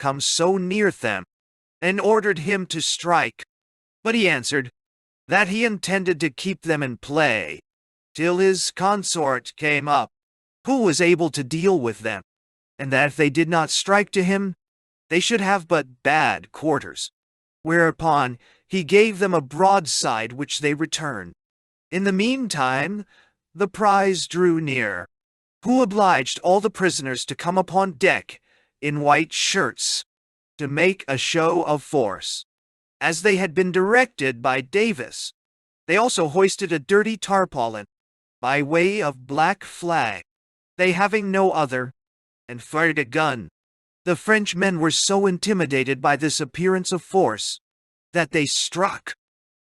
come so near them, and ordered him to strike. But he answered that he intended to keep them in play till his consort came up, who was able to deal with them, and that if they did not strike to him, they should have but bad quarters. Whereupon he gave them a broadside which they returned. In the meantime the prize drew near, who obliged all the prisoners to come upon deck in white shirts, to make a show of force, as they had been directed by Davis. They also hoisted a dirty tarpaulin, by way of black flag, they having no other, and fired a gun. The French men were so intimidated by this appearance of force, that they struck.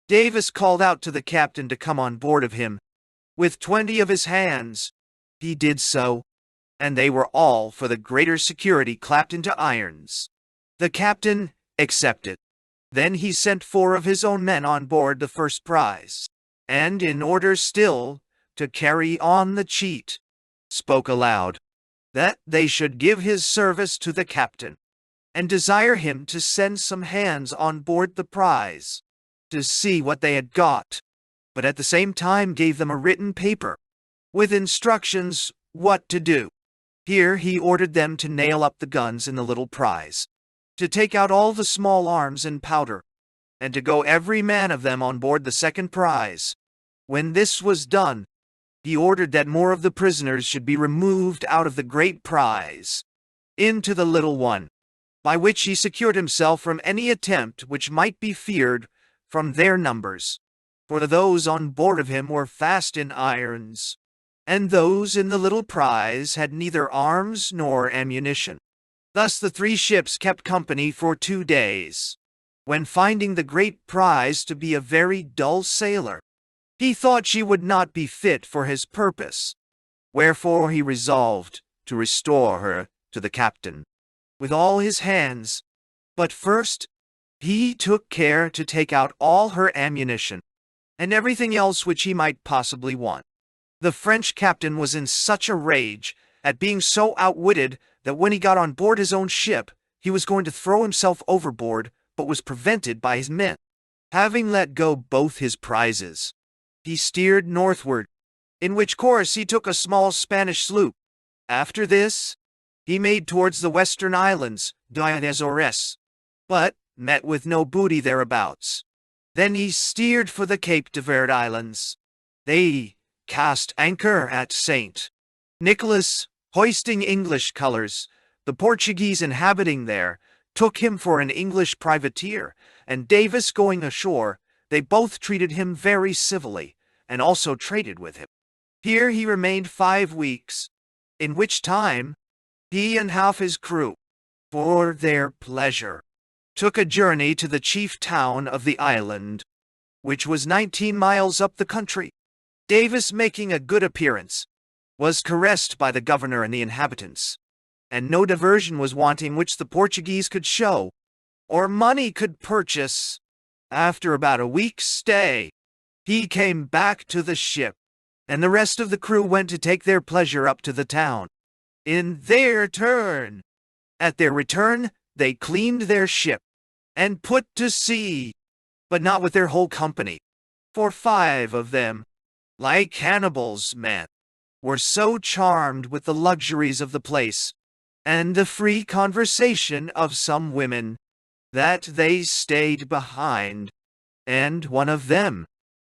Davis called out to the captain to come on board of him, with 20 of his hands. He did so, and they were all, for the greater security, clapped into irons. The captain accepted. Then he sent 4 of his own men on board the first prize, and in order still to carry on the cheat, spoke aloud that they should give his service to the captain, and desire him to send some hands on board the prize, to see what they had got, but at the same time gave them a written paper, with instructions what to do. Here he ordered them to nail up the guns in the little prize, to take out all the small arms and powder, and to go every man of them on board the second prize. When this was done, he ordered that more of the prisoners should be removed out of the great prize into the little one, by which he secured himself from any attempt which might be feared from their numbers, for those on board of him were fast in irons, and those in the little prize had neither arms nor ammunition. Thus the 3 ships kept company for 2 days, when finding the great prize to be a very dull sailor, he thought she would not be fit for his purpose, wherefore he resolved to restore her to the captain with all his hands. But first he took care to take out all her ammunition, and everything else which he might possibly want. The French captain was in such a rage at being so outwitted that when he got on board his own ship, he was going to throw himself overboard, but was prevented by his men. Having let go both his prizes, he steered northward, in which course he took a small Spanish sloop. After this, he made towards the western islands, the Azores, but met with no booty thereabouts. Then he steered for the Cape de Verde Islands. They cast anchor at St. Nicholas, hoisting English colors. The Portuguese inhabiting there took him for an English privateer, and Davis going ashore, they both treated him very civilly, and also traded with him. Here he remained 5 weeks, in which time he and half his crew, for their pleasure, took a journey to the chief town of the island, which was 19 miles up the country. Davis, making a good appearance, was caressed by the governor and the inhabitants, and no diversion was wanting which the Portuguese could show, or money could purchase. After about a week's stay, he came back to the ship, and the rest of the crew went to take their pleasure up to the town. In their turn, at their return, they cleaned their ship, and put to sea, but not with their whole company, for 5 of them, like Hannibal's men, were so charmed with the luxuries of the place, and the free conversation of some women, that they stayed behind, and one of them,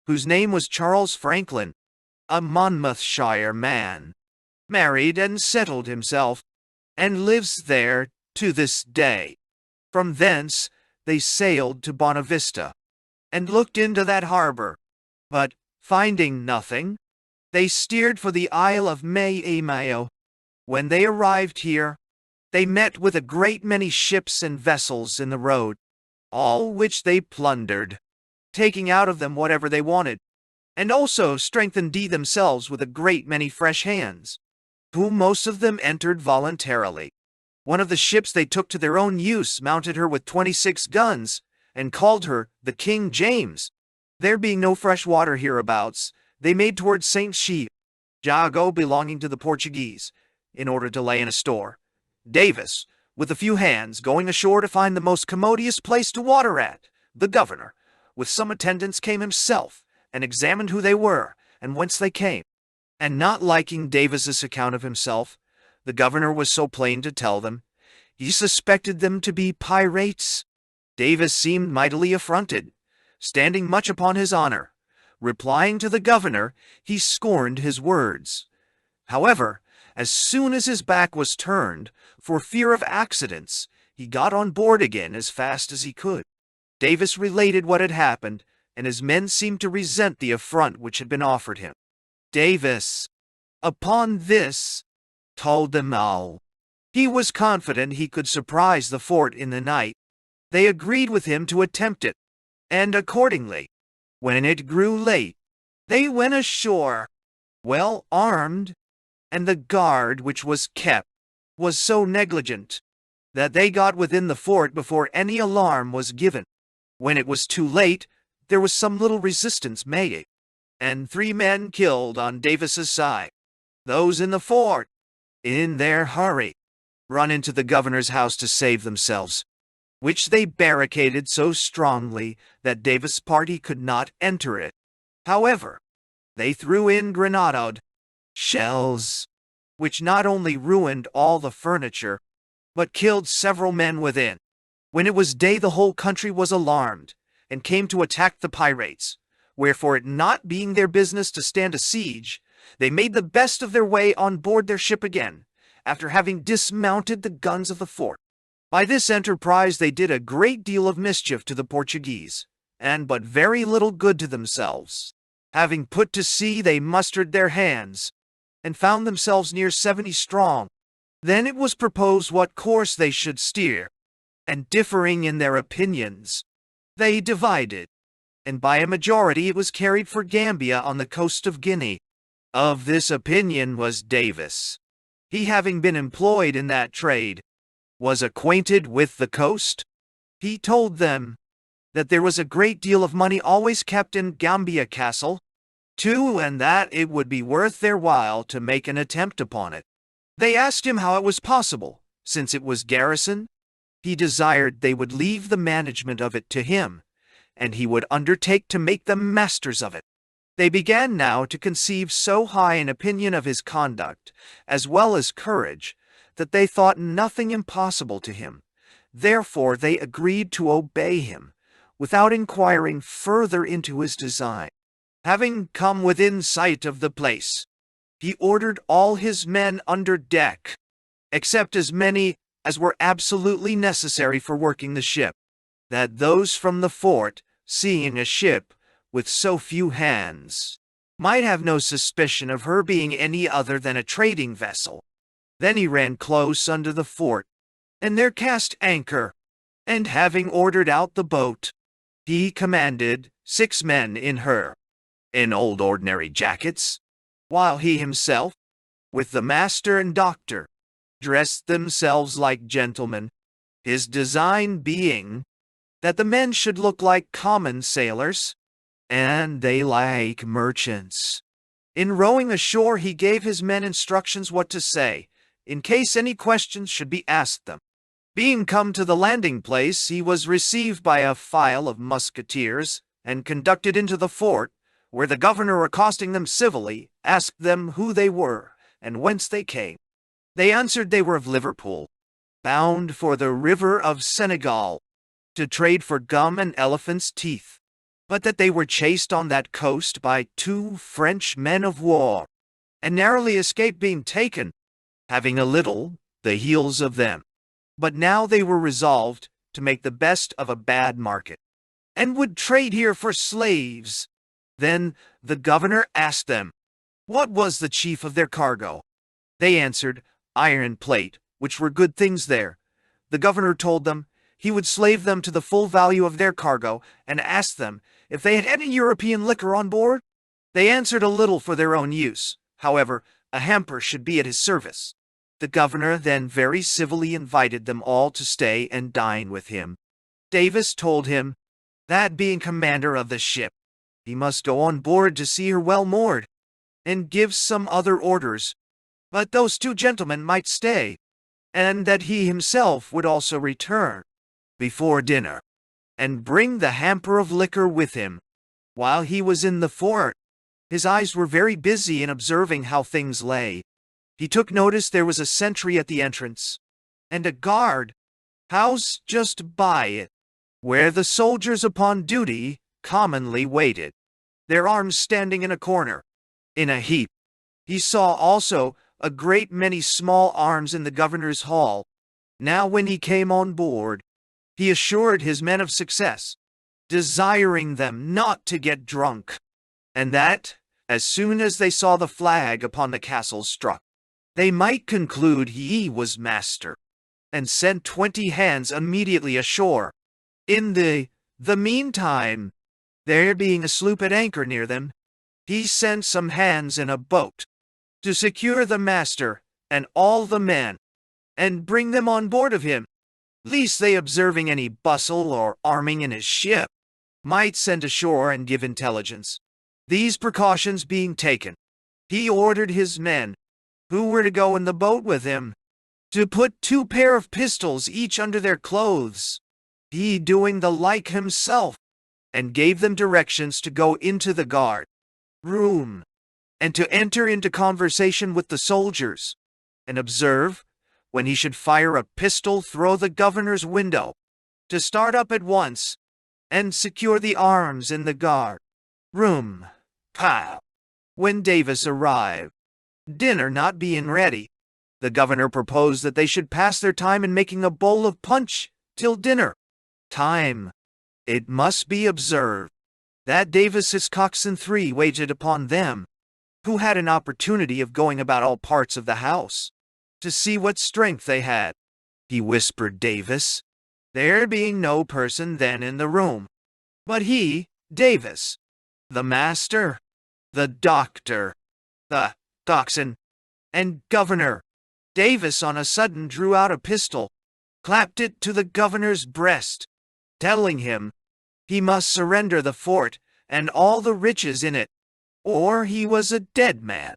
whose name was Charles Franklin, a Monmouthshire man, married and settled himself, and lives there to this day. From thence they sailed to Bonavista, and looked into that harbor, but, finding nothing, they steered for the Isle of Mayo. When they arrived here, they met with a great many ships and vessels in the road, all which they plundered, taking out of them whatever they wanted, and also strengthened themselves with a great many fresh hands, whom most of them entered voluntarily. One of the ships they took to their own use, mounted her with 26 guns, and called her the King James. There being no fresh water hereabouts, they made towards St. Jago, belonging to the Portuguese, in order to lay in a store. Davis, with a few hands, going ashore to find the most commodious place to water at. The governor, with some attendants, came himself, and examined who they were, and whence they came. And not liking Davis's account of himself, the governor was so plain to tell them, he suspected them to be pirates. Davis seemed mightily affronted, standing much upon his honor. Replying to the governor, he scorned his words. However, as soon as his back was turned, for fear of accidents, he got on board again as fast as he could. Davis related what had happened, and his men seemed to resent the affront which had been offered him. Davis, upon this, told them all. He was confident he could surprise the fort in the night. They agreed with him to attempt it, and accordingly, when it grew late, they went ashore, well armed, and the guard which was kept was so negligent that they got within the fort before any alarm was given. When it was too late, there was some little resistance made, and 3 men killed on Davis's side. Those in the fort, in their hurry, run into the governor's house to save themselves, which they barricaded so strongly that Davis' party could not enter it. However, they threw in grenade shells, which not only ruined all the furniture, but killed several men within. When it was day, the whole country was alarmed, and came to attack the pirates. Wherefore, it not being their business to stand a siege, they made the best of their way on board their ship again, after having dismounted the guns of the fort. By this enterprise they did a great deal of mischief to the Portuguese, and but very little good to themselves. Having put to sea, they mustered their hands, and found themselves near 70 strong. Then it was proposed what course they should steer, and differing in their opinions, they divided, and by a majority it was carried for Gambia on the coast of Guinea. Of this opinion was Davis. He, having been employed in that trade, was acquainted with the coast. He told them that there was a great deal of money always kept in Gambia Castle, too, and that it would be worth their while to make an attempt upon it. They asked him how it was possible, since it was garrison. He desired they would leave the management of it to him, and he would undertake to make them masters of it. They began now to conceive so high an opinion of his conduct, as well as courage, that they thought nothing impossible to him. Therefore they agreed to obey him, without inquiring further into his design. Having come within sight of the place, he ordered all his men under deck, except as many as were absolutely necessary for working the ship, that those from the fort, seeing a ship with so few hands, might have no suspicion of her being any other than a trading vessel. Then he ran close under the fort, and there cast anchor, and having ordered out the boat, he commanded 6 men in her, in old ordinary jackets, while he himself, with the master and doctor, dressed themselves like gentlemen, his design being that the men should look like common sailors, and they like merchants. In rowing ashore he gave his men instructions what to say, in case any questions should be asked them. Being come to the landing place, he was received by a file of musketeers, and conducted into the fort, where the governor, accosting them civilly, asked them who they were, and whence they came. They answered they were of Liverpool, bound for the river of Senegal, to trade for gum and elephants' teeth, but that they were chased on that coast by 2 French men of war, and narrowly escaped being taken, having a little the heels of them. But now they were resolved to make the best of a bad market, and would trade here for slaves. Then the governor asked them, what was the chief of their cargo? They answered, iron and plate, which were good things there. The governor told them he would slave them to the full value of their cargo, and asked them if they had any European liquor on board. They answered a little for their own use. However, a hamper should be at his service. The governor then very civilly invited them all to stay and dine with him. Davis told him that, being commander of the ship, he must go on board to see her well moored, and give some other orders, but those 2 gentlemen might stay. and that he himself would also return before dinner, and bring the hamper of liquor with him. While he was in the fort, his eyes were very busy in observing how things lay. He took notice there was a sentry at the entrance, and a guard house just by it, where the soldiers upon duty commonly waited, their arms standing in a corner, in a heap. He saw also a great many small arms in the governor's hall. Now when he came on board, he assured his men of success, desiring them not to get drunk, and that, as soon as they saw the flag upon the castle struck, they might conclude he was master, and sent 20 hands immediately ashore. In the meantime, there being a sloop at anchor near them, he sent some hands in a boat to secure the master and all the men, and bring them on board of him, lest they observing any bustle or arming in his ship, might send ashore and give intelligence. These precautions being taken, he ordered his men, who were to go in the boat with him, to put 2 pair of pistols each under their clothes, he doing the like himself, and gave them directions to go into the guard room, and to enter into conversation with the soldiers, and observe, when he should fire a pistol through the governor's window, to start up at once, and secure the arms in the guard room. Pow! When Davis arrived, dinner not being ready, the governor proposed that they should pass their time in making a bowl of punch till dinner time. It must be observed that Davis's coxswain 3 waited upon them, who had an opportunity of going about all parts of the house, to see what strength they had. He whispered Davis, there being no person then in the room, but he, Davis, the master, the doctor, the coxswain, and governor. Davis on a sudden drew out a pistol, clapped it to the governor's breast, telling him he must surrender the fort and all the riches in it, or he was a dead man.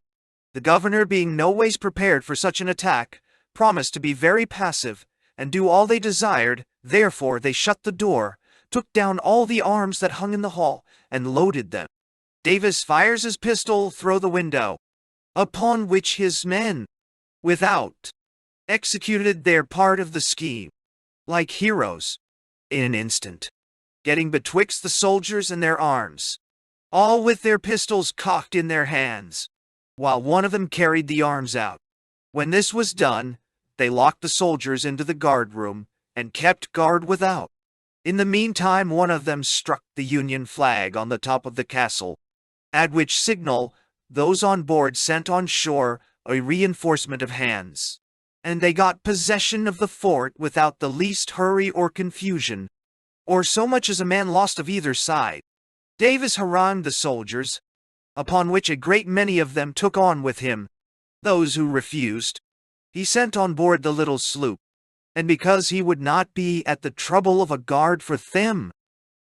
The governor, being no ways prepared for such an attack, promised to be very passive and do all they desired. Therefore they shut the door, took down all the arms that hung in the hall, and loaded them. Davis fires his pistol through the window, upon which his men without executed their part of the scheme, like heroes, in an instant, getting betwixt the soldiers and their arms, all with their pistols cocked in their hands, while one of them carried the arms out. When this was done, they locked the soldiers into the guard room, and kept guard without. In the meantime one of them struck the Union flag on the top of the castle, at which signal those on board sent on shore a reinforcement of hands, and they got possession of the fort without the least hurry or confusion, or so much as a man lost of either side. Davis harangued the soldiers, upon which a great many of them took on with him. Those who refused, he sent on board the little sloop, and because he would not be at the trouble of a guard for them,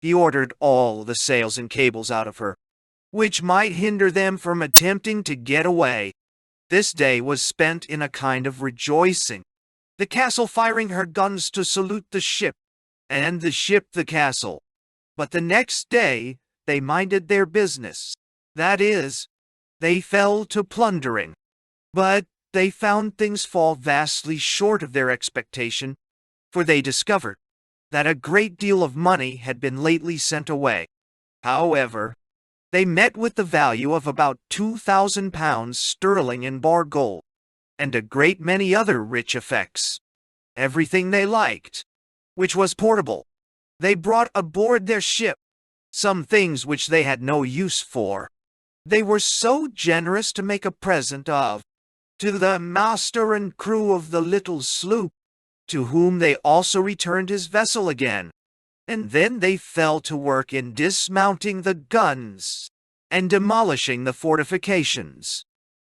he ordered all the sails and cables out of her, which might hinder them from attempting to get away. This day was spent in a kind of rejoicing, the castle firing her guns to salute the ship, and the ship the castle. But the next day they minded their business, that is, they fell to plundering. But they found things fall vastly short of their expectation, for they discovered that a great deal of money had been lately sent away. However, they met with the value of about 2,000 pounds sterling in bar gold, and a great many other rich effects. Everything they liked, which was portable, they brought aboard their ship. Some things which they had no use for, they were so generous to make a present of to the master and crew of the little sloop, to whom they also returned his vessel again. And then they fell to work in dismounting the guns and demolishing the fortifications.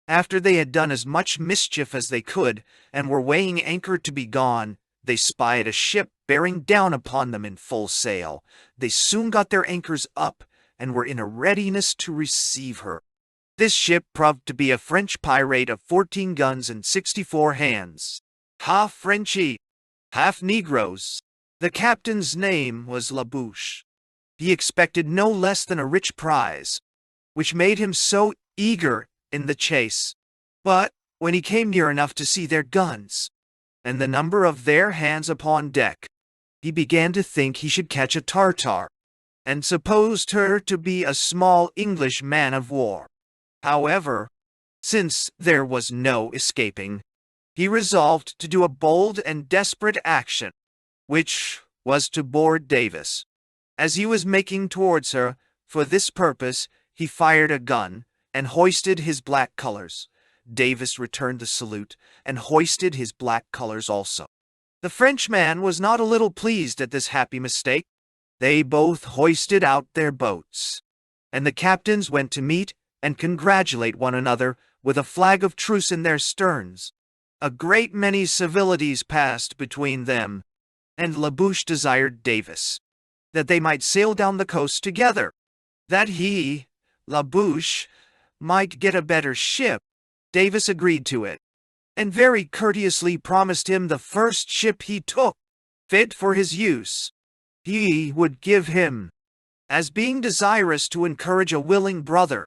After they had done as much mischief as they could, and were weighing anchor to be gone, they spied a ship bearing down upon them in full sail. They soon got their anchors up, and were in a readiness to receive her. This ship proved to be a French pirate of 14 guns and 64 hands, half Frenchy, half Negroes. The captain's name was Labouche. He expected no less than a rich prize, which made him so eager in the chase. But when he came near enough to see their guns, and the number of their hands upon deck, he began to think he should catch a Tartar, and supposed her to be a small English man of war. However, since there was no escaping, he resolved to do a bold and desperate action, which was to board Davis. As he was making towards her, for this purpose, he fired a gun, and hoisted his black colors. Davis returned the salute, and hoisted his black colors also. The Frenchman was not a little pleased at this happy mistake. They both hoisted out their boats, and the captains went to meet and congratulate one another with a flag of truce in their sterns. A great many civilities passed between them, and Labouche desired Davis that they might sail down the coast together, that he, Labouche, might get a better ship. Davis agreed to it, and very courteously promised him the first ship he took, fit for his use, he would give him, as being desirous to encourage a willing brother.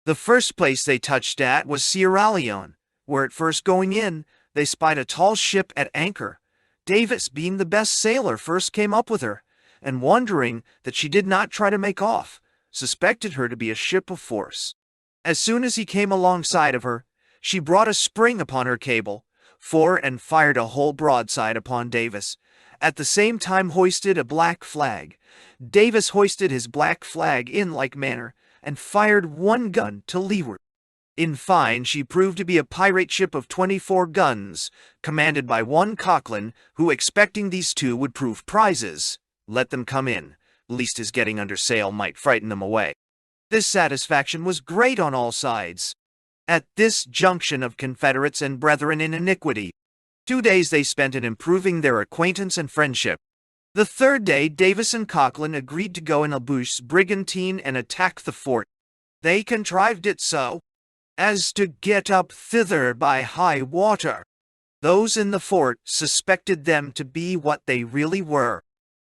The first place they touched at was Sierra Leone, where at first going in, they spied a tall ship at anchor. Davis, being the best sailor, first came up with her, and wondering that she did not try to make off, suspected her to be a ship of force. As soon as he came alongside of her, she brought a spring upon her cable, fore and fired a whole broadside upon Davis, at the same time hoisted a black flag. Davis hoisted his black flag in like manner, and fired one gun to leeward. In fine, she proved to be a pirate ship of 24 guns, commanded by one Cochran, who, expecting these two would prove prizes, let them come in, lest his getting under sail might frighten them away. This satisfaction was great on all sides. At this junction of confederates and brethren in iniquity, 2 days they spent in improving their acquaintance and friendship. The third day, Davis and Cochran agreed to go in Labouche's brigantine and attack the fort. They contrived it so as to get up thither by high water. Those in the fort suspected them to be what they really were,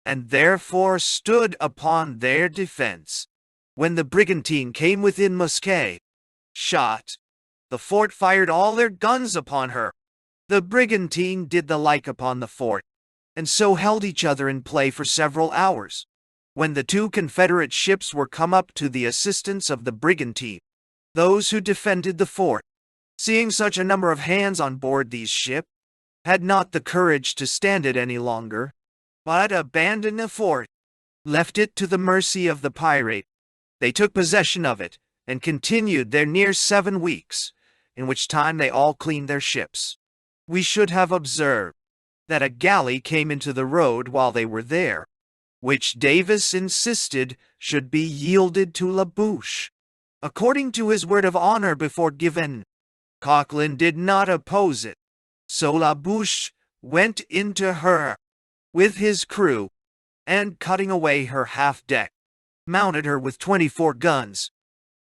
and therefore stood upon their defense. When the brigantine came within musket shot, the fort fired all their guns upon her. The brigantine did the like upon the fort, and so held each other in play for several hours. When the two Confederate ships were come up to the assistance of the brigantine, those who defended the fort, seeing such a number of hands on board these ships, had not the courage to stand it any longer, but abandoned the fort, left it to the mercy of the pirate. They took possession of it, and continued there near 7 weeks, in which time they all cleaned their ships. We should have observed that a galley came into the road while they were there, which Davis insisted should be yielded to Labouche, according to his word of honor before given. Cochran did not oppose it, so Labouche went into her with his crew, and cutting away her half-deck, mounted her with 24 guns.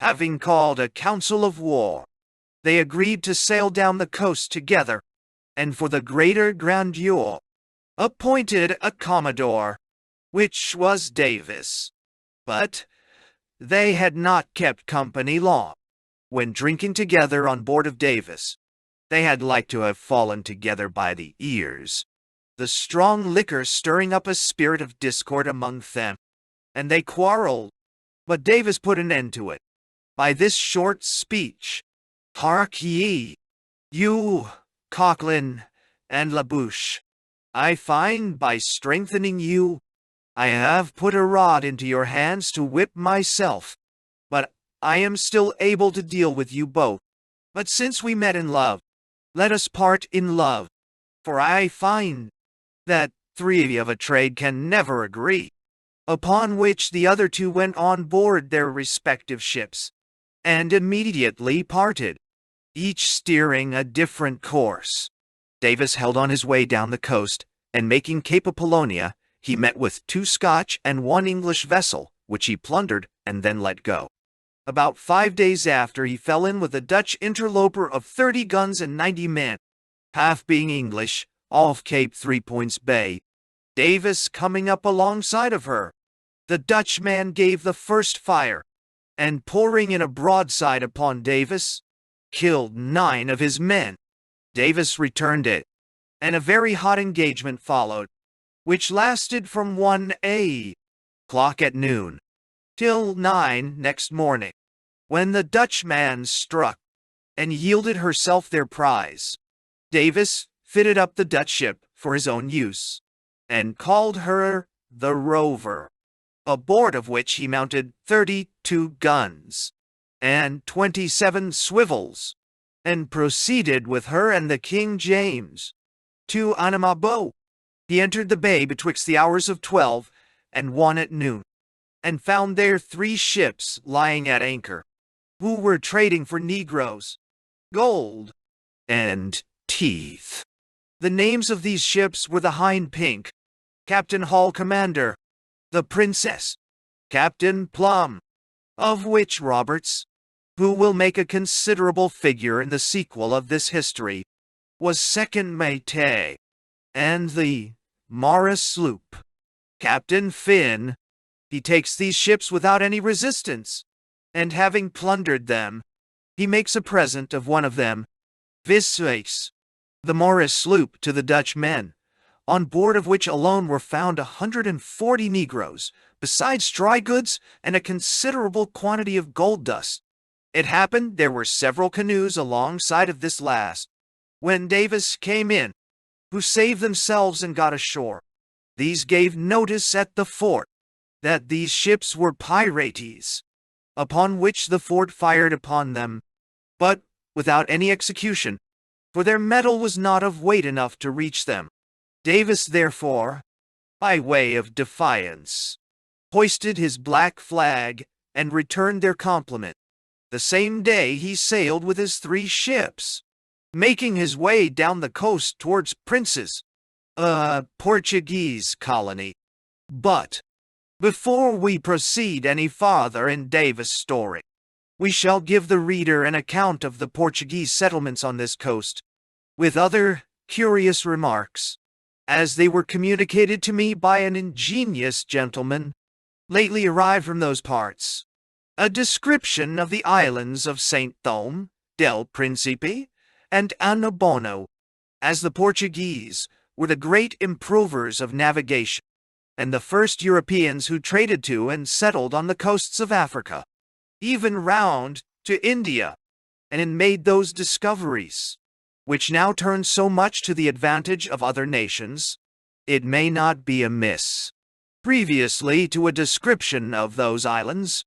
Having called a council of war, they agreed to sail down the coast together, and for the greater grandeur, appointed a commodore, which was Davis. But they had not kept company long. When drinking together on board of Davis, they had like to have fallen together by the ears, the strong liquor stirring up a spirit of discord among them, and they quarreled. But Davis put an end to it by this short speech: "Hark ye, you, Cochran and Labouche, I find by strengthening you, I have put a rod into your hands to whip myself, but I am still able to deal with you both. But since we met in love, let us part in love, for I find that 3 of a trade can never agree." Upon which the other 2 went on board their respective ships, and immediately parted, each steering a different course. Davis held on his way down the coast, and making Cape Apollonia, he met with 2 Scotch and 1 English vessel, which he plundered and then let go. About 5 days after, he fell in with a Dutch interloper of 30 guns and 90 men, half being English, off Cape 3 Points Bay, Davis coming up alongside of her. The Dutchman gave the first fire, and pouring in a broadside upon Davis, killed 9 of his men. Davis returned it, and a very hot engagement followed, which lasted from 1 o'clock at noon till 9 next morning, when the Dutchman struck and yielded herself their prize. Davis fitted up the Dutch ship for his own use, and called her the Rover, aboard of which he mounted 32 guns and 27 swivels, and proceeded with her and the King James to Anamabo. He entered the bay betwixt the hours of 12 and 1 at noon, and found there 3 ships lying at anchor, who were trading for negroes, gold, and teeth. The names of these ships were the Hind Pink, Captain Hall Commander, the Princess, Captain Plum, of which Roberts, who will make a considerable figure in the sequel of this history, was second mate, and the Morris sloop, Captain Finn. He takes these ships without any resistance, and having plundered them, he makes a present of one of them, viz. The Morris sloop, to the Dutch men, on board of which alone were found 140 negroes, besides dry goods and a considerable quantity of gold dust. It happened there were several canoes alongside of this last, when Davis came in, who saved themselves and got ashore. These gave notice at the fort that these ships were pirates, upon which the fort fired upon them, but without any execution, for their metal was not of weight enough to reach them. Davis, therefore, by way of defiance, hoisted his black flag and returned their compliment. The same day he sailed with his 3 ships, making his way down the coast towards Prince's, Portuguese colony. But before we proceed any farther in Davis' story, we shall give the reader an account of the Portuguese settlements on this coast, with other curious remarks, as they were communicated to me by an ingenious gentleman lately arrived from those parts. A description of the islands of St. Thome, del Principe, and Annobonno, as the Portuguese were the great improvers of navigation, and the first Europeans who traded to and settled on the coasts of Africa, even round to India, and made those discoveries, which now turn so much to the advantage of other nations. It may not be amiss, previously to a description of those islands,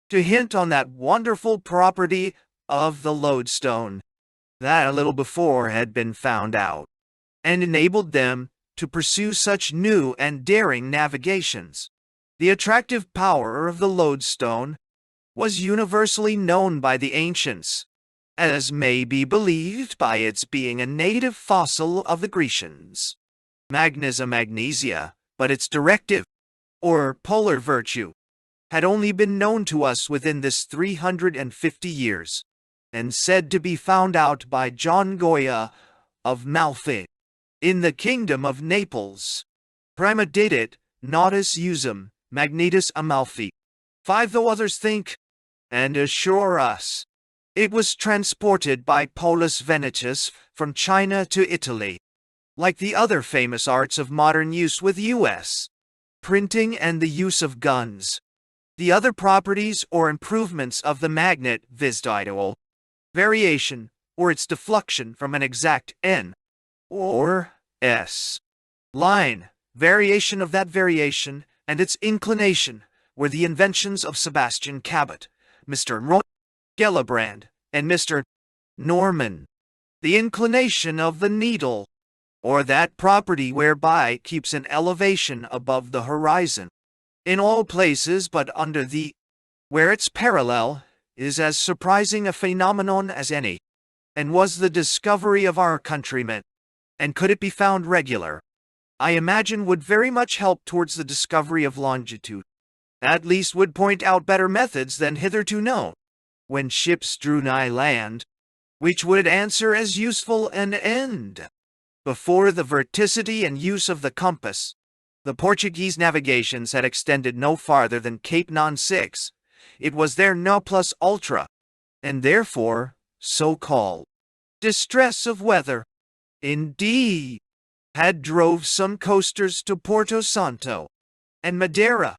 to hint on that wonderful property of the lodestone, that a little before had been found out, and enabled them to pursue such new and daring navigations. The attractive power of the lodestone was universally known by the ancients, as may be believed by its being a native fossil of the Grecians. Magnesia, but its directive, or polar virtue, had only been known to us within this 350 years, and said to be found out by John Goya of Malfi, in the kingdom of Naples. Prima didit, natus usum, magnetus Amalfi. 5 though others think, and assure us, it was transported by Polus Venetus from China to Italy. Like the other famous arts of modern use with U.S. printing and the use of guns, the other properties or improvements of the magnet, viz. Variation, or its deflection from an exact N or S line, variation of that variation, and its inclination, were the inventions of Sebastian Cabot, Mr. Roy Gellibrand, and Mr. Norman. The inclination of the needle, or that property whereby it keeps an elevation above the horizon, in all places but under the, where its parallel, is as surprising a phenomenon as any, and was the discovery of our countrymen, and could it be found regular, I imagine would very much help towards the discovery of longitude, at least would point out better methods than hitherto known, when ships drew nigh land, which would answer as useful an end. Before the verticity and use of the compass, the Portuguese navigations had extended no farther than Cape Non 6. It was their non plus ultra, and therefore so called distress of weather. Indeed, had drove some coasters to Porto Santo and Madeira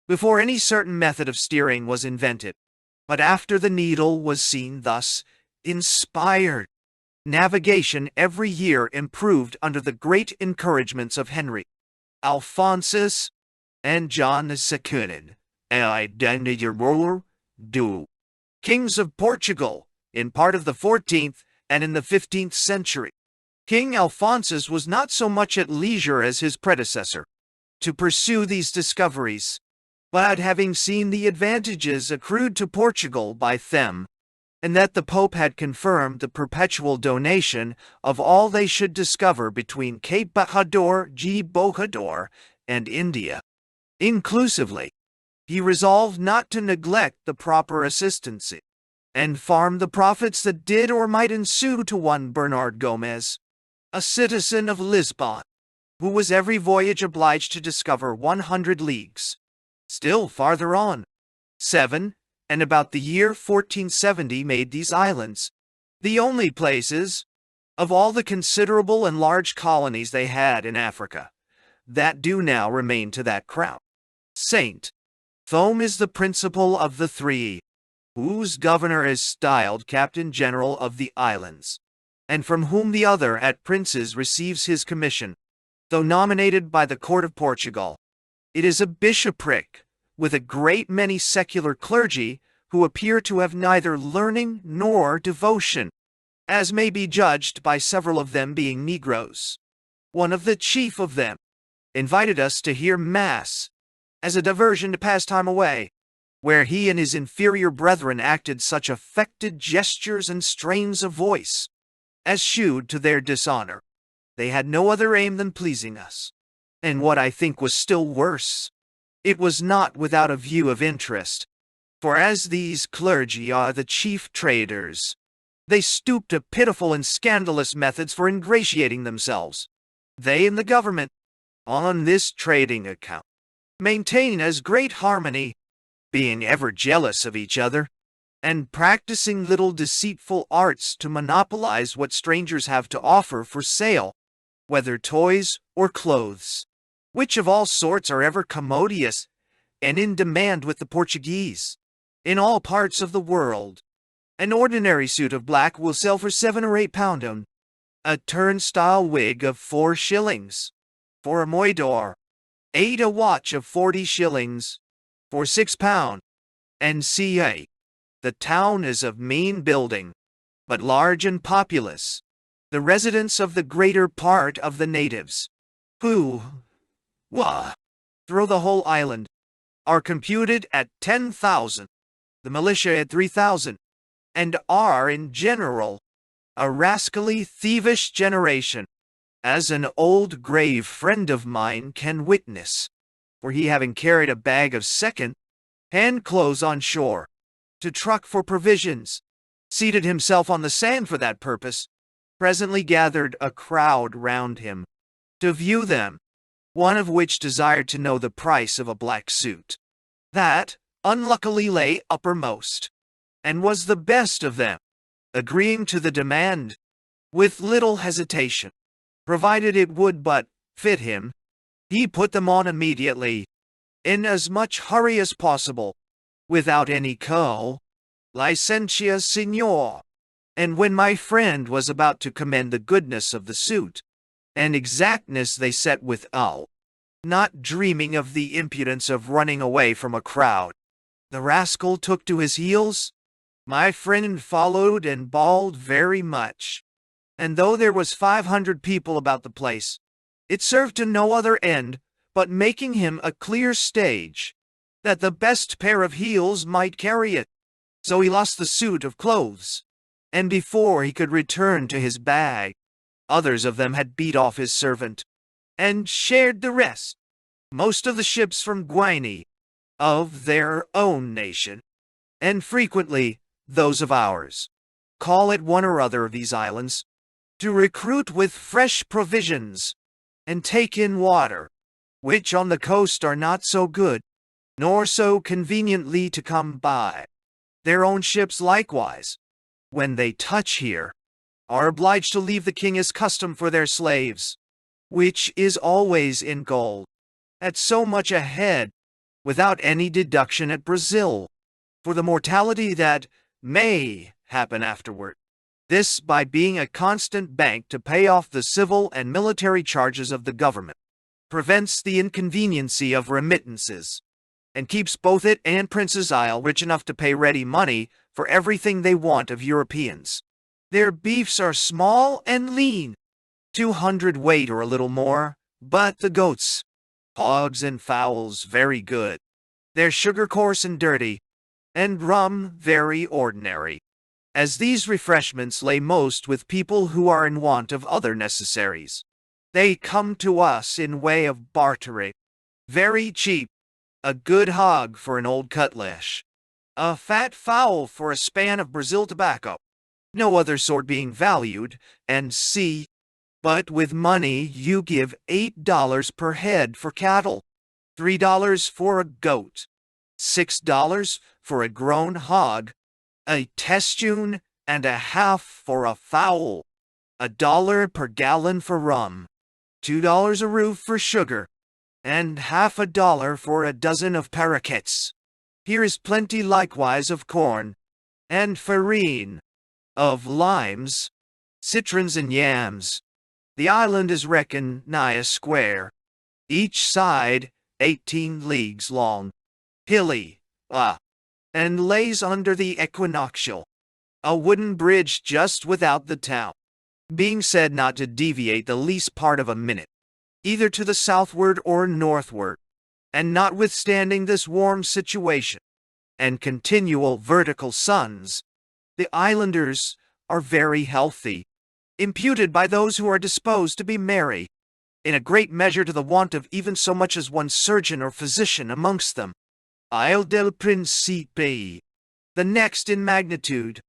before any certain method of steering was invented. But after the needle was seen thus inspired, navigation every year improved under the great encouragements of Henry, Alphonsus, and John II, kings of Portugal, in part of the 14th and in the 15th century. King Alphonsus was not so much at leisure as his predecessor to pursue these discoveries, but having seen the advantages accrued to Portugal by them, and that the Pope had confirmed the perpetual donation of all they should discover between Cape Bojador and India, inclusively, he resolved not to neglect the proper assistance, and farm the profits that did or might ensue to one Bernard Gomez, a citizen of Lisbon, who was every voyage obliged to discover 100 leagues. Still farther on, 7, and about the year 1470 made these islands the only places, of all the considerable and large colonies they had in Africa, that do now remain to that crown. Saint Thome is the principal of the three, whose governor is styled Captain General of the islands, and from whom the other at princes receives his commission, though nominated by the court of Portugal. It is a bishopric, with a great many secular clergy, who appear to have neither learning nor devotion, as may be judged by several of them being Negroes. One of the chief of them invited us to hear Mass, as a diversion to pass time away, where he and his inferior brethren acted such affected gestures and strains of voice, as shewed to their dishonor. They had no other aim than pleasing us, and what I think was still worse, it was not without a view of interest, for as these clergy are the chief traders, they stoop to pitiful and scandalous methods for ingratiating themselves. They and the government, on this trading account, maintain as great harmony, being ever jealous of each other, and practicing little deceitful arts to monopolize what strangers have to offer for sale, whether toys or clothes, which of all sorts are ever commodious and in demand with the Portuguese. In all parts of the world, an ordinary suit of black will sell for 7 or 8 pound, a turnstile wig of 4 shillings, for a moidor, 8 a watch of 40 shillings, for 6 pound, and ca. The town is of mean building, but large and populous, the residence of the greater part of the natives, who, through the whole island, are computed at 10,000, the militia at 3,000, and are, in general, a rascally, thievish generation, as an old grave friend of mine can witness, for he having carried a bag of second-hand clothes on shore, to truck for provisions, seated himself on the sand for that purpose, presently gathered a crowd round him, to view them, one of which desired to know the price of a black suit. That, unluckily lay uppermost, and was the best of them, agreeing to the demand, with little hesitation, provided it would but fit him. He put them on immediately, in as much hurry as possible, without any licentia signor, and when my friend was about to commend the goodness of the suit, and exactness they set withal, not dreaming of the impudence of running away from a crowd, the rascal took to his heels. My friend followed and bawled very much, and though there was 500 people about the place, it served to no other end but making him a clear stage, that the best pair of heels might carry it. So he lost the suit of clothes, and before he could return to his bag, others of them had beat off his servant, and shared the rest. Most of the ships from Guinea, of their own nation, and frequently those of ours, call at one or other of these islands, to recruit with fresh provisions, and take in water, which on the coast are not so good, nor so conveniently to come by. Their own ships likewise, when they touch here, are obliged to leave the king as custom for their slaves, which is always in gold, at so much a head, without any deduction at Brazil, for the mortality that may happen afterward. This by being a constant bank to pay off the civil and military charges of the government, prevents the inconveniency of remittances, and keeps both it and Prince's Isle rich enough to pay ready money for everything they want of Europeans. Their beefs are small and lean, 200 weight or a little more, but the goats, hogs, and fowls very good. Their sugar coarse and dirty, and rum very ordinary, as these refreshments lay most with people who are in want of other necessaries. They come to us in way of bartering, very cheap, a good hog for an old cutlash, a fat fowl for a span of Brazil tobacco, no other sort being valued, and see, but with money you give $8 per head for cattle, $3 for a goat, $6 for a grown hog, a testune and a half for a fowl, $1 per gallon for rum, $2 a roof for sugar, and half $1 for a dozen of parakeets. Here is plenty likewise of corn, and farine, of limes, citrons, and yams. The island is reckoned nigh a square, each side 18 leagues long, hilly, and lays under the equinoctial, a wooden bridge just without the town, being said not to deviate the least part of a minute, either to the southward or northward, and notwithstanding this warm situation, and continual vertical suns, the islanders are very healthy, imputed by those who are disposed to be merry, in a great measure to the want of even so much as one surgeon or physician amongst them. Isle del Principe, the next in magnitude.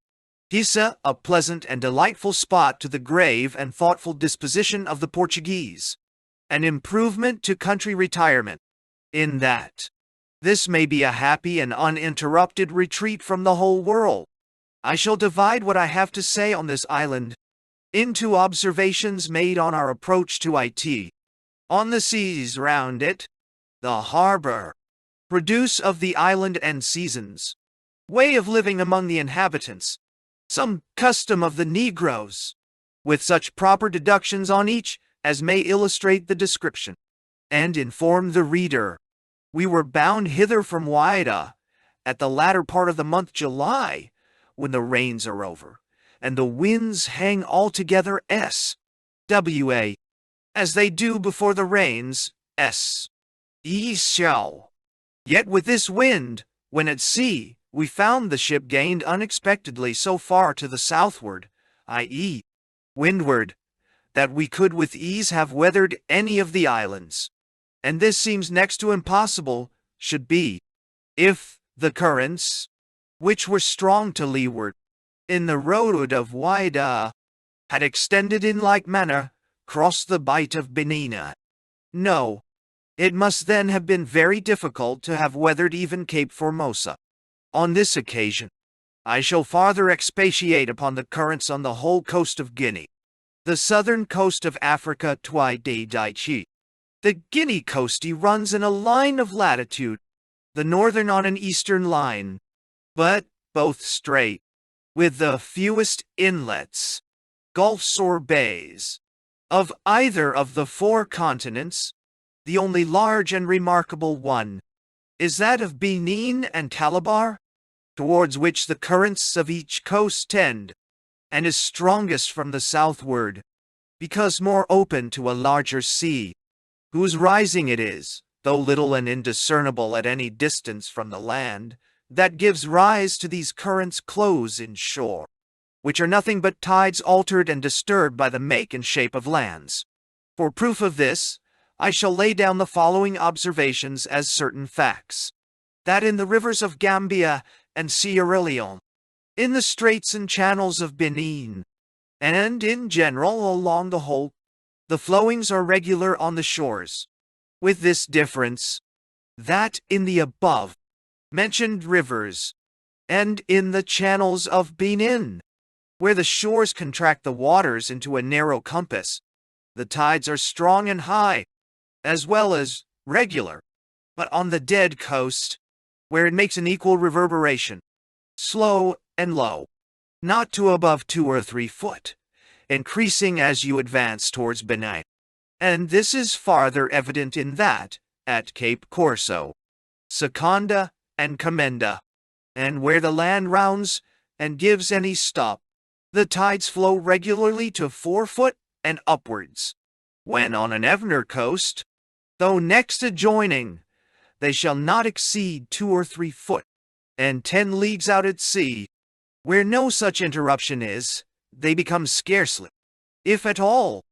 Pisa, a pleasant and delightful spot to the grave and thoughtful disposition of the Portuguese, an improvement to country retirement, in that this may be a happy and uninterrupted retreat from the whole world. I shall divide what I have to say on this island into observations made on our approach to it, on the seas round it, the harbor, produce of the island and seasons, way of living among the inhabitants, some custom of the Negroes, with such proper deductions on each as may illustrate the description, and inform the reader. We were bound hither from Whydah at the latter part of the month July, when the rains are over, and the winds hang altogether S.W.A., as they do before the rains, S.E.Shall. Yet with this wind, when at sea, we found the ship gained unexpectedly so far to the southward, i.e., windward, that we could with ease have weathered any of the islands. And this seems next to impossible, should be, if the currents, which were strong to leeward, in the road of Whydah, had extended in like manner, crossed the bight of Benina. No, it must then have been very difficult to have weathered even Cape Formosa. On this occasion, I shall farther expatiate upon the currents on the whole coast of Guinea, the southern coast of Africa Twi de Daichi. The Guinea coastie runs in a line of latitude, the northern on an eastern line, but both straight, with the fewest inlets, gulfs or bays, of either of the 4 continents. The only large and remarkable one is that of Benin and Calabar, towards which the currents of each coast tend, and is strongest from the southward, because more open to a larger sea, whose rising it is, though little and indiscernible at any distance from the land, that gives rise to these currents close in shore, which are nothing but tides altered and disturbed by the make and shape of lands. For proof of this, I shall lay down the following observations as certain facts: that in the rivers of Gambia and Sierra Leone, in the straits and channels of Benin, and in general along the whole, the flowings are regular on the shores, with this difference, that in the above mentioned rivers, and in the channels of Benin, where the shores contract the waters into a narrow compass, the tides are strong and high, as well as regular, but on the dead coast, where it makes an equal reverberation, slow and low, not to above 2 or 3 foot, increasing as you advance towards Benin. And this is farther evident in that, at Cape Corso, Seconda, and Commenda, and where the land rounds and gives any stop, the tides flow regularly to 4 foot and upwards. When on an Evner coast, though next adjoining, they shall not exceed 2 or 3 foot, and 10 leagues out at sea, where no such interruption is, they become scarcely, if at all,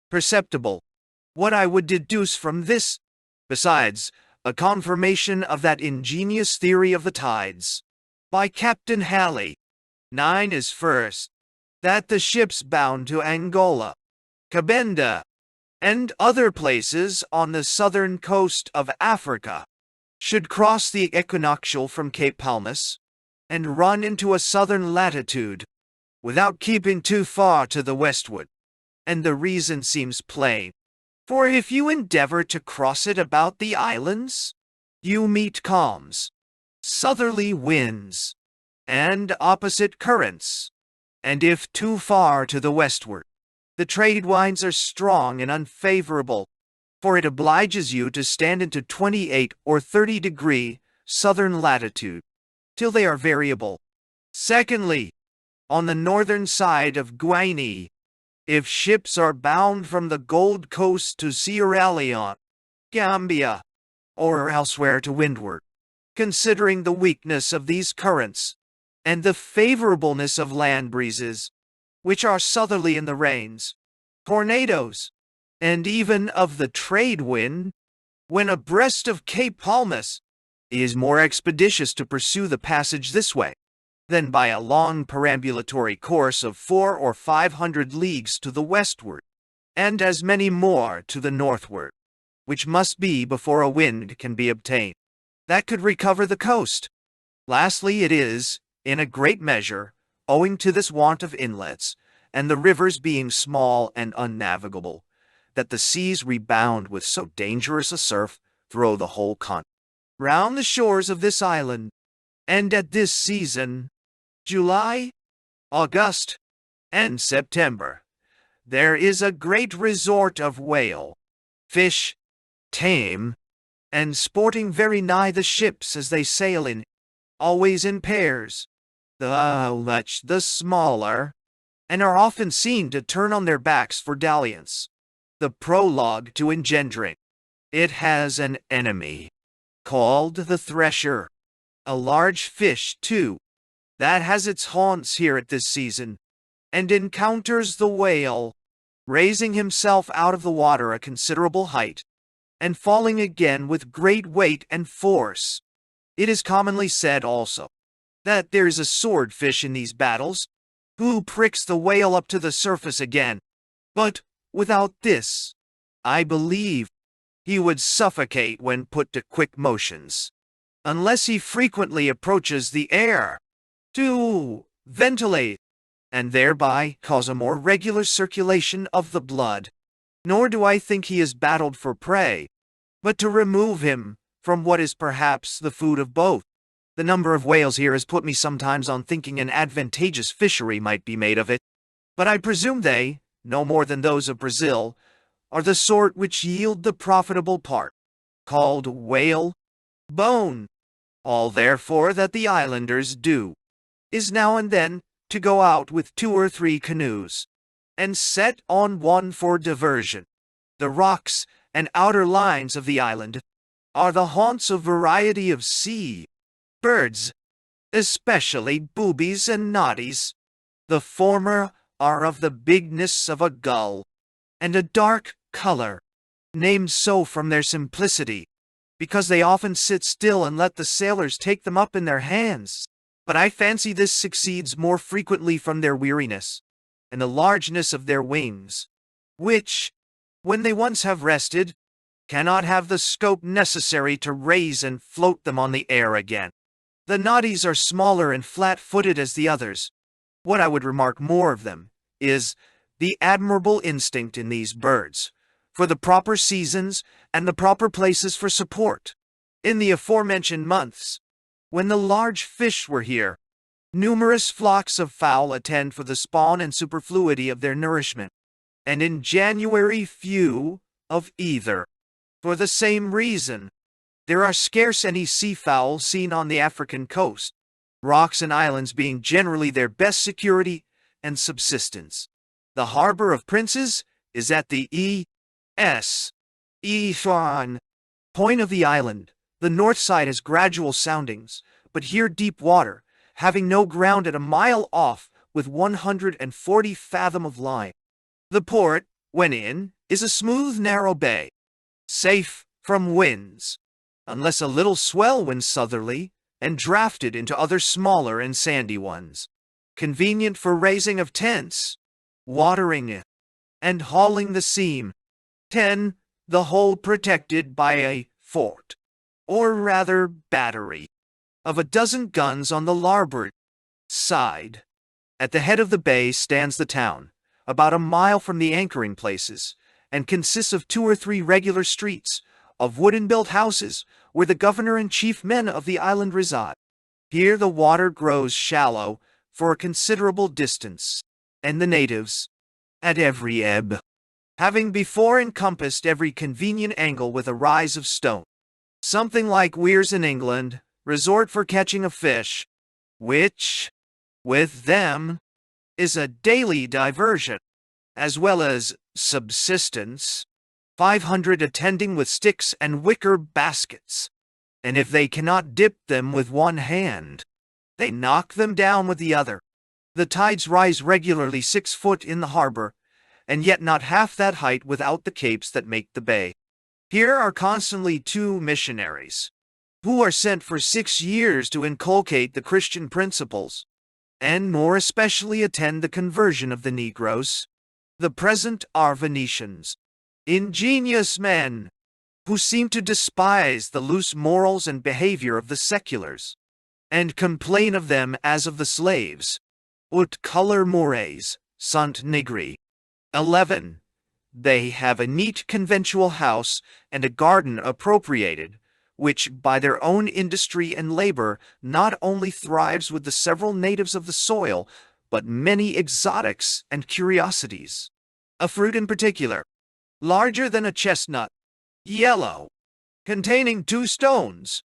perceptible. What I would deduce from this, besides, a confirmation of that ingenious theory of the tides, by Captain Halley, 9 is first, that the ships bound to Angola, Cabinda, and other places on the southern coast of Africa should cross the equinoctial from Cape Palmas and run into a southern latitude without keeping too far to the westward. And the reason seems plain. For if you endeavor to cross it about the islands, you meet calms, southerly winds, and opposite currents. And if too far to the westward, the trade winds are strong and unfavorable, for it obliges you to stand into 28 or 30° southern latitude, till they are variable. Secondly, on the northern side of Guinea, if ships are bound from the Gold Coast to Sierra Leone, Gambia, or elsewhere to windward, considering the weakness of these currents, and the favorableness of land breezes, which are southerly in the rains, tornadoes, and even of the trade wind, when abreast of Cape Palmas, it is more expeditious to pursue the passage this way, than by a long perambulatory course of 400 or 500 leagues to the westward, and as many more to the northward, which must be before a wind can be obtained that could recover the coast. Lastly, it is, in a great measure, owing to this want of inlets, and the rivers being small and unnavigable, that the seas rebound with so dangerous a surf through the whole continent. Round the shores of this island, and at this season, July, August, and September, there is a great resort of whale, fish, tame, and sporting very nigh the ships as they sail in, always in pairs, the much the smaller, and are often seen to turn on their backs for dalliance. The prologue to engendering. It has an enemy, called the thresher, a large fish, too, that has its haunts here at this season, and encounters the whale, raising himself out of the water a considerable height, and falling again with great weight and force. It is commonly said also, that there is a swordfish in these battles, who pricks the whale up to the surface again, but without this, I believe, he would suffocate when put to quick motions, unless he frequently approaches the air, to ventilate, and thereby cause a more regular circulation of the blood. Nor do I think he is battled for prey, but to remove him from what is perhaps the food of both. The number of whales here has put me sometimes on thinking an advantageous fishery might be made of it, but I presume they, no more than those of Brazil, are the sort which yield the profitable part, called whale bone. All therefore that the islanders do, is now and then to go out with 2 or 3 canoes, and set on one for diversion. The rocks and outer lines of the island are the haunts of variety of sea birds, especially boobies and noddies. The former are of the bigness of a gull, and a dark color, named so from their simplicity, because they often sit still and let the sailors take them up in their hands. But I fancy this succeeds more frequently from their weariness. and the largeness of their wings, which, when they once have rested, cannot have the scope necessary to raise and float them on the air again. The noddies are smaller and flat-footed as the others. What I would remark more of them is the admirable instinct in these birds for the proper seasons and the proper places for support. In the aforementioned months, when the large fish were here, numerous flocks of fowl attend for the spawn and superfluity of their nourishment, and in January few of either. For the same reason, there are scarce any seafowl seen on the African coast, rocks and islands being generally their best security and subsistence. The harbor of Princes is at the eastern point of the island. The north side has gradual soundings, but here deep water, having no ground at a mile off with 140 fathom of line. The port, when in, is a smooth narrow bay, safe from winds, unless a little swell winds southerly, and drafted into other smaller and sandy ones, convenient for raising of tents, watering it, and hauling the seam. 10. The whole protected by a fort, or rather battery, of a dozen guns on the larboard side. At the head of the bay stands the town, about a mile from the anchoring places, and consists of 2 or 3 regular streets, of wooden-built houses, where the governor and chief men of the island reside. Here the water grows shallow for a considerable distance, and the natives, at every ebb, having before encompassed every convenient angle with a rise of stone, something like weirs in England, resort for catching a fish, which, with them, is a daily diversion, as well as subsistence, 500 attending with sticks and wicker baskets, and if they cannot dip them with one hand, they knock them down with the other. The tides rise regularly 6 foot in the harbor, and yet not half that height without the capes that make the bay. Here are constantly 2 missionaries, who are sent for 6 years to inculcate the Christian principles, and more especially attend the conversion of the Negroes. The present are Venetians, ingenious men, who seem to despise the loose morals and behavior of the seculars, and complain of them as of the slaves. Ut color mores, sunt nigri. 11. They have a neat conventual house and a garden appropriated, which by their own industry and labor not only thrives with the several natives of the soil, but many exotics and curiosities. A fruit in particular, larger than a chestnut, yellow, containing 2 stones,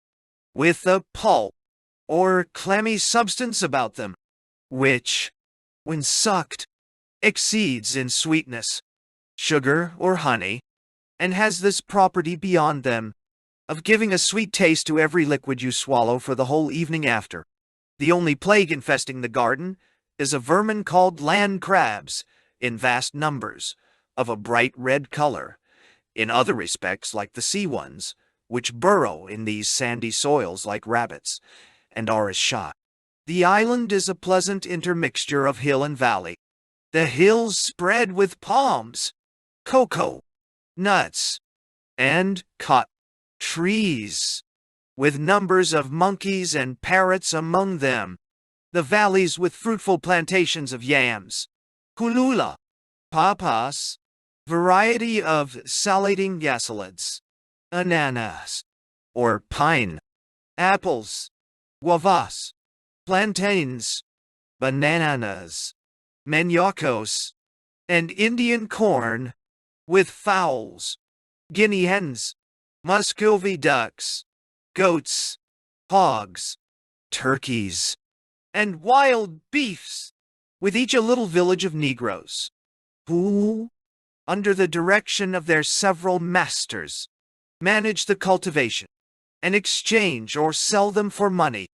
with a pulp or clammy substance about them, which, when sucked, exceeds in sweetness, sugar or honey, and has this property beyond them, of giving a sweet taste to every liquid you swallow for the whole evening after. The only plague infesting the garden is a vermin called land crabs, in vast numbers, of a bright red color, in other respects like the sea ones, which burrow in these sandy soils like rabbits, and are as shot. The island is a pleasant intermixture of hill and valley. The hills spread with palms, cocoa, nuts, and cotton trees, with numbers of monkeys and parrots among them. The valleys with fruitful plantations of yams, kulula, papas, variety of salating gasolids, ananas, or pine, apples, guavas, plantains, bananas, maniocos, and Indian corn, with fowls, guinea hens, Muscovy ducks, goats, hogs, turkeys, and wild beefs, with each a little village of Negroes, who, under the direction of their several masters, manage the cultivation, and exchange or sell them for money,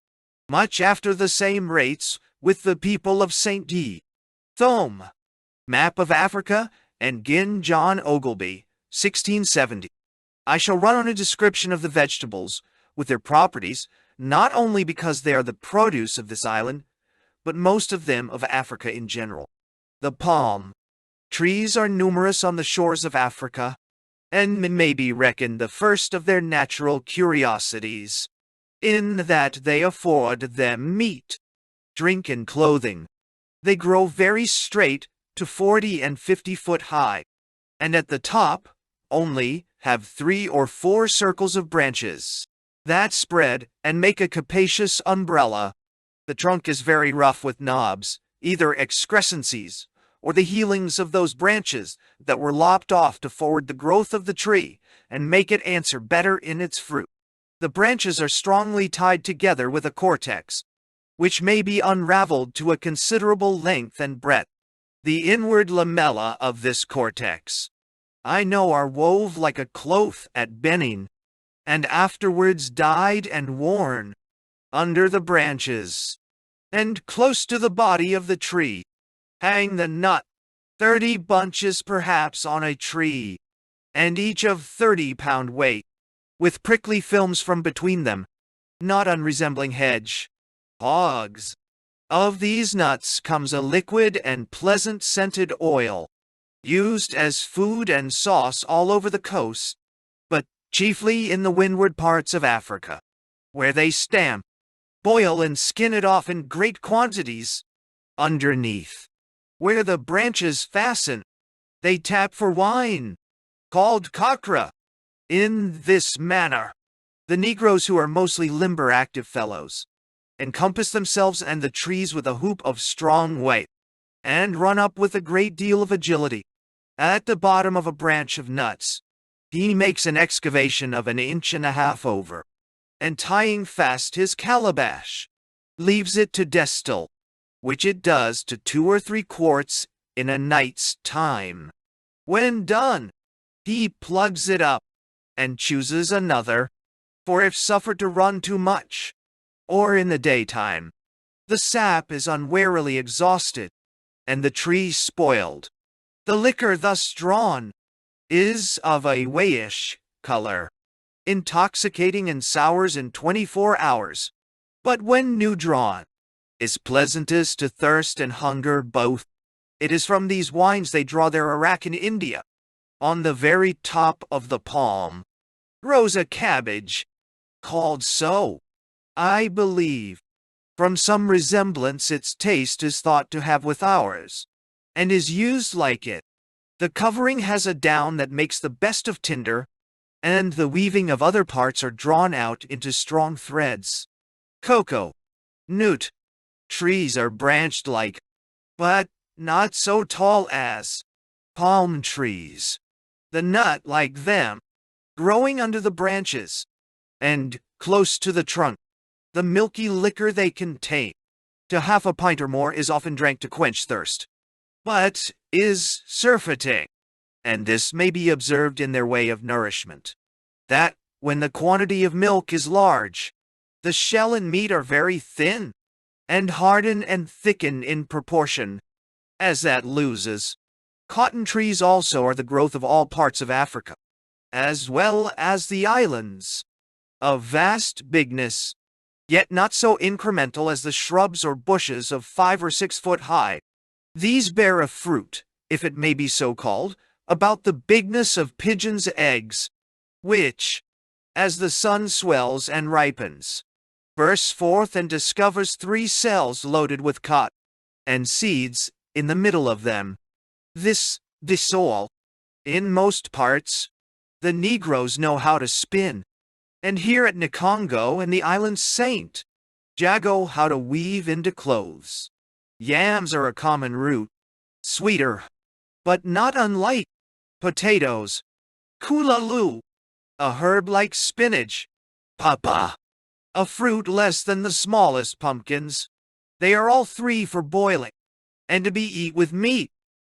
much after the same rates with the people of St. D. Thome, Map of Africa, and Ginn John Ogilby, 1670. I shall run on a description of the vegetables, with their properties, not only because they are the produce of this island, but most of them of Africa in general. The palm trees are numerous on the shores of Africa, and may be reckoned the first of their natural curiosities, in that they afford them meat, drink, and clothing. They grow very straight to 40 and 50 foot high, and at the top only have 3 or 4 circles of branches that spread and make a capacious umbrella. The trunk is very rough with knobs, either excrescencies or the healings of those branches that were lopped off to forward the growth of the tree and make it answer better in its fruit. The branches are strongly tied together with a cortex, which may be unraveled to a considerable length and breadth. The inward lamella of this cortex, I know, are wove like a cloth at benning, and afterwards dyed and worn under the branches, and close to the body of the tree hang the nut, 30 bunches perhaps on a tree, and each of 30-pound weight, with prickly films from between them, not unresembling hedge hogs. Of these nuts comes a liquid and pleasant scented oil, used as food and sauce all over the coast, but chiefly in the windward parts of Africa, where they stamp, boil, and skin it off in great quantities. Underneath, where the branches fasten, they tap for wine, called cockra. In this manner, the Negroes, who are mostly limber active fellows, encompass themselves and the trees with a hoop of strong weight, and run up with a great deal of agility. At the bottom of a branch of nuts, he makes an excavation of 1.5 inches over, and tying fast his calabash, leaves it to distill, which it does to 2 or 3 quarts in a night's time. When done, he plugs it up, and chooses another, for if suffered to run too much, or in the daytime, the sap is unwarily exhausted, and the tree spoiled. The liquor thus drawn is of a wayish color, intoxicating, and sours in 24 hours, but when new drawn, is pleasantest to thirst and hunger both. It is from these wines they draw their arrack in India. On the very top of the palm grows a cabbage, called so, I believe, from some resemblance its taste is thought to have with ours, and is used like it. The covering has a down that makes the best of tinder, and the weaving of other parts are drawn out into strong threads. Cocoa, nut, trees are branched like, but not so tall as, palm trees. The nut, like them, growing under the branches, and close to the trunk. The milky liquor they contain, to 1/2 pint or more, is often drank to quench thirst, but is surfeiting, and this may be observed in their way of nourishment, that, when the quantity of milk is large, the shell and meat are very thin, and harden and thicken in proportion as that loses. Cotton trees also are the growth of all parts of Africa, as well as the islands, of vast bigness, yet not so incremental as the shrubs or bushes of 5 or 6 foot high. These bear a fruit, if it may be so called, about the bigness of pigeons' eggs, which, as the sun swells and ripens, bursts forth and discovers 3 cells loaded with cotton, and seeds in the middle of them. This all, in most parts, the Negroes know how to spin, and here at Nikongo and the island Saint Jago how to weave into clothes. Yams are a common root, sweeter, but not unlike potatoes. Kulalu, a herb like spinach. Papa, a fruit less than the smallest pumpkins. They are all 3 for boiling, and to be eat with meat.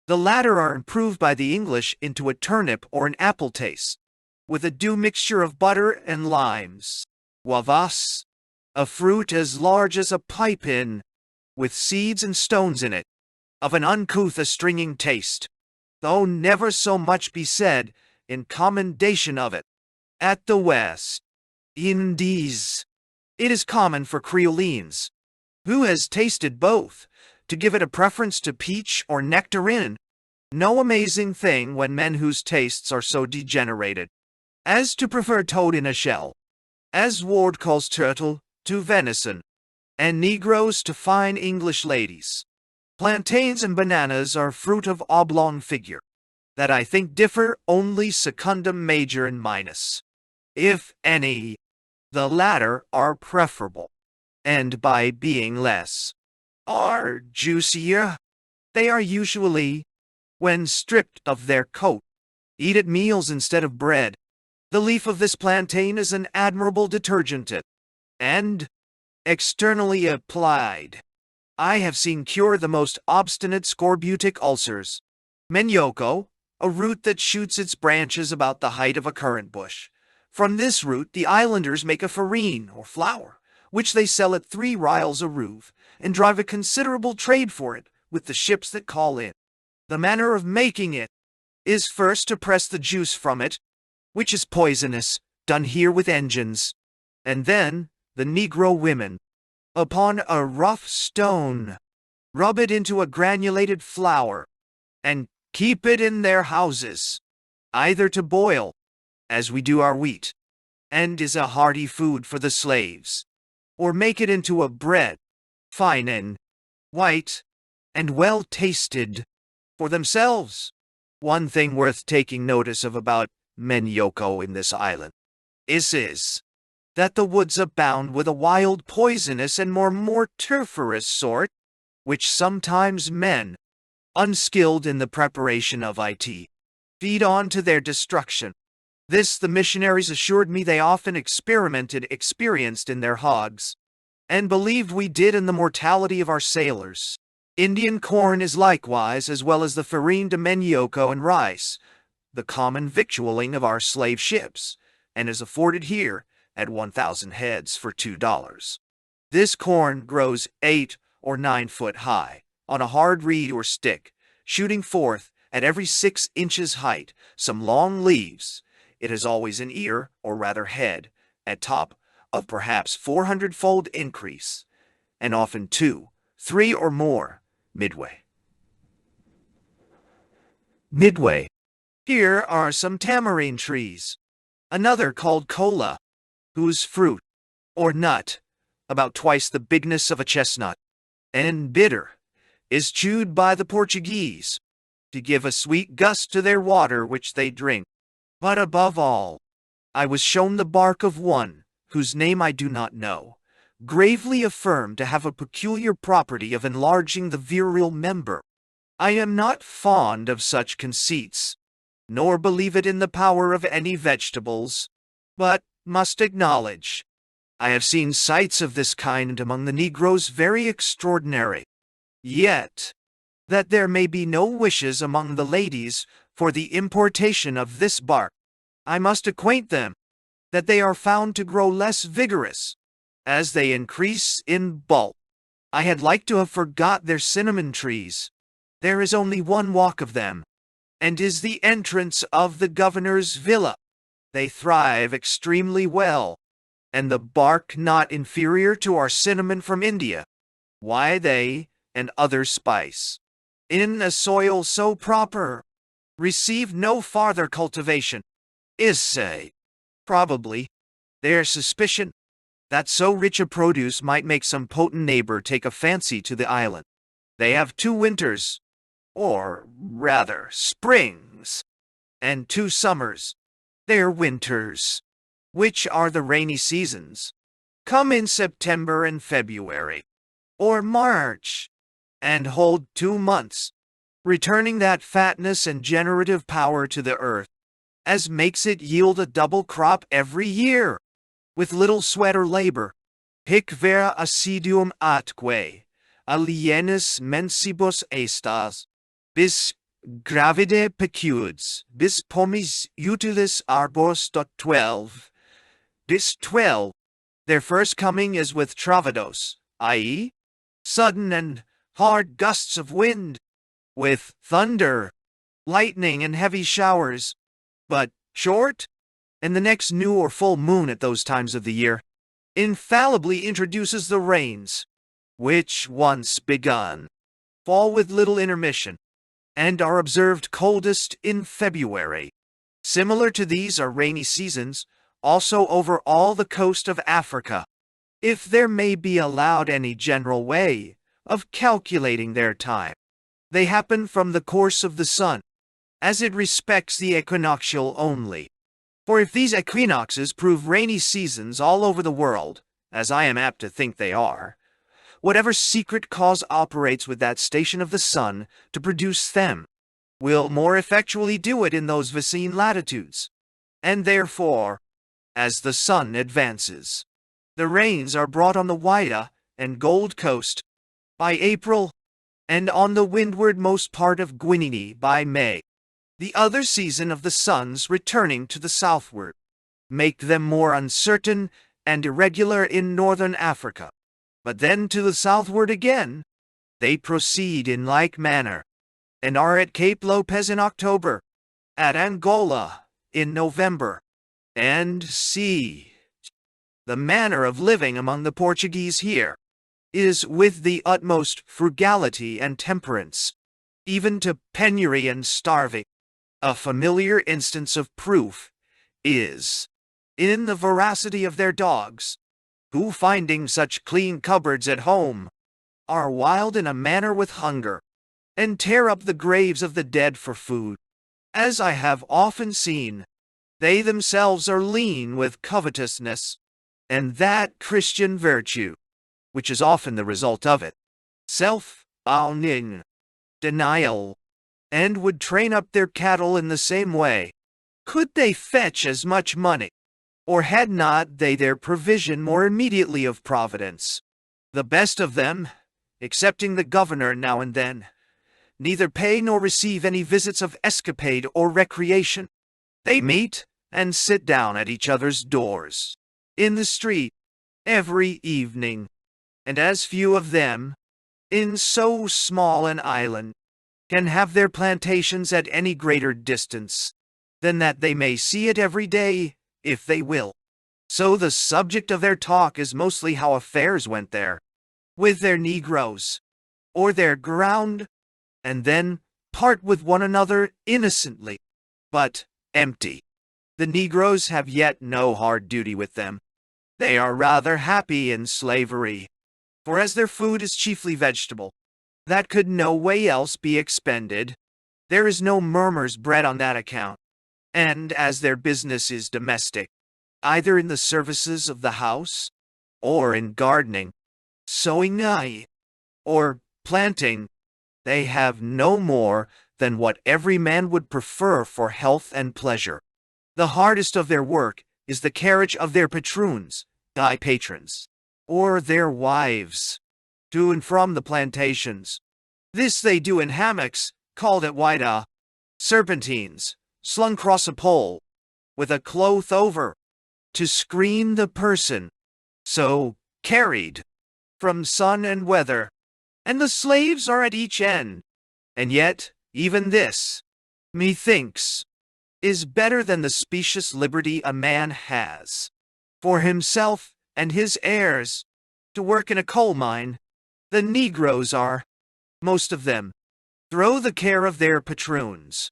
The latter are improved by the English into a turnip or an apple taste, with a due mixture of butter and limes. Wavas, a fruit as large as a pipe-in, with seeds and stones in it, of an uncouth astringing taste, though never so much be said in commendation of it. At the West Indies, it is common for Creolines, who has tasted both, to give it a preference to peach or nectarine. No amazing thing when men whose tastes are so degenerated as to prefer toad in a shell, as Ward calls turtle, to venison, and Negroes to fine English ladies. Plantains and bananas are fruit of oblong figure, that I think differ only secundum major and minus. If any, the latter are preferable, and by being less, are juicier. They are usually, when stripped of their coat, eat at meals instead of bread. The leaf of this plantain is an admirable detergent, and, externally applied, I have seen cure the most obstinate scorbutic ulcers. Manioko, a root that shoots its branches about the height of a currant bush. From this root the islanders make a farine, or flour, which they sell at 3 rials a rood, and drive a considerable trade for it with the ships that call in. The manner of making it is first to press the juice from it, which is poisonous, done here with engines, and then the Negro women, upon a rough stone, rub it into a granulated flour, and keep it in their houses, either to boil, as we do our wheat, and is a hearty food for the slaves, or make it into a bread, fine and white, and well tasted, for themselves. One thing worth taking notice of about Manioko in this island is that the woods abound with a wild, poisonous, and more mortiferous sort, which sometimes men, unskilled in the preparation of it, feed on to their destruction. This the missionaries assured me they often experienced in their hogs, and believed we did in the mortality of our sailors. Indian corn is likewise, as well as the farine de manioko and rice, the common victualling of our slave ships, and is afforded here at 1,000 heads for $2. This corn grows 8 or 9 foot high, on a hard reed or stick, shooting forth, at every 6 inches height, some long leaves. It has always an ear, or rather head, at top, of perhaps 400-fold increase, and often 2, 3 or more, midway. Here are some tamarind trees, another called cola, whose fruit, or nut, about twice the bigness of a chestnut, and bitter, is chewed by the Portuguese, to give a sweet gust to their water which they drink. But above all, I was shown the bark of one, whose name I do not know, gravely affirmed to have a peculiar property of enlarging the virile member. I am not fond of such conceits, nor believe it in the power of any vegetables, but must acknowledge, I have seen sights of this kind among the Negroes very extraordinary. Yet, that there may be no wishes among the ladies for the importation of this bark, I must acquaint them that they are found to grow less vigorous as they increase in bulk. I had like to have forgot their cinnamon trees. There is only one walk of them, and is the entrance of the governor's villa. They thrive extremely well, and the bark not inferior to our cinnamon from India. Why they, and other spice, in a soil so proper, receive no farther cultivation, is say, probably, their suspicion that so rich a produce might make some potent neighbor take a fancy to the island. They have 2 winters, or rather springs, and 2 summers. Their winters, which are the rainy seasons, come in September and February, or March, and hold 2 months, returning that fatness and generative power to the earth, as makes it yield a double crop every year, with little sweat or labor. Hic vera assiduum atque, alienis mensibus estas, bis gravide pecudes, bis pomis utilis arbors. 12. Bis 12. Their first coming is with travados, i.e., sudden and hard gusts of wind, with thunder, lightning, and heavy showers, but short, and the next new or full moon at those times of the year infallibly introduces the rains, which once begun, fall with little intermission, and are observed coldest in February. Similar to these are rainy seasons, also over all the coast of Africa. If there may be allowed any general way of calculating their time, they happen from the course of the sun, as it respects the equinoctial only. For if these equinoxes prove rainy seasons all over the world, as I am apt to think they are, whatever secret cause operates with that station of the sun to produce them, will more effectually do it in those vicine latitudes. And therefore, as the sun advances, the rains are brought on the Whydah and Gold Coast by April, and on the windwardmost part of Guinea by May. The other season of the sun's returning to the southward make them more uncertain and irregular in northern Africa. But then to the southward again, they proceed in like manner, and are at Cape Lopez in October, at Angola in November. And see, the manner of living among the Portuguese here is with the utmost frugality and temperance, even to penury and starving. A familiar instance of proof is in the voracity of their dogs, who, finding such clean cupboards at home, are wild in a manner with hunger, and tear up the graves of the dead for food. As I have often seen, they themselves are lean with covetousness, and that Christian virtue, which is often the result of it, self-owning, denial, and would train up their cattle in the same way, could they fetch as much money, or had not they their provision more immediately of providence. The best of them, excepting the governor now and then, neither pay nor receive any visits of escapade or recreation. They meet and sit down at each other's doors, in the street, every evening, and as few of them, in so small an island, can have their plantations at any greater distance than that they may see it every day, if they will. So the subject of their talk is mostly how affairs went there, with their negroes, or their ground, and then part with one another innocently, but empty. The negroes have yet no hard duty with them. They are rather happy in slavery, for as their food is chiefly vegetable, that could no way else be expended, there is no murmurs bred on that account. And as their business is domestic, either in the services of the house, or in gardening, sowing, or planting, they have no more than what every man would prefer for health and pleasure. The hardest of their work is the carriage of their patroons, patrons, or their wives, to and from the plantations. This they do in hammocks, called at Whydah serpentines, slung cross a pole, with a cloth over, to screen the person, so carried from sun and weather, and the slaves are at each end. And yet, even this, methinks, is better than the specious liberty a man has, for himself and his heirs, to work in a coal mine. The negroes are, most of them, through the care of their patroons.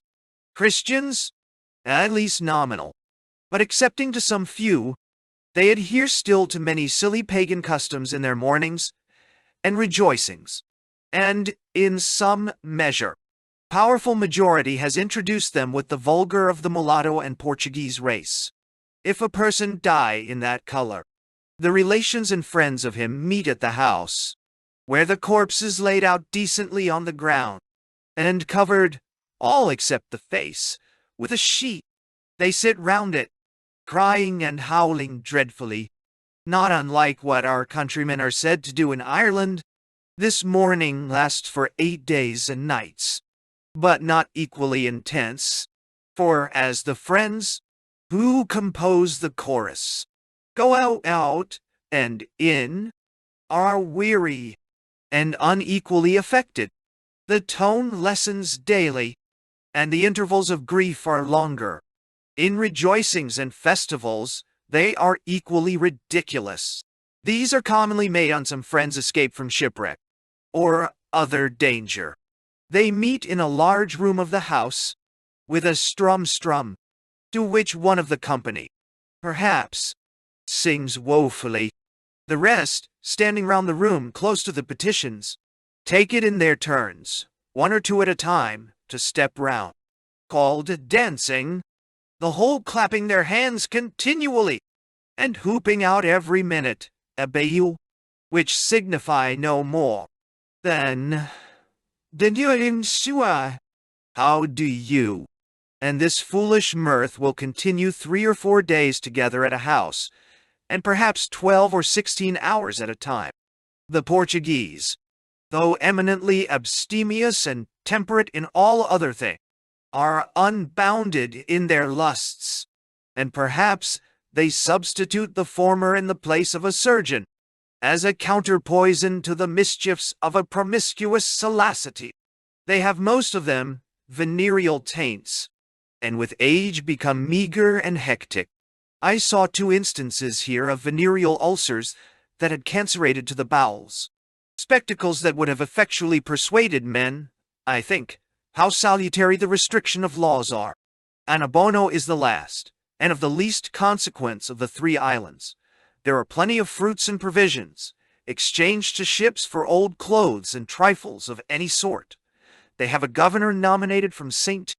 Christians, at least nominal, but excepting to some few, they adhere still to many silly pagan customs in their mournings and rejoicings, and, in some measure, powerful majority has introduced them with the vulgar of the mulatto and Portuguese race. If a person die in that color, the relations and friends of him meet at the house, where the corpse is laid out decently on the ground, and covered, all except the face, with a sheet. They sit round it, crying and howling dreadfully, not unlike what our countrymen are said to do in Ireland. This mourning lasts for 8 days and nights, but not equally intense, for as the friends who compose the chorus go out and in, are weary and unequally affected, the tone lessens daily, and the intervals of grief are longer. In rejoicings and festivals, they are equally ridiculous. These are commonly made on some friend's escape from shipwreck, or other danger. They meet in a large room of the house, with a strum, to which one of the company, perhaps, sings woefully. The rest, standing round the room close to the petitions, take it in their turns, one or two at a time, to step round, called dancing, the whole clapping their hands continually, and whooping out every minute, abayou, which signify no more than, how do you? And this foolish mirth will continue 3 or 4 days together at a house, and perhaps 12 or 16 hours at a time. The Portuguese, though eminently abstemious and temperate in all other things, are unbounded in their lusts, and perhaps they substitute the former in the place of a surgeon, as a counterpoison to the mischiefs of a promiscuous salacity. They have most of them venereal taints, and with age become meager and hectic. I saw 2 instances here of venereal ulcers that had cancerated to the bowels, spectacles that would have effectually persuaded men, I think, how salutary the restriction of laws are. Anabono is the last, and of the least consequence of the 3 islands. There are plenty of fruits and provisions, exchanged to ships for old clothes and trifles of any sort. They have a governor nominated from St.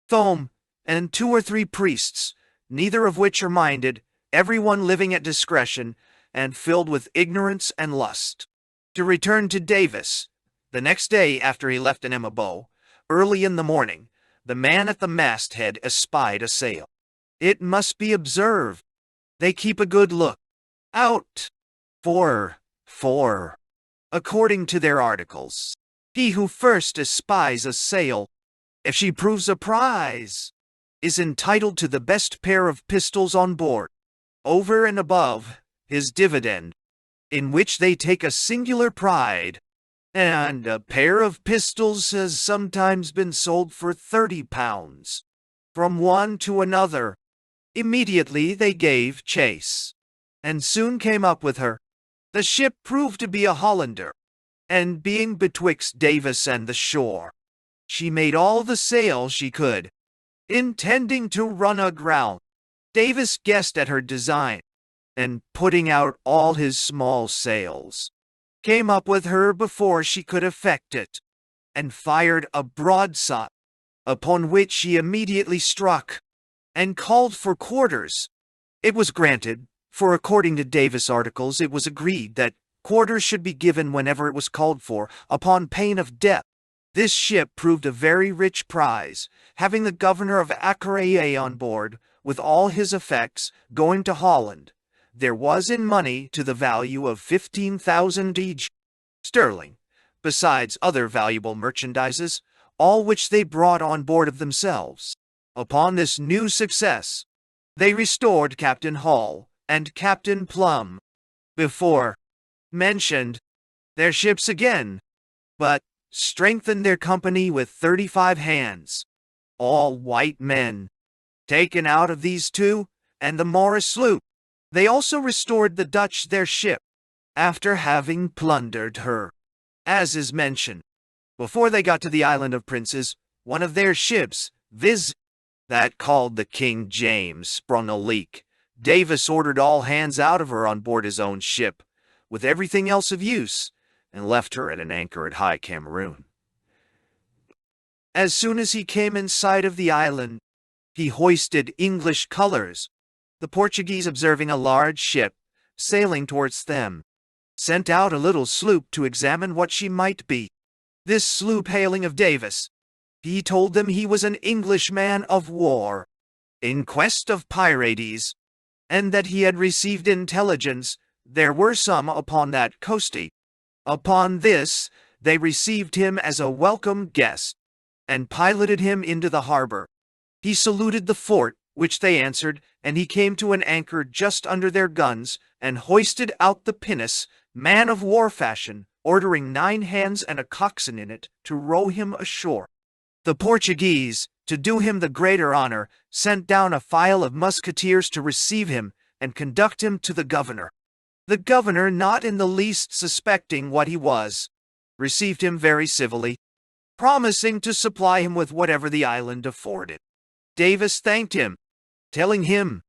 Thome, and 2 or 3 priests, neither of which are minded, every one living at discretion, and filled with ignorance and lust. To return to Davis, the next day after he left Anamabo, early in the morning, the man at the masthead espied a sail. It must be observed, they keep a good look out for, according to their articles, he who first espies a sail, if she proves a prize, is entitled to the best pair of pistols on board, over and above his dividend, in which they take a singular pride, and a pair of pistols has sometimes been sold for 30 pounds, from one to another. Immediately they gave chase, and soon came up with her. The ship proved to be a Hollander, and being betwixt Davis and the shore, she made all the sail she could, intending to run aground. Davis guessed at her design, and putting out all his small sails, came up with her before she could effect it, and fired a broadside, upon which she immediately struck, and called for quarters. It was granted, for according to Davis' articles it was agreed that quarters should be given whenever it was called for, upon pain of death. This ship proved a very rich prize, having the governor of Acaraie on board, with all his effects, going to Holland. There was in money to the value of 15,000 each sterling, besides other valuable merchandises, all which they brought on board of themselves. Upon this new success, they restored Captain Hall and Captain Plum, before mentioned, their ships again, but strengthened their company with 35 hands, all white men, taken out of these 2, and the Morris sloop. They also restored the Dutch their ship, after having plundered her, as is mentioned. Before they got to the Island of Princes, one of their ships, viz., that called the King James, sprung a leak. Davis ordered all hands out of her on board his own ship, with everything else of use, and left her at an anchor at High Cameroon. As soon as he came in sight of the island, he hoisted English colors. The Portuguese, observing a large ship sailing towards them, sent out a little sloop to examine what she might be. This sloop hailing of Davis, he told them he was an English man of war, in quest of pirates, and that he had received intelligence there were some upon that coastie. Upon this, they received him as a welcome guest, and piloted him into the harbor. He saluted the fort, which they answered, and he came to an anchor just under their guns, and hoisted out the pinnace, man-of-war fashion, ordering 9 hands and a coxswain in it to row him ashore. The Portuguese, to do him the greater honor, sent down a file of musketeers to receive him, and conduct him to the governor. The governor, not in the least suspecting what he was, received him very civilly, promising to supply him with whatever the island afforded. Davis thanked him, telling him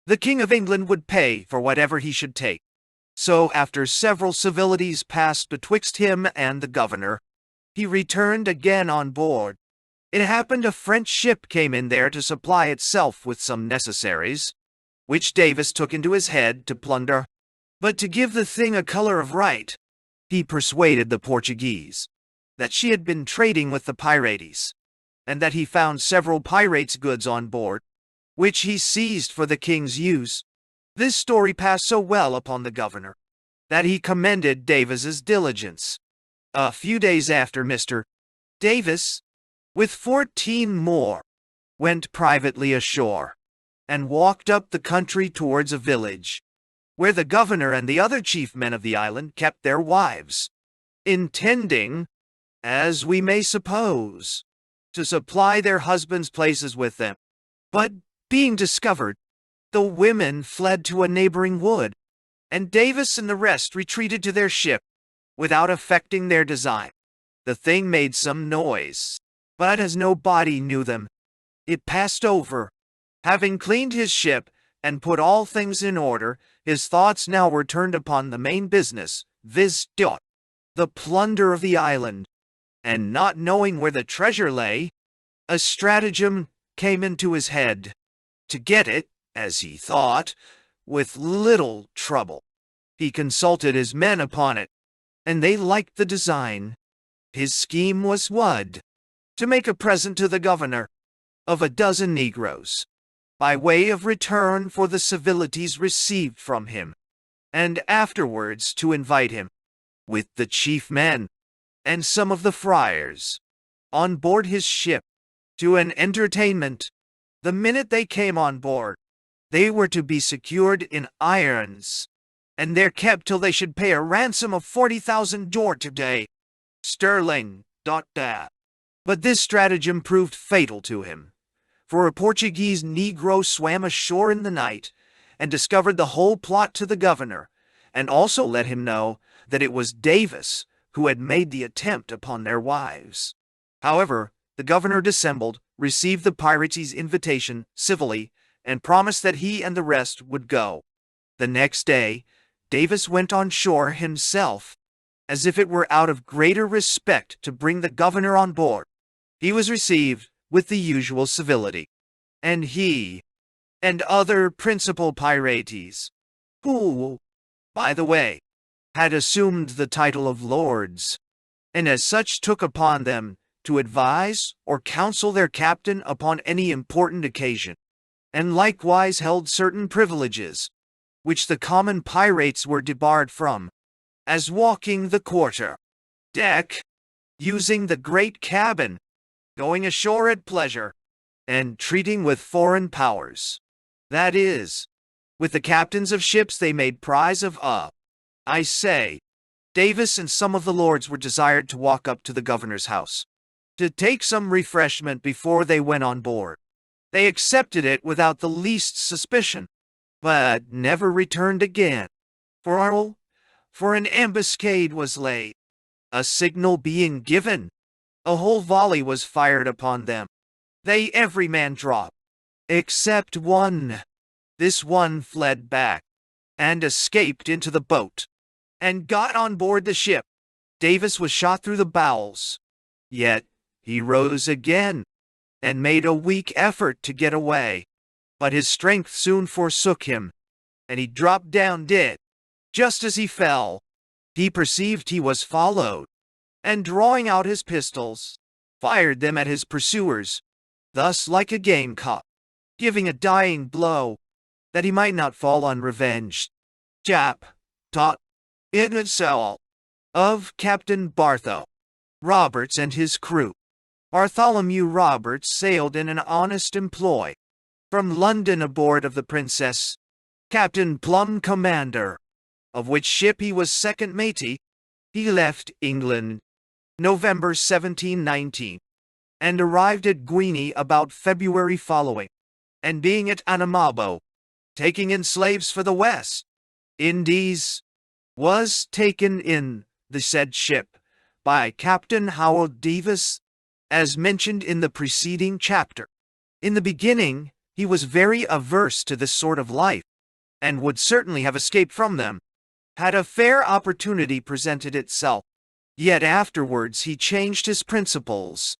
the King of England would pay for whatever he should take. So after several civilities passed betwixt him and the governor, he returned again on board. It happened a French ship came in there to supply itself with some necessaries, which Davis took into his head to plunder. But to give the thing a color of right, he persuaded the Portuguese that she had been trading with the pirates, and that he found several pirates' goods on board, which he seized for the king's use. This story passed so well upon the governor that he commended Davis's diligence. A few days after, Mr. Davis, with 14 more, went privately ashore and walked up the country towards a village where the governor and the other chief men of the island kept their wives, intending, as we may suppose, to supply their husbands' places with them. But being discovered, the women fled to a neighboring wood, and Davis and the rest retreated to their ship without affecting their design. The thing made some noise, but as nobody knew them, it passed over. Having cleaned his ship and put all things in order, his thoughts now were turned upon the main business, viz., the plunder of the island. And not knowing where the treasure lay, a stratagem came into his head to get it, as he thought, with little trouble. He consulted his men upon it, and they liked the design. His scheme was to make a present to the governor of a dozen negroes, by way of return for the civilities received from him, and afterwards to invite him, with the chief men and some of the friars, on board his ship, to an entertainment. The minute they came on board, they were to be secured in irons, and there kept till they should pay a ransom of 40,000 today, sterling. But this stratagem proved fatal to him, for a Portuguese negro swam ashore in the night and discovered the whole plot to the governor, and also let him know that it was Davis who had made the attempt upon their wives. However, the governor dissembled, received the pirates' invitation civilly, and promised that he and the rest would go. The next day, Davis went on shore himself, as if it were out of greater respect to bring the governor on board. He was received with the usual civility, and he and other principal pirates, who, by the way, had assumed the title of lords, and as such took upon them to advise or counsel their captain upon any important occasion, and likewise held certain privileges, which the common pirates were debarred from, as walking the quarter deck, using the great cabin, going ashore at pleasure, and treating with foreign powers. That is, with the captains of ships they made prize of. I say, Davis and some of the lords were desired to walk up to the governor's house, to take some refreshment before they went on board. They accepted it without the least suspicion, but never returned again. For an ambuscade was laid. A signal being given, a whole volley was fired upon them. They every man dropped, except one. This one fled back, and escaped into the boat, and got on board the ship. Davis was shot through the bowels. Yet he rose again, and made a weak effort to get away. But his strength soon forsook him, and he dropped down dead. Just as he fell, he perceived he was followed, and drawing out his pistols, fired them at his pursuers, thus like a gamecock, giving a dying blow, that he might not fall unrevenged. In itself, of Captain Bartho Roberts and his crew. Bartholomew Roberts sailed in an honest employ from London aboard of the Princess, Captain Plum commander, of which ship he was second matey. He left England November 1719, and arrived at Guinea about February following, and being at Anamabo, taking in slaves for the West Indies, was taken in the said ship by Captain Howard Davis, as mentioned in the preceding chapter. In the beginning, he was very averse to this sort of life, and would certainly have escaped from them, had a fair opportunity presented itself. Yet afterwards he changed his principles,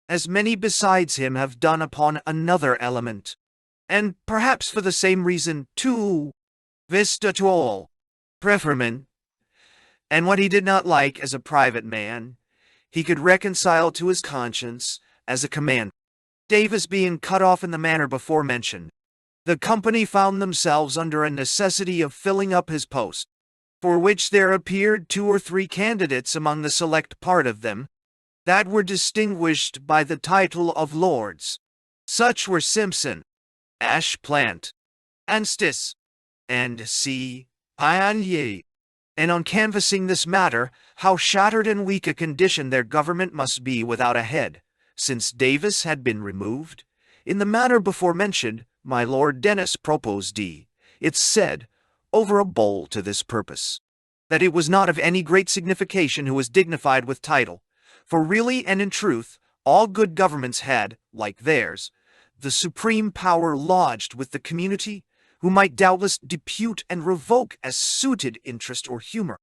as many besides him have done upon another element, and perhaps for the same reason too, viz. To all preferment, and what he did not like as a private man, he could reconcile to his conscience as a command. Davis being cut off in the manner before mentioned, the company found themselves under a necessity of filling up his post, for which there appeared 2 or 3 candidates among the select part of them, that were distinguished by the title of lords. Such were Simpson, Ashplant, Anstis, and C. Pioneer. And on canvassing this matter, how shattered and weak a condition their government must be without a head, since Davis had been removed, in the manner before mentioned, my Lord Dennis proposed it said, over a bowl to this purpose, that it was not of any great signification who was dignified with title, for really and in truth, all good governments had, like theirs, the supreme power lodged with the community, who might doubtless depute and revoke as suited interest or humor.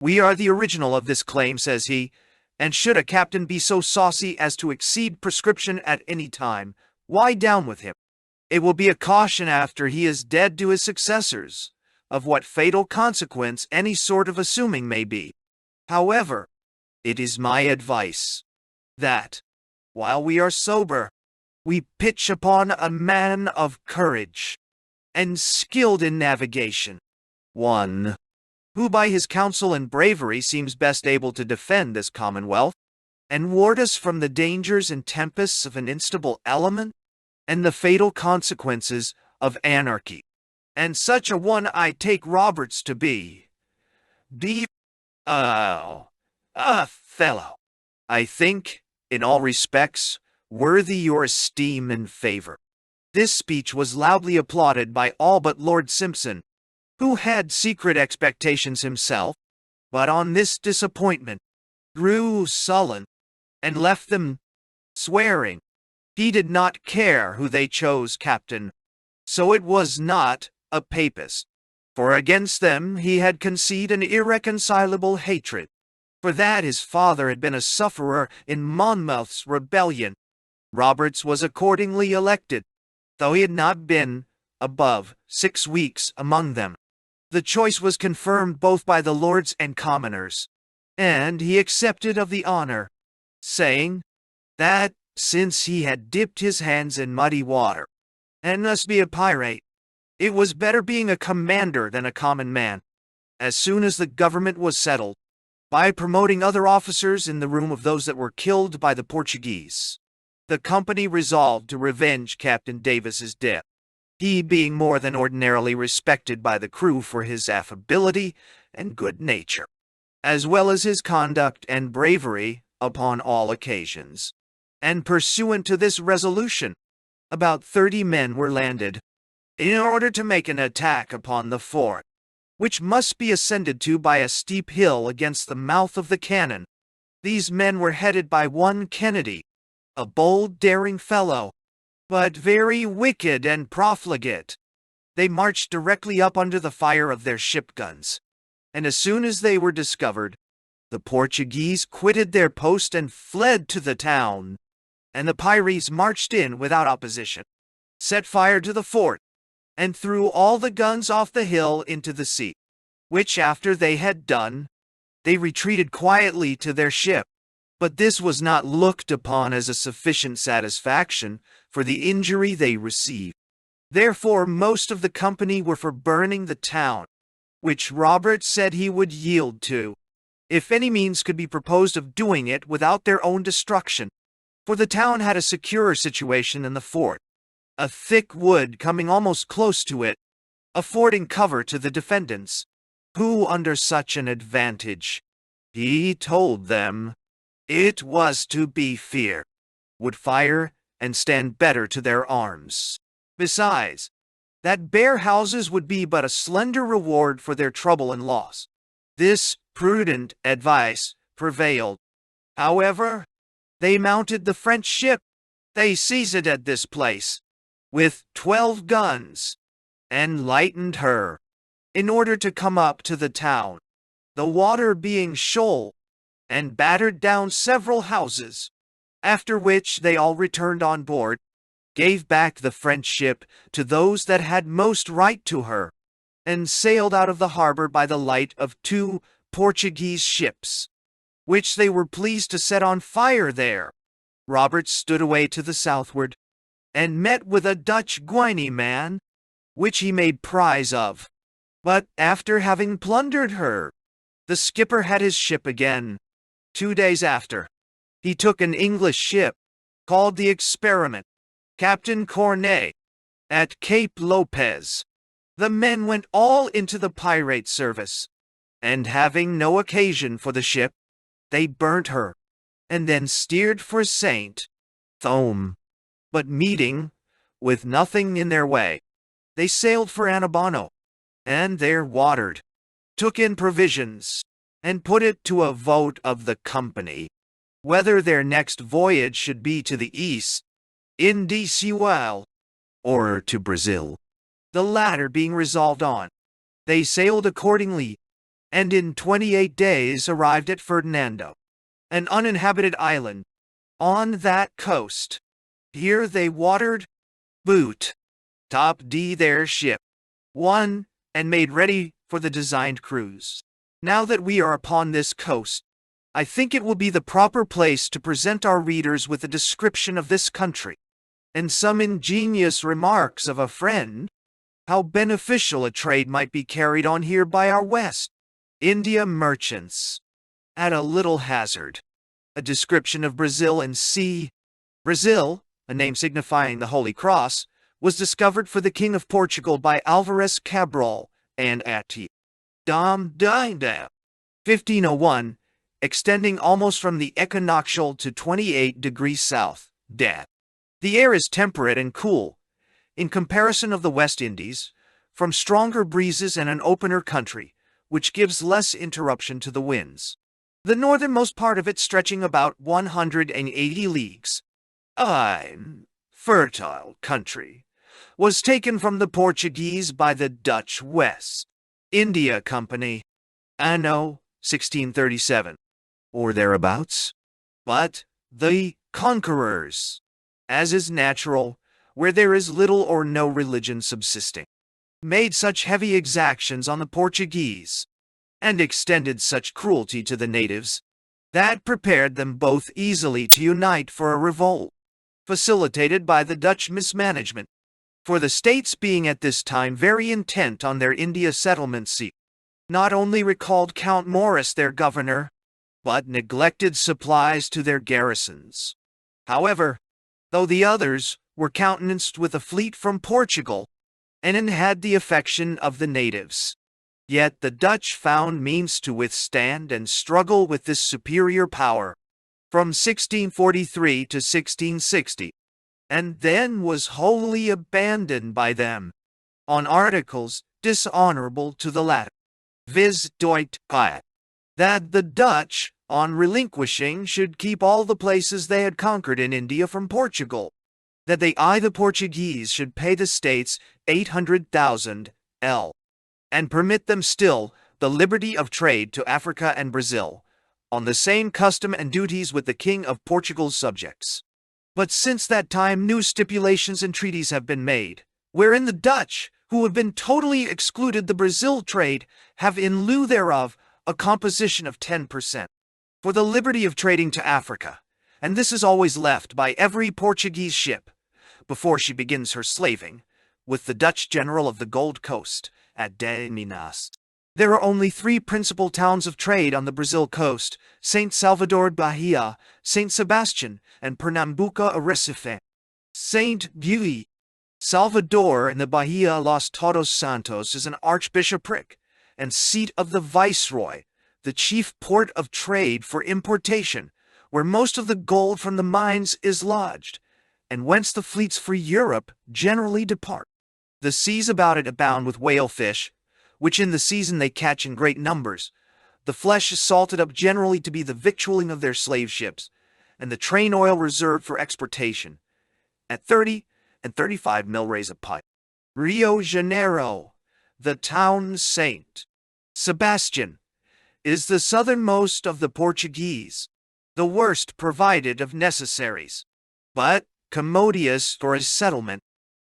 We are the original of this claim, says he, and should a captain be so saucy as to exceed prescription at any time, why down with him? It will be a caution after he is dead to his successors, of what fatal consequence any sort of assuming may be. However, it is my advice, that, while we are sober, we pitch upon a man of courage, and skilled in navigation, one who by his counsel and bravery seems best able to defend this commonwealth, and ward us from the dangers and tempests of an instable element, and the fatal consequences of anarchy. And such a one I take Roberts to be. Fellow, I think, in all respects, worthy your esteem and favor. This speech was loudly applauded by all but Lord Simpson, who had secret expectations himself, but on this disappointment grew sullen, and left them, swearing he did not care who they chose captain, so it was not a papist, for against them he had conceived an irreconcilable hatred, for that his father had been a sufferer in Monmouth's rebellion. Roberts was accordingly elected, though he had not been above 6 weeks among them. The choice was confirmed both by the lords and commoners, and he accepted of the honor, saying that, since he had dipped his hands in muddy water, and must be a pirate, it was better being a commander than a common man. As soon as the government was settled, by promoting other officers in the room of those that were killed by the Portuguese, the company resolved to revenge Captain Davis's death, he being more than ordinarily respected by the crew for his affability and good nature, as well as his conduct and bravery upon all occasions. And pursuant to this resolution, about 30 men were landed, in order to make an attack upon the fort, which must be ascended to by a steep hill against the mouth of the cannon. These men were headed by one Kennedy, a bold, daring fellow, but very wicked and profligate. They marched directly up under the fire of their ship guns, and as soon as they were discovered, the Portuguese quitted their post and fled to the town, and the pirates marched in without opposition, set fire to the fort, and threw all the guns off the hill into the sea, which after they had done, they retreated quietly to their ship. But this was not looked upon as a sufficient satisfaction for the injury they received. Therefore most of the company were for burning the town, which Robert said he would yield to, if any means could be proposed of doing it without their own destruction, for the town had a secure situation in the fort, a thick wood coming almost close to it, affording cover to the defendants, who under such an advantage, he told them, it was to be feared, would fire and stand better to their arms. Besides, that bare houses would be but a slender reward for their trouble and loss. This prudent advice prevailed, However, they mounted the French ship. They seized it at this place, with 12 guns, and lightened her, in order to come up to the town, the water being shoal, and battered down several houses, after which they all returned on board, gave back the French ship to those that had most right to her, and sailed out of the harbor by the light of 2 Portuguese ships, which they were pleased to set on fire there. Robert stood away to the southward, and met with a Dutch Guinea man, which he made prize of. But after having plundered her, the skipper had his ship again. 2 days after, he took an English ship, called the Experiment, Captain Cornet, at Cape Lopez. The men went all into the pirate service, and having no occasion for the ship, they burnt her, and then steered for St. Thome. But meeting with nothing in their way, they sailed for Annabano, and there watered, took in provisions, and put it to a vote of the company, whether their next voyage should be to the east, Indisual, or to Brazil. The latter being resolved on, they sailed accordingly, and in 28 days arrived at Ferdinando, an uninhabited island, on that coast. Here they watered, boot, top D their ship, one, and made ready for the designed cruise. Now that we are upon this coast, I think it will be the proper place to present our readers with a description of this country, and some ingenious remarks of a friend, how beneficial a trade might be carried on here by our West India merchants, at a little hazard. A description of Brazil and sea. Brazil, a name signifying the Holy Cross, was discovered for the King of Portugal by Alvarez Cabral, and at Dom Dinda, 1501, extending almost from the equinoctial to 28 degrees south. The air is temperate and cool, in comparison of the West Indies, from stronger breezes and an opener country, which gives less interruption to the winds. The northernmost part of it stretching about 180 leagues, a fertile country, was taken from the Portuguese by the Dutch West India Company, anno 1637, or thereabouts. But the conquerors, as is natural, where there is little or no religion subsisting, made such heavy exactions on the Portuguese, and extended such cruelty to the natives, that prepared them both easily to unite for a revolt, facilitated by the Dutch mismanagement. For the states being at this time very intent on their India settlements, not only recalled Count Maurice their governor, but neglected supplies to their garrisons. However, though the others were countenanced with a fleet from Portugal, and had the affection of the natives, yet the Dutch found means to withstand and struggle with this superior power, from 1643 to 1660, and then was wholly abandoned by them, on articles dishonorable to the latter, viz. Deut Piet, that the Dutch, on relinquishing, should keep all the places they had conquered in India from Portugal, that they the Portuguese should pay the states 800,000 L, and permit them still the liberty of trade to Africa and Brazil, on the same custom and duties with the King of Portugal's subjects. But since that time new stipulations and treaties have been made, wherein the Dutch, who have been totally excluded the Brazil trade, have in lieu thereof a composition of 10% for the liberty of trading to Africa, and this is always left by every Portuguese ship, before she begins her slaving, with the Dutch general of the Gold Coast, at de Minas. There are only 3 principal towns of trade on the Brazil coast: St. Salvador, Bahia, St. Sebastian, and Pernambuco, Recife. St. Bui, Salvador, and the Bahia Los Todos Santos is an archbishopric, and seat of the viceroy, the chief port of trade for importation, where most of the gold from the mines is lodged, and whence the fleets for Europe generally depart. The seas about it abound with whale fish, which in the season they catch in great numbers, The flesh is salted up generally to be the victualling of their slave ships, and the train oil reserved for exportation, at 30 and 35 milrays a pint. Rio Janeiro, the town saint. Sebastian is the southernmost of the Portuguese, the worst provided of necessaries, but commodious for a settlement,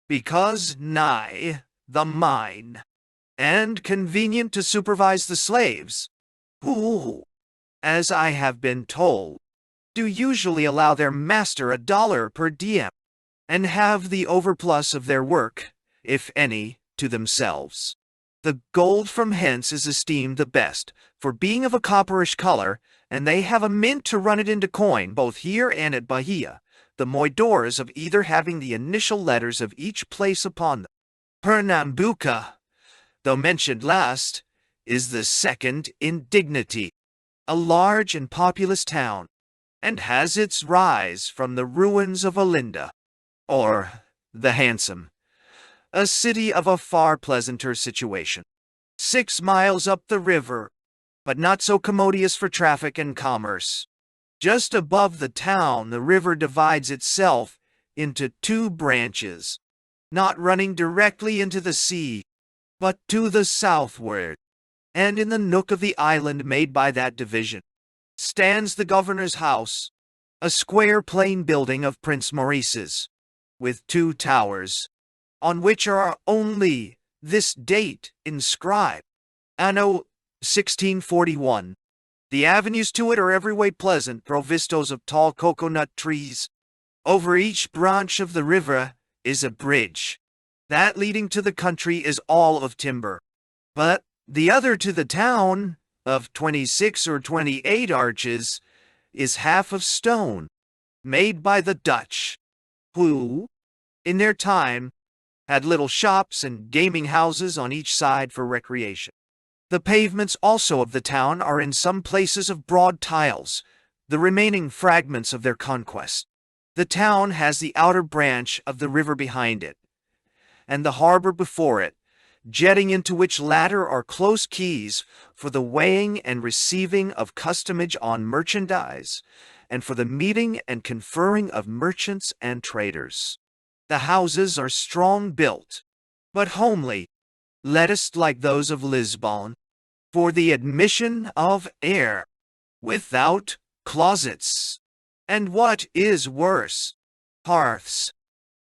because nigh the mine, and convenient to supervise the slaves, who, as I have been told, do usually allow their master $1 per diem, and have the overplus of their work, if any, to themselves. The gold from hence is esteemed the best, for being of a copperish color, and they have a mint to run it into coin both here and at Bahia, the moidores of either having the initial letters of each place upon them. Pernambuco, though mentioned last, is the second in dignity, a large and populous town, and has its rise from the ruins of Olinda, or the Handsome, a city of a far pleasanter situation, 6 miles up the river, but not so commodious for traffic and commerce. Just above the town, the river divides itself into 2 branches, not running directly into the sea, but to the southward, and in the nook of the island made by that division stands the governor's house, a square plain building of Prince Maurice's, with 2 towers, on which are only this date inscribed, Anno 1641. The avenues to it are every way pleasant, provistos of tall cocoanut trees. Over each branch of the river is a bridge. That leading to the country is all of timber, but the other to the town, of 26 or 28 arches, is half of stone, made by the Dutch, who, in their time, had little shops and gaming houses on each side for recreation. The pavements also of the town are in some places of broad tiles, the remaining fragments of their conquest. The town has the outer branch of the river behind it, and the harbor before it, jetting into which latter are close quays for the weighing and receiving of customage on merchandise, and for the meeting and conferring of merchants and traders. The houses are strong built, but homely, latticed like those of Lisbon, for the admission of air, without closets, and what is worse, hearths,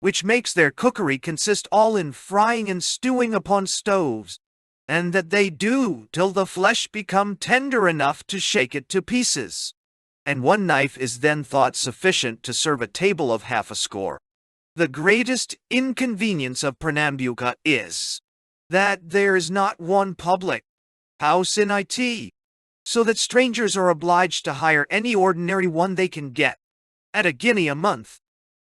which makes their cookery consist all in frying and stewing upon stoves, and that they do till the flesh become tender enough to shake it to pieces, and 1 knife is then thought sufficient to serve a table of half a score. The greatest inconvenience of Pernambuco is that there is not one public house in it, so that strangers are obliged to hire any ordinary one they can get, at a guinea a month,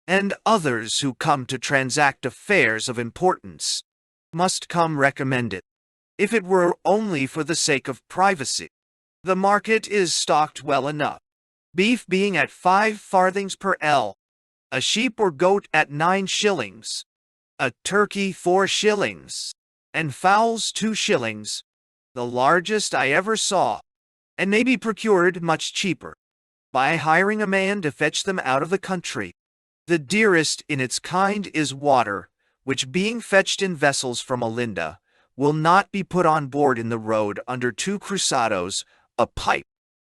and others who come to transact affairs of importance must come recommended, if it were only for the sake of privacy. The market is stocked well enough, beef being at 5 farthings per ell, a sheep or goat at 9 shillings, a turkey 4 shillings, and fowls 2 shillings, the largest I ever saw, and may be procured much cheaper, by hiring a man to fetch them out of the country. The dearest in its kind is water, which being fetched in vessels from Olinda, will not be put on board in the road under 2 cruzados a pipe.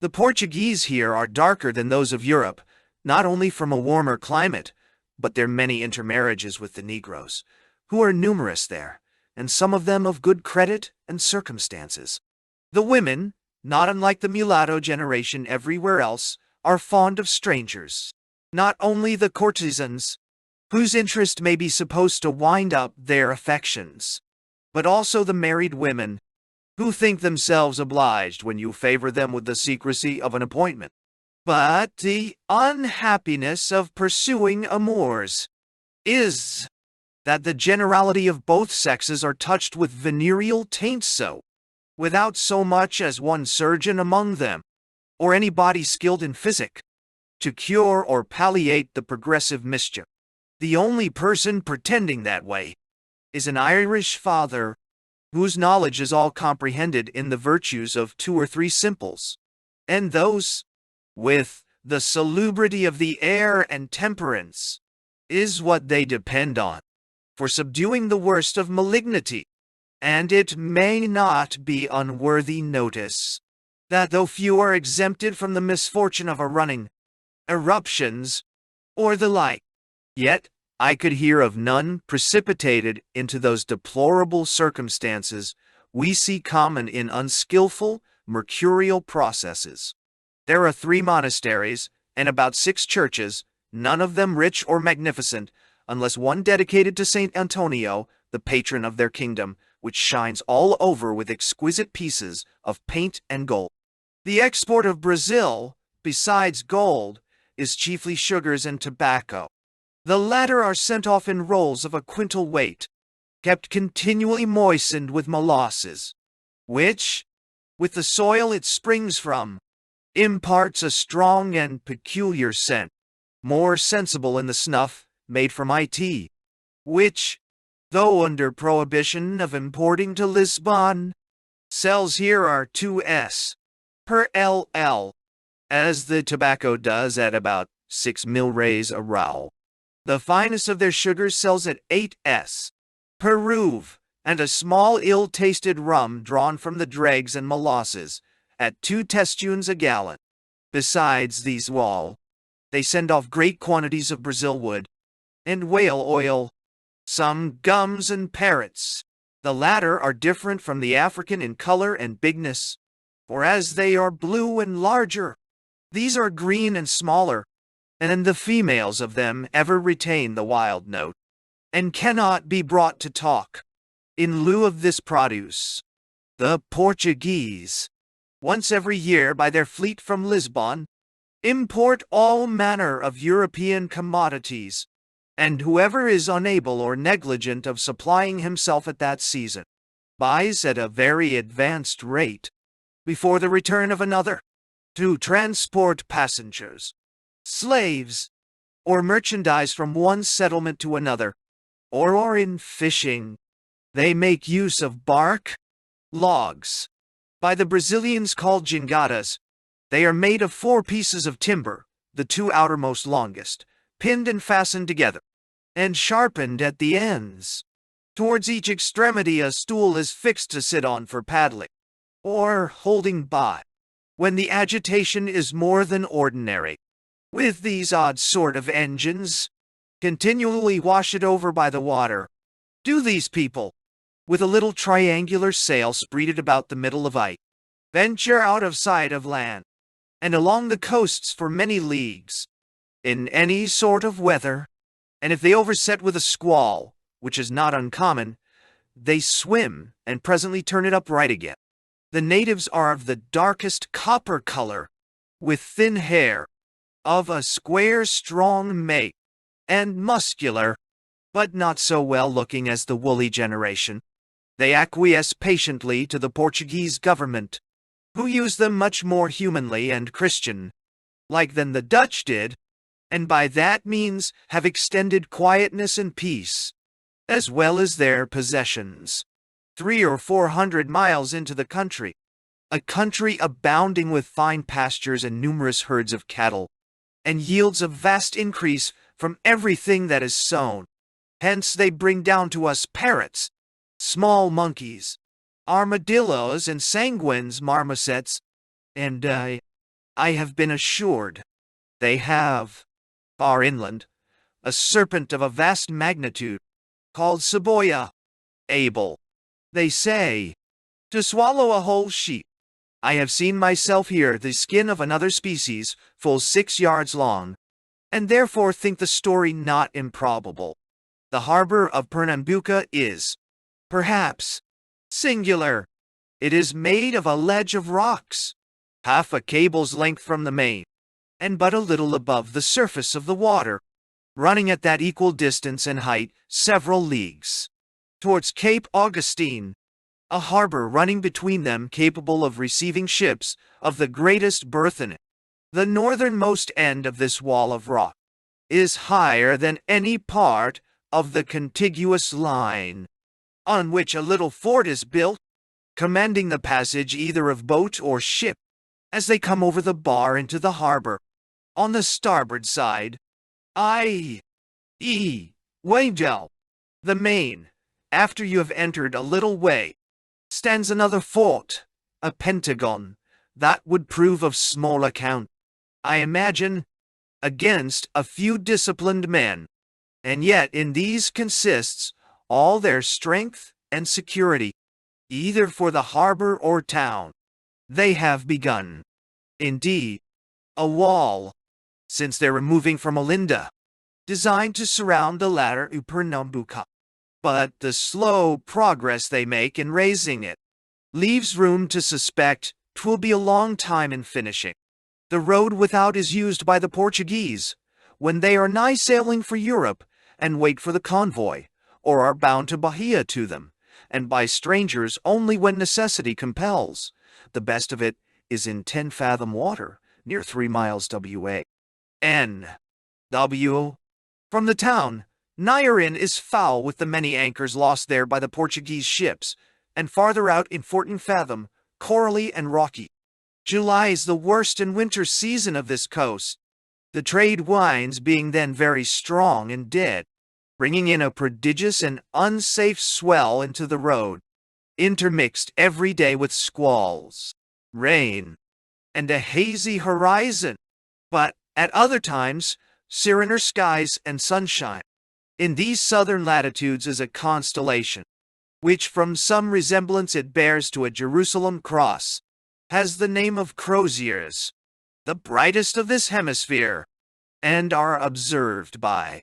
The Portuguese here are darker than those of Europe, not only from a warmer climate, but their many intermarriages with the Negroes, who are numerous there, and some of them of good credit and circumstances. The women, not unlike the mulatto generation everywhere else, are fond of strangers. Not only the courtesans, whose interest may be supposed to wind up their affections, but also the married women, who think themselves obliged when you favor them with the secrecy of an appointment. But the unhappiness of pursuing amours is that the generality of both sexes are touched with venereal taint, so, without so much as one surgeon among them, or any body skilled in physic, to cure or palliate the progressive mischief. The only person pretending that way is an Irish father, whose knowledge is all comprehended in the virtues of 2 or 3 simples, and those, with the salubrity of the air and temperance, is what they depend on, for subduing the worst of malignity. And it may not be unworthy notice, that though few are exempted from the misfortune of a running, eruptions, or the like, yet I could hear of none precipitated into those deplorable circumstances we see common in unskilful, mercurial processes. There are 3 monasteries, and about 6 churches, none of them rich or magnificent, unless one dedicated to Saint Antonio, the patron of their kingdom, which shines all over with exquisite pieces of paint and gold. The export of Brazil, besides gold, is chiefly sugars and tobacco. The latter are sent off in rolls of a quintal weight, kept continually moistened with molasses, which, with the soil it springs from, imparts a strong and peculiar scent, more sensible in the snuff made from it, which, though under prohibition of importing to Lisbon, sells here are 2s per ll, as the tobacco does at about 6 milreis a row. The finest of their sugars sells at 8s per ruve, and a small ill-tasted rum drawn from the dregs and molasses at 2 testunes a gallon. Besides these wall, they send off great quantities of Brazil wood and whale oil, some gums and parrots. The latter are different from the African in color and bigness, for as they are blue and larger, these are green and smaller, and the females of them ever retain the wild note, and cannot be brought to talk. In lieu of this produce, the Portuguese, once every year by their fleet from Lisbon, import all manner of European commodities, and whoever is unable or negligent of supplying himself at that season, buys at a very advanced rate, before the return of another, to transport passengers, slaves, or merchandise from one settlement to another, or in fishing. They make use of bark, logs, by the Brazilians called jangadas. They are made of 4 pieces of timber, the 2 outermost longest, pinned and fastened together, and sharpened at the ends. Towards each extremity a stool is fixed to sit on for paddling, or holding by, when the agitation is more than ordinary. With these odd sort of engines, continually wash it over by the water, do these people, with a little triangular sail spreaded about the middle of it, venture out of sight of land, and along the coasts for many leagues, in any sort of weather, and if they overset with a squall, which is not uncommon, they swim and presently turn it upright again. The natives are of the darkest copper color, with thin hair, of a square strong make, and muscular, but not so well looking as the woolly generation. They acquiesce patiently to the Portuguese government, who use them much more humanly and Christian, like than the Dutch did, and by that means have extended quietness and peace, as well as their possessions, 300 or 400 miles into the country, a country abounding with fine pastures and numerous herds of cattle, and yields a vast increase from everything that is sown. Hence they bring down to us parrots, small monkeys, armadillos and sanguines marmosets, and I have been assured they have, far inland, a serpent of a vast magnitude, called Saboya, able, they say, to swallow a whole sheep. I have seen myself here the skin of another species, full 6 yards long, and therefore think the story not improbable. The harbor of Pernambuco is, perhaps, singular. It is made of a ledge of rocks, half a cable's length from the main, and but a little above the surface of the water, running at that equal distance and height several leagues, towards Cape Augustine, a harbor running between them capable of receiving ships of the greatest burthen. The northernmost end of this wall of rock is higher than any part of the contiguous line. on which a little fort is built, commanding the passage either of boat or ship, as they come over the bar into the harbor. On the starboard side, i.e., Waydell, the main, after you have entered a little way, stands another fort, a pentagon, that would prove of small account, I imagine, against a few disciplined men, and yet in these consists all their strength and security, either for the harbor or town. They have begun, indeed, a wall, since they're removing from Olinda, designed to surround the latter Upernambuco. But the slow progress they make in raising it leaves room to suspect 'twill be a long time in finishing. The road without is used by the Portuguese when they are nigh sailing for Europe and wait for the convoy, or are bound to Bahia to them, and by strangers only when necessity compels. The best of it is in 10-fathom water, near 3 miles W.A. N.W. From the town, Nairin is foul with the many anchors lost there by the Portuguese ships, and farther out in 14 fathom, corally and rocky. July is the worst in winter season of this coast, the trade winds being then very strong and dead, bringing in a prodigious and unsafe swell into the road, intermixed every day with squalls, rain, and a hazy horizon, but at other times, serener skies and sunshine. In these southern latitudes is a constellation, which from some resemblance it bears to a Jerusalem cross, has the name of Croziers, the brightest of this hemisphere, and are observed by,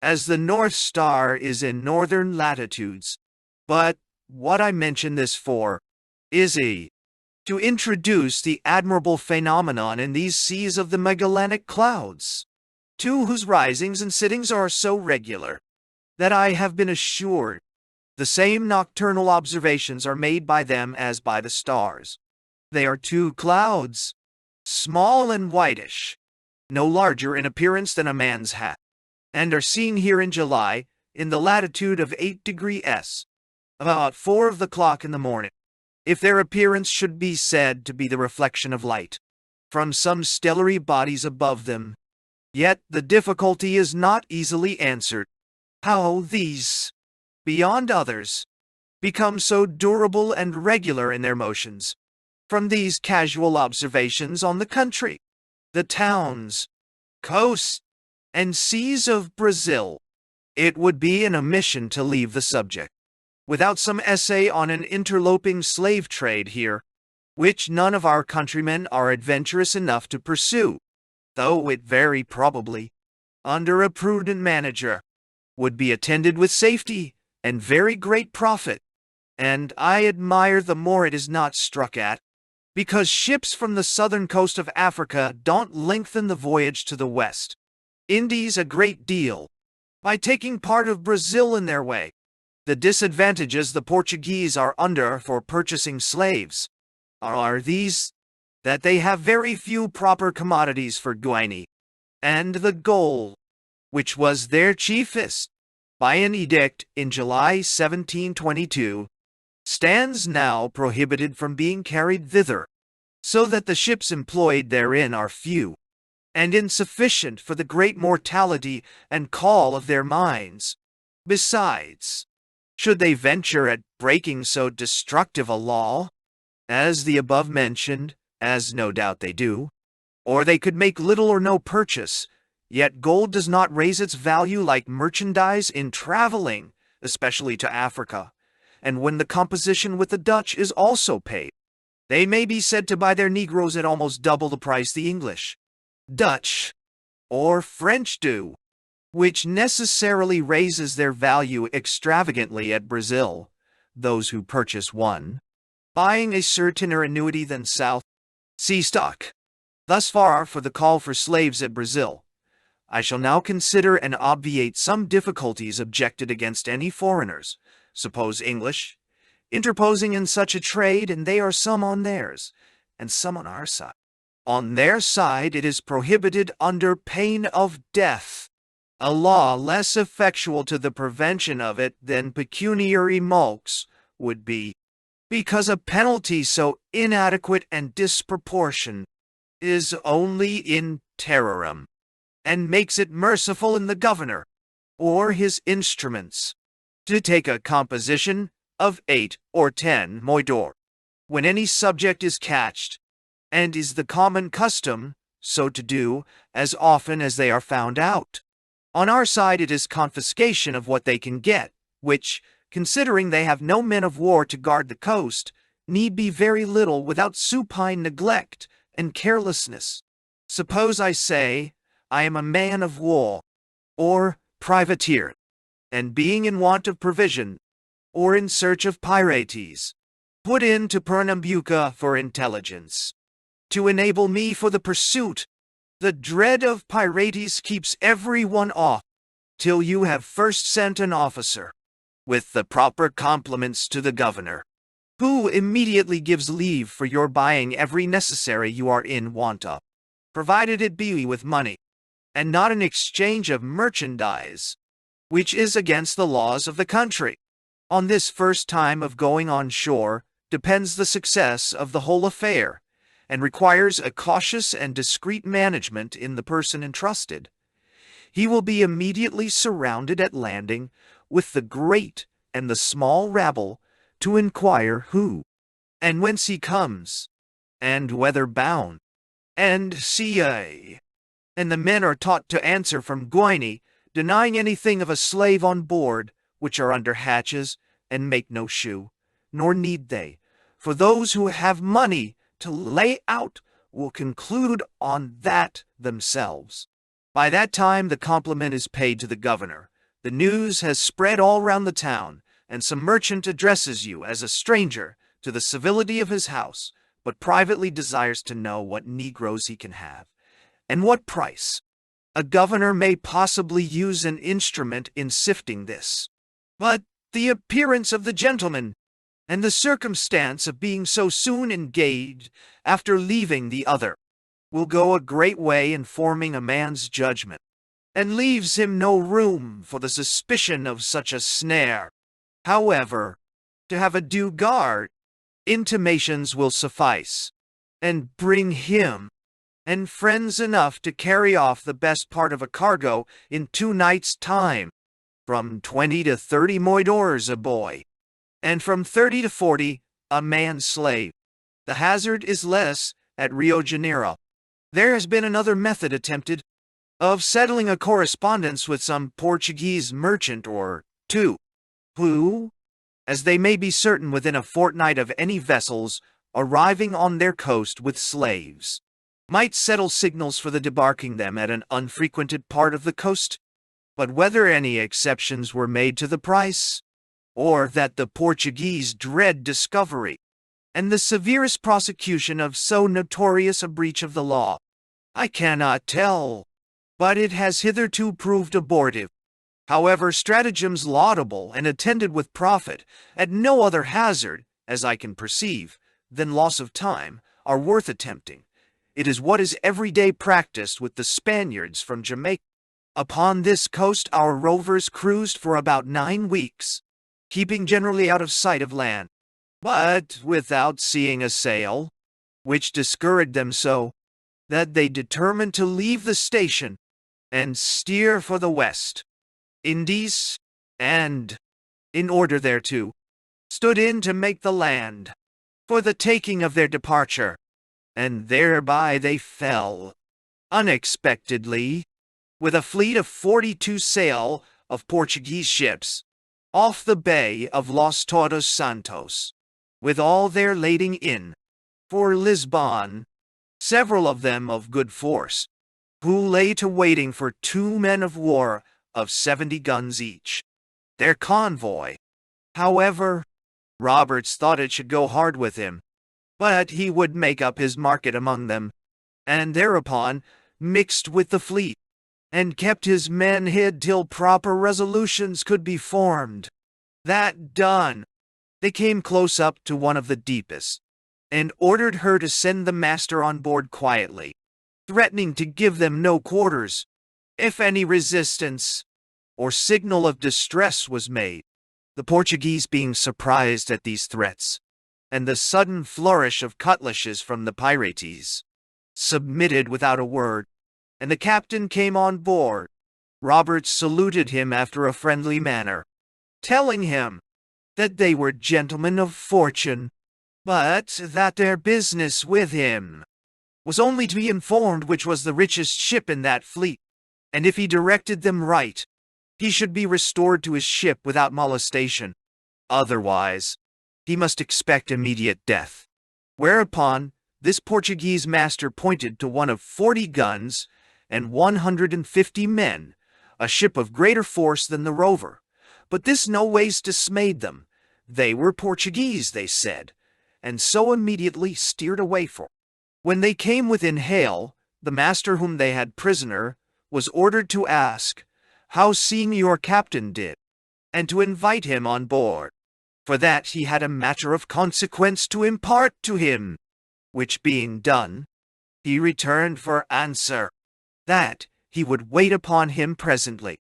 as the North Star is in northern latitudes. But what I mention this for is to introduce the admirable phenomenon in these seas of the Magellanic clouds, to whose risings and sittings are so regular, that I have been assured the same nocturnal observations are made by them as by the stars. They are two clouds, small and whitish, no larger in appearance than a man's hat, and are seen here in July, in the latitude of 8° S, about 4 of the clock in the morning. If their appearance should be said to be the reflection of light from some stellary bodies above them, yet the difficulty is not easily answered, how these, beyond others, become so durable and regular in their motions, from these casual observations on the country, the towns, coasts, and seas of Brazil. It would be an omission to leave the subject without some essay on an interloping slave trade here, which none of our countrymen are adventurous enough to pursue, though it very probably, under a prudent manager, would be attended with safety and very great profit, and I admire the more it is not struck at, because ships from the southern coast of Africa don't lengthen the voyage to the West Indies a great deal, by taking part of Brazil in their way. The disadvantages the Portuguese are under for purchasing slaves are these, that they have very few proper commodities for Guinea, and the gold, which was their chiefest, by an edict in July 1722, stands now prohibited from being carried thither, so that the ships employed therein are few, and insufficient for the great mortality and call of their mines. Besides, should they venture at breaking so destructive a law, as the above mentioned, as no doubt they do, or they could make little or no purchase, yet gold does not raise its value like merchandise in traveling, especially to Africa, and when the composition with the Dutch is also paid, they may be said to buy their Negroes at almost double the price the English, Dutch, or French do, which necessarily raises their value extravagantly at Brazil, those who purchase one, buying a certainer annuity than South Sea stock. Thus far for the call for slaves at Brazil. I shall now consider and obviate some difficulties objected against any foreigners, suppose English, interposing in such a trade, and they are some on theirs, and some on our side. On their side it is prohibited under pain of death, a law less effectual to the prevention of it than pecuniary mulcts would be, because a penalty so inadequate and disproportioned is only in terrorem, and makes it merciful in the governor, or his instruments, to take a composition of 8 or 10 moidor, when any subject is catched, and is the common custom so to do as often as they are found out. On our side it is confiscation of what they can get, which, considering they have no men of war to guard the coast, need be very little without supine neglect and carelessness. Suppose I say, I am a man of war, or privateer, and being in want of provision, or in search of pirates, put into Pernambuco for intelligence, to enable me for the pursuit. The dread of pirates keeps every one off, till you have first sent an officer, with the proper compliments to the governor, who immediately gives leave for your buying every necessary you are in want of, provided it be with money, and not an exchange of merchandise, which is against the laws of the country. On this first time of going on shore depends the success of the whole affair, and requires a cautious and discreet management in the person entrusted. He will be immediately surrounded at landing with the great and the small rabble, to inquire who and whence he comes, and whither bound, and ca. And the men are taught to answer from Guinea, denying anything of a slave on board, which are under hatches, and make no shew, nor need they, for those who have money to lay out will conclude on that themselves. By that time the compliment is paid to the governor. The news has spread all round the town, and some merchant addresses you as a stranger to the civility of his house, but privately desires to know what negroes he can have, and what price. A governor may possibly use an instrument in sifting this, but the appearance of the gentleman, and the circumstance of being so soon engaged after leaving the other, will go a great way in forming a man's judgment, and leaves him no room for the suspicion of such a snare. However, to have a due guard, intimations will suffice, and bring him and friends enough to carry off the best part of a cargo in 2 nights' time, from 20 to 30 moidores a boy, and from 30 to 40 a man-slave. The hazard is less at Rio Janeiro. There has been another method attempted, of settling a correspondence with some Portuguese merchant or two, who, as they may be certain within a fortnight of any vessels arriving on their coast with slaves, might settle signals for the debarking them at an unfrequented part of the coast. But whether any exceptions were made to the price, or that the Portuguese dread discovery, and the severest prosecution of so notorious a breach of the law, I cannot tell, but it has hitherto proved abortive. However, stratagems laudable and attended with profit, at no other hazard, as I can perceive, than loss of time, are worth attempting. It is what is every day practiced with the Spaniards from Jamaica. Upon this coast our rovers cruised for about 9 weeks, keeping generally out of sight of land, but without seeing a sail, which discouraged them so, that they determined to leave the station, and steer for the West Indies, and, in order thereto, stood in to make the land, for the taking of their departure, and thereby they fell, unexpectedly, with a fleet of 42 sail of Portuguese ships, off the bay of Los Todos Santos, with all their lading in, for Lisbon, several of them of good force, who lay to waiting for 2 men of war of 70 guns each. Their convoy, however, Roberts thought it should go hard with him, but he would make up his market among them, and thereupon mixed with the fleet, and kept his men hid till proper resolutions could be formed. That done, they came close up to one of the deepest, and ordered her to send the master on board quietly, threatening to give them no quarters, if any resistance or signal of distress was made. The Portuguese, being surprised at these threats, and the sudden flourish of cutlasses from the pirates, submitted without a word, and the captain came on board. Roberts saluted him after a friendly manner, telling him that they were gentlemen of fortune, but that their business with him was only to be informed which was the richest ship in that fleet, and if he directed them right, he should be restored to his ship without molestation. Otherwise, he must expect immediate death. Whereupon, this Portuguese master pointed to one of 40 guns and 150 men, a ship of greater force than the Rover. But this no ways dismayed them. They were Portuguese, they said, and so immediately steered away for. When they came within hail, the master whom they had prisoner was ordered to ask how seeing your captain did, and to invite him on board, for that he had a matter of consequence to impart to him, which being done, he returned for answer, that he would wait upon him presently.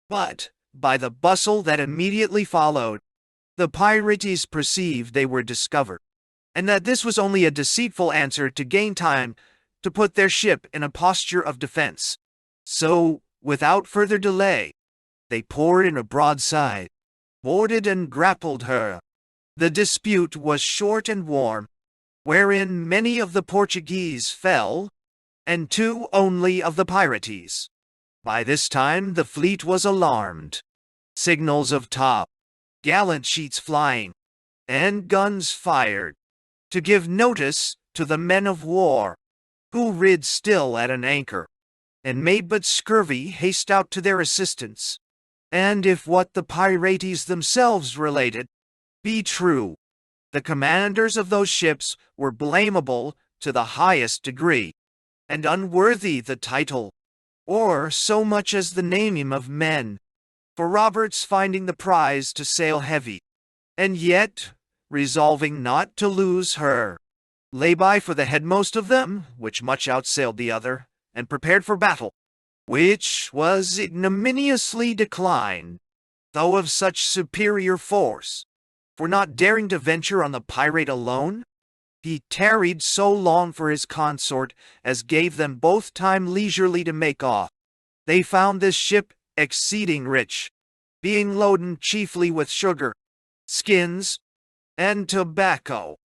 But, by the bustle that immediately followed, the pirates perceived they were discovered, and that this was only a deceitful answer to gain time to put their ship in a posture of defense. So, without further delay, they poured in a broadside, boarded and grappled her. The dispute was short and warm, wherein many of the Portuguese fell, and 2 only of the pirates. By this time the fleet was alarmed. Signals of top, gallant sheets flying, and guns fired, to give notice to the men of war, who rid still at an anchor, and made but scurvy haste out to their assistance. And if what the pirates themselves related be true, the commanders of those ships were blamable to the highest degree, and unworthy the title, or so much as the name of men. For Roberts, finding the prize to sail heavy, and yet resolving not to lose her, lay by for the headmost of them, which much outsailed the other, and prepared for battle, which was ignominiously declined, though of such superior force. For not daring to venture on the pirate alone, he tarried so long for his consort as gave them both time leisurely to make off. They found this ship exceeding rich, being loaden chiefly with sugar, skins, and tobacco,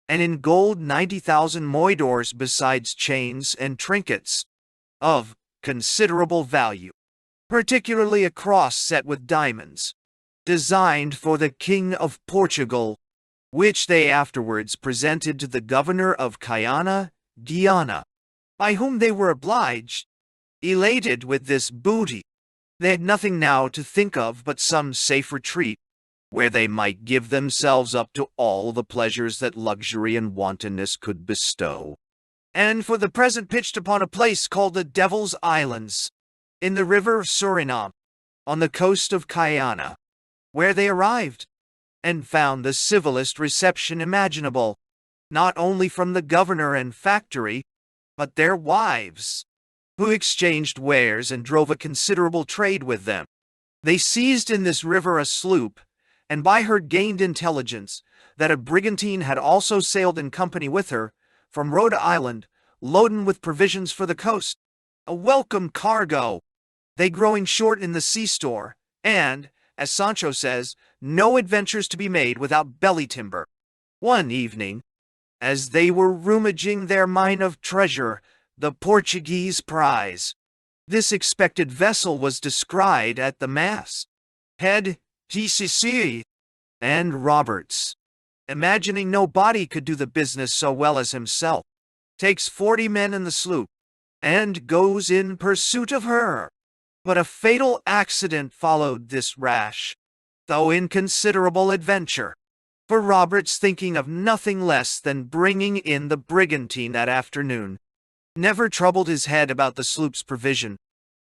and in gold 90,000 moidores besides chains and trinkets, of considerable value, particularly a cross set with diamonds, designed for the King of Portugal, which they afterwards presented to the governor of Guiana, by whom they were obliged. Elated with this booty, they had nothing now to think of but some safe retreat, where they might give themselves up to all the pleasures that luxury and wantonness could bestow, and for the present pitched upon a place called the Devil's Islands, in the river Suriname, on the coast of Guiana, where they arrived, and found the civilest reception imaginable, not only from the governor and factory, but their wives, who exchanged wares and drove a considerable trade with them. They seized in this river a sloop, and by her gained intelligence that a brigantine had also sailed in company with her, from Rhode Island, loaden with provisions for the coast, a welcome cargo, they growing short in the sea store, and, as Sancho says, no adventures to be made without belly timber. One evening, as they were rummaging their mine of treasure, the Portuguese prize, this expected vessel was descried at the mast head, TCC, and Roberts, imagining nobody could do the business so well as himself, takes 40 men in the sloop, and goes in pursuit of her. But a fatal accident followed this rash, though inconsiderable adventure, for Roberts, thinking of nothing less than bringing in the brigantine that afternoon, never troubled his head about the sloop's provision,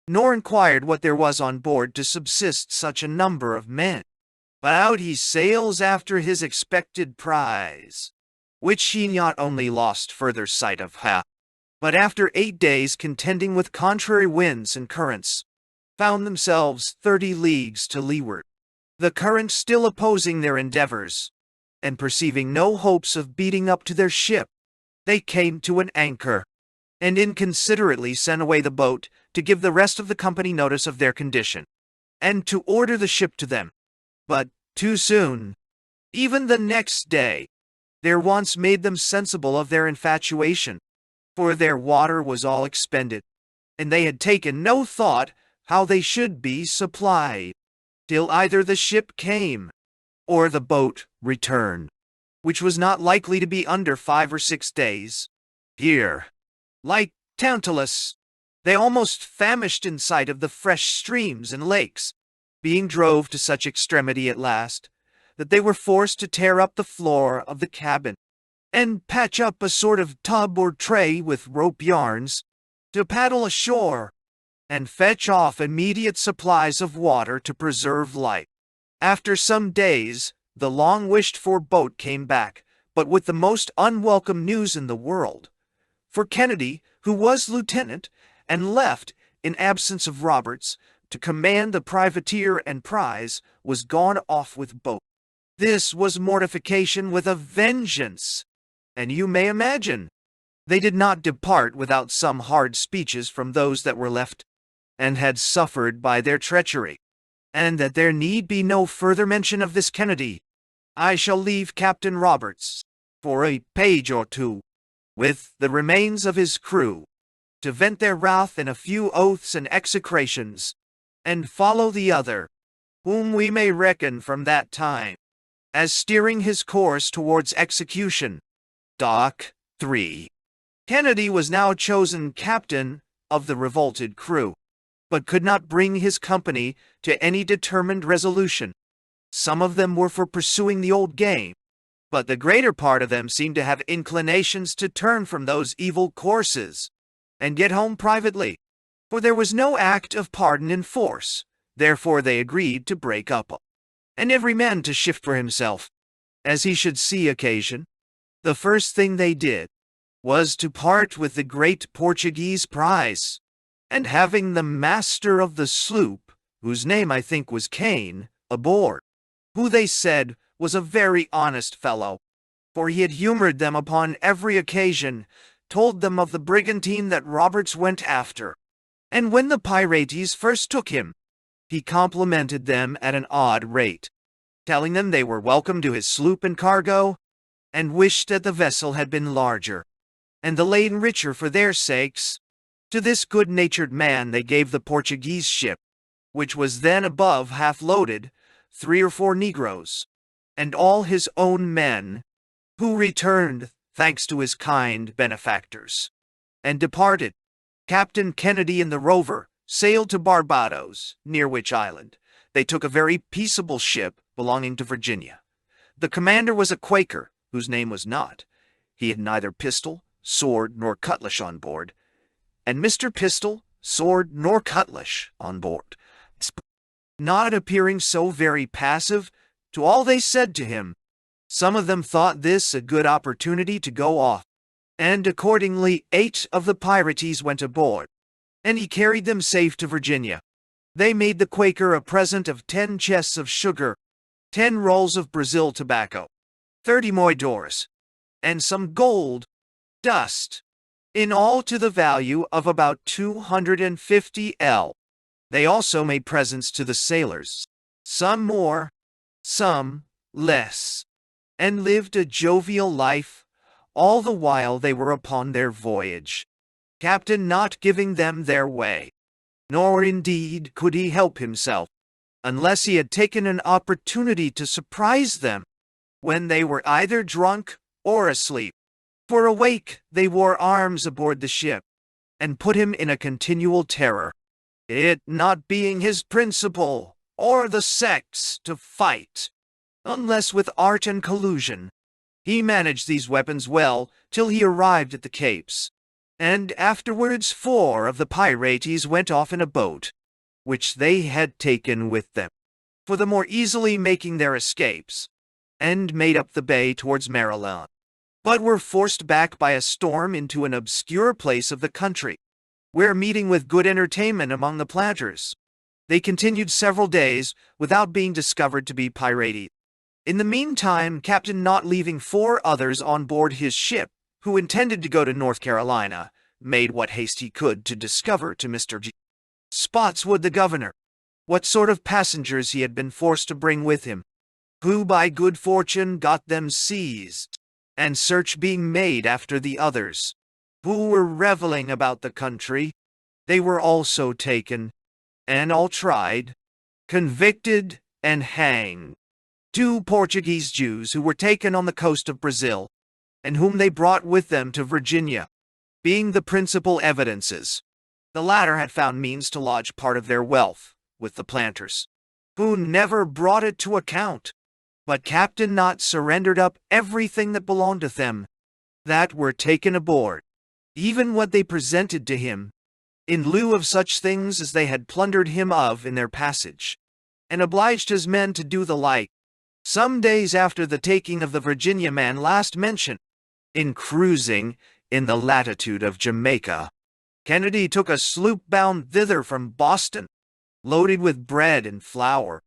nor inquired what there was on board to subsist such a number of men. But out he sails after his expected prize, which he not only lost further sight of, but after 8 days contending with contrary winds and currents, found themselves 30 leagues to leeward, the current still opposing their endeavors, and perceiving no hopes of beating up to their ship, they came to an anchor, and inconsiderately sent away the boat to give the rest of the company notice of their condition, and to order the ship to them. But too soon, even the next day, their wants made them sensible of their infatuation, for their water was all expended, and they had taken no thought how they should be supplied, till either the ship came, or the boat returned, which was not likely to be under 5 or 6 days. Here, like Tantalus, they almost famished in sight of the fresh streams and lakes, being drove to such extremity at last, that they were forced to tear up the floor of the cabin, and patch up a sort of tub or tray with rope yarns, to paddle ashore, and fetch off immediate supplies of water to preserve life. After some days, the long-wished-for boat came back, but with the most unwelcome news in the world. For Kennedy, who was lieutenant, and left, in absence of Roberts, to command the privateer and prize, was gone off with both. This was mortification with a vengeance, and you may imagine, they did not depart without some hard speeches from those that were left, and had suffered by their treachery. And that there need be no further mention of this Kennedy, I shall leave Captain Roberts, for a page or two, with the remains of his crew, to vent their wrath in a few oaths and execrations, and follow the other, whom we may reckon from that time, as steering his course towards execution. Doc. 3. Kennedy was now chosen captain of the revolted crew, but could not bring his company to any determined resolution. Some of them were for pursuing the old game, but the greater part of them seemed to have inclinations to turn from those evil courses, and get home privately, for there was no act of pardon in force. Therefore they agreed to break up, and every man to shift for himself, as he should see occasion. The first thing they did was to part with the great Portuguese prize, and having the master of the sloop, whose name I think was Kane, aboard, who they said was a very honest fellow, for he had humored them upon every occasion, told them of the brigantine that Roberts went after, and when the pirates first took him, he complimented them at an odd rate, telling them they were welcome to his sloop and cargo, and wished that the vessel had been larger, and the laden richer for their sakes. To this good-natured man they gave the Portuguese ship, which was then above half loaded, 3 or 4 negroes, and all his own men, who returned, thanks to his kind benefactors, and departed. Captain Kennedy and the Rover sailed to Barbados, near which island they took a very peaceable ship belonging to Virginia. The commander was a Quaker, whose name was Not. He had neither pistol, sword, nor cutlass on board, and Mr. Pistol, sword, nor cutlass on board, not appearing so very passive to all they said to him. Some of them thought this a good opportunity to go off, and accordingly 8 of the pirates went aboard, and he carried them safe to Virginia. They made the Quaker a present of 10 chests of sugar, 10 rolls of Brazil tobacco, 30 moidores, and some gold dust, in all to the value of about 250 L. They also made presents to the sailors, some more, some less, and lived a jovial life all the while they were upon their voyage, Captain not giving them their way, nor indeed could he help himself, unless he had taken an opportunity to surprise them when they were either drunk or asleep. For awake they wore arms aboard the ship, and put him in a continual terror, it not being his principle or the sex to fight, unless with art and collusion. He managed these weapons well till he arrived at the Capes, and afterwards 4 of the pirates went off in a boat, which they had taken with them, for the more easily making their escapes, and made up the bay towards Maryland, but were forced back by a storm into an obscure place of the country, where meeting with good entertainment among the planters, They continued several days without being discovered to be pirates. In the meantime, Captain Not, leaving 4 others on board his ship, who intended to go to North Carolina, made what haste he could to discover to Mr. G. Spotswood, the governor, what sort of passengers he had been forced to bring with him, who by good fortune got them seized, and search being made after the others, who were reveling about the country. They were also taken, and all tried, convicted, and hanged. 2 Portuguese Jews who were taken on the coast of Brazil, and whom they brought with them to Virginia, being the principal evidences. The latter had found means to lodge part of their wealth with the planters, who never brought it to account. But Captain Not surrendered up everything that belonged to them, that were taken aboard, even what they presented to him, in lieu of such things as they had plundered him of in their passage, and obliged his men to do the like. Some days after the taking of the Virginia man last mentioned, in cruising in the latitude of Jamaica, Kennedy took a sloop bound thither from Boston, loaded with bread and flour.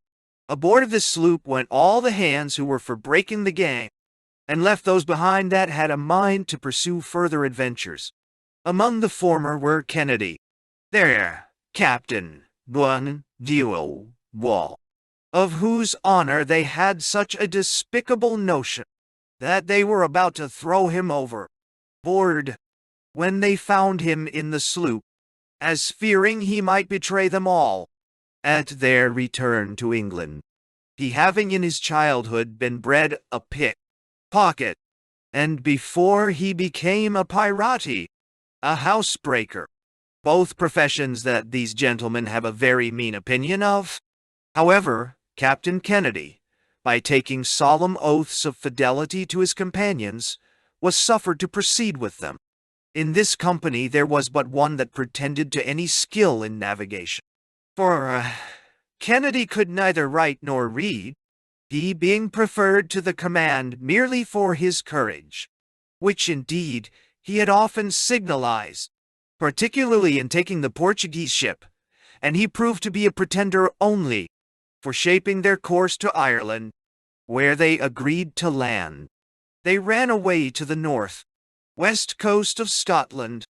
Aboard of this sloop went all the hands who were for breaking the gang, and left those behind that had a mind to pursue further adventures. Among the former were Kennedy, their captain, one Duo Wall, of whose honor they had such a despicable notion that they were about to throw him overboard when they found him in the sloop, as fearing he might betray them all at their return to England, he having in his childhood been bred a pickpocket, and before he became a pirate, a housebreaker, both professions that these gentlemen have a very mean opinion of. However, Captain Kennedy, by taking solemn oaths of fidelity to his companions, was suffered to proceed with them. In this company there was but one that pretended to any skill in navigation, for Kennedy could neither write nor read, he being preferred to the command merely for his courage, which indeed he had often signalized, particularly in taking the Portuguese ship, and he proved to be a pretender only for shaping their course to Ireland, where they agreed to land. They ran away to the north-west coast of Scotland,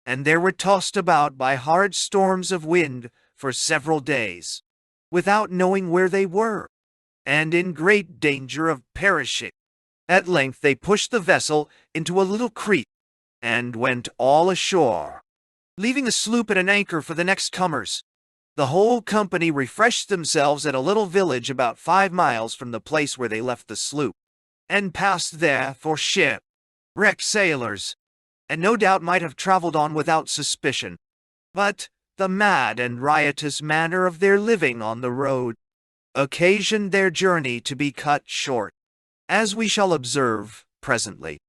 and there were tossed about by hard storms of wind for several days, without knowing where they were, and in great danger of perishing. At length they pushed the vessel into a little creek, and went all ashore, leaving the sloop at an anchor for the next comers. The whole company refreshed themselves at a little village about 5 miles from the place where they left the sloop, and passed there for shipwrecked sailors, and no doubt might have traveled on without suspicion. But the mad and riotous manner of their living on the road occasioned their journey to be cut short, as we shall observe presently.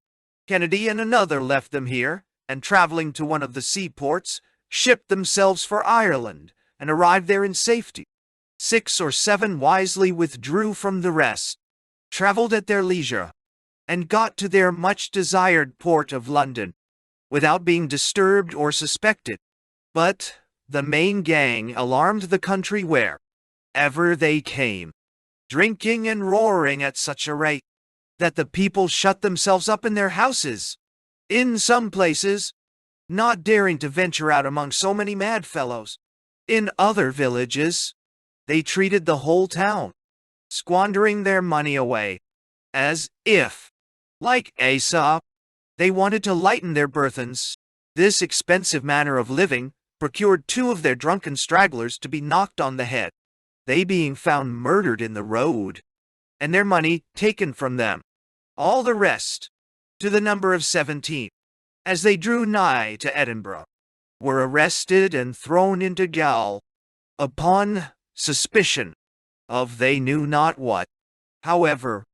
Kennedy and another left them here, and traveling to one of the seaports, shipped themselves for Ireland, and arrived there in safety. 6 or 7 wisely withdrew from the rest, traveled at their leisure, and got to their much-desired port of London, without being disturbed or suspected. But the main gang alarmed the country wherever they came, drinking and roaring at such a rate that the people shut themselves up in their houses, in some places, not daring to venture out among so many mad fellows. In other villages, they treated the whole town, squandering their money away, as if, like Aesop, they wanted to lighten their burthens. This expensive manner of living procured 2 of their drunken stragglers to be knocked on the head, they being found murdered in the road, and their money taken from them. All the rest, to the number of 17, as they drew nigh to Edinburgh, were arrested and thrown into gaol, upon suspicion of they knew not what. However,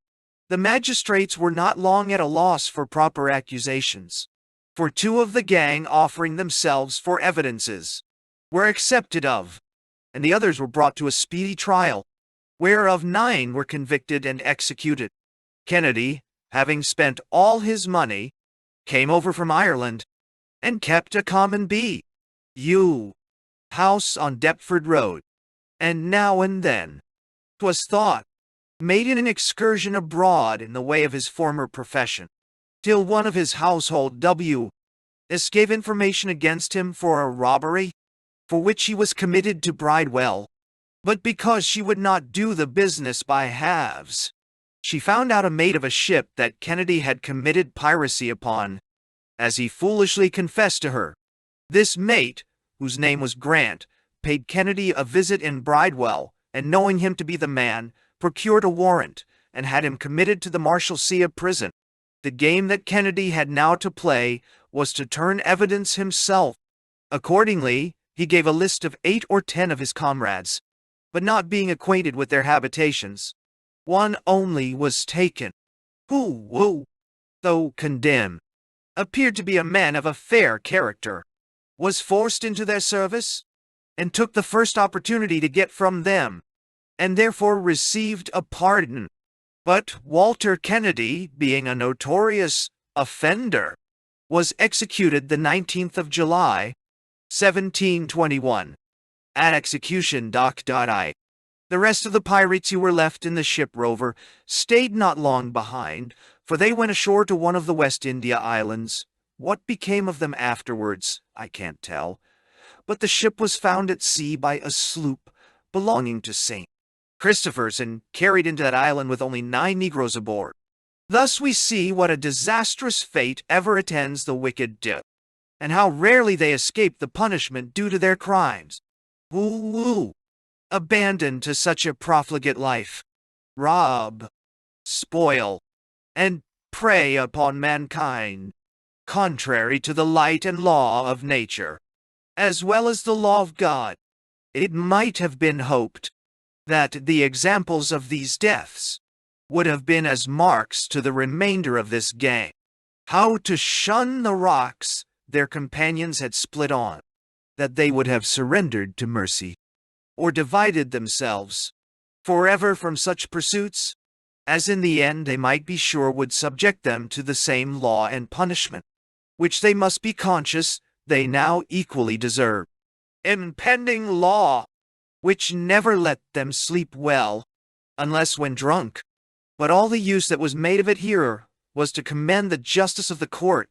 the magistrates were not long at a loss for proper accusations, for 2 of the gang offering themselves for evidences were accepted of, and the others were brought to a speedy trial, whereof 9 were convicted and executed. Kennedy, having spent all his money, came over from Ireland, and kept a common B.U. house on Deptford Road, and now and then, 'twas thought, made an excursion abroad in the way of his former profession, till one of his household gave information against him for a robbery, for which he was committed to Bridewell. But because she would not do the business by halves, she found out a mate of a ship that Kennedy had committed piracy upon, as he foolishly confessed to her. This mate, whose name was Grant, paid Kennedy a visit in Bridewell, and knowing him to be the man, procured a warrant, and had him committed to the Marshalsea prison. The game that Kennedy had now to play was to turn evidence himself. Accordingly, he gave a list of 8 or 10 of his comrades, but not being acquainted with their habitations, one only was taken, who, though condemned, appeared to be a man of a fair character, was forced into their service, and took the first opportunity to get from them, and therefore received a pardon. But Walter Kennedy, being a notorious offender, was executed the 19th of July, 1721. At execution, The rest of the pirates who were left in the ship Rover stayed not long behind, for they went ashore to one of the West India Islands. What became of them afterwards, I can't tell, but the ship was found at sea by a sloop belonging to St. Christopher's and carried into that island with only 9 Negroes aboard. Thus we see what a disastrous fate ever attends the wicked do, and how rarely they escape the punishment due to their crimes. Woo! Abandoned to such a profligate life, rob, spoil, and prey upon mankind, contrary to the light and law of nature, as well as the law of God. It might have been hoped that the examples of these deaths would have been as marks to the remainder of this gang, how to shun the rocks their companions had split on, that they would have surrendered to mercy, or divided themselves forever from such pursuits, as in the end they might be sure would subject them to the same law and punishment, which they must be conscious they now equally deserve. Impending law, which never let them sleep well, unless when drunk. But all the use that was made of it here was to commend the justice of the court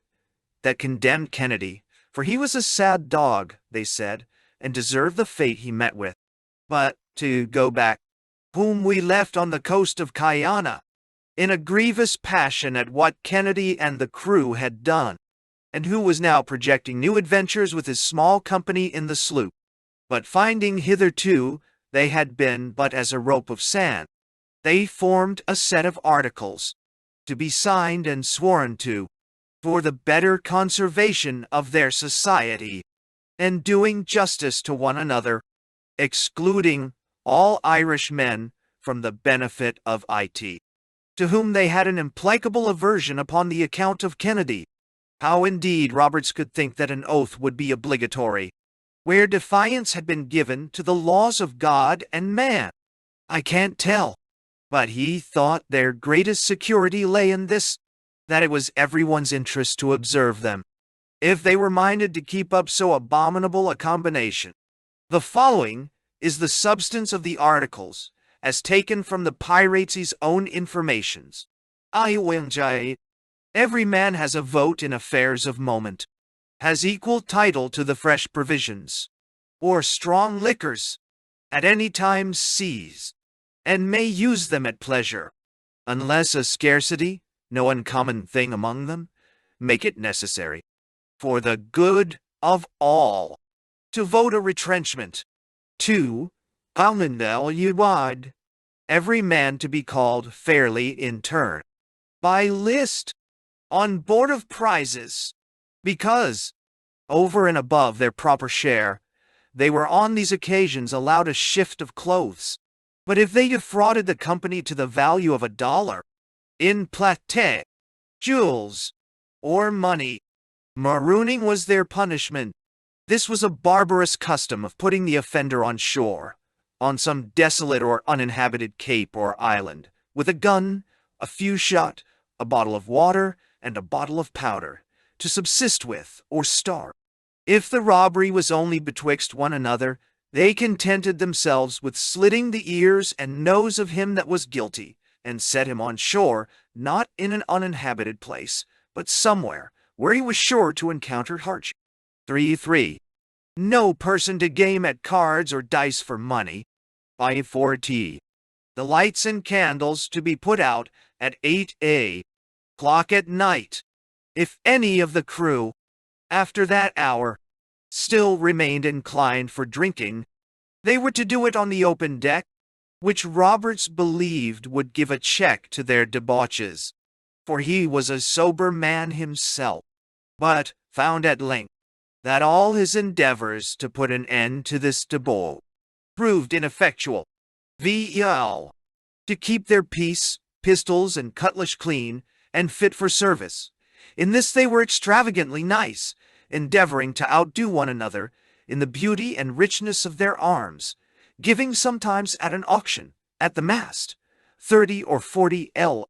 that condemned Kennedy, for he was a sad dog, they said, and deserved the fate he met with. But, to go back, whom we left on the coast of Guyana, in a grievous passion at what Kennedy and the crew had done, and who was now projecting new adventures with his small company in the sloop. But finding hitherto they had been but as a rope of sand, they formed a set of articles, to be signed and sworn to, for the better conservation of their society, and doing justice to one another, excluding all Irish men from the benefit of it, to whom they had an implacable aversion upon the account of Kennedy. How indeed Roberts could think that an oath would be obligatory, where defiance had been given to the laws of God and man, I can't tell. But he thought their greatest security lay in this, that it was everyone's interest to observe them, if they were minded to keep up so abominable a combination. The following is the substance of the articles, as taken from the pirates' own informations. Every man has a vote in affairs of moment, has equal title to the fresh provisions, or strong liquors, at any time seized, and may use them at pleasure, unless a scarcity, no uncommon thing among them, make it necessary, for the good of all, to vote a retrenchment. 2. Every man to be called fairly in turn, by list, on board of prizes, because, over and above their proper share, they were on these occasions allowed a shift of clothes. But if they defrauded the company to the value of $1, in plate, jewels, or money, marooning was their punishment. This was a barbarous custom of putting the offender on shore, on some desolate or uninhabited cape or island, with a gun, a few shot, a bottle of water, and a bottle of powder, to subsist with or starve. If the robbery was only betwixt one another, They contented themselves with slitting the ears and nose of him that was guilty, and set him on shore, not in an uninhabited place, but somewhere where he was sure to encounter hardship. 3. No person to game at cards or dice for money. 5. The lights and candles to be put out at 8 o'clock at night. If any of the crew, after that hour, still remained inclined for drinking, they were to do it on the open deck, which Roberts believed would give a check to their debauches, for he was a sober man himself, but found at length that all his endeavors to put an end to this debauch proved ineffectual. VL. To keep their piece, pistols, and cutlass clean and fit for service. In this they were extravagantly nice, endeavoring to outdo one another in the beauty and richness of their arms, giving sometimes at an auction, at the mast, 30 or 40 L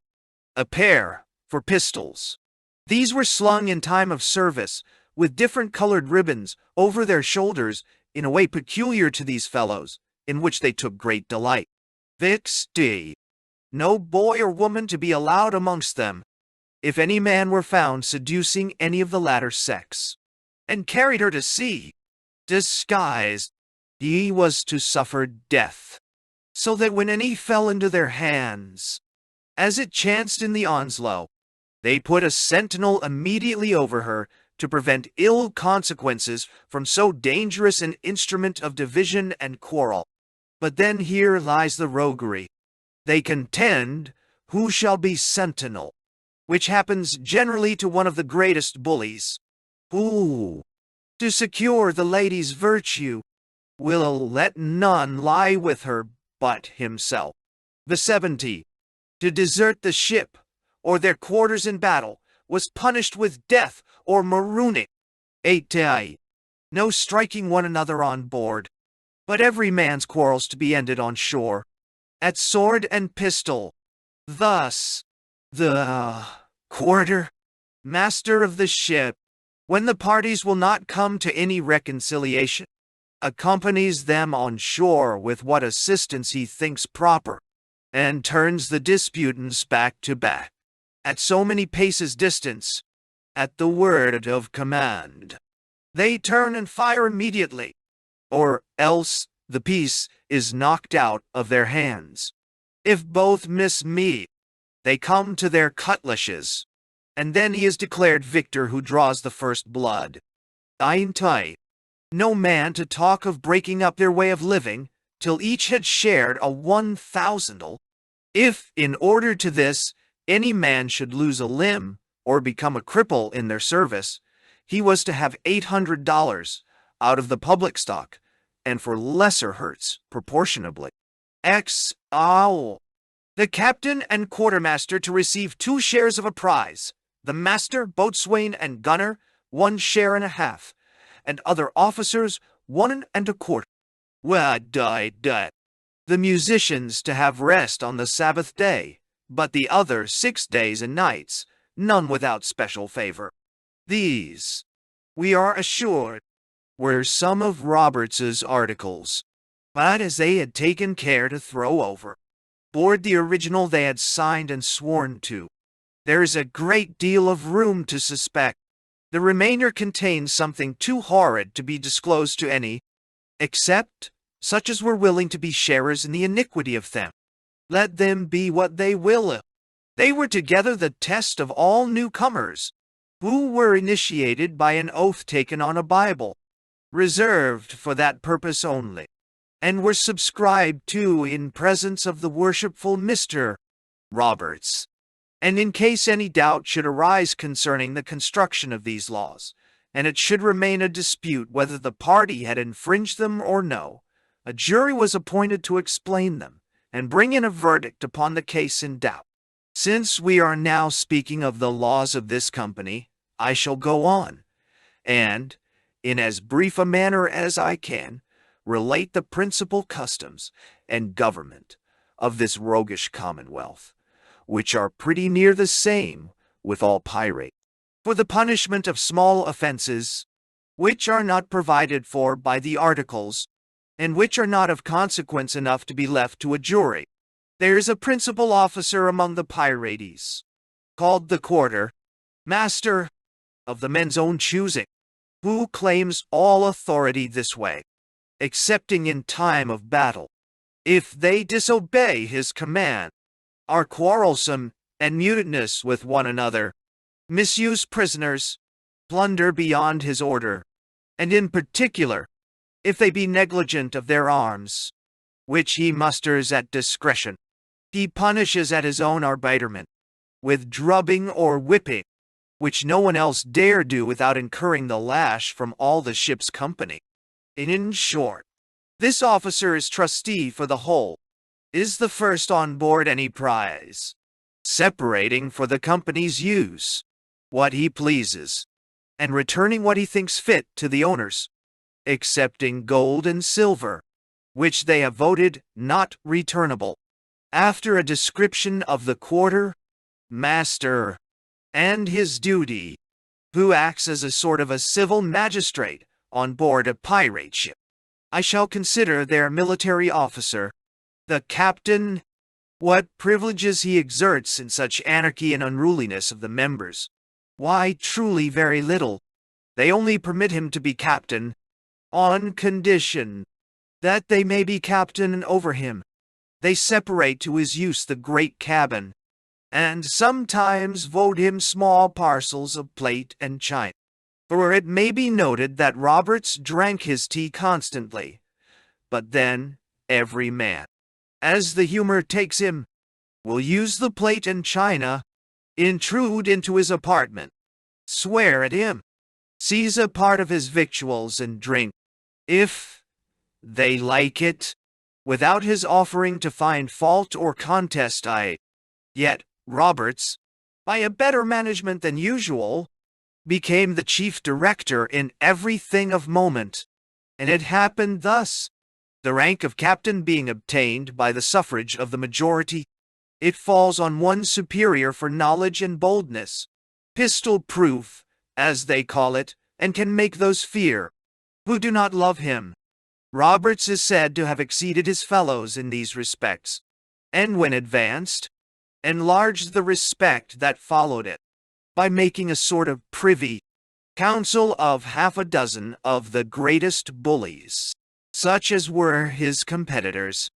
a pair for pistols. These were slung in time of service, with different colored ribbons over their shoulders in a way peculiar to these fellows, in which they took great delight. Vix D. No boy or woman to be allowed amongst them, if any man were found seducing any of the latter sex, and carried her to sea, disguised, he was to suffer death, so that when any fell into their hands, as it chanced in the Onslow, they put a sentinel immediately over her to prevent ill consequences from so dangerous an instrument of division and quarrel. But then here lies the roguery. They contend who shall be sentinel, which happens generally to one of the greatest bullies, who, to secure the lady's virtue, will let none lie with her but himself. The 70. To desert the ship, or their quarters in battle, was punished with death or marooning. 8. No striking one another on board, but every man's quarrels to be ended on shore, at sword and pistol. Thus, the quarter master of the ship, when the parties will not come to any reconciliation, accompanies them on shore with what assistance he thinks proper, and turns the disputants back to back, at so many paces distance, at the word of command. They turn and fire immediately, or else the piece is knocked out of their hands. If both miss meat, they come to their cutlashes, and then he is declared victor who draws the first blood. 9. No man to talk of breaking up their way of living, till each had shared a 1,000. If, in order to this, any man should lose a limb, or become a cripple in their service, he was to have $800 out of the public stock, and for lesser hurts, proportionably. X. Owl. The captain and quartermaster to receive 2 shares of a prize, the master, boatswain, and gunner 1 share and a half, and other officers 1 and a quarter. The musicians to have rest on the Sabbath day, but the other 6 days and nights, none without special favor. These, we are assured, were some of Roberts's articles, but as they had taken care to throw over board the original they had signed and sworn to, there is a great deal of room to suspect the remainder contains something too horrid to be disclosed to any, except such as were willing to be sharers in the iniquity of them. Let them be what they will. They were together the test of all newcomers, who were initiated by an oath taken on a Bible, reserved for that purpose only, and were subscribed to in presence of the worshipful Mr. Roberts. And in case any doubt should arise concerning the construction of these laws, and it should remain a dispute whether the party had infringed them or no, a jury was appointed to explain them, and bring in a verdict upon the case in doubt. Since we are now speaking of the laws of this company, I shall go on, and, in as brief a manner as I can, relate the principal customs and government of this roguish commonwealth, which are pretty near the same with all pirates, for the punishment of small offenses, which are not provided for by the articles, and which are not of consequence enough to be left to a jury. There is a principal officer among the pirates, called the quarter master of the men's own choosing, who claims all authority this way, excepting in time of battle. If they disobey his command, are quarrelsome and mutinous with one another, misuse prisoners, plunder beyond his order, and in particular, if they be negligent of their arms, which he musters at discretion, he punishes at his own arbitrament, with drubbing or whipping, which no one else dare do without incurring the lash from all the ship's company. In short, this officer is trustee for the whole, is the first on board any prize, separating for the company's use what he pleases, and returning what he thinks fit to the owners, excepting gold and silver, which they have voted not returnable. After a description of the quarter master and his duty, who acts as a sort of a civil magistrate on board a pirate ship, I shall consider their military officer, the captain, what privileges he exerts in such anarchy and unruliness of the members. Why, truly very little. They only permit him to be captain, on condition that they may be captain over him. They separate to his use the great cabin, and sometimes vote him small parcels of plate and china. For it may be noted that Roberts drank his tea constantly, but then every man, as the humor takes him, will use the plate and china, intrude into his apartment, swear at him, seize a part of his victuals and drink, if they like it, without his offering to find fault or contest. Yet Roberts, by a better management than usual, became the chief director in everything of moment, and it happened thus: the rank of captain being obtained by the suffrage of the majority, it falls on one superior for knowledge and boldness, pistol-proof, as they call it, and can make those fear who do not love him. Roberts is said to have exceeded his fellows in these respects, and when advanced, enlarged the respect that followed it, by making a sort of privy council of half a dozen of the greatest bullies, such as were his competitors,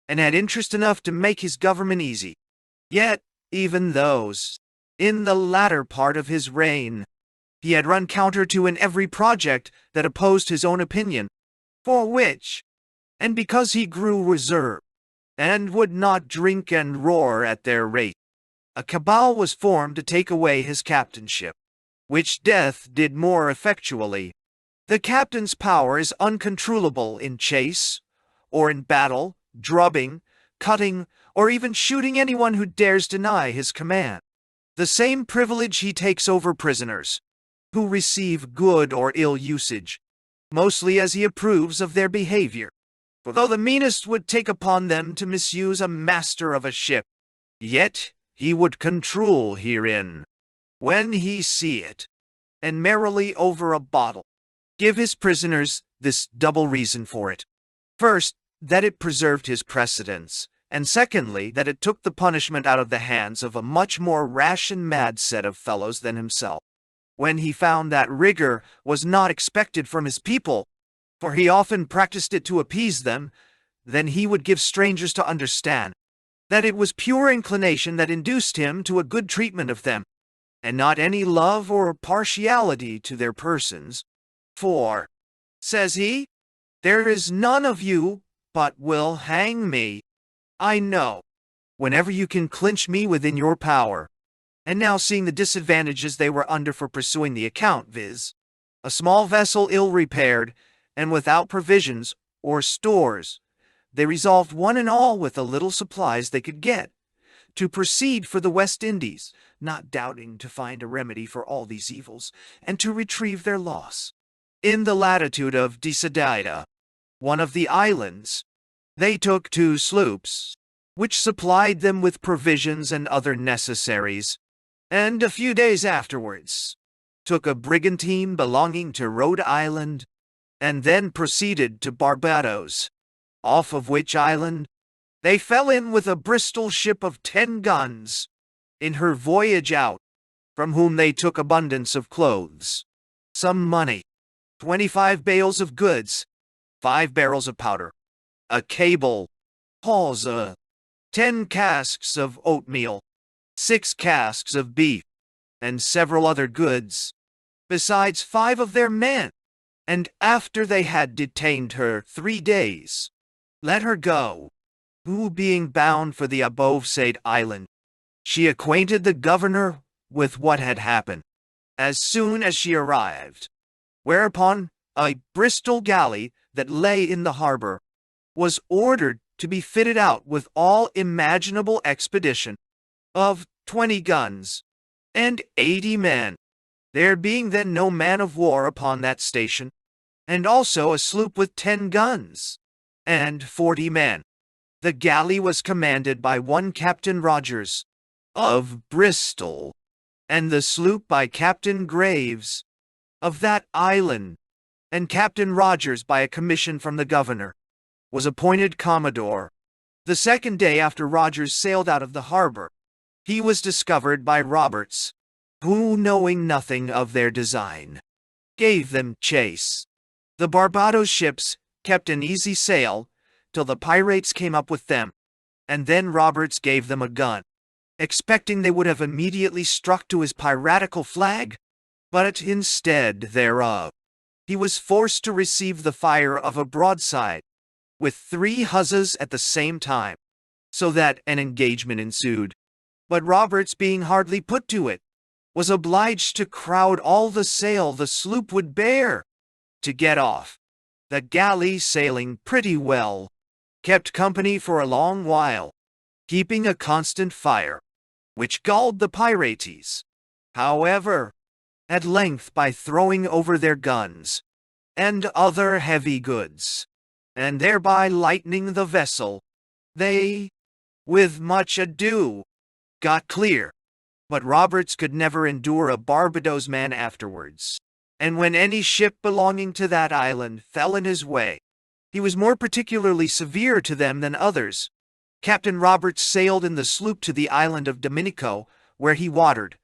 and had interest enough to make his government easy. Yet, even those, in the latter part of his reign, he had run counter to in every project that opposed his own opinion, for which, and because he grew reserved, and would not drink and roar at their rate, a cabal was formed to take away his captainship, which death did more effectually. The captain's power is uncontrollable in chase, or in battle, drubbing, cutting, or even shooting anyone who dares deny his command. The same privilege he takes over prisoners, who receive good or ill usage, mostly as he approves of their behavior. For though the meanest would take upon them to misuse a master of a ship, yet he would control herein, when he see it, and merrily over a bottle give his prisoners this double reason for it: first, that it preserved his precedence, and secondly, that it took the punishment out of the hands of a much more rash and mad set of fellows than himself, when he found that rigor was not expected from his people, for he often practiced it to appease them. Then he would give strangers to understand that it was pure inclination that induced him to a good treatment of them, and not any love or partiality to their persons. For, says he, there is none of you but will hang me, I know, whenever you can clinch me within your power. And now, seeing the disadvantages they were under for pursuing the account, viz., a small vessel ill repaired, and without provisions or stores, they resolved one and all, with the little supplies they could get, to proceed for the West Indies, not doubting to find a remedy for all these evils, and to retrieve their loss. In the latitude of Decidida, one of the islands, they took 2 sloops, which supplied them with provisions and other necessaries, and a few days afterwards took a brigantine belonging to Rhode Island, and then proceeded to Barbados, off of which island they fell in with a Bristol ship of 10 guns, in her voyage out, from whom they took abundance of clothes, some money, 25 bales of goods, 5 barrels of powder, a cable, hawser, 10 casks of oatmeal, 6 casks of beef, and several other goods, besides 5 of their men. And after they had detained her 3 days, let her go, who being bound for the abovesaid island, she acquainted the governor with what had happened, as soon as she arrived, whereupon a Bristol galley that lay in the harbor was ordered to be fitted out with all imaginable expedition, of 20 guns, and 80 men, there being then no man of war upon that station, and also a sloop with 10 guns, and 40 men. The galley was commanded by one Captain Rogers, of Bristol, and the sloop by Captain Graves, of that island, and Captain Rogers by a commission from the governor, was appointed Commodore. The second day after Rogers sailed out of the harbor, he was discovered by Roberts, who, knowing nothing of their design, gave them chase. The Barbados ships kept an easy sail till the pirates came up with them, and then Roberts gave them a gun, expecting they would have immediately struck to his piratical flag, but instead thereof, he was forced to receive the fire of a broadside, with 3 huzzas at the same time, so that an engagement ensued. But Roberts, being hardly put to it, was obliged to crowd all the sail the sloop would bear, to get off. The galley, sailing pretty well, kept company for a long while, keeping a constant fire, which galled the pirates. However, at length, by throwing over their guns, and other heavy goods, and thereby lightening the vessel, they, with much ado, got clear. But Roberts could never endure a Barbados man afterwards, and when any ship belonging to that island fell in his way, he was more particularly severe to them than others. Captain Roberts sailed in the sloop to the island of Dominico, where he watered,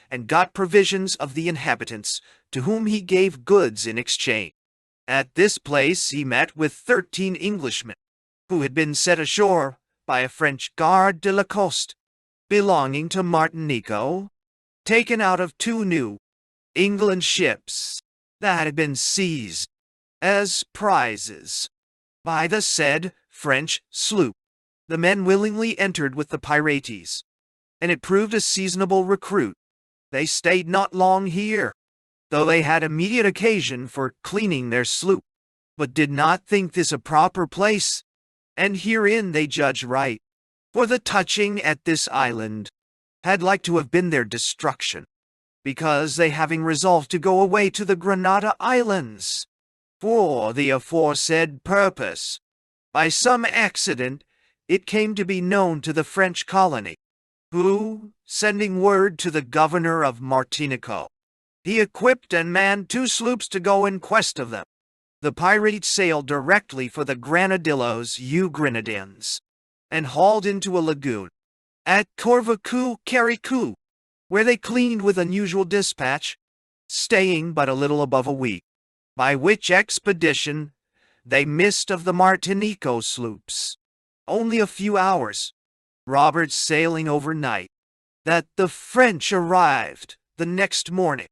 and got provisions of the inhabitants, to whom he gave goods in exchange. At this place he met with 13 Englishmen, who had been set ashore by a French garde de la coste, belonging to Martinico, taken out of 2 New England ships that had been seized as prizes by the said French sloop. The men willingly entered with the pirates, and it proved a seasonable recruit. They stayed not long here, though they had immediate occasion for cleaning their sloop, but did not think this a proper place, and herein they judged right, for the touching at this island had like to have been their destruction, because they having resolved to go away to the Grenada Islands, for the aforesaid purpose, by some accident it came to be known to the French colony, who, sending word to the governor of Martinico, he equipped and manned 2 sloops to go in quest of them. The pirates sailed directly for the Granadillos Grenadines, and hauled into a lagoon at Carriacou, where they cleaned with unusual dispatch, staying but a little above a week, by which expedition they missed of the Martinico sloops only a few hours, Roberts sailing overnight, that the French arrived the next morning.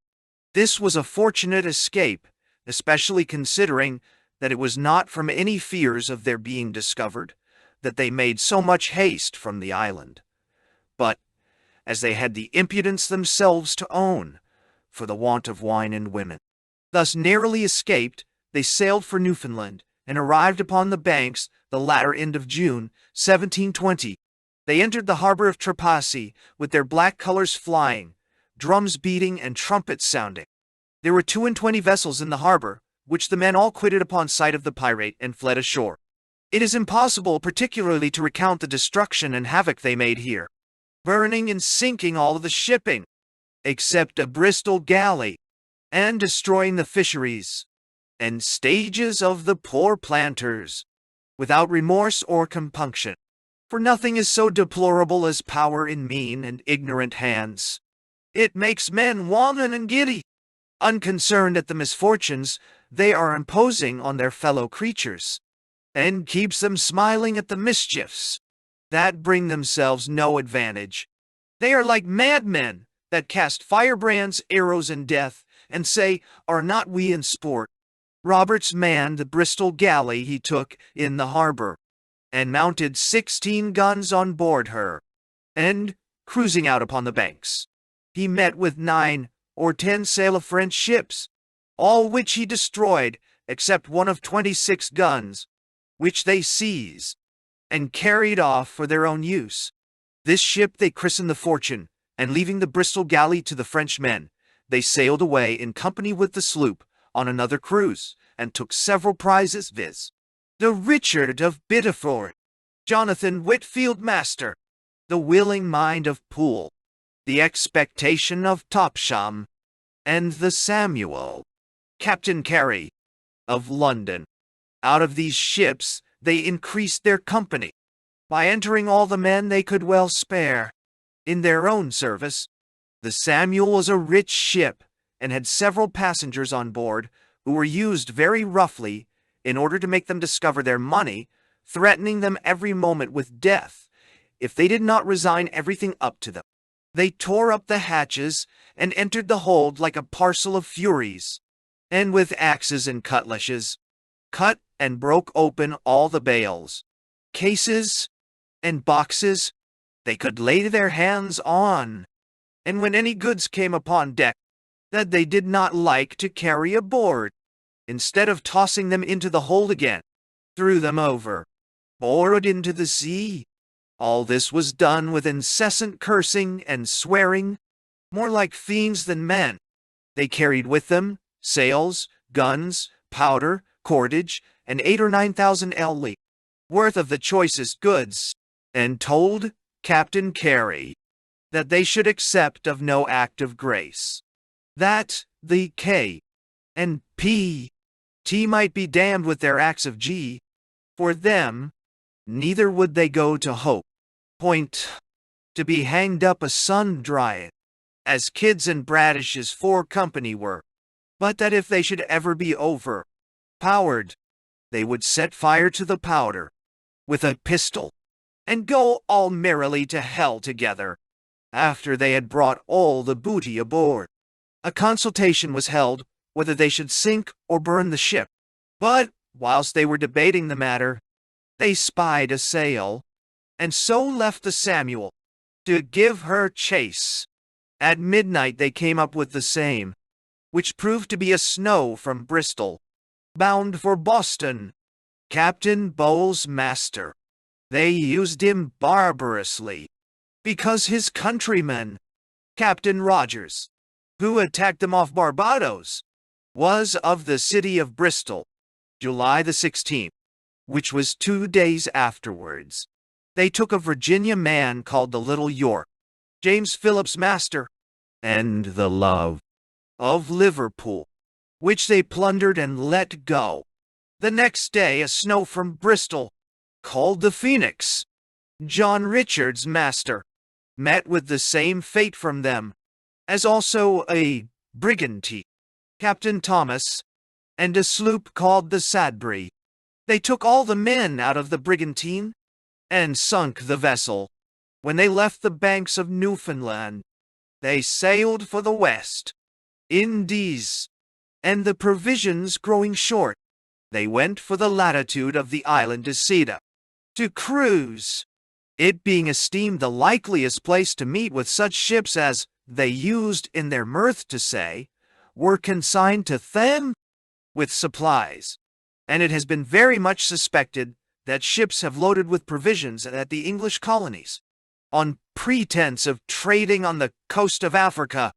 This was a fortunate escape, especially considering that it was not from any fears of their being discovered that they made so much haste from the island, but as they had the impudence themselves to own, for the want of wine and women. Thus narrowly escaped, they sailed for Newfoundland, and arrived upon the banks the latter end of June, 1720. They entered the harbor of Trepassey, with their black colors flying, drums beating, and trumpets sounding. There were 22 vessels in the harbor, which the men all quitted upon sight of the pirate, and fled ashore. It is impossible particularly to recount the destruction and havoc they made here, burning and sinking all of the shipping, except a Bristol galley, and destroying the fisheries, and stages of the poor planters, without remorse or compunction. For nothing is so deplorable as power in mean and ignorant hands. It makes men wanton and giddy, unconcerned at the misfortunes they are imposing on their fellow creatures, and keeps them smiling at the mischiefs that bring themselves no advantage. They are like madmen that cast firebrands, arrows, and death, and say, "Are not we in sport?" Roberts manned the Bristol galley he took in the harbor, and mounted 16 guns on board her, and, cruising out upon the banks, he met with 9 or 10 sail of French ships, all which he destroyed, except one of 26 guns, which they seized, and carried off for their own use. This ship they christened the Fortune, and leaving the Bristol galley to the Frenchmen, they sailed away in company with the sloop on another cruise, and took several prizes, viz. The Richard of Biddeford, Jonathan Whitfield Master, the Willing Mind of Poole, the Expectation of Topsham, and the Samuel, Captain Carey, of London. Out of these ships they increased their company, by entering all the men they could well spare, in their own service. The Samuel was a rich ship, and had several passengers on board, who were used very roughly, in order to make them discover their money, threatening them every moment with death, if they did not resign everything up to them. They tore up the hatches, and entered the hold like a parcel of furies, and with axes and cutlashes, cut and broke open all the bales, cases, and boxes they could lay their hands on, and when any goods came upon deck that they did not like to carry aboard, instead of tossing them into the hold again, threw them over, or into the sea. All this was done with incessant cursing and swearing, more like fiends than men. They carried with them sails, guns, powder, cordage, and 8 or 9,000 ell worth of the choicest goods, and told Captain Carey that they should accept of no act of grace, that the K and P T might be damned with their acts of G. For them, neither would they go to Hope Point to be hanged up a sun-drying, as Kids and Bradish's 4 company were, but that if they should ever be overpowered, they would set fire to the powder with a pistol, and go all merrily to hell together, after they had brought all the booty aboard. A consultation was held whether they should sink or burn the ship, but whilst they were debating the matter, they spied a sail, and so left the Samuel to give her chase. At midnight they came up with the same, which proved to be a snow from Bristol, bound for Boston. Captain Bowles' master. They used him barbarously, because his countryman, Captain Rogers, who attacked them off Barbados, was of the city of Bristol, July the 16th, which was 2 days afterwards. They took a Virginia man called the Little York, James Phillips' master, and the Love of Liverpool, which they plundered and let go. The next day a snow from Bristol, called the Phoenix, John Richard's master, met with the same fate from them, as also a brigantine, Captain Thomas, and a sloop called the Sadbury. They took all the men out of the brigantine, and sunk the vessel. When they left the banks of Newfoundland, they sailed for the West Indies, and the provisions growing short, they went for the latitude of the island of Ceuta, to cruise, it being esteemed the likeliest place to meet with such ships as, they used in their mirth to say, were consigned to them with supplies. And it has been very much suspected that ships have loaded with provisions at the English colonies, on pretense of trading on the coast of Africa,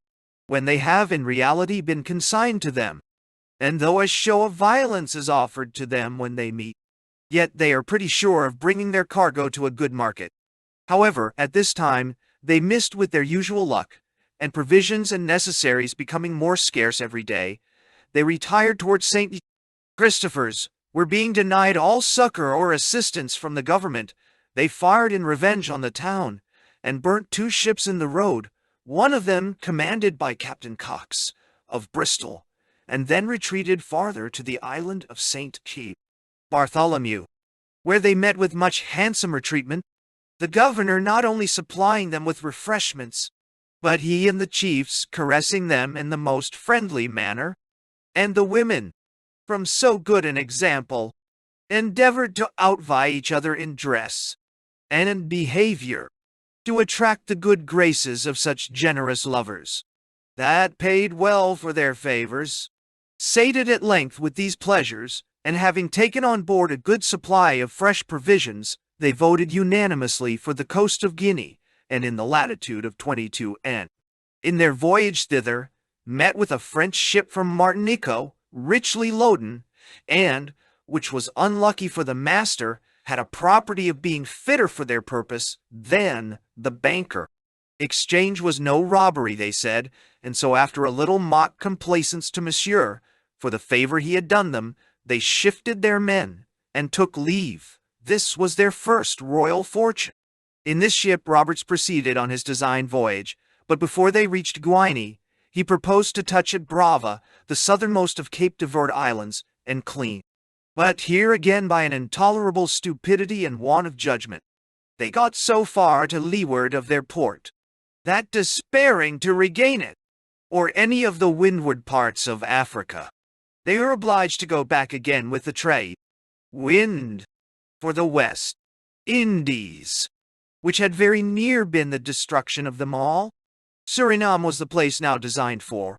when they have in reality been consigned to them. And though a show of violence is offered to them when they meet, yet they are pretty sure of bringing their cargo to a good market. However, at this time, they missed with their usual luck, and provisions and necessaries becoming more scarce every day, they retired towards St. Christophers were being denied all succor or assistance from the government. They fired in revenge on the town and burnt 2 ships in the road, one of them commanded by Captain Cox of Bristol, and then retreated farther to the island of St. Bartholomew, where they met with much handsomer treatment, the governor not only supplying them with refreshments, but he and the chiefs caressing them in the most friendly manner, and the women, from so good an example, endeavored to outvie each other in dress and in behavior, to attract the good graces of such generous lovers, that paid well for their favors. Sated at length with these pleasures, and having taken on board a good supply of fresh provisions, they voted unanimously for the coast of Guinea, and in the latitude of 22°N. In their voyage thither, met with a French ship from Martinico, richly loaden, and, which was unlucky for the master, had a property of being fitter for their purpose than the banker. Exchange was no robbery, they said, and so after a little mock complaisance to Monsieur, for the favor he had done them, they shifted their men, and took leave. This was their first royal fortune. In this ship Roberts proceeded on his designed voyage, but before they reached Guinea, he proposed to touch at Brava, the southernmost of Cape de Verde Islands, and clean. But here again by an intolerable stupidity and want of judgment, they got so far to leeward of their port, that despairing to regain it, or any of the windward parts of Africa, they were obliged to go back again with the trade wind for the West Indies, which had very near been the destruction of them all. Suriname was the place now designed for,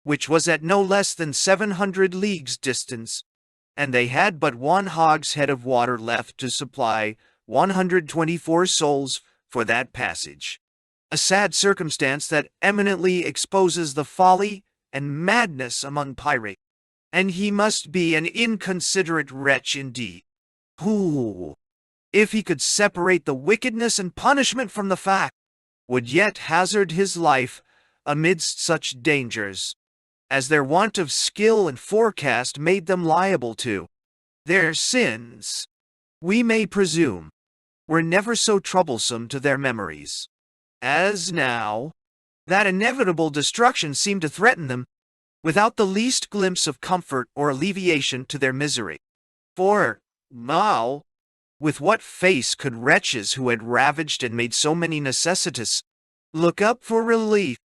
which was at no less than 700 leagues distance, and they had but 1 hogshead of water left to supply 124 souls for that passage. A sad circumstance that eminently exposes the folly and madness among pirates, and he must be an inconsiderate wretch indeed, who, if he could separate the wickedness and punishment from the fact, would yet hazard his life amidst such dangers, as their want of skill and forecast made them liable to. Their sins, we may presume, were never so troublesome to their memories, as now, that inevitable destruction seemed to threaten them, without the least glimpse of comfort or alleviation to their misery. For, now, with what face could wretches who had ravaged and made so many necessitous look up for relief?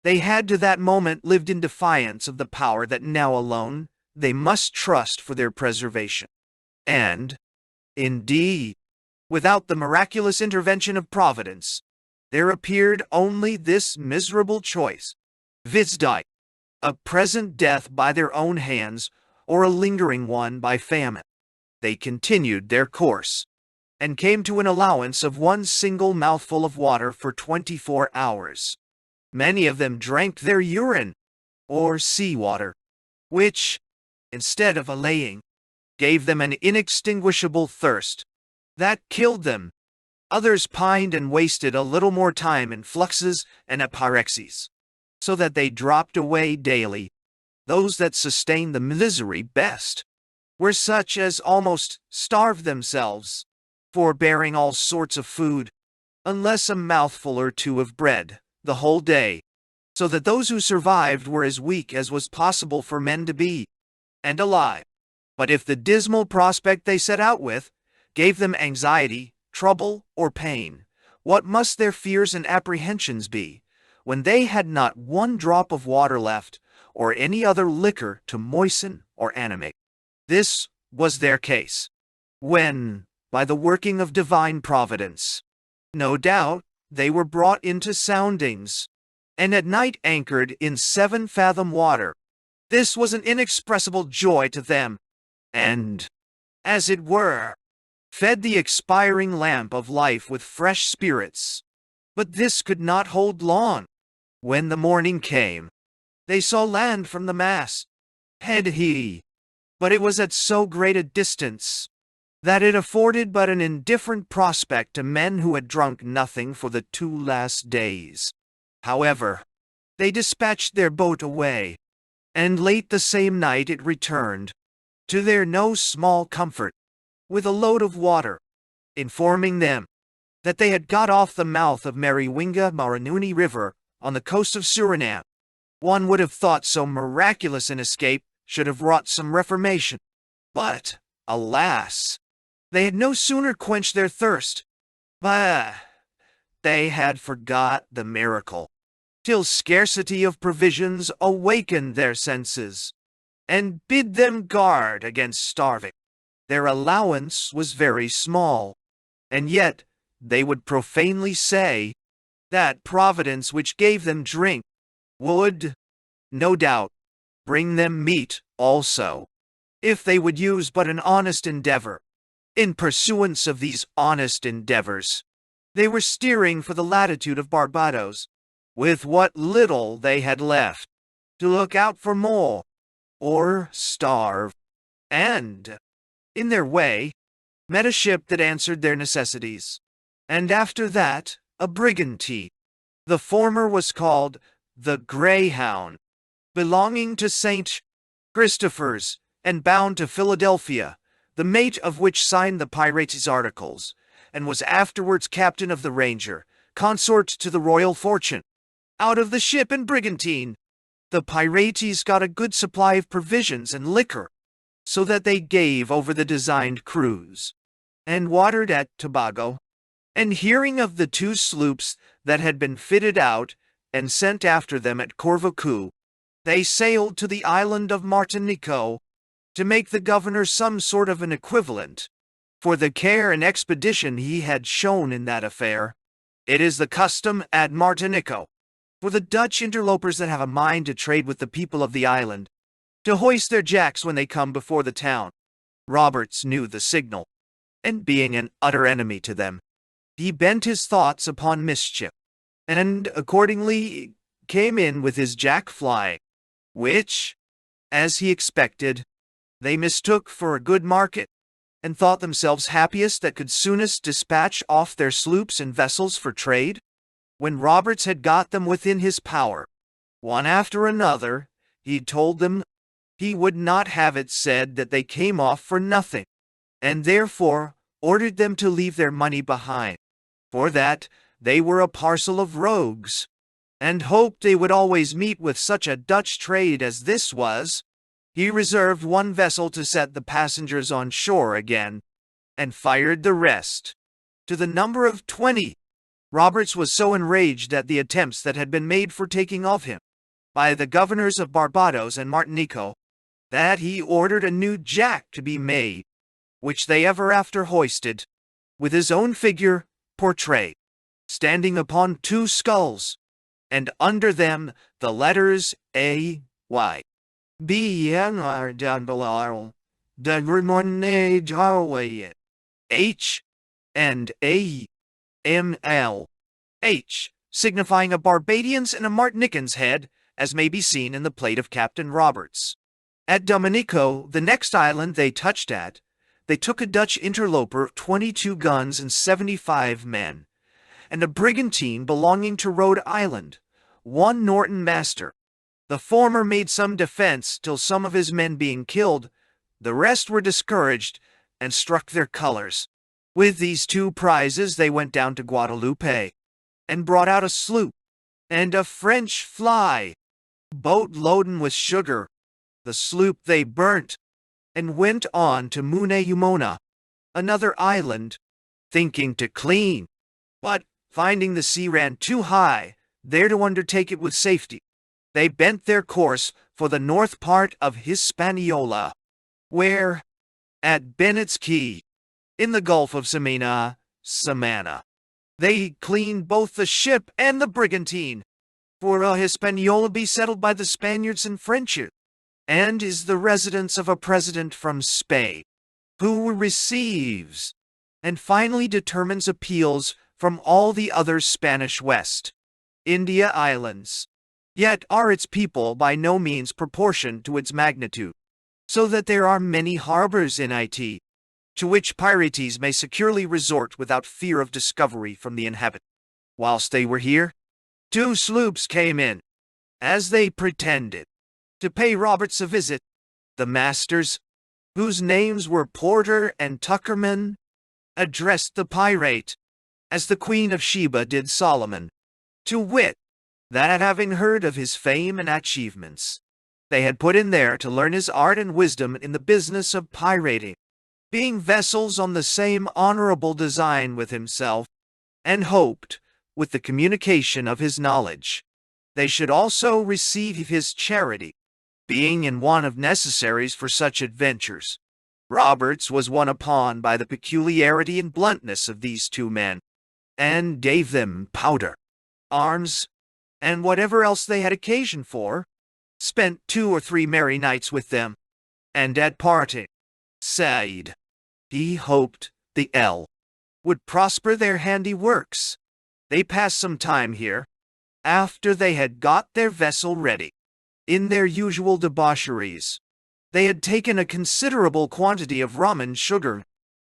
They had to that moment lived in defiance of the power that now alone they must trust for their preservation. And, indeed, without the miraculous intervention of Providence, there appeared only this miserable choice, viz. A present death by their own hands, or a lingering one by famine. They continued their course, and came to an allowance of 1 single mouthful of water for 24 hours. Many of them drank their urine, or sea-water, which, instead of allaying, gave them an inextinguishable thirst that killed them. Others pined and wasted a little more time in fluxes and aporexies, so that they dropped away daily. Those that sustained the misery best were such as almost starved themselves, forbearing all sorts of food, unless a mouthful or 2 of bread, the whole day, so that those who survived were as weak as was possible for men to be, and alive. But if the dismal prospect they set out with gave them anxiety, trouble, or pain, what must their fears and apprehensions be, when they had not 1 drop of water left, or any other liquor to moisten or animate? This was their case, when, by the working of divine providence, no doubt, they were brought into soundings, and at night anchored in 7-fathom water. This was an inexpressible joy to them, and, as it were, fed the expiring lamp of life with fresh spirits. But this could not hold long. When the morning came, they saw land from the mast, head he, but it was at so great a distance that it afforded but an indifferent prospect to men who had drunk nothing for the 2 last days. However, they dispatched their boat away, and late the same night it returned, to their no small comfort, with a load of water, informing them that they had got off the mouth of Meriwinga Maranuni River on the coast of Suriname. One would have thought so miraculous an escape should have wrought some reformation. But, alas, they had no sooner quenched their thirst, but they had forgot the miracle, till scarcity of provisions awakened their senses, and bid them guard against starving. Their allowance was very small, and yet they would profanely say that Providence which gave them drink would, no doubt, bring them meat also, if they would use but an honest endeavor. In pursuance of these honest endeavors, they were steering for the latitude of Barbados, with what little they had left, to look out for more, or starve, and, in their way, met a ship that answered their necessities, and after that a brigantine. The former was called the Greyhound, belonging to St. Christopher's, and bound to Philadelphia, the mate of which signed the pirates' articles, and was afterwards captain of the Ranger, consort to the Royal Fortune. Out of the ship and brigantine, the pirates got a good supply of provisions and liquor, so that they gave over the designed cruise, and watered at Tobago. And hearing of the 2 sloops that had been fitted out and sent after them at Corvocu, they sailed to the island of Martinico, to make the governor some sort of an equivalent for the care and expedition he had shown in that affair. It is the custom at Martinico, for the Dutch interlopers that have a mind to trade with the people of the island, to hoist their jacks when they come before the town. Roberts knew the signal, and being an utter enemy to them, he bent his thoughts upon mischief, and accordingly came in with his jack flying, which, as he expected, they mistook for a good market, and thought themselves happiest that could soonest dispatch off their sloops and vessels for trade. When Roberts had got them within his power, one after another, he told them he would not have it said that they came off for nothing, and therefore ordered them to leave their money behind, for that they were a parcel of rogues, and hoped they would always meet with such a Dutch trade as this was. He reserved 1 vessel to set the passengers on shore again, and fired the rest, to the number of 20. Roberts was so enraged at the attempts that had been made for taking of him by the governors of Barbados and Martinico, that he ordered a new jack to be made, which they ever after hoisted, with his own figure portrayed, standing upon 2 skulls, and under them the letters A.Y. B.N.R. down below, the Remonade Hallway, H and A.M.L. H, signifying a Barbadian's and a Martinican's head, as may be seen in the plate of Captain Roberts. At Dominico, the next island they touched at, they took a Dutch interloper of 22 guns and 75 men, and a brigantine belonging to Rhode Island, 1 Norton master. The former made some defense till some of his men being killed, the rest were discouraged and struck their colors. With these 2 prizes they went down to Guadeloupe, and brought out a sloop, and a French fly, boat loaden with sugar. The sloop they burnt, and went on to Muneumona, another island, thinking to clean, but finding the sea ran too high there to undertake it with safety, they bent their course for the north part of Hispaniola, where, at Bennett's Key, in the Gulf of Samana, they cleaned both the ship and the brigantine, for Hispaniola be settled by the Spaniards and French, and is the residence of a president from Spain, who receives and finally determines appeals from all the other Spanish West India islands. Yet are its people by no means proportioned to its magnitude, so that there are many harbors in it, to which pirates may securely resort without fear of discovery from the inhabitants. Whilst they were here, 2 sloops came in, as they pretended, to pay Roberts a visit. The masters, whose names were Porter and Tuckerman, addressed the pirate as the Queen of Sheba did Solomon, to wit, that having heard of his fame and achievements, they had put in there to learn his art and wisdom in the business of pirating, being vessels on the same honorable design with himself, and hoped, with the communication of his knowledge, they should also receive his charity, being in want of necessaries for such adventures. Roberts was won upon by the peculiarity and bluntness of these two men, and gave them powder, arms, and whatever else they had occasion for, spent 2 or 3 merry nights with them, and at parting, said, he hoped the L would prosper their handiworks. They passed some time here, after they had got their vessel ready, in their usual debaucheries. They had taken a considerable quantity of rum and sugar,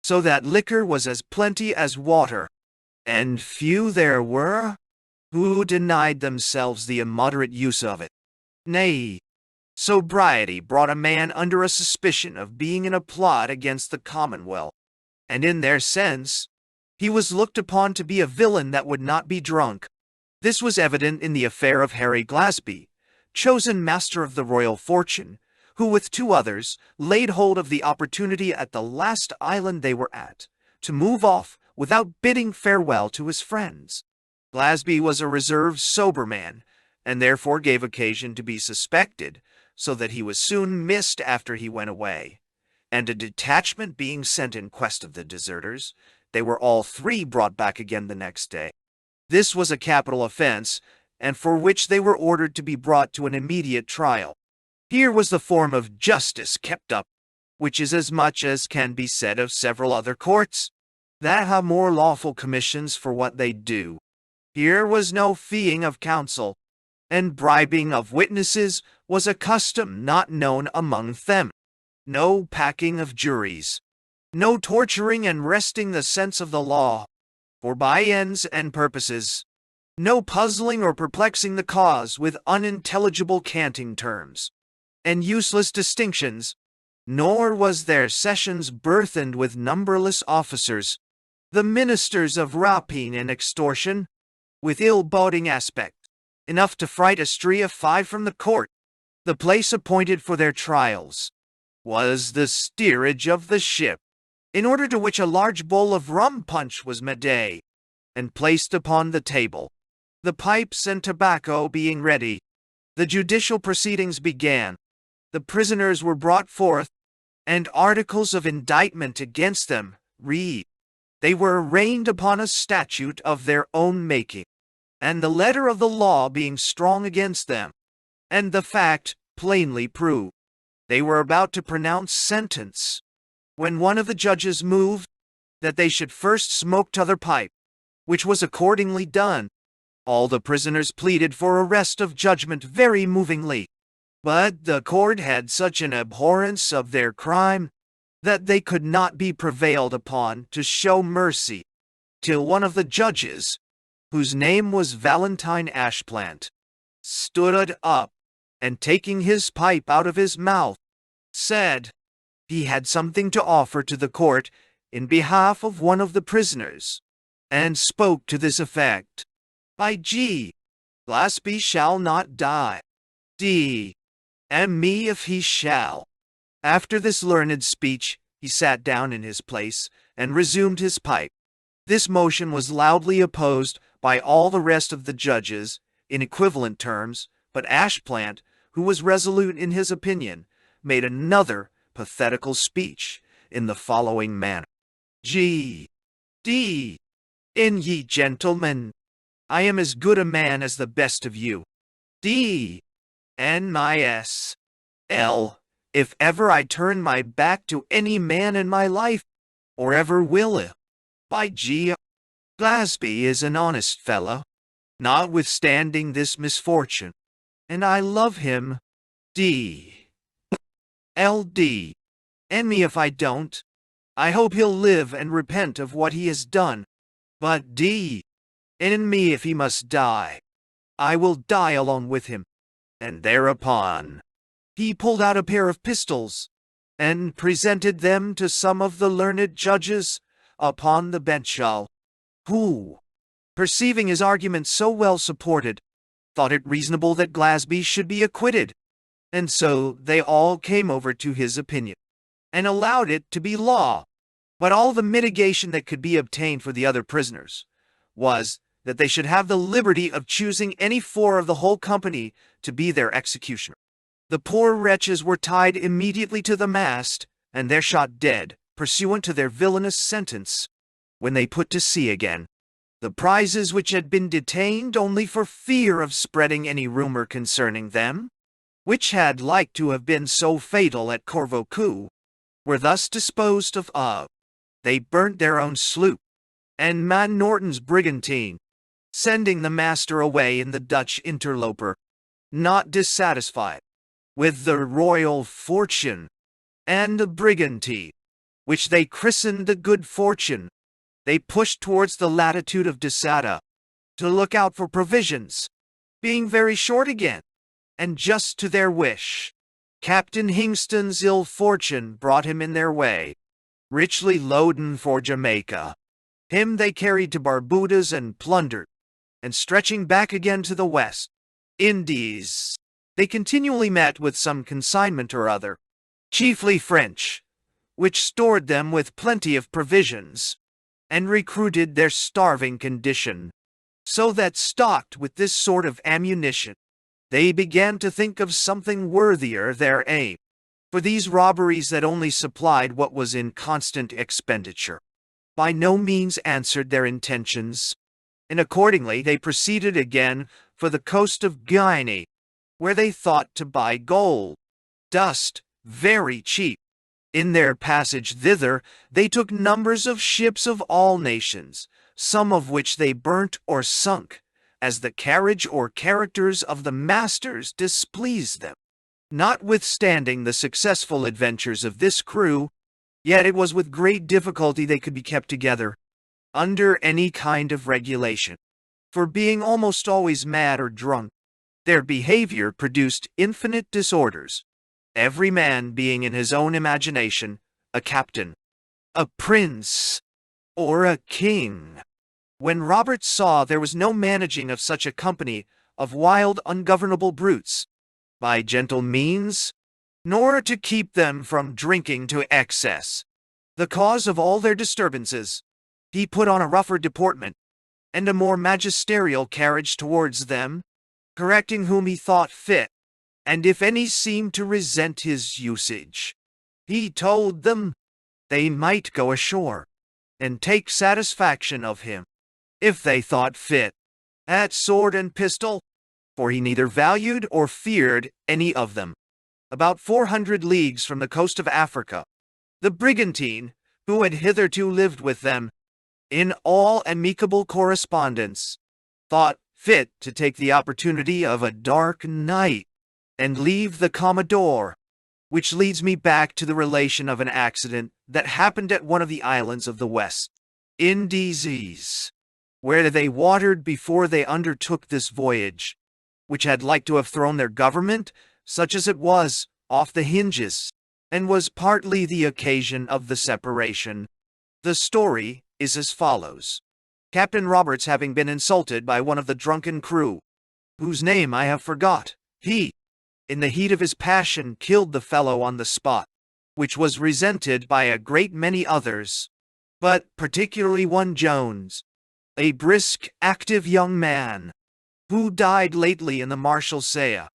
so that liquor was as plenty as water, and few there were who denied themselves the immoderate use of it. Nay, sobriety brought a man under a suspicion of being in a plot against the Commonwealth, and in their sense, he was looked upon to be a villain that would not be drunk. This was evident in the affair of Harry Glasby, chosen master of the Royal Fortune, who with 2 others laid hold of the opportunity at the last island they were at, to move off without bidding farewell to his friends. Glasby was a reserved, sober man, and therefore gave occasion to be suspected, so that he was soon missed after he went away. And a detachment being sent in quest of the deserters, they were all 3 brought back again the next day. This was a capital offense, and for which they were ordered to be brought to an immediate trial. Here was the form of justice kept up, which is as much as can be said of several other courts, that have more lawful commissions for what they do. Here was no feeing of counsel, and bribing of witnesses was a custom not known among them. No packing of juries, no torturing and wresting the sense of the law, for by ends and purposes, no puzzling or perplexing the cause with unintelligible canting terms, and useless distinctions, nor was their sessions burthened with numberless officers, the ministers of rapine and extortion, with ill-boding aspect, enough to fright a stree of 5 from the court. The place appointed for their trials was the steerage of the ship, in order to which a large bowl of rum punch was made, and placed upon the table. The pipes and tobacco being ready, the judicial proceedings began. The prisoners were brought forth, and articles of indictment against them read. They were arraigned upon a statute of their own making, and the letter of the law being strong against them, and the fact plainly proved, they were about to pronounce sentence, when one of the judges moved that they should first smoke t'other pipe, which was accordingly done. All the prisoners pleaded for arrest of judgment very movingly, but the court had such an abhorrence of their crime that they could not be prevailed upon to show mercy, till one of the judges, whose name was Valentine Ashplant, stood up, and taking his pipe out of his mouth, said he had something to offer to the court in behalf of one of the prisoners, and spoke to this effect: "By G, Glasby shall not die. D, and me if he shall." After this learned speech, he sat down in his place, and resumed his pipe. This motion was loudly opposed by all the rest of the judges, in equivalent terms, but Ashplant, who was resolute in his opinion, made another pathetical speech in the following manner: G. D. In ye gentlemen, I am as good a man as the best of you. D. N. My S. L. If ever I turn my back to any man in my life, or ever will, by G. Glasby is an honest fellow, notwithstanding this misfortune, and I love him. D. L.D. And me if I don't. I hope he'll live and repent of what he has done. But D. And me if he must die. I will die along with him. And thereupon he pulled out a pair of pistols, and presented them to some of the learned judges upon the bench, who, perceiving his arguments so well supported, thought it reasonable that Glasby should be acquitted, and so they all came over to his opinion, and allowed it to be law. But all the mitigation that could be obtained for the other prisoners was that they should have the liberty of choosing any four of the whole company to be their executioner. The poor wretches were tied immediately to the mast, and there shot dead, pursuant to their villainous sentence, when they put to sea again. The prizes which had been detained only for fear of spreading any rumor concerning them, which had like to have been so fatal at Corvo, were thus disposed of. They burnt their own sloop, and Man Norton's brigantine, sending the master away in the Dutch interloper. Not dissatisfied with the Royal Fortune and the brigantine, which they christened the Good Fortune, they pushed towards the latitude of Desada to look out for provisions, being very short again, and just to their wish, Captain Hingston's ill fortune brought him in their way, richly loaden for Jamaica. Him they carried to Barbudas and plundered, and stretching back again to the West Indies, they continually met with some consignment or other, chiefly French, which stored them with plenty of provisions, and recruited their starving condition, so that stocked with this sort of ammunition, they began to think of something worthier their aim, for these robberies that only supplied what was in constant expenditure, by no means answered their intentions, and accordingly they proceeded again for the coast of Guinea, where they thought to buy gold, dust, very cheap. In their passage thither, they took numbers of ships of all nations, some of which they burnt or sunk, as the carriage or characters of the masters displeased them. Notwithstanding the successful adventures of this crew, yet it was with great difficulty they could be kept together, under any kind of regulation, for being almost always mad or drunk, their behavior produced infinite disorders, every man being in his own imagination a captain, a prince, or a king. When Robert saw there was no managing of such a company of wild, ungovernable brutes, by gentle means, nor to keep them from drinking to excess, the cause of all their disturbances, he put on a rougher deportment, and a more magisterial carriage towards them, correcting whom he thought fit, and if any seemed to resent his usage, he told them they might go ashore, and take satisfaction of him, if they thought fit, at sword and pistol, for he neither valued or feared any of them. About 400 leagues from the coast of Africa, the brigantine, who had hitherto lived with them, in all amicable correspondence, thought fit to take the opportunity of a dark night, and leave the Commodore, which leads me back to the relation of an accident that happened at one of the islands of the West Indies, where they watered before they undertook this voyage, which had like to have thrown their government, such as it was, off the hinges, and was partly the occasion of the separation. The story is as follows. Captain Roberts having been insulted by one of the drunken crew, whose name I have forgot, he, in the heat of his passion, killed the fellow on the spot, which was resented by a great many others, but particularly one Jones, a brisk, active young man, who died lately in the Marshalsea,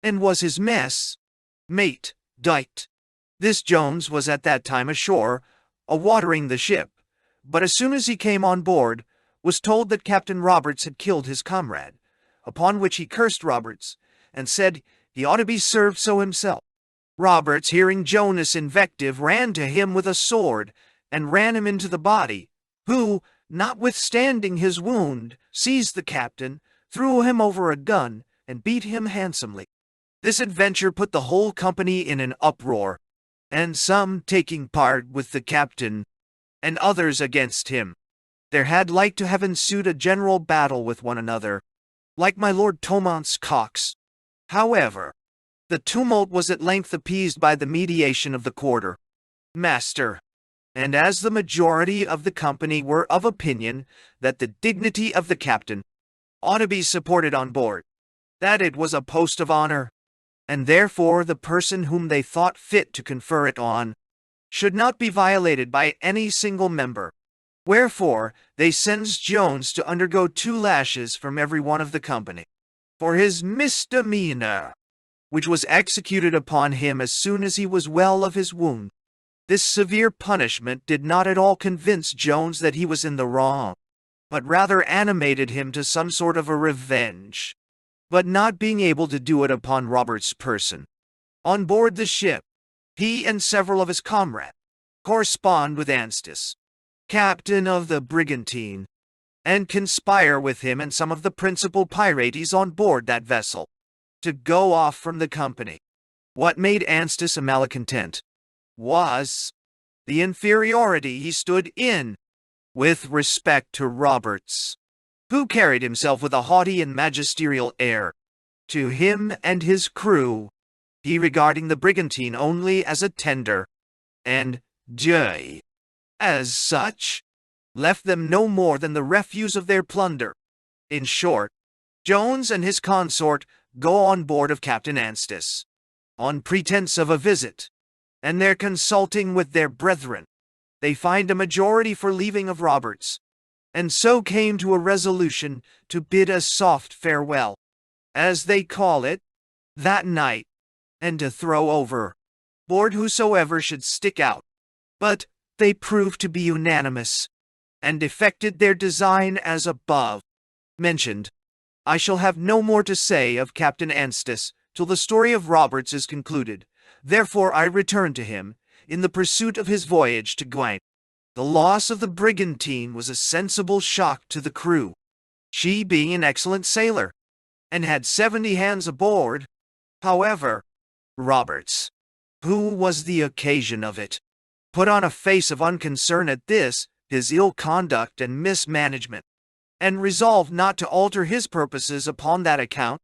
and was his mate, Dyked. This Jones was at that time ashore, a-watering the ship, but as soon as he came on board, was told that Captain Roberts had killed his comrade, upon which he cursed Roberts, and said he ought to be served so himself. Roberts, hearing Jonas' invective, ran to him with a sword, and ran him into the body, who, notwithstanding his wound, seized the captain, threw him over a gun, and beat him handsomely. This adventure put the whole company in an uproar, and some taking part with the captain, and others against him. There had like to have ensued a general battle with one another, like my Lord Tomont's cocks. However, The tumult was at length appeased by the mediation of the quartermaster, and as the majority of the company were of opinion that the dignity of the captain ought to be supported on board, that it was a post of honor, and therefore the person whom they thought fit to confer it on should not be violated by any single member. Wherefore they sentenced Jones to undergo 2 lashes from every one of the company for his misdemeanor, which was executed upon him as soon as he was well of his wound. This severe punishment did not at all convince Jones that he was in the wrong, but rather animated him to some sort of a revenge. But not being able to do it upon Roberts' person, on board the ship, he and several of his comrades correspond with Anstis, captain of the brigantine, and conspire with him and some of the principal pirates on board that vessel to go off from the company. What made Anstis a malcontent was the inferiority he stood in with respect to Roberts, who carried himself with a haughty and magisterial air. To him and his crew, he regarding the brigantine only as a tender, and J, as such, left them no more than the refuse of their plunder. In short, Jones and his consort go on board of Captain Anstis, on pretense of a visit, and their consulting with their brethren, they find a majority for leaving of Roberts, and so came to a resolution to bid a soft farewell, as they call it, that night, and to throw over board whosoever should stick out. But they proved to be unanimous, and effected their design as above mentioned. I shall have no more to say of Captain Anstis till the story of Roberts is concluded. Therefore I return to him, in the pursuit of his voyage to Guiana. The loss of the brigantine was a sensible shock to the crew, she being an excellent sailor, and had 70 hands aboard. However, Roberts, who was the occasion of it, put on a face of unconcern at this, his ill conduct and mismanagement, and resolved not to alter his purposes upon that account.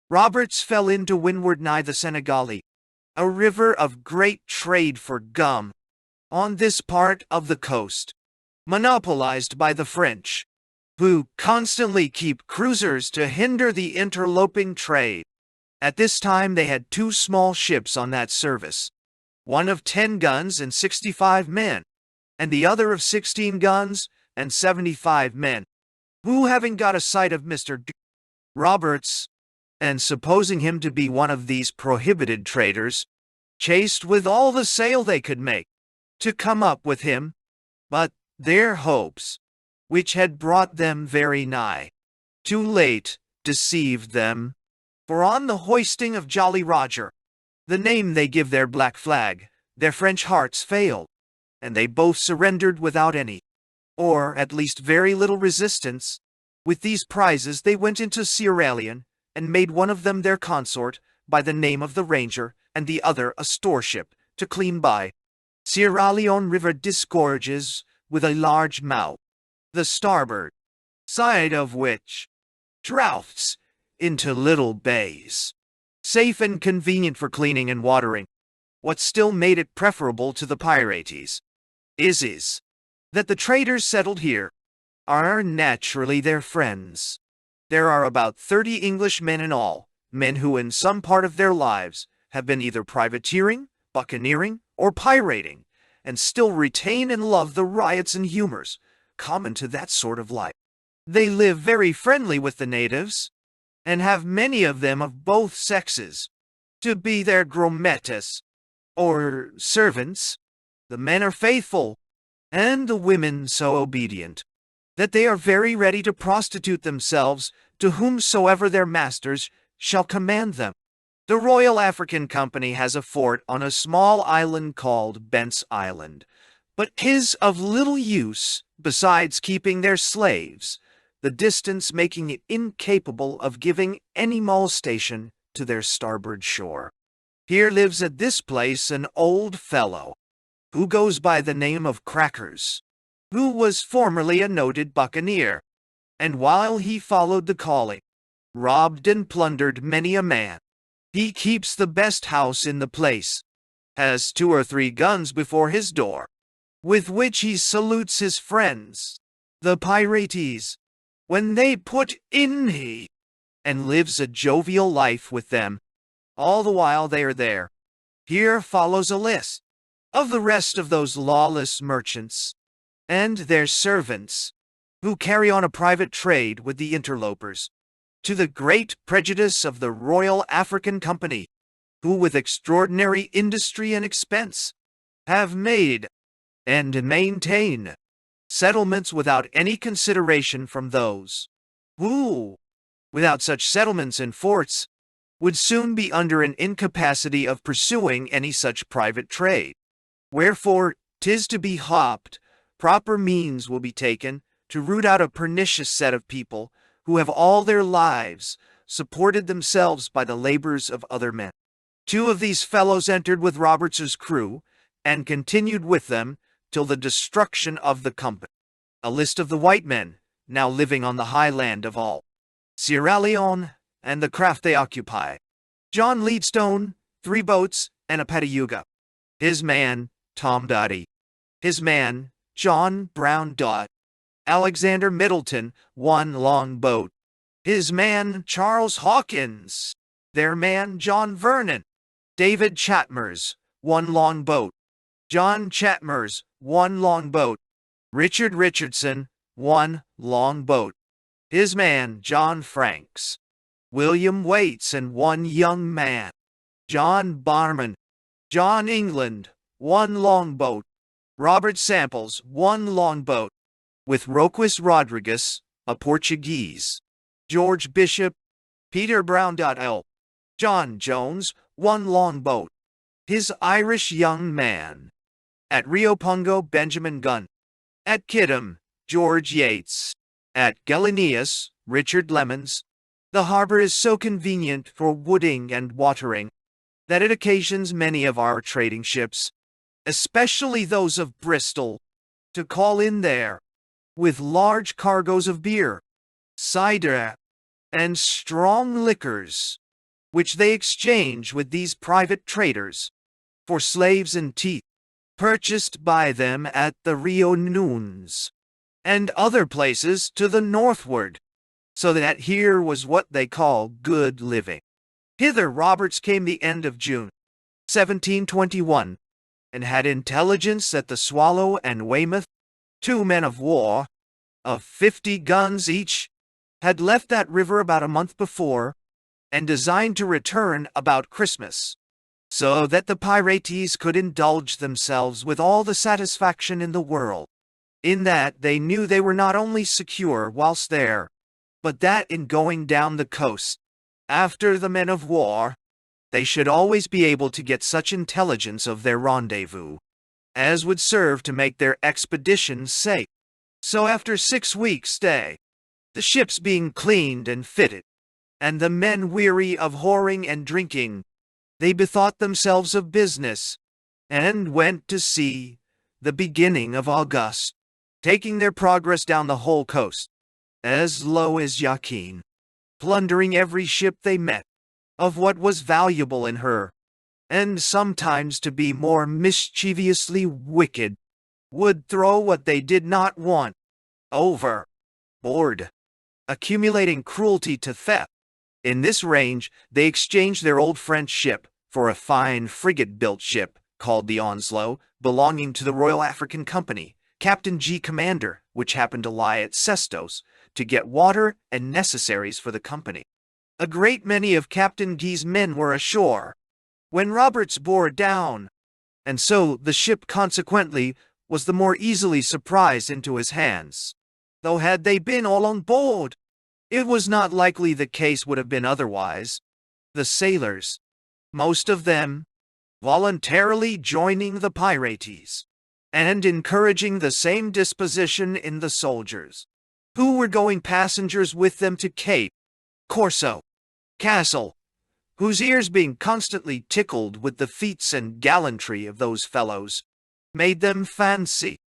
Roberts fell into windward nigh the Senegal, a river of great trade for gum, on this part of the coast, monopolized by the French, who constantly keep cruisers to hinder the interloping trade. At this time they had 2 small ships on that service, one of 10 guns and 65 men, and the other of 16 guns and 75 men, who having got a sight of Mr. Roberts, and supposing him to be one of these prohibited traders, chased with all the sail they could make to come up with him. But their hopes, which had brought them very nigh, too late deceived them, for on the hoisting of Jolly Roger, the name they give their black flag, their French hearts failed, and they both surrendered without any, or at least very little resistance. With these prizes they went into Sierra Leone, and made one of them their consort, by the name of the Ranger, and the other a store-ship, to clean by. Sierra Leone River disgorges with a large mouth, the starboard side of which draughts into little bays, safe and convenient for cleaning and watering. What still made it preferable to the pirates is that the traders settled here are naturally their friends. There are about 30 English men in all, men who in some part of their lives have been either privateering, buccaneering, or pirating, and still retain and love the riots and humors common to that sort of life. They live very friendly with the natives, and have many of them of both sexes to be their grometes, or servants. The men are faithful, and the women so obedient, that they are very ready to prostitute themselves to whomsoever their masters shall command them. The Royal African Company has a fort on a small island called Bent's Island, but is of little use besides keeping their slaves, the distance making it incapable of giving any molestation to their starboard shore. Here lives at this place an old fellow, who goes by the name of Crackers, who was formerly a noted buccaneer, and while he followed the calling, robbed and plundered many a man. He keeps the best house in the place, has 2 or 3 guns before his door, with which he salutes his friends, the pirates, when they put in he, and lives a jovial life with them, all the while they are there. Here follows a list of the rest of those lawless merchants and their servants, who carry on a private trade with the interlopers, to the great prejudice of the Royal African Company, who with extraordinary industry and expense have made and maintain settlements without any consideration from those who, without such settlements and forts, would soon be under an incapacity of pursuing any such private trade. Wherefore, 'tis to be hoped, proper means will be taken to root out a pernicious set of people who have all their lives supported themselves by the labors of other men. 2 of these fellows entered with Roberts's crew, and continued with them till the destruction of the company. A list of the white men now living on the high land of all Sierra Leone, and the craft they occupy. John Leadstone, 3 boats, and a Patayuga. His man, Tom Dotty. His man, John Brown Dot. Alexander Middleton, 1 long boat. His man, Charles Hawkins. Their man, John Vernon. David Chatmers, 1 long boat. John Chatmers, 1 long boat. Richard Richardson, 1 long boat. His man, John Franks. William Waits and 1 young man. John Barman. John England, 1 long boat. Robert Samples, 1 long boat, with Roquis Rodriguez, a Portuguese. George Bishop, Peter Brown. L. John Jones, 1 long boat. His Irish young man. At Rio Pungo, Benjamin Gunn. At Kiddam, George Yates. At Galeneus, Richard Lemons. The harbor is so convenient for wooding and watering that it occasions many of our trading ships, especially those of Bristol, to call in there, with large cargoes of beer, cider, and strong liquors, which they exchange with these private traders for slaves and teeth, purchased by them at the Rio Nunes and other places to the northward, so that here was what they call good living. Hither Roberts came the end of June, 1721, and had intelligence that the Swallow and Weymouth, 2 men of war, of 50 guns each, had left that river about a month before, and designed to return about Christmas, so that the pirates could indulge themselves with all the satisfaction in the world, in that they knew they were not only secure whilst there, but that in going down the coast, after the men of war, they should always be able to get such intelligence of their rendezvous as would serve to make their expedition safe. So after 6 weeks' stay, the ships being cleaned and fitted, and the men weary of whoring and drinking, they bethought themselves of business, and went to sea the beginning of August, taking their progress down the whole coast, as low as Yaquin, plundering every ship they met of what was valuable in her, and sometimes, to be more mischievously wicked, would throw what they did not want overboard, accumulating cruelty to theft. In this range they exchanged their old French ship for a fine frigate-built ship called the Onslow, belonging to the Royal African Company, Captain G. commander, which happened to lie at Sestos, to get water and necessaries for the company. A great many of Captain G's men were ashore when Roberts bore down, and so the ship consequently was the more easily surprised into his hands. Though had they been all on board, it was not likely the case would have been otherwise. The sailors, most of them, voluntarily joining the pirates, and encouraging the same disposition in the soldiers, who were going passengers with them to Cape Corso Castle, whose ears being constantly tickled with the feats and gallantry of those fellows, made them fancy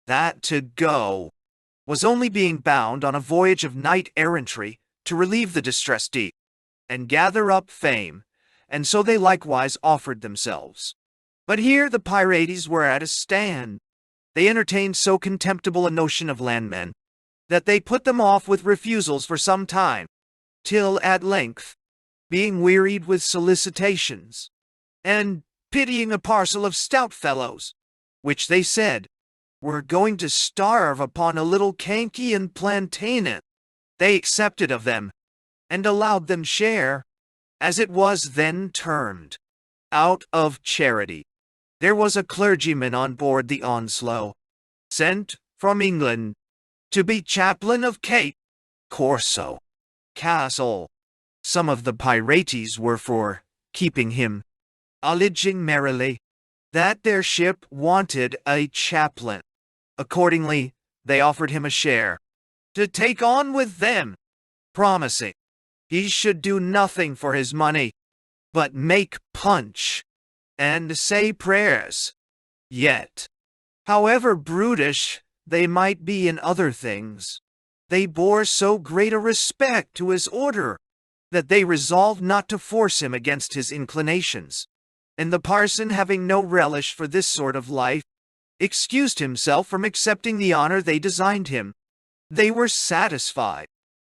that to go was only being bound on a voyage of knight-errantry to relieve the distressed deep, and gather up fame, and so they likewise offered themselves. But here the Pirates were at a stand. They entertained so contemptible a notion of landmen, that they put them off with refusals for some time, till at length, being wearied with solicitations, and pitying a parcel of stout fellows, which they said were going to starve upon a little canky and plantain, they accepted of them, and allowed them share, as it was then termed, out of charity. There was a clergyman on board the Onslow, sent from England to be chaplain of Cape Corso Castle. Some of the Pirates were for keeping him, alleging merrily that their ship wanted a chaplain. Accordingly, they offered him a share to take on with them, promising he should do nothing for his money, but make punch and say prayers. Yet, however brutish they might be in other things, they bore so great a respect to his order that they resolved not to force him against his inclinations. And the parson, having no relish for this sort of life, excused himself from accepting the honor they designed him. They were satisfied,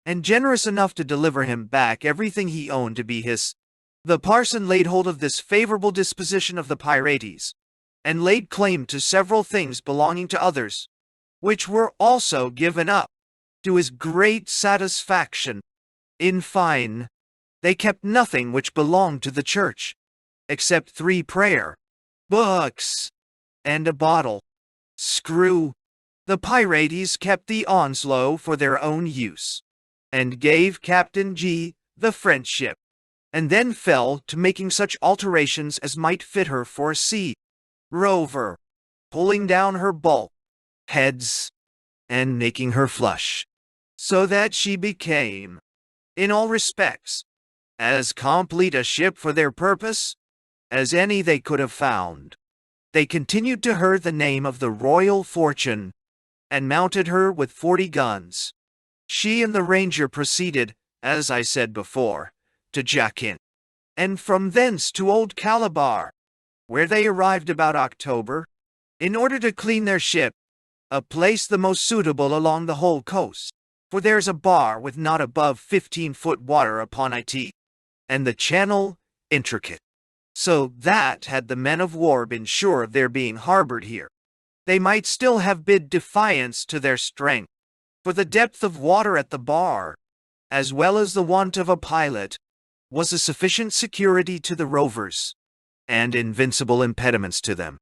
and generous enough to deliver him back everything he owned to be his. The parson laid hold of this favorable disposition of the Pirates, and laid claim to several things belonging to others, which were also given up, to his great satisfaction. In fine, they kept nothing which belonged to the church, except 3 prayer books and a bottle. Screw. The Pirates kept the Onslow for their own use, and gave Captain G the French ship, and then fell to making such alterations as might fit her for a sea rover, pulling down her bulk heads, and making her flush, so that she became, in all respects, as complete a ship for their purpose as any they could have found. They continued to her the name of the Royal Fortune, and mounted her with 40 guns. She and the Ranger proceeded, as I said before, to Jachin, and from thence to Old Calabar, where they arrived about October, in order to clean their ship, a place the most suitable along the whole coast, for there's a bar with not above 15-foot water upon it, and the channel intricate, so that had the men of war been sure of their being harbored here, they might still have bid defiance to their strength, for the depth of water at the bar, as well as the want of a pilot, was a sufficient security to the rovers, and invincible impediments to them.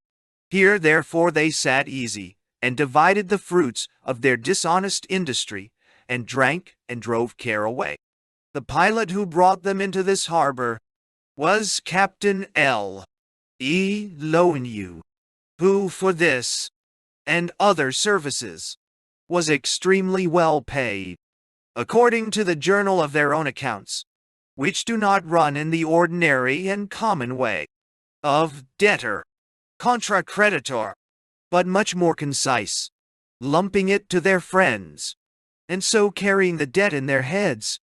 Here therefore they sat easy, and divided the fruits of their dishonest industry, and drank and drove care away. The pilot who brought them into this harbor was Captain L. E. Lowenhew, who for this and other services was extremely well paid, according to the journal of their own accounts, which do not run in the ordinary and common way of debtor contra creditor, but much more concise, lumping it to their friends, and so carrying the debt in their heads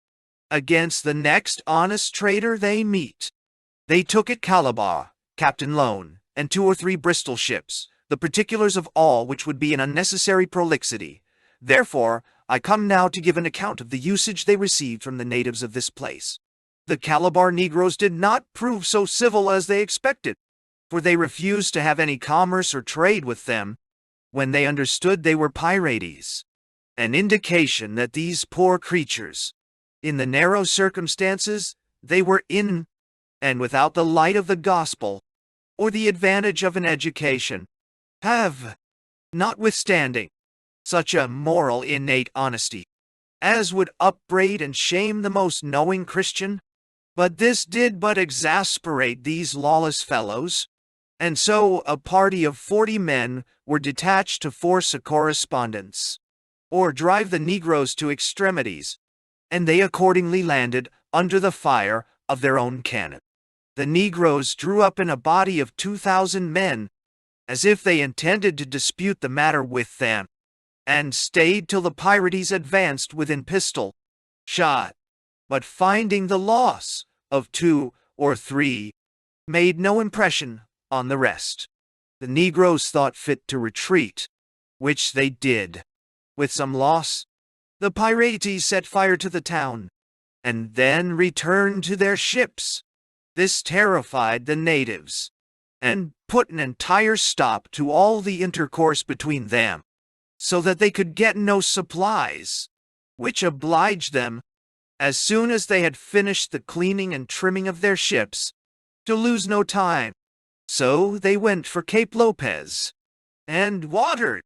against the next honest trader they meet. They took at Calabar Captain Lone and 2 or 3 Bristol ships, the particulars of all which would be an unnecessary prolixity. Therefore, I come now to give an account of the usage they received from the natives of this place. The Calabar negroes did not prove so civil as they expected, for they refused to have any commerce or trade with them when they understood they were Pirates, an indication that these poor creatures, in the narrow circumstances they were in, and without the light of the gospel, or the advantage of an education, have, notwithstanding, such a moral innate honesty, as would upbraid and shame the most knowing Christian. But this did but exasperate these lawless fellows, and so a party of 40 men were detached to force a correspondence, or drive the negroes to extremities, and they accordingly landed under the fire of their own cannon. The negroes drew up in a body of 2,000 men, as if they intended to dispute the matter with them, and stayed till the Pirates advanced within pistol shot. But finding the loss of 2 or 3 made no impression on the rest. The Negroes thought fit to retreat, which they did. With some loss, the pirates set fire to the town, and then returned to their ships. This terrified the natives, and put an entire stop to all the intercourse between them, so that they could get no supplies, which obliged them, as soon as they had finished the cleaning and trimming of their ships, to lose no time. So they went for Cape Lopez, and watered,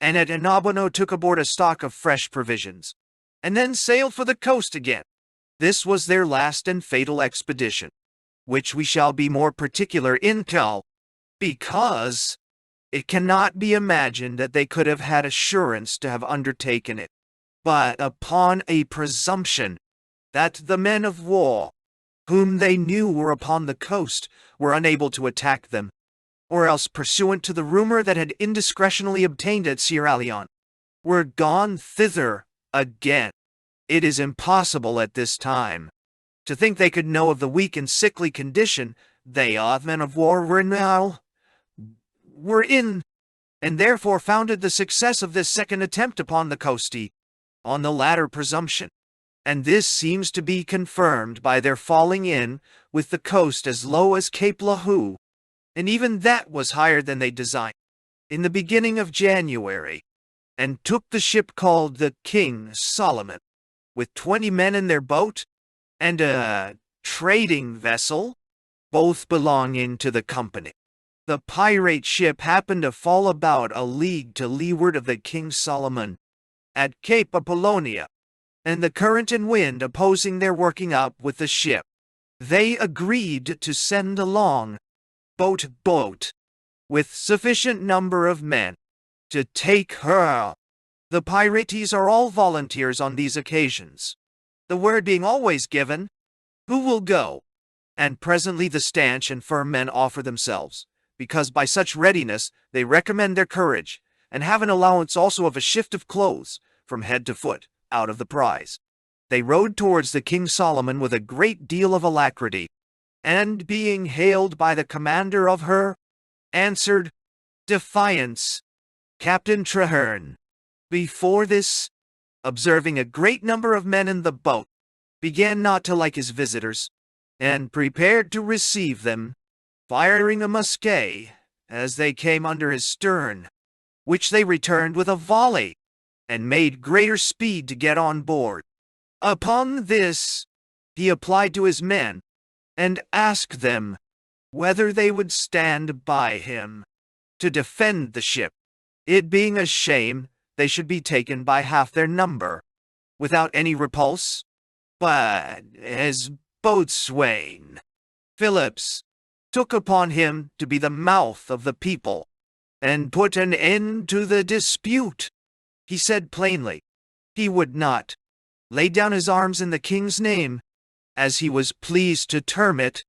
and at Inabano took aboard a stock of fresh provisions, and then sailed for the coast again. This was their last and fatal expedition, which we shall be more particular in tell, because it cannot be imagined that they could have had assurance to have undertaken it, but upon a presumption that the men of war, whom they knew were upon the coast, were unable to attack them, or else pursuant to the rumor that had indiscretionally obtained at Sierra Leone, were gone thither again. It is impossible at this time to think they could know of the weak and sickly condition they, men of war, were in, and therefore founded the success of this second attempt upon the coastie on the latter presumption. And this seems to be confirmed by their falling in with the coast as low as Cape Lahu, and even that was higher than they designed, in the beginning of January, and took the ship called the King Solomon, with 20 men in their boat, and a trading vessel, both belonging to the company. The pirate ship happened to fall about a league to leeward of the King Solomon, at Cape Apollonia, and the current and wind opposing their working up with the ship, they agreed to send along boat, with sufficient number of men, to take her. The pirates are all volunteers on these occasions, the word being always given, who will go? And presently the stanch and firm men offer themselves, because by such readiness they recommend their courage, and have an allowance also of a shift of clothes, from head to foot, out of the prize. They rode towards the King Solomon with a great deal of alacrity, and being hailed by the commander of her, answered, "Defiance, Captain Traherne." Before this, observing a great number of men in the boat, began not to like his visitors, and prepared to receive them, firing a musket as they came under his stern, which they returned with a volley, and made greater speed to get on board. Upon this, he applied to his men, and asked them whether they would stand by him to defend the ship, it being a shame they should be taken by half their number, without any repulse. But as boatswain, Phillips took upon him to be the mouth of the people, and put an end to the dispute. He said plainly he would not lay down his arms in the king's name, as he was pleased to term it,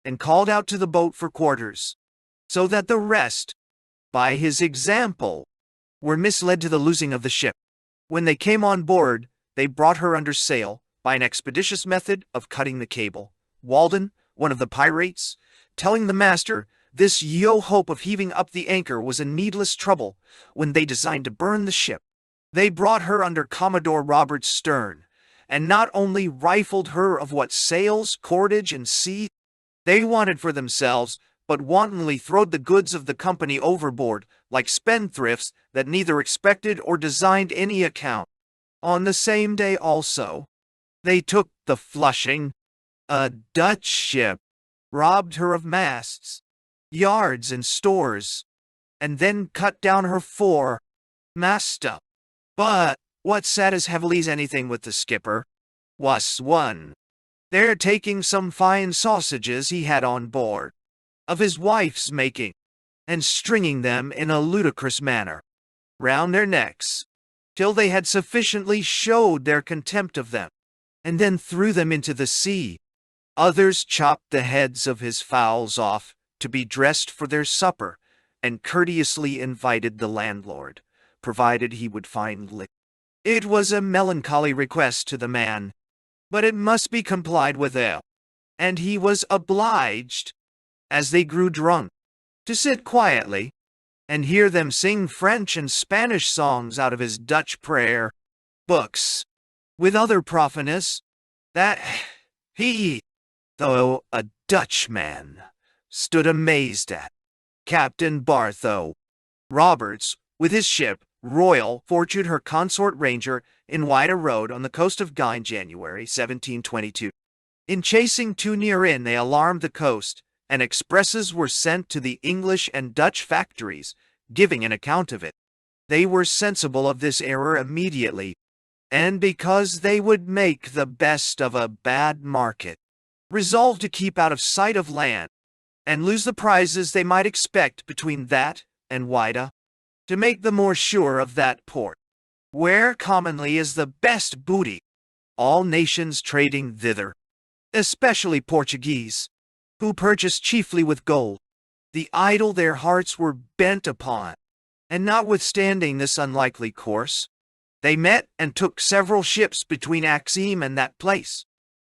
and called out to the boat for quarters, so that the rest, by his example, were misled to the losing of the ship. When they came on board, they brought her under sail by an expeditious method of cutting the cable. Walden, one of the pirates, telling the master this hope of heaving up the anchor was a needless trouble when they designed to burn the ship. They brought her under Commodore Robert's stern, and not only rifled her of what sails, cordage, and sea they wanted for themselves, but wantonly throwed the goods of the company overboard, like spendthrifts that neither expected or designed any account. On the same day also, they took the Flushing, a Dutch ship, robbed her of masts, yards, and stores, and then cut down her fore-mast. But what sat as heavily as anything with the skipper was one. There taking some fine sausages he had on board, of his wife's making, and stringing them in a ludicrous manner round their necks, till they had sufficiently showed their contempt of them, and then threw them into the sea. Others chopped the heads of his fowls off to be dressed for their supper, and courteously invited the landlord, provided he would find liquor. It was a melancholy request to the man, but it must be complied with, and he was obliged, as they grew drunk, to sit quietly and hear them sing French and Spanish songs out of his Dutch prayer books, with other profaneness, that he, though a Dutchman, stood amazed at. Captain Bartho Roberts, with his ship, Royal Fortune, her consort Ranger, in Whydah Road on the coast of Guy in January 1722. In chasing too near in, they alarmed the coast, and expresses were sent to the English and Dutch factories, giving an account of it. They were sensible of this error immediately, and because they would make the best of a bad market, resolved to keep out of sight of land, and lose the prizes they might expect between that and Whydah, to make the more sure of that port, where commonly is the best booty, all nations trading thither, especially Portuguese, who purchase chiefly with gold, the idol their hearts were bent upon. And notwithstanding this unlikely course, they met and took several ships between Axim and that place,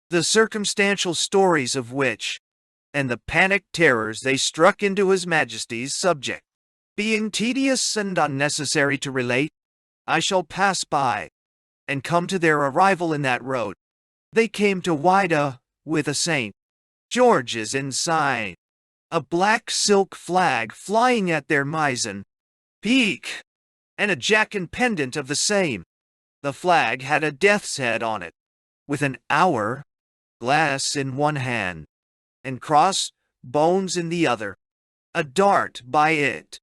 the circumstantial stories of which, and the panic terrors they struck into his Majesty's subject, being tedious and unnecessary to relate, I shall pass by, and come to their arrival in that road. They came to Whydah with a St. George's ensign, a black silk flag flying at their mizzen peak, and a jack and pendant of the same. The flag had a death's head on it, with an hour glass in one hand, and cross bones in the other, a dart by it,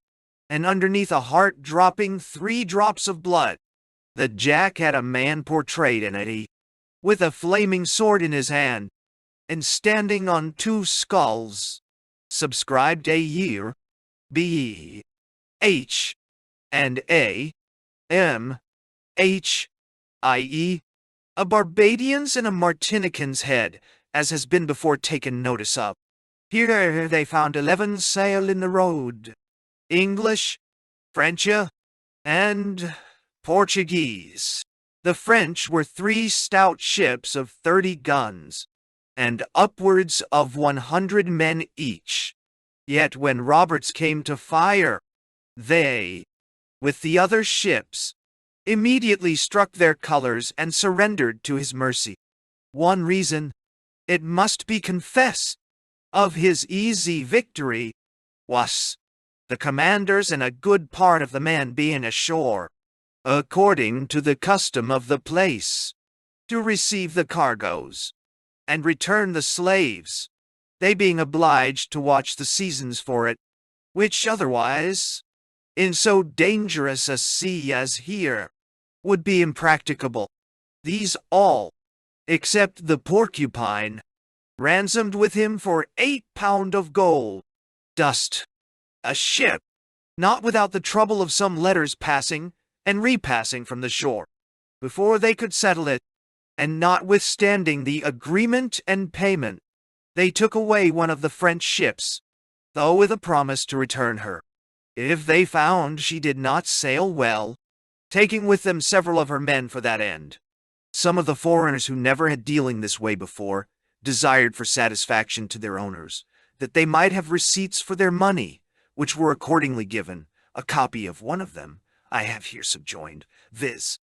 and underneath a heart dropping 3 drops of blood. The jack had a man portrayed in it, with a flaming sword in his hand, and standing on 2 skulls, subscribed A year, B, H, and A, M, H, i.e., a Barbadian's and a Martinican's head, as has been before taken notice of. Here they found 11 sail in the road, English, French, and Portuguese. The French were 3 stout ships of 30 guns, and upwards of 100 men each. Yet when Roberts came to fire, they, with the other ships, immediately struck their colors and surrendered to his mercy. One reason, it must be confessed, of his easy victory was the commanders and a good part of the men being ashore, according to the custom of the place, to receive the cargoes and return the slaves, they being obliged to watch the seasons for it, which otherwise, in so dangerous a sea as here, would be impracticable. These all, except the Porcupine, ransomed with him for 8 pound of gold dust, a ship, not without the trouble of some letters passing and repassing from the shore, before they could settle it, and notwithstanding the agreement and payment, they took away one of the French ships, though with a promise to return her, if they found she did not sail well, taking with them several of her men for that end. Some of the foreigners who never had dealing this way before, desired for satisfaction to their owners, that they might have receipts for their money, which were accordingly given. A copy of one of them I have here subjoined, viz.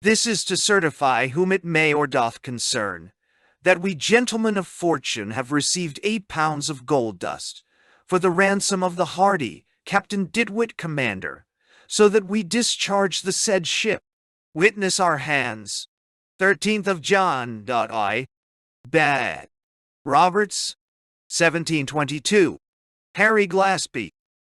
This is to certify whom it may or doth concern, that we gentlemen of fortune have received 8 pounds of gold dust, for the ransom of the Hardy, Captain Didwit, commander, so that we discharge the said ship. Witness our hands. 13th of John. I. Bad. Roberts, 1722. Harry Glaspie.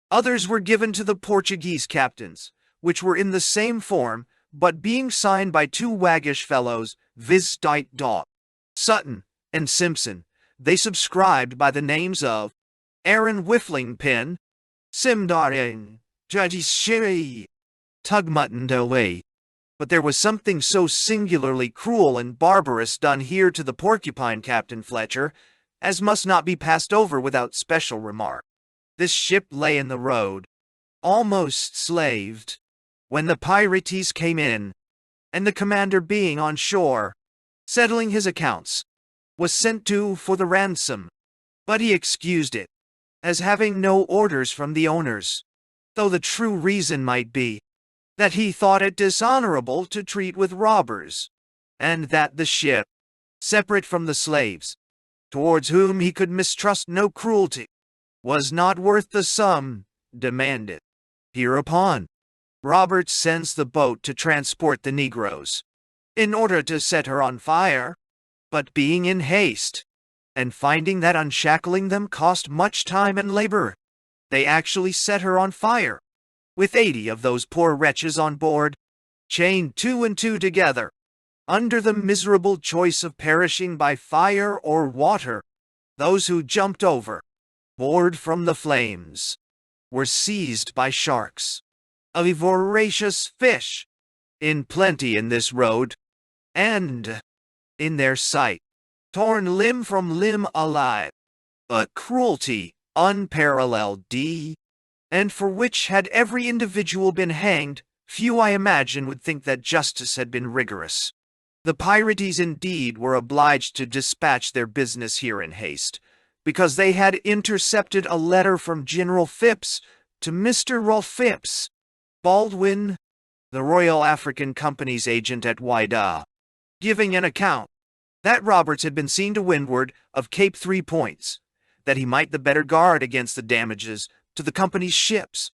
Others were given to the Portuguese captains, which were in the same form, but being signed by 2 waggish fellows, viz. Dog, Sutton, and Simpson, they subscribed by the names of Aaron Whifflingpin, Simdaring, Judge Shiri, Tugmutton Delay. But there was something so singularly cruel and barbarous done here to the Porcupine, Captain Fletcher, as must not be passed over without special remark. This ship lay in the road, almost slaved, when the pirates came in, and the commander being on shore, settling his accounts, was sent to for the ransom, but he excused it as having no orders from the owners, though the true reason might be that he thought it dishonorable to treat with robbers, and that the ship, separate from the slaves, towards whom he could mistrust no cruelty, was not worth the sum demanded. Hereupon, Roberts sends the boat to transport the Negroes, in order to set her on fire, but being in haste, and finding that unshackling them cost much time and labor, they actually set her on fire, with 80 of those poor wretches on board, chained 2 and 2 together, under the miserable choice of perishing by fire or water. Those who jumped overboard from the flames were seized by sharks, a voracious fish, in plenty in this road, and, in their sight, torn limb from limb alive, a cruelty unparalleled, and for which, had every individual been hanged, few I imagine would think that justice had been rigorous. The pirates indeed were obliged to dispatch their business here in haste, because they had intercepted a letter from General Phipps to Mr. Rolfe Phipps, Baldwin, the Royal African Company's agent at Whydah, giving an account that Roberts had been seen to windward of Cape 3 Points, that he might the better guard against the damages to the company's ships,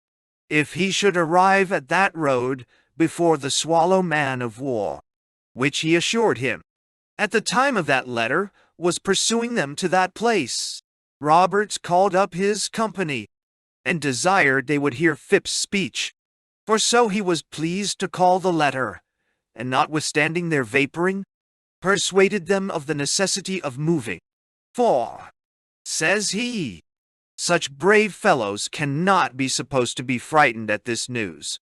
if he should arrive at that road before the Swallow man of war, which he assured him, at the time of that letter, was pursuing them to that place. Roberts called up his company, and desired they would hear Phipps' speech, for so he was pleased to call the letter, and notwithstanding their vaporing, persuaded them of the necessity of moving. For, says he, such brave fellows cannot be supposed to be frightened at this news,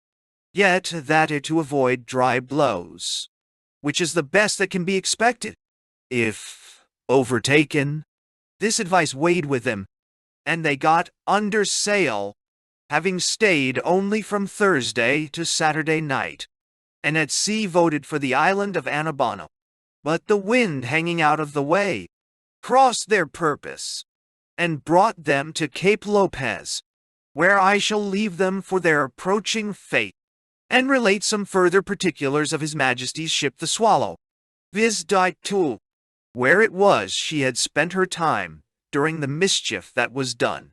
yet that it to avoid dry blows, which is the best that can be expected, if overtaken. This advice weighed with them, and they got under sail, having stayed only from Thursday to Saturday night, and at sea voted for the island of Annabano, but the wind hanging out of the way, crossed their purpose, and brought them to Cape Lopez, where I shall leave them for their approaching fate, and relate some further particulars of His Majesty's ship the Swallow, viz. to where it was she had spent her time during the mischief that was done,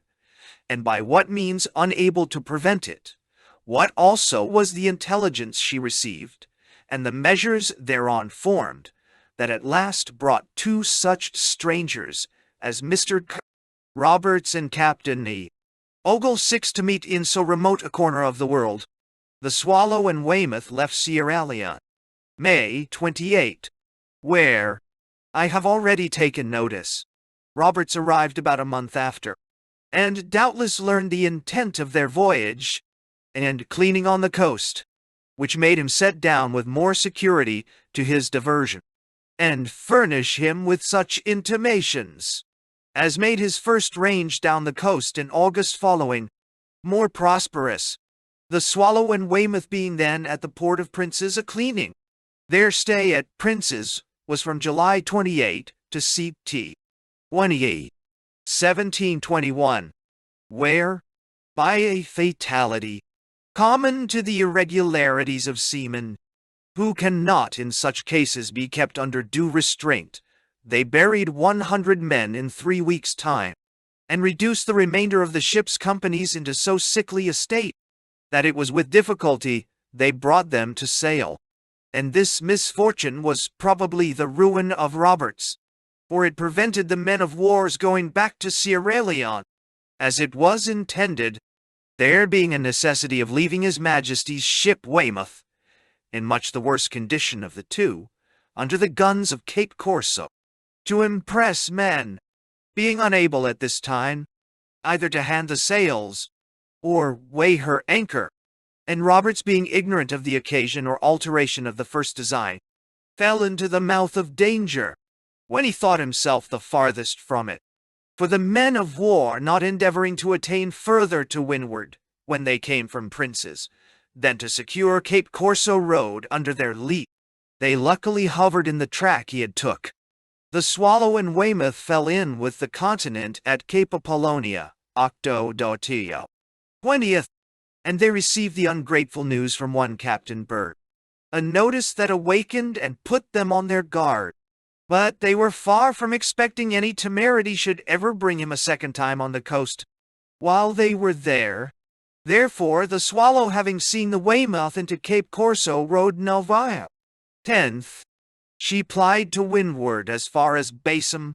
and by what means unable to prevent it, what also was the intelligence she received, and the measures thereon formed, that at last brought 2 such strangers as Mr. Roberts and Captain E. Ogle 6 to meet in so remote a corner of the world. The Swallow and Weymouth left Sierra Leone, May 28, where, I have already taken notice, Roberts arrived about a month after, and doubtless learned the intent of their voyage, and cleaning on the coast, which made him set down with more security to his diversion, and furnish him with such intimations as made his first range down the coast in August following more prosperous, the Swallow and Weymouth being then at the port of Prince's a-cleaning. Their stay at Prince's was from July 28 to Sept. 28, 1721, where, by a fatality common to the irregularities of seamen, who cannot in such cases be kept under due restraint, they buried 100 men in 3 weeks' time, and reduced the remainder of the ship's companies into so sickly a state, that it was with difficulty they brought them to sail. And this misfortune was probably the ruin of Roberts, for it prevented the men of war's going back to Sierra Leone, as it was intended, there being a necessity of leaving His Majesty's ship Weymouth, in much the worst condition of the 2, under the guns of Cape Corso, to impress men, being unable at this time either to hand the sails or weigh her anchor, and Roberts being ignorant of the occasion or alteration of the first design, fell into the mouth of danger, when he thought himself the farthest from it. For the men of war not endeavoring to attain further to windward, when they came from Prince's, than to secure Cape Corso road under their lee, they luckily hovered in the track he had took. The Swallow and Weymouth fell in with the continent at Cape Apollonia, Octo 20th, and they received the ungrateful news from one Captain Bird, a notice that awakened and put them on their guard. But they were far from expecting any temerity should ever bring him a second time on the coast. While they were there, therefore, the Swallow, having seen the Weymouth into Cape Corso, rode Novia. 10th, she plied to windward as far as Basum,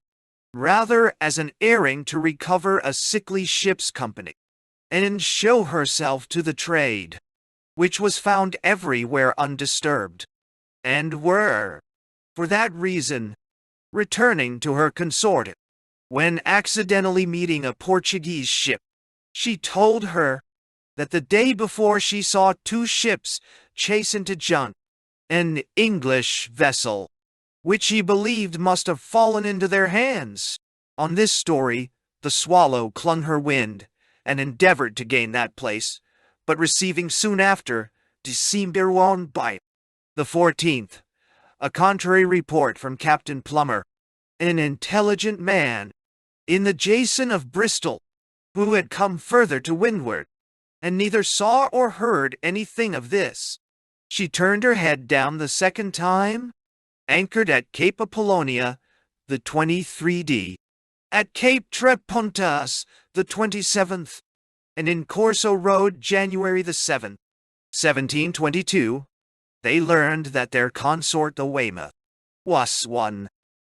rather as an airing to recover a sickly ship's company, and show herself to the trade, which was found everywhere undisturbed, and were, for that reason, returning to her consorted, when accidentally meeting a Portuguese ship. She told her that the day before she saw two ships chase into junk, an English vessel, which she believed must have fallen into their hands. On this story, the Swallow clung her wind, and endeavored to gain that place, but receiving soon after December by the 14th, a contrary report from Captain Plummer, an intelligent man, in the Jason of Bristol, who had come further to windward, and neither saw or heard anything of this. She turned her head down the second time, anchored at Cape Apollonia, the 23d, at Cape Trepontas, the 27th, and in Corso Road, January the 7th, 1722, they learned that their consort the Weymouth was won,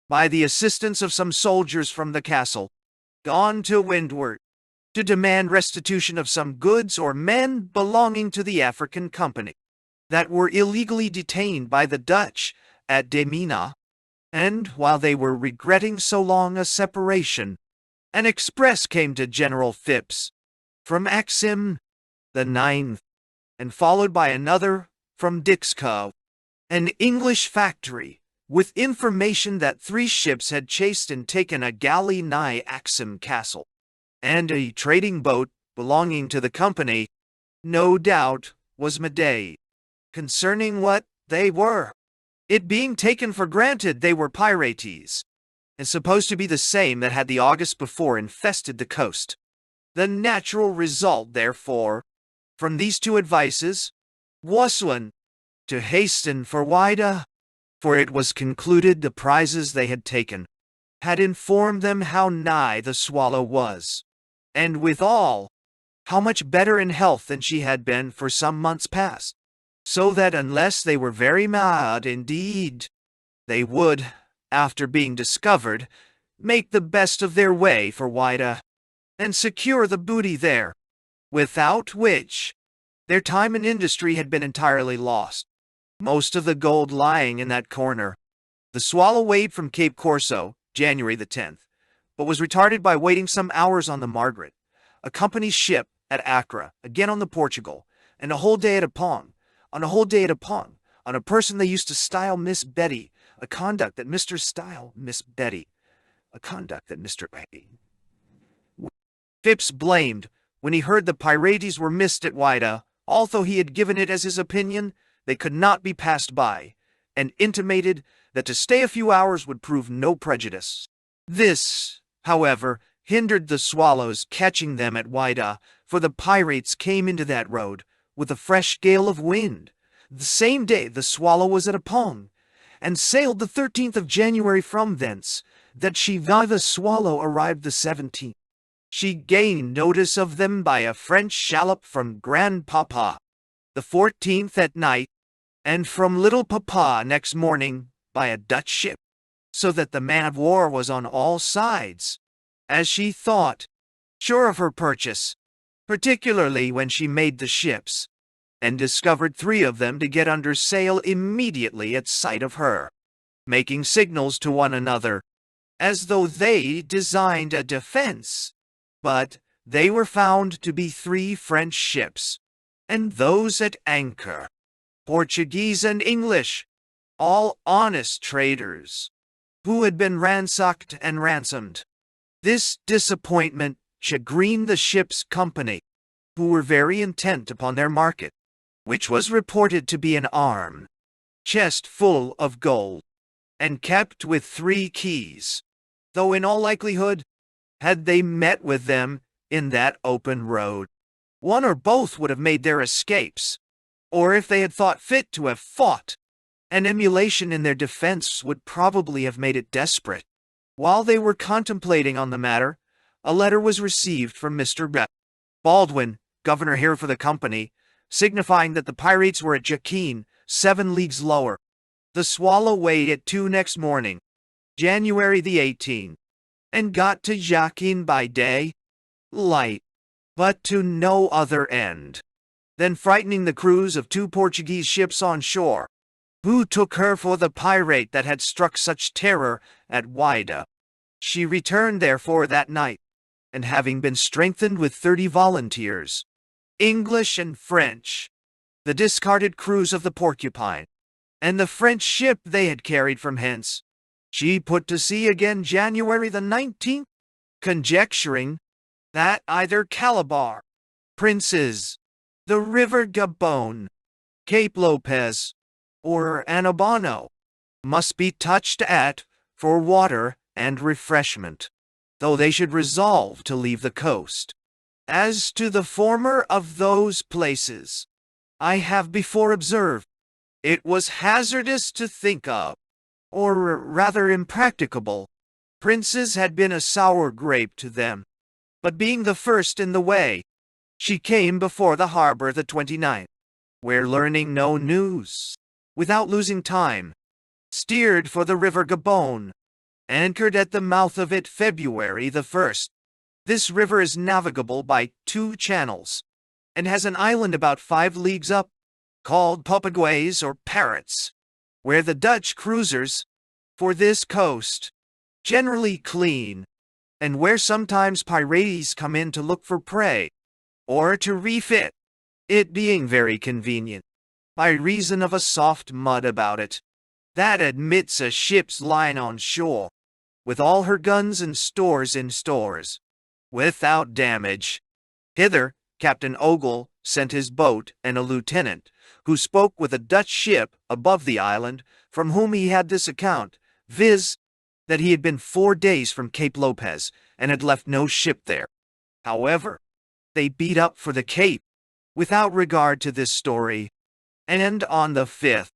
by the assistance of some soldiers from the castle, gone to windward, to demand restitution of some goods or men belonging to the African company, that were illegally detained by the Dutch at Demina, and while they were regretting so long a separation, an express came to General Phipps from Axim the 9th, and followed by another from Dixco, an English factory, with information that 3 ships had chased and taken a galley nigh Axim Castle, and a trading boat belonging to the company, no doubt, was Maday. Concerning what they were, it being taken for granted they were pirates, and supposed to be the same that had the August before infested the coast. The natural result, therefore, from these 2 advices, was one, to hasten for Whydah, for it was concluded the prizes they had taken had informed them how nigh the Swallow was, and withal, how much better in health than she had been for some months past, so that unless they were very mad indeed, they would, after being discovered, make the best of their way for Whydah, and secure the booty there, without which their time and industry had been entirely lost, most of the gold lying in that corner. The Swallow weighed from Cape Corso, January the 10th, but was retarded by waiting some hours on the Margaret, a company's ship at Accra, again on the Portugal, and a whole day at Apong, on a whole day at Apong, on a person they used to style Miss Betty, a conduct that Mr. Style Miss Betty, a conduct that Mr. Phipps blamed when he heard the pirates were missed at Whydah, although he had given it as his opinion they could not be passed by, and intimated that to stay a few hours would prove no prejudice. This, however, hindered the Swallows catching them at Whydah, for the pirates came into that road with a fresh gale of wind. The same day the Swallow was at Apong, and sailed the 13th of January from thence, that she the Swallow arrived the 17th. She gained notice of them by a French shallop from Grandpapa, the 14th at night, and from Little Papa next morning by a Dutch ship, so that the man-of-war was on all sides, as she thought, sure of her purchase, particularly when she made the ships, and discovered 3 of them to get under sail immediately at sight of her, making signals to one another, as though they designed a defense. But they were found to be 3 French ships, and those at anchor, Portuguese and English, all honest traders, who had been ransacked and ransomed. This disappointment chagrined the ship's company, who were very intent upon their market, which was reported to be an arm chest full of gold. and kept with 3 keys, though in all likelihood, had they met with them in that open road, one or both would have made their escapes, or if they had thought fit to have fought, an emulation in their defense would probably have made it desperate. While they were contemplating on the matter, a letter was received from Mr. Baldwin, governor here for the company, signifying that the pirates were at Jaquin, 7 leagues lower. The Swallow weighed at 2 next morning, January the 18th, and got to Jaquin by day, light, but to no other end than frightening the crews of 2 Portuguese ships on shore, who took her for the pirate that had struck such terror at Whydah. She returned therefore that night, and having been strengthened with 30 volunteers, English and French, the discarded crews of the Porcupine, and the French ship they had carried from hence, she put to sea again January the 19th, conjecturing that either Calabar, Princes, the river Gabon, Cape Lopez, or Annabano must be touched at for water and refreshment, though they should resolve to leave the coast. As to the former of those places, I have before observed, it was hazardous to think of, or rather impracticable. Princes had been a sour grape to them, but being the first in the way, she came before the harbor the 29th, where learning no news, without losing time, steered for the river Gabon, anchored at the mouth of it February the 1st. This river is navigable by 2 channels, and has an island about 5 leagues up, called Papaguays or Parrots, where the Dutch cruisers, for this coast, generally clean, and where sometimes pirates come in to look for prey, or to refit, it being very convenient, by reason of a soft mud about it, that admits a ship's lying on shore, with all her guns and stores in stores, without damage. Hither Captain Ogle sent his boat and a lieutenant, who spoke with a Dutch ship above the island, from whom he had this account, viz., that he had been 4 days from Cape Lopez, and had left no ship there. However, they beat up for the Cape, without regard to this story, and on the 5th,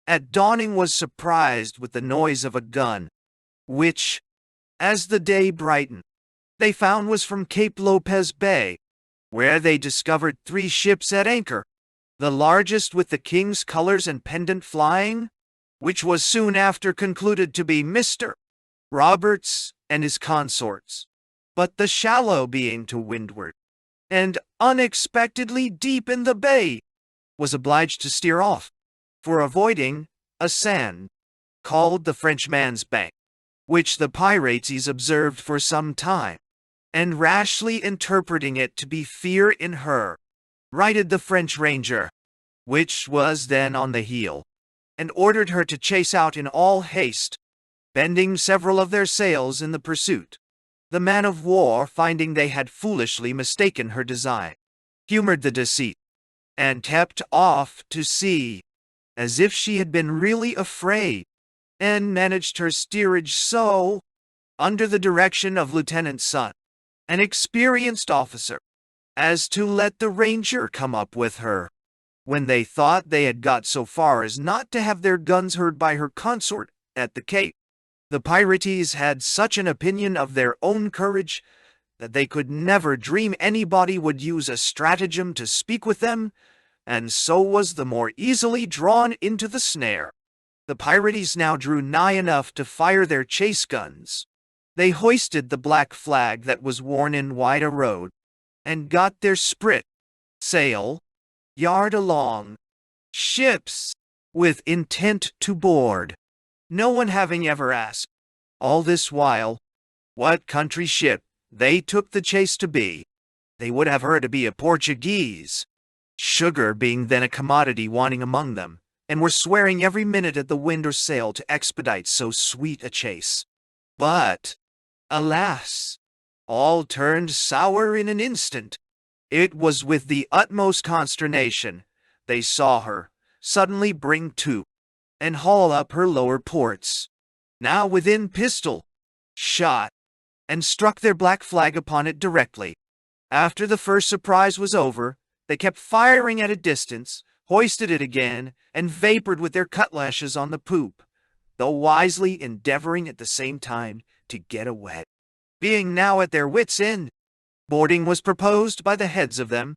at dawning was surprised with the noise of a gun, which, as the day brightened, they found was from Cape Lopez Bay, where they discovered 3 ships at anchor, the largest with the king's colors and pendant flying, which was soon after concluded to be Mr. Roberts and his consorts, but the shallow being to windward, and unexpectedly deep in the bay, was obliged to steer off, for avoiding a sand, called the Frenchman's Bank, which the pirates observed for some time, and rashly interpreting it to be fear in her, righted the French Ranger, which was then on the heel, and ordered her to chase out in all haste, bending several of their sails in the pursuit. The man-of-war, finding they had foolishly mistaken her design, humored the deceit, and kept off to sea, as if she had been really afraid, and managed her steerage so, under the direction of Lieutenant Sun, an experienced officer, as to let the Ranger come up with her, when they thought they had got so far as not to have their guns heard by her consort at the Cape. The pirates had such an opinion of their own courage that they could never dream anybody would use a stratagem to speak with them, and so was the more easily drawn into the snare. The pirates now drew nigh enough to fire their chase guns. They hoisted the black flag that was worn in Whydah Road, and got their sprit sail, yard along, ships, with intent to board, no one having ever asked, all this while, what country ship they took the chase to be. They would have heard to be a Portuguese, sugar being then a commodity wanting among them, and were swearing every minute at the wind or sail to expedite so sweet a chase. But, alas, all turned sour in an instant. It was with the utmost consternation they saw her suddenly bring to, and haul up her lower ports, now within pistol shot, and struck their black flag upon it directly. After the first surprise was over, they kept firing at a distance, hoisted it again, and vapored with their cutlashes on the poop, though wisely endeavoring at the same time to get away. Being now at their wits' end, boarding was proposed by the heads of them,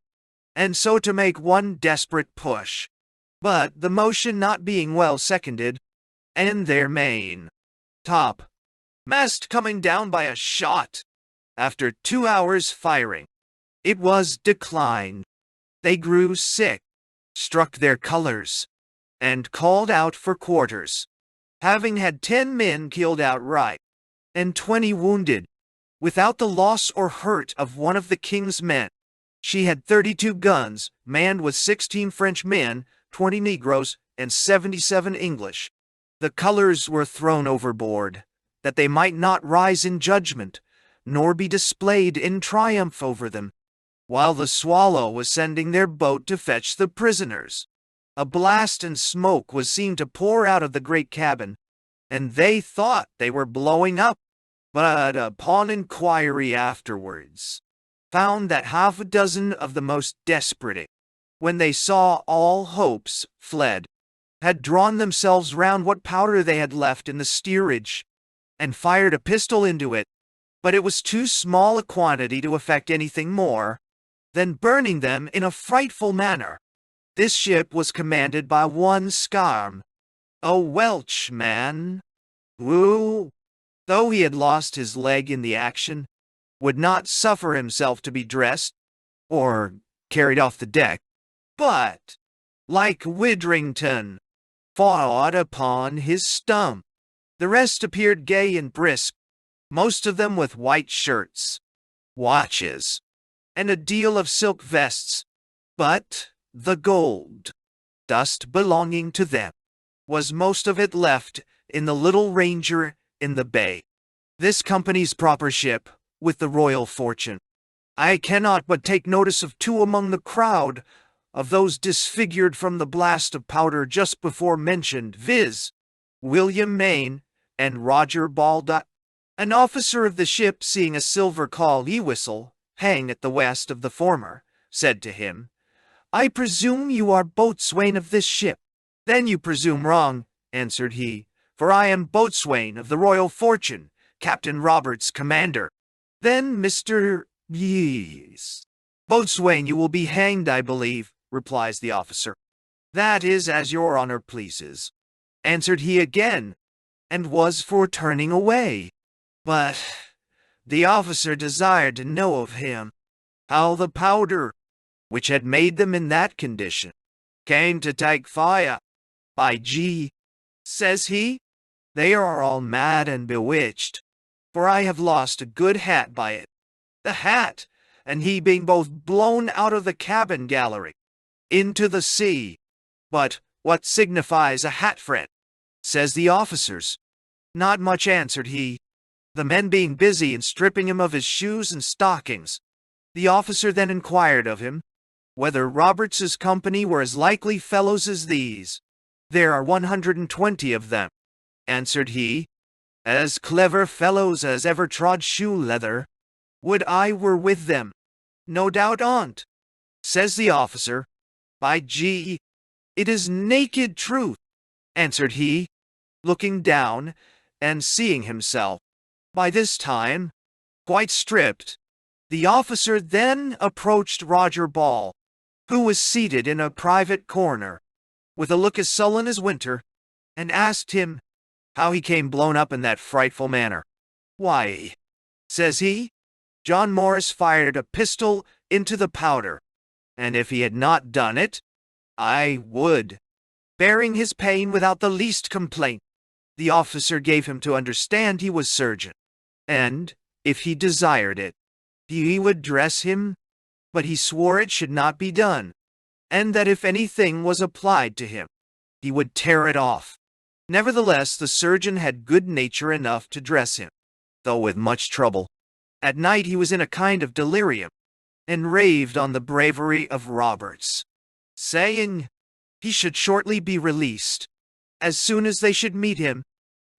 and so to make one desperate push. But the motion not being well seconded, and their main top mast coming down by a shot, after 2 hours' firing, it was declined. They grew sick, struck their colors, and called out for quarters, having had 10 men killed outright, and 20 wounded, without the loss or hurt of one of the king's men. She had 32 guns, manned with 16 French men, 20 Negroes, and 77 English. The colors were thrown overboard, that they might not rise in judgment, nor be displayed in triumph over them, while the Swallow was sending their boat to fetch the prisoners. A blast and smoke was seen to pour out of the great cabin, and they thought they were blowing up, but upon inquiry afterwards, found that half a dozen of the most desperate, when they saw all hopes fled, had drawn themselves round what powder they had left in the steerage, and fired a pistol into it, but it was too small a quantity to effect anything more than burning them in a frightful manner. This ship was commanded by one Scarm, a Welchman, who, though he had lost his leg in the action, would not suffer himself to be dressed or carried off the deck, but, like Widrington, fought upon his stump. The rest appeared gay and brisk, most of them with white shirts, watches, and a deal of silk vests, but the gold dust belonging to them was most of it left in the little Ranger in the bay, this company's proper ship, with the royal fortune. I cannot but take notice of 2 among the crowd, of those disfigured from the blast of powder just before mentioned, viz., William Maine and Roger Ball. An officer of the ship, seeing a silver call-e-whistle hang at the west of the former, said to him, "I presume you are boatswain of this ship." "Then you presume wrong," answered he, "for I am boatswain of the Royal Fortune, Captain Roberts, commander." "Then, Mr. Yes, boatswain, you will be hanged, I believe," replies the officer. "That is as your honor pleases," answered he again, and was for turning away. But the officer desired to know of him how the powder, which had made them in that condition, came to take fire. "By G," says he, "they are all mad and bewitched, for I have lost a good hat by it. The hat and he being both blown out of the cabin gallery into the sea. But what signifies a hat, friend?" says the officers. "Not much," answered he, the men being busy in stripping him of his shoes and stockings. The officer then inquired of him whether Roberts's company were as likely fellows as these. "There are 120 of them," answered he, "as clever fellows as ever trod shoe leather. Would I were with them." "No doubt on't," says the officer. "By G, it is naked truth," answered he, looking down and seeing himself, by this time, quite stripped. The officer then approached Roger Ball, who was seated in a private corner, with a look as sullen as winter, and asked him how he came blown up in that frightful manner. "Why," says he, "John Morris fired a pistol into the powder, and if he had not done it, I would," bearing his pain without the least complaint. The officer gave him to understand he was surgeon, and, if he desired it, he would dress him, but he swore it should not be done, and that if anything was applied to him, he would tear it off. Nevertheless, the surgeon had good nature enough to dress him, though with much trouble. At night he was in a kind of delirium, and raved on the bravery of Roberts, saying he should shortly be released, as soon as they should meet him,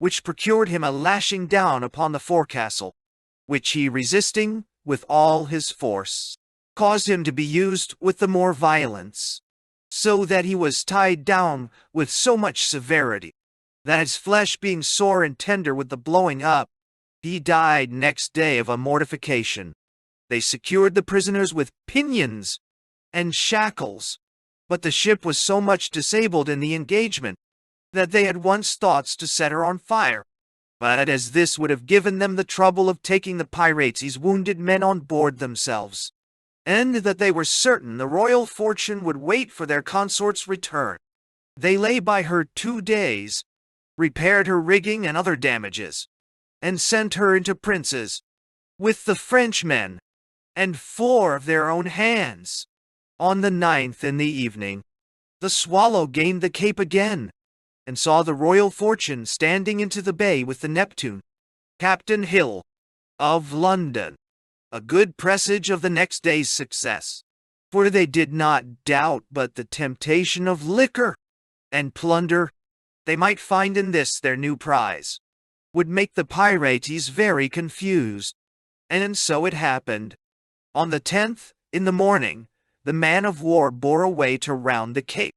which procured him a lashing down upon the forecastle, which he, resisting with all his force, caused him to be used with the more violence, so that he was tied down with so much severity, that his flesh being sore and tender with the blowing up, he died next day of a mortification. They secured the prisoners with pinions and shackles, but the ship was so much disabled in the engagement that they had once thoughts to set her on fire. But as this would have given them the trouble of taking the pirates' wounded men on board themselves, and that they were certain the royal fortune would wait for their consort's return, they lay by her 2 days, repaired her rigging and other damages, and sent her into Princes, with the Frenchmen, and 4 of their own hands. On the 9th in the evening, the Swallow gained the Cape again, and saw the Royal Fortune standing into the bay with the Neptune, Captain Hill, of London, a good presage of the next day's success, for they did not doubt but the temptation of liquor and plunder they might find in this their new prize would make the pirates very confused. And so it happened. On the 10th, in the morning, the man-of-war bore away to round the Cape.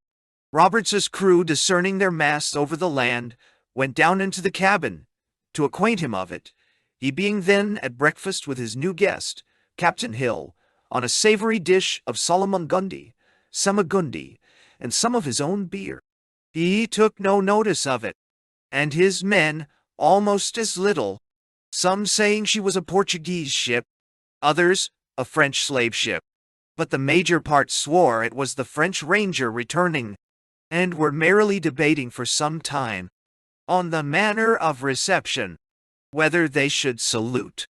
Roberts's crew, discerning their masts over the land, went down into the cabin to acquaint him of it, he being then at breakfast with his new guest, Captain Hill, on a savory dish of Solomongundi, Samagundi, and some of his own beer. He took no notice of it, and his men almost as little, some saying she was a Portuguese ship, others a French slave ship, but the major part swore it was the French Ranger returning, and were merrily debating for some time on the manner of reception, whether they should salute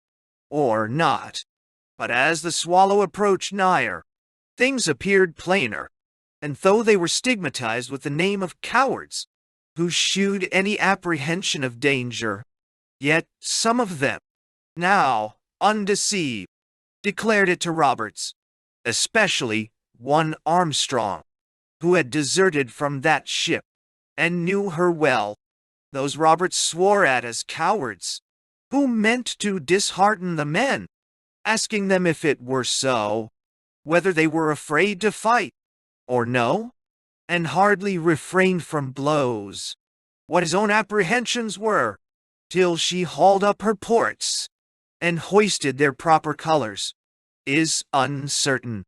or not. But as the Swallow approached nigher, things appeared plainer, and though they were stigmatized with the name of cowards, who shewed any apprehension of danger, yet some of them, now undeceived, declared it to Roberts, especially one Armstrong, who had deserted from that ship, and knew her well. Those Roberts swore at as cowards, who meant to dishearten the men, asking them if it were so, whether they were afraid to fight, or no, and hardly refrained from blows, what his own apprehensions were, till she hauled up her ports, and hoisted their proper colors, is uncertain.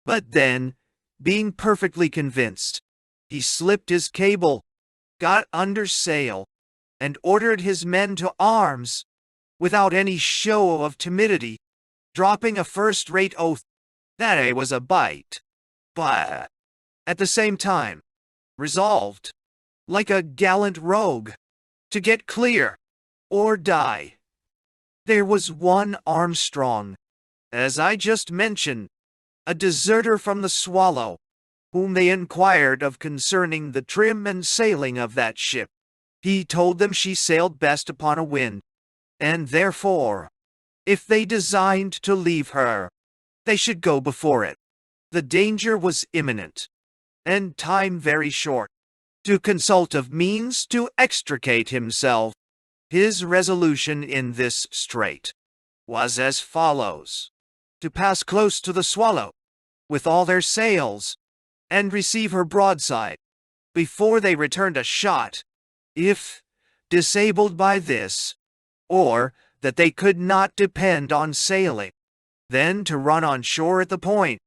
But then, being perfectly convinced, he slipped his cable, got under sail, and ordered his men to arms, without any show of timidity, dropping a first-rate oath that it was a bite, but, at the same time, resolved, like a gallant rogue, to get clear, or die. There was one Armstrong, as I just mentioned, a deserter from the Swallow, whom they inquired of concerning the trim and sailing of that ship. He told them she sailed best upon a wind, and therefore, if they designed to leave her, they should go before it. The danger was imminent, and time very short, to consult of means to extricate himself. His resolution in this strait was as follows: to pass close to the Swallow, with all their sails, and receive her broadside, before they returned a shot, if disabled by this, or that they could not depend on sailing, then to run on shore at the point,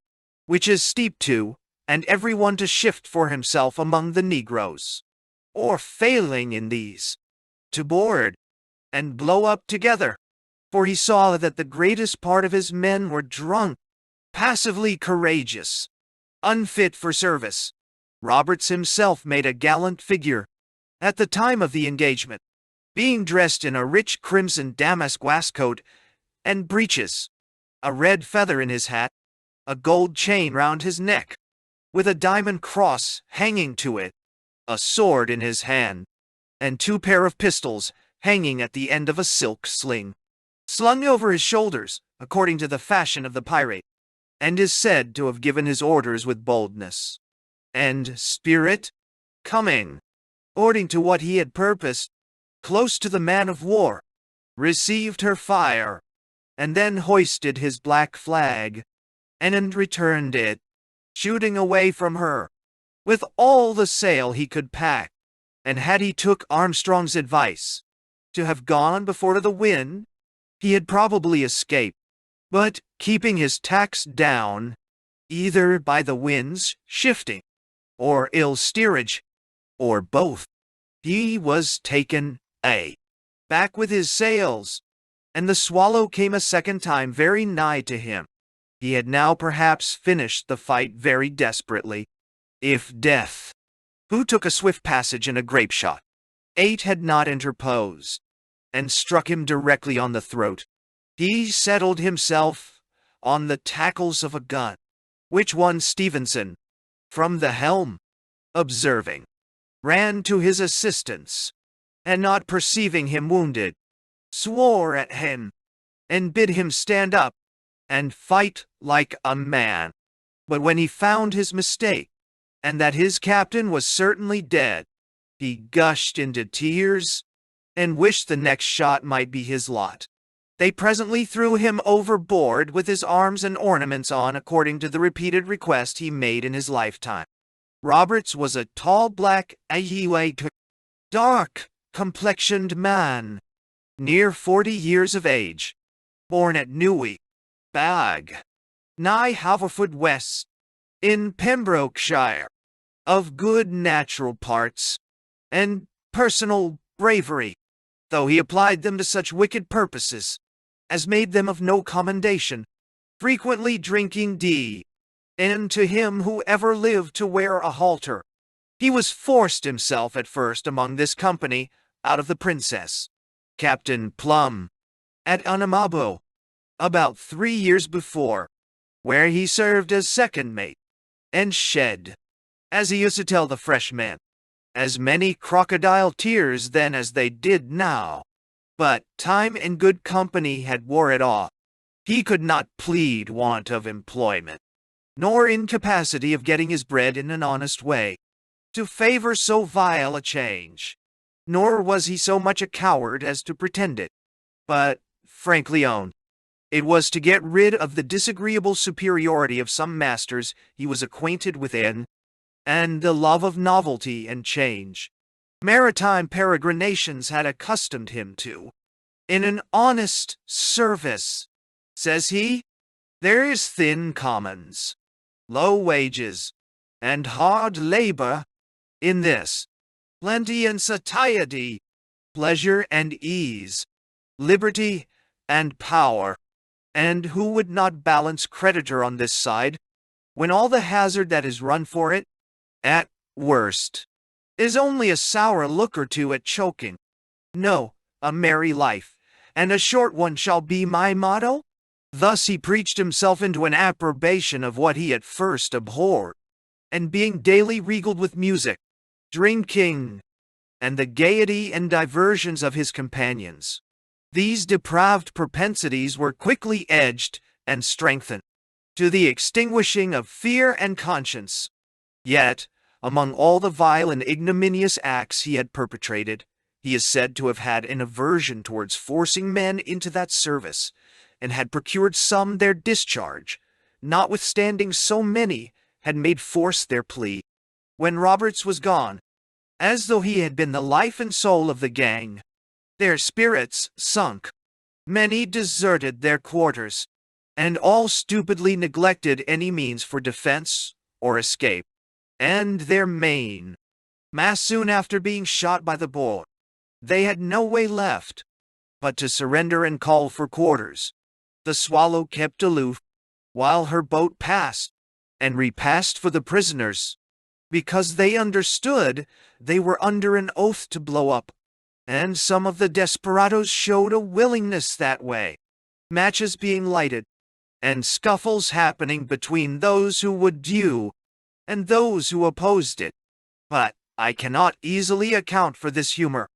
which is steep to, and every one to shift for himself among the negroes, or failing in these, to board, and blow up together, for he saw that the greatest part of his men were drunk, passively courageous, unfit for service. Roberts himself made a gallant figure at the time of the engagement, being dressed in a rich crimson damask waistcoat and breeches, a red feather in his hat, a gold chain round his neck, with a diamond cross hanging to it, a sword in his hand, and 2 pair of pistols hanging at the end of a silk sling, slung over his shoulders, according to the fashion of the pirate, and is said to have given his orders with boldness and spirit, coming, according to what he had purposed, close to the man of war, received her fire, and then hoisted his black flag, and returned it, shooting away from her, with all the sail he could pack. And had he took Armstrong's advice, to have gone before the wind, he had probably escaped. But keeping his tacks down, either by the wind's shifting, or ill steerage, or both, he was taken back with his sails, and the Swallow came a second time very nigh to him. He had now perhaps finished the fight very desperately, if death, who took a swift passage in a grape shot, had not interposed, and struck him directly on the throat. He settled himself on the tackles of a gun, which one Stevenson, from the helm, observing, ran to his assistance, and not perceiving him wounded, swore at him, and bid him stand up, and fight like a man. But when he found his mistake, and that his captain was certainly dead, he gushed into tears, and wished the next shot might be his lot. They presently threw him overboard with his arms and ornaments on, according to the repeated request he made in his lifetime. Roberts was a tall, black, dark-complexioned man, near 40 years of age, born at Newey, Bag, nigh Haverford-West, in Pembrokeshire, of good natural parts, and personal bravery, though he applied them to such wicked purposes as made them of no commendation, frequently drinking and to him who ever lived to wear a halter. He was forced himself at first among this company out of the Princess, Captain Plum, at Anamabo, about 3 years before, where he served as second mate, and shed, as he used to tell the freshmen, as many crocodile tears then as they did now. But time and good company had wore it off. He could not plead want of employment, nor incapacity of getting his bread in an honest way, to favor so vile a change. Nor was he so much a coward as to pretend it, but frankly owned it was to get rid of the disagreeable superiority of some masters he was acquainted with and the love of novelty and change maritime peregrinations had accustomed him to. In an honest service, says he, there is thin commons, low wages, and hard labor. In this, plenty and satiety, pleasure and ease, liberty and power. And who would not balance creditor on this side, when all the hazard that is run for it, at worst, is only a sour look or two at choking? No, a merry life, and a short one shall be my motto. Thus he preached himself into an approbation of what he at first abhorred, and being daily regaled with music, drinking, and the gaiety and diversions of his companions, these depraved propensities were quickly edged and strengthened, to the extinguishing of fear and conscience. Yet, among all the vile and ignominious acts he had perpetrated, he is said to have had an aversion towards forcing men into that service, and had procured some their discharge, notwithstanding so many had made force their plea. When Roberts was gone, as though he had been the life and soul of the gang, their spirits sunk. Many deserted their quarters, and all stupidly neglected any means for defense or escape. And their main mass soon after being shot by the bull, they had no way left but to surrender and call for quarters. The Swallow kept aloof, while her boat passed and repassed for the prisoners, because they understood they were under an oath to blow up, and some of the desperadoes showed a willingness that way, matches being lighted, and scuffles happening between those who would do and those who opposed it. But I cannot easily account for this humor,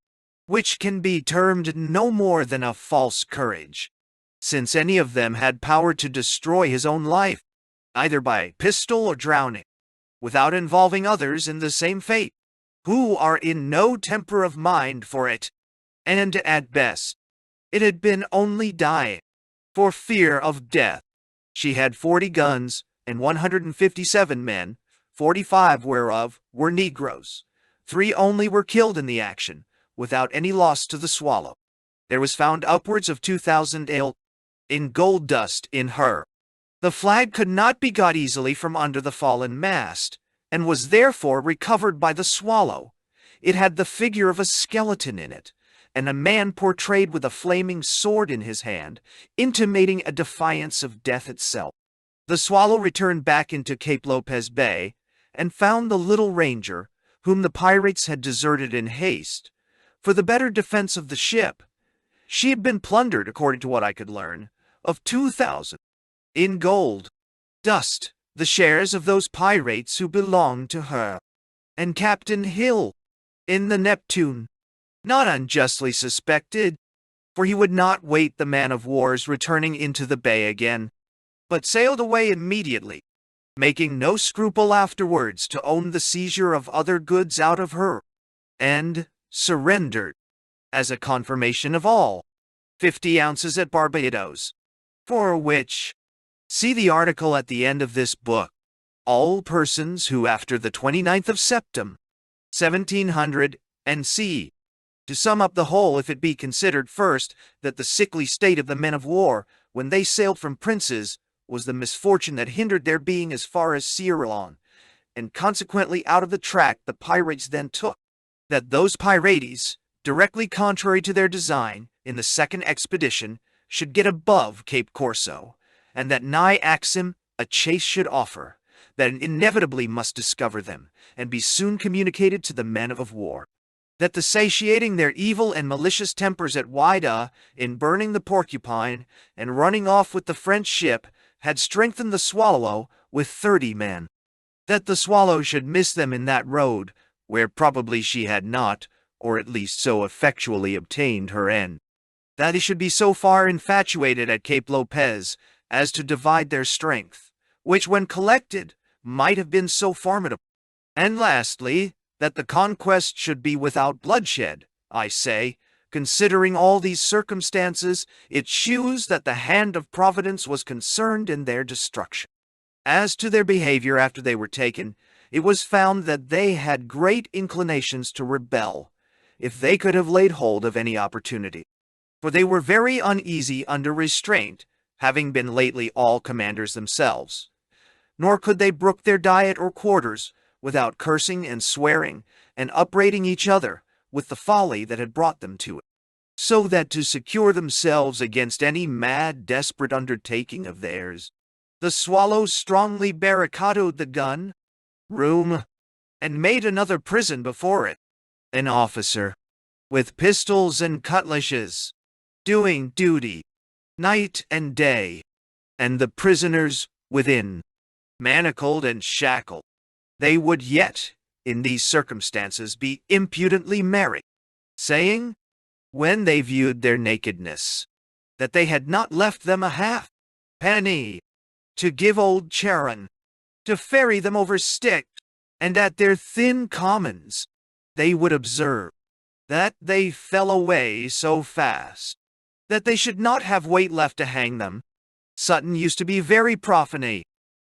which can be termed no more than a false courage, since any of them had power to destroy his own life, either by pistol or drowning, without involving others in the same fate, who are in no temper of mind for it, and at best, it had been only dying, for fear of death. She had 40 guns and 157 men, 45 whereof were Negroes. 3 only were killed in the action, without any loss to the Swallow. There was found upwards of 2,000 ale in gold dust in her. The flag could not be got easily from under the fallen mast, and was therefore recovered by the Swallow. It had the figure of a skeleton in it, and a man portrayed with a flaming sword in his hand, intimating a defiance of death itself. The Swallow returned back into Cape Lopez Bay, and found the little Ranger, whom the pirates had deserted in haste, for the better defense of the ship. She had been plundered, according to what I could learn, of 2,000 in gold dust, the shares of those pirates who belonged to her, and Captain Hill, in the Neptune, not unjustly suspected, for he would not wait the man-of-war's returning into the bay again, but sailed away immediately, making no scruple afterwards to own the seizure of other goods out of her, and surrendered, as a confirmation of all, 50 ounces at Barbados, for which, see the article at the end of this book, all persons who after the 29th of September, 1700, and c. To sum up the whole, if it be considered first that the sickly state of the men of war, when they sailed from princes, was the misfortune that hindered their being as far as Sierra Leone, and consequently out of the track the pirates then took, that those pirates, directly contrary to their design, in the second expedition, should get above Cape Corso, and that nigh Axim a chase should offer, that inevitably must discover them, and be soon communicated to the men of war. That the satiating their evil and malicious tempers at Whydah, in burning the Porcupine, and running off with the French ship, had strengthened the Swallow with 30 men. That the Swallow should miss them in that road, where probably she had not, or at least so effectually obtained her end. That he should be so far infatuated at Cape Lopez as to divide their strength, which when collected might have been so formidable. And lastly, that the conquest should be without bloodshed. I say, considering all these circumstances, it shews that the hand of Providence was concerned in their destruction. As to their behavior after they were taken, it was found that they had great inclinations to rebel, if they could have laid hold of any opportunity. For they were very uneasy under restraint, having been lately all commanders themselves. Nor could they brook their diet or quarters, without cursing and swearing, and upbraiding each other, with the folly that had brought them to it. So that to secure themselves against any mad, desperate undertaking of theirs, the Swallow strongly barricadoed the gun room, and made another prison before it. An officer, with pistols and cutlashes, doing duty, night and day, and the prisoners within, manacled and shackled. They would yet, in these circumstances, be impudently merry, saying, when they viewed their nakedness, that they had not left them a half-penny to give old Charon, to ferry them over Styx, and at their thin commons, they would observe that they fell away so fast, that they should not have weight left to hang them. Sutton used to be very profane,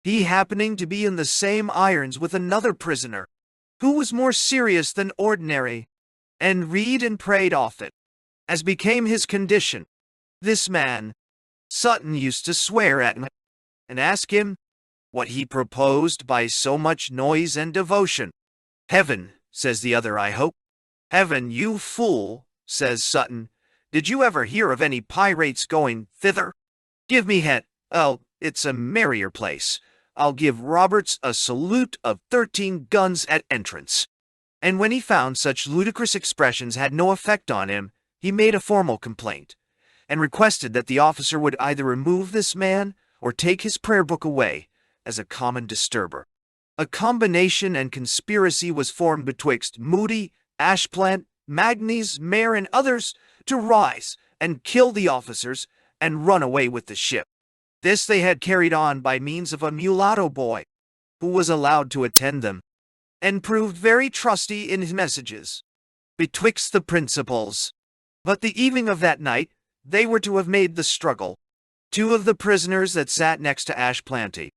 he happening to be in the same irons with another prisoner, who was more serious than ordinary, and read and prayed often, as became his condition. This man, Sutton used to swear at him, and ask him what he proposed by so much noise and devotion. Heaven, says the other, I hope. Heaven, you fool, says Sutton. Did you ever hear of any pirates going thither? Give me head. Oh, it's a merrier place. I'll give Roberts a salute of 13 guns at entrance. And when he found such ludicrous expressions had no effect on him, he made a formal complaint, and requested that the officer would either remove this man or take his prayer book away, as a common disturber. A combination and conspiracy was formed betwixt Moody, Ashplant, Magnes, Mayor, and others to rise and kill the officers and run away with the ship. This they had carried on by means of a mulatto boy, who was allowed to attend them, and proved very trusty in his messages. Betwixt the principals, But the evening of that night, they were to have made the struggle. Two of the prisoners that sat next to Ashplanty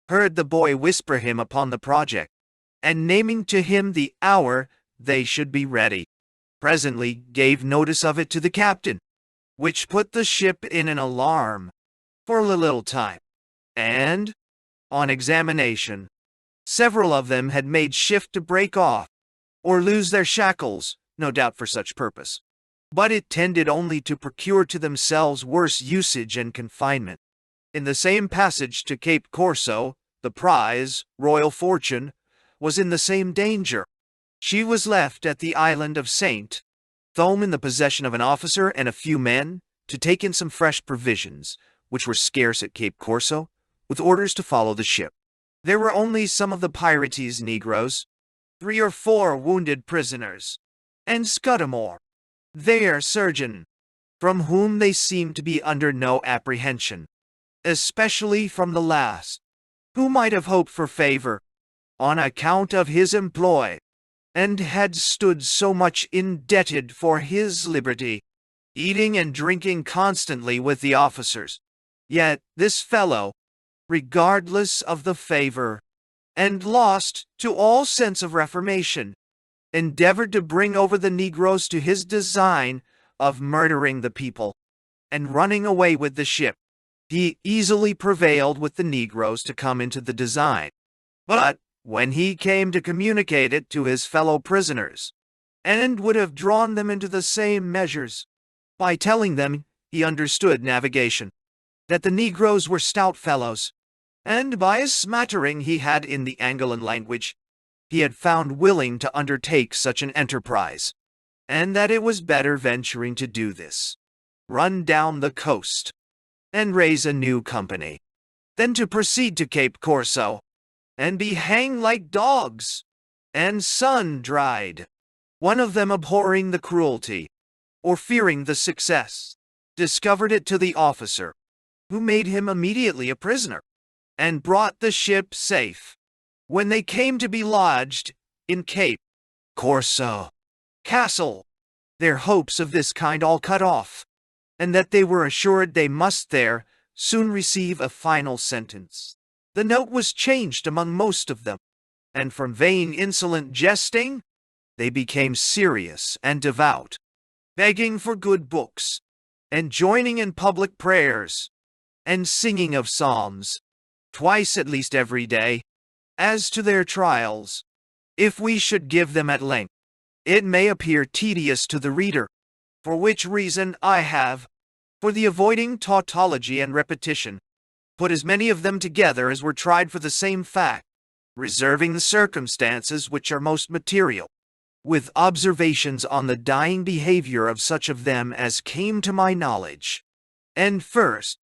heard the boy whisper him upon the project, and naming to him the hour they should be ready, presently gave notice of it to the captain, which put the ship in an alarm for a little time. And, on examination, several of them had made shift to break off, or lose their shackles, no doubt for such purpose. But it tended only to procure to themselves worse usage and confinement. In the same passage to Cape Corso, the prize, Royal Fortune, was in the same danger. She was left at the island of Saint Thome in the possession of an officer and a few men to take in some fresh provisions, which were scarce at Cape Corso, with orders to follow the ship. There were only some of the pirates' negroes, 3 or 4 wounded prisoners, and Scudamore, their surgeon, from whom they seemed to be under no apprehension, especially from the last, who might have hoped for favor on account of his employ, and had stood so much indebted for his liberty, eating and drinking constantly with the officers. Yet this fellow, regardless of the favor, and lost to all sense of reformation, endeavored to bring over the negroes to his design of murdering the people and running away with the ship. He easily prevailed with the negroes to come into the design, but when he came to communicate it to his fellow prisoners, and would have drawn them into the same measures, by telling them he understood navigation, that the negroes were stout fellows, and by a smattering he had in the Angolan language, he had found willing to undertake such an enterprise, and that it was better venturing to do this, run down the coast, and raise a new company, than to proceed to Cape Corso, and be hanged like dogs, and sun-dried. One of them, abhorring the cruelty, or fearing the success, discovered it to the officer, who made him immediately a prisoner, and brought the ship safe. When they came to be lodged in Cape Corso Castle, their hopes of this kind all cut off, and that they were assured they must there soon receive a final sentence. The note was changed among most of them, and from vain insolent jesting, they became serious and devout, begging for good books, and joining in public prayers, and singing of psalms, twice at least every day. As to their trials, if we should give them at length, it may appear tedious to the reader, for which reason I have, for the avoiding tautology and repetition, put as many of them together as were tried for the same fact, reserving the circumstances which are most material, with observations on the dying behavior of such of them as came to my knowledge. And first,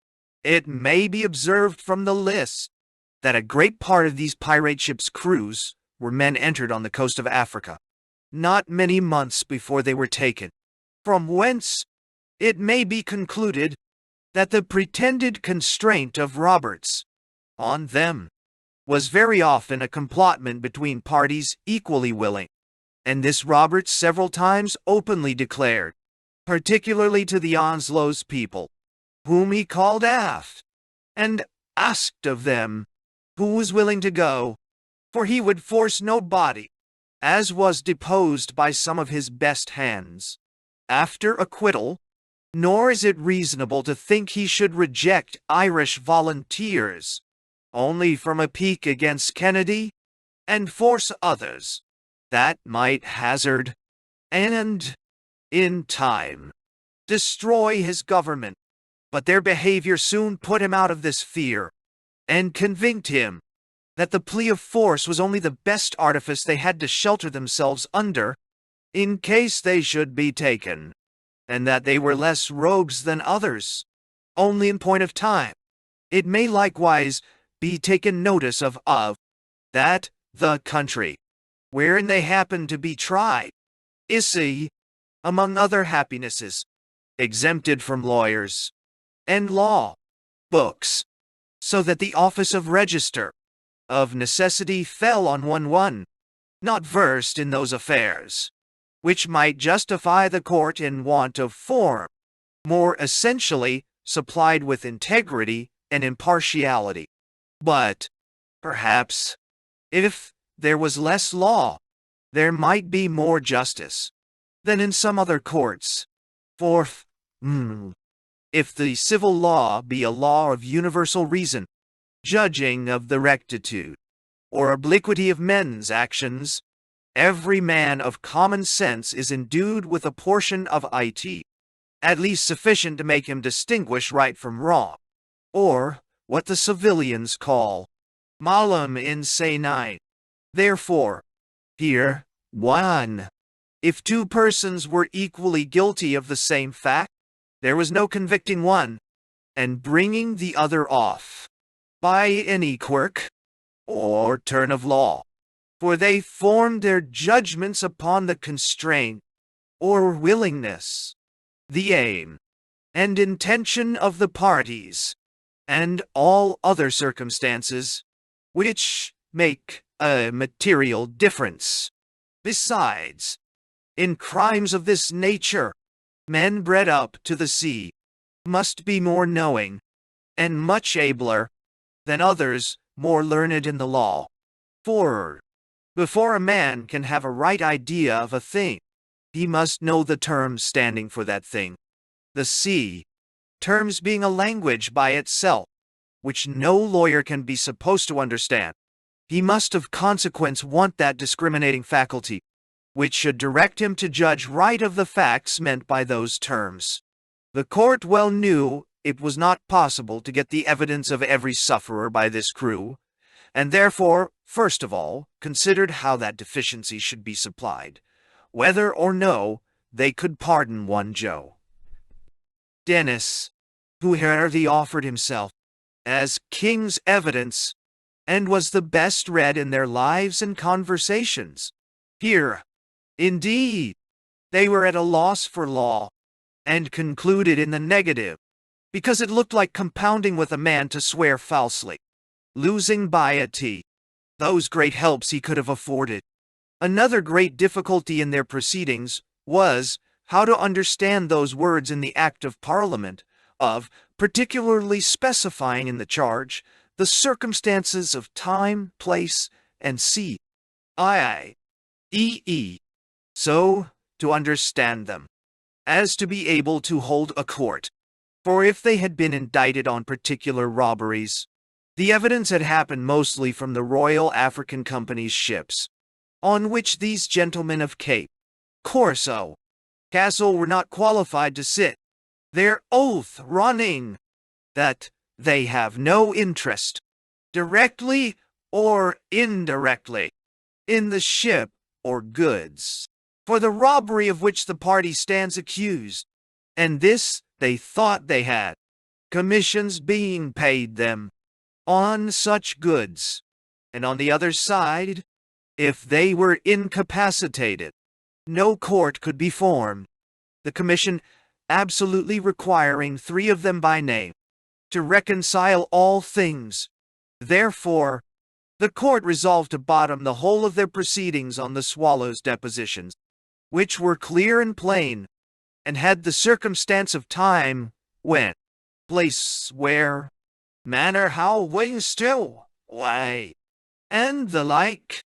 it may be observed from the list that a great part of these pirate ships' crews were men entered on the coast of Africa, not many months before they were taken, from whence it may be concluded that the pretended constraint of Roberts on them was very often a complotment between parties equally willing, and this Roberts several times openly declared, particularly to the Onslow's people, whom he called aft, and asked of them who was willing to go, for he would force nobody, as was deposed by some of his best hands, after acquittal, nor is it reasonable to think he should reject Irish volunteers, only from a pique against Kennedy, and force others, that might hazard, and, in time, destroy his government. But their behavior soon put him out of this fear, and convinced him that the plea of force was only the best artifice they had to shelter themselves under, in case they should be taken, and that they were less rogues than others, only in point of time. It may likewise be taken notice of that the country wherein they happen to be tried is, among other happinesses, exempted from lawyers and law books, so that the office of register of necessity fell on one not versed in those affairs. which might justify the court in want of form, more essentially supplied with integrity and impartiality. But, perhaps, if there was less law, there might be more justice than in some other courts. Fourth, if the civil law be a law of universal reason, judging of the rectitude or obliquity of men's actions, every man of common sense is endued with a portion of it, at least sufficient to make him distinguish right from wrong, or what the civilians call malum in se nine. Therefore, here, 1. If two persons were equally guilty of the same fact, there was no convicting one and bringing the other off by any quirk or turn of law, for they formed their judgments upon the constraint or willingness, the aim and intention of the parties, and all other circumstances which make a material difference. Besides, in crimes of this nature, men bred up to the sea must be more knowing and much abler than others more learned in the law. For, before a man can have a right idea of a thing, he must know the terms standing for that thing. The sea, terms being a language by itself, which no lawyer can be supposed to understand. He must of consequence want that discriminating faculty, which should direct him to judge right of the facts meant by those terms. The court well knew it was not possible to get the evidence of every sufferer by this crew, and therefore, first of all, considered how that deficiency should be supplied, whether or no they could pardon one Joe Dennis, who had already offered himself as king's evidence, and was the best read in their lives and conversations. Here, indeed, they were at a loss for law, and concluded in the negative, because it looked like compounding with a man to swear falsely, losing by a T those great helps he could have afforded. Another great difficulty in their proceedings was how to understand those words in the Act of Parliament, of particularly specifying in the charge the circumstances of time, place, and seat, i.e., so to understand them as to be able to hold a court. For if they had been indicted on particular robberies, the evidence had happened mostly from the Royal African Company's ships, on which these gentlemen of Cape Corso Castle were not qualified to sit, their oath running that they have no interest, directly or indirectly, in the ship or goods, for the robbery of which the party stands accused, and this they thought they had, commissions being paid them on such goods, and on the other side, if they were incapacitated, no court could be formed, the commission absolutely requiring 3 of them by name, to reconcile all things. Therefore, the court resolved to bottom the whole of their proceedings on the Swallow's depositions, which were clear and plain, and had the circumstance of time, when, place where, manner how, way still, why, and the like,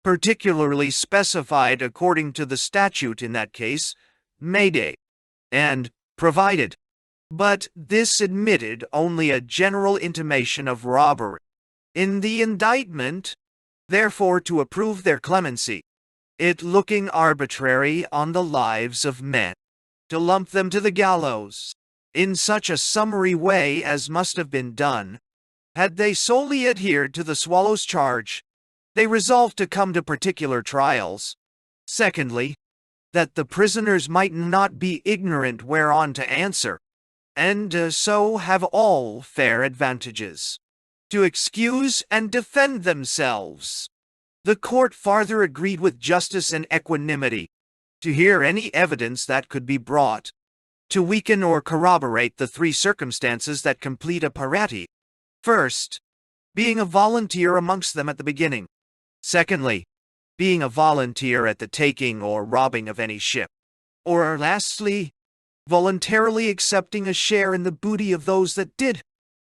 particularly specified according to the statute in that case, Mayday, and provided. But this admitted only a general intimation of robbery. In the indictment, therefore, to approve their clemency, it looking arbitrary on the lives of men, to lump them to the gallows, in such a summary way as must have been done, had they solely adhered to the Swallow's charge, they resolved to come to particular trials. Secondly, that the prisoners might not be ignorant whereon to answer, and so have all fair advantages to excuse and defend themselves. The court farther agreed with justice and equanimity to hear any evidence that could be brought to weaken or corroborate the 3 circumstances that complete a parati. First, being a volunteer amongst them at the beginning. Secondly, being a volunteer at the taking or robbing of any ship. Or lastly, voluntarily accepting a share in the booty of those that did,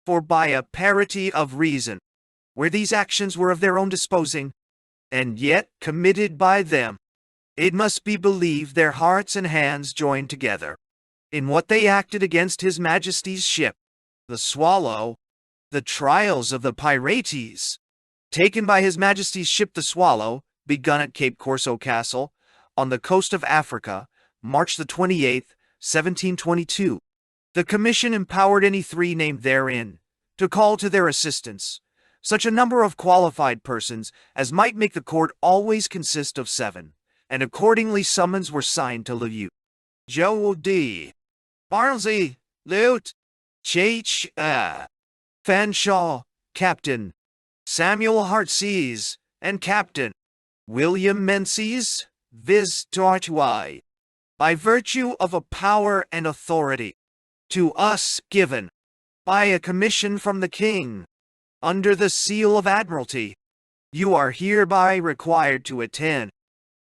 for by a parity of reason, where these actions were of their own disposing, and yet committed by them, it must be believed their hearts and hands joined together, in what they acted against His Majesty's ship, the Swallow, the trials of the Pirates, taken by His Majesty's ship the Swallow, begun at Cape Corso Castle, on the coast of Africa, March the 28th, 1722. The Commission empowered any three named therein to call to their assistance such a number of qualified persons as might make the court always consist of 7, and accordingly summons were signed to Liu, Joe D. Barnsley, Lute, Ch. Fanshawe, Captain, Samuel Heartsease, and Captain William Menzies, viz. Tortuae, by virtue of a power and authority to us given by a commission from the King, under the seal of Admiralty, you are hereby required to attend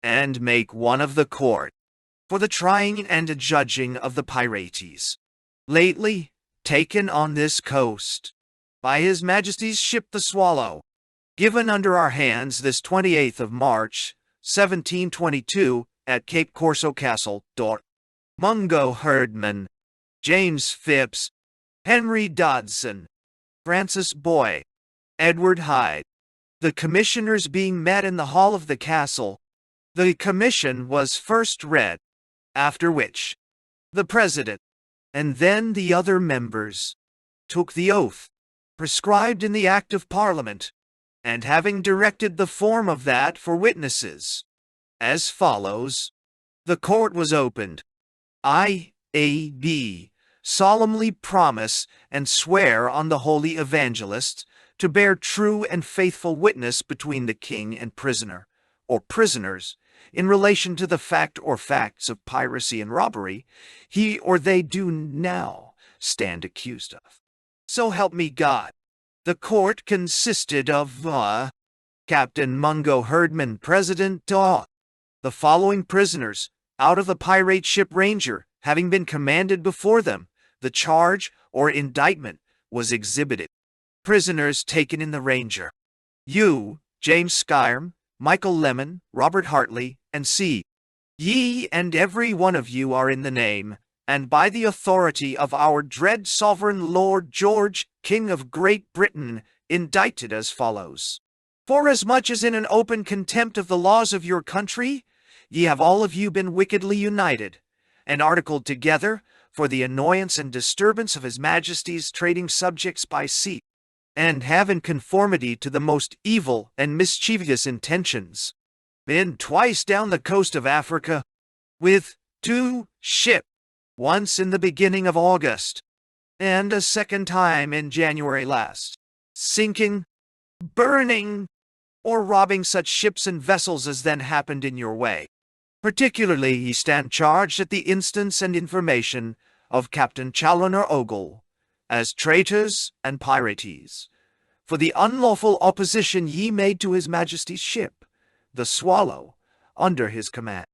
and make one of the court for the trying and adjudging of the Pirates, lately taken on this coast by His Majesty's ship the Swallow, given under our hands this 28th of March, 1722, at Cape Corso Castle, Mungo Herdman, James Phipps, Henry Dodson, Francis Boy, Edward Hyde. The commissioners being met in the hall of the castle, the commission was first read, after which the president, and then the other members, took the oath prescribed in the Act of Parliament, and having directed the form of that for witnesses, as follows, the court was opened. I.A.B. solemnly promise and swear on the holy evangelists to bear true and faithful witness between the king and prisoner, or prisoners, in relation to the fact or facts of piracy and robbery he or they do now stand accused of. So help me God. The court consisted of Captain Mungo Herdman, President, the following prisoners, out of the pirate ship Ranger, having been commanded before them, the charge or indictment was exhibited. Prisoners taken in the Ranger: U. James Skyrim, Michael Lemon, Robert Hartley, and C. Ye and every one of you are in the name, and by the authority of our dread sovereign Lord George, King of Great Britain, indicted as follows. Forasmuch as in an open contempt of the laws of your country, ye have all of you been wickedly united, and articled together for the annoyance and disturbance of His Majesty's trading subjects by sea, and have in conformity to the most evil and mischievous intentions, been twice down the coast of Africa, with 2 ships, once in the beginning of August, and a second time in January last, sinking, burning, or robbing such ships and vessels as then happened in your way. Particularly ye stand charged at the instance and information of Captain Challoner Ogle, as traitors and pirates, for the unlawful opposition ye made to His Majesty's ship, the Swallow, under his command.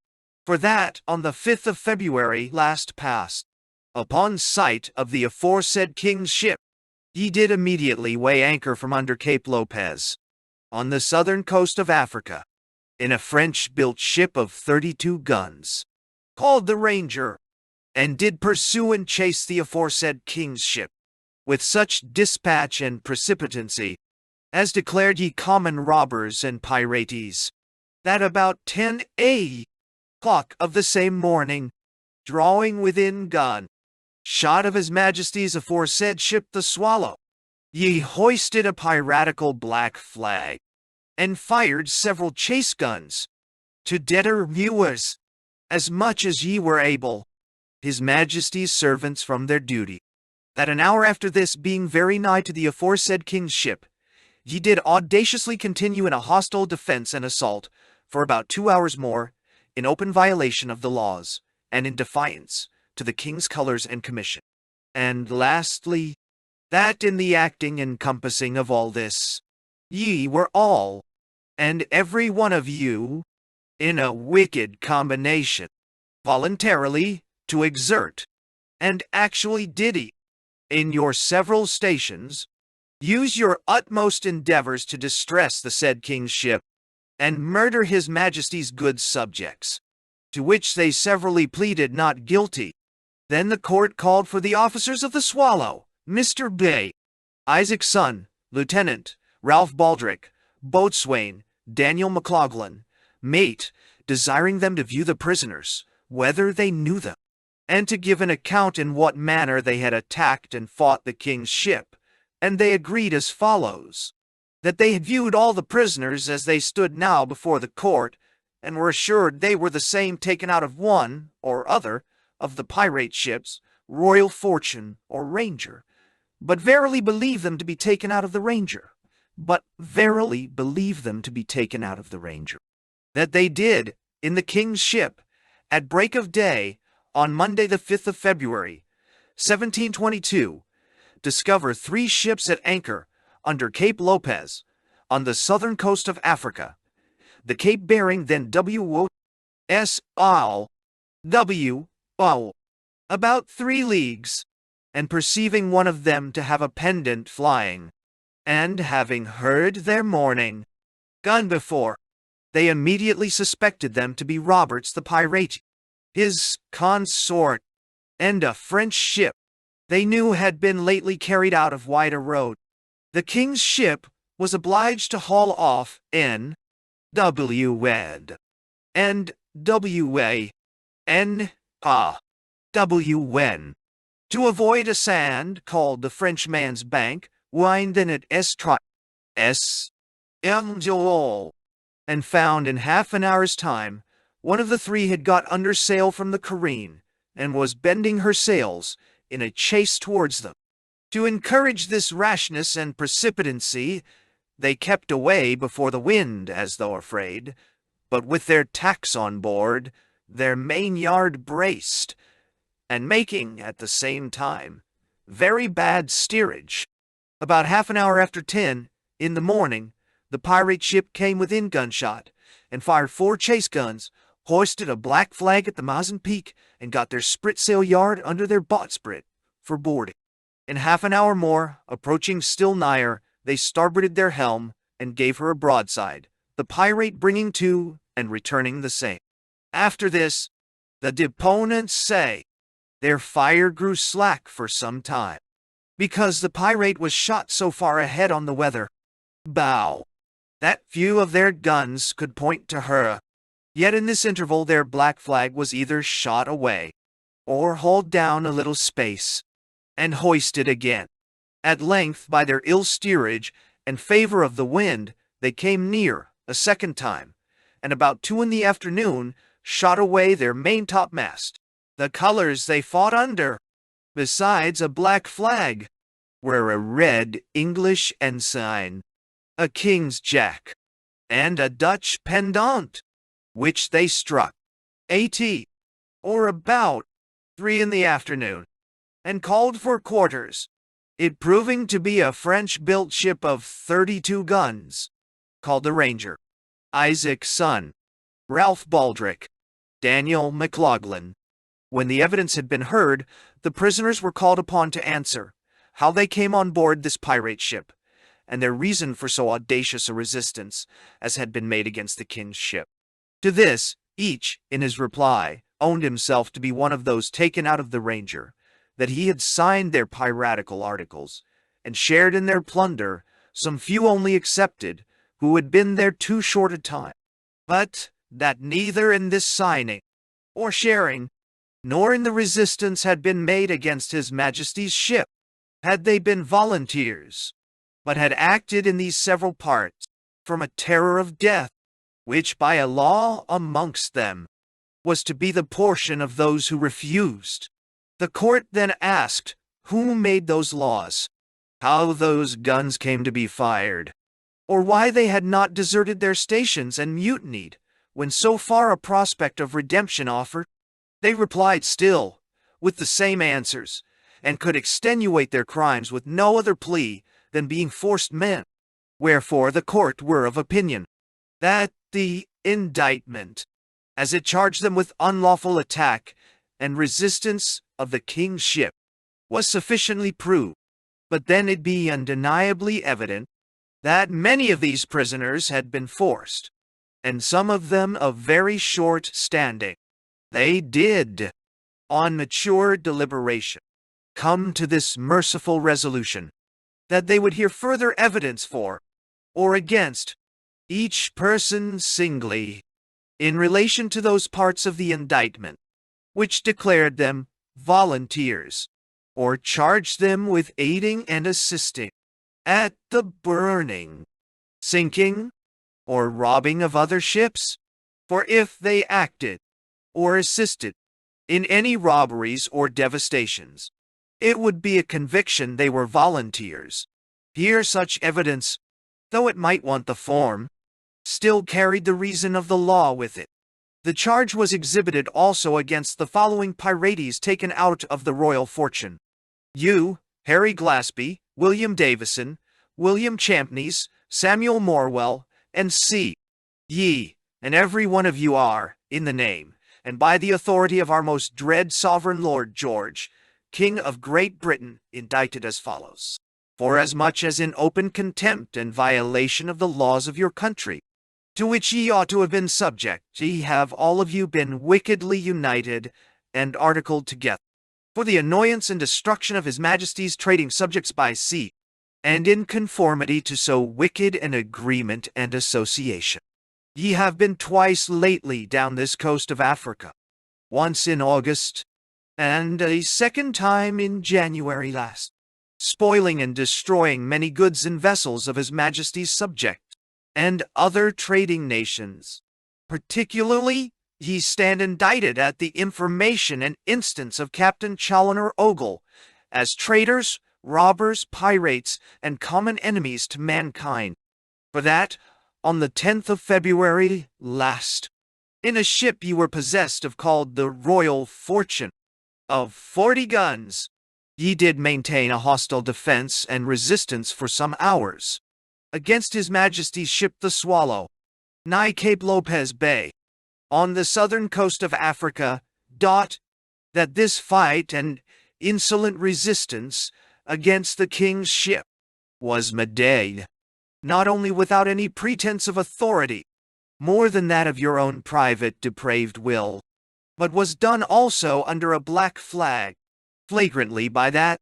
For that, on the 5th of February last past, upon sight of the aforesaid King's ship, ye did immediately weigh anchor from under Cape Lopez, on the southern coast of Africa, in a French-built ship of 32 guns, called the Ranger, and did pursue and chase the aforesaid King's ship, with such dispatch and precipitancy, as declared ye common robbers and pirates, that about 10 o'clock of the same morning, drawing within gun shot of His Majesty's aforesaid ship the Swallow, ye hoisted a piratical black flag, and fired several chase guns, to deter viewers, as much as ye were able, His Majesty's servants from their duty. That an hour after this, being very nigh to the aforesaid King's ship, ye did audaciously continue in a hostile defense and assault, for about 2 hours more, in open violation of the laws, and in defiance to the King's colors and commission. And lastly, that in the acting and compassing of all this, ye were all and every one of you, in a wicked combination, voluntarily to exert, and actually did it, in your several stations, use your utmost endeavors to distress the said king's ship, and murder his majesty's good subjects, to which they severally pleaded not guilty. Then the court called for the officers of the Swallow, Mr. Bay, Isaac's son, Lieutenant, Ralph Baldrick, boatswain, Daniel McLaughlin, mate, desiring them to view the prisoners, whether they knew them, and to give an account in what manner they had attacked and fought the king's ship. And they agreed as follows: that they had viewed all the prisoners as they stood now before the court, and were assured they were the same taken out of one or other of the pirate ships, Royal Fortune or Ranger, but verily believe them to be taken out of the Ranger. That they did, in the king's ship, at break of day, on Monday the 5th of February, 1722, discover 3 ships at anchor under Cape Lopez, on the southern coast of Africa, the cape bearing then about 3 leagues, and perceiving one of them to have a pendant flying, and having heard their morning gun before, they immediately suspected them to be Roberts the pirate, his consort, and a French ship they knew had been lately carried out of White Road. The king's ship was obliged to haul off N.W.Ed. and W.N. to avoid a sand called the Frenchman's Bank, winding at and found in half an hour's time one of the 3 had got under sail from the careen, and was bending her sails in a chase towards them. To encourage this rashness and precipitancy, they kept away before the wind, as though afraid, but with their tacks on board, their main yard braced, and making, at the same time, very bad steerage. About half an hour after 10 in the morning, the pirate ship came within gunshot, and fired 4 chase guns, hoisted a black flag at the mizzen peak, and got their spritsail yard under their bowsprit for boarding. In half an hour more, approaching still nigher, they starboarded their helm, and gave her a broadside, the pirate bringing to, and returning the same. After this, the deponents say, their fire grew slack for some time, because the pirate was shot so far ahead on the weather bow, that few of their guns could point to her. Yet in this interval their black flag was either shot away, or hauled down a little space, and hoisted again. At length, by their ill steerage and favor of the wind, they came near a second time, and about 2 in the afternoon shot away their maintopmast. The colors they fought under, besides a black flag, were a red English ensign, a king's jack, and a Dutch pendant, which they struck or about 3 in the afternoon, and called for quarters, it proving to be a French-built ship of 32 guns, called the Ranger, Isaac's son, Ralph Baldrick, Daniel McLaughlin. When the evidence had been heard, the prisoners were called upon to answer how they came on board this pirate ship, and their reason for so audacious a resistance as had been made against the king's ship. To this, each, in his reply, owned himself to be one of those taken out of the Ranger, that he had signed their piratical articles, and shared in their plunder, some few only excepted, who had been there too short a time, but that neither in this signing, or sharing, nor in the resistance had been made against his majesty's ship, had they been volunteers, but had acted in these several parts, from a terror of death, which by a law amongst them was to be the portion of those who refused. The court then asked who made those laws, how those guns came to be fired, or why they had not deserted their stations and mutinied, when so far a prospect of redemption offered. They replied still, with the same answers, and could extenuate their crimes with no other plea than being forced men. Wherefore the court were of opinion that the indictment, as it charged them with unlawful attack and resistance of the king's ship, was sufficiently proved, but then it be undeniably evident that many of these prisoners had been forced, and some of them of very short standing. They did, on mature deliberation, come to this merciful resolution, that they would hear further evidence for or against each person singly, in relation to those parts of the indictment which declared them volunteers, or charged them with aiding and assisting at the burning, sinking, or robbing of other ships. For if they acted or assisted in any robberies or devastations, it would be a conviction they were volunteers. Here such evidence, though it might want the form, still carried the reason of the law with it. The charge was exhibited also against the following pirates taken out of the Royal Fortune: U. Harry Glaspie, William Davison, William Champneys, Samuel Morwell, and C. Ye, and every one of you are, in the name, and by the authority of our most dread sovereign Lord George, King of Great Britain, indicted as follows. Forasmuch as in open contempt and violation of the laws of your country, to which ye ought to have been subject, ye have all of you been wickedly united and articled together, for the annoyance and destruction of his Majesty's trading subjects by sea, and in conformity to so wicked an agreement and association. Ye have been twice lately down this coast of Africa, once in August, and a second time in January last, spoiling and destroying many goods and vessels of his Majesty's subjects, and other trading nations. Particularly, ye stand indicted at the information and instance of Captain Challoner Ogle, as traitors, robbers, pirates, and common enemies to mankind. For that, on the 10th of February last, in a ship ye were possessed of called the Royal Fortune, of 40 guns, ye did maintain a hostile defense and resistance for some hours, against his Majesty's ship the Swallow, nigh Cape Lopez Bay, on the southern coast of Africa, that this fight and insolent resistance against the king's ship was made, not only without any pretense of authority, more than that of your own private depraved will, but was done also under a black flag, flagrantly by that,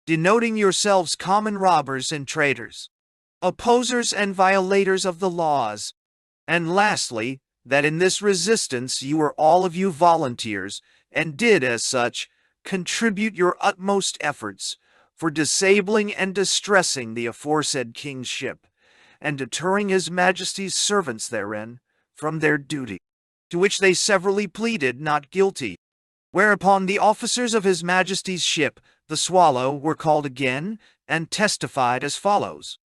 denoting yourselves common robbers and traitors, opposers and violators of the laws, and lastly, that in this resistance you were all of you volunteers, and did, as such, contribute your utmost efforts for disabling and distressing the aforesaid king's ship, and deterring his Majesty's servants therein from their duty, to which they severally pleaded not guilty. Whereupon the officers of his Majesty's ship, the Swallow, were called again, and testified as follows: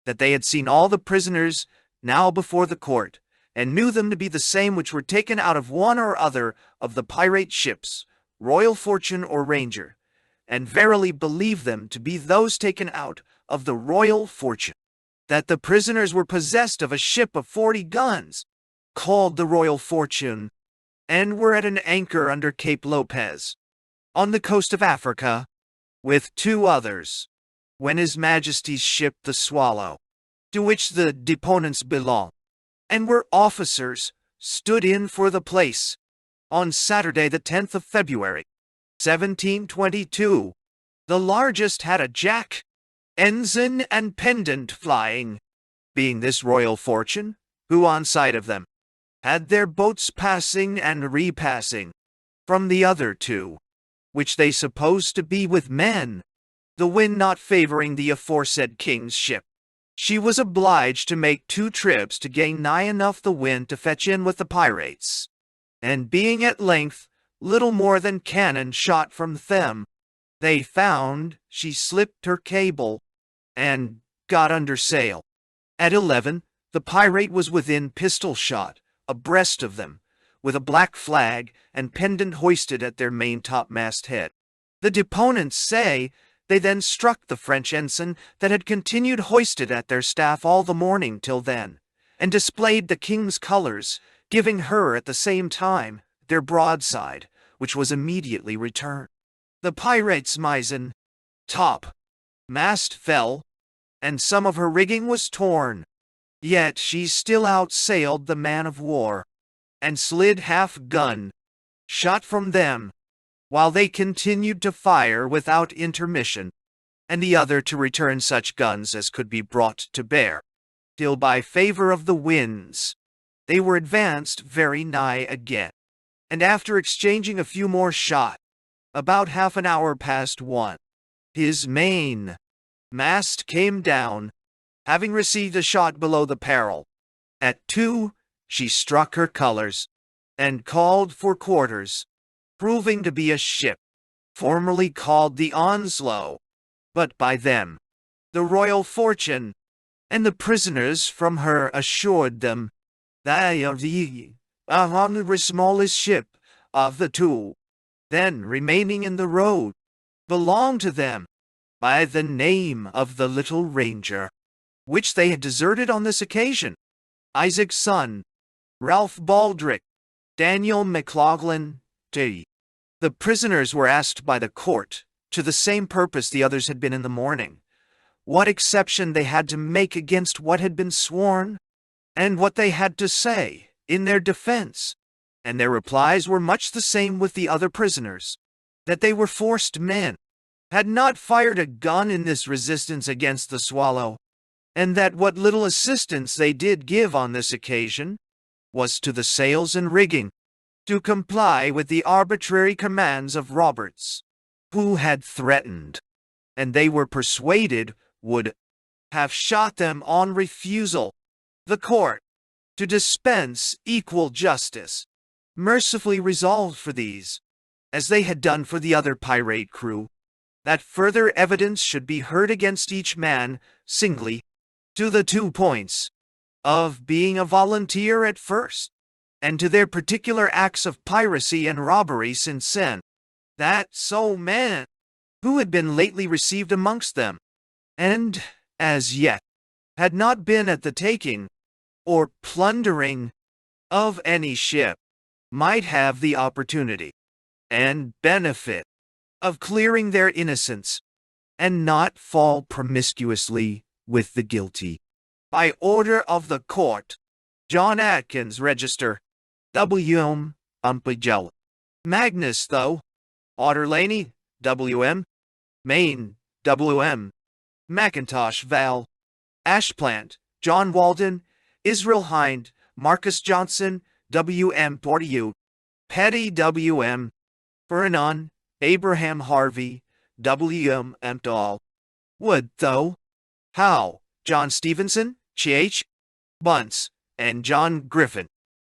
that they had seen all the prisoners now before the court, and knew them to be the same which were taken out of one or other of the pirate ships, Royal Fortune or Ranger, and verily believed them to be those taken out of the Royal Fortune. That the prisoners were possessed of a ship of 40 guns, called the Royal Fortune, and were at an anchor under Cape Lopez, on the coast of Africa, with 2 others, when his Majesty's ship the Swallow, to which the deponents belong, and were officers, stood in for the place, on Saturday the 10th of February, 1722. The largest had a jack, ensign, and pendant flying, being this Royal Fortune, who on sight of them had their boats passing and repassing from the other 2, which they supposed to be with men, the wind not favoring the aforesaid king's ship. She was obliged to make 2 trips to gain nigh enough the wind to fetch in with the pirates, and being at length little more than cannon shot from them, they found she slipped her cable, and got under sail. At 11, the pirate was within pistol shot, abreast of them, with a black flag and pendant hoisted at their main topmast head. The deponents say they then struck the French ensign that had continued hoisted at their staff all the morning till then, and displayed the king's colors, giving her at the same time their broadside, which was immediately returned. The pirate's mizzen top mast fell, and some of her rigging was torn. Yet she still outsailed the man-of-war, and slid half-gun shot from them, while they continued to fire without intermission, and the other to return such guns as could be brought to bear, till by favor of the winds they were advanced very nigh again, and after exchanging a few more shot, about half an hour past 1, his main mast came down, having received a shot below the parrel. At 2, she struck her colors, and called for quarters, proving to be a ship, formerly called the Onslow, but by them the Royal Fortune, and the prisoners from her assured them they are the smallest ship of the 2, then remaining in the road, belonged to them by the name of the Little Ranger, which they had deserted on this occasion. Isaac's son, Ralph Baldrick, Daniel McLaughlin, T. The prisoners were asked by the court, to the same purpose the others had been in the morning, what exception they had to make against what had been sworn, and what they had to say in their defense, and their replies were much the same with the other prisoners, that they were forced men, had not fired a gun in this resistance against the Swallow, and that what little assistance they did give on this occasion was to the sails and rigging, to comply with the arbitrary commands of Roberts, who had threatened, and they were persuaded would have shot them on refusal. The court, to dispense equal justice, mercifully resolved for these, as they had done for the other pirate crew, that further evidence should be heard against each man singly, to the 2 points of being a volunteer at first, and to their particular acts of piracy and robbery since then, that so men who had been lately received amongst them, and, as yet, had not been at the taking or plundering of any ship, might have the opportunity and benefit of clearing their innocence, and not fall promiscuously with the guilty. By order of the court, John Atkins, Register, W.M. Umpagel. Magnus, though, Otterlaney, W.M. Maine, W.M. McIntosh, Val. Ashplant, John Walden, Israel Hind, Marcus Johnson, W.M. Portiu, Petty, W.M. Furnon, Abraham Harvey, W.M. Empdahl. Wood, though, Howe, John Stevenson, Ch. Bunce, and John Griffin.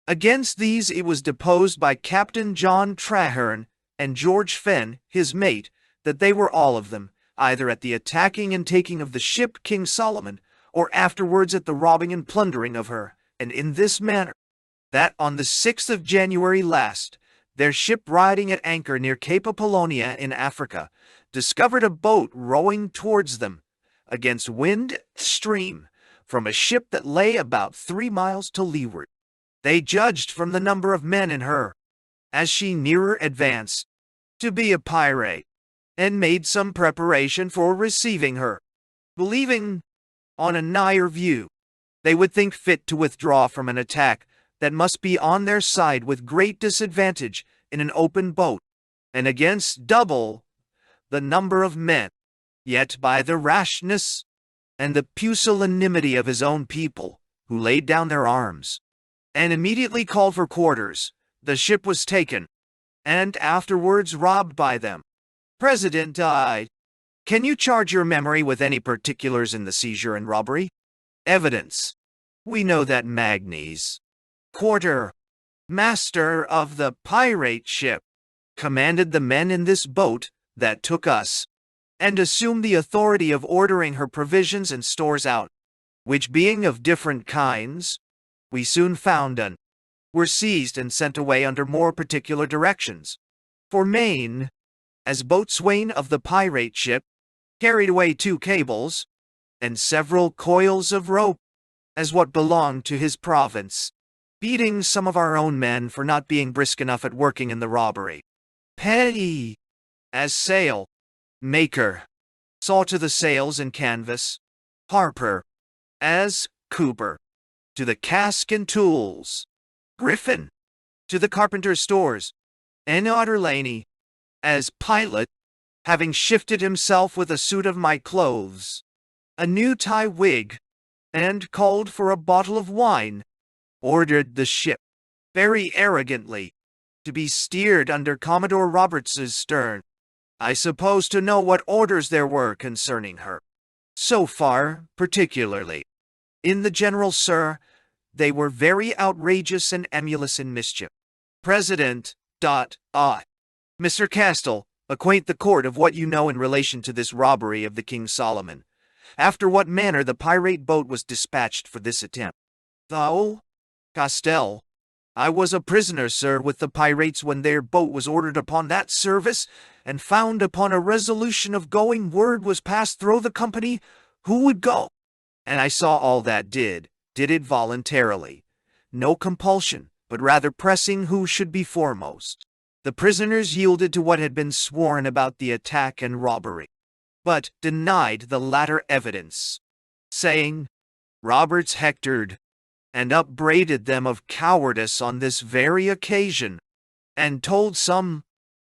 Against these it was deposed by Captain John Traherne and George Fenn, his mate, that they were all of them, either at the attacking and taking of the ship King Solomon, or afterwards at the robbing and plundering of her, and in this manner, that on the 6th of January last, their ship riding at anchor near Cape Apollonia in Africa, discovered a boat rowing towards them, against wind and stream, from a ship that lay about 3 miles to leeward. They judged from the number of men in her, as she nearer advanced, to be a pirate, and made some preparation for receiving her, believing, on a nigher view, they would think fit to withdraw from an attack that must be on their side with great disadvantage in an open boat, and against double the number of men. Yet by the rashness and the pusillanimity of his own people, who laid down their arms, and immediately called for quarters, the ship was taken, and afterwards robbed by them. President died. Can you charge your memory with any particulars in the seizure and robbery? Evidence. We know that Magnes, quarter master of the pirate ship, commanded the men in this boat that took us, and assumed the authority of ordering her provisions and stores out, which being of different kinds, we soon found and were seized and sent away under more particular directions. For Maine, as boatswain of the pirate ship, carried away 2 cables, and several coils of rope, as what belonged to his province, beating some of our own men for not being brisk enough at working in the robbery. Petty, as sail maker, saw to the sails and canvas. Harper, as cooper, to the cask and tools. Griffin, to the carpenter's stores. And Otterlaney, as pilot, having shifted himself with a suit of my clothes, a new tie wig, and called for a bottle of wine, ordered the ship, very arrogantly, to be steered under Commodore Roberts's stern. I suppose to know what orders there were concerning her. So far, particularly. In the general, sir, they were very outrageous and emulous in mischief. President, Mr. Castell, acquaint the court of what you know in relation to this robbery of the King Solomon. After what manner the pirate boat was dispatched for this attempt. Thou, Castell, I was a prisoner, sir, with the pirates when their boat was ordered upon that service, and found upon a resolution of going word was passed through the company who would go. And I saw all that did it voluntarily. No compulsion, but rather pressing who should be foremost. The prisoners yielded to what had been sworn about the attack and robbery, but denied the latter evidence, saying, Roberts hectored and upbraided them of cowardice on this very occasion, and told some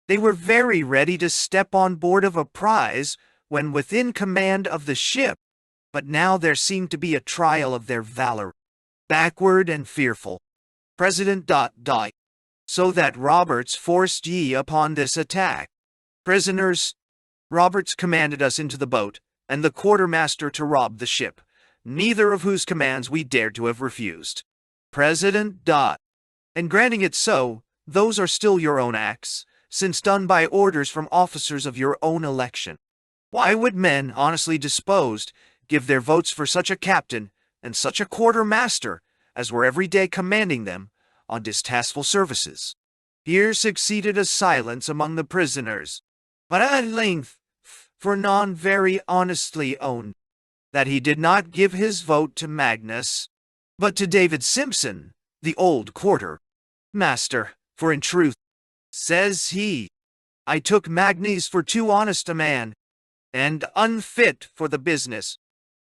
they were very ready to step on board of a prize when within command of the ship, but now there seemed to be a trial of their valor, backward and fearful. President so that Roberts forced ye upon this attack. Prisoners, Roberts commanded us into the boat, and the quartermaster to rob the ship, neither of whose commands we dared to have refused. President and granting it so, those are still your own acts, since done by orders from officers of your own election. Why would men, honestly disposed, give their votes for such a captain and such a quartermaster as were every day commanding them on distasteful services? Here succeeded a silence among the prisoners, but at length, for none very honestly owned that he did not give his vote to Magnus, but to David Simpson, the old quarter-master, for in truth, says he, I took Magnus for too honest a man, and unfit for the business.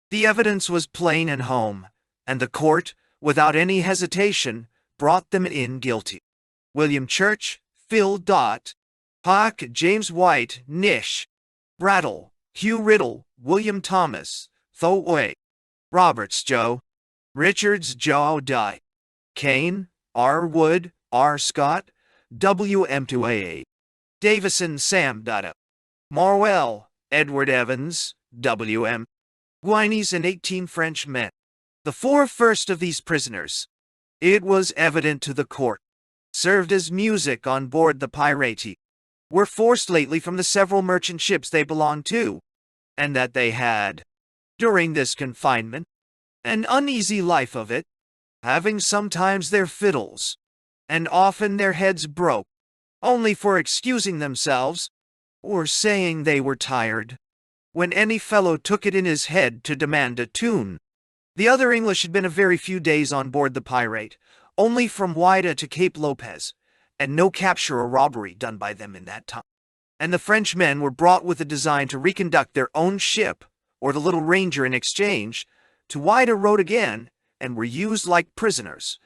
The evidence was plain and home, and the court, without any hesitation, brought them in guilty. William Church, Phil Hawk, James White, Nish, Brattle, Hugh Riddle, William Thomas, Thoway, Roberts Joe, Richards Joe Kane, R. Wood, R. Scott, W. M2AA, Davison Sam Morwell, Edward Evans, W. M. Guineas and 18 French men. The 4 first of these prisoners, it was evident to the court, served as music on board the Pirate, were forced lately from the several merchant ships they belonged to, and that they had, during this confinement, an uneasy life of it, having sometimes their fiddles, and often their heads broke, only for excusing themselves, or saying they were tired, when any fellow took it in his head to demand a tune. The other English had been a very few days on board the Pirate, only from Whydah to Cape Lopez, and no capture or robbery done by them in that time. And the French men were brought with a design to reconduct their own ship, or the little Ranger in exchange, to Whydah Road again, and were used like prisoners,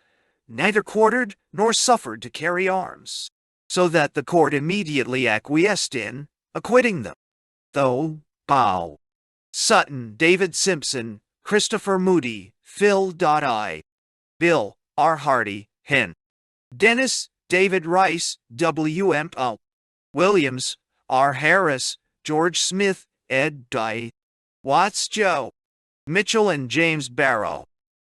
neither quartered nor suffered to carry arms, so that the court immediately acquiesced in acquitting them. Though, Sutton, David Simpson, Christopher Moody, Phil I, Bill R. Hardy, Hen, Dennis, David Rice, W. M. Williams, R. Harris, George Smith, Ed. Watts Joe, Mitchell and James Barrow.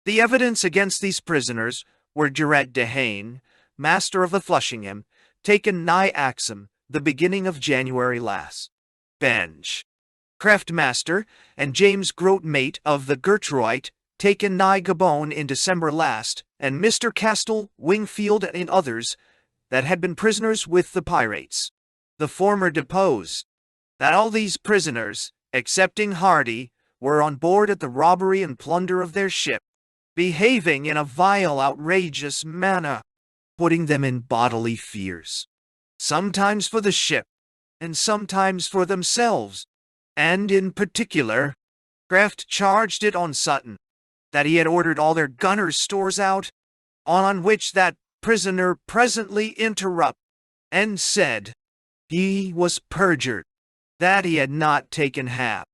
The evidence against these prisoners were Gerard Dehane, master of the Flushingham, taken nigh Axum, the beginning of January last. Benj, Craftmaster, and James Grote, mate of the Gertrude, taken nigh Gabon in December last, and Mr. Castell, Wingfield, and others that had been prisoners with the pirates. The former deposed that all these prisoners, excepting Hardy, were on board at the robbery and plunder of their ship, behaving in a vile, outrageous manner, putting them in bodily fears, sometimes for the ship, and sometimes for themselves, and in particular, Kraft charged it on Sutton, that he had ordered all their gunners' stores out, on which that prisoner presently interrupted, and said, he was perjured, that he had not taken half.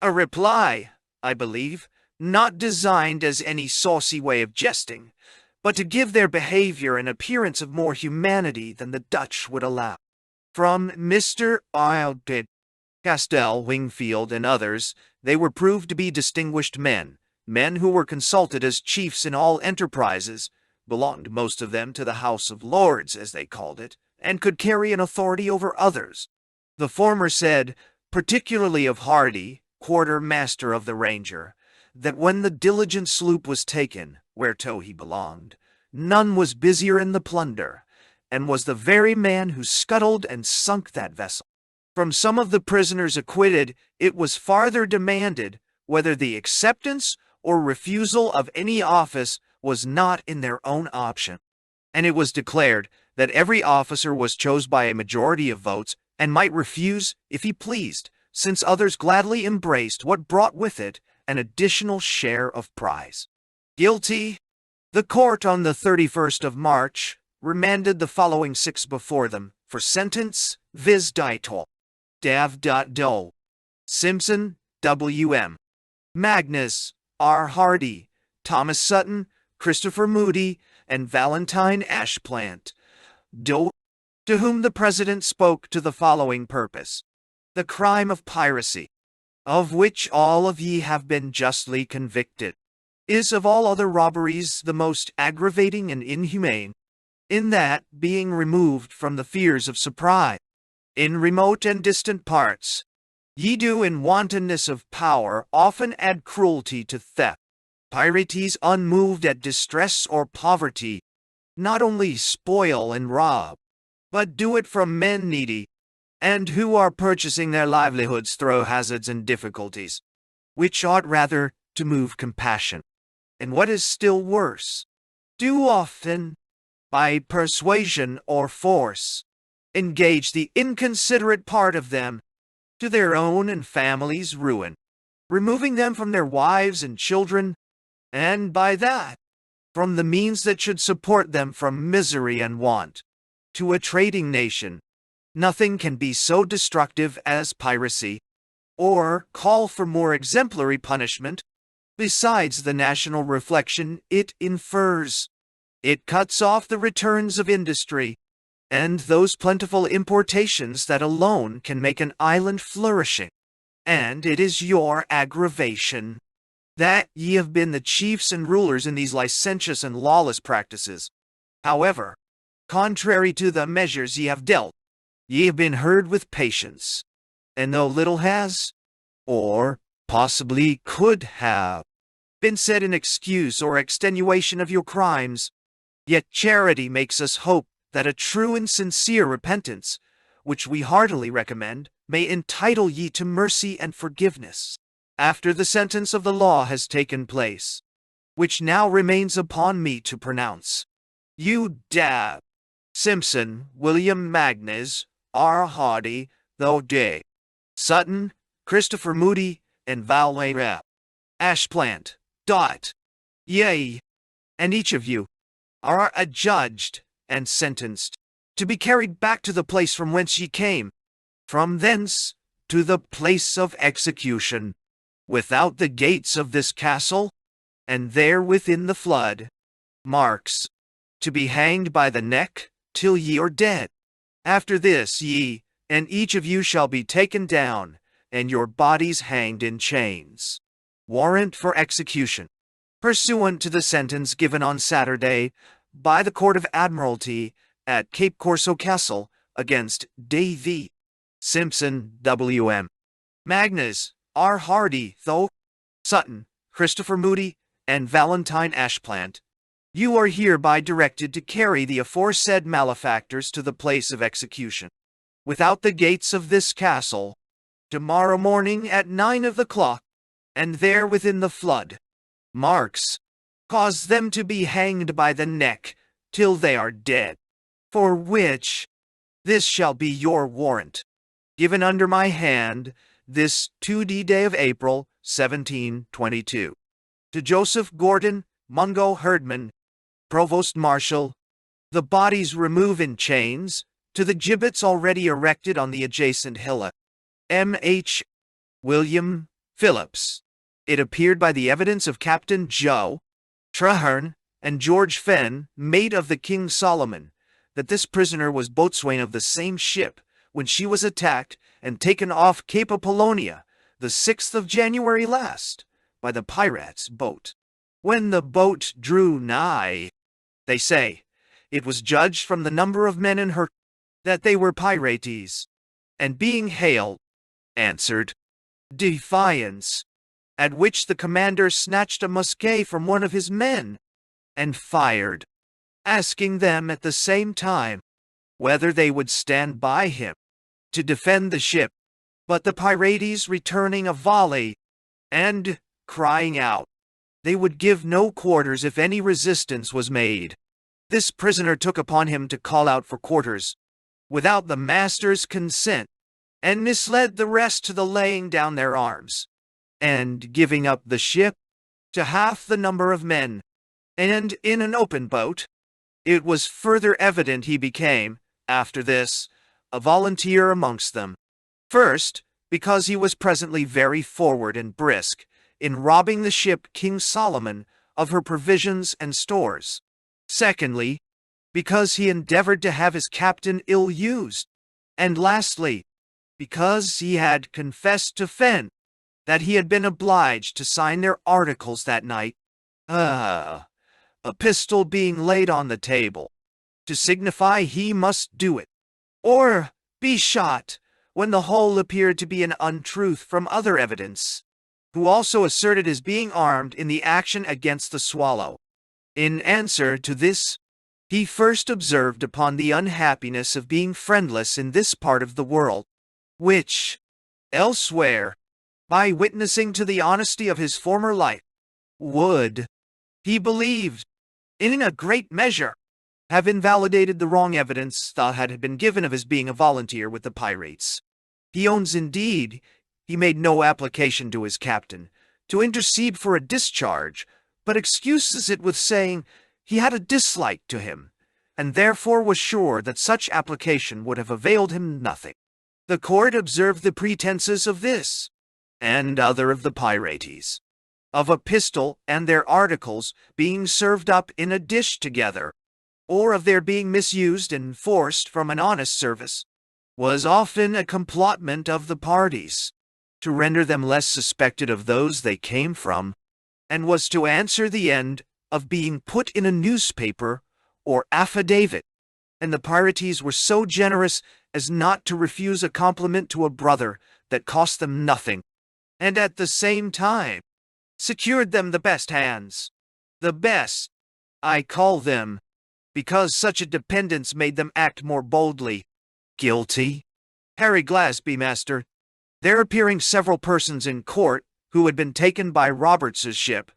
A reply, I believe, not designed as any saucy way of jesting, but to give their behavior an appearance of more humanity than the Dutch would allow. From Mr. Ildeid, Castell, Wingfield, and others, they were proved to be distinguished men who were consulted as chiefs in all enterprises, belonged most of them to the House of Lords, as they called it, and could carry an authority over others. The former said, particularly of Hardy, quartermaster of the Ranger, that when the diligent sloop was taken, whereto he belonged, none was busier in the plunder, and was the very man who scuttled and sunk that vessel. From some of the prisoners acquitted, it was farther demanded whether the acceptance or refusal of any office was not in their own option, and it was declared that every officer was chose by a majority of votes and might refuse if he pleased, since others gladly embraced what brought with it an additional share of prize. Guilty. The court on the 31st of March remanded the following 6 before them for sentence, viz. Dietol, Dav.Do, Simpson, W.M., Magnus, R. Hardy, Thomas Sutton, Christopher Moody, and Valentine Ashplant, to whom the President spoke to the following purpose: the crime of piracy, of which all of ye have been justly convicted, is of all other robberies the most aggravating and inhumane, in that, being removed from the fears of surprise, in remote and distant parts, ye do in wantonness of power often add cruelty to theft. Pirates unmoved at distress or poverty, not only spoil and rob, but do it from men needy, and who are purchasing their livelihoods through hazards and difficulties, which ought rather to move compassion, and what is still worse, do often, by persuasion or force, engage the inconsiderate part of them to their own and families' ruin, removing them from their wives and children, and by that, from the means that should support them from misery and want. To a trading nation, nothing can be so destructive as piracy, or call for more exemplary punishment, besides the national reflection it infers. It cuts off the returns of industry, and those plentiful importations that alone can make an island flourishing. And it is your aggravation that ye have been the chiefs and rulers in these licentious and lawless practices. However, contrary to the measures ye have dealt, ye have been heard with patience, and though little has, or possibly could have, been said in excuse or extenuation of your crimes, yet charity makes us hope that a true and sincere repentance, which we heartily recommend, may entitle ye to mercy and forgiveness, after the sentence of the law has taken place, which now remains upon me to pronounce. You Dab, Simpson, William Magnus, R. Hardy, though Day, Sutton, Christopher Moody, and Valera, Ashplant, Yea, and each of you are adjudged and sentenced to be carried back to the place from whence ye came, from thence to the place of execution, without the gates of this castle, and there within the flood, marks, to be hanged by the neck till ye are dead. After this ye, and each of you shall be taken down, and your bodies hanged in chains. Warrant for execution, pursuant to the sentence given on Saturday by the Court of Admiralty at Cape Corso Castle against Davy Simpson, W.M. Magnus, R. Hardy, Sutton, Christopher Moody, and Valentine Ashplant. You are hereby directed to carry the aforesaid malefactors to the place of execution, without the gates of this castle, tomorrow morning at 9 of the clock, and there within the flood, marks, cause them to be hanged by the neck till they are dead. For which, this shall be your warrant, given under my hand, this 2d day of April, 1722. To Joseph Gordon, Mungo Herdman, Provost Marshal, the bodies remove in chains, to the gibbets already erected on the adjacent hillock. M.H. William Phillips. It appeared by the evidence of Captain Joe Traherne and George Fenn, mate of the King Solomon, that this prisoner was boatswain of the same ship when she was attacked and taken off Cape Apollonia, the 6th of January last, by the pirates' boat. When the boat drew nigh, they say, it was judged from the number of men in her that they were pirates, and being hailed, answered, Defiance, at which the commander snatched a musket from one of his men, and fired, asking them at the same time whether they would stand by him to defend the ship, but the pirates returning a volley, and crying out, they would give no quarters if any resistance was made. This prisoner took upon him to call out for quarters, without the master's consent, and misled the rest to the laying down their arms, and giving up the ship to half the number of men, and in an open boat. It was further evident he became, after this, a volunteer amongst them. First, because he was presently very forward and brisk in robbing the ship King Solomon of her provisions and stores. Secondly, because he endeavored to have his captain ill-used. And lastly, because he had confessed to Fenn that he had been obliged to sign their articles that night, a pistol being laid on the table, to signify he must do it, or be shot, when the whole appeared to be an untruth from other evidence, who also asserted his being armed in the action against the Swallow. In answer to this, he first observed upon the unhappiness of being friendless in this part of the world, which, elsewhere, by witnessing to the honesty of his former life, would, he believed, in a great measure, have invalidated the wrong evidence that had been given of his being a volunteer with the pirates. He owns, indeed, he made no application to his captain to intercede for a discharge, but excuses it with saying he had a dislike to him, and therefore was sure that such application would have availed him nothing. The court observed the pretenses of this, and other of the pirates, of a pistol and their articles being served up in a dish together, or of their being misused and forced from an honest service, was often a complotment of the parties, to render them less suspected of those they came from, and was to answer the end of being put in a newspaper or affidavit, and the pirates were so generous as not to refuse a compliment to a brother that cost them nothing, and at the same time secured them the best hands. The best, I call them, because such a dependence made them act more boldly. Guilty? Harry Glasby, master. There appearing several persons in court who had been taken by Roberts's ship,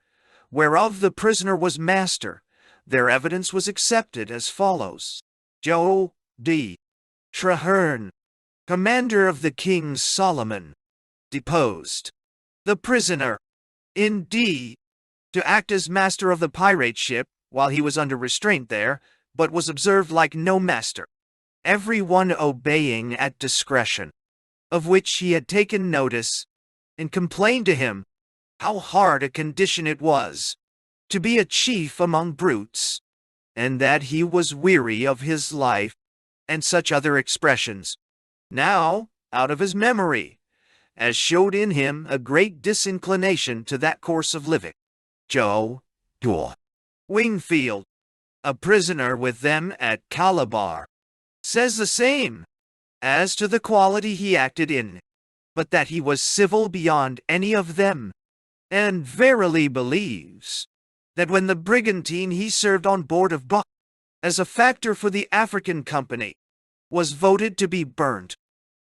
whereof the prisoner was master, their evidence was accepted as follows. Joe D. Traherne, commander of the King Solomon, deposed. The prisoner, indeed, to act as master of the pirate ship while he was under restraint there, but was observed like no master, every one obeying at discretion, of which he had taken notice, and complained to him how hard a condition it was to be a chief among brutes, and that he was weary of his life, and such other expressions, now out of his memory, as showed in him a great disinclination to that course of living. Joe Wingfield, a prisoner with them at Calabar, says the same, as to the quality he acted in, but that he was civil beyond any of them, and verily believes that when the brigantine he served on board of Buck, as a factor for the African Company, was voted to be burnt,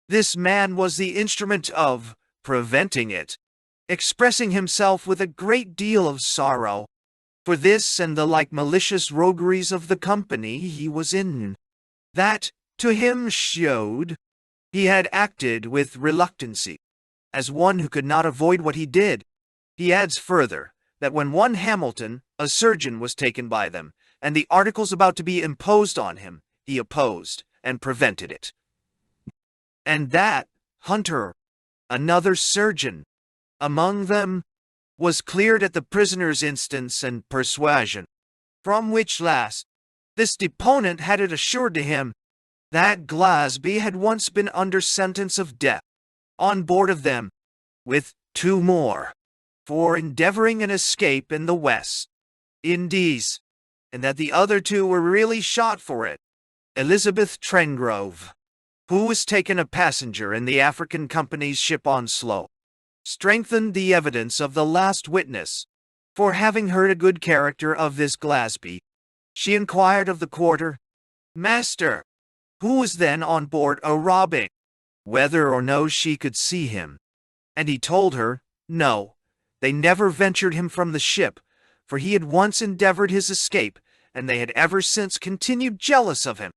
this man was the instrument of preventing it, expressing himself with a great deal of sorrow for this and the like malicious rogueries of the company he was in, that to him showed he had acted with reluctancy, as one who could not avoid what he did. He adds further, that when one Hamilton, a surgeon, was taken by them, and the articles about to be imposed on him, he opposed and prevented it. And that Hunter, another surgeon, among them, was cleared at the prisoner's instance and persuasion, from which last this deponent had it assured to him that Glasby had once been under sentence of death, on board of them, with 2 more, for endeavoring an escape in the West Indies, and that the other 2 were really shot for it. Elizabeth Trengrove, who was taken a passenger in the African Company's ship Onslow, strengthened the evidence of the last witness, for having heard a good character of this Glasby, she inquired of the quarter master, who was then on board a robbing, whether or no she could see him. And he told her, no, they never ventured him from the ship, for he had once endeavored his escape, and they had ever since continued jealous of him.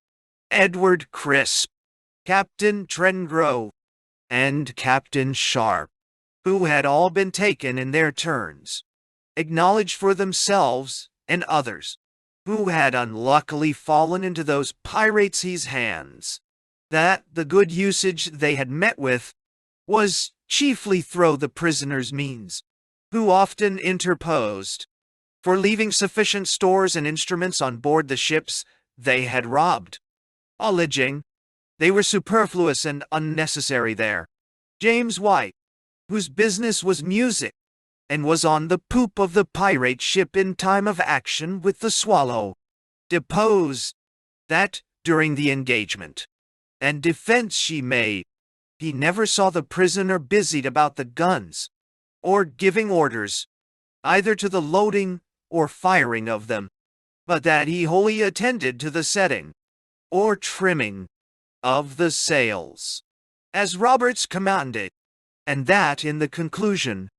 Edward Crisp, Captain Trengrove, and Captain Sharp, who had all been taken in their turns, acknowledged for themselves and others, who had unluckily fallen into those pirates' hands, that the good usage they had met with was chiefly through the prisoners' means, who often interposed, for leaving sufficient stores and instruments on board the ships they had robbed, alleging they were superfluous and unnecessary there. James White, whose business was music, and was on the poop of the pirate ship in time of action with the Swallow, deposed that during the engagement and defense she made, he never saw the prisoner busied about the guns, or giving orders, either to the loading or firing of them, but that he wholly attended to the setting, or trimming, of the sails, as Roberts commanded, and that in the conclusion,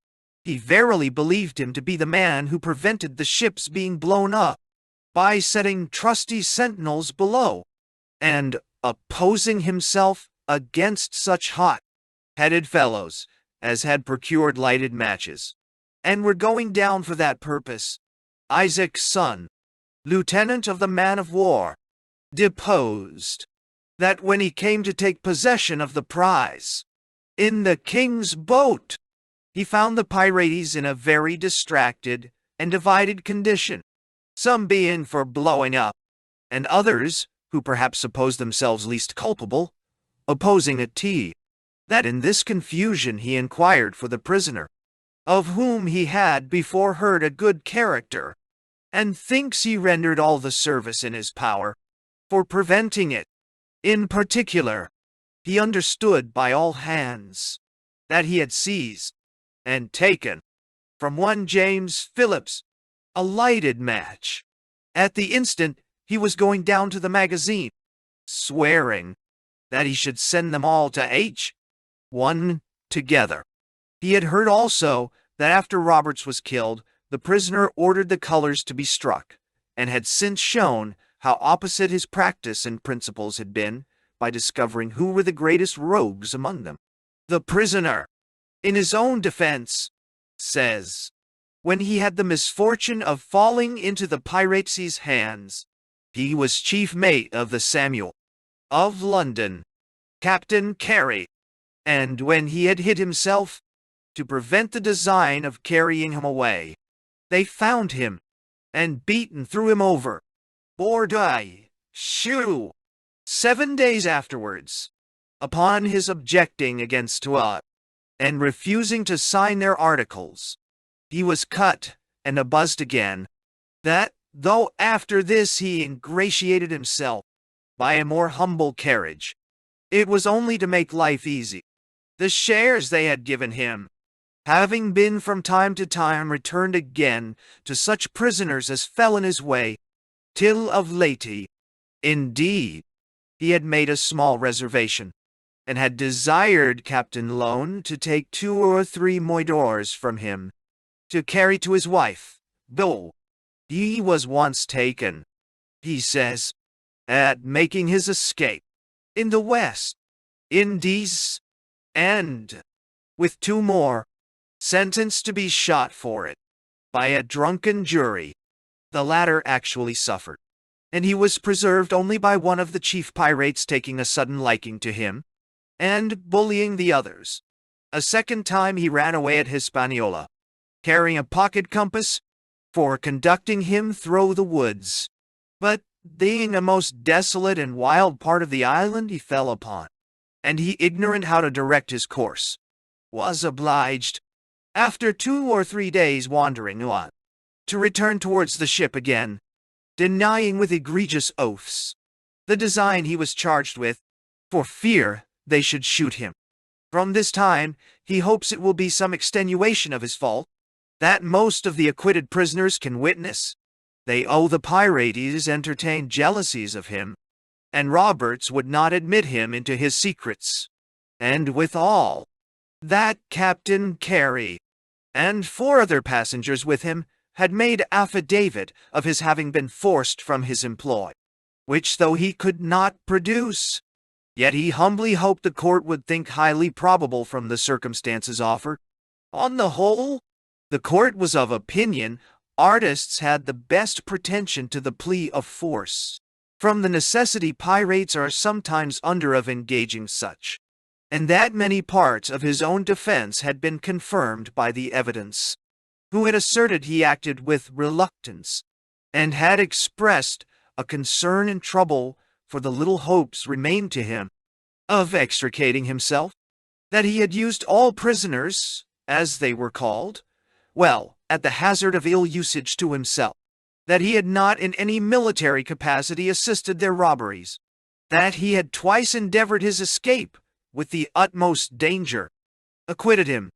he verily believed him to be the man who prevented the ships being blown up, by setting trusty sentinels below, and opposing himself against such hot-headed fellows as had procured lighted matches, and were going down for that purpose. Isaac's son, lieutenant of the man-of-war, deposed that when he came to take possession of the prize, in the king's boat, he found the pirates in a very distracted and divided condition, some being for blowing up, and others, who perhaps supposed themselves least culpable, opposing a tea. That in this confusion he inquired for the prisoner, of whom he had before heard a good character, and thinks he rendered all the service in his power, for preventing it. In particular, he understood by all hands that he had seized and taken from one James Phillips a lighted match. At the instant he was going down to the magazine, swearing that he should send them all to H1 together. He had heard also that after Roberts was killed, the prisoner ordered the colors to be struck, and had since shown how opposite his practice and principles had been by discovering who were the greatest rogues among them. The prisoner, in his own defense, says, when he had the misfortune of falling into the pirates' hands, he was chief mate of the Samuel, of London, Captain Carey, and when he had hid himself, to prevent the design of carrying him away, they found him, and beaten threw him over, or die, shoo, 7 days afterwards, upon his objecting against Tuat, and refusing to sign their articles. He was cut and abuzzed again, that, though after this he ingratiated himself by a more humble carriage, it was only to make life easy. The shares they had given him, having been from time to time returned again to such prisoners as fell in his way, till of late, indeed, he had made a small reservation, and had desired Captain Lone to take 2 or 3 moidores from him, to carry to his wife, though He was once taken, he says, at making his escape in the West Indies, and, with 2 more, sentenced to be shot for it by a drunken jury. The latter actually suffered, and he was preserved only by one of the chief pirates taking a sudden liking to him and bullying the others. A second time he ran away at Hispaniola, carrying a pocket compass for conducting him through the woods. But being a most desolate and wild part of the island he fell upon, and he, ignorant how to direct his course, was obliged, after 2 or 3 days wandering on, to return towards the ship again, denying with egregious oaths the design he was charged with, for fear they should shoot him. From this time, he hopes it will be some extenuation of his fault, that most of the acquitted prisoners can witness. They owe the pirates entertained jealousies of him, and Roberts would not admit him into his secrets. And withal, that Captain Carey, and 4 other passengers with him, had made affidavit of his having been forced from his employ, which though he could not produce, yet he humbly hoped the court would think highly probable from the circumstances offered. On the whole, the court was of opinion artists had the best pretension to the plea of force, from the necessity pirates are sometimes under of engaging such, and that many parts of his own defense had been confirmed by the evidence, who had asserted he acted with reluctance, and had expressed a concern and trouble for the little hopes remained to him of extricating himself, that he had used all prisoners, as they were called, well, at the hazard of ill usage to himself, that he had not in any military capacity assisted their robberies, that he had twice endeavored his escape with the utmost danger, acquitted him.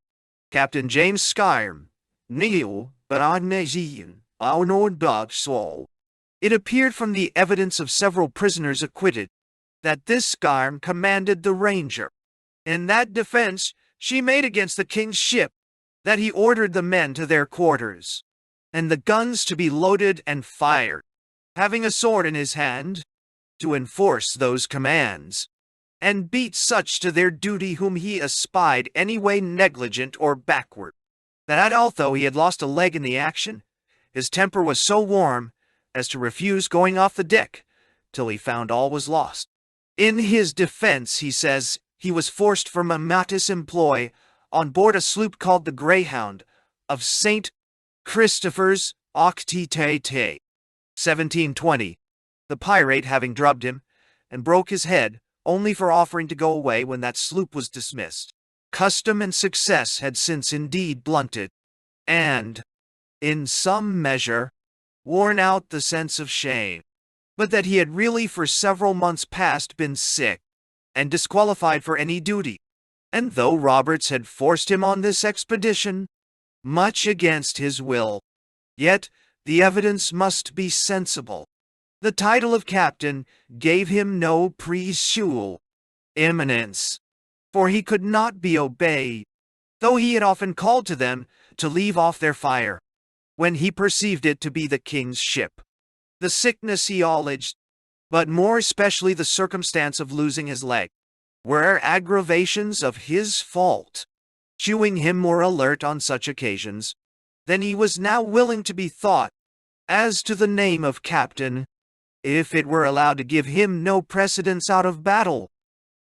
Captain James Skyrim, Neil, but our Nordbach Saul. It appeared from the evidence of several prisoners acquitted that this Skyrim commanded the Ranger. In that defense she made against the king's ship, that he ordered the men to their quarters, and the guns to be loaded and fired, having a sword in his hand, to enforce those commands, and beat such to their duty whom he espied any way negligent or backward, that although he had lost a leg in the action, his temper was so warm as to refuse going off the deck till he found all was lost. In his defense, he says, he was forced from a matis employ on board a sloop called the Greyhound, of St. Christopher's, Octitete, 1720, the pirate having drubbed him, and broke his head, only for offering to go away when that sloop was dismissed. Custom and success had since indeed blunted, and, in some measure, worn out the sense of shame, but that he had really for several months past been sick, and disqualified for any duty. And though Roberts had forced him on this expedition, much against his will, yet the evidence must be sensible. The title of captain gave him no pre-sual eminence, for he could not be obeyed, though he had often called to them to leave off their fire, when he perceived it to be the king's ship. The sickness he alleged, but more especially the circumstance of losing his leg, were aggravations of his fault, shewing him more alert on such occasions than he was now willing to be thought. As to the name of captain, if it were allowed to give him no precedence out of battle,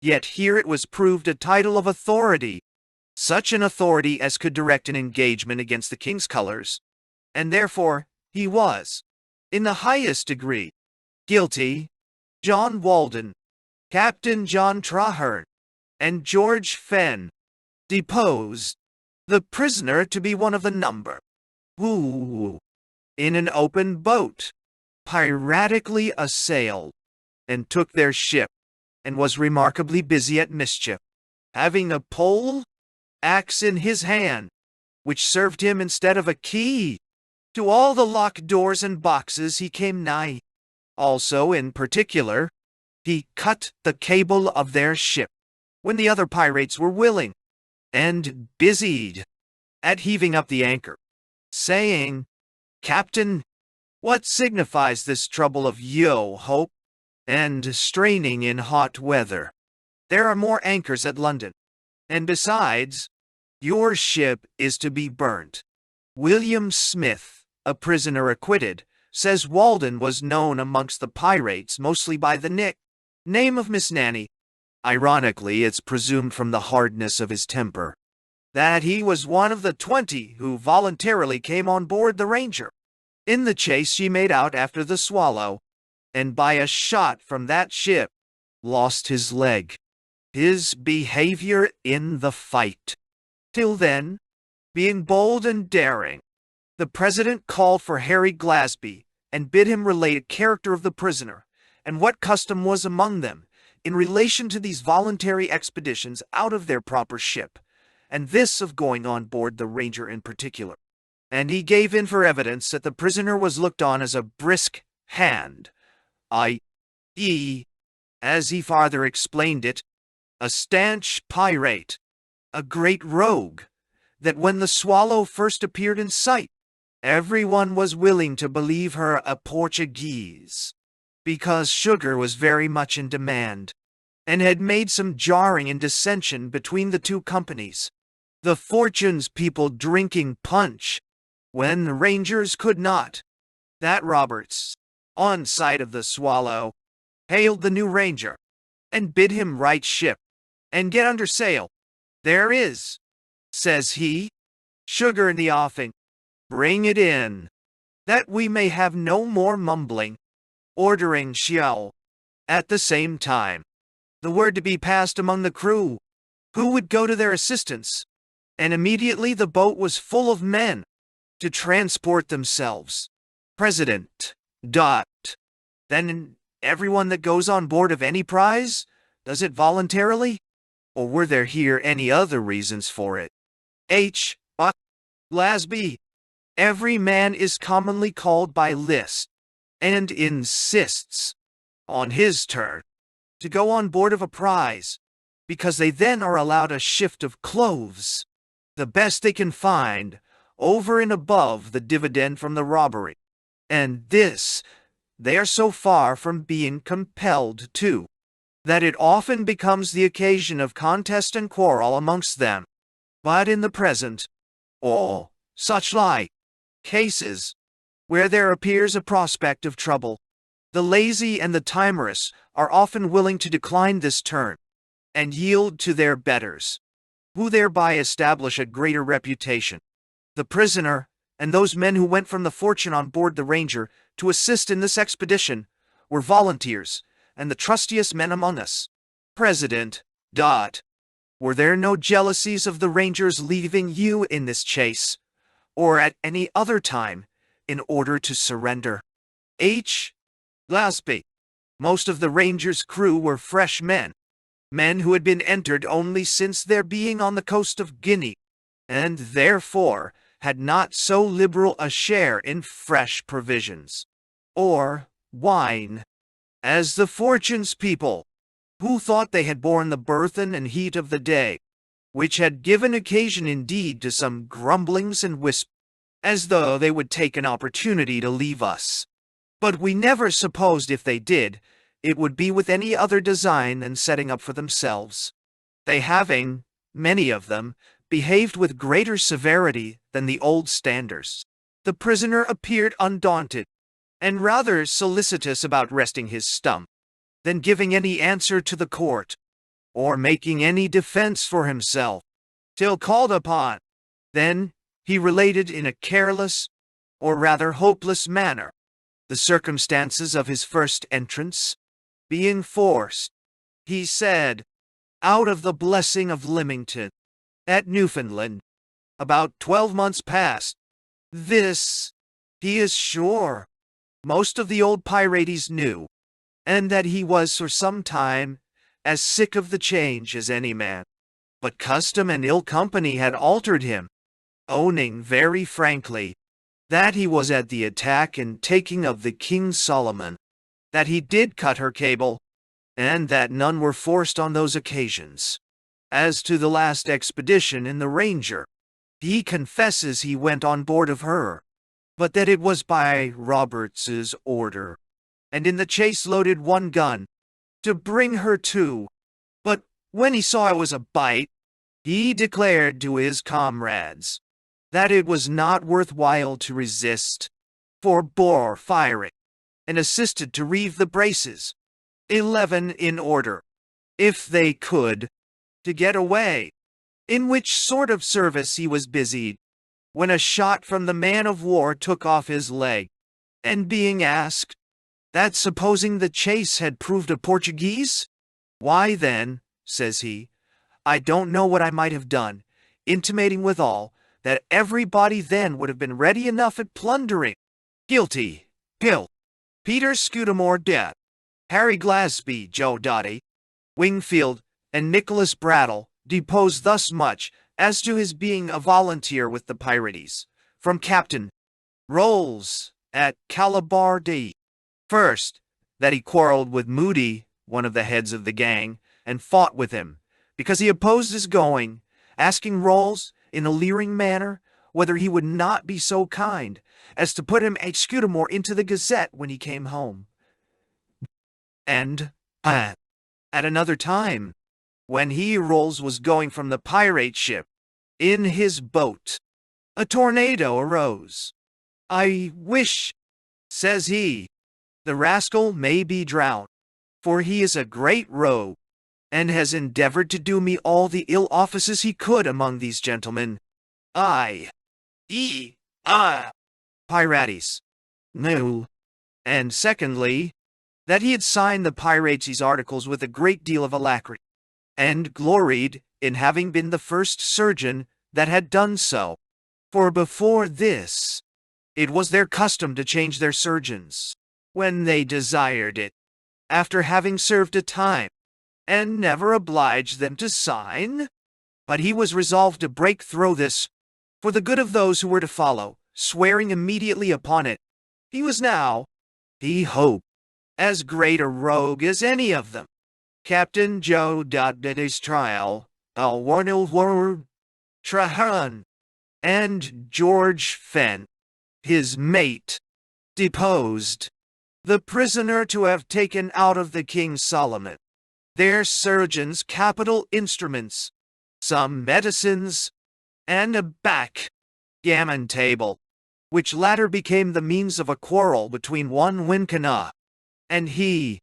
yet here it was proved a title of authority, such an authority as could direct an engagement against the king's colors, and therefore he was, in the highest degree, guilty. John Walden, Captain John Traherne, and George Fenn deposed the prisoner to be one of the number, who, in an open boat, piratically assailed, and took their ship, and was remarkably busy at mischief, having a pole axe in his hand, which served him instead of a key to all the locked doors and boxes he came nigh. Also, in particular, he cut the cable of their ship, when the other pirates were willing, and busied at heaving up the anchor, saying, "Captain, What signifies this trouble of yo hope and straining in hot weather? There are more anchors at London, and besides, your ship is to be burnt. William Smith, a prisoner acquitted, says Walden was known amongst the pirates mostly by the nickname of Miss Nanny. Ironically, it's presumed from the hardness of his temper that he was one of the 20 who voluntarily came on board the Ranger. In the chase she made out after the Swallow, and by a shot from that ship, lost his leg. His behavior in the fight. Till then, being bold and daring, the president called for Harry Glasby and bid him relate a character of the prisoner and what custom was among them in relation to these voluntary expeditions out of their proper ship, and this of going on board the Ranger in particular. And he gave in for evidence that the prisoner was looked on as a brisk hand, i.e., as he farther explained it, a stanch pirate, a great rogue, that when the Swallow first appeared in sight, everyone was willing to believe her a Portuguese, because sugar was very much in demand, and had made some jarring and dissension between the two companies, the Fortune's people drinking punch, when the Rangers could not. That Roberts, on sight of the Swallow, hailed the new Ranger, and bid him right ship, and get under sail. There is, says he, sugar in the offing. Bring it in, that we may have no more mumbling. Ordering shall, at the same time, the word to be passed among the crew, who would go to their assistance, and immediately the boat was full of men, to transport themselves. President. Then everyone that goes on board of any prize, does it voluntarily? Or were there here any other reasons for it? H. Glasby. Every man is commonly called by list, and insists, on his turn, to go on board of a prize, because they then are allowed a shift of clothes, the best they can find, over and above the dividend from the robbery. And this they are so far from being compelled to, that it often becomes the occasion of contest and quarrel amongst them. But in the present, all such like cases, where there appears a prospect of trouble, the lazy and the timorous are often willing to decline this turn, and yield to their betters, who thereby establish a greater reputation. The prisoner, and those men who went from the Fortune on board the Ranger to assist in this expedition, were volunteers, and the trustiest men among us. President. Were there no jealousies of the Rangers leaving you in this chase, or at any other time, in order to surrender? H. Glasby. Most of the Rangers' crew were fresh men who had been entered only since their being on the coast of Guinea, and therefore had not so liberal a share in fresh provisions, or wine, as the Fortune's people, who thought they had borne the burthen and heat of the day, which had given occasion indeed to some grumblings and whisperings, as though they would take an opportunity to leave us. But we never supposed if they did, it would be with any other design than setting up for themselves. They having, many of them, behaved with greater severity than the old standers. The prisoner appeared undaunted, and rather solicitous about resting his stump, than giving any answer to the court, or making any defense for himself, till called upon. Then he related in a careless, or rather hopeless manner, the circumstances of his first entrance. Being forced, he said, out of the blessing of Lymington, at Newfoundland, about 12 months past. This, he is sure, most of the old pirates knew, and that he was for some time as sick of the change as any man. But custom and ill company had altered him, owning very frankly that he was at the attack and taking of the King Solomon, that he did cut her cable, and that none were forced on those occasions. As to the last expedition in the Ranger, he confesses he went on board of her, but that it was by Roberts's order, and in the chase loaded one gun, to bring her to. But when he saw it was a bite, he declared to his comrades that it was not worthwhile to resist, forbore firing, and assisted to reeve the braces, 11 in order, if they could, to get away, in which sort of service he was busied, when a shot from the man-of-war took off his leg, and being asked, that supposing the chase had proved a Portuguese? Why then, says he, I don't know what I might have done, intimating withal, that everybody then would have been ready enough at plundering. Guilty, Pill, Peter Scudamore dead, Harry Glasby, Joe Dotty, Wingfield, and Nicholas Brattle deposed thus much as to his being a volunteer with the Pirates, from Captain Rolls at Calabar D. First, that he quarreled with Moody, one of the heads of the gang, and fought with him, because he opposed his going, asking Rolls, in a leering manner, whether he would not be so kind as to put him at Scudamore into the Gazette when he came home. And, at another time, when he, Rolls, was going from the pirate ship, in his boat, a tornado arose. I wish, says he, the rascal may be drowned, for he is a great rogue, and has endeavored to do me all the ill offices he could among these gentlemen. Pirates. No. And secondly, that he had signed the pirates' articles with a great deal of alacrity, and gloried in having been the first surgeon that had done so. For before this, it was their custom to change their surgeons, when they desired it, after having served a time, and never obliged them to sign. But he was resolved to break through this, for the good of those who were to follow, swearing immediately upon it. He was now, he hoped, as great a rogue as any of them. Captain Joe did his trial, Trahan, and George Fenn, his mate, deposed the prisoner to have taken out of the King Solomon, their surgeons' capital instruments, some medicines, and a backgammon table, which latter became the means of a quarrel between one Wincana and he,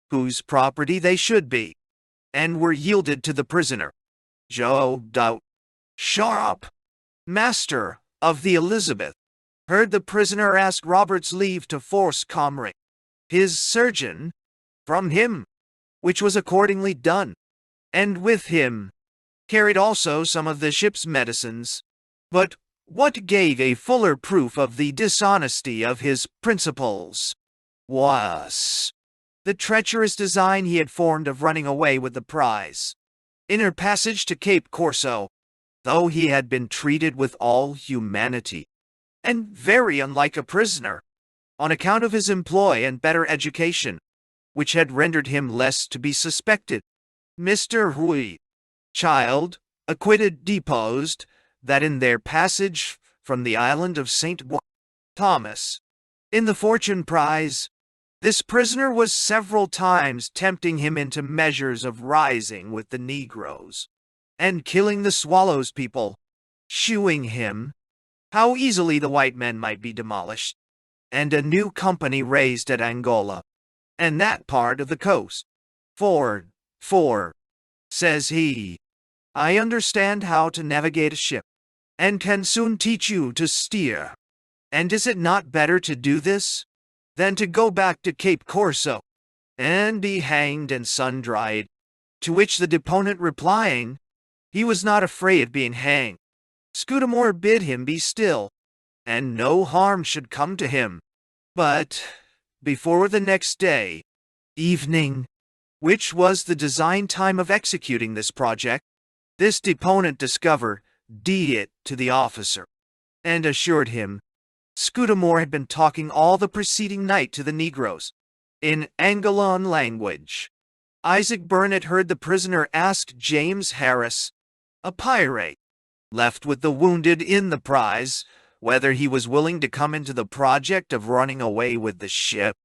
whose property they should be, and were yielded to the prisoner. Joe Sharp, master of the Elizabeth, heard the prisoner ask Robert's leave to force Comrie, his surgeon, from him, which was accordingly done, and with him carried also some of the ship's medicines. But what gave a fuller proof of the dishonesty of his principles was the treacherous design he had formed of running away with the prize. In her passage to Cape Corso, though he had been treated with all humanity, and very unlike a prisoner, on account of his employ and better education, which had rendered him less to be suspected, Mr. Hui, Child, acquitted, deposed, that in their passage from the island of St. Thomas, in the fortune prize, this prisoner was several times tempting him into measures of rising with the Negroes, and killing the Swallows people, shewing him how easily the white men might be demolished, and a new company raised at Angola, and that part of the coast. For, says he, I understand how to navigate a ship, and can soon teach you to steer. And is it not better to do this than to go back to Cape Corso, and be hanged and sun-dried? To which the deponent replying, he was not afraid of being hanged, Scudamore bid him be still, and no harm should come to him. But before the next day, evening, which was the designed time of executing this project, this deponent discovered it to the officer, and assured him Scudamore had been talking all the preceding night to the Negroes, in Angolan language. Isaac Burnett heard the prisoner ask James Harris, a pirate, left with the wounded in the prize, whether he was willing to come into the project of running away with the ship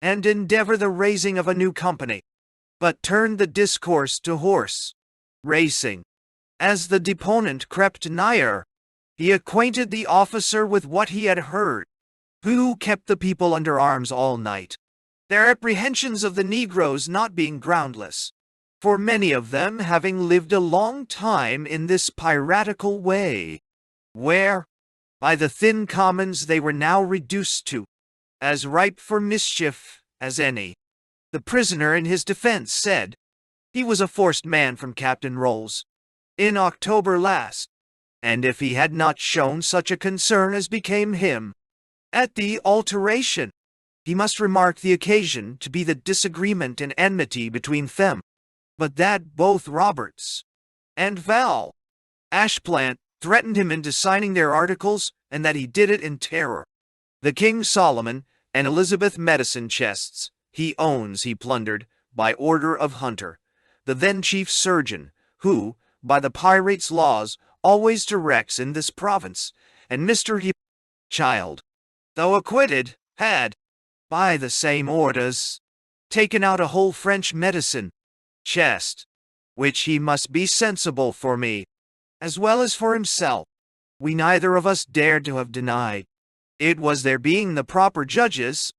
and endeavor the raising of a new company, but turned the discourse to horse racing. As the deponent crept nigher, he acquainted the officer with what he had heard, who kept the people under arms all night, their apprehensions of the negroes not being groundless, for many of them having lived a long time in this piratical way, where, by the thin commons they were now reduced to, as ripe for mischief as any. The prisoner in his defense said, he was a forced man from Captain Rolls, in October last, and if he had not shown such a concern as became him, at the alteration, he must remark the occasion to be the disagreement and enmity between them, but that both Roberts and Val Ashplant threatened him into signing their articles, and that he did it in terror. The King Solomon and Elizabeth medicine chests he owns he plundered, by order of Hunter, the then chief surgeon, who, by the pirates' laws, always directs in this province, and Mr. Child, though acquitted, had, by the same orders, taken out a whole French medicine chest, which he must be sensible for me, as well as for himself, we neither of us dared to have denied. It was their being the proper judges,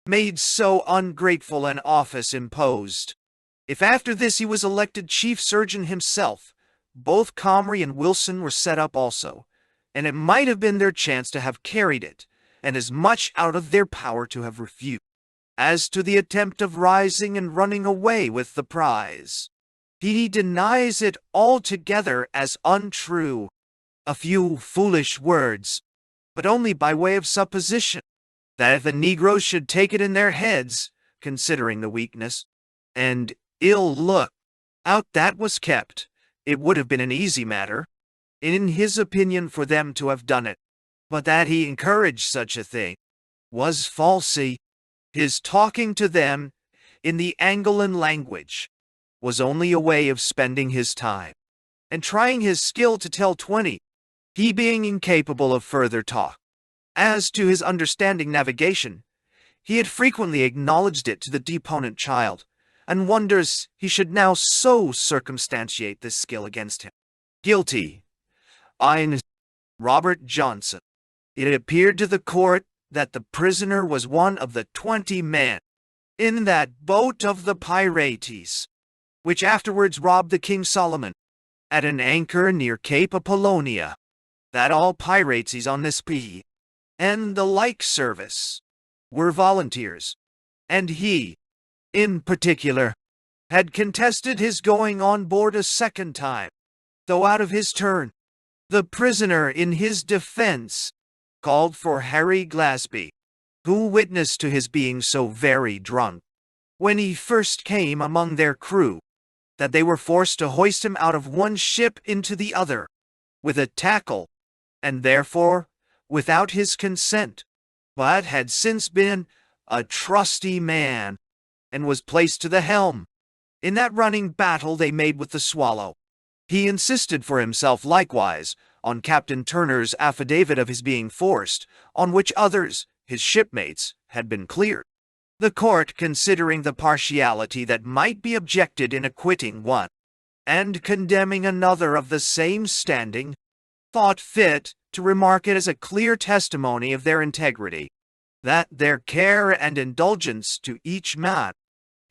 made so ungrateful an office imposed. If after this he was elected chief surgeon himself, both Comrie and Wilson were set up also, and it might have been their chance to have carried it, and as much out of their power to have refused. As to the attempt of rising and running away with the prize, he denies it altogether as untrue. A few foolish words, but only by way of supposition, that if the negroes should take it in their heads, considering the weakness and ill look out that was kept, it would have been an easy matter, in his opinion, for them to have done it, but that he encouraged such a thing was falsy. His talking to them in the Angolan language was only a way of spending his time, and trying his skill to tell 20, he being incapable of further talk. As to his understanding navigation, he had frequently acknowledged it to the deponent child, and wonders he should now so circumstantiate this skill against him. Guilty. Ein Robert Johnson. It appeared to the court that the prisoner was one of the 20 men in that boat of the pirates, which afterwards robbed the King Solomon at an anchor near Cape Apollonia, that all pirates on this sea and the like service were volunteers, and he, in particular, had contested his going on board a second time, though out of his turn. The prisoner in his defense called for Harry Glasby, who witnessed to his being so very drunk, when he first came among their crew, that they were forced to hoist him out of one ship into the other, with a tackle, and therefore without his consent, but had since been a trusty man, and was placed to the helm, in that running battle they made with the Swallow. He insisted for himself likewise on Captain Turner's affidavit of his being forced, on which others, his shipmates, had been cleared. The court, considering the partiality that might be objected in acquitting one, and condemning another of the same standing, thought fit to remark it as a clear testimony of their integrity, that their care and indulgence to each man,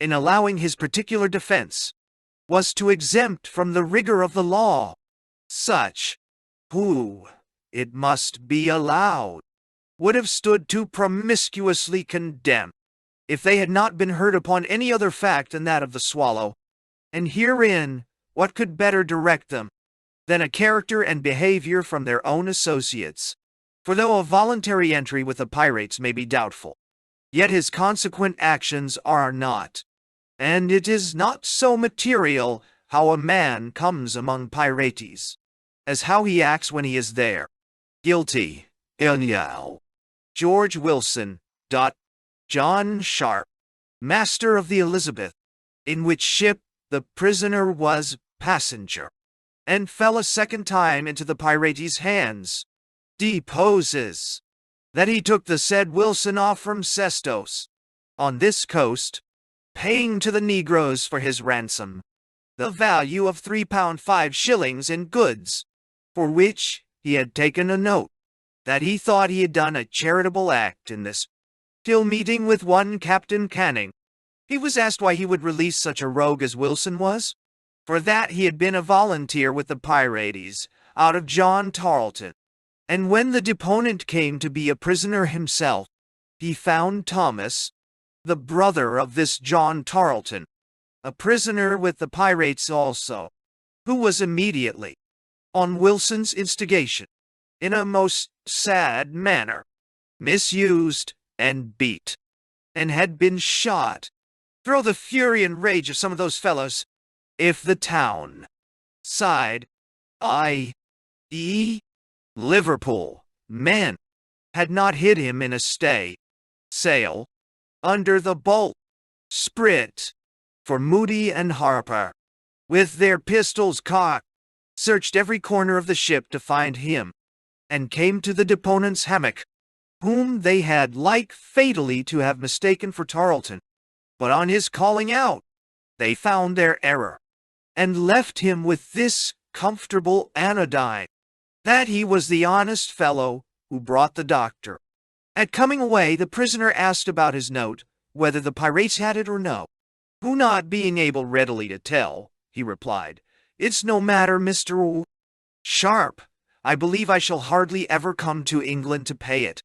in allowing his particular defense, was to exempt from the rigor of the law such who, it must be allowed, would have stood too promiscuously condemned, if they had not been heard upon any other fact than that of the Swallow. And herein, what could better direct them than a character and behavior from their own associates? For though a voluntary entry with the pirates may be doubtful, yet his consequent actions are not, and it is not so material how a man comes among pirates, as how he acts when he is there. Guilty. Ilyao. George Wilson. John Sharp, master of the Elizabeth, in which ship the prisoner was passenger, and fell a second time into the pirates' hands, deposes that he took the said Wilson off from Sestos, on this coast, paying to the negroes for his ransom the value of £3 5 in goods, for which he had taken a note, that he thought he had done a charitable act in this, till meeting with one Captain Canning. He was asked why he would release such a rogue as Wilson was. For that he had been a volunteer with the pirates, out of John Tarleton. And when the deponent came to be a prisoner himself, he found Thomas, the brother of this John Tarleton, a prisoner with the pirates also, who was immediately, on Wilson's instigation, in a most sad manner, misused and beat, and had been shot. Through the fury and rage of some of those fellows, if the town side, i.e., Liverpool, men, had not hid him in a sail, under the bolt, sprit, for Moody and Harper, with their pistols cocked, searched every corner of the ship to find him, and came to the deponent's hammock, whom they had like fatally to have mistaken for Tarleton. But on his calling out, they found their error, and left him with this comfortable anodyne, that he was the honest fellow who brought the doctor. At coming away, the prisoner asked about his note, whether the pirates had it or no. Who, not being able readily to tell, he replied, "It's no matter, Mr. Sharp. I believe I shall hardly ever come to England to pay it."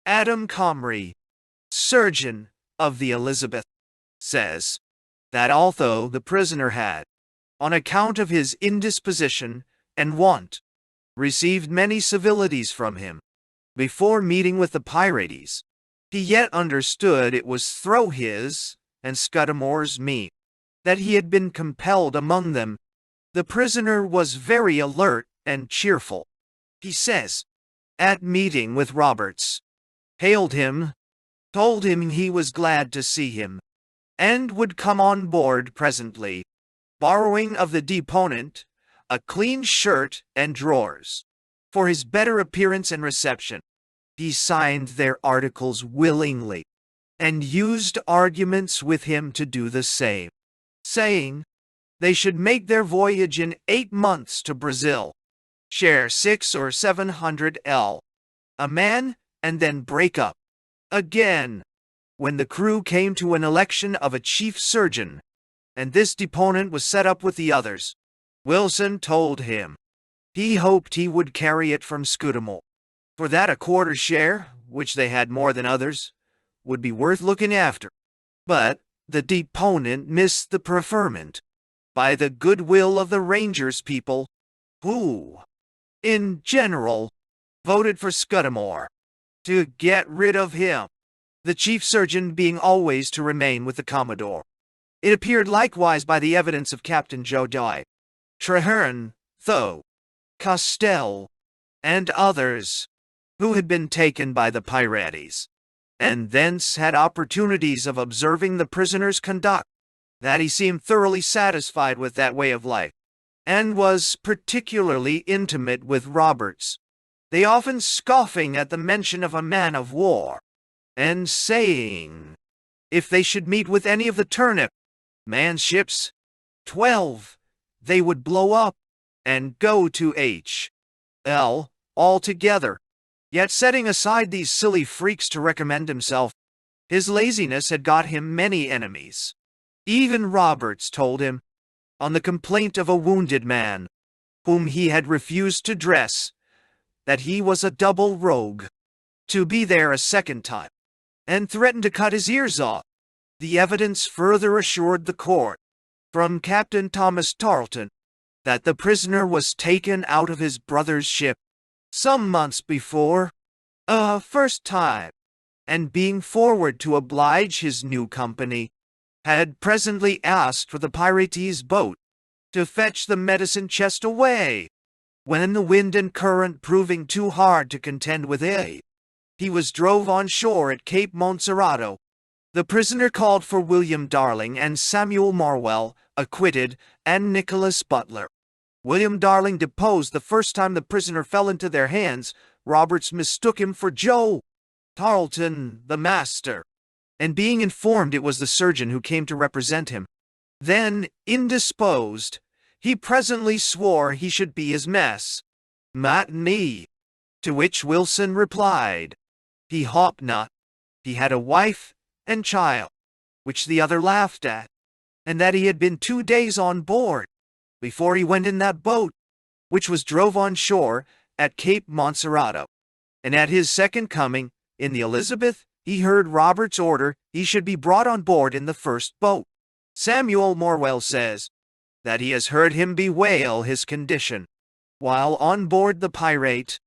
Adam Comrie, surgeon of the Elizabeth, says that although the prisoner had, on account of his indisposition and want, received many civilities from him before meeting with the pirates, he yet understood it was through his and Scudamore's mean that he had been compelled among them. The prisoner was very alert and cheerful, he says, at meeting with Roberts, hailed him, told him he was glad to see him, and would come on board presently, borrowing of the deponent a clean shirt and drawers. For his better appearance and reception, he signed their articles willingly, and used arguments with him to do the same, saying they should make their voyage in 8 months to Brazil, share 600 or 700 L a man, and then break up again. When the crew came to an election of a chief surgeon, and this deponent was set up with the others, Wilson told him he hoped he would carry it from Scudamore, for that a quarter share, which they had more than others, would be worth looking after. But the deponent missed the preferment by the goodwill of the Rangers people, who, in general, voted for Scudamore to get rid of him, the chief surgeon being always to remain with the Commodore. It appeared likewise by the evidence of Captain Jodi, Traherne, Tho, Castell, and others, who had been taken by the pirates, and thence had opportunities of observing the prisoner's conduct, that he seemed thoroughly satisfied with that way of life, and was particularly intimate with Roberts, they often scoffing at the mention of a man of war, and saying, if they should meet with any of the turnip man's ships, 12, they would blow up, and go to H.L. altogether. Yet setting aside these silly freaks to recommend himself, his laziness had got him many enemies. Even Roberts told him, on the complaint of a wounded man, whom he had refused to dress, that he was a double rogue, to be there a second time, and threatened to cut his ears off. The evidence further assured the court, from Captain Thomas Tarleton, that the prisoner was taken out of his brother's ship some months before, a first time, and being forward to oblige his new company, had presently asked for the pirate's boat to fetch the medicine chest away, when the wind and current proving too hard to contend with it, he was drove on shore at Cape Monserrato. The prisoner called for William Darling and Samuel Marwell, acquitted, and Nicholas Butler. William Darling deposed the first time the prisoner fell into their hands, Roberts mistook him for Joe Tarleton, the master, and being informed it was the surgeon who came to represent him, then, indisposed, he presently swore he should be his mess matinee, to which Wilson replied, he hoped not, he had a wife and child, which the other laughed at, and that he had been 2 days on board, before he went in that boat, which was drove on shore at Cape Monserrato, and at his second coming, in the Elizabeth, he heard Roberts order he should be brought on board in the first boat. Samuel Morwell says that he has heard him bewail his condition while on board the pirate,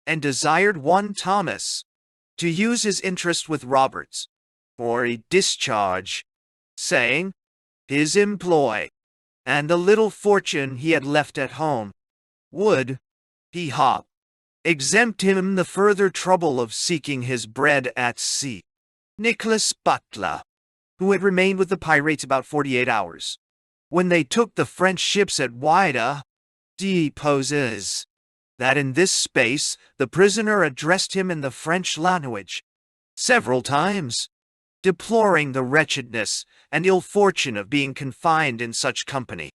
and desired one Thomas to use his interest with Roberts for a discharge, saying, his employ, and the little fortune he had left at home, would, he hoped, exempt him the further trouble of seeking his bread at sea. Nicholas Butler, who had remained with the pirates about 48 hours, when they took the French ships at Whydah, deposes that in this space the prisoner addressed him in the French language several times, deploring the wretchedness and ill fortune of being confined in such company.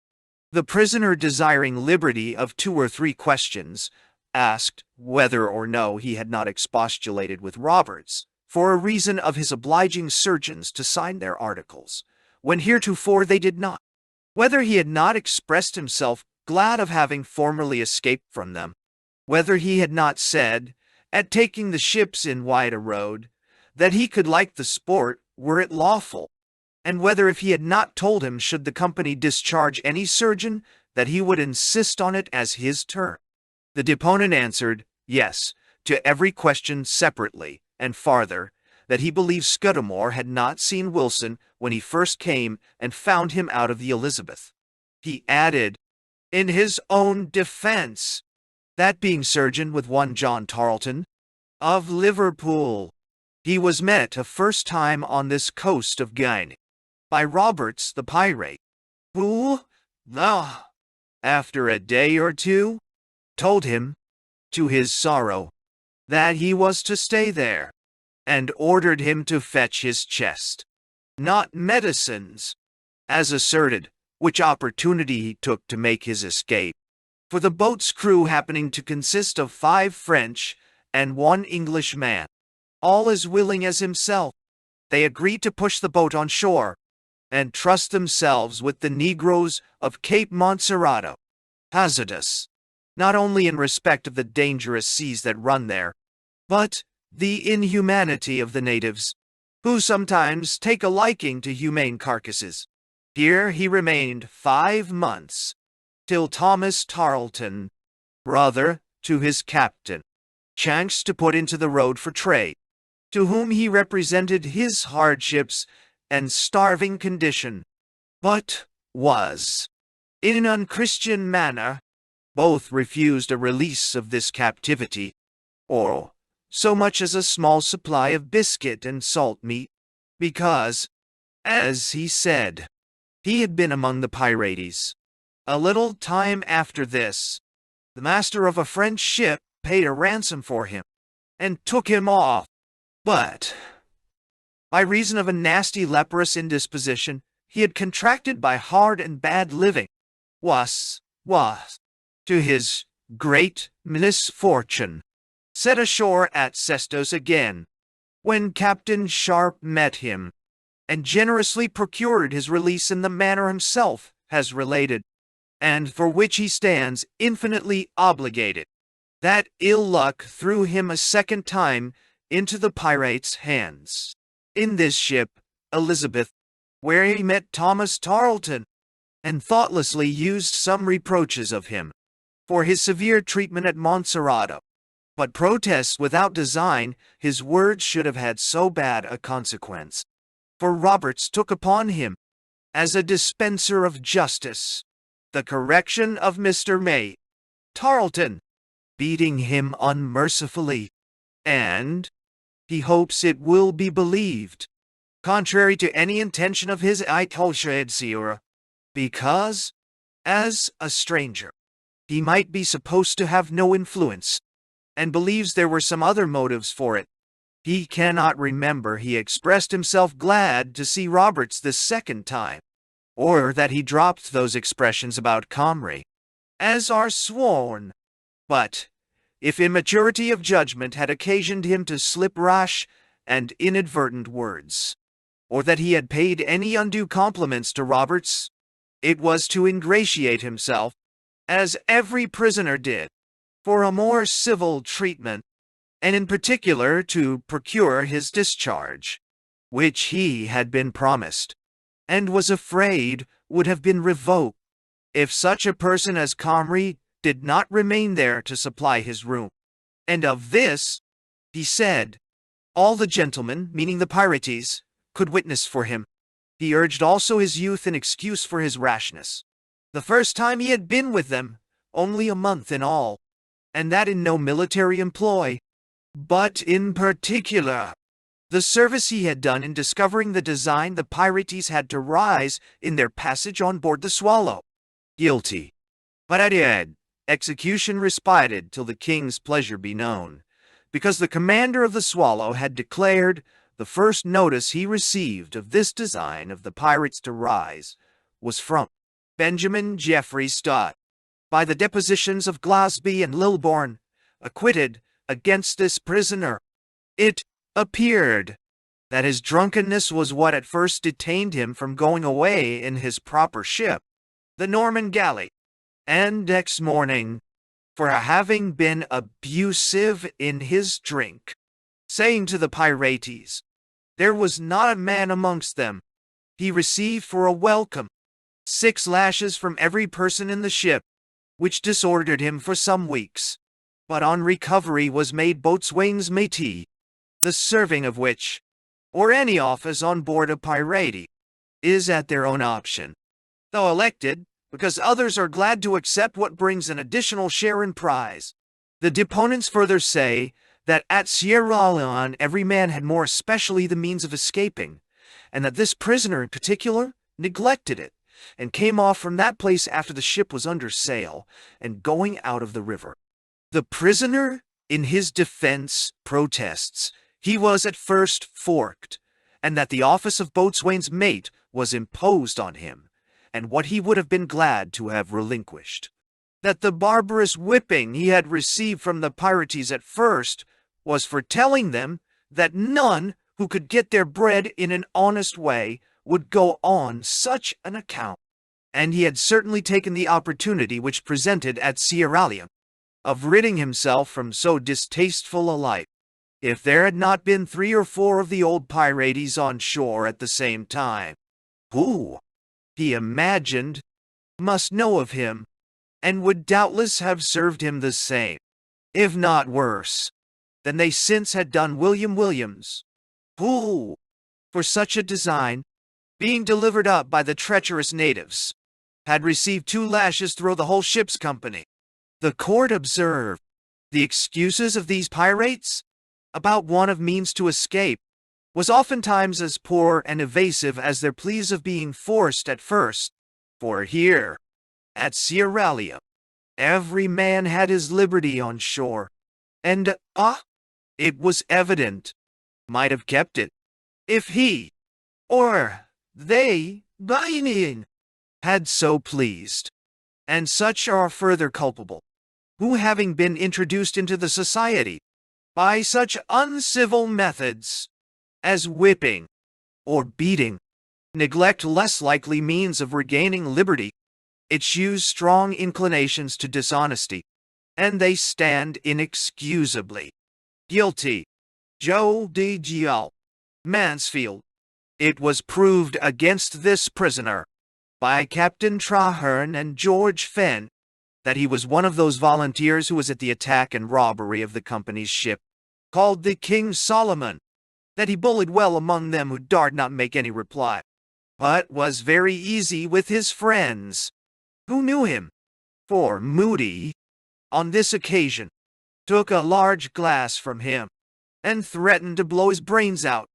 The prisoner, desiring liberty of 2 or 3 questions, asked whether or no he had not expostulated with Roberts, for a reason of his obliging surgeons to sign their articles, when heretofore they did not, whether he had not expressed himself glad of having formerly escaped from them, whether he had not said, at taking the ships in Whydah Road, that he could like the sport were it lawful, and whether if he had not told him should the company discharge any surgeon, that he would insist on it as his turn. The deponent answered, yes, to every question separately, and farther, that he believed Scudamore had not seen Wilson when he first came and found him out of the Elizabeth. He added, in his own defense, that being surgeon with one John Tarleton, of Liverpool, he was met a first time on this coast of Guinea, by Roberts the pirate, who, after a day or 2, told him, to his sorrow, that he was to stay there, and ordered him to fetch his chest, not medicines, as asserted, which opportunity he took to make his escape. For the boat's crew happening to consist of 5 French and 1 English man, all as willing as himself, they agreed to push the boat on shore, and trust themselves with the negroes of Cape Monserrato, hazardous, not only in respect of the dangerous seas that run there, but the inhumanity of the natives, who sometimes take a liking to humane carcasses. Here he remained 5 months, till Thomas Tarleton, brother to his captain, chanced to put into the road for trade, to whom he represented his hardships and starving condition, but was, in an unchristian manner, both refused a release of this captivity, or so much as a small supply of biscuit and salt meat, because, as he said, he had been among the pirates. A little time after this, the master of a French ship paid a ransom for him, and took him off, but, by reason of a nasty leprous indisposition he had contracted by hard and bad living, was, to his great misfortune, set ashore at Sestos again, when Captain Sharp met him, and generously procured his release in the manner himself has related, and for which he stands infinitely obligated. That ill luck threw him a second time into the pirates' hands, in this ship, Elizabeth, where he met Thomas Tarleton, and thoughtlessly used some reproaches of him for his severe treatment at Monserrato, but protests without design his words should have had so bad a consequence. For Roberts took upon him, as a dispenser of justice, the correction of Mr. May Tarleton, beating him unmercifully, and, he hopes it will be believed, contrary to any intention of his because, as a stranger, he might be supposed to have no influence and believes there were some other motives for it. He cannot remember he expressed himself glad to see Roberts this second time, or that he dropped those expressions about Comrie, as are sworn. But, if immaturity of judgment had occasioned him to slip rash and inadvertent words, or that he had paid any undue compliments to Roberts, it was to ingratiate himself, as every prisoner did, for a more civil treatment, and in particular to procure his discharge, which he had been promised, and was afraid would have been revoked if such a person as Comrie did not remain there to supply his room. And of this, he said, all the gentlemen, meaning the Pirates, could witness for him. He urged also his youth in excuse for his rashness. The first time he had been with them, only a month in all, and that in no military employ, but in particular the service he had done in discovering the design the Pirates had to rise in their passage on board the Swallow. Guilty. But at head, execution respited till the king's pleasure be known, because the commander of the Swallow had declared the first notice he received of this design of the pirates to rise was from Benjamin Geoffrey Stott, by the depositions of Glasby and Lilbourne, acquitted against this prisoner. It appeared that his drunkenness was what at first detained him from going away in his proper ship, the Norman galley, and next morning, for having been abusive in his drink, saying to the Pirates, there was not a man amongst them, he received for a welcome 6 lashes from every person in the ship, which disordered him for some weeks, but on recovery was made boatswain's métier, the serving of which, or any office on board a pirate, is at their own option, though elected, because others are glad to accept what brings an additional share in prize. The deponents further say that at Sierra Leone every man had more especially the means of escaping, and that this prisoner in particular neglected it, and came off from that place after the ship was under sail, and going out of the river. The prisoner, in his defense, protests he was at first forked, and that the office of boatswain's mate was imposed on him, and what he would have been glad to have relinquished. That the barbarous whipping he had received from the Pirates at first was for telling them that none who could get their bread in an honest way would go on such an account, and he had certainly taken the opportunity which presented at Sierra Leone of ridding himself from so distasteful a life, if there had not been 3 or 4 of the old Pirates on shore at the same time, who, he imagined, must know of him, and would doubtless have served him the same, if not worse, than they since had done William Williams, who, for such a design, being delivered up by the treacherous natives, had received 2 lashes through the whole ship's company. The court observed the excuses of these pirates about want of means to escape was oftentimes as poor and evasive as their pleas of being forced at first, for here, at Sierra Leone, every man had his liberty on shore, and, it was evident, might have kept it, if he, or they, by mean, had so pleased. And such are further culpable, who having been introduced into the society by such uncivil methods as whipping or beating, neglect less likely means of regaining liberty, eschew strong inclinations to dishonesty, and they stand inexcusably guilty. Joe D. Gial, Mansfield. It was proved against this prisoner by Captain Traherne and George Fenn that he was one of those volunteers who was at the attack and robbery of the company's ship, called the King Solomon, that he bullied well among them who dared not make any reply, but was very easy with his friends, who knew him, for Moody, on this occasion, took a large glass from him, and threatened to blow his brains out,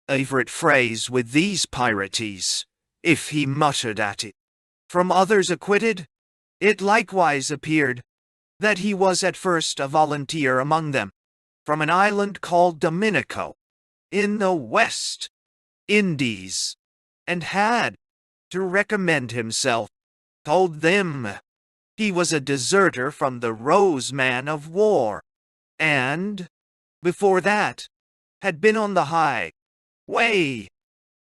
a favorite phrase with these pirates, if he muttered at it. From others acquitted, it likewise appeared that he was at first a volunteer among them, from an island called Dominico, in the West Indies, and had, to recommend himself, told them he was a deserter from the Rose Man of War, and, before that, had been on the highway.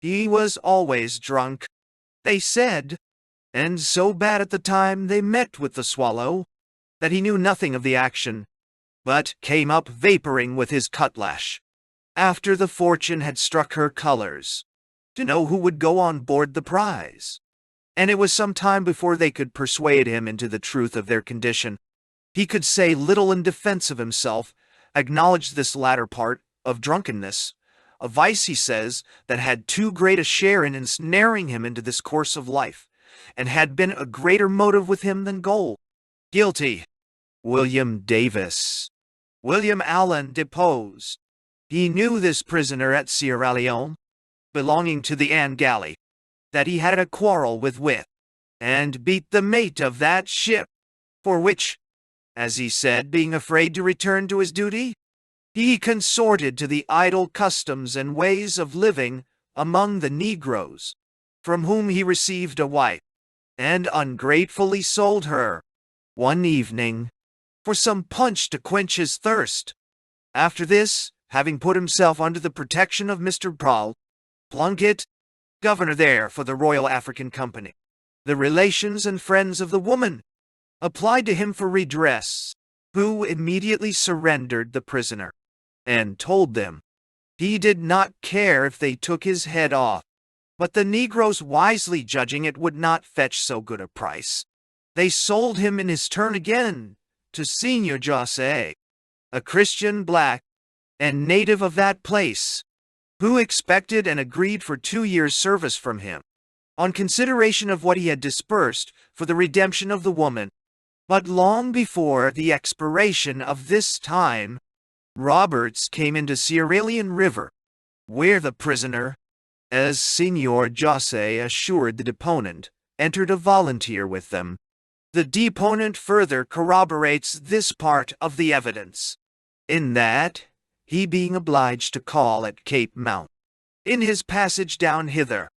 He was always drunk, they said, and so bad at the time they met with the Swallow, that he knew nothing of the action, but came up vaporing with his cutlash, after the Fortune had struck her colors, to know who would go on board the prize. And it was some time before they could persuade him into the truth of their condition. He could say little in defense of himself, acknowledged this latter part of drunkenness, a vice, he says, that had too great a share in ensnaring him into this course of life, and had been a greater motive with him than gold. Guilty. William Davis. William Allen deposed. He knew this prisoner at Sierra Leone, belonging to the Anne Galley, that he had a quarrel with, and beat the mate of that ship, for which, as he said, being afraid to return to his duty, he consorted to the idle customs and ways of living among the negroes, from whom he received a wife, and ungratefully sold her, one evening, for some punch to quench his thirst. After this, having put himself under the protection of Mr. Paul Plunkett, governor there for the Royal African Company, the relations and friends of the woman applied to him for redress, who immediately surrendered the prisoner, and told them he did not care if they took his head off, but the negroes wisely judging it would not fetch so good a price, they sold him in his turn again to Senor Jose, a Christian black, and native of that place, who expected and agreed for 2 years' service from him, on consideration of what he had disbursed for the redemption of the woman. But long before the expiration of this time, Roberts came into Sierra Leone River, where the prisoner, as Senor Jose assured the deponent, entered a volunteer with them. The deponent further corroborates this part of the evidence, in that, he being obliged to call at Cape Mount, in his passage down hither,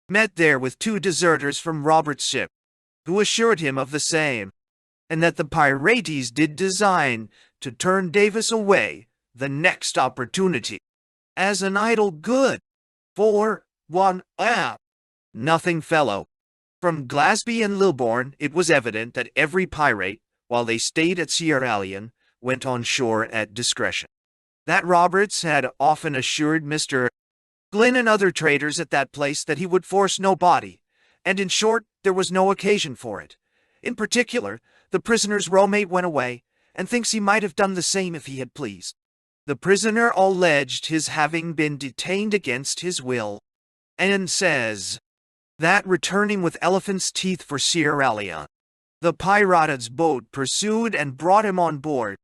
met there with 2 deserters from Robert's ship, who assured him of the same, and that the pirates did design to turn Davis away the next opportunity, as an idle good, for one nothing fellow. From Glasby and Lilbourne it was evident that every pirate, while they stayed at Sierra Leone, went on shore at discretion. That Roberts had often assured Mr. Glynn and other traders at that place that he would force no body, and in short, there was no occasion for it. In particular, the prisoner's roommate went away, and thinks he might have done the same if he had pleased. The prisoner alleged his having been detained against his will, and says that returning with elephant's teeth for Sierra Leone, the pirate's boat pursued and brought him on board,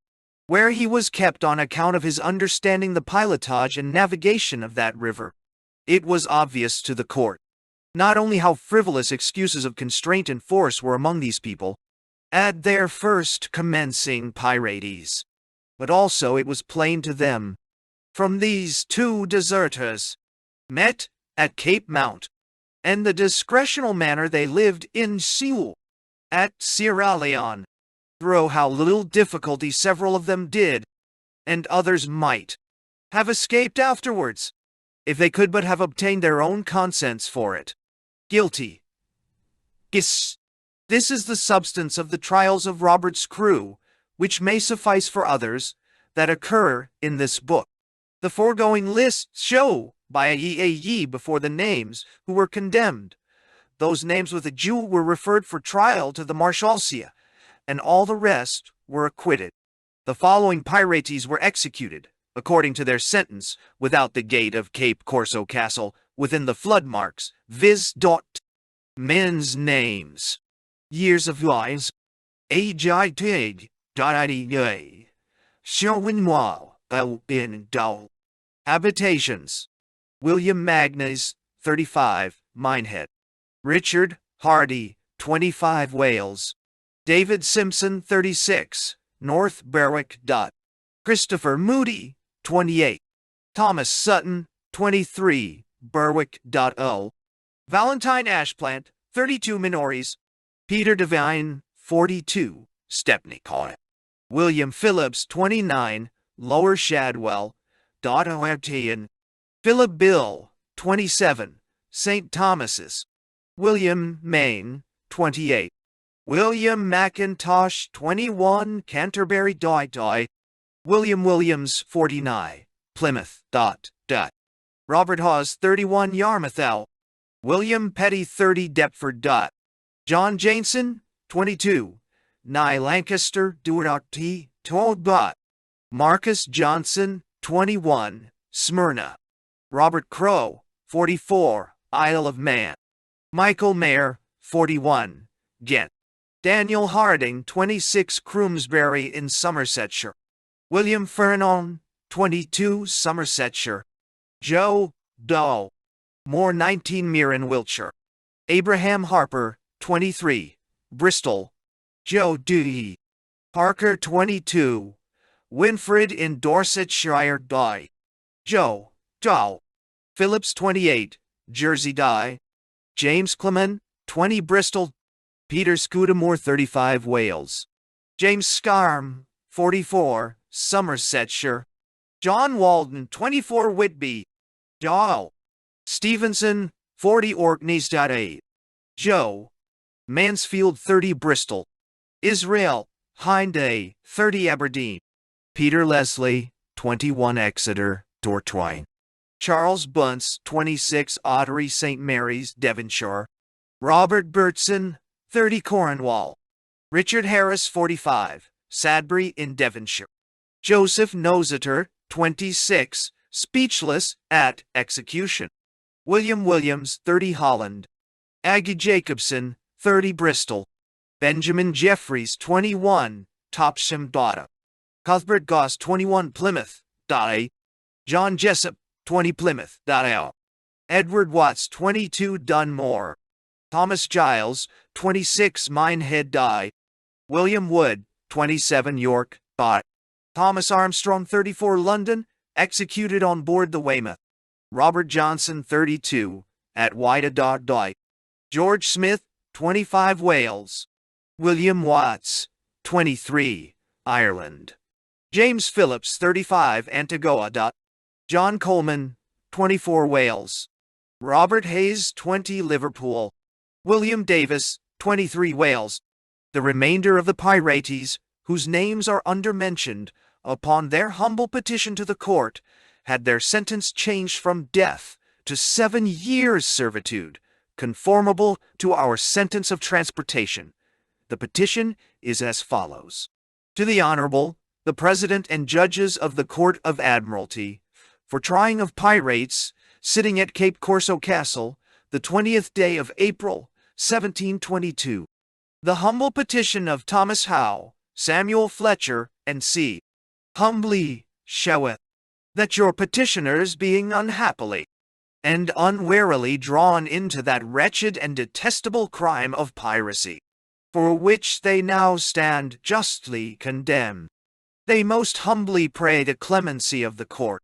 where he was kept on account of his understanding the pilotage and navigation of that river. It was obvious to the court, not only how frivolous excuses of constraint and force were among these people, at their first commencing pirates, but also it was plain to them, from these 2 deserters, met at Cape Mount, and the discretional manner they lived in Seoul, at Sierra Leone, through how little difficulty several of them did, and others might, have escaped afterwards, if they could but have obtained their own consents for it. Guilty. Gis. This is the substance of the trials of Robert's crew, which may suffice for others, that occur in this book. The foregoing lists show, by a before the names, who were condemned. Those names with a Jew were referred for trial to the Marshalsea, and all the rest were acquitted. The following pirates were executed, according to their sentence, without the gate of Cape Corso Castle, within the flood marks, viz. Men's names, years of lives, age showing bin dull. Habitations: William Magnes, 35, Minehead. Richard Hardy, 25, Wales. David Simpson, 36, North Berwick. Christopher Moody, 28. Thomas Sutton, 23, Berwick.O. Valentine Ashplant, 32, Minories. Peter Devine, 42, Stepney Court. William Phillips, 29, Lower Shadwell. O'Artian. Philip Bill, 27, St. Thomas's. William Maine, 28. William McIntosh, 21, Canterbury. William Williams, 49, Plymouth. Robert Hawes, 31, Yarmouth. William Petty, 30, Deptford. John Jameson, 22, Nye Lancaster. Marcus Johnson, 21, Smyrna. Robert Crowe, 44, Isle of Man. Michael Mayer, 41, Ghent. Daniel Harding, 26, Croomsbury in Somersetshire. William Fernon, 22, Somersetshire. Joe Doe, Moore, 19, Mere in Wiltshire. Abraham Harper, 23, Bristol. Joe D. Parker, 22, Winfrid in Dorsetshire. Joe Dow. Phillips, 28, Jersey. James Clement, 20, Bristol. Peter Scudamore, 35, Wales. James Scarm, 44, Somersetshire. John Walden, 24, Whitby. Dow. Stevenson, 40, Orkneys. Joe Mansfield, 30, Bristol. Israel Hinde, 30, Aberdeen. Peter Leslie, 21, Exeter, Tortwine. Charles Bunce, 26, Ottery St. Mary's, Devonshire. Robert Burtson, 30, Cornwall. Richard Harris, 45, Sadbury in Devonshire. Joseph Noseter, 26, Speechless at execution. William Williams, 30, Holland. Aggie Jacobson, 30, Bristol. Benjamin Jeffries, 21, Topsham. Cuthbert Goss, 21, Plymouth. John Jessup, 20, Plymouth. Edward Watts, 22, Dunmore. Thomas Giles, 26, Minehead. William Wood, 27, York. Thomas Armstrong, 34, London, executed on board the Weymouth. Robert Johnson, 32, at Whydah. George Smith, 25, Wales. William Watts, 23, Ireland. James Phillips, 35, Antigua. John Coleman, 24, Wales. Robert Hayes, 20, Liverpool. William Davis, 23, Wales. The remainder of the pirates, whose names are undermentioned, upon their humble petition to the court, had their sentence changed from death to 7 years' servitude, conformable to our sentence of transportation. The petition is as follows. To the Honorable, the President and Judges of the Court of Admiralty, for trying of pirates, sitting at Cape Corso Castle, the 20th day of April, 1722. The humble petition of Thomas Howe, Samuel Fletcher, and C. Humbly sheweth, that your petitioners being unhappily and unwarily drawn into that wretched and detestable crime of piracy, for which they now stand justly condemned, they most humbly pray the clemency of the court,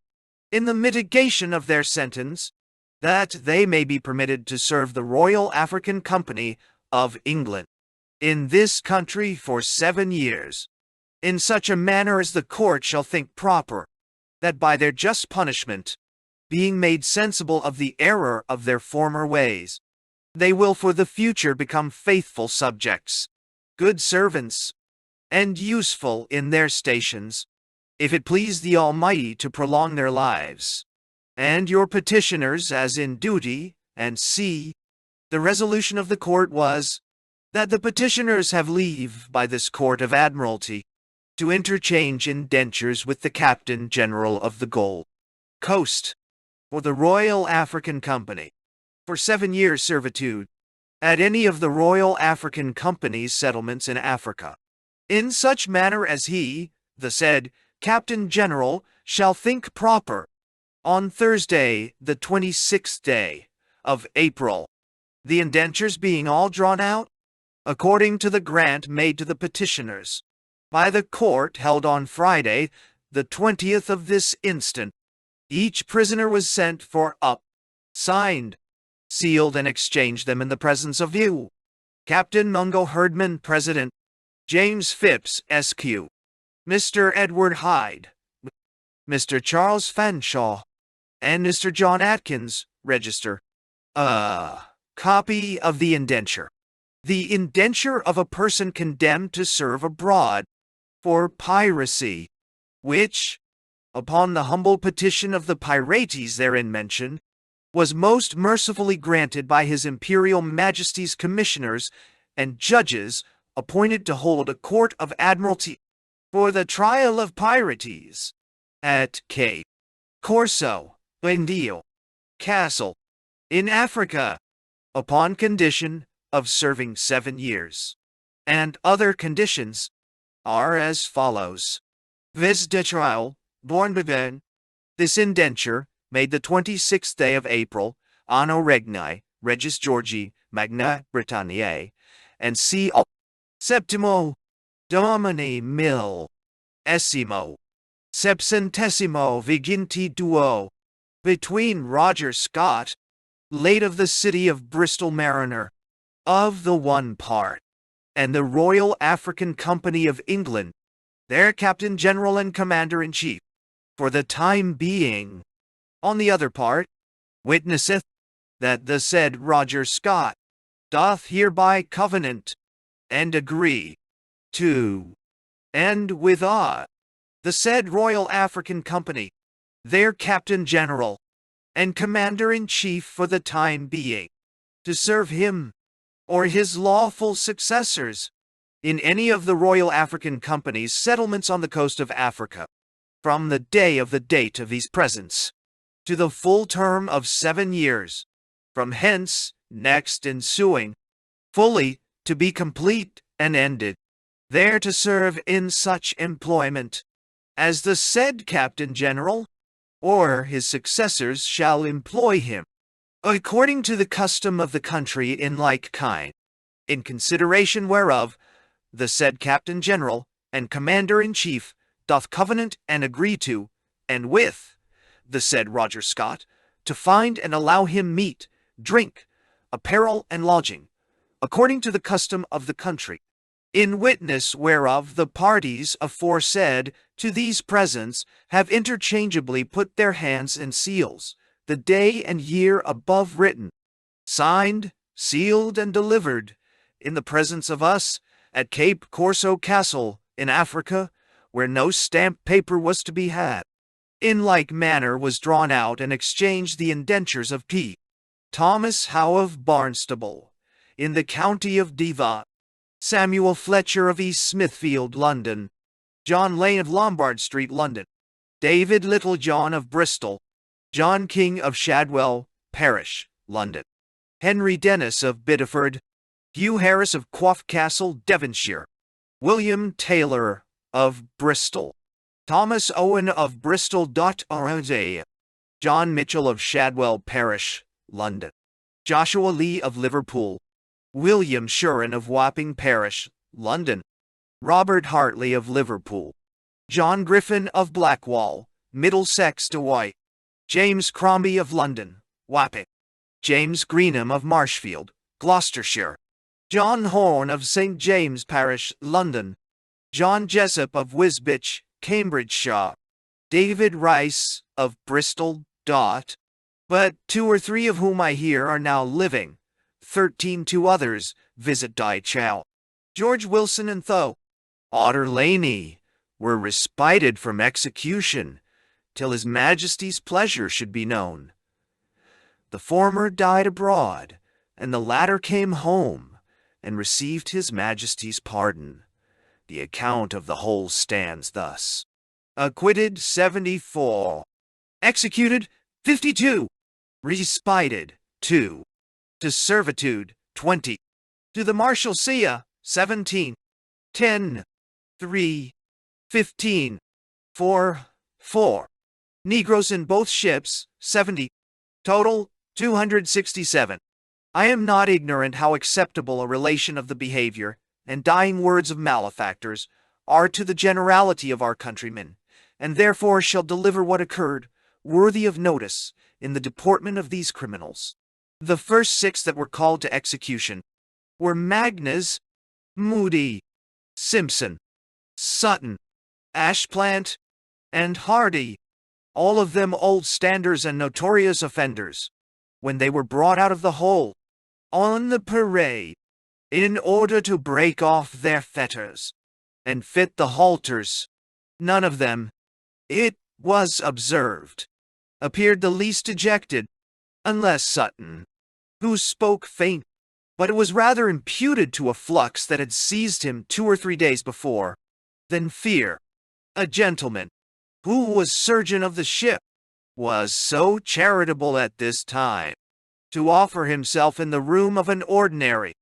in the mitigation of their sentence, that they may be permitted to serve the Royal African Company of England in this country for 7 years, in such a manner as the court shall think proper, that by their just punishment, being made sensible of the error of their former ways, they will for the future become faithful subjects, good servants, and useful in their stations, if it please the Almighty to prolong their lives. And your petitioners, as in duty, and C. The resolution of the court was, that the petitioners have leave by this Court of Admiralty to interchange indentures with the Captain General of the Gold Coast for the Royal African Company for 7 years' servitude at any of the Royal African Company's settlements in Africa, in such manner as he, the said Captain General, shall think proper, on Thursday, the 26th day of April, the indentures being all drawn out, according to the grant made to the petitioners, by the court held on Friday, the 20th of this instant. Each prisoner was sent for up, signed, sealed, and exchanged them in the presence of you, Captain Mungo Herdman, President, James Phipps, SQ, Mr. Edward Hyde, Mr. Charles Fanshawe, and Mr. John Atkins, Register. Copy of the indenture. The indenture of a person condemned to serve abroad for piracy, which, upon the humble petition of the pirates therein mentioned, was most mercifully granted by His Imperial Majesty's commissioners and judges appointed to hold a court of admiralty for the trial of pirates at Cape Corso, Indio, Castle, in Africa, upon condition of serving 7 years. And other conditions are as follows. Vis de trial, born bevin, this indenture, made the 26th day of April, Anno Regni, Regis Georgi, Magna Britanniae, and C. Septimo, Domini mil, Essimo, Sepcentesimo viginti duo, between Roger Scott, late of the city of Bristol Mariner, of the one part, and the Royal African Company of England, their Captain General and Commander-in-Chief, for the time being, on the other part, witnesseth that the said Roger Scott doth hereby covenant and agree to, and with the said Royal African Company, their Captain General and Commander-in-Chief for the time being, to serve him or his lawful successors in any of the Royal African Company's settlements on the coast of Africa, from the day of the date of these presents, to the full term of 7 years, from hence next ensuing, fully to be complete and ended, there to serve in such employment as the said Captain General or his successors shall employ him, according to the custom of the country in like kind, in consideration whereof the said Captain General and Commander-in-Chief doth covenant and agree to, and with the said Roger Scott, to find and allow him meat, drink, apparel, and lodging, according to the custom of the country, in witness whereof the parties aforesaid to these presents have interchangeably put their hands and seals, the day and year above written, signed, sealed, and delivered, in the presence of us, at Cape Corso Castle, in Africa, where no stamped paper was to be had. In like manner was drawn out and exchanged the indentures of P. Thomas Howe of Barnstable, in the county of Devon, Samuel Fletcher of East Smithfield, London, John Lane of Lombard Street, London, David Littlejohn of Bristol, John King of Shadwell Parish, London, Henry Dennis of Biddeford, Hugh Harris of Quoff Castle, Devonshire, William Taylor of Bristol, Thomas Owen of Bristol. John Mitchell of Shadwell Parish, London, Joshua Lee of Liverpool, William Shuren of Wapping Parish, London, Robert Hartley of Liverpool, John Griffin of Blackwall, Middlesex to White, James Crombie of London, Wapping, James Greenham of Marshfield, Gloucestershire, John Horn of St. James Parish, London, John Jessup of Wisbech, Cambridgeshire, David Rice of Bristol. But 2 or 3 of whom I hear are now living, 13 2 others visit Dychow. George Wilson and Tho. Otter Laney were respited from execution till His Majesty's pleasure should be known. The former died abroad, and the latter came home and received His Majesty's pardon. The account of the whole stands thus. Acquitted 74. Executed 52. Respited 2. To servitude 20. To the Marshalsea 17. 10. 3. 15. 4. 4. Negroes in both ships 70. Total 267. I am not ignorant how acceptable a relation of the behavior and dying words of malefactors are to the generality of our countrymen, and therefore shall deliver what occurred, worthy of notice, in the deportment of these criminals. The first 6 that were called to execution were Magnus, Moody, Simpson, Sutton, Ashplant, and Hardy, all of them old standers and notorious offenders. When they were brought out of the hole, on the parade, in order to break off their fetters, and fit the halters, none of them, it was observed, appeared the least dejected, unless Sutton, who spoke faint, but it was rather imputed to a flux that had seized him 2 or 3 days before, than fear. A gentleman, who was surgeon of the ship, was so charitable at this time to offer himself in the room of an ordinary,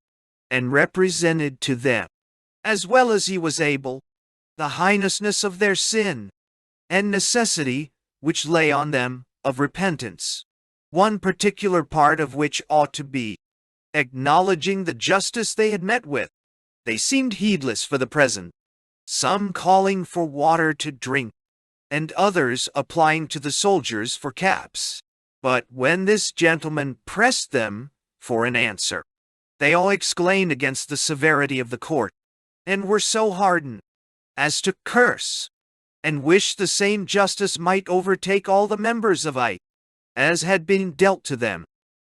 and represented to them, as well as he was able, the heinousness of their sin, and necessity which lay on them of repentance, one particular part of which ought to be, acknowledging the justice they had met with. They seemed heedless for the present, some calling for water to drink, and others applying to the soldiers for caps. But when this gentleman pressed them for an answer, they all exclaimed against the severity of the court, and were so hardened as to curse, and wish the same justice might overtake all the members of it, as had been dealt to them.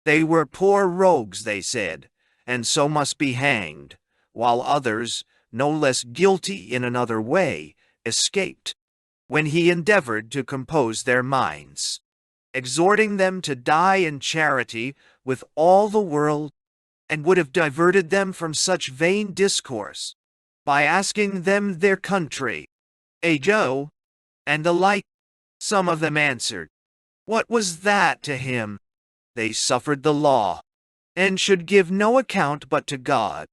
They were poor rogues, they said, and so must be hanged, while others, no less guilty in another way, escaped, when he endeavored to compose their minds, exhorting them to die in charity with all the world, and would have diverted them from such vain discourse, by asking them their country, ago, and the like. Some of them answered, what was that to him? They suffered the law, and should give no account but to God.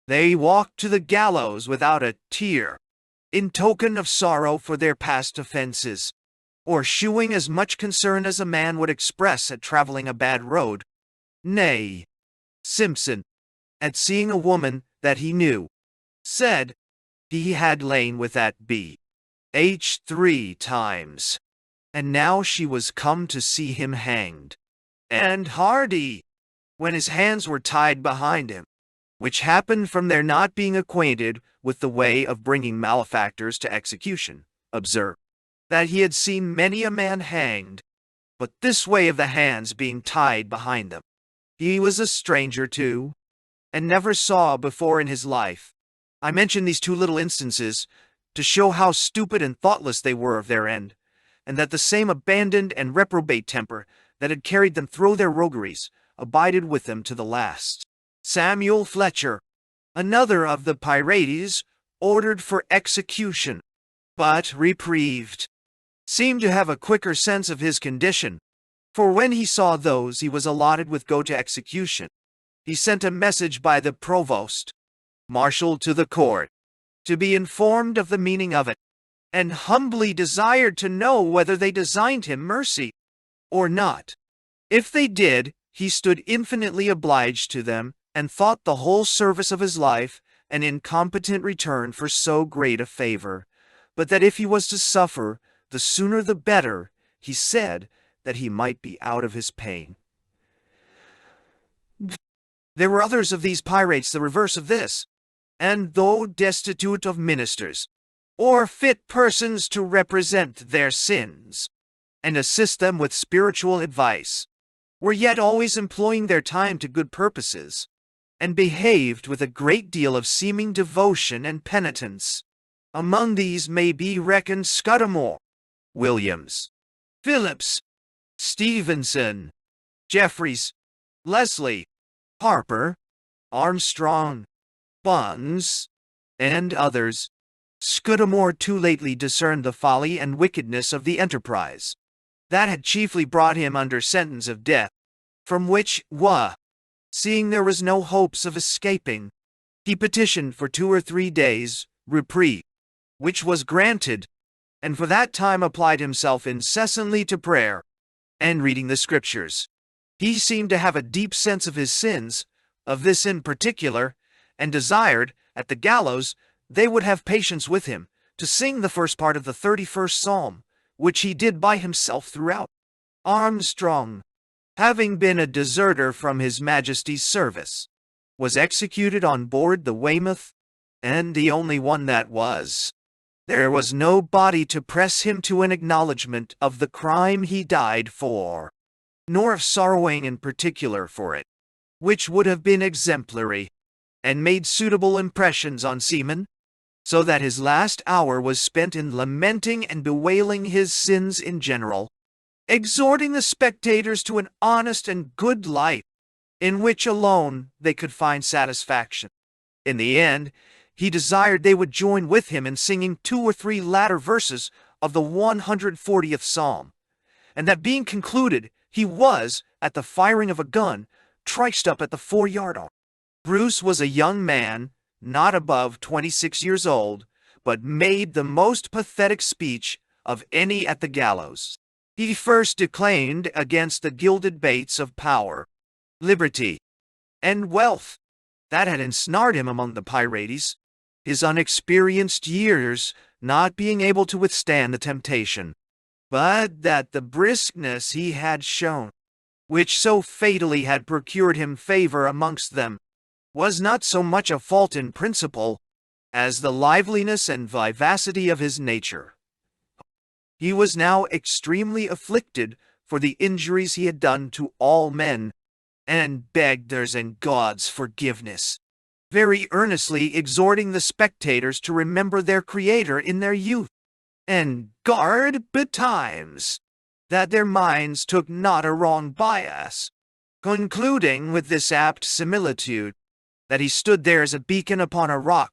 They walked to the gallows without a tear, in token of sorrow for their past offenses, or shewing as much concern as a man would express at traveling a bad road. Nay, Simpson, at seeing a woman that he knew, said he had lain with that B.H. 3 times, and now she was come to see him hanged. And Hardy, when his hands were tied behind him, which happened from their not being acquainted with the way of bringing malefactors to execution, observed that he had seen many a man hanged, but this way of the hands being tied behind them, he was a stranger to, and never saw before in his life. I mention these 2 little instances to show how stupid and thoughtless they were of their end, and that the same abandoned and reprobate temper that had carried them through their rogueries abided with them to the last. Samuel Fletcher, another of the pirates, ordered for execution, but reprieved, seemed to have a quicker sense of his condition, for when he saw those he was allotted with go to execution, he sent a message by the provost marshal to the court, to be informed of the meaning of it, and humbly desired to know whether they designed him mercy or not. If they did, he stood infinitely obliged to them, and thought the whole service of his life an incompetent return for so great a favor, but that if he was to suffer, the sooner the better, he said, that he might be out of his pain. There were others of these pirates the reverse of this, and though destitute of ministers, or fit persons to represent their sins, and assist them with spiritual advice, were yet always employing their time to good purposes, and behaved with a great deal of seeming devotion and penitence. Among these may be reckoned Scudamore, Williams, Phillips, Stevenson, Jeffreys, Leslie, Harper, Armstrong, Buns, and others. Scudamore too lately discerned the folly and wickedness of the enterprise. That had chiefly brought him under sentence of death, from which, seeing there was no hopes of escaping, he petitioned for 2 or 3 days' reprieve, which was granted, and for that time applied himself incessantly to prayer and reading the Scriptures. He seemed to have a deep sense of his sins, of this in particular, and desired, at the gallows, they would have patience with him to sing the first part of the 31st Psalm, which he did by himself throughout. Armstrong, having been a deserter from His Majesty's service, was executed on board the Weymouth, and the only one that was. There was no body to press him to an acknowledgment of the crime he died for, nor of sorrowing in particular for it, which would have been exemplary, and made suitable impressions on seamen, so that his last hour was spent in lamenting and bewailing his sins in general, exhorting the spectators to an honest and good life, in which alone they could find satisfaction. In the end, he desired they would join with him in singing 2 or 3 latter verses of the 140th Psalm, and that being concluded, he was, at the firing of a gun, triced up at the foreyard arm. Bruce was a young man, not above 26 years old, but made the most pathetic speech of any at the gallows. He first declaimed against the gilded baits of power, liberty, and wealth that had ensnared him among the pirates, his unexperienced years not being able to withstand the temptation, but that the briskness he had shown, which so fatally had procured him favor amongst them, was not so much a fault in principle as the liveliness and vivacity of his nature. He was now extremely afflicted for the injuries he had done to all men, and begged theirs and God's forgiveness, very earnestly exhorting the spectators to remember their Creator in their youth, and guard betimes that their minds took not a wrong bias, concluding with this apt similitude, that he stood there as a beacon upon a rock,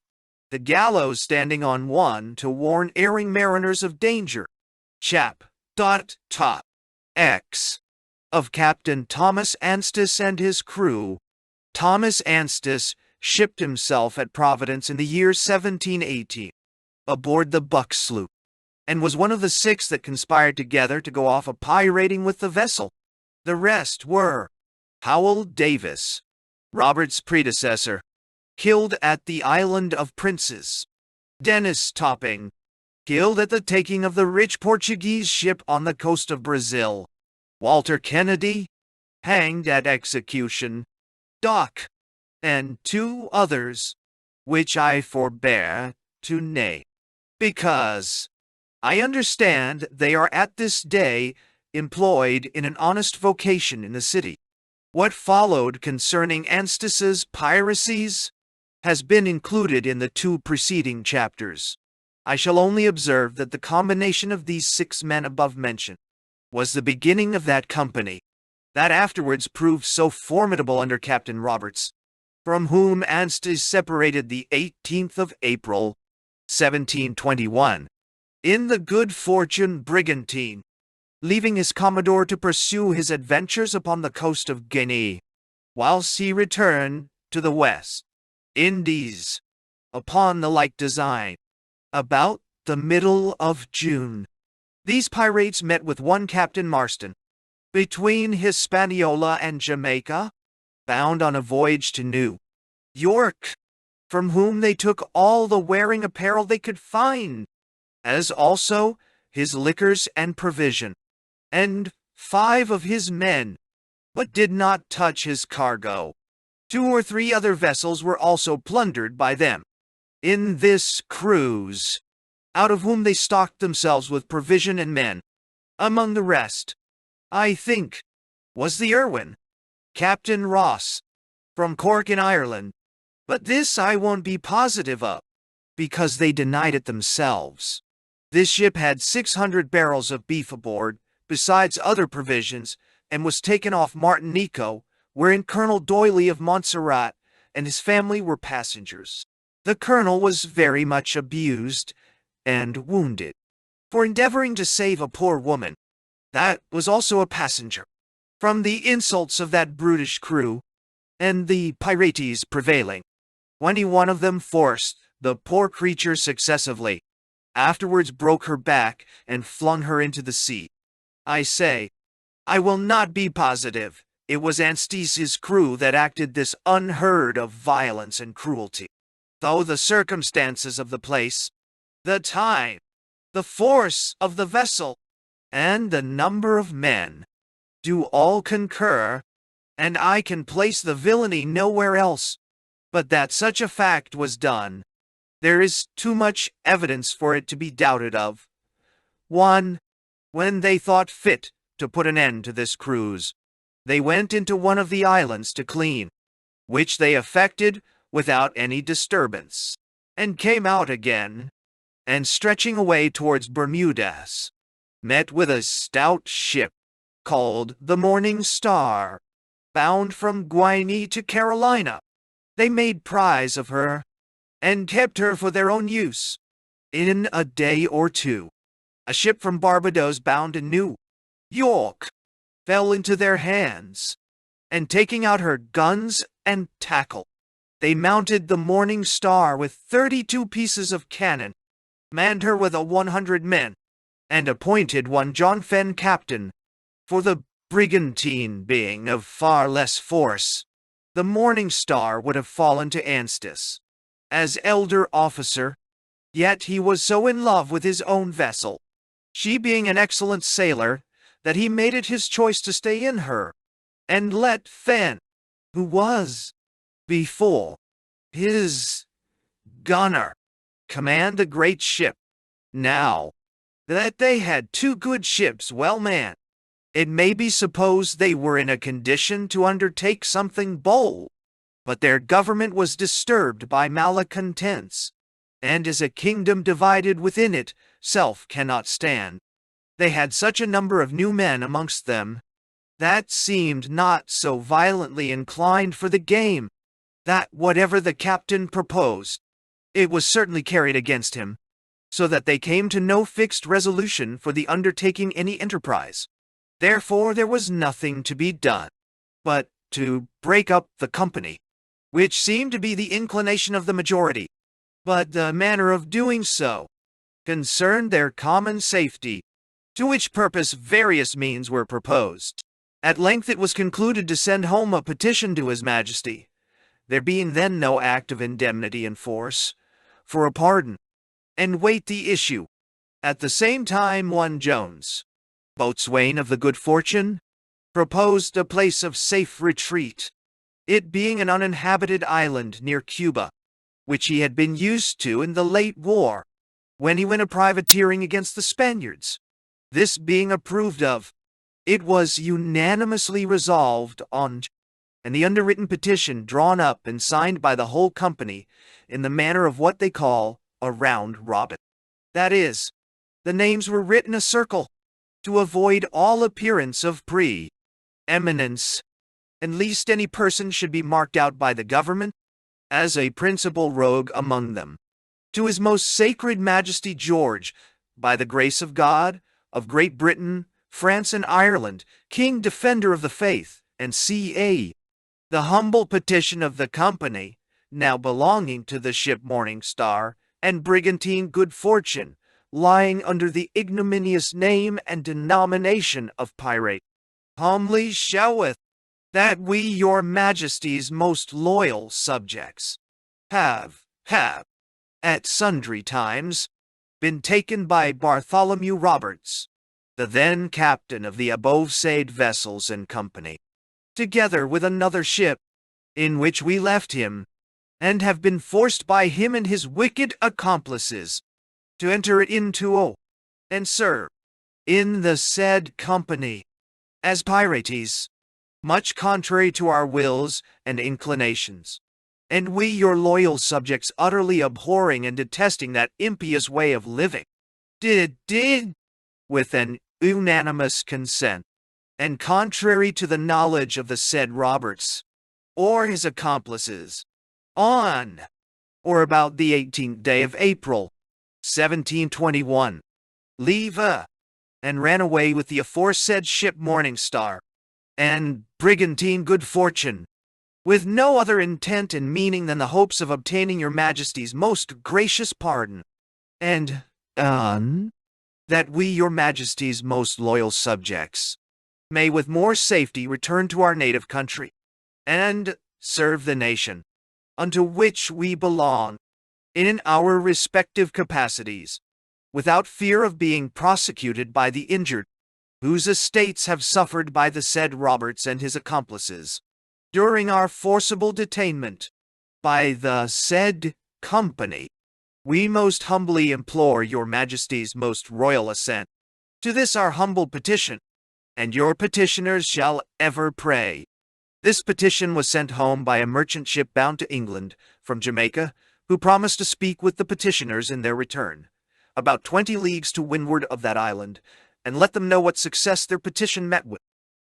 the gallows standing on one to warn erring mariners of danger. Chap. X. Of Captain Thomas Anstis and his crew. Thomas Anstis shipped himself at Providence in the year 1718, aboard the Buck sloop, and was one of the 6 that conspired together to go off a-pirating with the vessel. The rest were Howell Davis, Robert's predecessor, killed at the Island of Princes; Dennis Topping, killed at the taking of the rich Portuguese ship on the coast of Brazil; Walter Kennedy, hanged at execution; Doc, and 2 others, which I forbear to name, because I understand they are at this day employed in an honest vocation in the city. What followed concerning Anstis's piracies has been included in the 2 preceding chapters. I shall only observe that the combination of these 6 men above mentioned was the beginning of that company that afterwards proved so formidable under Captain Roberts, from whom Anstis separated the 18th of April, 1721, in the Good Fortune brigantine, leaving his commodore to pursue his adventures upon the coast of Guinea, whilst he returned to the West Indies upon the like design. About the middle of June, these pirates met with one Captain Marston, between Hispaniola and Jamaica, bound on a voyage to New York, from whom they took all the wearing apparel they could find, as also his liquors and provision, and 5 of his men, but did not touch his cargo. 2 or 3 other vessels were also plundered by them in this cruise, out of whom they stocked themselves with provision and men. Among the rest, I think, was the Irwin, Captain Ross, from Cork in Ireland, but this I won't be positive of, because they denied it themselves. This ship had 600 barrels of beef aboard, besides other provisions, and was taken off Martinico, wherein Colonel Doyley of Montserrat and his family were passengers. The colonel was very much abused and wounded for endeavoring to save a poor woman, that was also a passenger, from the insults of that brutish crew, and the pirates prevailing. 21 of them forced the poor creature successively, afterwards broke her back and flung her into the sea. I say, I will not be positive it was Anstis's crew that acted this unheard of violence and cruelty. though the circumstances of the place, the time, the force of the vessel, and the number of men do all concur, and I can place the villainy nowhere else, but that such a fact was done. There is too much evidence for it to be doubted of. 1. When they thought fit to put an end to this cruise, they went into one of the islands to clean, which they effected without any disturbance, and came out again, and stretching away towards Bermudas, met with a stout ship called the Morning Star, bound from Guinea to Carolina. They made prize of her, and kept her for their own use. In a day or two, a ship from Barbados bound to New York fell into their hands, and taking out her guns and tackle, they mounted the Morning Star with 32 pieces of cannon, manned her with 100 men, and appointed one John Fenn captain, for the brigantine being of far less force. The Morning Star would have fallen to Anstis as elder officer, yet he was so in love with his own vessel, she being an excellent sailor, that he made it his choice to stay in her, and let Fenn, who was, before, his gunner, command the great ship. Now that they had 2 good ships well manned, it may be supposed they were in a condition to undertake something bold, but their government was disturbed by malcontents, and as a kingdom divided within it, self cannot stand. They had such a number of new men amongst them, that seemed not so violently inclined for the game, that whatever the captain proposed, it was certainly carried against him, so that they came to no fixed resolution for the undertaking any enterprise. Therefore there was nothing to be done, but to break up the company, which seemed to be the inclination of the majority, but the manner of doing so concerned their common safety, to which purpose various means were proposed. At length it was concluded to send home a petition to His Majesty, there being then no act of indemnity in force, for a pardon, and wait the issue. At the same time one Jones, boatswain of the Good Fortune, proposed a place of safe retreat, it being an uninhabited island near Cuba, which he had been used to in the late war, when he went a privateering against the Spaniards. This being approved of, it was unanimously resolved on, and the underwritten petition drawn up and signed by the whole company in the manner of what they call a round robin. That is, the names were written a circle, to avoid all appearance of pre-eminence, and lest any person should be marked out by the government as a principal rogue among them. To His Most Sacred Majesty George, by the grace of God, of Great Britain, France, and Ireland, King Defender of the Faith, and C.A. The humble petition of the company, now belonging to the ship Morning Star, and brigantine Good Fortune, lying under the ignominious name and denomination of pirate, humbly showeth that we your Majesty's most loyal subjects have, at sundry times, been taken by Bartholomew Roberts, the then captain of the above said vessels and company, together with another ship, in which we left him, and have been forced by him and his wicked accomplices to enter it into and serve in the said company as pirates, much contrary to our wills and inclinations, and we your loyal subjects utterly abhorring and detesting that impious way of living, did, with an unanimous consent, and contrary to the knowledge of the said Roberts, or his accomplices, on or about the 18th day of April, 1721, leave and ran away with the aforesaid ship Morning Star, and brigantine Good Fortune, with no other intent and meaning than the hopes of obtaining your Majesty's most gracious pardon, and, that we your Majesty's most loyal subjects may with more safety return to our native country, and serve the nation unto which we belong. in our respective capacities, without fear of being prosecuted by the injured, whose estates have suffered by the said Roberts and his accomplices, during our forcible detainment by the said company. We most humbly implore your Majesty's most royal assent to this our humble petition, and your petitioners shall ever pray. This petition was sent home by a merchant ship bound to England from Jamaica, who promised to speak with the petitioners in their return, about 20 leagues to windward of that island, and let them know what success their petition met with.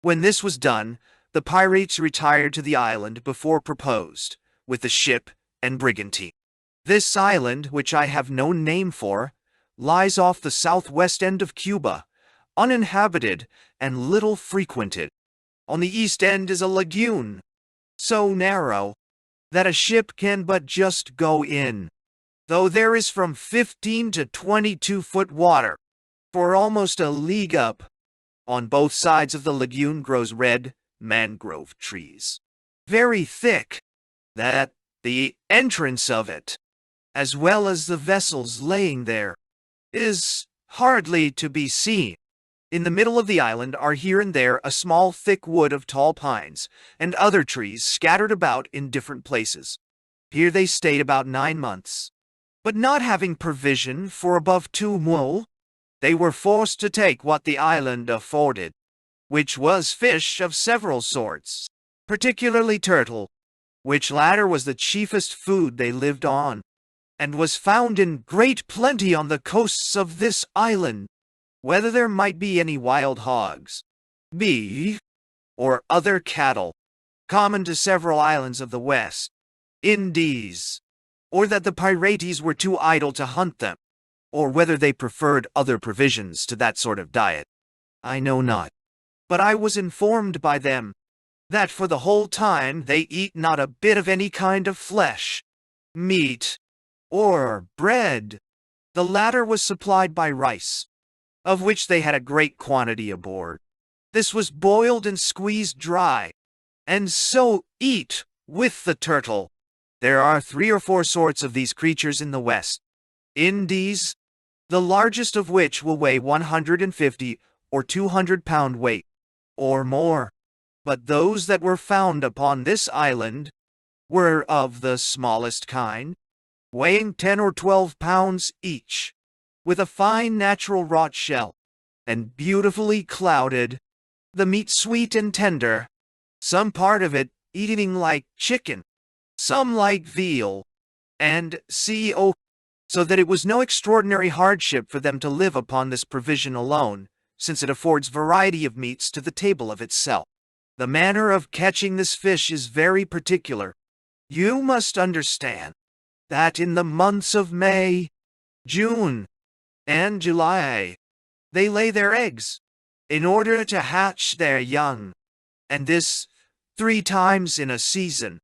When this was done, the pirates retired to the island before proposed, with the ship and brigantine. This island, which I have no name for, lies off the southwest end of Cuba, uninhabited and little frequented. On the east end is a lagoon, so narrow that a ship can but just go in, though there is from 15 to 22-foot water for almost a league up. On both sides of the lagoon grows red mangrove trees, very thick, that the entrance of it, as well as the vessels laying there, is hardly to be seen. In the middle of the island are here and there a small thick wood of tall pines, and other trees scattered about in different places. Here they stayed about 9 months. But not having provision for above 2 mule, they were forced to take what the island afforded, which was fish of several sorts, particularly turtle, which latter was the chiefest food they lived on, and was found in great plenty on the coasts of this island. Whether there might be any wild hogs, beef, or other cattle, common to several islands of the West Indies, or that the pirates were too idle to hunt them, or whether they preferred other provisions to that sort of diet, I know not. But I was informed by them that for the whole time they eat not a bit of any kind of flesh, meat, or bread. The latter was supplied by rice, of which they had a great quantity aboard. This was boiled and squeezed dry, and so eat with the turtle. There are 3 or 4 sorts of these creatures in the West Indies, the largest of which will weigh 150 or 200 pound weight, or more. But those that were found upon this island were of the smallest kind, weighing 10 or 12 pounds each, with a fine natural wrought shell, and beautifully clouded, the meat sweet and tender, some part of it eating like chicken, some like veal, and so that it was no extraordinary hardship for them to live upon this provision alone, since it affords variety of meats to the table of itself. The manner of catching this fish is very particular. You must understand that in the months of May, June, and July, they lay their eggs in order to hatch their young, and this 3 times in a season,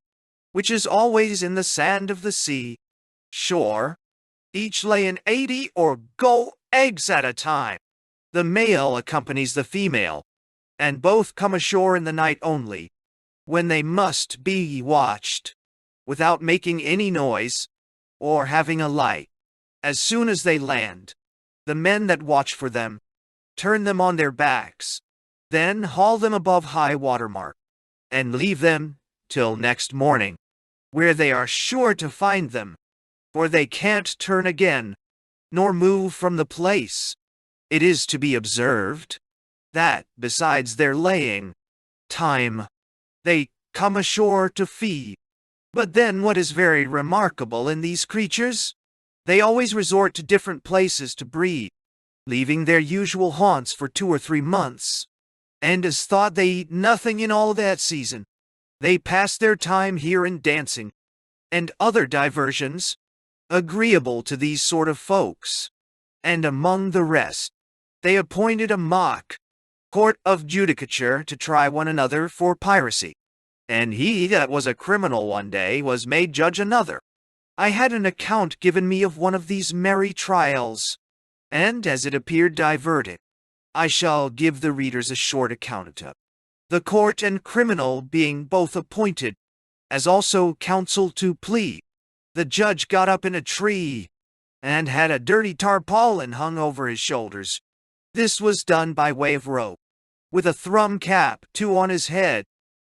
which is always in the sand of the sea shore, each laying 80 or go eggs at a time. The male accompanies the female, and both come ashore in the night only, when they must be watched, without making any noise, or having a light. As soon as they land, the men that watch for them turn them on their backs, then haul them above high water mark, and leave them till next morning, where they are sure to find them, for they can't turn again, nor move from the place. It is to be observed that, besides their laying time, they come ashore to feed. But then what is very remarkable in these creatures? They always resort to different places to breed, leaving their usual haunts for 2 or 3 months, and as thought they eat nothing in all that season. They pass their time here in dancing, and other diversions, agreeable to these sort of folks, and among the rest, they appointed a mock court of judicature to try one another for piracy, and he that was a criminal one day was made judge another. I had an account given me of one of these merry trials, and as it appeared diverting, I shall give the readers a short account of it. The court and criminal being both appointed, as also counsel to plead, The judge got up in a tree and had a dirty tarpaulin hung over his shoulders. This was done by way of rope, with a thrum cap, 2 on his head,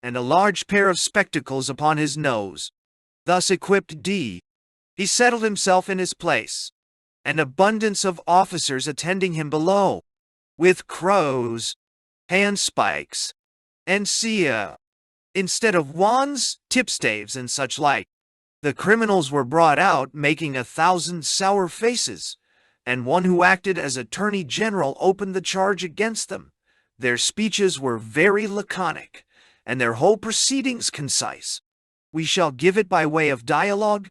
and a large pair of spectacles upon his nose. Thus equipped he settled himself in his place, an abundance of officers attending him below, with crows, handspikes, and instead of wands, tipstaves, and such like. The criminals were brought out, making 1,000 sour faces, and one who acted as attorney general opened the charge against them. Their speeches were very laconic, and their whole proceedings concise. We shall give it by way of dialogue.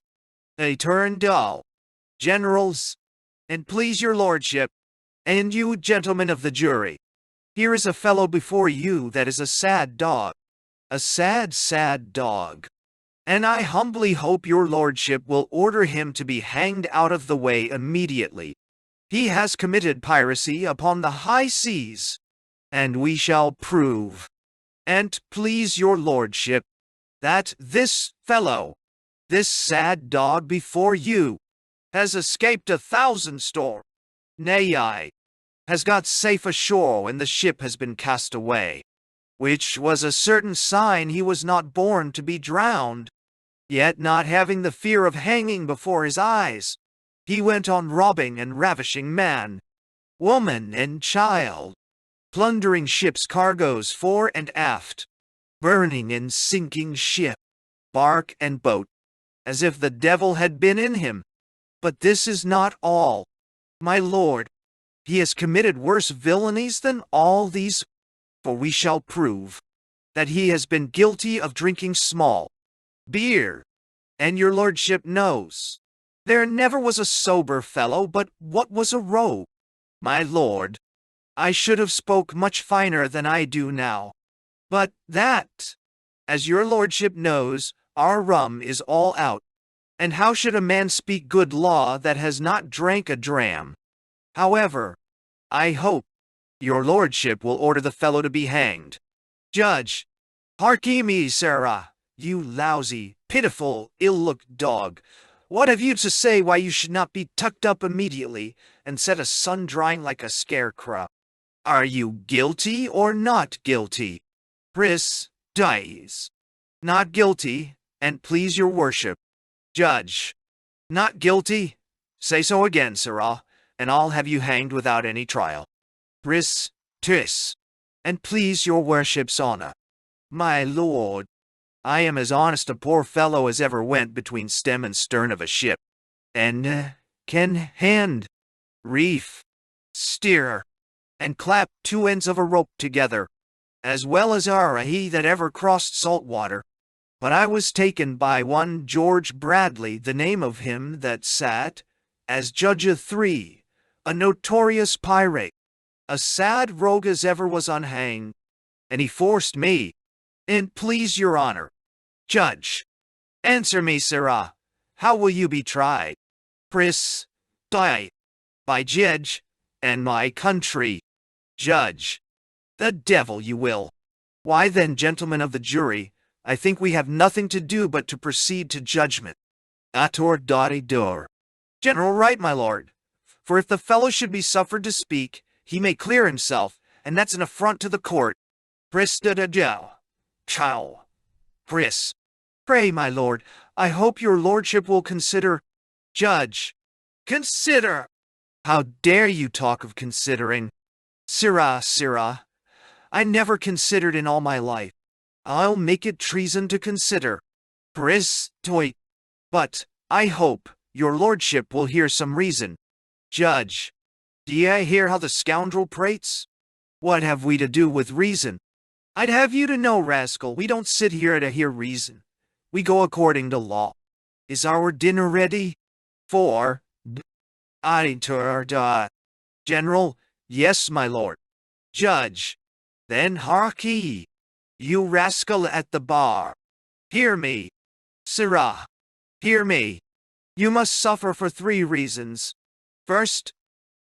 They turned all generals, and please your lordship, and you gentlemen of the jury, here is a fellow before you that is a sad dog, a sad, sad dog, and I humbly hope your lordship will order him to be hanged out of the way immediately. He has committed piracy upon the high seas, and we shall prove, and please your lordship, that this fellow, this sad dog before you, has escaped 1,000 storm. Nay, has got safe ashore when the ship has been cast away, which was a certain sign he was not born to be drowned. Yet not having the fear of hanging before his eyes, he went on robbing and ravishing man, woman, and child, plundering ships' cargoes fore and aft, burning and sinking ship, bark, and boat, as if the devil had been in him. But this is not all, my lord. He has committed worse villainies than all these, for we shall prove that he has been guilty of drinking small beer, and your lordship knows there never was a sober fellow but what was a rogue. My lord, I should have spoke much finer than I do now, but that, as your lordship knows, our rum is all out, and how should a man speak good law that has not drank a dram? However, I hope your lordship will order the fellow to be hanged. Judge, harkee me, Sarah, you lousy, pitiful, ill-looked dog. What have you to say why you should not be tucked up immediately and set a sun-drying like a scarecrow? Are you guilty or not guilty? Pris, dies. Not guilty, and please your worship. Judge, not guilty? Say so again, sirrah, and I'll have you hanged without any trial. Pris, tis, and please your worship's honor. My lord, I am as honest a poor fellow as ever went between stem and stern of a ship, and can hand, reef, steer, and clap 2 ends of a rope together, as well as are he that ever crossed salt water. But I was taken by one George Bradley, the name of him that sat as judge of 3, a notorious pirate, a sad rogue as ever was unhanged, and he forced me, and please your honor. Judge, answer me, sirrah, how will you be tried? Pris, die, by judge, and my country. Judge, the devil you will. Why then, gentlemen of the jury, I think we have nothing to do but to proceed to judgment. Ator dotty door. General right, my lord. For if the fellow should be suffered to speak, he may clear himself, and that's an affront to the court. Pris da da da. Chow. Pris. Pray, my lord, I hope your lordship will consider. Judge. Consider. How dare you talk of considering? Sirrah, sirrah. I never considered in all my life. I'll make it treason to consider. Pris, toit. But, I hope, your lordship will hear some reason. Judge. D'ye hear how the scoundrel prates? What have we to do with reason? I'd have you to know, rascal, we don't sit here to hear reason. We go according to law. Is our dinner ready? For General, yes, my lord. Judge. Then harkee. You rascal at the bar. Hear me. Sirrah. Hear me. You must suffer for 3 reasons. First,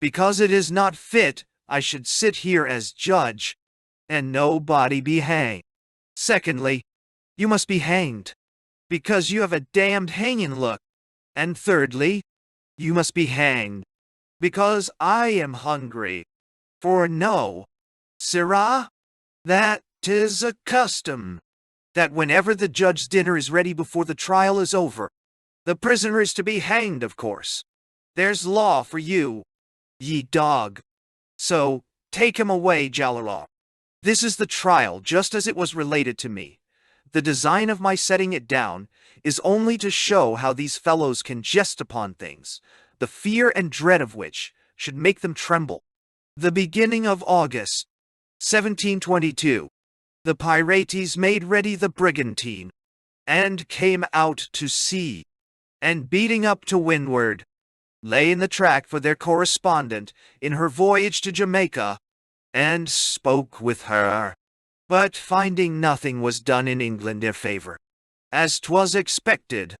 because it is not fit I should sit here as judge, and nobody be hanged. Secondly, you must be hanged, because you have a damned hanging look. And thirdly, you must be hanged, because I am hungry. For know, sirrah, that 'tis a custom, that whenever the judge's dinner is ready before the trial is over, the prisoner is to be hanged, of course. There's law for you, ye dog. So, take him away, Jalalaw. This is the trial, just as it was related to me. The design of my setting it down is only to show how these fellows can jest upon things, the fear and dread of which should make them tremble. The beginning of August, 1722, the Pirates made ready the brigantine, and came out to sea, and beating up to windward, lay in the track for their correspondent in her voyage to Jamaica, and spoke with her. But finding nothing was done in England their favour, as 'twas expected,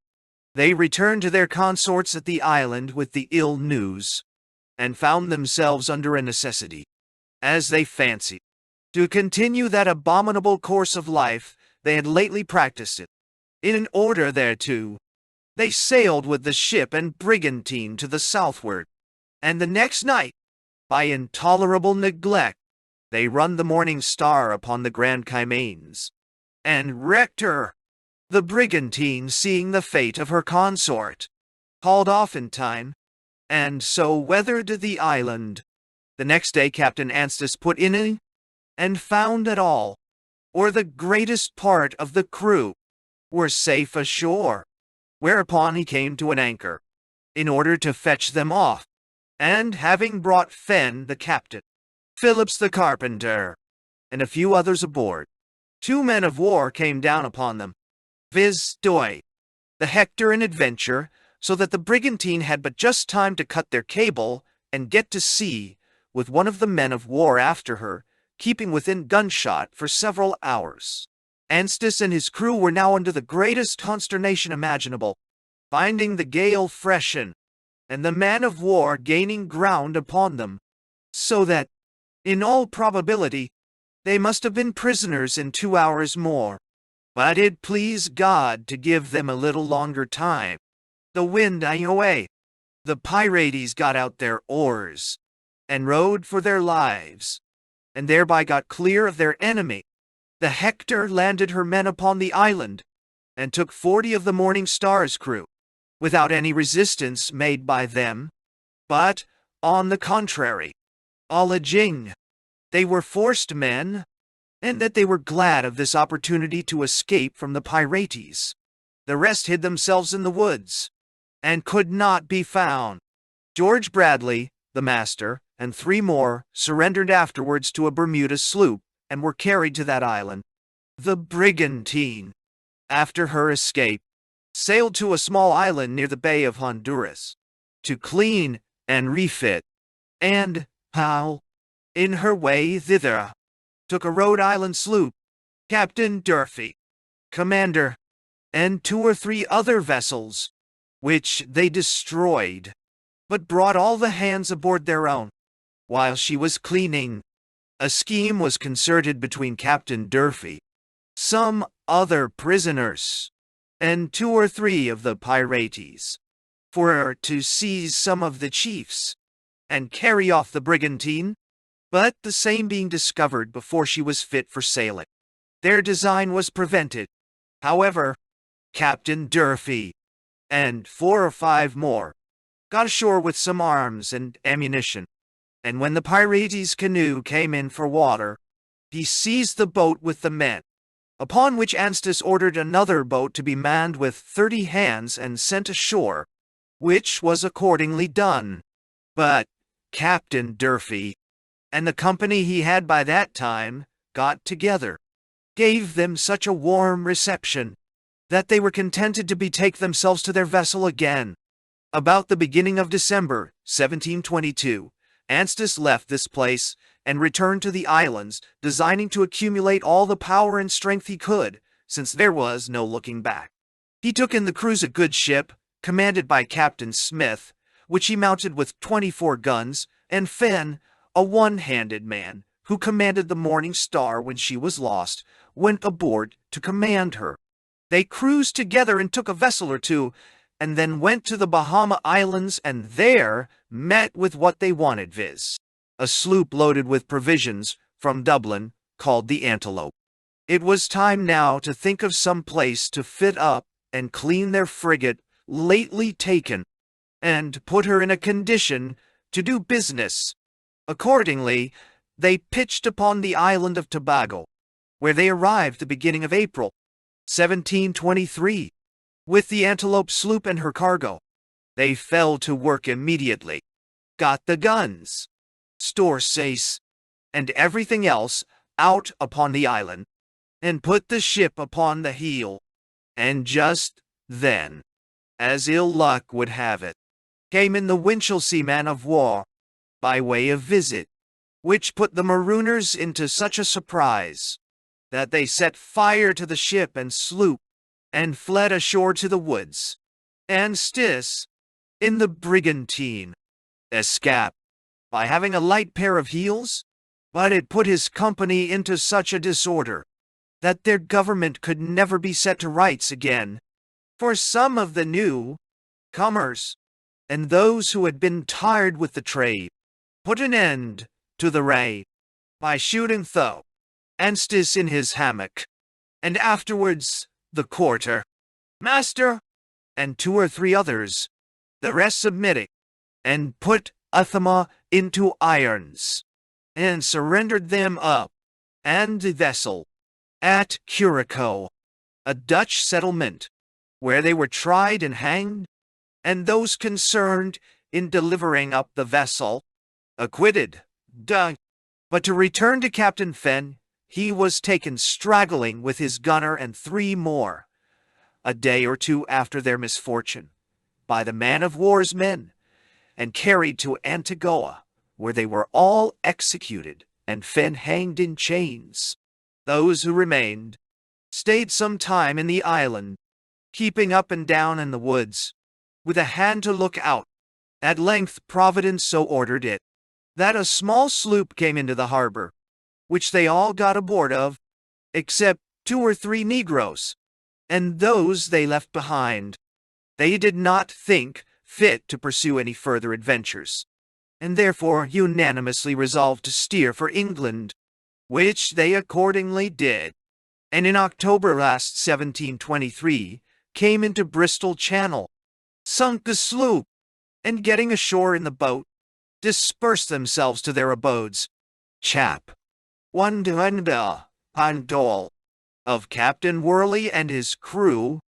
they returned to their consorts at the island with the ill news, and found themselves under a necessity, as they fancied, to continue that abominable course of life they had lately practiced it. In order thereto, they sailed with the ship and brigantine to the southward, and the next night, by intolerable neglect, they run the Morning Star upon the Grand Caymanes, and wrecked her. The brigantine, seeing the fate of her consort, hauled off in time, and so weathered the island. The next day Captain Anstis put in and found that all, or the greatest part of the crew, were safe ashore, whereupon he came to an anchor, in order to fetch them off, and having brought Fenn the captain, Phillips the carpenter, and a few others aboard, 2 men of war came down upon them, viz. Doy, the Hector and Adventure, so that the brigantine had but just time to cut their cable and get to sea, with one of the men of war after her, keeping within gunshot for several hours. Anstis and his crew were now under the greatest consternation imaginable, finding the gale freshen, and the man of war gaining ground upon them, so that, in all probability, they must have been prisoners in 2 hours more. But it pleased God to give them a little longer time. The wind dying away, the Pirates got out their oars, and rowed for their lives, and thereby got clear of their enemy. The Hector landed her men upon the island, and took 40 of the Morning Star's crew, without any resistance made by them, but, on the contrary, alleging they were forced men, and that they were glad of this opportunity to escape from the Pirates. The rest hid themselves in the woods, and could not be found. George Bradley, the master, and 3 more surrendered afterwards to a Bermuda sloop, and were carried to that island. The brigantine, after her escape, sailed to a small island near the Bay of Honduras, to clean and refit, and Powell, in her way thither, took a Rhode Island sloop, Captain Durfee, commander, and 2 or 3 other vessels, which they destroyed, but brought all the hands aboard their own. While she was cleaning, a scheme was concerted between Captain Durfee, some other prisoners, and 2 or 3 of the Pirates, for her to seize some of the chiefs, and carry off the brigantine, but the same being discovered before she was fit for sailing, their design was prevented. However, Captain Durfee, and 4 or 5 more, got ashore with some arms and ammunition, and when the Pirates' canoe came in for water, he seized the boat with the men, upon which Anstis ordered another boat to be manned with 30 hands and sent ashore, which was accordingly done. But Captain Durfee, and the company he had by that time, got together, gave them such a warm reception, that they were contented to betake themselves to their vessel again. About the beginning of December, 1722, Anstis left this place, and returned to the islands, designing to accumulate all the power and strength he could, since there was no looking back. He took in the cruise a good ship, commanded by Captain Smith, which he mounted with 24 guns, and Fenn, a one-handed man, who commanded the Morning Star when she was lost, went aboard to command her. They cruised together and took a vessel or 2, and then went to the Bahama Islands and there met with what they wanted, viz. a sloop loaded with provisions from Dublin called the Antelope. It was time now to think of some place to fit up and clean their frigate lately taken, and put her in a condition to do business. Accordingly, they pitched upon the island of Tobago, where they arrived the beginning of April, 1723, with the Antelope sloop and her cargo. They fell to work immediately, got the guns, store safes, and everything else out upon the island, and put the ship upon the heel. And just then, as ill luck would have it, came in the Winchelsea man of war, by way of visit, which put the marooners into such a surprise, that they set fire to the ship and sloop, and fled ashore to the woods. And Stis, in the brigantine, escaped by having a light pair of heels, but it put his company into such a disorder that their government could never be set to rights again. For some of the new comers, and those who had been tired with the trade, put an end to the raid by shooting Tho, Anstis in his hammock, and afterwards the quarter master, and 2 or 3 others, the rest submitting, and put Athama into irons, and surrendered them up, and the vessel at Curaçao, a Dutch settlement, where they were tried and hanged, and those concerned in delivering up the vessel acquitted. But to return to Captain Fenn, he was taken straggling with his gunner and 3 more, a day or 2 after their misfortune, by the man-of-war's men, and carried to Antigua, where they were all executed, and Fenn hanged in chains. Those who remained stayed some time in the island, keeping up and down in the woods, with a hand to look out. At length Providence so ordered it, that a small sloop came into the harbor, which they all got aboard of, except 2 or 3 negroes, and those they left behind. They did not think fit to pursue any further adventures, and therefore unanimously resolved to steer for England, which they accordingly did, and in October last 1723 came into Bristol Channel, sunk the sloop, and getting ashore in the boat, dispersed themselves to their abodes. Chap. 1 Pandole of Captain Worley and his crew.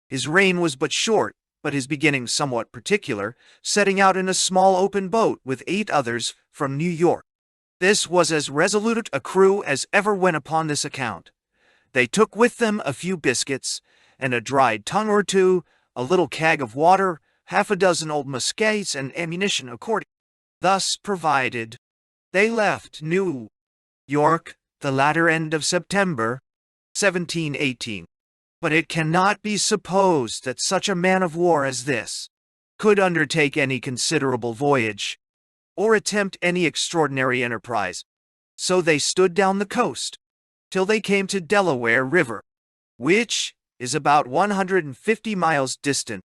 His reign was but short, but his beginning somewhat particular, setting out in a small open boat with 8 others from New York. This was as resolute a crew as ever went upon this account. They took with them a few biscuits, and a dried tongue or 2, a little keg of water, 6 old muskets, and ammunition according. Thus provided, they left New York the latter end of September, 1718. But it cannot be supposed that such a man of war as this could undertake any considerable voyage, or attempt any extraordinary enterprise. So they stood down the coast, till they came to Delaware River, which is about 150 miles distant,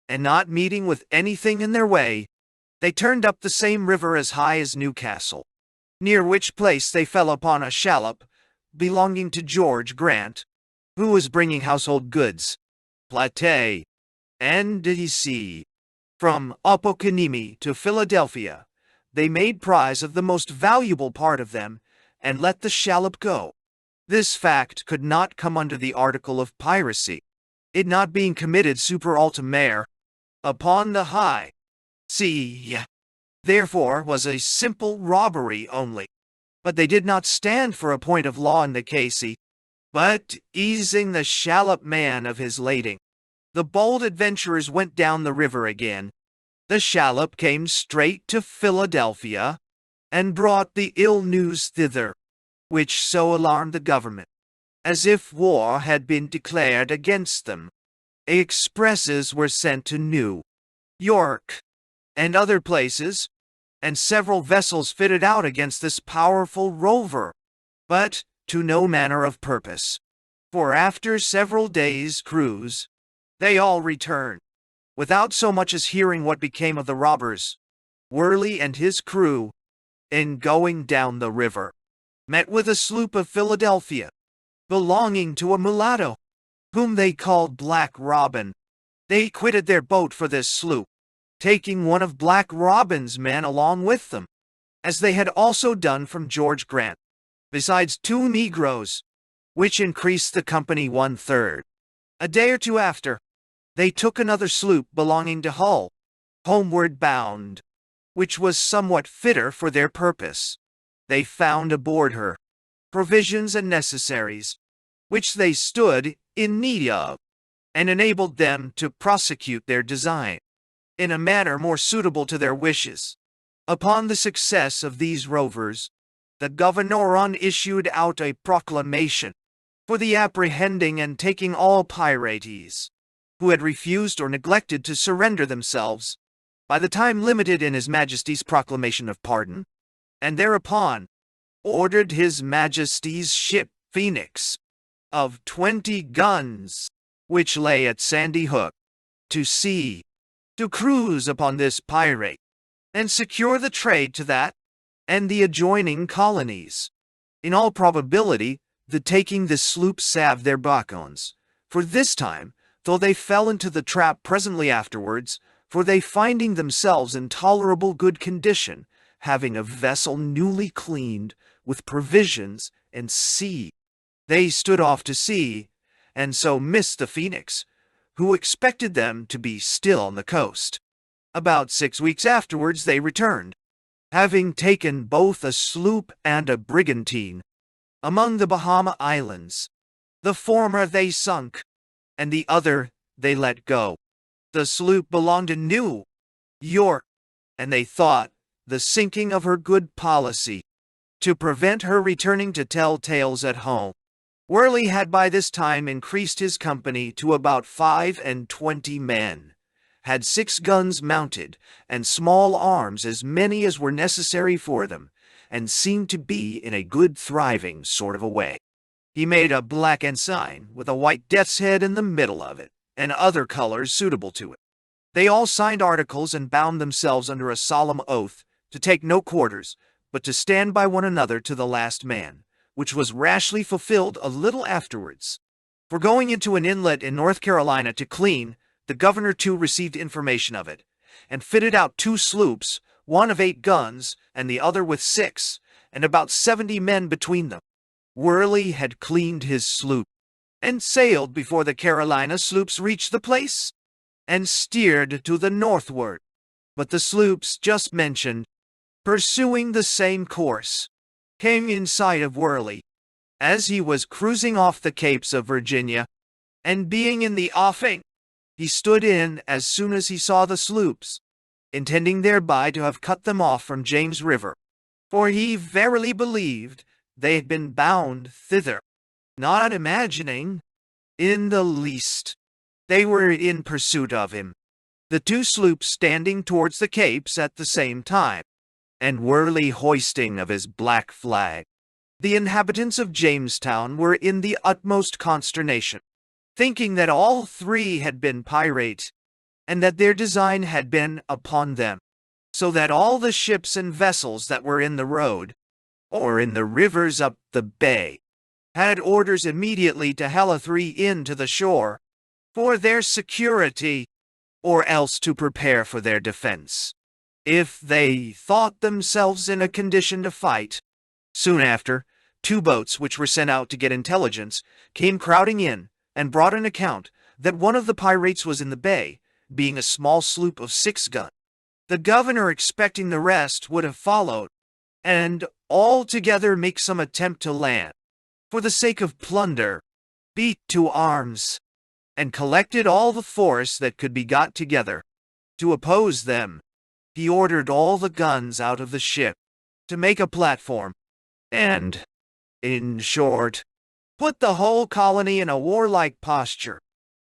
and not meeting with anything in their way, they turned up the same river as high as Newcastle, near which place they fell upon a shallop belonging to George Grant, who was bringing household goods, plate, and DC, from Opokanimi to Philadelphia. They made prize of the most valuable part of them, and let the shallop go. This fact could not come under the article of piracy, it not being committed super alta mare, upon the high sea, therefore was a simple robbery only. But they did not stand for a point of law in the case, but easing the shallop man of his lading, the bold adventurers went down the river again. The shallop came straight to Philadelphia, and brought the ill news thither, which so alarmed the government, as if war had been declared against them. Expresses were sent to New York, and other places, and several vessels fitted out against this powerful rover, but to no manner of purpose. For after several days' cruise, they all returned, without so much as hearing what became of the robbers. Worley and his crew, in going down the river, met with a sloop of Philadelphia, belonging to a mulatto, whom they called Black Robin. They quitted their boat for this sloop, taking one of Black Robin's men along with them, as they had also done from George Grant, besides 2 Negroes, which increased the company 1/3. A day or two after, they took another sloop belonging to Hull, homeward bound, which was somewhat fitter for their purpose. They found aboard her provisions and necessaries, which they stood in need of, and enabled them to prosecute their design in a manner more suitable to their wishes. Upon the success of these rovers, the governor issued out a proclamation for the apprehending and taking all pirates who had refused or neglected to surrender themselves by the time limited in His Majesty's proclamation of pardon, and thereupon ordered His Majesty's ship Phoenix of 20 guns, which lay at Sandy Hook, to sea, to cruise upon this pirate, and secure the trade to that and the adjoining colonies. In all probability, the taking this sloop salved their bacons, for this time, though they fell into the trap presently afterwards, for they finding themselves in tolerable good condition, having a vessel newly cleaned, with provisions and sea, they stood off to sea, and so missed the Phoenix, who expected them to be still on the coast. About 6 weeks afterwards they returned, having taken both a sloop and a brigantine, among the Bahama Islands. The former they sunk, and the other they let go. The sloop belonged to New York, and they thought the sinking of her good policy, to prevent her returning to tell tales at home. Worley had by this time increased his company to about 25 men, had 6 guns mounted, and small arms as many as were necessary for them, and seemed to be in a good thriving sort of a way. He made a black ensign with a white death's head in the middle of it, and other colors suitable to it. They all signed articles and bound themselves under a solemn oath to take no quarters, but to stand by one another to the last man, which was rashly fulfilled a little afterwards. For going into an inlet in North Carolina to clean, the governor too received information of it, and fitted out 2 sloops, one of 8 guns, and the other with 6, and about 70 men between them. Worley had cleaned his sloop, and sailed before the Carolina sloops reached the place, and steered to the northward. But the sloops just mentioned, pursuing the same course, came in sight of Worley, as he was cruising off the Capes of Virginia, and being in the offing, he stood in as soon as he saw the sloops, intending thereby to have cut them off from James River, for he verily believed they had been bound thither, not imagining, in the least, they were in pursuit of him, the 2 sloops standing towards the Capes at the same time, and Worley hoisting of his black flag. The inhabitants of Jamestown were in the utmost consternation, thinking that all 3 had been pirates, and that their design had been upon them, so that all the ships and vessels that were in the road, or in the rivers up the bay, had orders immediately to hale 3 in to the shore, for their security, or else to prepare for their defense, if they thought themselves in a condition to fight. Soon after, 2 boats which were sent out to get intelligence came crowding in, and brought an account that one of the pirates was in the bay, being a small sloop of 6 guns. The governor, expecting the rest would have followed, and all together make some attempt to land, for the sake of plunder, beat to arms, and collected all the force that could be got together to oppose them. He ordered all the guns out of the ship to make a platform, and, in short, put the whole colony in a warlike posture,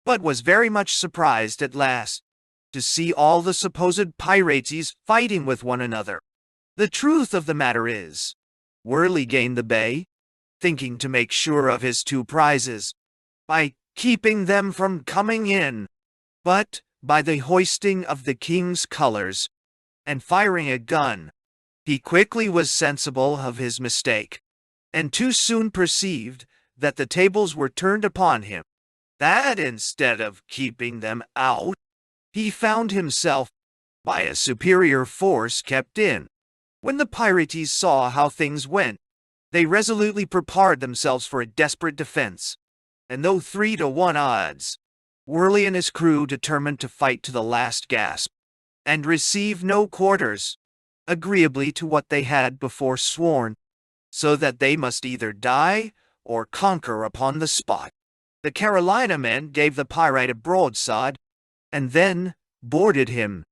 but was very much surprised at last to see all the supposed pirates fighting with one another. The truth of the matter is, Worley gained the bay, thinking to make sure of his 2 prizes, by keeping them from coming in, but by the hoisting of the king's colors and firing a gun. He quickly was sensible of his mistake, and too soon perceived that the tables were turned upon him, that instead of keeping them out, he found himself, by a superior force, kept in. When the pirates saw how things went, they resolutely prepared themselves for a desperate defense, and though 3-to-1 odds, Worley and his crew determined to fight to the last gasp, and receive no quarters, agreeably to what they had before sworn, so that they must either die or conquer upon the spot. The Carolina men gave the pirate a broadside, and then boarded him,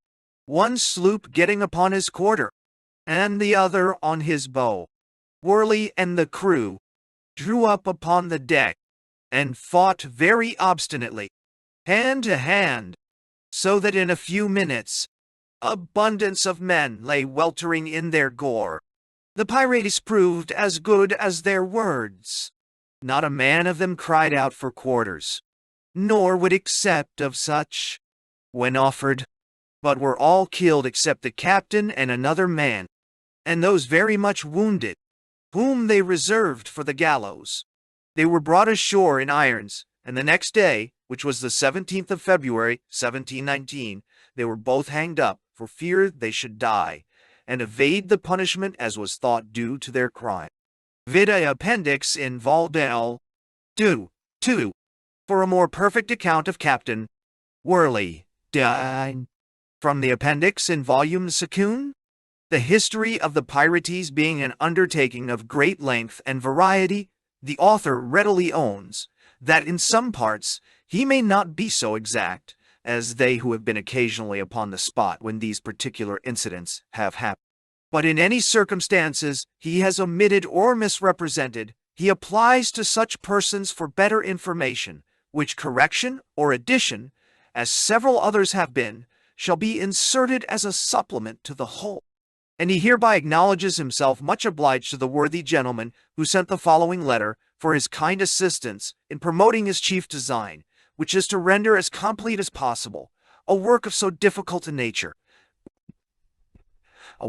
one sloop getting upon his quarter, and the other on his bow. Worley and the crew drew up upon the deck, and fought very obstinately, hand to hand, so that in a few minutes abundance of men lay weltering in their gore. The pirates proved as good as their words. Not a man of them cried out for quarters, nor would accept of such, when offered, but were all killed except the captain and another man, and those very much wounded, whom they reserved for the gallows. They were brought ashore in irons, and the next day, which was the 17th of February, 1719, they were both hanged up, for fear they should die, and evade the punishment as was thought due to their crime. Vide Appendix in Vol. 2. For a more perfect account of Captain Worley died. From the Appendix in Volume 2. The history of the pirates being an undertaking of great length and variety, the author readily owns that in some parts he may not be so exact as they who have been occasionally upon the spot when these particular incidents have happened. But in any circumstances he has omitted or misrepresented, he applies to such persons for better information, which correction or addition, as several others have been, shall be inserted as a supplement to the whole. And he hereby acknowledges himself much obliged to the worthy gentleman who sent the following letter for his kind assistance in promoting his chief design, which is to render as complete as possible a work of so difficult a nature. To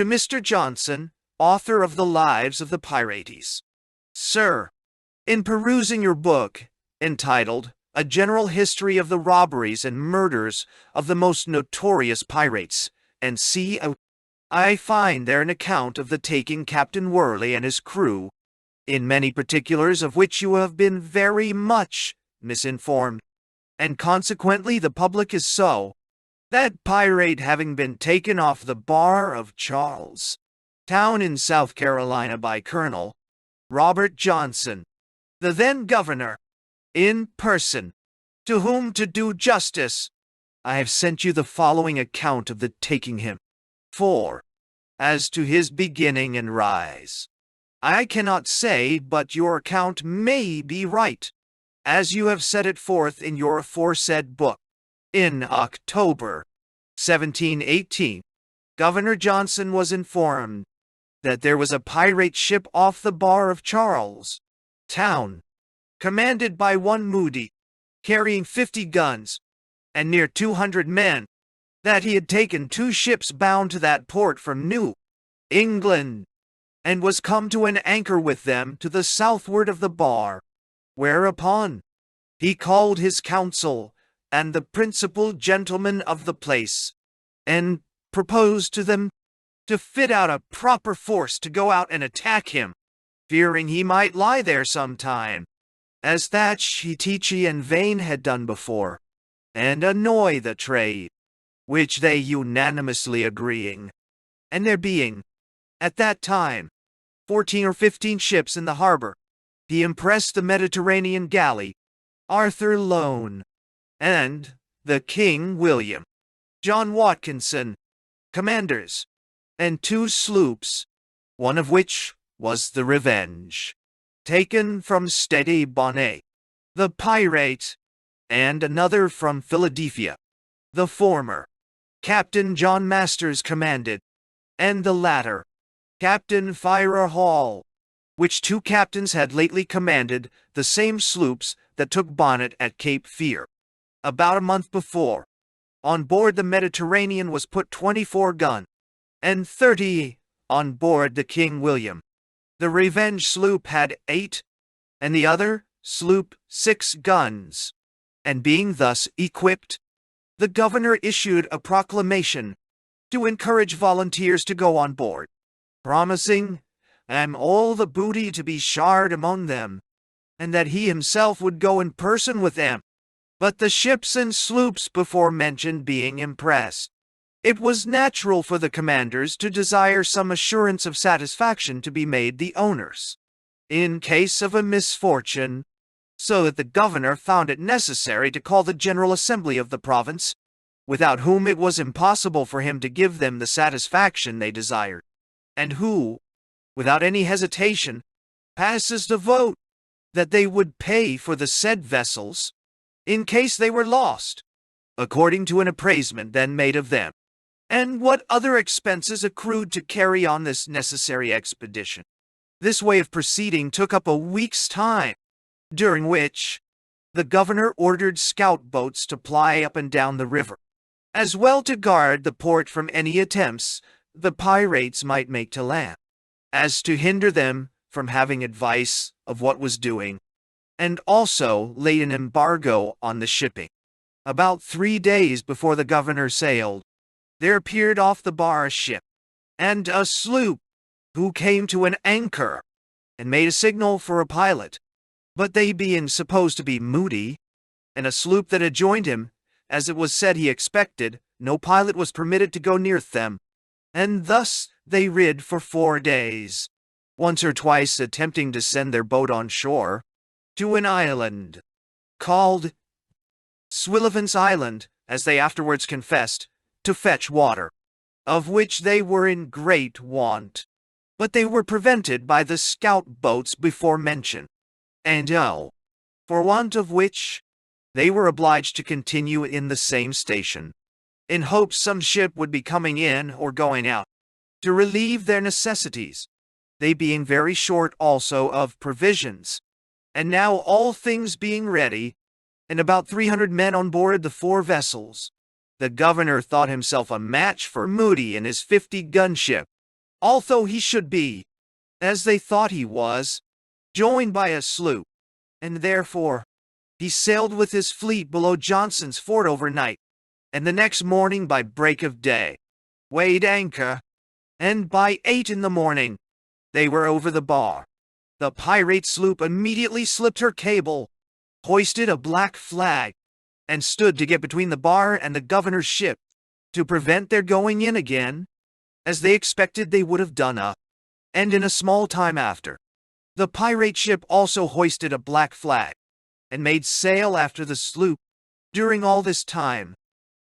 Mr. Johnson, author of the Lives of the Pirates. Sir, in perusing your book, entitled A General History of the Robberies and Murders of the Most Notorious Pirates, and I find there an account of the taking Captain Worley and his crew, in many particulars of which you have been very much misinformed, and consequently the public is so, that pirate having been taken off the bar of Charles Town in South Carolina by Colonel Robert Johnson, the then governor, in person, to whom to do justice, I have sent you the following account of the taking him. For, as to his beginning and rise, I cannot say but your account may be right, as you have set it forth in your aforesaid book. In October 1718, Governor Johnson was informed that there was a pirate ship off the bar of Charles Town, commanded by one Moody, carrying 50 guns, and near 200 men, that he had taken 2 ships bound to that port from New England, and was come to an anchor with them to the southward of the bar, whereupon he called his council and the principal gentlemen of the place, and proposed to them to fit out a proper force to go out and attack him, fearing he might lie there some time, as that Sheetichi and Vane had done before, and annoy the trade, which they unanimously agreeing, and there being, at that time, 14 or 15 ships in the harbor, he impressed the Mediterranean galley, Arthur Lone, and the King William, John Watkinson, commanders, and 2 sloops, one of which was the Revenge, taken from Steady Bonnet, the pirate, and another from Philadelphia, the former, Captain John Masters commanded, and the latter, Captain Fire Hall, which 2 captains had lately commanded the same sloops that took bonnet at Cape Fear. About a month before, on board the Mediterranean was put 24 guns, and 30 on board the King William. The Revenge sloop had 8, and the other sloop 6 guns, and being thus equipped, the governor issued a proclamation to encourage volunteers to go on board, promising them all the booty to be shared among them, and that he himself would go in person with them. But the ships and sloops before mentioned being impressed, it was natural for the commanders to desire some assurance of satisfaction to be made the owners, in case of a misfortune, so that the governor found it necessary to call the General Assembly of the province, without whom it was impossible for him to give them the satisfaction they desired, and who, without any hesitation, passes the vote that they would pay for the said vessels, in case they were lost, according to an appraisement then made of them, and what other expenses accrued to carry on this necessary expedition. This way of proceeding took up a week's time, during which the governor ordered scout boats to ply up and down the river, as well to guard the port from any attempts the pirates might make to land, as to hinder them from having advice of what was doing, and also laid an embargo on the shipping. About 3 days before the governor sailed, there appeared off the bar a ship, and a sloop, who came to an anchor, and made a signal for a pilot. But they being supposed to be moody, and a sloop that had joined him, as it was said he expected, no pilot was permitted to go near them, and thus they rid for 4 days, once or twice attempting to send their boat on shore, to an island, called Swillivan's Island, as they afterwards confessed, to fetch water, of which they were in great want. But they were prevented by the scout boats before mentioned, and for want of which they were obliged to continue in the same station, in hopes some ship would be coming in or going out, to relieve their necessities, they being very short also of provisions. And now all things being ready, and about 300 men on board the 4 vessels, the governor thought himself a match for Moody and his 50-gun ship, although he should be, as they thought he was, joined by a sloop, and therefore he sailed with his fleet below Johnson's fort overnight, and the next morning by break of day weighed anchor, and by 8 in the morning they were over the bar. The pirate sloop immediately slipped her cable, hoisted a black flag, and stood to get between the bar and the governor's ship, to prevent their going in again, as they expected they would have done and in a small time after. The pirate ship also hoisted a black flag, and made sail after the sloop. During all this time,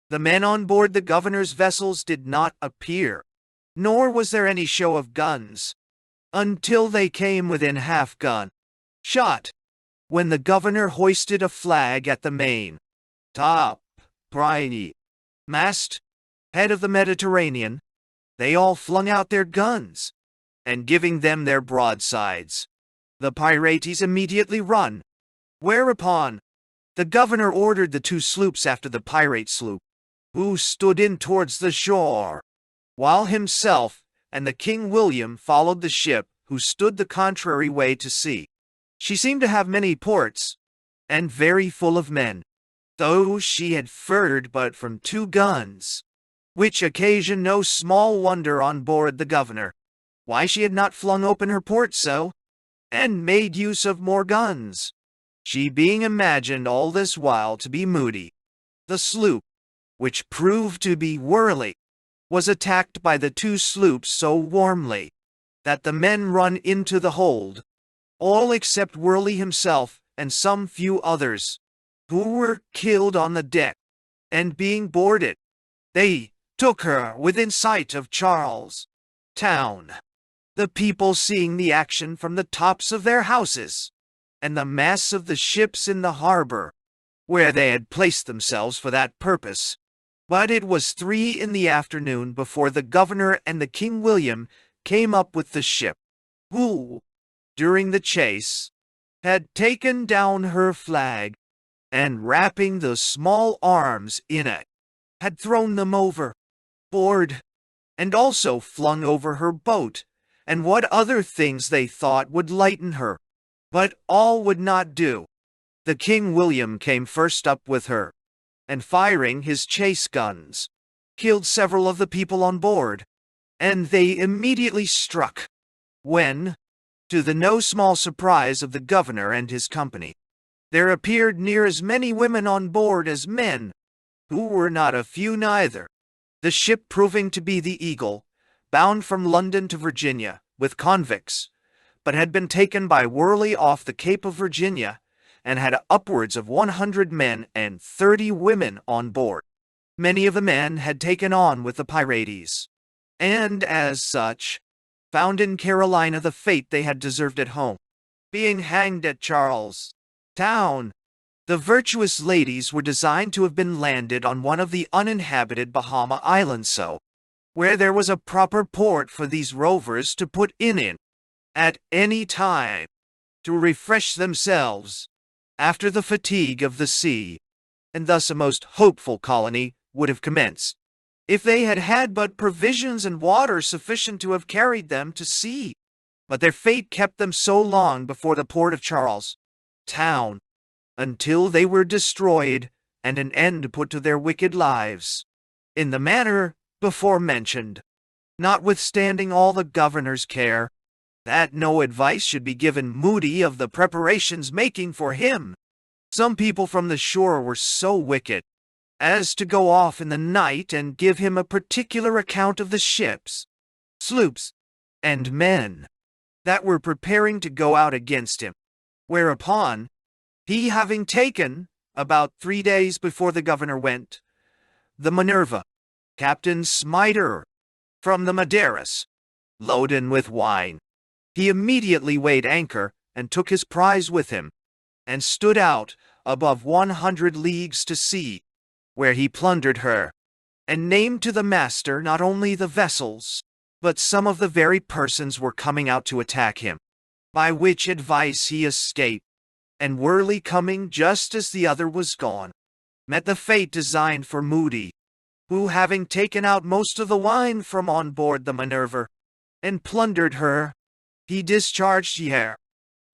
the men on board the governor's vessels did not appear, nor was there any show of guns, until they came within half-gun shot, when the governor hoisted a flag at the main top, briny mast, head of the Mediterranean. They all flung out their guns, and giving them their broadsides, the pirates immediately run, whereupon the governor ordered the 2 sloops after the pirate sloop, who stood in towards the shore, while himself and the King William followed the ship, who stood the contrary way to sea. She seemed to have many ports, and very full of men, though she had fired but from 2 guns, which occasioned no small wonder on board the governor, why she had not flung open her port so, and made use of more guns, she being imagined all this while to be Moody. The sloop, which proved to be Whirly, was attacked by the 2 sloops so warmly, that the men run into the hold, all except Whirly himself and some few others, who were killed on the deck, and being boarded, they took her within sight of Charles Town, the people seeing the action from the tops of their houses, and the masts of the ships in the harbor, where they had placed themselves for that purpose. But it was 3 in the afternoon before the governor and the King William came up with the ship, who, during the chase, had taken down her flag, and wrapping the small arms in it, had thrown them overboard, and also flung over her boat, and what other things they thought would lighten her. But all would not do. The King William came first up with her, and firing his chase guns, killed several of the people on board, and they immediately struck, when, to the no small surprise of the governor and his company, there appeared near as many women on board as men, who were not a few neither. The ship proving to be the Eagle, bound from London to Virginia, with convicts, but had been taken by Worley off the Cape of Virginia, and had upwards of 100 men and 30 women on board. Many of the men had taken on with the pirates, and, as such, found in Carolina the fate they had deserved at home, being hanged at Charlestown. The virtuous ladies were designed to have been landed on one of the uninhabited Bahama Islands, where there was a proper port for these rovers to put in at any time, to refresh themselves after the fatigue of the sea, and thus a most hopeful colony would have commenced, if they had had but provisions and water sufficient to have carried them to sea. But their fate kept them so long before the port of Charlestown, until they were destroyed, and an end put to their wicked lives, in the manner before mentioned, notwithstanding all the governor's care, that no advice should be given Moody of the preparations making for him. Some people from the shore were so wicked as to go off in the night and give him a particular account of the ships, sloops, and men that were preparing to go out against him, whereupon, he having taken, about 3 days before the governor went, the Minerva, Captain Smiter, from the Madeiras, loaden with wine, he immediately weighed anchor and took his prize with him, and stood out above 100 leagues to sea, where he plundered her, and named to the master not only the vessels, but some of the very persons were coming out to attack him, by which advice he escaped, and Worley coming just as the other was gone, met the fate designed for Moody, who having taken out most of the wine from on board the Minerva, and plundered her, he discharged her,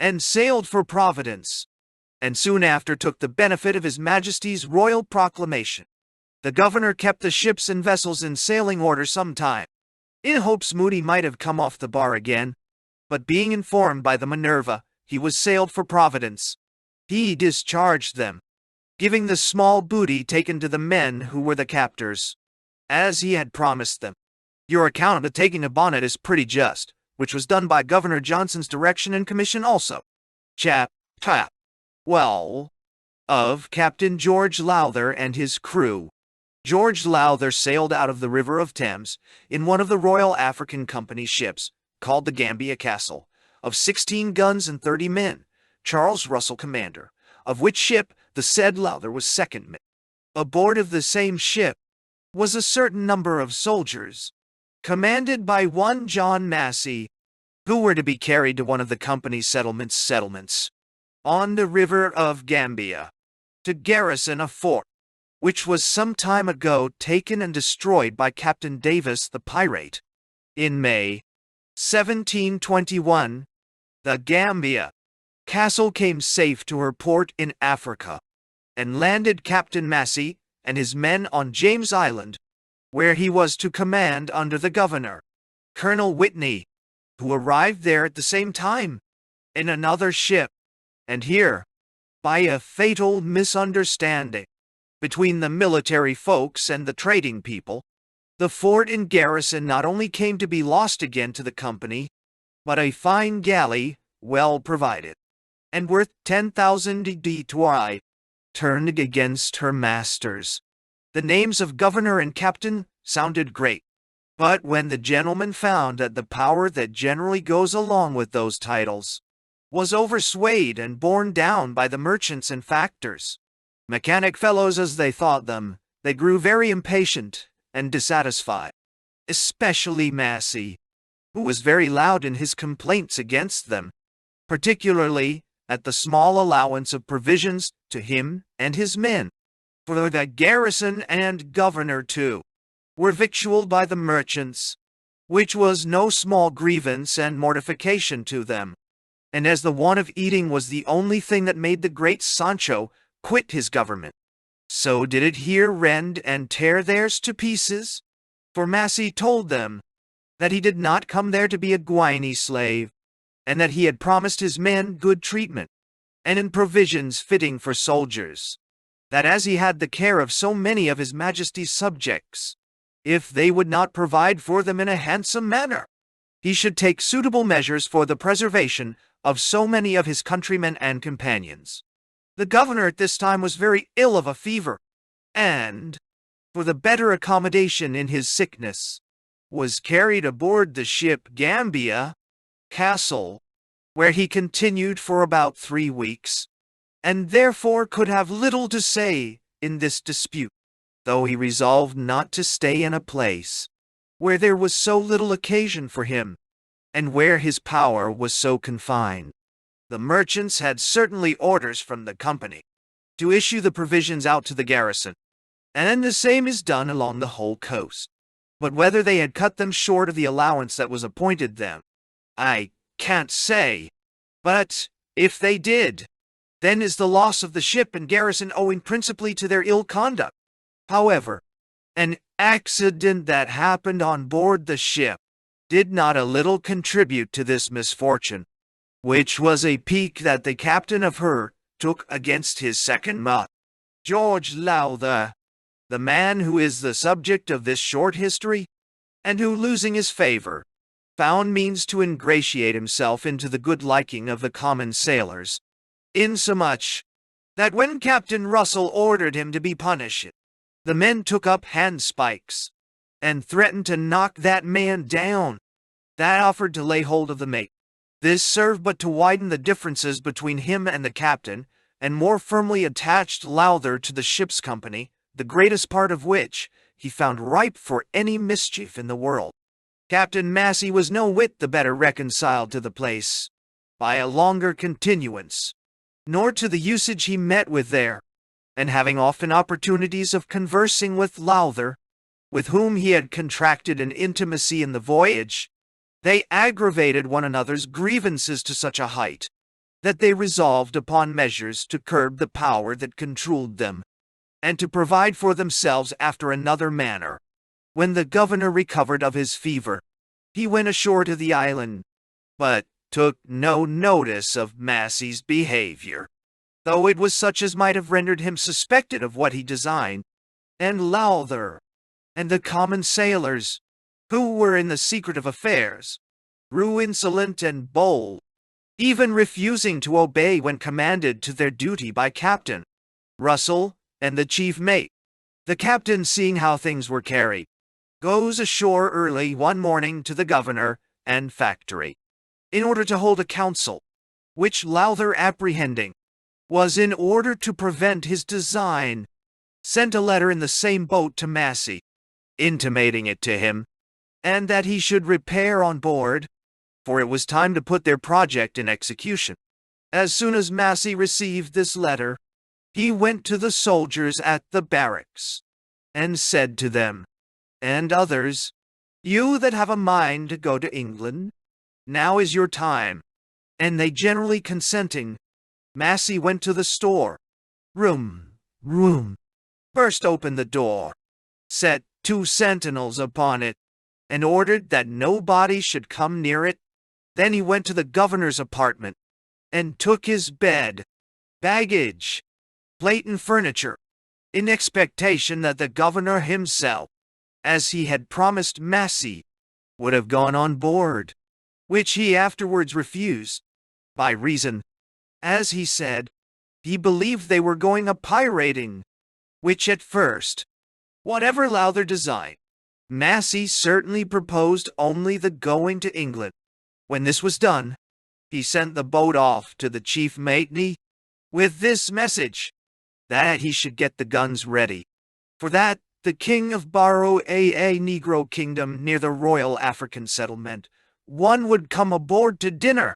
and sailed for Providence, and soon after took the benefit of his Majesty's royal proclamation. The governor kept the ships and vessels in sailing order some time, in hopes Moody might have come off the bar again, but being informed by the Minerva he was sailed for Providence, he discharged them, giving the small booty taken to the men who were the captors, as he had promised them. Your account of the taking of Bonnet is pretty just, which was done by Governor Johnson's direction and commission also. Chap. Well, of Captain George Lowther and his crew. George Lowther sailed out of the River of Thames in one of the Royal African Company's ships, called the Gambia Castle, of 16 guns and 30 men, Charles Russell commander, of which ship the said Lowther was second mate. Aboard of the same ship was a certain number of soldiers, commanded by one John Massey, who were to be carried to one of the company's settlements, on the river of Gambia, to garrison a fort, which was some time ago taken and destroyed by Captain Davis the pirate. In May 1721, the Gambia Castle came safe to her port in Africa, and landed Captain Massey and his men on James Island, where he was to command under the governor, Colonel Whitney, who arrived there at the same time, in another ship, and here, by a fatal misunderstanding between the military folks and the trading people, the fort in garrison not only came to be lost again to the company, but a fine galley, well provided, and worth 10,000 detois, turned against her masters. The names of governor and captain sounded great, but when the gentleman found that the power that generally goes along with those titles was overswayed and borne down by the merchants and factors, mechanic fellows as they thought them, they grew very impatient and dissatisfied, especially Massey, who was very loud in his complaints against them, particularly at the small allowance of provisions to him and his men. For the garrison and governor too were victualled by the merchants, which was no small grievance and mortification to them. And as the want of eating was the only thing that made the great Sancho quit his government, so did it here rend and tear theirs to pieces. For Massey told them that he did not come there to be a Guinea slave, and that he had promised his men good treatment, and in provisions fitting for soldiers, that as he had the care of so many of his Majesty's subjects, if they would not provide for them in a handsome manner, he should take suitable measures for the preservation of so many of his countrymen and companions. The governor at this time was very ill of a fever, and, for the better accommodation in his sickness, was carried aboard the ship Gambia Castle, where he continued for about 3 weeks, and therefore could have little to say in this dispute, though he resolved not to stay in a place where there was so little occasion for him, and where his power was so confined. The merchants had certainly orders from the company to issue the provisions out to the garrison, and the same is done along the whole coast. But whether they had cut them short of the allowance that was appointed them, I can't say. But if they did, then is the loss of the ship and garrison owing principally to their ill conduct. However, an accident that happened on board the ship did not a little contribute to this misfortune, which was a pique that the captain of her took against his second mate, George Lowther, the man who is the subject of this short history, and who, losing his favor, found means to ingratiate himself into the good liking of the common sailors, insomuch that when Captain Russell ordered him to be punished, the men took up handspikes, and threatened to knock that man down that offered to lay hold of the mate. This served but to widen the differences between him and the captain, and more firmly attached Lowther to the ship's company, the greatest part of which he found ripe for any mischief in the world. Captain Massey was no whit the better reconciled to the place by a longer continuance, nor to the usage he met with there, and having often opportunities of conversing with Lowther, with whom he had contracted an intimacy in the voyage, they aggravated one another's grievances to such a height that they resolved upon measures to curb the power that controlled them, and to provide for themselves after another manner. When the governor recovered of his fever, he went ashore to the island, but took no notice of Massey's behavior, though it was such as might have rendered him suspected of what he designed, and Lowther, and the common sailors, who were in the secret of affairs, grew insolent and bold, even refusing to obey when commanded to their duty by Captain Russell and the chief mate. The captain, seeing how things were carried, goes ashore early one morning to the governor and factory, in order to hold a council, which Lowther, apprehending was in order to prevent his design, sent a letter in the same boat to Massey, intimating it to him, and that he should repair on board, for it was time to put their project in execution. As soon as Massey received this letter, he went to the soldiers at the barracks, and said to them, and others, "You that have a mind to go to England, now is your time." And they generally consenting, Massey went to the store room, burst open the door, set 2 sentinels upon it, and ordered that nobody should come near it. Then he went to the governor's apartment, and took his bed, baggage, plate and furniture, in expectation that the governor himself, as he had promised Massey, would have gone on board, which he afterwards refused, by reason, as he said, he believed they were going a-pirating, which at first, whatever Lowther designed, Massey certainly proposed only the going to England. When this was done, he sent the boat off to the chief matey with this message, that he should get the guns ready, for that the king of Barrow a Negro kingdom near the Royal African settlement, one would come aboard to dinner.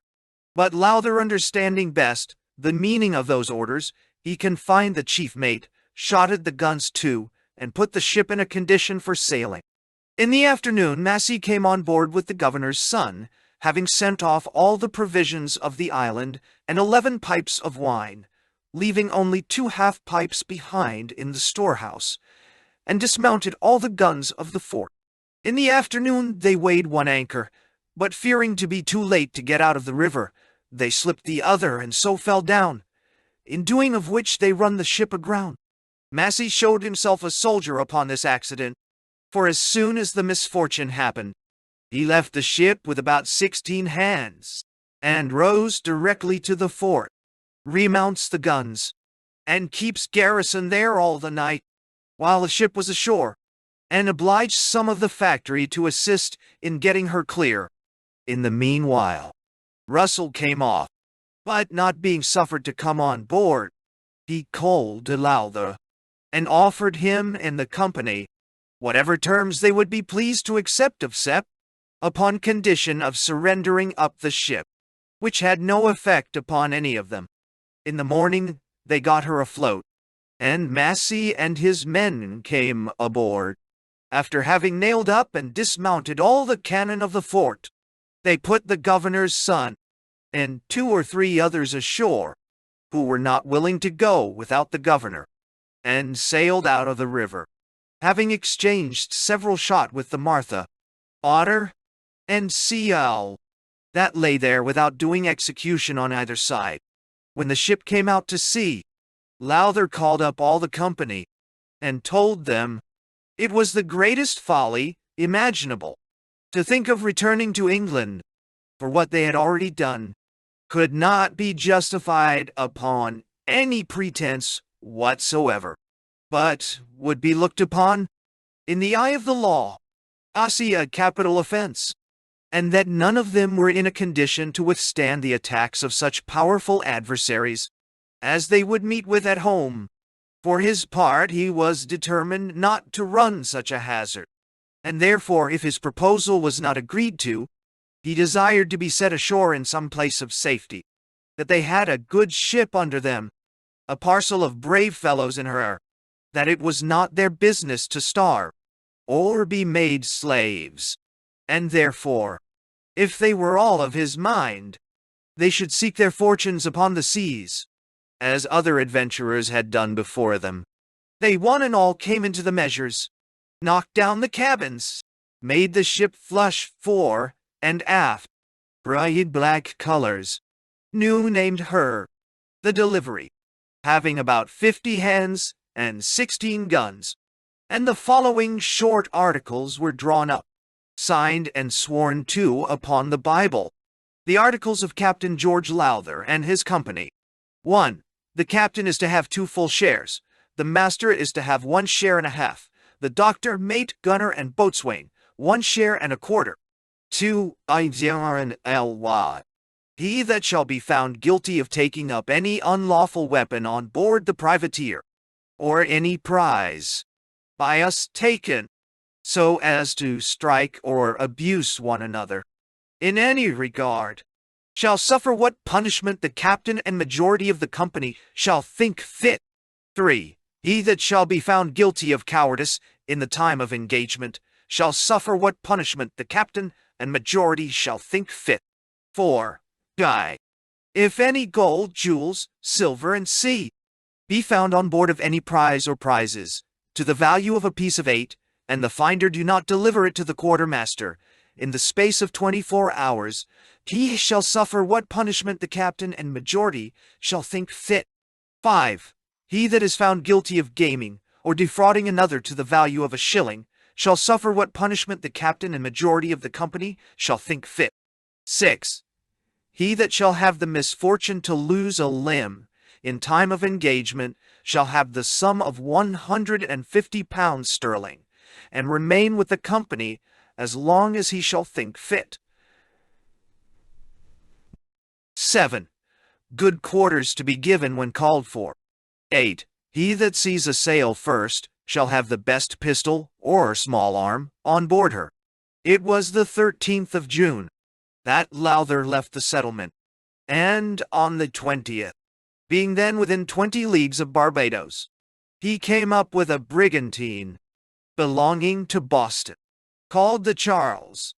But Lowther, understanding best The meaning of those orders: he confined the chief mate, shotted the guns too, and put the ship in a condition for sailing. In the afternoon, Massey came on board with the governor's son, having sent off all the provisions of the island and 11 pipes of wine, leaving only 2 half-pipes behind in the storehouse, and dismounted all the guns of the fort. In the afternoon they weighed 1 anchor, but fearing to be too late to get out of the river, they slipped the other and so fell down, in doing of which they run the ship aground. Massey showed himself a soldier upon this accident, for as soon as the misfortune happened, he left the ship with about 16 hands, and rows directly to the fort, remounts the guns, and keeps garrison there all the night, while the ship was ashore, and obliged some of the factory to assist in getting her clear. In the meanwhile, Russell came off, but not being suffered to come on board, he called to Lowther, and offered him and the company whatever terms they would be pleased to accept of Sepp, upon condition of surrendering up the ship, which had no effect upon any of them. In the morning they got her afloat, and Massey and his men came aboard. After having nailed up and dismounted all the cannon of the fort, they put the governor's son and 2 or 3 others ashore, who were not willing to go without the governor, and sailed out of the river, having exchanged several shot with the Martha, Otter, and Sea Owl, that lay there without doing execution on either side. When the ship came out to sea, Lowther called up all the company, and told them it was the greatest folly imaginable to think of returning to England, for what they had already done could not be justified upon any pretense whatsoever, but would be looked upon, in the eye of the law, as a capital offense, and that none of them were in a condition to withstand the attacks of such powerful adversaries as they would meet with at home. For his part, he was determined not to run such a hazard, and therefore, if his proposal was not agreed to, he desired to be set ashore in some place of safety, that they had a good ship under them, a parcel of brave fellows in her, that it was not their business to starve, or be made slaves, and therefore, if they were all of his mind, they should seek their fortunes upon the seas, as other adventurers had done before them. They one and all came into the measures, knocked down the cabins, made the ship flush fore and aft, bright black colors, new named her, the Delivery, having about 50 hands and 16 guns, and the following short articles were drawn up, signed and sworn to upon the Bible. The articles of Captain George Lowther and his company. 1. The captain is to have 2 full shares. The master is to have 1 share and a half. The doctor, mate, gunner, and boatswain, 1 share and a quarter. 2. Ly. He that shall be found guilty of taking up any unlawful weapon on board the privateer, or any prize, by us taken, so as to strike or abuse one another, in any regard, shall suffer what punishment the captain and majority of the company shall think fit. 3. He that shall be found guilty of cowardice in the time of engagement shall suffer what punishment the captain and majority shall think fit. 4. Die. If any gold, jewels, silver, and sea be found on board of any prize or prizes, to the value of a piece of 8, and the finder do not deliver it to the quartermaster, in the space of 24 hours, he shall suffer what punishment the captain and majority shall think fit. 5. He that is found guilty of gaming, or defrauding another to the value of a shilling, shall suffer what punishment the captain and majority of the company shall think fit. 6. He that shall have the misfortune to lose a limb in time of engagement shall have the sum of 150 pounds sterling, and remain with the company as long as he shall think fit. 7. Good quarters to be given when called for. 8. He that sees a sail first shall have the best pistol or small arm on board her. It was the 13th of June that Lowther left the settlement, and on the 20th being then within 20 leagues of Barbados, he came up with a brigantine belonging to Boston, called the Charles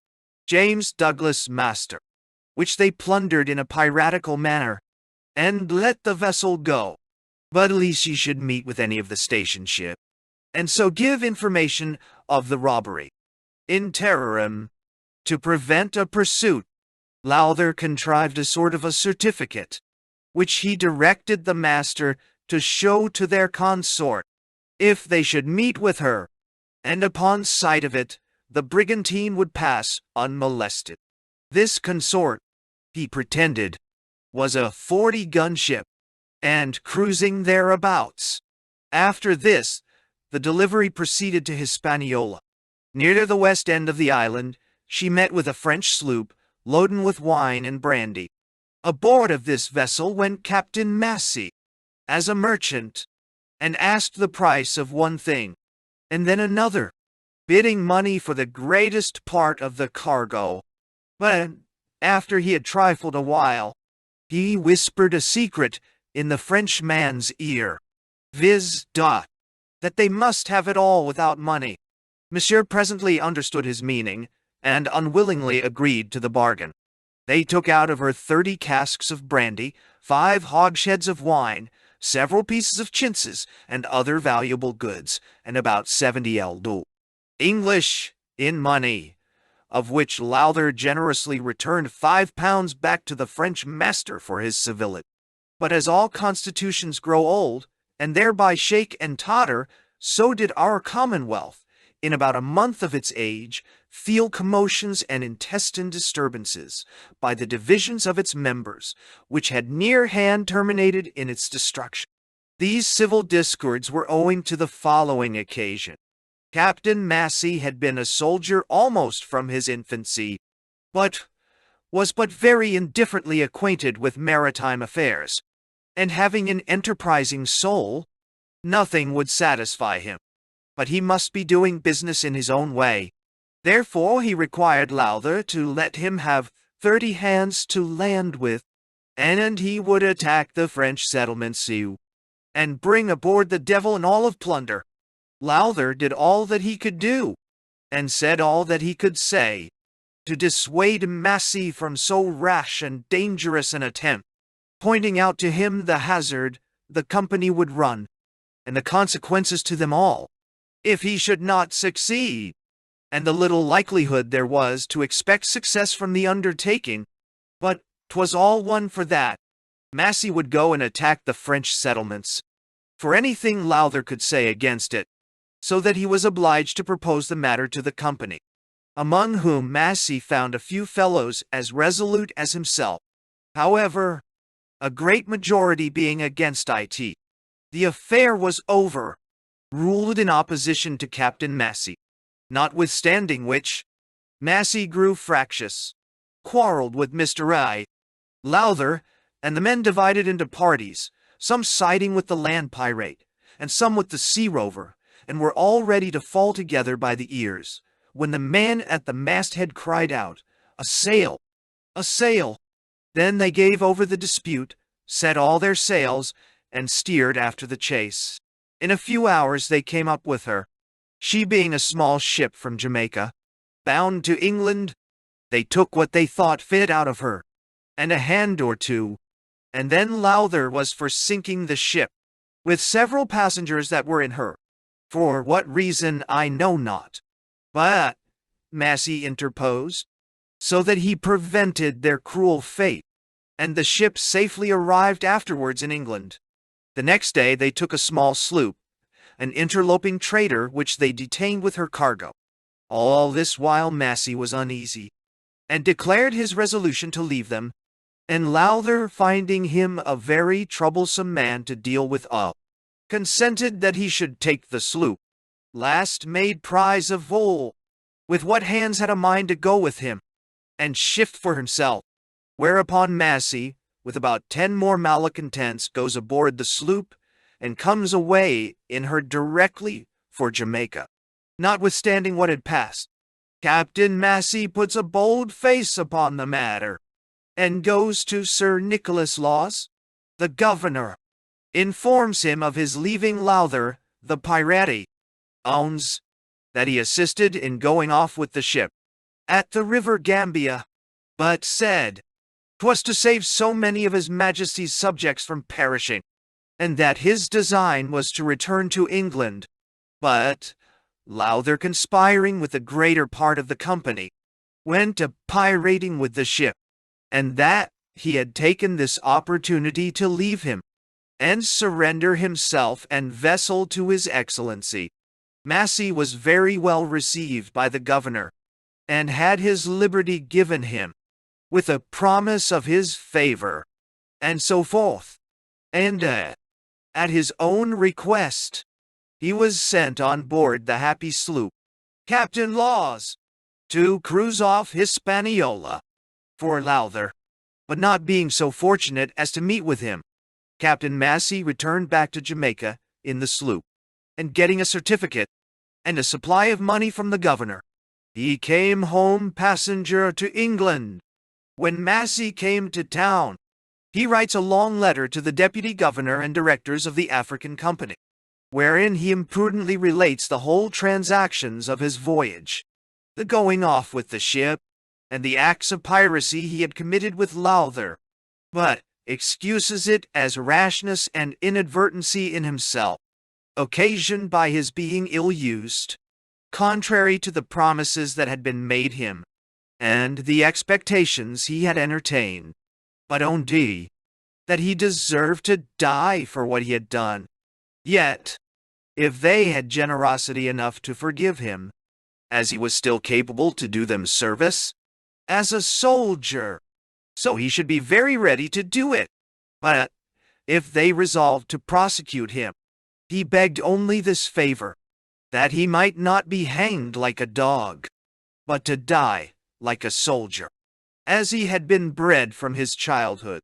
James Douglas Master, which they plundered in a piratical manner, and let the vessel go. But lest she should meet with any of the station ship, and so give information of the robbery. In terrorem, to prevent a pursuit, Lowther contrived a sort of a certificate, which he directed the master to show to their consort, if they should meet with her, and upon sight of it, the brigantine would pass unmolested. This consort, he pretended, was a 40-gun ship, and cruising thereabouts. After this, the delivery proceeded to Hispaniola. Near the west end of the island, she met with a French sloop, loaden with wine and brandy. Aboard of this vessel went Captain Massey, as a merchant, and asked the price of one thing, and then another, bidding money for the greatest part of the cargo. But after he had trifled a while, he whispered a secret in the Frenchman's ear, viz. That they must have it all without money. Monsieur presently understood his meaning, and unwillingly agreed to the bargain. They took out of her 30 casks of brandy, 5 hogsheads of wine, several pieces of chintzes, and other valuable goods, and about 70 eldo English in money, of which Lowther generously returned £5 back to the French master for his civility. But as all constitutions grow old, and thereby shake and totter, so did our commonwealth, in about a month of its age, feel commotions and intestine disturbances by the divisions of its members, which had near hand terminated in its destruction. These civil discords were owing to the following occasion. Captain Massey had been a soldier almost from his infancy, but was but very indifferently acquainted with maritime affairs, and having an enterprising soul, nothing would satisfy him, but he must be doing business in his own way. Therefore he required Lowther to let him have 30 hands to land with, and he would attack the French settlements and bring aboard the devil and all of plunder. Lowther did all that he could do, and said all that he could say, to dissuade Massey from so rash and dangerous an attempt, pointing out to him the hazard the company would run, and the consequences to them all, if he should not succeed, and the little likelihood there was to expect success from the undertaking. But 'twas all one for that. Massey would go and attack the French settlements, for anything Lowther could say against it, so that he was obliged to propose the matter to the company, among whom Massey found a few fellows as resolute as himself. However, a great majority being against it, the affair was over, ruled in opposition to Captain Massey, notwithstanding which, Massey grew fractious, quarreled with Mr. Lowther, and the men divided into parties, some siding with the land pirate, and some with the sea rover, and were all ready to fall together by the ears, when the man at the masthead cried out, "A sail! A sail!" Then they gave over the dispute, set all their sails, and steered after the chase. In a few hours they came up with her. She being a small ship from Jamaica, bound to England, they took what they thought fit out of her, and a hand or two, and then Lowther was for sinking the ship, with several passengers that were in her. For what reason I know not. But Massey interposed, so that he prevented their cruel fate, and the ship safely arrived afterwards in England. The next day they took a small sloop, an interloping trader which they detained with her cargo. All this while Massey was uneasy, and declared his resolution to leave them, and Lowther, finding him a very troublesome man to deal with, consented that he should take the sloop. Last made prize of Vole, with what hands had a mind to go with him, and shift for himself. Whereupon Massey, with about 10 more malcontents, goes aboard the sloop, and comes away in her directly for Jamaica. Notwithstanding what had passed, Captain Massey puts a bold face upon the matter, and goes to Sir Nicholas Laws, the governor, informs him of his leaving Lowther, the pirate, owns, that he assisted in going off with the ship at the river Gambia, but said 'twas to save so many of his Majesty's subjects from perishing, and that his design was to return to England, but Lowther, conspiring with the greater part of the company, went a pirating with the ship, and that he had taken this opportunity to leave him, and surrender himself and vessel to his excellency. Massey was very well received by the governor, and had his liberty given him, with a promise of his favor, and so forth. And at his own request, he was sent on board the Happy sloop, Captain Laws, to cruise off Hispaniola for Lowther, but not being so fortunate as to meet with him, Captain Massey returned back to Jamaica in the sloop, and getting a certificate and a supply of money from the governor, he came home passenger to England. When Massey came to town, he writes a long letter to the deputy governor and directors of the African Company, wherein he imprudently relates the whole transactions of his voyage, the going off with the ship, and the acts of piracy he had committed with Lowther, but excuses it as rashness and inadvertency in himself, occasioned by his being ill-used, contrary to the promises that had been made him, and the expectations he had entertained, but owned that he deserved to die for what he had done. Yet, if they had generosity enough to forgive him, as he was still capable to do them service, as a soldier, so he should be very ready to do it. But if they resolved to prosecute him, he begged only this favor, that he might not be hanged like a dog, but to die like a soldier, as he had been bred from his childhood.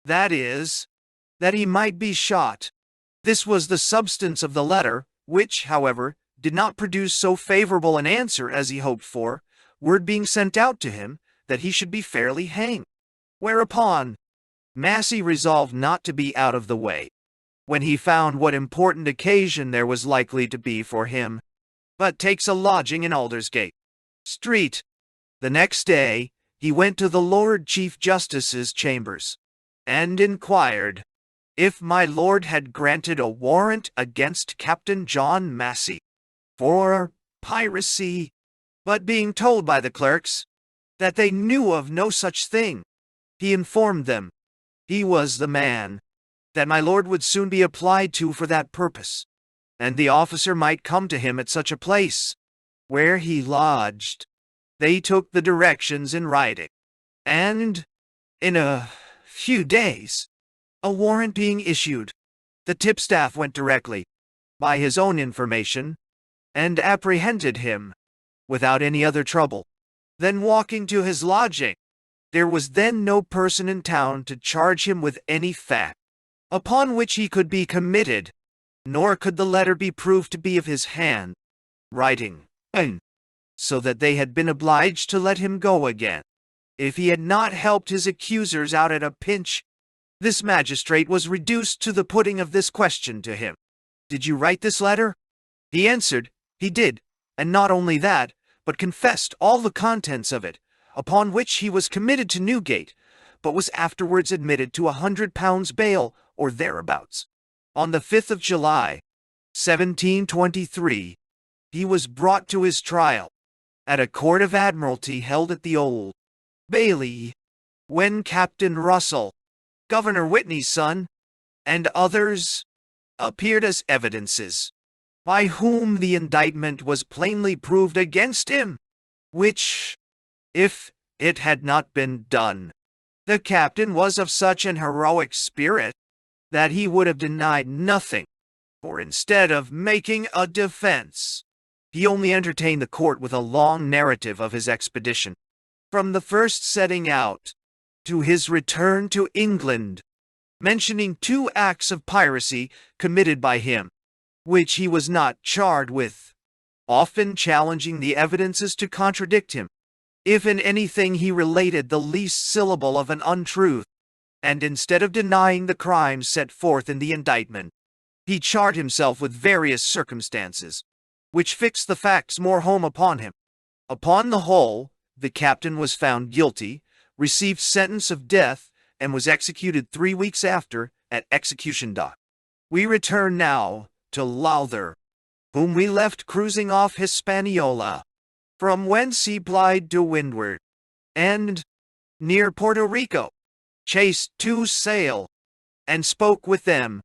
That is, that he might be shot. This was the substance of the letter, which, however, did not produce so favorable an answer as he hoped for, word being sent out to him that he should be fairly hanged. Whereupon, Massey resolved not to be out of the way, when he found what important occasion there was likely to be for him, but takes a lodging in Aldersgate Street. The next day, he went to the Lord Chief Justice's chambers, and inquired if my lord had granted a warrant against Captain John Massey for piracy, but being told by the clerks that they knew of no such thing, he informed them he was the man, that my lord would soon be applied to for that purpose, and the officer might come to him at such a place, where he lodged. They took the directions in writing, and, in a few days, a warrant being issued, the tipstaff went directly, by his own information, and apprehended him, without any other trouble. Then walking to his lodging, there was then no person in town to charge him with any fact, upon which he could be committed, nor could the letter be proved to be of his hand writing, so that they had been obliged to let him go again, if he had not helped his accusers out at a pinch. This magistrate was reduced to the putting of this question to him: "Did you write this letter?" He answered, he did, and not only that, but confessed all the contents of it, upon which he was committed to Newgate, but was afterwards admitted to £100 bail, or thereabouts. On the 5th of July, 1723, he was brought to his trial, at a court of admiralty held at the Old Bailey, when Captain Russell, Governor Whitney's son, and others, appeared as evidences, by whom the indictment was plainly proved against him, which, if it had not been done, the captain was of such an heroic spirit that he would have denied nothing, for instead of making a defense, he only entertained the court with a long narrative of his expedition, from the first setting out to his return to England, mentioning 2 acts of piracy committed by him, which he was not charged with, often challenging the evidences to contradict him, if in anything he related the least syllable of an untruth. and instead of denying the crimes set forth in the indictment, he charged himself with various circumstances, which fixed the facts more home upon him. Upon the whole, the captain was found guilty, received sentence of death, and was executed 3 weeks after at execution dock. We return now to Lowther, whom we left cruising off Hispaniola, from whence he plied to windward, and, near Puerto Rico, chased 2 sail, and spoke with them.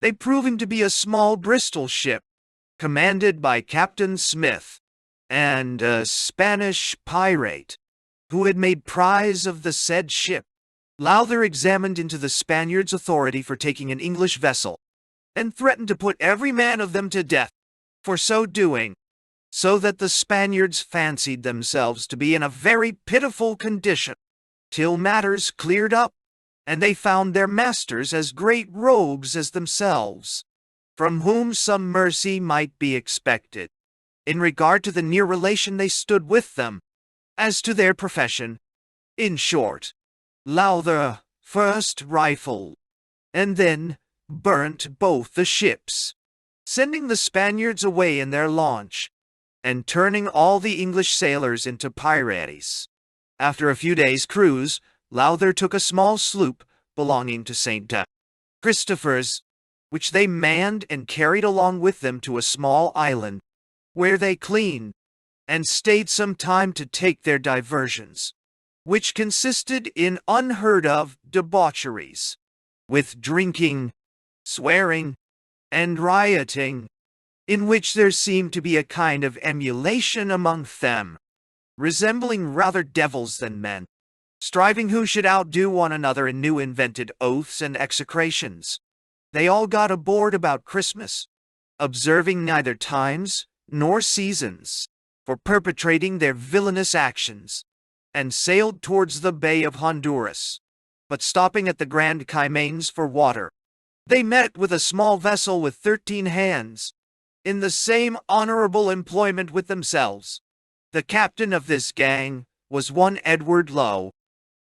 They proving to be a small Bristol ship, commanded by Captain Smith, and a Spanish pirate, who had made prize of the said ship. Lowther examined into the Spaniards' authority for taking an English vessel, and threatened to put every man of them to death for so doing, so that the Spaniards fancied themselves to be in a very pitiful condition, till matters cleared up, and they found their masters as great rogues as themselves, from whom some mercy might be expected, in regard to the near relation they stood with them, as to their profession. In short, Lowther first rifled, and then burnt both the ships, sending the Spaniards away in their launch, and turning all the English sailors into pirates. After a few days' cruise, Lowther took a small sloop belonging to St. Christopher's, which they manned and carried along with them to a small island, where they cleaned, and stayed some time to take their diversions, which consisted in unheard-of debaucheries, with drinking, swearing, and rioting, in which there seemed to be a kind of emulation among them, resembling rather devils than men, striving who should outdo one another in new invented oaths and execrations. They all got aboard about Christmas, observing neither times nor seasons for perpetrating their villainous actions, and sailed towards the Bay of Honduras, but stopping at the Grand Caymanes for water, they met with a small vessel with 13 hands, in the same honorable employment with themselves. The captain of this gang was one Edward Lowe,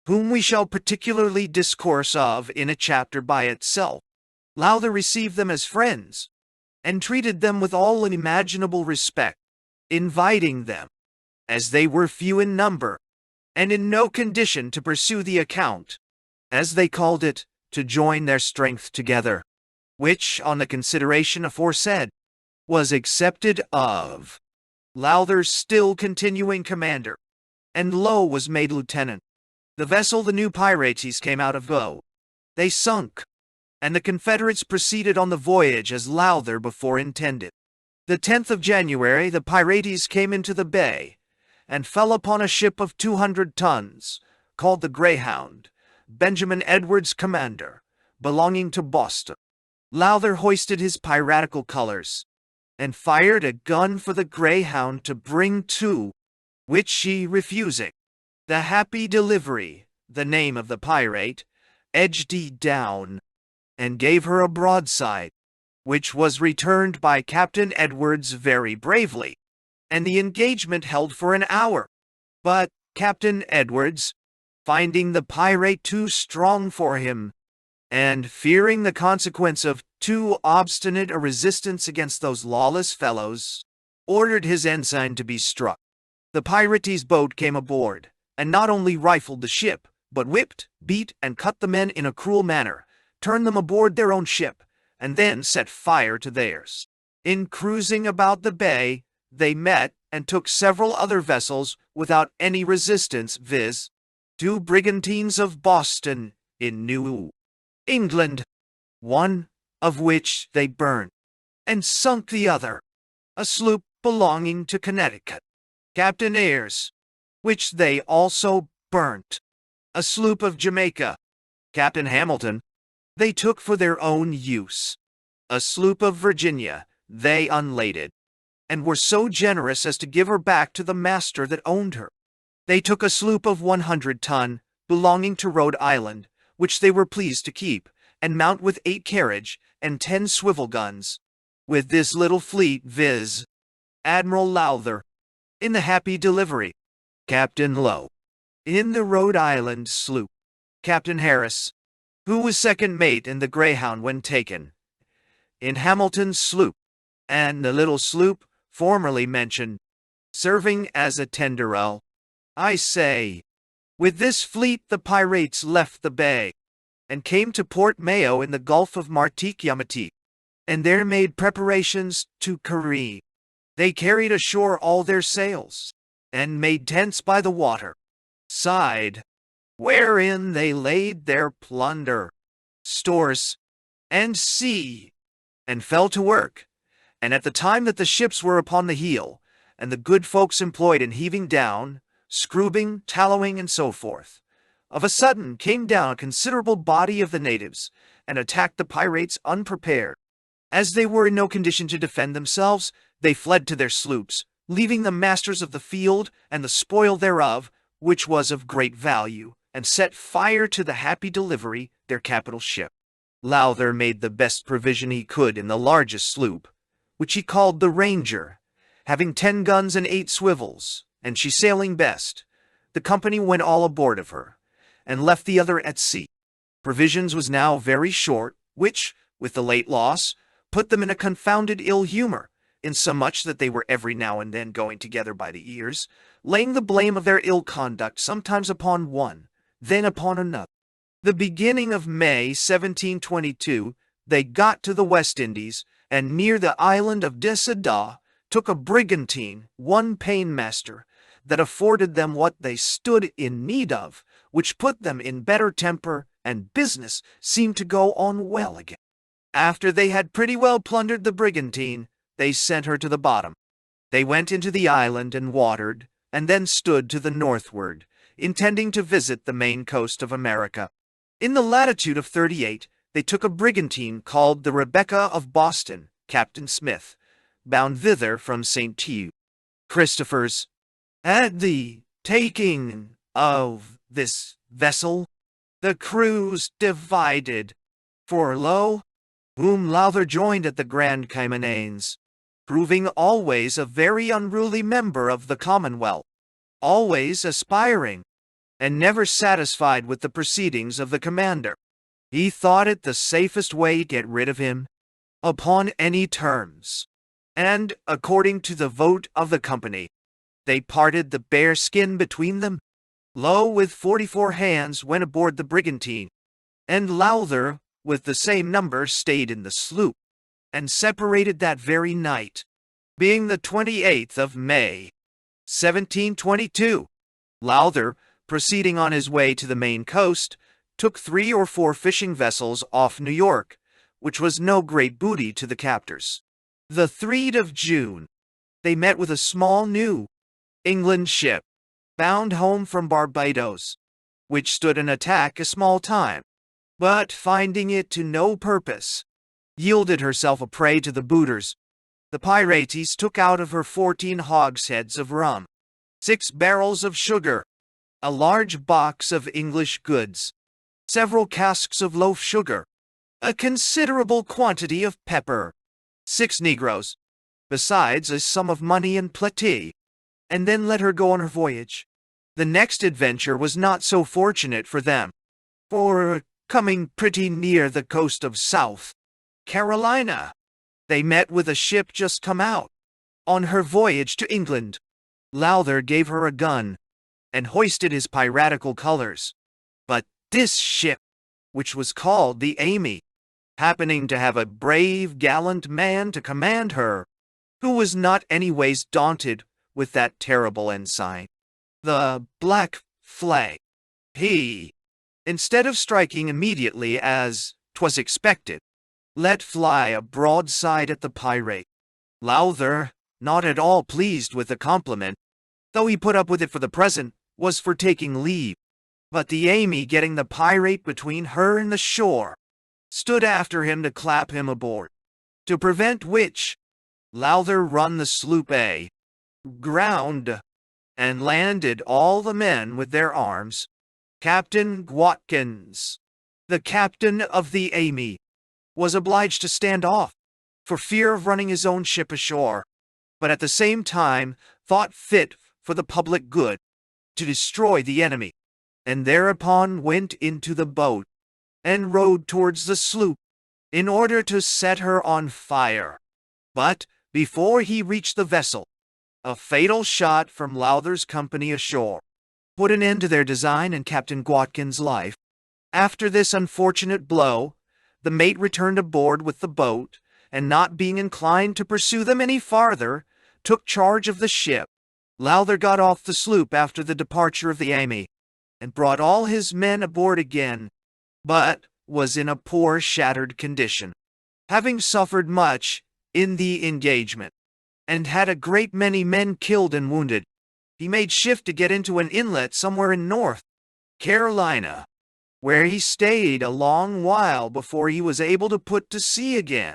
whom we shall particularly discourse of in a chapter by itself. Lowther received them as friends, and treated them with all unimaginable respect, inviting them, as they were few in number, and in no condition to pursue the account, as they called it, to join their strength together, which, on the consideration aforesaid, was accepted of. Lowther still continuing commander, and Lowe was made lieutenant. The vessel the new pirates came out of Lowe. They sunk, and the Confederates proceeded on the voyage as Lowther before intended. The 10th of January the pirates came into the bay, and fell upon a ship of 200 tons, called the Greyhound, Benjamin Edwards commander, belonging to Boston. Lowther hoisted his piratical colors, and fired a gun for the Greyhound to bring to, which she refusing. The Happy Delivery, the name of the pirate, edged down, and gave her a broadside, which was returned by Captain Edwards very bravely, and the engagement held for an hour. But Captain Edwards, finding the pirate too strong for him, and fearing the consequence of too obstinate a resistance against those lawless fellows, ordered his ensign to be struck. The pirate's boat came aboard, and not only rifled the ship, but whipped, beat, and cut the men in a cruel manner, turned them aboard their own ship, and then set fire to theirs. In cruising about the bay, they met and took several other vessels without any resistance, viz., 2 brigantines of Boston in New England, one of which they burnt, and sunk the other, a sloop belonging to Connecticut, Captain Ayres, which they also burnt. A sloop of Jamaica, Captain Hamilton, they took for their own use. A sloop of Virginia they unladed, and were so generous as to give her back to the master that owned her. They took a sloop of 100 ton, belonging to Rhode Island, which they were pleased to keep, and mount with 8 carriage and 10 swivel guns. With this little fleet, viz., Admiral Lowther, in the Happy Delivery, Captain Lowe, in the Rhode Island sloop, Captain Harris, who was second mate in the Greyhound when taken, in Hamilton's sloop, and the little sloop, formerly mentioned, serving as a tenderel. I say, with this fleet the pirates left the bay, and came to Port Mayo in the Gulf of Martinique, and there made preparations to careen. They carried ashore all their sails, and made tents by the water side, wherein they laid their plunder, stores, and sea, and fell to work. And at the time that the ships were upon the heel, and the good folks employed in heaving down, screwing, tallowing, and so forth, of a sudden came down a considerable body of the natives, and attacked the pirates unprepared. As they were in no condition to defend themselves, they fled to their sloops, leaving them masters of the field and the spoil thereof, which was of great value, and set fire to the Happy Delivery, their capital ship. Lowther made the best provision he could in the largest sloop, which he called the Ranger, having 10 guns and 8 swivels, and she sailing best. The company went all aboard of her, and left the other at sea. Provisions was now very short, which, with the late loss, put them in a confounded ill humor, insomuch that they were every now and then going together by the ears, laying the blame of their ill conduct sometimes upon one, then upon another. The beginning of May 1722, they got to the West Indies, and near the island of Decidua, took a brigantine, one paymaster, that afforded them what they stood in need of, which put them in better temper, and business seemed to go on well again. After they had pretty well plundered the brigantine, they sent her to the bottom. They went into the island and watered, and then stood to the northward, intending to visit the main coast of America. In the latitude of 38, they took a brigantine called the Rebecca of Boston, Captain Smith, bound thither from St. Hugh. Christopher's. At the taking of this vessel, the crews divided, for lo, whom Lowther joined at the Grand Caymanes, proving always a very unruly member of the Commonwealth, always aspiring, and never satisfied with the proceedings of the commander. He thought it the safest way to get rid of him, upon any terms, and, according to the vote of the company, they parted the bear skin between them. Low, with 44 hands, went aboard the brigantine, and Lowther, with the same number, stayed in the sloop, and separated that very night, being the 28th of May, 1722. Lowther, proceeding on his way to the main coast, took 3 or 4 fishing vessels off New York, which was no great booty to the captors. The 3rd of June, they met with a small New England ship, bound home from Barbados, which stood an attack a small time, but finding it to no purpose, yielded herself a prey to the booters. The pirates took out of her 14 hogsheads of rum, 6 barrels of sugar, a large box of English goods, several casks of loaf sugar, a considerable quantity of pepper, 6 negroes, besides a sum of money and plate, and then let her go on her voyage. The next adventure was not so fortunate for them, for, coming pretty near the coast of South Carolina, they met with a ship just come out, on her voyage to England. Lowther gave her a gun, and hoisted his piratical colors. But this ship, which was called the Amy, happening to have a brave, gallant man to command her, who was not anyways daunted with that terrible ensign, the Black Flag, he, instead of striking immediately as 'twas expected, let fly a broadside at the pirate. Lowther, not at all pleased with the compliment, though he put up with it for the present, was for taking leave. But the Amy, getting the pirate between her and the shore, stood after him to clap him aboard, to prevent which, Lowther run the sloop ground, and landed all the men with their arms. Captain Watkins, the captain of the Amy, was obliged to stand off, for fear of running his own ship ashore, but at the same time thought fit for the public good to destroy the enemy, and thereupon went into the boat, and rowed towards the sloop in order to set her on fire. But before he reached the vessel, a fatal shot from Lowther's company ashore put an end to their design and Captain Gwatkin's life. After this unfortunate blow, the mate returned aboard with the boat, and not being inclined to pursue them any farther, took charge of the ship. Lowther got off the sloop after the departure of the Amy, and brought all his men aboard again, but was in a poor, shattered condition, having suffered much in the engagement, and had a great many men killed and wounded. He made shift to get into an inlet somewhere in North Carolina, where he stayed a long while before he was able to put to sea again.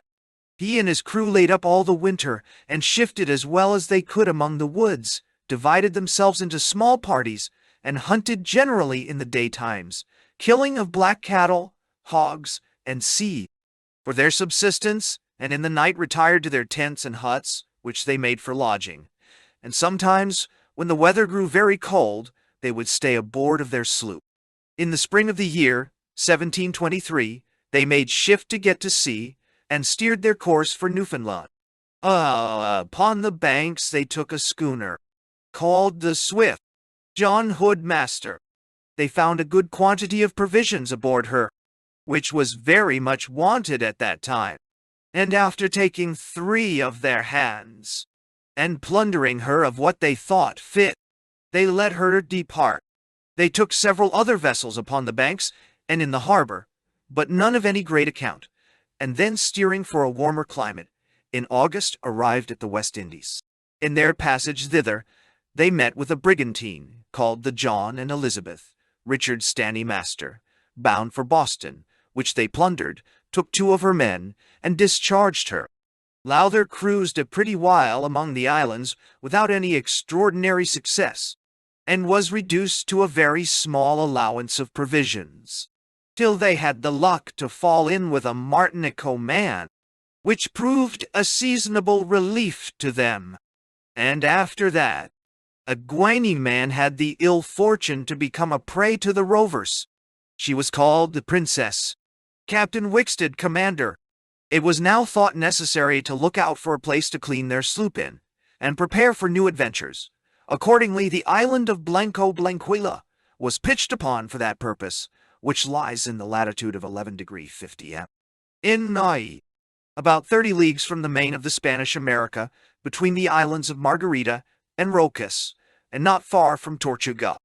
He and his crew laid up all the winter, and shifted as well as they could among the woods, divided themselves into small parties, and hunted generally in the daytimes, killing of black cattle, hogs, and sea, for their subsistence, and in the night retired to their tents and huts, which they made for lodging. And sometimes, when the weather grew very cold, they would stay aboard of their sloop. In the spring of the year 1723, they made shift to get to sea, and steered their course for Newfoundland. Upon the banks they took a schooner, called the Swift, John Hood master. They found a good quantity of provisions aboard her, which was very much wanted at that time, and after taking 3 of their hands, and plundering her of what they thought fit, they let her depart. They took several other vessels upon the banks and in the harbor, but none of any great account, and then steering for a warmer climate, in August arrived at the West Indies. In their passage thither, they met with a brigantine, called the John and Elizabeth, Richard Stanley master, bound for Boston, which they plundered, took 2 of her men, and discharged her. Lowther cruised a pretty while among the islands without any extraordinary success, and was reduced to a very small allowance of provisions, till they had the luck to fall in with a Martinico man, which proved a seasonable relief to them. And after that, a Guinea man had the ill fortune to become a prey to the rovers. She was called the Princess. Captain Wickstead, commander. It was now thought necessary to look out for a place to clean their sloop in, and prepare for new adventures. Accordingly, the island of Blanco Blanquilla was pitched upon for that purpose, which lies in the latitude of 11° 50 M. in Nai, about 30 leagues from the main of the Spanish America, between the islands of Margarita and Rocas, and not far from Tortuga.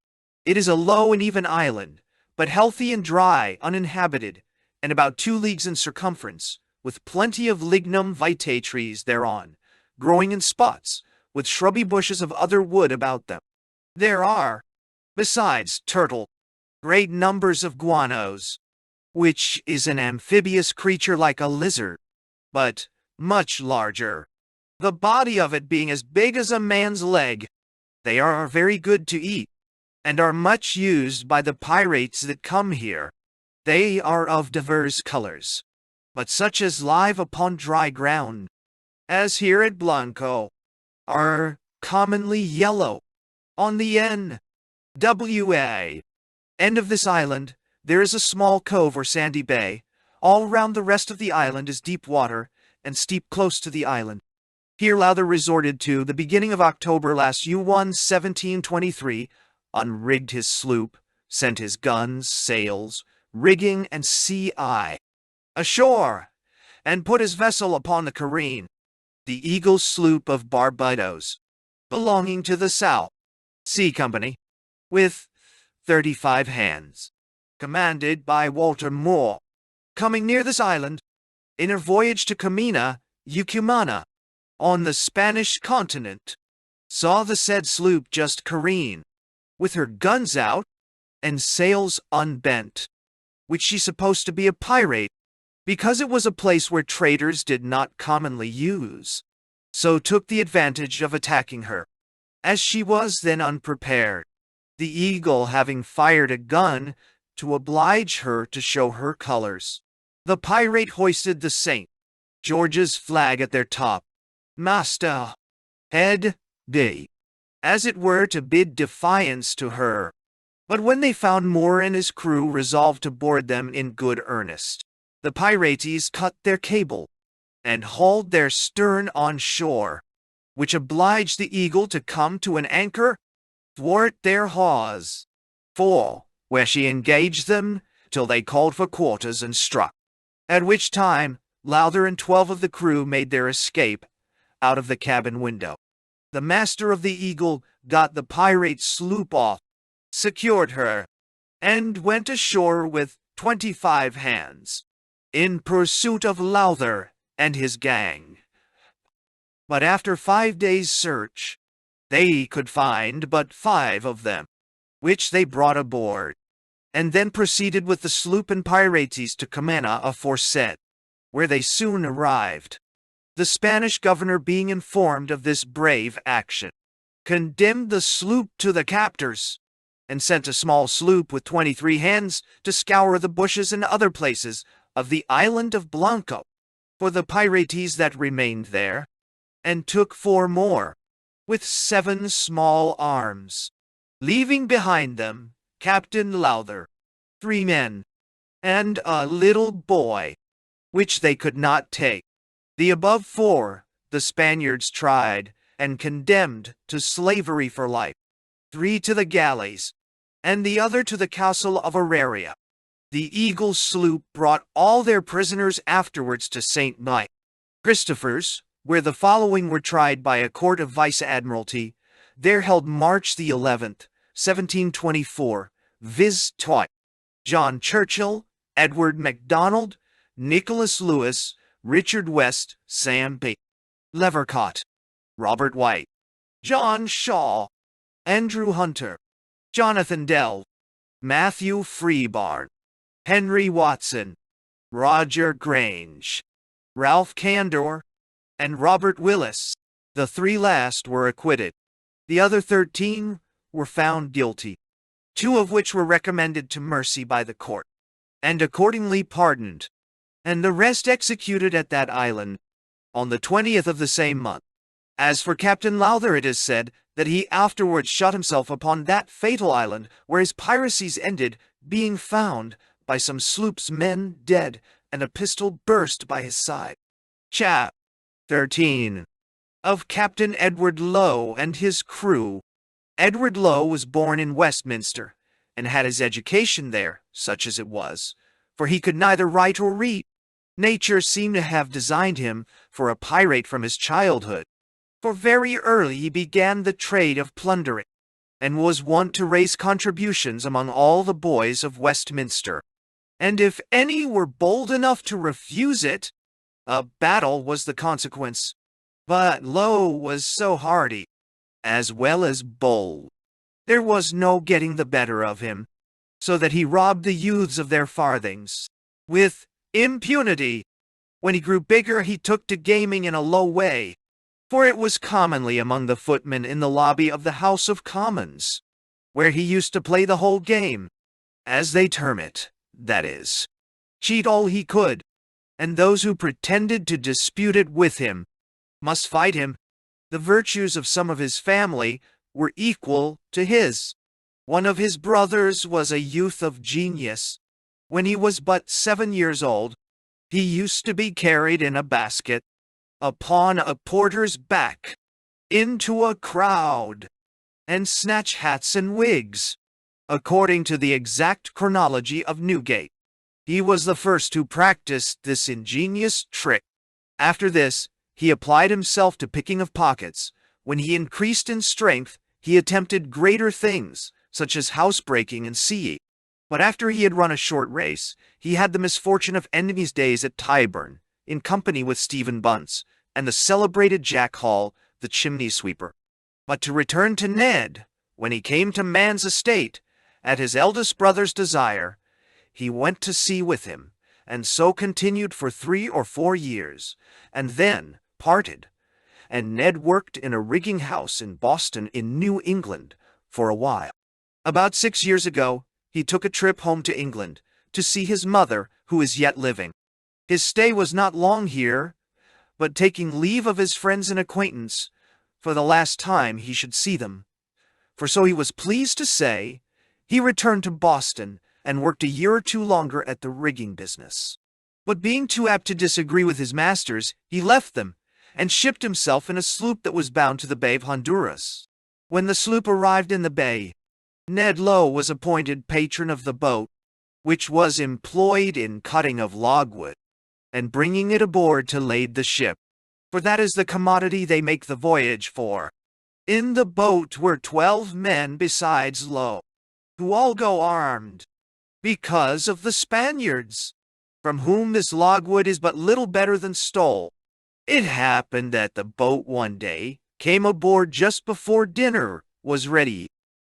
It is a low and even island, but healthy and dry, uninhabited, and about 2 leagues in circumference, with plenty of lignum vitae trees thereon, growing in spots, with shrubby bushes of other wood about them. There are, besides turtle, great numbers of guanos, which is an amphibious creature like a lizard, but much larger, the body of it being as big as a man's leg. They are very good to eat, and are much used by the pirates that come here. They are of divers colors, but such as live upon dry ground, as here at Blanco, are commonly yellow. On the N.W.A. end of this island, there is a small cove or sandy bay. All round the rest of the island is deep water, and steep close to the island. Here Lowther resorted to, the beginning of October last U1 1723, unrigged his sloop, sent his guns, sails, rigging, and C.I. ashore, and put his vessel upon the Careen, the Eagle sloop of Barbados, belonging to the South Sea Company, with 35 hands, commanded by Walter Moore. Coming near this island, in her voyage to Camina, Ucumana, on the Spanish continent, saw the said sloop just careen, with her guns out, and sails unbent, which she supposed to be a pirate, because it was a place where traders did not commonly use, so took the advantage of attacking her, as she was then unprepared, the Eagle having fired a gun to oblige her to show her colors. The pirate hoisted the St. George's flag at their top, mast head, as it were to bid defiance to her. But when they found Moore and his crew resolved to board them in good earnest, the pirates cut their cable and hauled their stern on shore, which obliged the Eagle to come to an anchor thwart their hawse, for where she engaged them till they called for quarters and struck, at which time Lowther and 12 of the crew made their escape out of the cabin window. The master of the Eagle got the pirate sloop off, secured her, and went ashore with 25 hands, in pursuit of Lowther and his gang. But after 5 days' search, they could find but 5 of them, which they brought aboard, and then proceeded with the sloop and pirates to Camana aforesaid, where they soon arrived. The Spanish governor, being informed of this brave action, condemned the sloop to the captors, and sent a small sloop with 23 hands to scour the bushes and other places of the island of Blanco for the pirates that remained there, and took 4 more, with 7 small arms, leaving behind them Captain Lowther, 3 men, and a little boy, which they could not take. The above 4 the Spaniards tried and condemned to slavery for life, 3 to the galleys, and the other to the castle of Auraria. The Eagle sloop brought all their prisoners afterwards to St. Mike Christopher's, where the following were tried by a court of vice-admiralty, there held March the 11th, 1724, viz. John Churchill, Edward MacDonald, Nicholas Lewis, Richard West, Sam B. Levercott, Robert White, John Shaw, Andrew Hunter, Jonathan Dell, Matthew Freebarn, Henry Watson, Roger Grange, Ralph Candor, and Robert Willis. The 3 last were acquitted. The other 13 were found guilty, 2 of which were recommended to mercy by the court, and accordingly pardoned, and the rest executed at that island on the 20th of the same month. As for Captain Lowther, it is said that he afterwards shot himself upon that fatal island, where his piracies ended, being found by some sloop's men dead, and a pistol burst by his side. Chap. 13. Of Captain Edward Lowe and his crew. Edward Lowe was born in Westminster, and had his education there, such as it was, for he could neither write or read. Nature seemed to have designed him for a pirate from his childhood, for very early he began the trade of plundering, and was wont to raise contributions among all the boys of Westminster, and if any were bold enough to refuse it, a battle was the consequence. But Lowe was so hardy, as well as bold, there was no getting the better of him, so that he robbed the youths of their farthings, with impunity. When he grew bigger, he took to gaming in a low way, for it was commonly among the footmen in the lobby of the House of Commons, where he used to play the whole game, as they term it, that is, cheat all he could, and those who pretended to dispute it with him must fight him. The virtues of some of his family were equal to his. One of his brothers was a youth of genius. When he was but 7 years old, he used to be carried in a basket, upon a porter's back, into a crowd, and snatch hats and wigs, according to the exact chronology of Newgate. He was the first who practiced this ingenious trick. After this, he applied himself to picking of pockets. When he increased in strength, he attempted greater things, such as housebreaking and siege. But after he had run a short race, he had the misfortune of ending his days at Tyburn, in company with Stephen Bunce, and the celebrated Jack Hall, the chimney sweeper. But to return to Ned, when he came to man's estate, at his eldest brother's desire, he went to sea with him, and so continued for 3 or 4 years, and then parted, and Ned worked in a rigging house in Boston in New England for a while. About 6 years ago, he took a trip home to England to see his mother, who is yet living. His stay was not long here, but taking leave of his friends and acquaintance, for the last time he should see them. For so he was pleased to say, he returned to Boston and worked a year or two longer at the rigging business. But being too apt to disagree with his masters, he left them and shipped himself in a sloop that was bound to the Bay of Honduras. When the sloop arrived in the bay, Ned Lowe was appointed patron of the boat, which was employed in cutting of logwood and bringing it aboard to lade the ship, for that is the commodity they make the voyage for. In the boat were 12 men besides Lowe, who all go armed, because of the Spaniards, from whom this logwood is but little better than stole. It happened that the boat one day came aboard just before dinner was ready,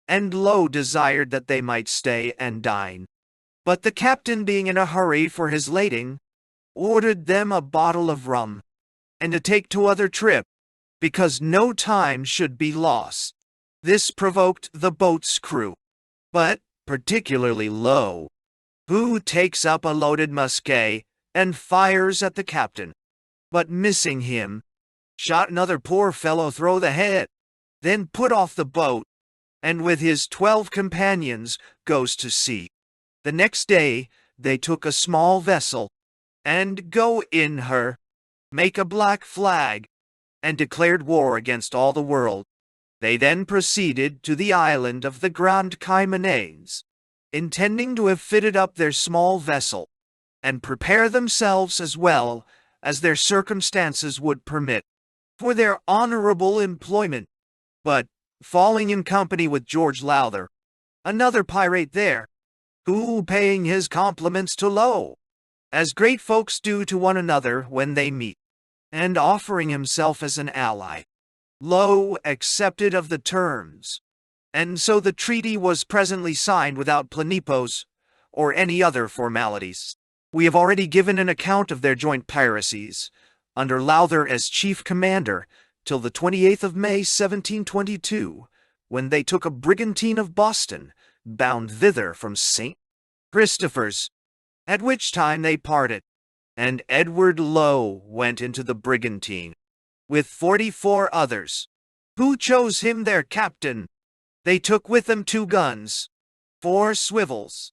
and Lowe desired that they might stay and dine. But the captain, being in a hurry for his lading, ordered them a bottle of rum, and to take to other trip, because no time should be lost. This provoked the boat's crew, but particularly Lowe, who takes up a loaded musket and fires at the captain, but missing him, shot another poor fellow through the head, then put off the boat, and with his 12 companions goes to sea. The next day they took a small vessel, and go in her, make a black flag, and declared war against all the world. They then proceeded to the island of the Grand Caymanes, intending to have fitted up their small vessel, and prepare themselves as well as their circumstances would permit, for their honorable employment, but falling in company with George Lowther, another pirate there, who, paying his compliments to Lowe, as great folks do to one another when they meet, and offering himself as an ally, Lowe accepted of the terms, and so the treaty was presently signed without planipos or any other formalities. We have already given an account of their joint piracies, under Lowther as chief commander, till the 28th of May 1722, when they took a brigantine of Boston, bound thither from St. Christopher's, at which time they parted, and Edward Lowe went into the brigantine, with 44 others, who chose him their captain. They took with them 2 guns, 4 swivels,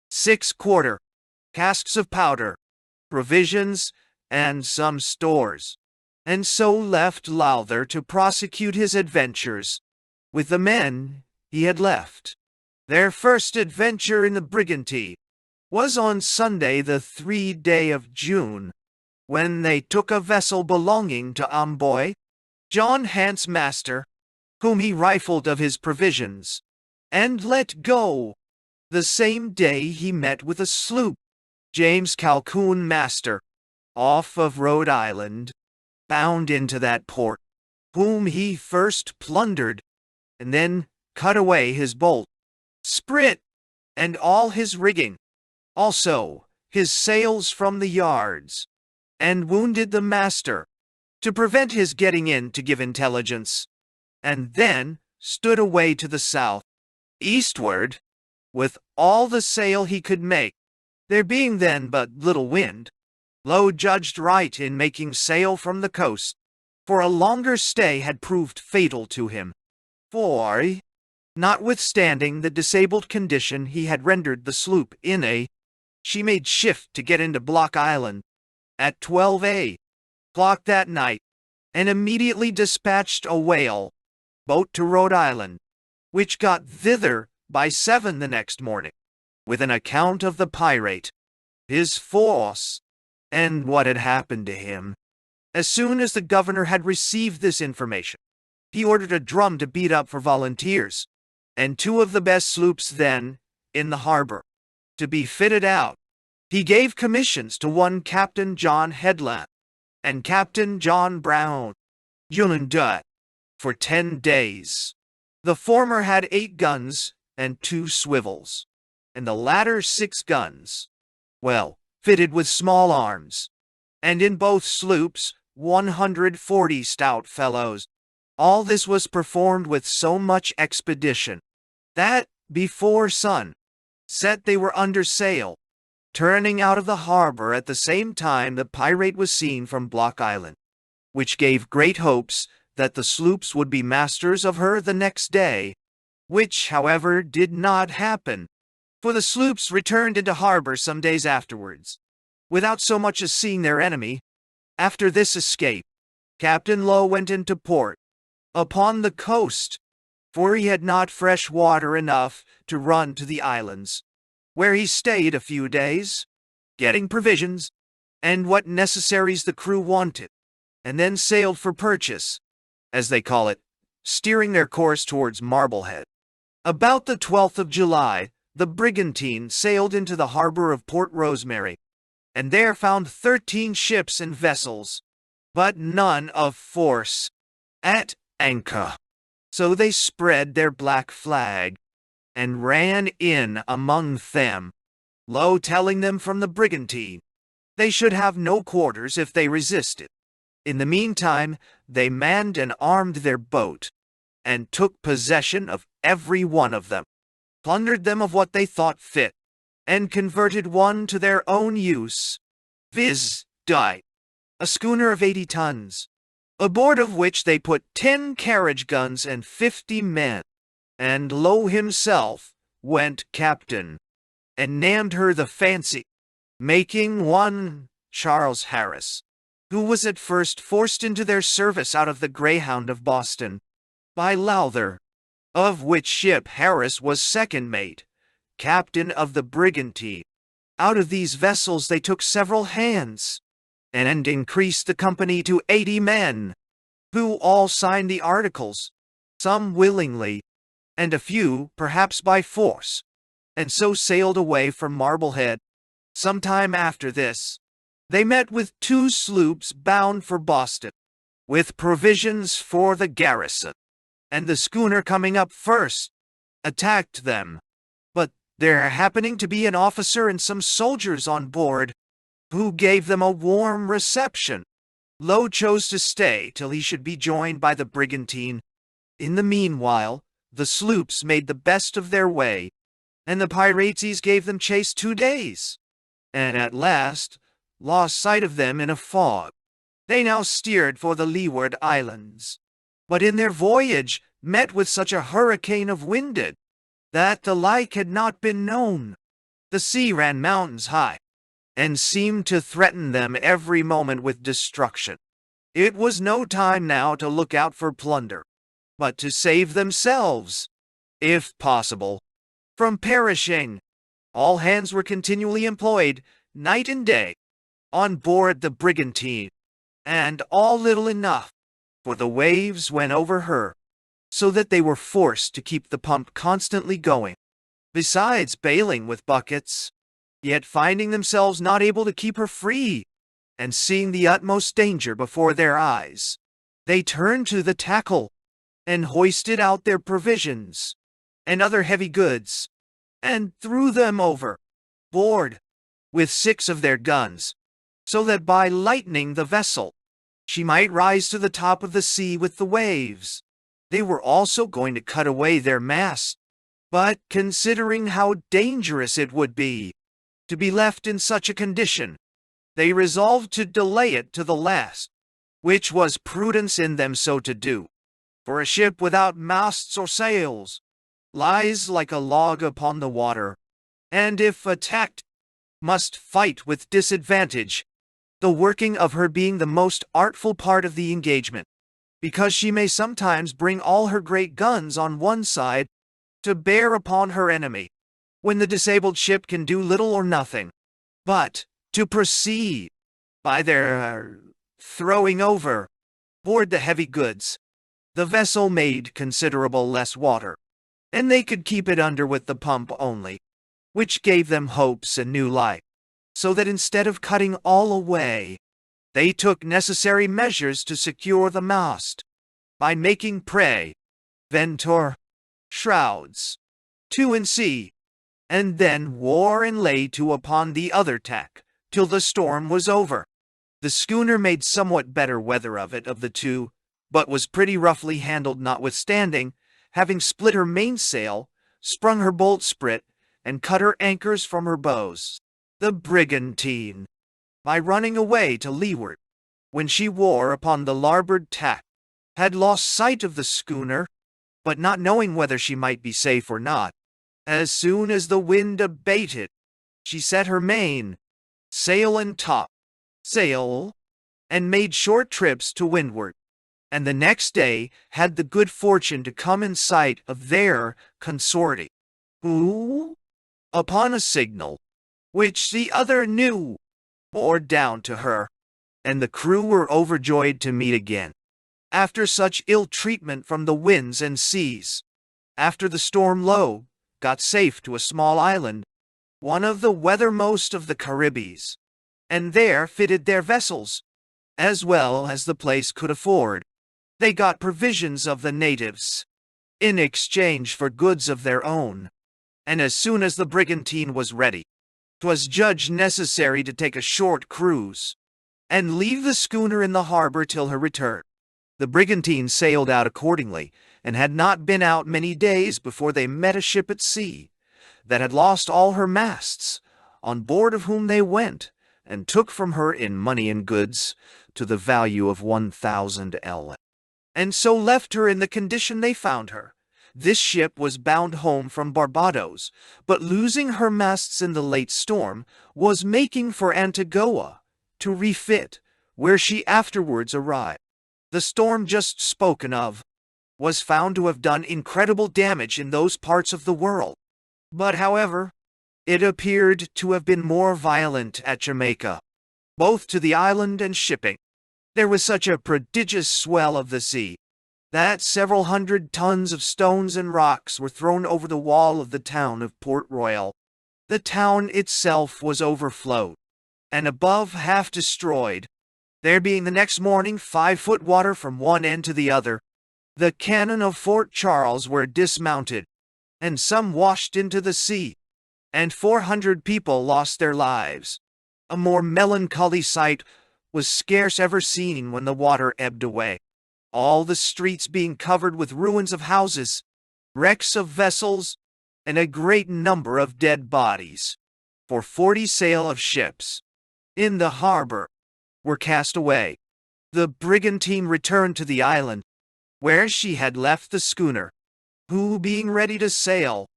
6 quarter casks of powder, provisions, and some stores, and so left Lowther to prosecute his adventures with the men he had left. Their first adventure in the brigantine was on Sunday the 3rd day of June, when they took a vessel belonging to Amboy, John Hant's master, whom he rifled of his provisions, and let go. The same day he met with a sloop, James Calhoun master, off of Rhode Island, bound into that port, whom he first plundered, and then cut away his bolt, sprit, and all his rigging, also his sails from the yards, and wounded the master, to prevent his getting in to give intelligence, and then stood away to the south, eastward, with all the sail he could make, there being then but little wind. Lowe judged right in making sail from the coast, for a longer stay had proved fatal to him. For, notwithstanding the disabled condition he had rendered the sloop in a, she made shift to get into Block Island at 12 o'clock that night, and immediately dispatched a whale boat to Rhode Island, which got thither by 7 the next morning, with an account of the pirate, his force, and what had happened to him. As soon as the governor had received this information, he ordered a drum to beat up for volunteers, and 2 of the best sloops then in the harbor to be fitted out. He gave commissions to one Captain John Headland and Captain John Brown, Unandut, for 10 days. The former had 8 guns and 2 swivels, and the latter 6 guns, well fitted with small arms, and in both sloops 140 stout fellows. All this was performed with so much expedition, that, before sun set, they were under sail, turning out of the harbor at the same time the pirate was seen from Block Island, which gave great hopes that the sloops would be masters of her the next day. which, however, did not happen, for the sloops returned into harbor some days afterwards, without so much as seeing their enemy. After this escape, Captain Low went into port, upon the coast, for he had not fresh water enough to run to the islands, where he stayed a few days, getting provisions, and what necessaries the crew wanted, and then sailed for purchase, as they call it, steering their course towards Marblehead. About the 12th of July, the brigantine sailed into the harbor of Port Rosemary, and there found 13 ships and vessels, but none of force, at anchor. So they spread their black flag, and ran in among them, Low telling them from the brigantine they should have no quarters if they resisted. In the meantime, they manned and armed their boat, and took possession of every one of them, plundered them of what they thought fit, and converted one to their own use, viz. a schooner of 80 tons, aboard of which they put 10 carriage guns and 50 men, and Low himself went captain, and named her the Fancy, making one Charles Harris, who was at first forced into their service out of the Greyhound of Boston, by Lowther, of which ship Harris was second mate, captain of the brigantine. Out of these vessels they took several hands, and increased the company to 80 men, who all signed the articles, some willingly, and a few perhaps by force, and so sailed away from Marblehead. Some time after this, they met with 2 sloops bound for Boston, with provisions for the garrison, and the schooner coming up first, attacked them. But there happening to be an officer and some soldiers on board, who gave them a warm reception, Low chose to stay till he should be joined by the brigantine. In the meanwhile, the sloops made the best of their way, and the pirates gave them chase 2 days, and at last lost sight of them in a fog. They now steered for the Leeward Islands, but in their voyage met with such a hurricane of winded, that the like had not been known. The sea ran mountains high, and seemed to threaten them every moment with destruction. It was no time now to look out for plunder, but to save themselves, if possible, from perishing. All hands were continually employed, night and day, on board the brigantine, and all little enough, for the waves went over her, so that they were forced to keep the pump constantly going, besides bailing with buckets, yet finding themselves not able to keep her free, and seeing the utmost danger before their eyes, they turned to the tackle, and hoisted out their provisions, and other heavy goods, and threw them over board, with 6 of their guns, so that by lightening the vessel, she might rise to the top of the sea with the waves. They were also going to cut away their mast, but considering how dangerous it would be to be left in such a condition, they resolved to delay it to the last, which was prudence in them so to do. For a ship without masts or sails lies like a log upon the water, and if attacked, must fight with disadvantage, the working of her being the most artful part of the engagement, because she may sometimes bring all her great guns on one side to bear upon her enemy, when the disabled ship can do little or nothing, but to proceed by their throwing over board the heavy goods. The vessel made considerable less water, and they could keep it under with the pump only, which gave them hopes and new life, so that instead of cutting all away, they took necessary measures to secure the mast, by making prey, ventor, shrouds, to and sea, and then wore and lay to upon the other tack, till the storm was over. The schooner made somewhat better weather of it of the 2, but was pretty roughly handled notwithstanding, having split her mainsail, sprung her boltsprit, and cut her anchors from her bows. The brigantine, by running away to leeward, when she wore upon the larboard tack, had lost sight of the schooner, but not knowing whether she might be safe or not. As soon as the wind abated, she set her main sail and top sail, and made short trips to windward, and the next day had the good fortune to come in sight of their consorting, who, upon a signal, which the other knew, bore down to her, and the crew were overjoyed to meet again. After such ill treatment from the winds and seas, after the storm low, got safe to a small island, one of the weathermost of the Caribbees, and there fitted their vessels, as well as the place could afford. They got provisions of the natives, in exchange for goods of their own, and as soon as the brigantine was ready, 'twas judged necessary to take a short cruise, and leave the schooner in the harbor till her return. The brigantine sailed out accordingly, and had not been out many days before they met a ship at sea, that had lost all her masts, on board of whom they went, and took from her in money and goods, to the value of 1,000 L, and so left her in the condition they found her. This ship was bound home from Barbados, but losing her masts in the late storm, was making for Antigua, to refit, where she afterwards arrived. The storm just spoken of was found to have done incredible damage in those parts of the world, but however, it appeared to have been more violent at Jamaica, both to the island and shipping. There was such a prodigious swell of the sea, that several hundred tons of stones and rocks were thrown over the wall of the town of Port Royal. The town itself was overflowed, and above half destroyed, there being the next morning 5-foot water from one end to the other. The cannon of Fort Charles were dismounted, and some washed into the sea, and 400 people lost their lives. A more melancholy sight was scarce ever seen when the water ebbed away, all the streets being covered with ruins of houses, wrecks of vessels, and a great number of dead bodies. For 40 sail of ships in the harbor were cast away. The brigantine returned to the island, where she had left the schooner, who being ready to sail,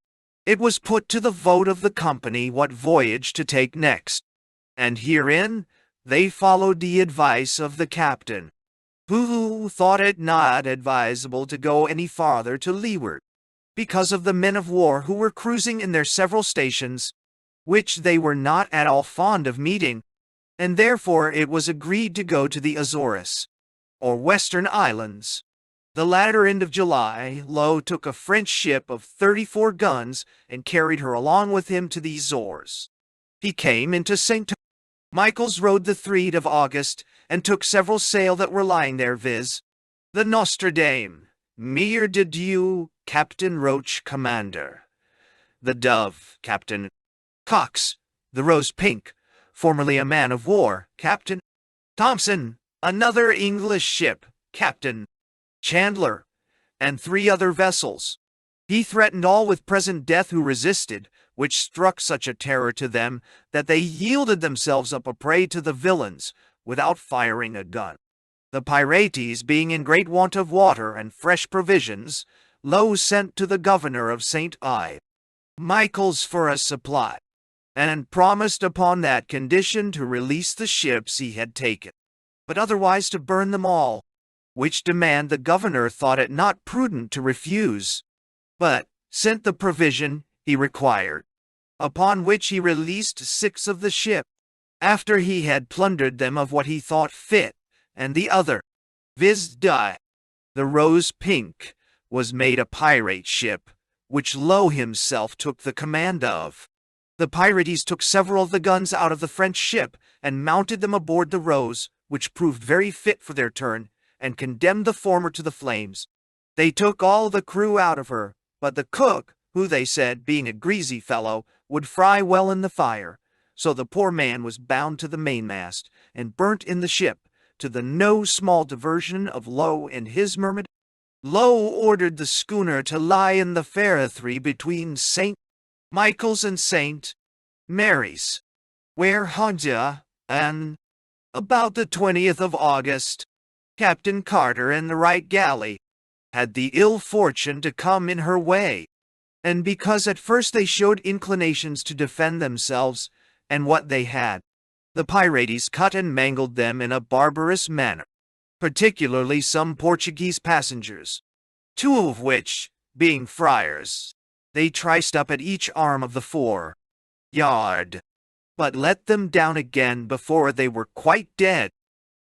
it was put to the vote of the company what voyage to take next, and herein they followed the advice of the captain, who thought it not advisable to go any farther to leeward, because of the men of war who were cruising in their several stations, which they were not at all fond of meeting, and therefore it was agreed to go to the Azores, or Western Islands. The latter end of July, Low took a French ship of 34 guns and carried her along with him to the Azores. He came into St. Michael's Road the 3rd of August, and took several sail that were lying there, viz. the Notre Dame, Mere de Dieu, Captain Roach, commander; the Dove, Captain Cox; the Rose Pink, formerly a man of war, Captain Thompson; another English ship, Captain Chandler; and 3 other vessels. He threatened all with present death who resisted, which struck such a terror to them that they yielded themselves up a prey to the villains, without firing a gun. The pirates being in great want of water and fresh provisions, Low sent to the governor of St. Michael's for a supply, and promised upon that condition to release the ships he had taken, but otherwise to burn them all, which demand the governor thought it not prudent to refuse, but sent the provision he required, upon which he released 6 of the ship, after he had plundered them of what he thought fit, and the other, viz. the Rose Pink, was made a pirate ship, which Low himself took the command of. The pirates took several of the guns out of the French ship, and mounted them aboard the Rose, which proved very fit for their turn, and condemned the former to the flames. They took all the crew out of her, but the cook, who they said, being a greasy fellow, would fry well in the fire. So the poor man was bound to the mainmast, and burnt in the ship, to the no small diversion of Low and his mermaid. Low ordered the schooner to lie in the Ferretry between St. Michael's and St. Mary's, where Honda, and about the 20th of August, Captain Carter and the right galley had the ill fortune to come in her way, and because at first they showed inclinations to defend themselves and what they had, the pirates cut and mangled them in a barbarous manner, particularly some Portuguese passengers, two of which, being friars, they triced up at each arm of the fore yard, but let them down again before they were quite dead,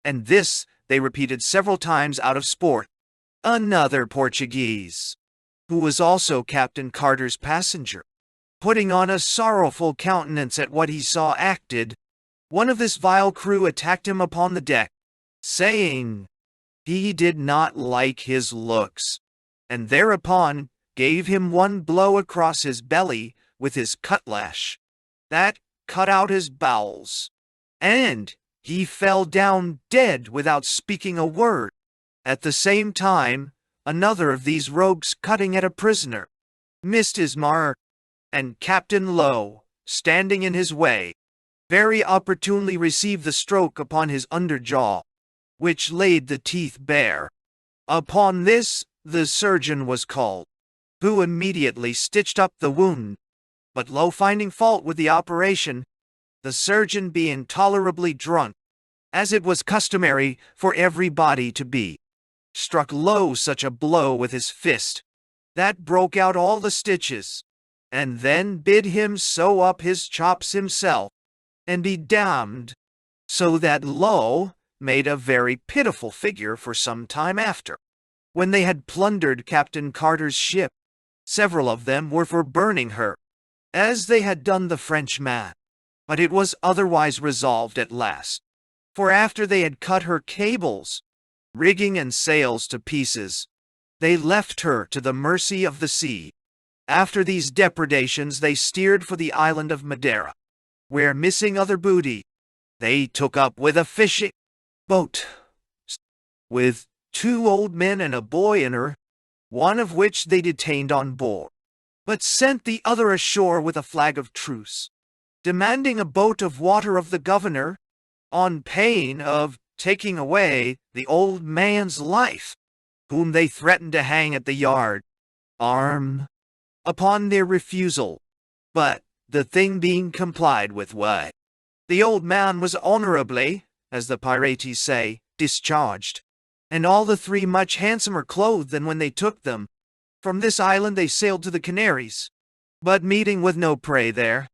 and this they repeated several times out of sport. Another Portuguese, who was also Captain Carter's passenger, putting on a sorrowful countenance at what he saw acted, one of this vile crew attacked him upon the deck, saying he did not like his looks, and thereupon gave him one blow across his belly with his cutlash, that cut out his bowels, and he fell down dead without speaking a word. At the same time, another of these rogues cutting at a prisoner missed his mark, and Captain Lowe, standing in his way, very opportunely received the stroke upon his under jaw, which laid the teeth bare. Upon this the surgeon was called, who immediately stitched up the wound, but Lowe finding fault with the operation, the surgeon being tolerably drunk, as it was customary for everybody to be, struck Lowe such a blow with his fist that broke out all the stitches, and then bid him sew up his chops himself, and be damned, so that Lowe made a very pitiful figure for some time after. When they had plundered Captain Carter's ship, several of them were for burning her, as they had done the Frenchman, but it was otherwise resolved at last, for after they had cut her cables, rigging and sails to pieces, they left her to the mercy of the sea. After these depredations they steered for the island of Madeira, where, missing other booty, they took up with a fishing boat, with 2 old men and a boy in her, one of which they detained on board, but sent the other ashore with a flag of truce, demanding a boat of water of the governor, on pain of taking away the old man's life, whom they threatened to hang at the yard arm upon their refusal. But the thing being complied with, why, the old man was honorably, as the pirates say, discharged, and all the 3 much handsomer clothed than when they took them. From this island they sailed to the Canaries, but meeting with no prey there,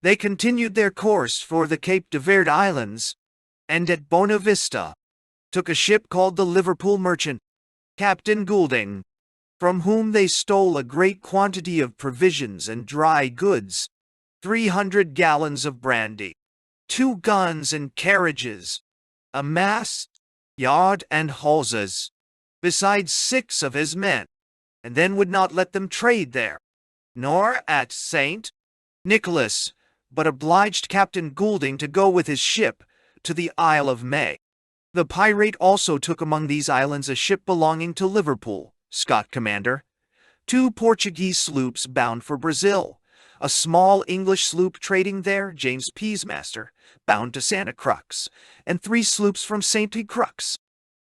they continued their course for the Cape de Verde Islands, and at Bona Vista took a ship called the Liverpool Merchant, Captain Goulding, from whom they stole a great quantity of provisions and dry goods, 300 gallons of brandy, 2 guns and carriages, a mast, yard and hawsers, besides 6 of his men, and then would not let them trade there, nor at St. Nicholas, but obliged Captain Goulding to go with his ship to the Isle of May. The pirate also took among these islands a ship belonging to Liverpool, Scott commander, 2 Portuguese sloops bound for Brazil, a small English sloop trading there, James Peasmaster, bound to Santa Crux, and 3 sloops from St. Crux,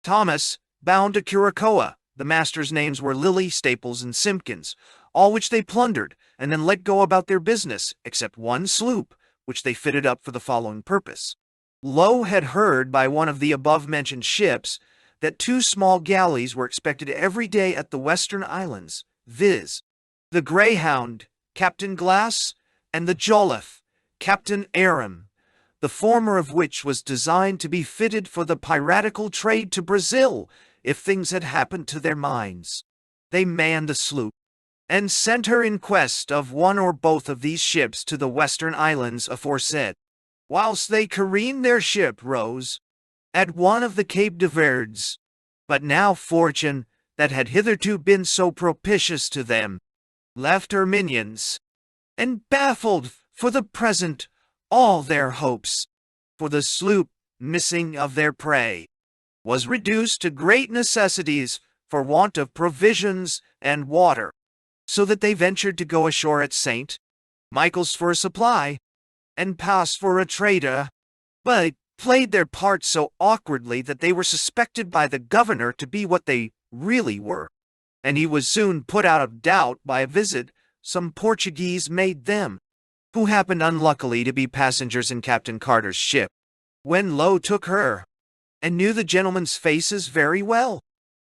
Thomas, bound to Curacoa. The masters' names were Lilly, Staples, and Simpkins, all which they plundered, and then let go about their business, except 1 sloop, which they fitted up for the following purpose. Lowe had heard by one of the above-mentioned ships that 2 small galleys were expected every day at the Western Islands, viz., the Greyhound, Captain Glass, and the Jolliffe, Captain Aram, the former of which was designed to be fitted for the piratical trade to Brazil, if things had happened to their minds. They manned the sloop, and sent her in quest of one or both of these ships to the Western Islands aforesaid. Whilst they careened, their ship rose at one of the Cape de Verdes, but now fortune, that had hitherto been so propitious to them, left her minions, and baffled, for the present, all their hopes, for the sloop, missing of their prey, was reduced to great necessities for want of provisions and water, so that they ventured to go ashore at St. Michael's for a supply, and pass for a trader, but played their part so awkwardly that they were suspected by the governor to be what they really were, and he was soon put out of doubt by a visit some Portuguese made them, who happened unluckily to be passengers in Captain Carter's ship. When Low took her, and knew the gentlemen's faces very well,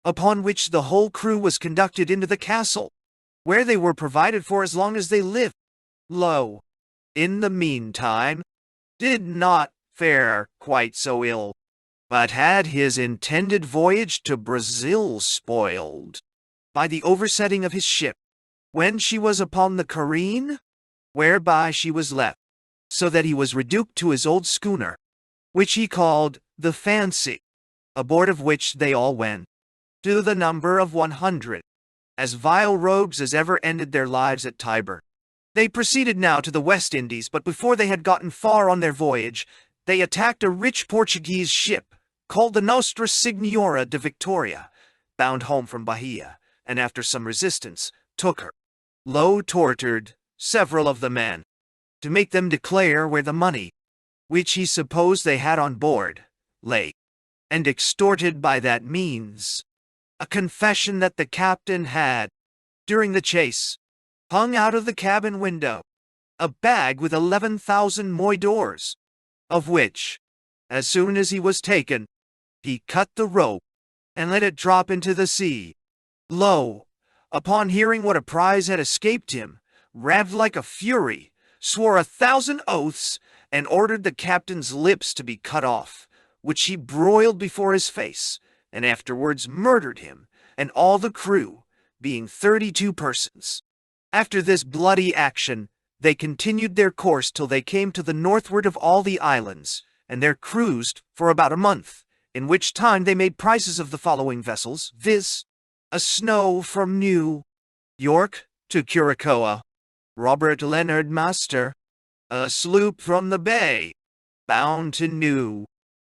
upon which the whole crew was conducted into the castle, where they were provided for as long as they lived. Low, in the meantime, did not fare quite so ill, but had his intended voyage to Brazil spoiled by the oversetting of his ship, when she was upon the careen, whereby she was left, so that he was reduced to his old schooner, which he called the Fancy, aboard of which they all went, to the number of 100, as vile rogues as ever ended their lives at Tiber. They proceeded now to the West Indies, but before they had gotten far on their voyage, they attacked a rich Portuguese ship, called the Nostra Signora de Victoria, bound home from Bahia, and after some resistance, took her. Low tortured several of the men, to make them declare where the money, which he supposed they had on board, lay, and extorted by that means a confession that the captain had, during the chase, hung out of the cabin window a bag with 11,000 moidores, of which, as soon as he was taken, he cut the rope and let it drop into the sea. Low, upon hearing what a prize had escaped him, raved like a fury, swore 1,000 oaths, and ordered the captain's lips to be cut off, which he broiled before his face, and afterwards murdered him, and all the crew, being 32 persons. After this bloody action, they continued their course till they came to the northward of all the islands, and there cruised for about a month, in which time they made prizes of the following vessels, viz., a Snow from New York to Curacoa, Robert Leonard Master, a sloop from the Bay, bound to New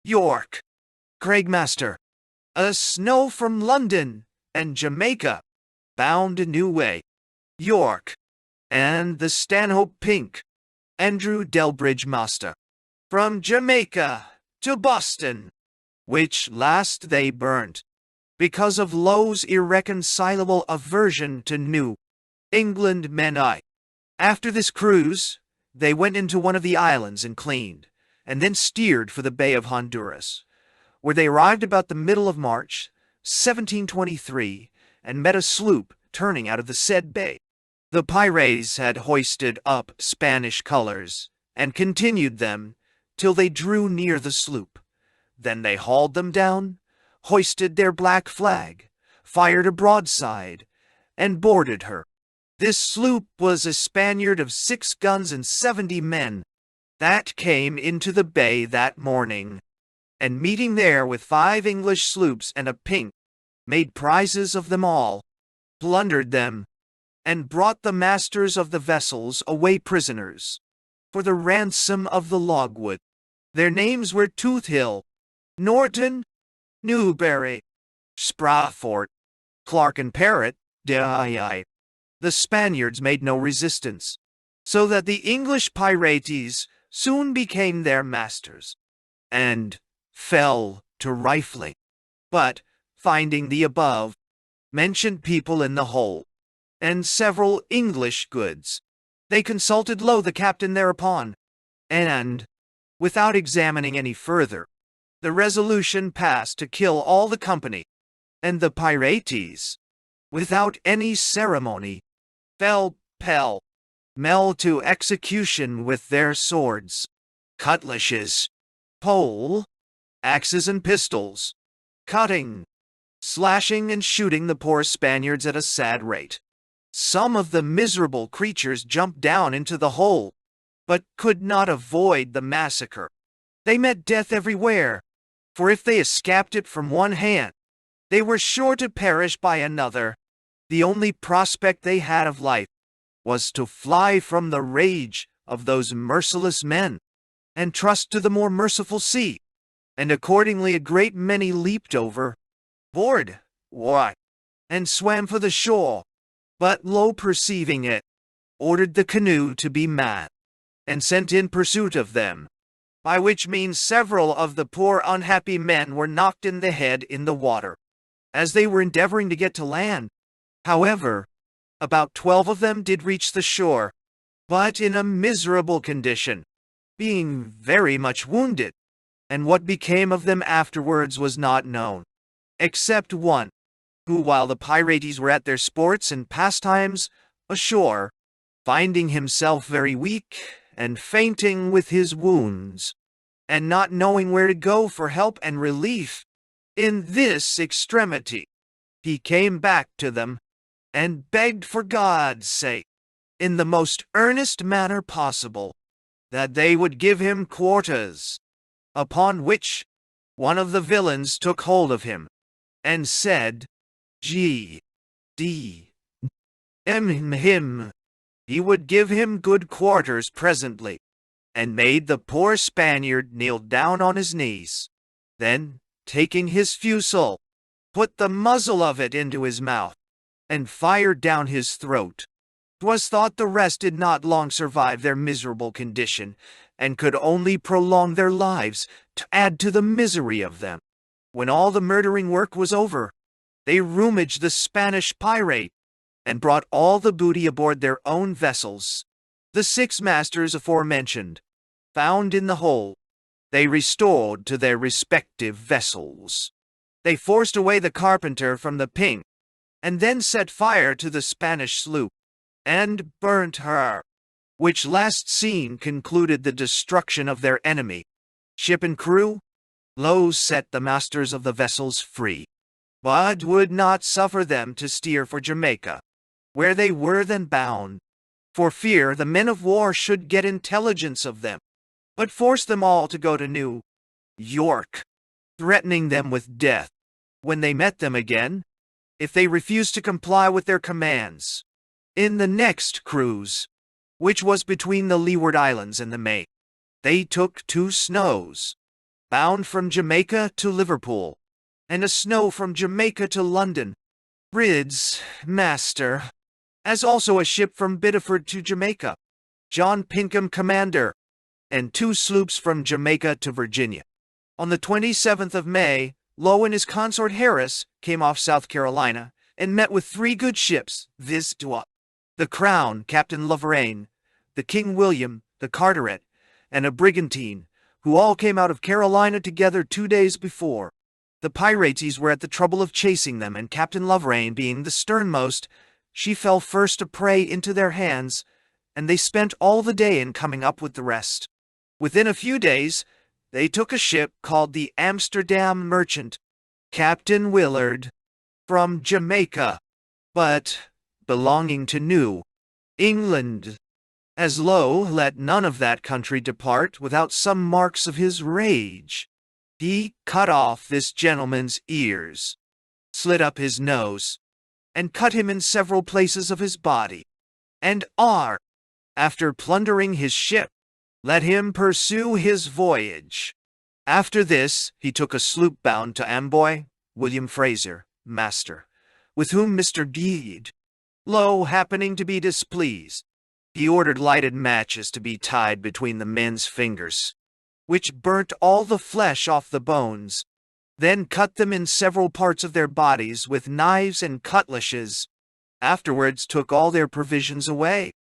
York, Craig Master, a Snow from London and Jamaica, bound to New Way, York, and the Stanhope Pink, Andrew Delbridge Master, from Jamaica to Boston, which last they burnt, because of Low's irreconcilable aversion to New England men. After this cruise, they went into one of the islands and cleaned, and then steered for the Bay of Honduras, where they arrived about the middle of March, 1723, and met a sloop turning out of the said bay. The pirates had hoisted up Spanish colors, and continued them till they drew near the sloop. Then they hauled them down, hoisted their black flag, fired a broadside, and boarded her. This sloop was a Spaniard of 6 guns and 70 men, that came into the bay that morning, and meeting there with 5 English sloops and a pink, made prizes of them all, plundered them, and brought the masters of the vessels away prisoners, for the ransom of the logwood. Their names were Toothhill, Norton, Newberry, Sprafford, Clark and Parrott. The Spaniards made no resistance, so that the English pirates soon became their masters, and fell to rifling. But, finding the above mentioned people in the hold, and several English goods, they consulted Low the captain thereupon, and, without examining any further, the resolution passed to kill all the company, and the pirates, without any ceremony, fell pell-mell to execution with their swords, cutlashes, pole, axes and pistols, cutting, slashing and shooting the poor Spaniards at a sad rate. Some of the miserable creatures jumped down into the hole, but could not avoid the massacre. They met death everywhere, for if they escaped it from one hand, they were sure to perish by another. The only prospect they had of life was to fly from the rage of those merciless men, and trust to the more merciful sea. And accordingly a great many leaped overboard, and swam for the shore. But Low, perceiving it, ordered the canoe to be manned, and sent in pursuit of them, by which means several of the poor unhappy men were knocked in the head in the water, as they were endeavoring to get to land. However, about 12 of them did reach the shore, but in a miserable condition, being very much wounded, and what became of them afterwards was not known, except one, who, while the pirates were at their sports and pastimes ashore, finding himself very weak and fainting with his wounds, and not knowing where to go for help and relief, in this extremity, he came back to them, and begged for God's sake, in the most earnest manner possible, that they would give him quarters. Upon which one of the villains took hold of him, and said, G. D. M. him. He would give him good quarters presently, and made the poor Spaniard kneel down on his knees. Then, taking his fusil, put the muzzle of it into his mouth, and fired down his throat. 'Twas thought the rest did not long survive their miserable condition, and could only prolong their lives, to add to the misery of them. When all the murdering work was over, they rummaged the Spanish pirate, and brought all the booty aboard their own vessels. The 6 masters aforementioned, found in the whole, they restored to their respective vessels. They forced away the carpenter from the Pink, and then set fire to the Spanish sloop, and burnt her, which last scene concluded the destruction of their enemy, ship and crew. Lo set the masters of the vessels free, but would not suffer them to steer for Jamaica, where they were then bound, for fear the men of war should get intelligence of them, but forced them all to go to New York, threatening them with death when they met them again, if they refused to comply with their commands. In the next cruise, which was between the Leeward Islands and the May, they took 2 snows, bound from Jamaica to Liverpool, and a snow from Jamaica to London, Brid's master, as also a ship from Biddeford to Jamaica, John Pinkham commander, and 2 sloops from Jamaica to Virginia. On the 27th of May, Low and his consort Harris came off South Carolina, and met with 3 good ships, viz. The Crown, Captain Loverane, the King William, the Carteret, and a brigantine, who all came out of Carolina together 2 days before. The pirates were at the trouble of chasing them, and Captain Loverane being the sternmost, she fell first a prey into their hands, and they spent all the day in coming up with the rest. Within a few days, they took a ship called the Amsterdam Merchant, Captain Willard, from Jamaica, but belonging to New England, as Low let none of that country depart without some marks of his rage. He cut off this gentleman's ears, slit up his nose, and cut him in several places of his body, and after plundering his ship, let him pursue his voyage. After this, he took a sloop bound to Amboy, William Fraser, master, with whom Mr. Deed, Low happening to be displeased, he ordered lighted matches to be tied between the men's fingers, which burnt all the flesh off the bones, then cut them in several parts of their bodies with knives and cutlashes, afterwards took all their provisions away,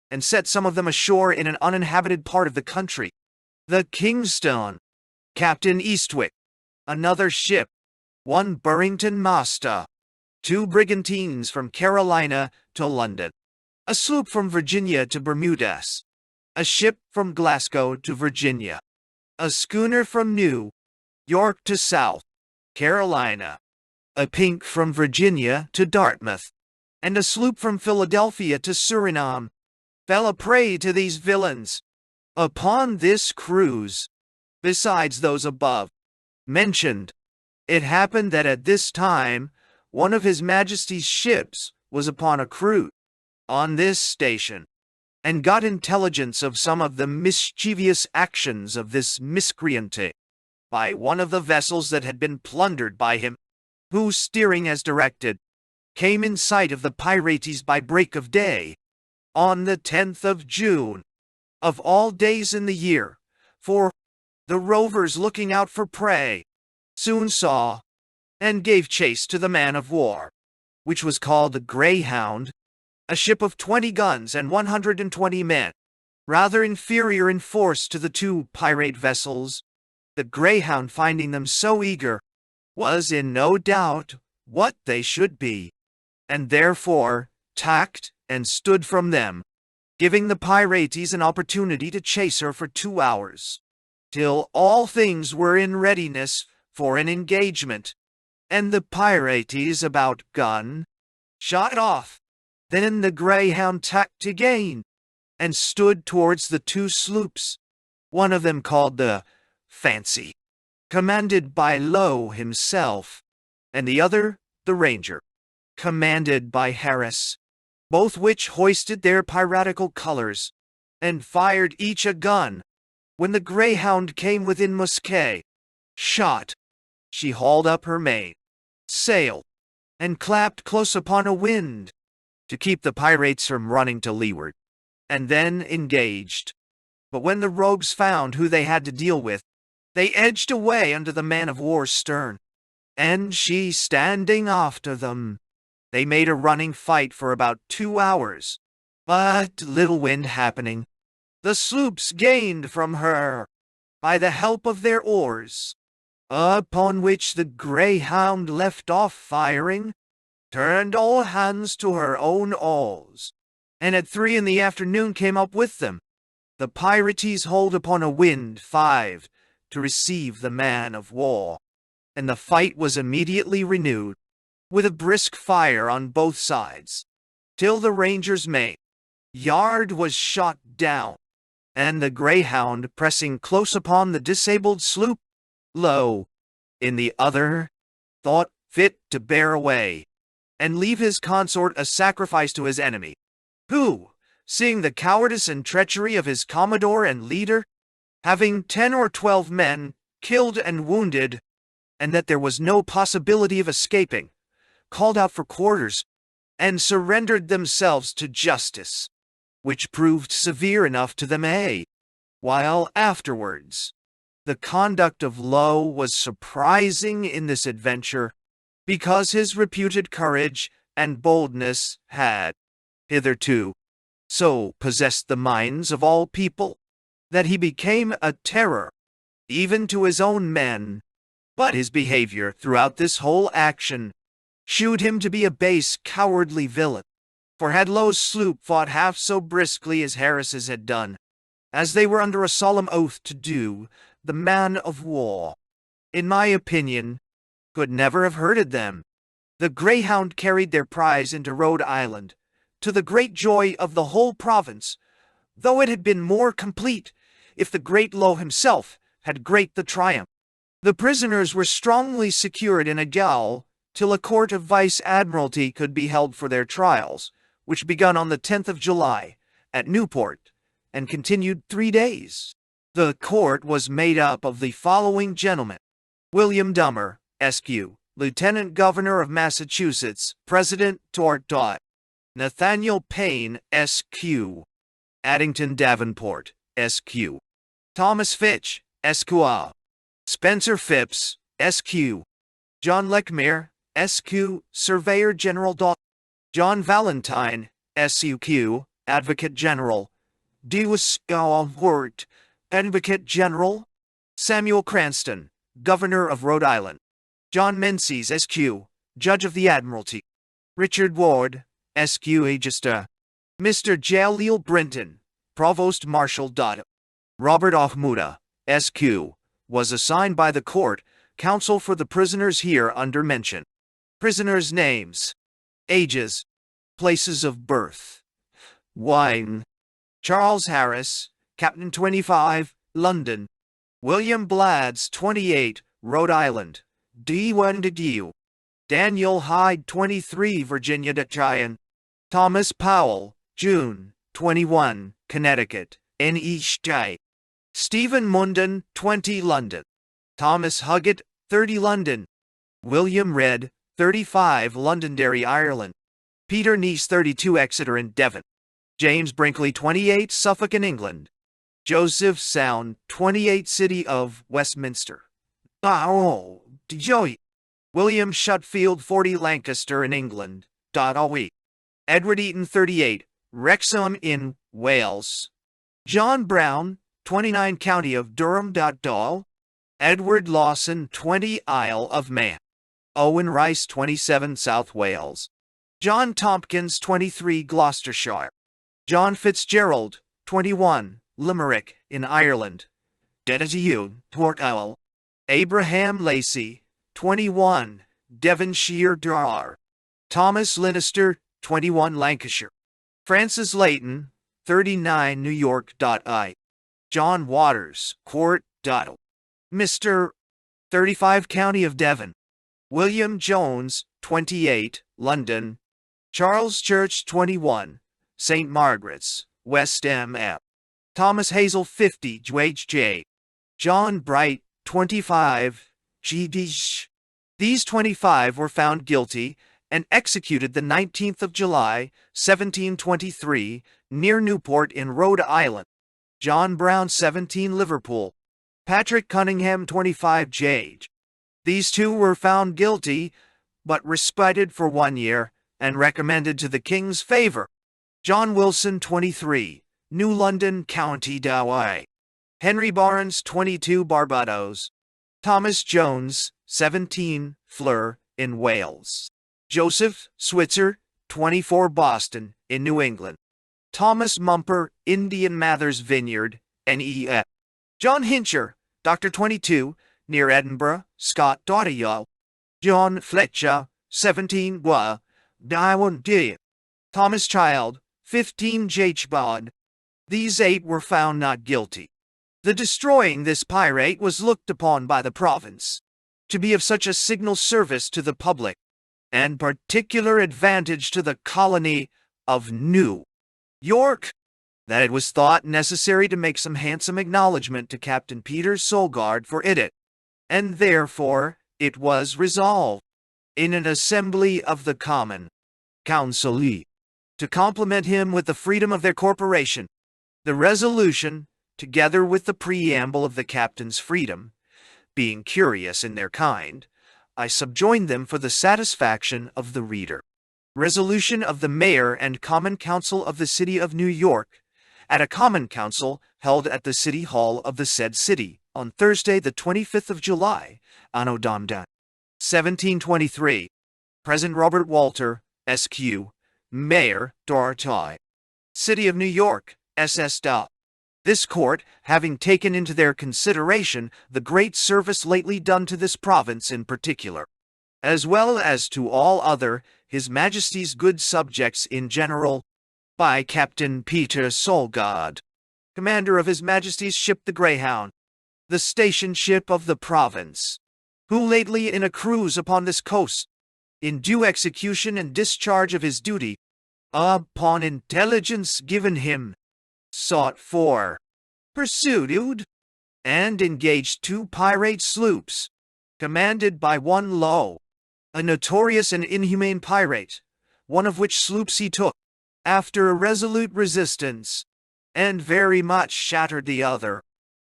and set some of them ashore in an uninhabited part of the country. The Kingstone, Captain Eastwick, another ship, 1 Burrington Master, 2 brigantines from Carolina to London, a sloop from Virginia to Bermudas, a ship from Glasgow to Virginia, a schooner from New York to South Carolina, a Pink from Virginia to Dartmouth, and a sloop from Philadelphia to Suriname, fell a prey to these villains. Upon this cruise, besides those above mentioned, it happened that at this time one of His Majesty's ships was upon a cruise on this station, and got intelligence of some of the mischievous actions of this miscreant by one of the vessels that had been plundered by him, who, steering as directed, came in sight of the pirates by break of day, on the 10th of June, of all days in the year, for the rovers looking out for prey, soon saw, and gave chase to the man of war. which was called the Greyhound, a ship of 20 guns and 120 men, rather inferior in force to the two pirate vessels. The Greyhound, finding them so eager, was in no doubt what they should be, and therefore tacked and stood from them, giving the pirates an opportunity to chase her for 2 hours, till all things were in readiness for an engagement, and the pirates about gun shot off. Then the Greyhound tacked again, and stood towards the two sloops, one of them called the Fancy, commanded by Low himself, and the other the Ranger, commanded by Harris, both which hoisted their piratical colors, and fired each a gun. When the Greyhound came within musket shot, she hauled up her main sail, and clapped close upon a wind, to keep the pirates from running to leeward, and then engaged. But when the rogues found who they had to deal with, they edged away under the man-of-war's stern, and she standing after them, they made a running fight for about 2 hours. But little wind happening, the sloops gained from her by the help of their oars, upon which the Greyhound left off firing, turned all hands to her own oars, and at 3 in the afternoon came up with them. The pirates hauled upon a wind 5 to receive the man-of-war, and the fight was immediately renewed, with a brisk fire on both sides, till the Ranger's main yard was shot down, and the Greyhound, pressing close upon the disabled sloop, Low, in the other, thought fit to bear away, and leave his consort a sacrifice to his enemy, who, seeing the cowardice and treachery of his commodore and leader, having 10 or 12 men killed and wounded, and that there was no possibility of escaping, called out for quarters, and surrendered themselves to justice, which proved severe enough to them, while afterwards the conduct of Low was surprising in this adventure, because his reputed courage and boldness had hitherto so possessed the minds of all people, that he became a terror even to his own men. But his behavior throughout this whole action shewed him to be a base, cowardly villain. For had Low's sloop fought half so briskly as Harris's had done, as they were under a solemn oath to do, the man-of-war, in my opinion, could never have hurted them. The Greyhound carried their prize into Rhode Island, to the great joy of the whole province, though it had been more complete if the great Low himself had great the triumph. The prisoners were strongly secured in a gaol till a court of vice-admiralty could be held for their trials, which begun on the 10th of July, at Newport, and continued 3 days. The court was made up of the following gentlemen: William Dummer, S.Q., Lieutenant Governor of Massachusetts, President Tort. Nathaniel Payne, S.Q., Addington Davenport, S.Q., Thomas Fitch, S.Q., Spencer Phipps, S.Q., John Lechmere, S.Q., Surveyor General. John Valentine, S.U.Q., Advocate General. Dewis Hort, Advocate General. Samuel Cranston, Governor of Rhode Island. John Menzies, S.Q., Judge of the Admiralty. Richard Ward, S.Q., Aegista. Mr. Jaleel Brinton, Provost Marshal. Robert Ahmuda, S.Q., was assigned by the court counsel for the prisoners here under mention. Prisoners' names, ages, places of birth. Wine: Charles Harris, Captain 25, London. William Blads, 28, Rhode Island. D1 Daniel Hyde, 23, Virginia. Thomas Powell, June, 21, Connecticut. N.E.J. Stephen Munden, 20, London. Thomas Huggett, 30, London. William Redd, 35, Londonderry, Ireland. Peter Neese, 32, Exeter and Devon. James Brinkley, 28, Suffolk in England. Joseph Sound, 28, City of Westminster. William Shutfield, 40, Lancaster in England. Edward Eaton, 38, Wrexham in Wales. John Brown, 29, County of Durham. Edward Lawson, 20, Isle of Man. Owen Rice, 27, South Wales. John Tompkins, 23, Gloucestershire. John Fitzgerald, 21, Limerick in Ireland. Port Isle. Abraham Lacey, 21, Devonshire. Thomas Linister, 21, Lancashire. Francis Layton, 39, New York. John Waters, Court. Mr. 35, County of Devon. William Jones, 28, London. Charles Church, 21, St. Margaret's, West MM. Thomas Hazel, 50, J. John Bright, 25, GD. These 25 were found guilty and executed the 19th of July, 1723, near Newport in Rhode Island. John Brown, 17, Liverpool. Patrick Cunningham, 25, J. These two were found guilty, but respited for 1 year and recommended to the king's favor. John Wilson, 23, New London, County Down. Henry Barnes, 22, Barbados. Thomas Jones, 17, Fleur, in Wales. Joseph Switzer, 24, Boston, in New England. Thomas Mumper, Indian Mathers Vineyard, NEF. John Hincher, Dr. 22, near Edinburgh, Scott. John Fletcher, 17, Diwan. Thomas Child, 15, Jachbod. These 8 were found not guilty. The destroying this pirate was looked upon by the province to be of such a signal service to the public, and particular advantage to the colony of New York, that it was thought necessary to make some handsome acknowledgment to Captain Peter Solgard for it, and therefore it was resolved, in an assembly of the Common Council, to compliment him with the freedom of their corporation. The resolution, together with the preamble of the captain's freedom, being curious in their kind, I subjoin them for the satisfaction of the reader. Resolution of the Mayor and Common Council of the City of New York, at a Common Council held at the City Hall of the said city, on Thursday the 25th of July, Anno Domini 1723. President Robert Walter, S.Q., Mayor, Dorothy. City of New York, S.S. This court, having taken into their consideration the great service lately done to this province in particular, as well as to all other His Majesty's good subjects in general, by Captain Peter Solgard, commander of His Majesty's ship the Greyhound, the station ship of the province, who lately in a cruise upon this coast, in due execution and discharge of his duty, upon intelligence given him, sought for, pursued, and engaged 2 pirate sloops, commanded by one Low, a notorious and inhumane pirate, one of which sloops he took, after a resolute resistance, and very much shattered the other,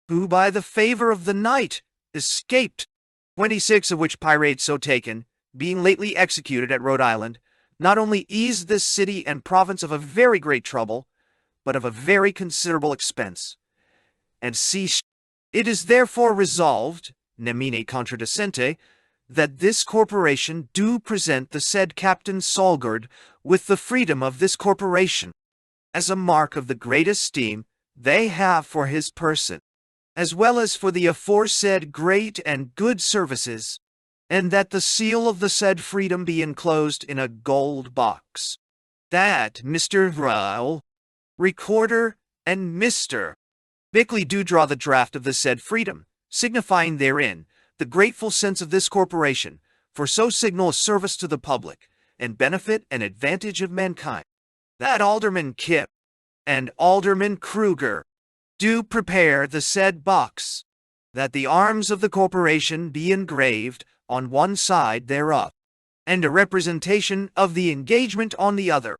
who by the favor of the night escaped. 26 of which pirates so taken, being lately executed at Rhode Island, not only eased this city and province of a very great trouble, but of a very considerable expense. And ceased. It is therefore resolved, nemine contradicente, that this corporation do present the said Captain Solgard with the freedom of this corporation, as a mark of the great esteem they have for his person, as well as for the aforesaid great and good services, and that the seal of the said freedom be enclosed in a gold box, that Mr. Ryle, Recorder, and Mr. Bickley do draw the draft of the said freedom, signifying therein the grateful sense of this corporation for so signal a service to the public, and benefit and advantage of mankind, that Alderman Kip and Alderman Kruger do prepare the said box, that the arms of the corporation be engraved on one side thereof, and a representation of the engagement on the other,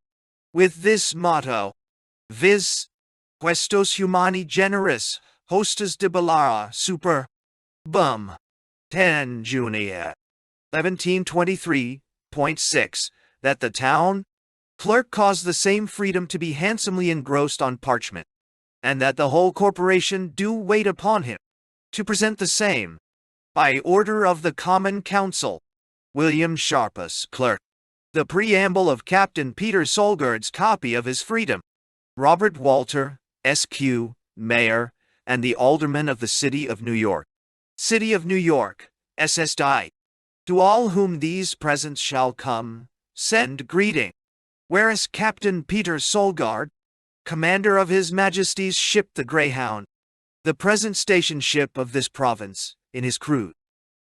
with this motto, viz. Questos humani generis, hostas de bellara super, bum, 10 Junia, 1723.6, that the town clerk caused the same freedom to be handsomely engrossed on parchment, and that the whole corporation do wait upon him to present the same, by order of the Common Council. William Sharpus, clerk. The preamble of Captain Peter Solgaard's copy of his freedom. Robert Walter, S.Q., Mayor, and the Aldermen of the City of New York. City of New York, SSDI. To all whom these presents shall come, send greeting. Whereas Captain Peter Solgaard, commander of His Majesty's ship the Greyhound, the present station ship of this province, in his crew,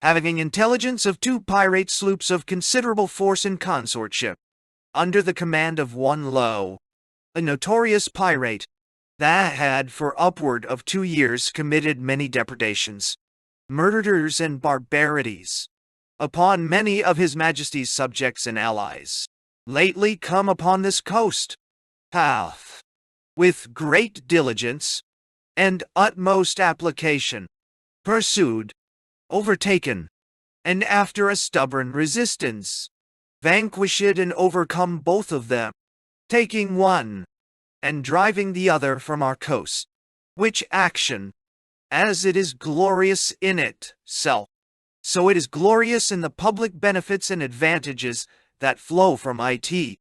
having intelligence of 2 pirate sloops of considerable force in consortship, under the command of one Low, a notorious pirate, that had for upward of 2 years committed many depredations, murders and barbarities, upon many of His Majesty's subjects and allies, lately come upon this coast, hath, with great diligence and utmost application, pursued, overtaken, and after a stubborn resistance, vanquished and overcome both of them, taking one, and driving the other from our coast, which action, as it is glorious in itself, so it is glorious in the public benefits and advantages that flow from it,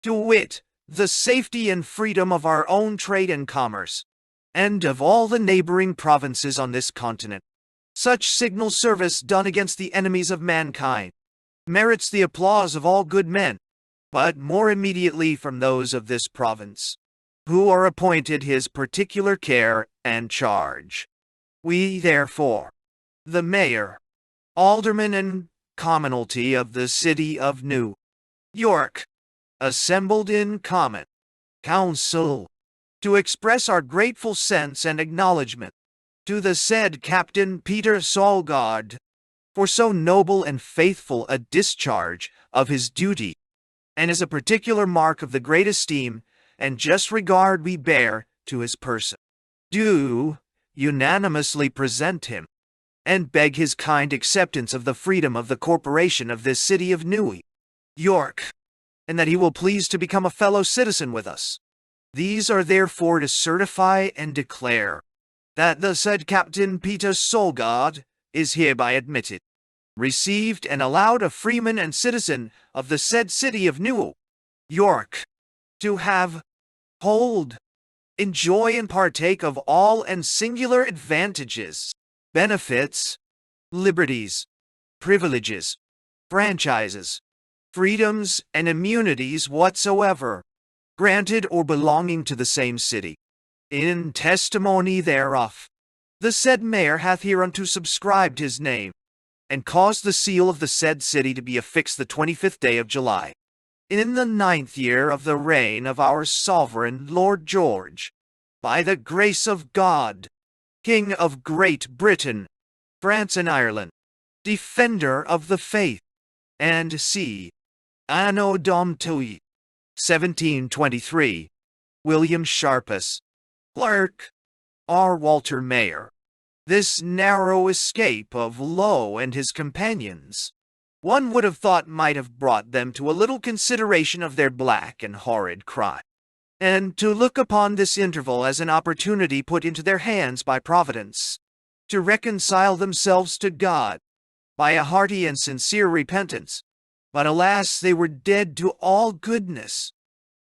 to wit, the safety and freedom of our own trade and commerce, and of all the neighboring provinces on this continent. Such signal service done against the enemies of mankind merits the applause of all good men, but more immediately from those of this province, who are appointed his particular care and charge. We, therefore, the mayor, aldermen, and commonalty of the city of New York, assembled in common council, to express our grateful sense and acknowledgment to the said Captain Peter Solgaard for so noble and faithful a discharge of his duty, and as a particular mark of the great esteem and just regard we bear to his person, do unanimously present him, and beg his kind acceptance of the freedom of the corporation of this city of New York, and that he will please to become a fellow citizen with us. These are therefore to certify and declare that the said Captain Peter Solgaard is hereby admitted, received, and allowed a freeman and citizen of the said city of New York, to have, hold, enjoy, and partake of all and singular advantages, benefits, liberties, privileges, franchises, freedoms, and immunities whatsoever, granted or belonging to the same city. In testimony thereof, the said mayor hath hereunto subscribed his name, and caused the seal of the said city to be affixed the 25th day of July, in the 9th year of the reign of our sovereign Lord George, by the grace of God, King of Great Britain, France, and Ireland, defender of the faith, and c. Anno Domini 1723, William Sharpus, clerk, R. Walter Mayor. This narrow escape of Low and his companions, one would have thought might have brought them to a little consideration of their black and horrid crime, and to look upon this interval as an opportunity put into their hands by Providence, to reconcile themselves to God by a hearty and sincere repentance. But alas, they were dead to all goodness,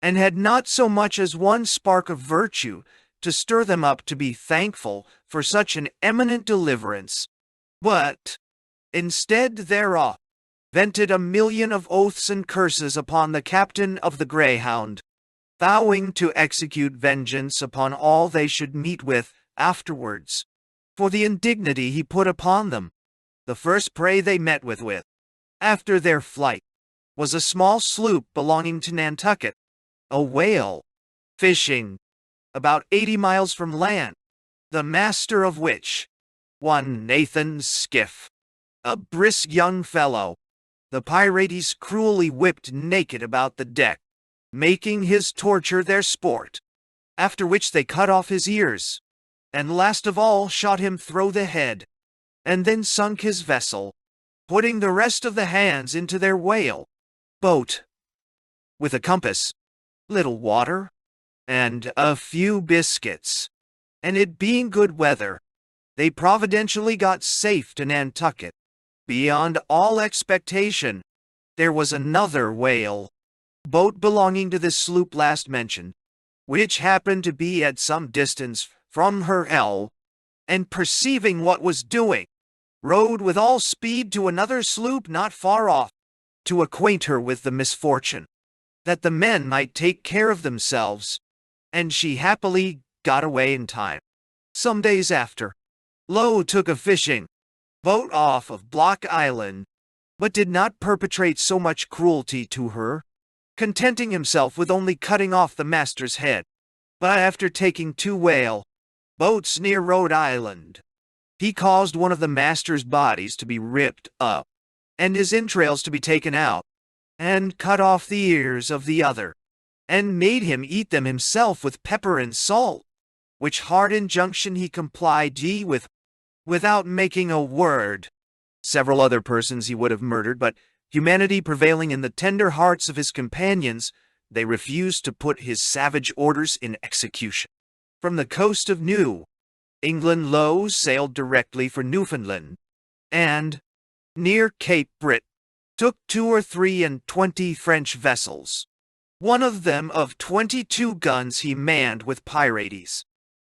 and had not so much as one spark of virtue to stir them up to be thankful for such an eminent deliverance, but, instead thereof, vented a million of oaths and curses upon the captain of the Greyhound, vowing to execute vengeance upon all they should meet with afterwards, for the indignity he put upon them. The first prey they met with, after their flight, was a small sloop belonging to Nantucket, a whale, fishing about 80 miles from land, the master of which, one Nathan Skiff, a brisk young fellow, the pirates cruelly whipped naked about the deck, making his torture their sport, after which they cut off his ears, and last of all shot him through the head, and then sunk his vessel, putting the rest of the hands into their whale boat, with a compass, little water, and a few biscuits. And it being good weather, they providentially got safe to Nantucket. Beyond all expectation, there was another whale boat belonging to this sloop last mentioned, which happened to be at some distance from her helm, and perceiving what was doing, rowed with all speed to another sloop not far off, to acquaint her with the misfortune, that the men might take care of themselves, and she happily got away in time. Some days after, Low took a fishing boat off of Block Island, but did not perpetrate so much cruelty to her, contenting himself with only cutting off the master's head. But after taking 2 whale boats near Rhode Island, he caused one of the master's bodies to be ripped up, and his entrails to be taken out, and cut off the ears of the other, and made him eat them himself with pepper and salt, which hard injunction he complied with, without making a word. Several other persons he would have murdered, but humanity prevailing in the tender hearts of his companions, they refused to put his savage orders in execution. From the coast of New England, Low sailed directly for Newfoundland, and, near Cape Brit, took 23 French vessels. One of them of 22 guns he manned with pirates,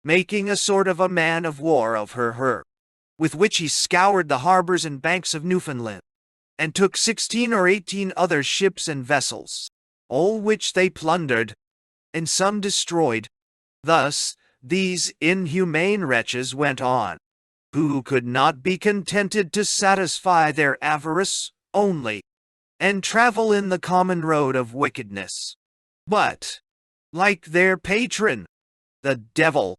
making a sort of a man of war of her, with which he scoured the harbors and banks of Newfoundland, and took 16 or 18 other ships and vessels, all which they plundered, and some destroyed. Thus these inhumane wretches went on, who could not be contented to satisfy their avarice only, and travel in the common road of wickedness, but, like their patron, the devil,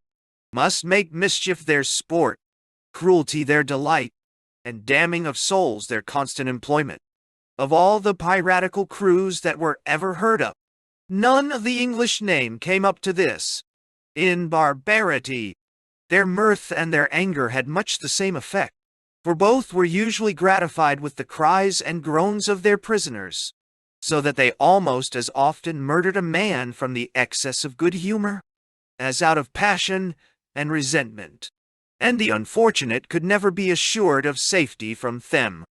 must make mischief their sport, cruelty their delight, and damning of souls their constant employment. Of all the piratical crews that were ever heard of, none of the English name came up to this. In barbarity, their mirth and their anger had much the same effect, for both were usually gratified with the cries and groans of their prisoners, so that they almost as often murdered a man from the excess of good humor, as out of passion and resentment. And the unfortunate could never be assured of safety from them,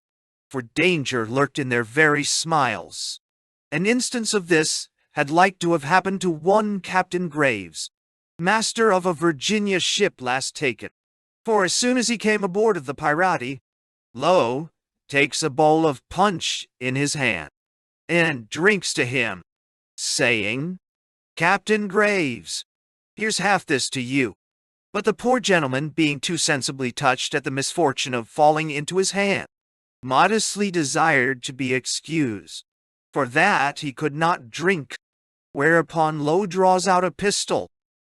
for danger lurked in their very smiles. An instance of this had like to have happened to one Captain Graves, master of a Virginia ship last taken. For as soon as he came aboard of the pirati, Low takes a bowl of punch in his hand, and drinks to him, saying, "Captain Graves, here's half this to you." But the poor gentleman, being too sensibly touched at the misfortune of falling into his hand, modestly desired to be excused, for that he could not drink, whereupon Low draws out a pistol,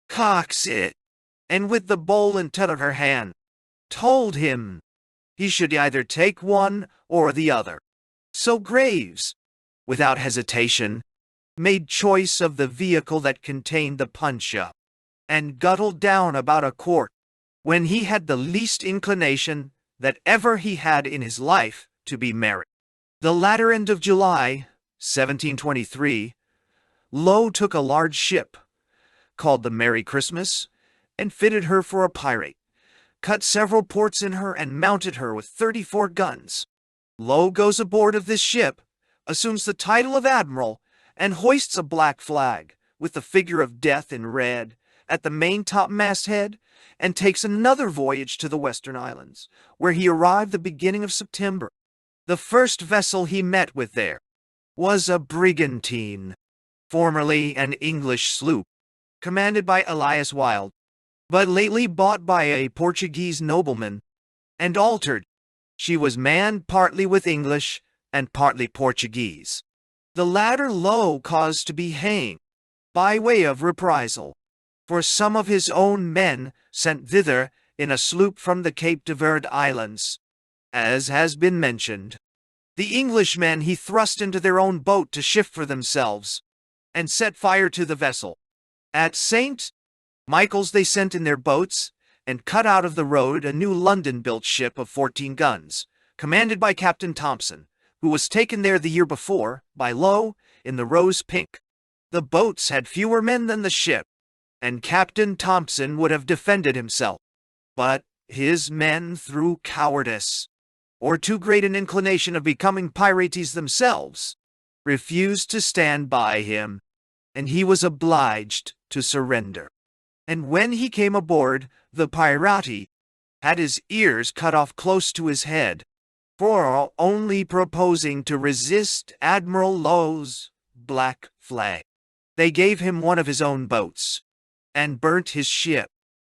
cocks it, and with the bowl into her hand, told him he should either take one or the other. So Graves, without hesitation, made choice of the vehicle that contained the punch-up, and guttled down about a quart, when he had the least inclination that ever he had in his life to be merry. The latter end of July, 1723, Low took a large ship, called the Merry Christmas, and fitted her for a pirate, cut several ports in her, and mounted her with 34 guns. Low goes aboard of this ship, assumes the title of admiral, and hoists a black flag, with the figure of death in red, at the main-topmast head, and takes another voyage to the Western Islands, where he arrived the beginning of September. The first vessel he met with there was a brigantine, formerly an English sloop, commanded by Elias Wilde, but lately bought by a Portuguese nobleman, and altered. She was manned partly with English and partly Portuguese. The latter Low caused to be hanged, by way of reprisal, for some of his own men sent thither in a sloop from the Cape de Verde Islands, as has been mentioned. The Englishmen he thrust into their own boat to shift for themselves, and set fire to the vessel. At St. Michael's they sent in their boats, and cut out of the road a new London-built ship of 14 guns, commanded by Captain Thompson, who was taken there the year before by Lowe in the Rose Pink. The boats had fewer men than the ship, and Captain Thompson would have defended himself. But his men, through cowardice, or too great an inclination of becoming pirates themselves, refused to stand by him, and he was obliged to surrender. And when he came aboard, the pirati had his ears cut off close to his head, for only proposing to resist Admiral Lowe's black flag. They gave him one of his own boats, and burnt his ship.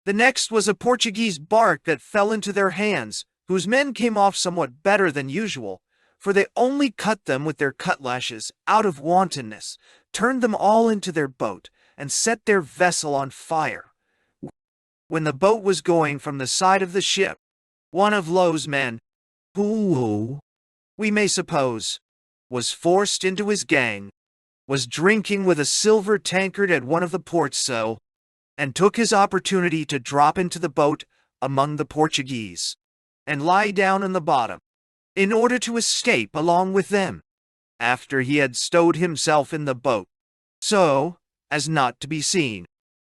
The next was a Portuguese bark that fell into their hands, whose men came off somewhat better than usual, for they only cut them with their cutlashes out of wantonness, turned them all into their boat, and set their vessel on fire. When the boat was going from the side of the ship, one of Lowe's men, who, we may suppose, was forced into his gang, was drinking with a silver tankard at one of the ports so, and took his opportunity to drop into the boat among the Portuguese, and lie down in the bottom, in order to escape along with them, after he had stowed himself in the boat, so as not to be seen.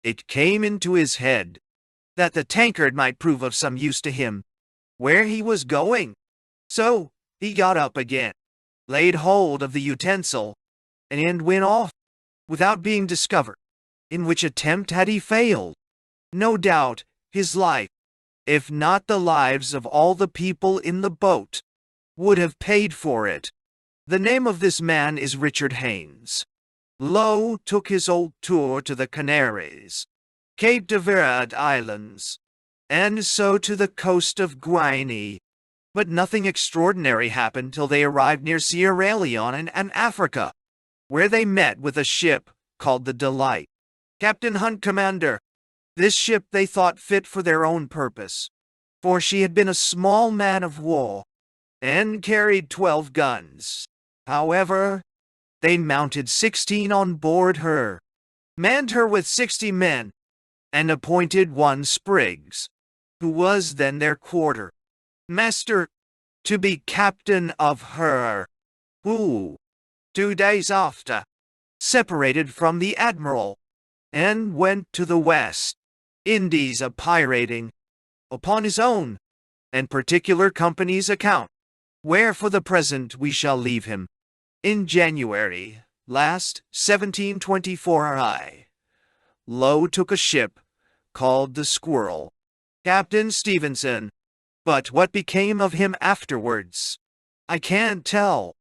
It came into his head that the tankard might prove of some use to him where he was going. So he got up again, laid hold of the utensil, and went off, without being discovered. In which attempt had he failed, no doubt his life, if not the lives of all the people in the boat, would have paid for it. The name of this man is Richard Haynes. Lowe took his old tour to the Canaries, Cape de Verde Islands, and so to the coast of Guinea. But nothing extraordinary happened till they arrived near Sierra Leone and Africa, where they met with a ship called the Delight. Captain Hunt, commander. This ship they thought fit for their own purpose, for she had been a small man of war, and carried 12 guns. However, they mounted 16 on board her, manned her with 60 men, and appointed one Spriggs, who was then their quarter master, to be captain of her, who, 2 days after, separated from the admiral, and went to the West Indies a-pirating, upon his own and particular company's account, where for the present we shall leave him. In January last 1724 Lowe took a ship called the Squirrel, Captain Stevenson, but what became of him afterwards, I can't tell.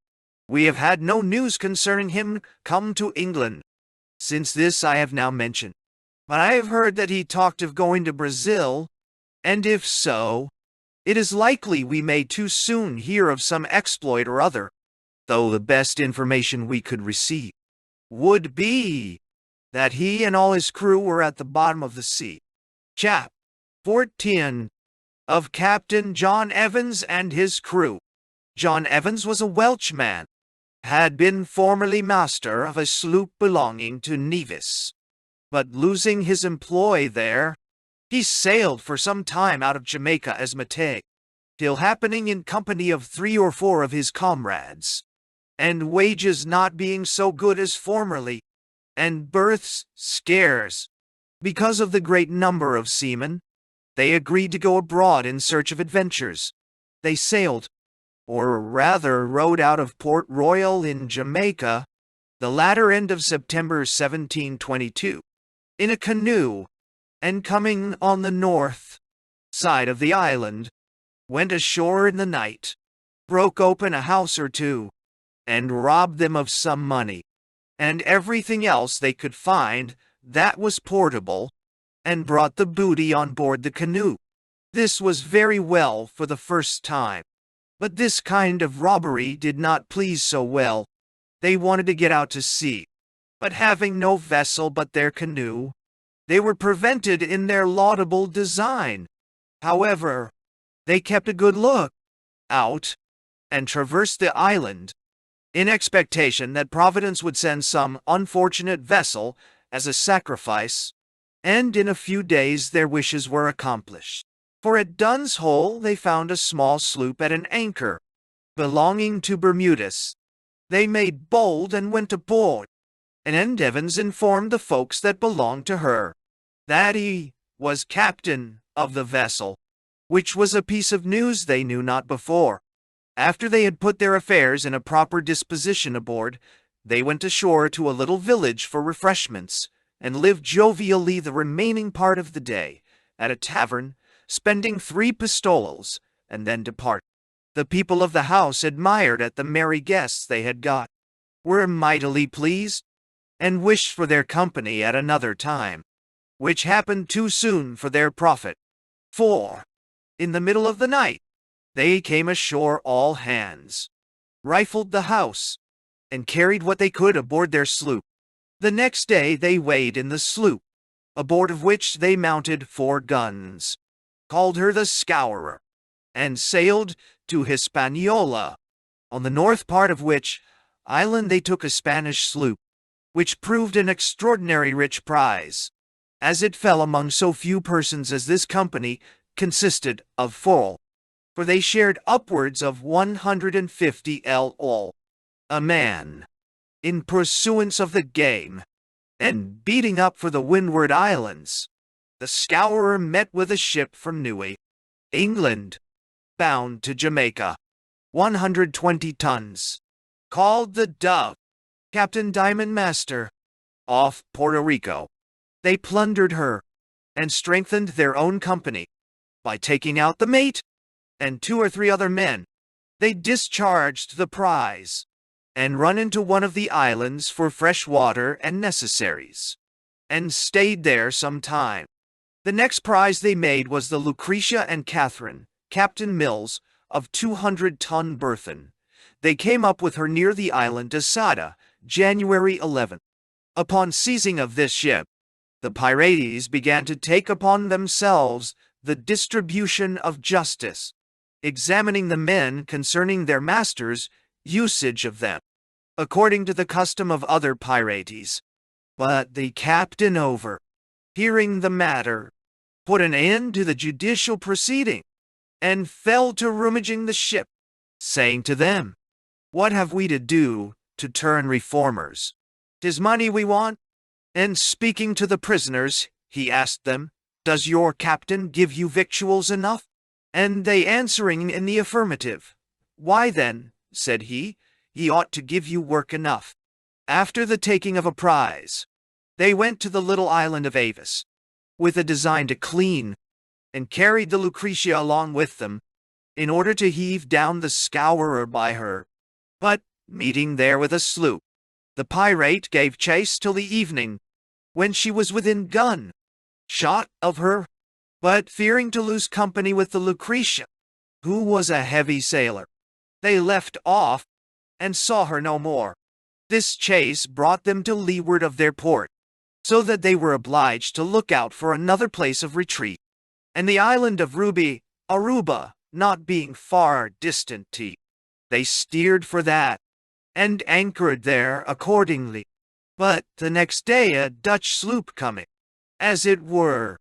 We have had no news concerning him come to England since this I have now mentioned, but I have heard that he talked of going to Brazil, and if so, it is likely we may too soon hear of some exploit or other, though the best information we could receive would be that he and all his crew were at the bottom of the sea. Chap 14 of Captain John Evans and his crew. John Evans was a Welshman, had been formerly master of a sloop belonging to Nevis, but losing his employ there, he sailed for some time out of Jamaica as mate, till happening in company of 3 or 4 of his comrades, and wages not being so good as formerly, and berths scarce, because of the great number of seamen, they agreed to go abroad in search of adventures. They sailed, or rather rowed out of Port Royal in Jamaica, the latter end of September 1722, in a canoe, and coming on the north side of the island, went ashore in the night, broke open a house or two, and robbed them of some money, and everything else they could find that was portable, and brought the booty on board the canoe. This was very well for the first time, but this kind of robbery did not please so well. They wanted to get out to sea, but having no vessel but their canoe, they were prevented in their laudable design. However, they kept a good look out, and traversed the island, in expectation that Providence would send some unfortunate vessel as a sacrifice, and in a few days their wishes were accomplished. For at Dunn's Hole they found a small sloop at an anchor, belonging to Bermudas. They made bold and went aboard, and Evans informed the folks that belonged to her that he was captain of the vessel, which was a piece of news they knew not before. After they had put their affairs in a proper disposition aboard, they went ashore to a little village for refreshments, and lived jovially the remaining part of the day at a tavern, spending 3 pistoles, and then depart. The people of the house admired at the merry guests they had got, were mightily pleased, and wished for their company at another time, which happened too soon for their profit. For, in the middle of the night, they came ashore all hands, rifled the house, and carried what they could aboard their sloop. The next day they weighed in the sloop, aboard of which they mounted 4 guns, called her the Scourer, and sailed to Hispaniola, on the north part of which island they took a Spanish sloop, which proved an extraordinary rich prize, as it fell among so few persons as this company consisted of full, for they shared upwards of 150 all, a man, in pursuance of the game, and beating up for the Windward Islands. The Scourer met with a ship from Neuilly, England, bound to Jamaica, 120 tons, called the Dove, Captain Diamond Master, off Puerto Rico. They plundered her, and strengthened their own company, by taking out the mate, and 2 or 3 other men. They discharged the prize, and run into one of the islands for fresh water and necessaries, and stayed there some time. The next prize they made was the Lucretia and Catherine, Captain Mills, of 200-ton burthen. They came up with her near the island of Sada, January 11th. Upon seizing of this ship, the pirates began to take upon themselves the distribution of justice, examining the men concerning their masters' usage of them, according to the custom of other pirates. But the captain hearing the matter, put an end to the judicial proceeding, and fell to rummaging the ship, saying to them, "What have we to do to turn reformers? 'Tis money we want." And speaking to the prisoners, he asked them, "Does your captain give you victuals enough?" And they answering in the affirmative, "Why then," said he, "he ought to give you work enough." After the taking of a prize, they went to the little island of Avis, with a design to clean, and carried the Lucretia along with them, in order to heave down the Scourer by her. But, meeting there with a sloop, the pirate gave chase till the evening, when she was within gun shot of her, but fearing to lose company with the Lucretia, who was a heavy sailor, they left off, and saw her no more. This chase brought them to leeward of their port, so that they were obliged to look out for another place of retreat, and the island of Aruba not being far distant, they steered for that, and anchored there accordingly. But the next day a Dutch sloop coming, as it were,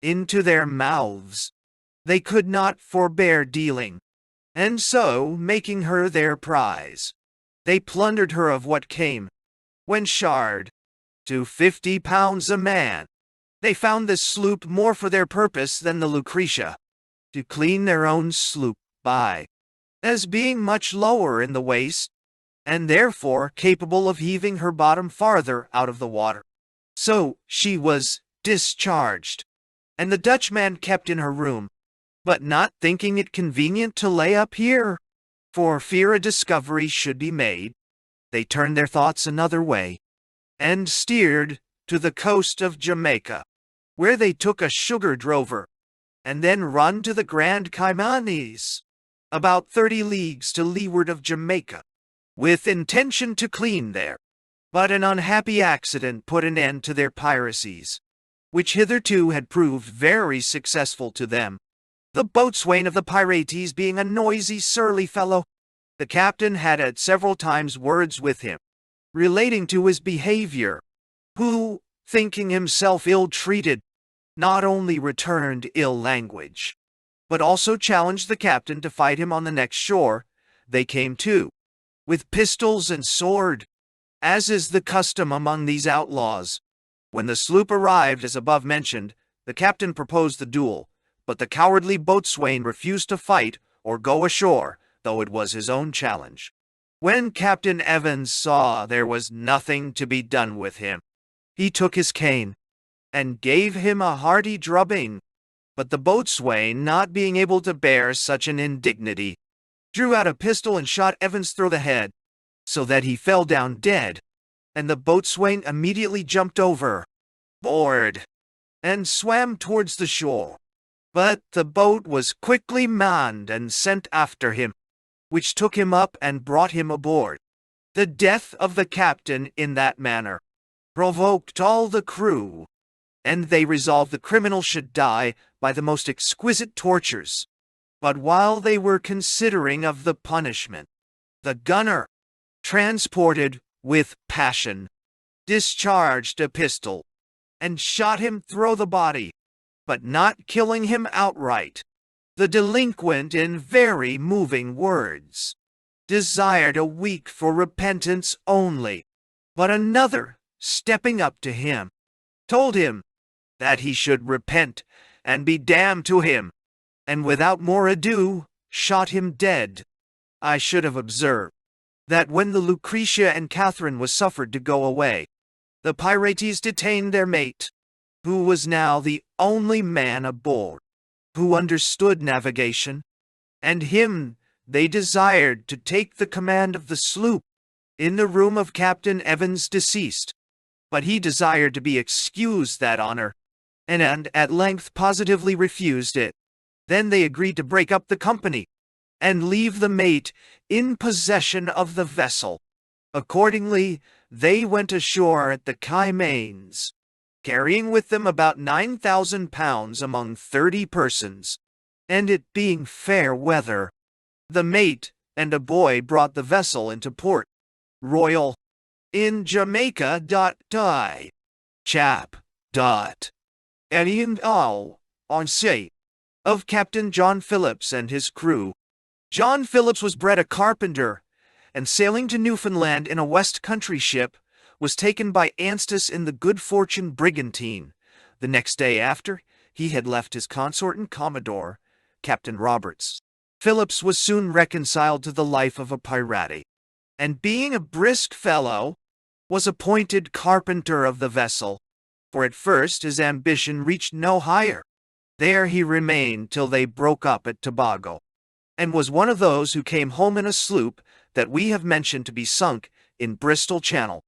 into their mouths, they could not forbear dealing, and so, making her their prize, they plundered her of what came, when shard, to 50 pounds a man. They found this sloop more for their purpose than the Lucretia, to clean their own sloop by, as being much lower in the waist, and therefore capable of heaving her bottom farther out of the water. So she was discharged, and the Dutchman kept in her room, but not thinking it convenient to lay up here, for fear a discovery should be made, they turned their thoughts another way, and steered to the coast of Jamaica, where they took a sugar drover, and then run to the Grand Caymanes, about 30 leagues to leeward of Jamaica, with intention to clean there. But an unhappy accident put an end to their piracies, which hitherto had proved very successful to them. The boatswain of the pirates being a noisy, surly fellow, the captain had at several times words with him, relating to his behavior, who, thinking himself ill-treated, not only returned ill language, but also challenged the captain to fight him on the next shore, they came too, with pistols and sword, as is the custom among these outlaws. When the sloop arrived, as above mentioned, the captain proposed the duel, but the cowardly boatswain refused to fight or go ashore, though it was his own challenge. When Captain Evans saw there was nothing to be done with him, he took his cane and gave him a hearty drubbing. But the boatswain, not being able to bear such an indignity, drew out a pistol and shot Evans through the head, so that he fell down dead, and the boatswain immediately jumped overboard and swam towards the shore. But the boat was quickly manned and sent after him, which took him up and brought him aboard. The death of the captain in that manner provoked all the crew, and they resolved the criminal should die by the most exquisite tortures. But while they were considering of the punishment, the gunner, transported with passion, discharged a pistol and shot him through the body, but not killing him outright. The delinquent, in very moving words, desired a week for repentance only, but another, stepping up to him, told him that he should repent and be damned to him, and without more ado shot him dead. I should have observed that when the Lucretia and Catherine was suffered to go away, the pirates detained their mate, who was now the only man aboard who understood navigation, and him they desired to take the command of the sloop in the room of Captain Evans deceased. But he desired to be excused that honor, and at length positively refused it. Then they agreed to break up the company, and leave the mate in possession of the vessel. Accordingly, they went ashore at the Caymanes, carrying with them about 9,000 pounds among 30 persons, and it being fair weather, the mate and a boy brought the vessel into Port Royal, in Jamaica. Chap. And all on sea of Captain John Phillips and his crew. John Phillips was bred a carpenter, and sailing to Newfoundland in a West Country ship, was taken by Anstis in the Good Fortune brigantine. The next day after, he had left his consort and commodore, Captain Roberts. Phillips was soon reconciled to the life of a pirate, and being a brisk fellow, was appointed carpenter of the vessel, for at first his ambition reached no higher. There he remained till they broke up at Tobago, and was one of those who came home in a sloop that we have mentioned to be sunk in Bristol Channel.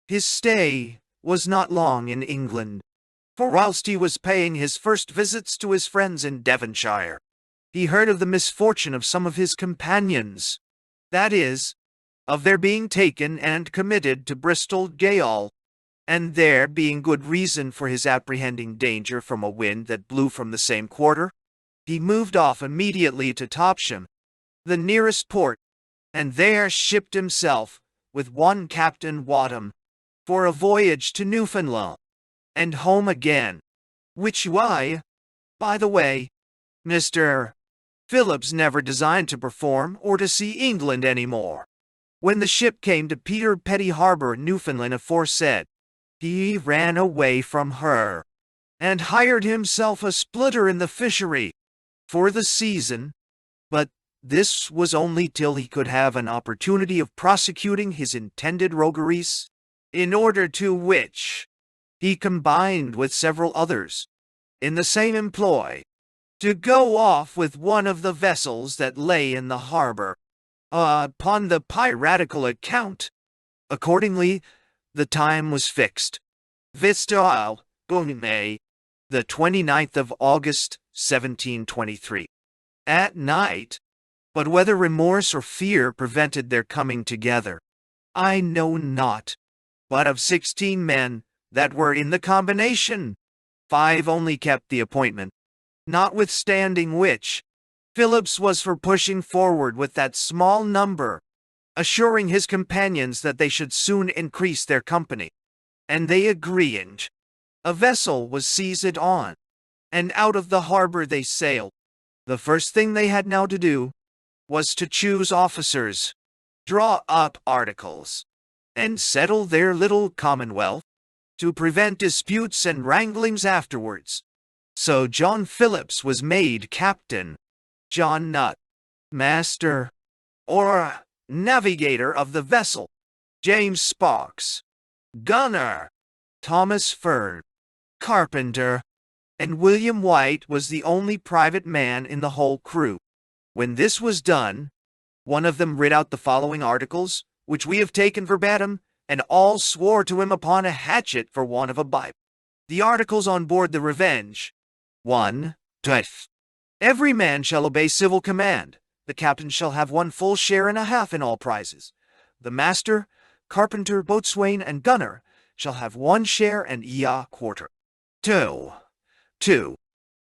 His stay was not long in England, for whilst he was paying his first visits to his friends in Devonshire, he heard of the misfortune of some of his companions, that is, of their being taken and committed to Bristol gaol, and there being good reason for his apprehending danger from a wind that blew from the same quarter, he moved off immediately to Topsham, the nearest port, and there shipped himself, with one Captain Wadham, for a voyage to Newfoundland, and home again, which why, by the way, Mr. Phillips never designed to perform or to see England any more. When the ship came to Peter Petty Harbor, Newfoundland aforesaid, he ran away from her, and hired himself a splitter in the fishery for the season, but this was only till he could have an opportunity of prosecuting his intended rogueries, in order to which he combined with several others in the same employ to go off with one of the vessels that lay in the harbor upon the piratical account. Accordingly, the time was fixed. Vista May, the 29th of August, 1723. At night, but whether remorse or fear prevented their coming together, I know not. But of 16 men that were in the combination, 5 only kept the appointment, notwithstanding which, Phillips was for pushing forward with that small number, assuring his companions that they should soon increase their company. And they agreeing. A vessel was seized on, and out of the harbor they sailed. The first thing they had now to do was to choose officers, draw up articles, and settle their little commonwealth, to prevent disputes and wranglings afterwards. So John Phillips was made captain, John Nutt, master, or navigator of the vessel, James Sparks, gunner, Thomas Fern, carpenter, and William White was the only private man in the whole crew. When this was done, one of them read out the following articles, which we have taken verbatim, and all swore to him upon a hatchet for want of a Bible. The articles on board the Revenge. 1. Death. Every man shall obey civil command. The captain shall have 1 full share and a half in all prizes. The master, carpenter, boatswain, and gunner shall have 1 share and a quarter. 2.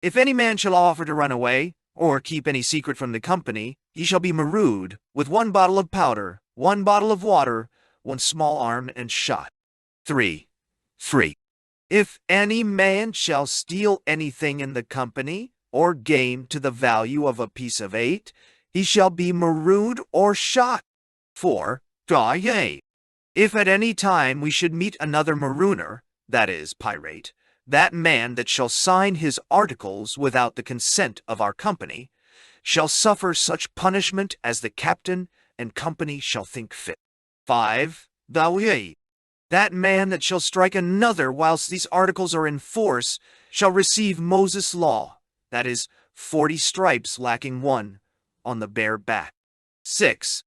If any man shall offer to run away, or keep any secret from the company, he shall be marooned with 1 bottle of powder, 1 bottle of water, 1 small arm and shot. 3. If any man shall steal anything in the company, or game to the value of a piece of 8, he shall be marooned or shot. 4. If at any time we should meet another marooner, that is, pirate, that man that shall sign his articles without the consent of our company shall suffer such punishment as the captain and company shall think fit. 5. That man that shall strike another whilst these articles are in force shall receive Moses' law, that is, 40 stripes lacking 1, on the bare back. 6.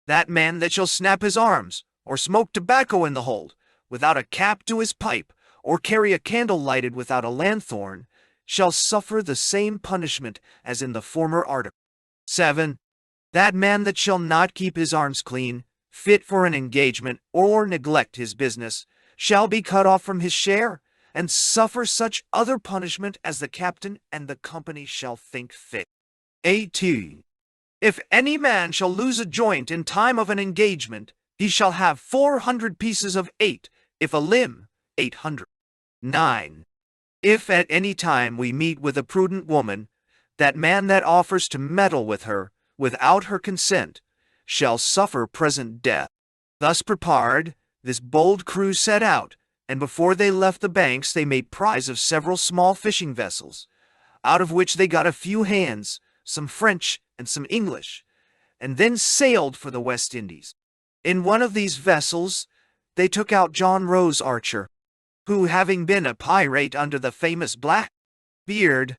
That man that shall snap his arms, or smoke tobacco in the hold, without a cap to his pipe, or carry a candle lighted without a lanthorn, shall suffer the same punishment as in the former article. 7. That man that shall not keep his arms clean, fit for an engagement, or neglect his business, shall be cut off from his share, and suffer such other punishment as the captain and the company shall think fit. 18. If any man shall lose a joint in time of an engagement, he shall have 400 pieces of 8, if a limb, 800. 9. If at any time we meet with a prudent woman, that man that offers to meddle with her, without her consent, shall suffer present death. Thus prepared, this bold crew set out, and before they left the banks they made prize of several small fishing vessels, out of which they got a few hands, some French and some English, and then sailed for the West Indies. In one of these vessels they took out John Rose Archer, who, having been a pirate under the famous Black Beard,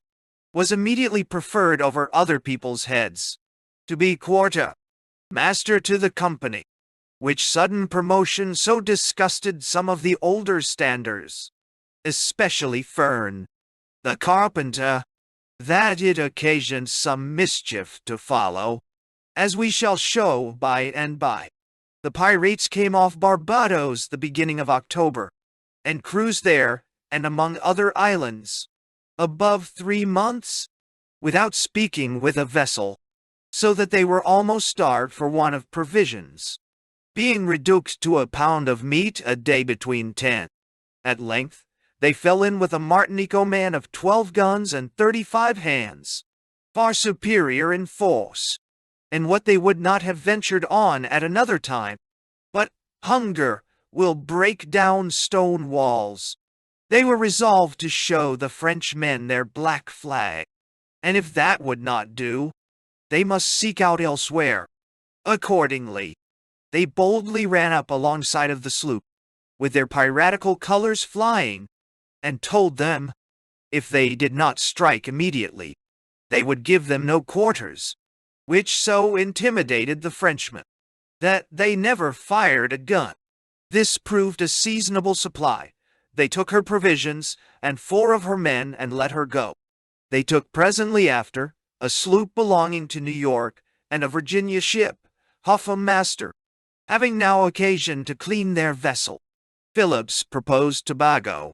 was immediately preferred over other people's heads, to be quarter master to the company, which sudden promotion so disgusted some of the older standers, especially Fern, the carpenter, that it occasioned some mischief to follow, as we shall show by and by. The pirates came off Barbados the beginning of October, and cruised there, and among other islands, above 3 months, without speaking with a vessel, so that they were almost starved for want of provisions, being reduced to a pound of meat a day between 10. At length, they fell in with a Martinico man of 12 guns and 35 hands, far superior in force, and what they would not have ventured on at another time. But hunger will break down stone walls. They were resolved to show the Frenchmen their black flag, and if that would not do, they must seek out elsewhere. Accordingly, they boldly ran up alongside of the sloop, with their piratical colors flying, and told them, if they did not strike immediately, they would give them no quarters, which so intimidated the Frenchmen, that they never fired a gun. This proved a seasonable supply. They took her provisions, and 4 of her men, and let her go. They took presently after a sloop belonging to New York, and a Virginia ship, Huffam master. Having now occasion to clean their vessel, Phillips proposed Tobago,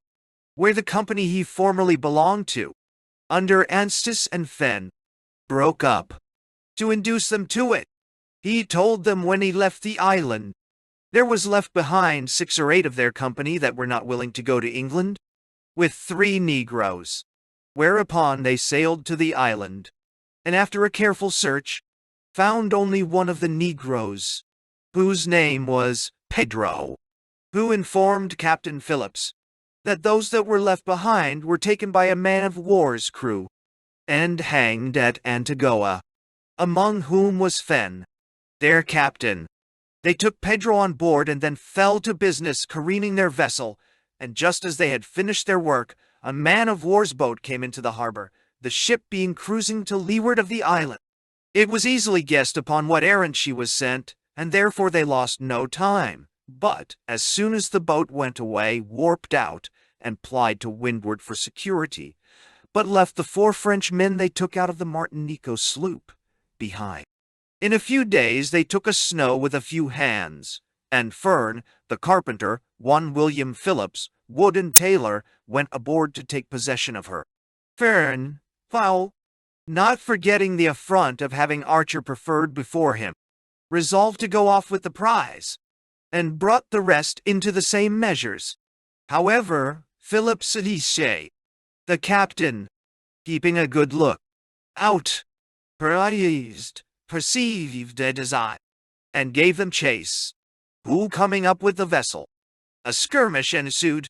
where the company he formerly belonged to, under Anstis and Fenn, broke up. To induce them to it, he told them when he left the island, there was left behind 6 or 8 of their company that were not willing to go to England, with 3 negroes, whereupon they sailed to the island, and after a careful search, found only one of the Negroes, whose name was Pedro, who informed Captain Phillips that those that were left behind were taken by a man-of-war's crew and hanged at Antigua, among whom was Fen, their captain. They took Pedro on board and then fell to business careening their vessel, and just as they had finished their work, a man-of-war's boat came into the harbor, the ship being cruising to leeward of the island. It was easily guessed upon what errand she was sent, and therefore they lost no time, but, as soon as the boat went away, warped out, and plied to windward for security, but left the 4 French men they took out of the Martinico sloop behind. In a few days they took a snow with a few hands, and Fern, the carpenter, one William Phillips, Wood and Taylor, went aboard to take possession of her. Fern, foul, not forgetting the affront of having Archer preferred before him, resolved to go off with the prize, and brought the rest into the same measures. However, Philip Sadiche, the captain, keeping a good look out, perceived a design, and gave them chase, who coming up with the vessel, a skirmish ensued,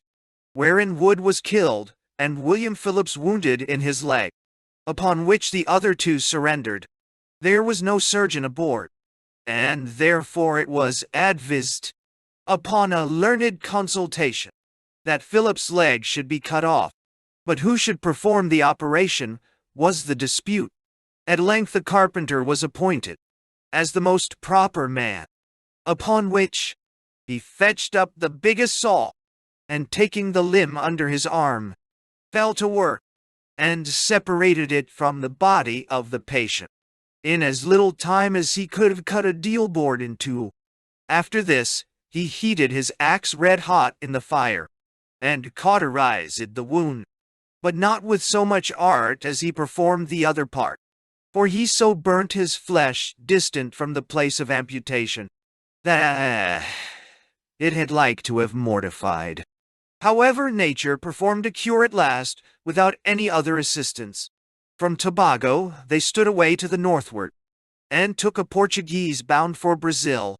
wherein Wood was killed, and William Phillips wounded in his leg, upon which the other 2 surrendered. There was no surgeon aboard, and therefore it was advised, upon a learned consultation, that Philip's leg should be cut off, but who should perform the operation was the dispute. At length the carpenter was appointed as the most proper man, upon which he fetched up the biggest saw, and taking the limb under his arm, fell to work, and separated it from the body of the patient, in as little time as he could have cut a deal board in 2. After this, he heated his axe red hot in the fire, and cauterized the wound, but not with so much art as he performed the other part, for he so burnt his flesh distant from the place of amputation, that it had like to have mortified. However, nature performed a cure at last, without any other assistance. From Tobago they stood away to the northward, and took a Portuguese bound for Brazil,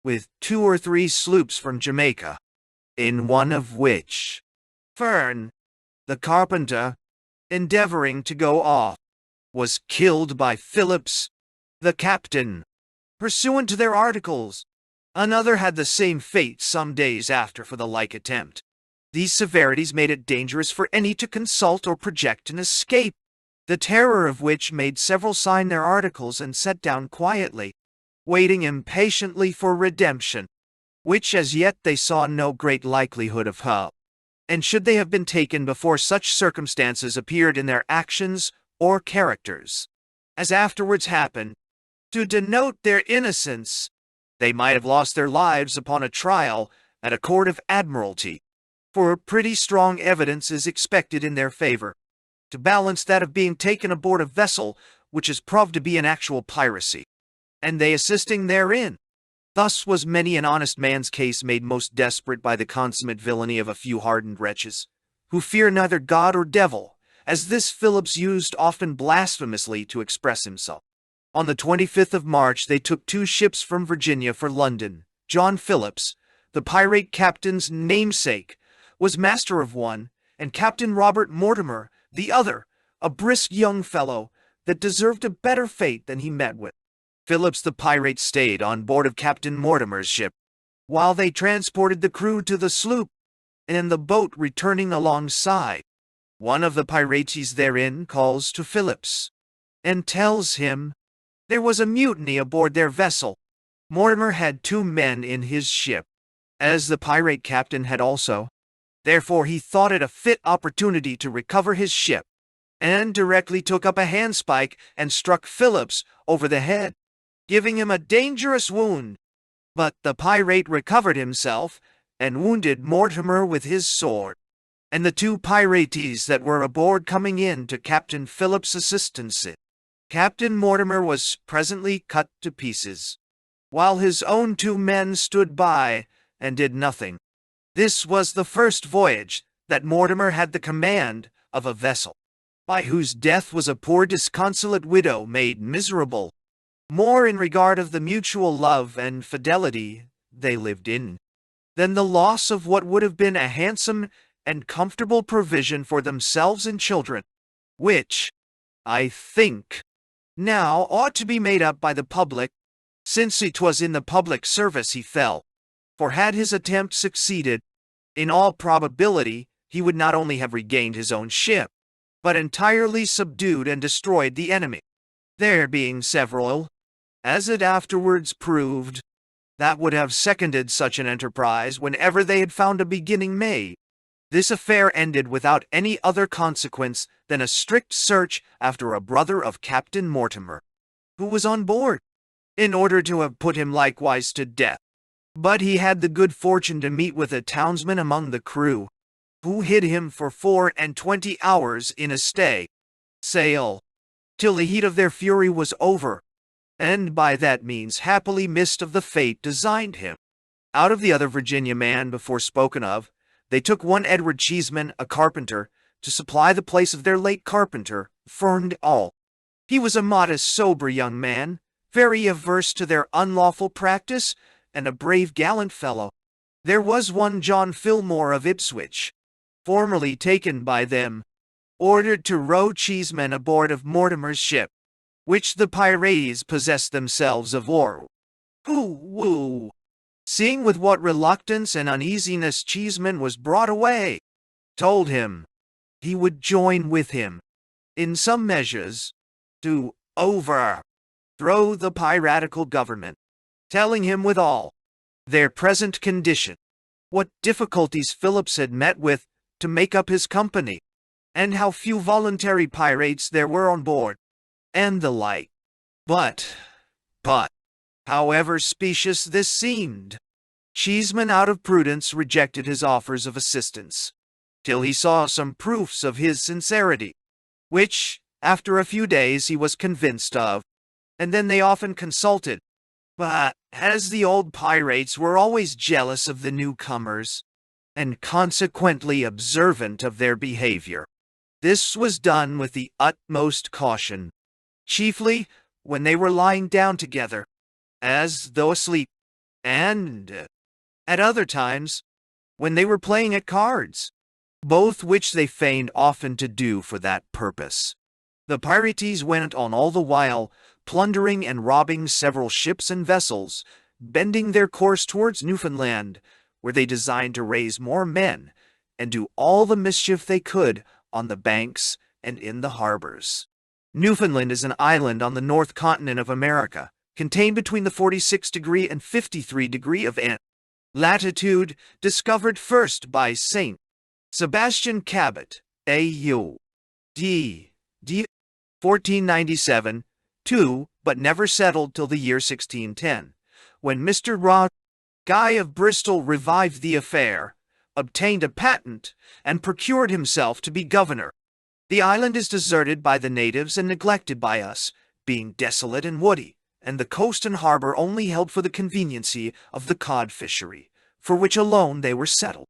with 2 or 3 sloops from Jamaica, in one of which Fern, the carpenter, endeavoring to go off, was killed by Phillips, the captain, pursuant to their articles. Another had the same fate some days after for the like attempt. These severities made it dangerous for any to consult or project an escape, the terror of which made several sign their articles and set down quietly, waiting impatiently for redemption, which as yet they saw no great likelihood of help. And should they have been taken before such circumstances appeared in their actions or characters, as afterwards happened, to denote their innocence, they might have lost their lives upon a trial at a court of admiralty, for pretty strong evidence is expected in their favor, to balance that of being taken aboard a vessel which is proved to be an actual piracy, and they assisting therein. Thus was many an honest man's case made most desperate by the consummate villainy of a few hardened wretches, who fear neither God or devil, as this Phillips used often blasphemously to express himself. On the 25th of March they took 2 ships from Virginia for London. John Phillips, the pirate captain's namesake, was master of one, and Captain Robert Mortimer, the other, a brisk young fellow, that deserved a better fate than he met with. Phillips the pirate stayed on board of Captain Mortimer's ship, while they transported the crew to the sloop, and in the boat returning alongside, one of the pirates therein calls to Phillips, and tells him there was a mutiny aboard their vessel. Mortimer had 2 men in his ship, as the pirate captain had also. Therefore he thought it a fit opportunity to recover his ship, and directly took up a handspike and struck Phillips over the head, giving him a dangerous wound. But the pirate recovered himself, and wounded Mortimer with his sword, and the 2 pirates that were aboard coming in to Captain Phillips' assistance, Captain Mortimer was presently cut to pieces, while his own 2 men stood by and did nothing. This was the first voyage that Mortimer had the command of a vessel, by whose death was a poor disconsolate widow made miserable. more in regard of the mutual love and fidelity they lived in, than the loss of what would have been a handsome and comfortable provision for themselves and children, which, I think, now ought to be made up by the public, since it was in the public service he fell. For had his attempt succeeded, in all probability he would not only have regained his own ship, but entirely subdued and destroyed the enemy. There being several, as it afterwards proved, that would have seconded such an enterprise whenever they had found a beginning made. This affair ended without any other consequence than a strict search after a brother of Captain Mortimer, who was on board, in order to have put him likewise to death. But he had the good fortune to meet with a townsman among the crew, who hid him for 24 hours in a sail, till the heat of their fury was over, and by that means happily missed of the fate designed him. Out of the other Virginia man before spoken of, they took one Edward Cheeseman, a carpenter, to supply the place of their late carpenter, Fernall. He was a modest, sober young man, very averse to their unlawful practice, and a brave, gallant fellow. There was one John Fillmore of Ipswich, formerly taken by them, ordered to row Cheeseman aboard of Mortimer's ship, which the pirates possessed themselves of or. Who, seeing with what reluctance and uneasiness Cheeseman was brought away, told him he would join with him, in some measures, to overthrow the piratical government, telling him withal their present condition, what difficulties Phillips had met with to make up his company, and how few voluntary pirates there were on board, and the like. But, however specious this seemed, Cheeseman out of prudence rejected his offers of assistance, till he saw some proofs of his sincerity, which, after a few days, he was convinced of, and then they often consulted. But, as the old pirates were always jealous of the newcomers, and consequently observant of their behavior, this was done with the utmost caution, chiefly when they were lying down together, as though asleep, and at other times when they were playing at cards, both which they feigned often to do for that purpose. The pirates went on all the while, plundering and robbing several ships and vessels, bending their course towards Newfoundland, where they designed to raise more men, and do all the mischief they could on the banks and in the harbors. Newfoundland is an island on the north continent of America, contained between the 46° and 53° of latitude, discovered first by St. Sebastian Cabot, A.U.D. 1497, but never settled till the year 1610, when Mr. Guy of Bristol revived the affair, obtained a patent, and procured himself to be governor. The island is deserted by the natives and neglected by us, being desolate and woody, and the coast and harbor only held for the conveniency of the cod fishery, for which alone they were settled.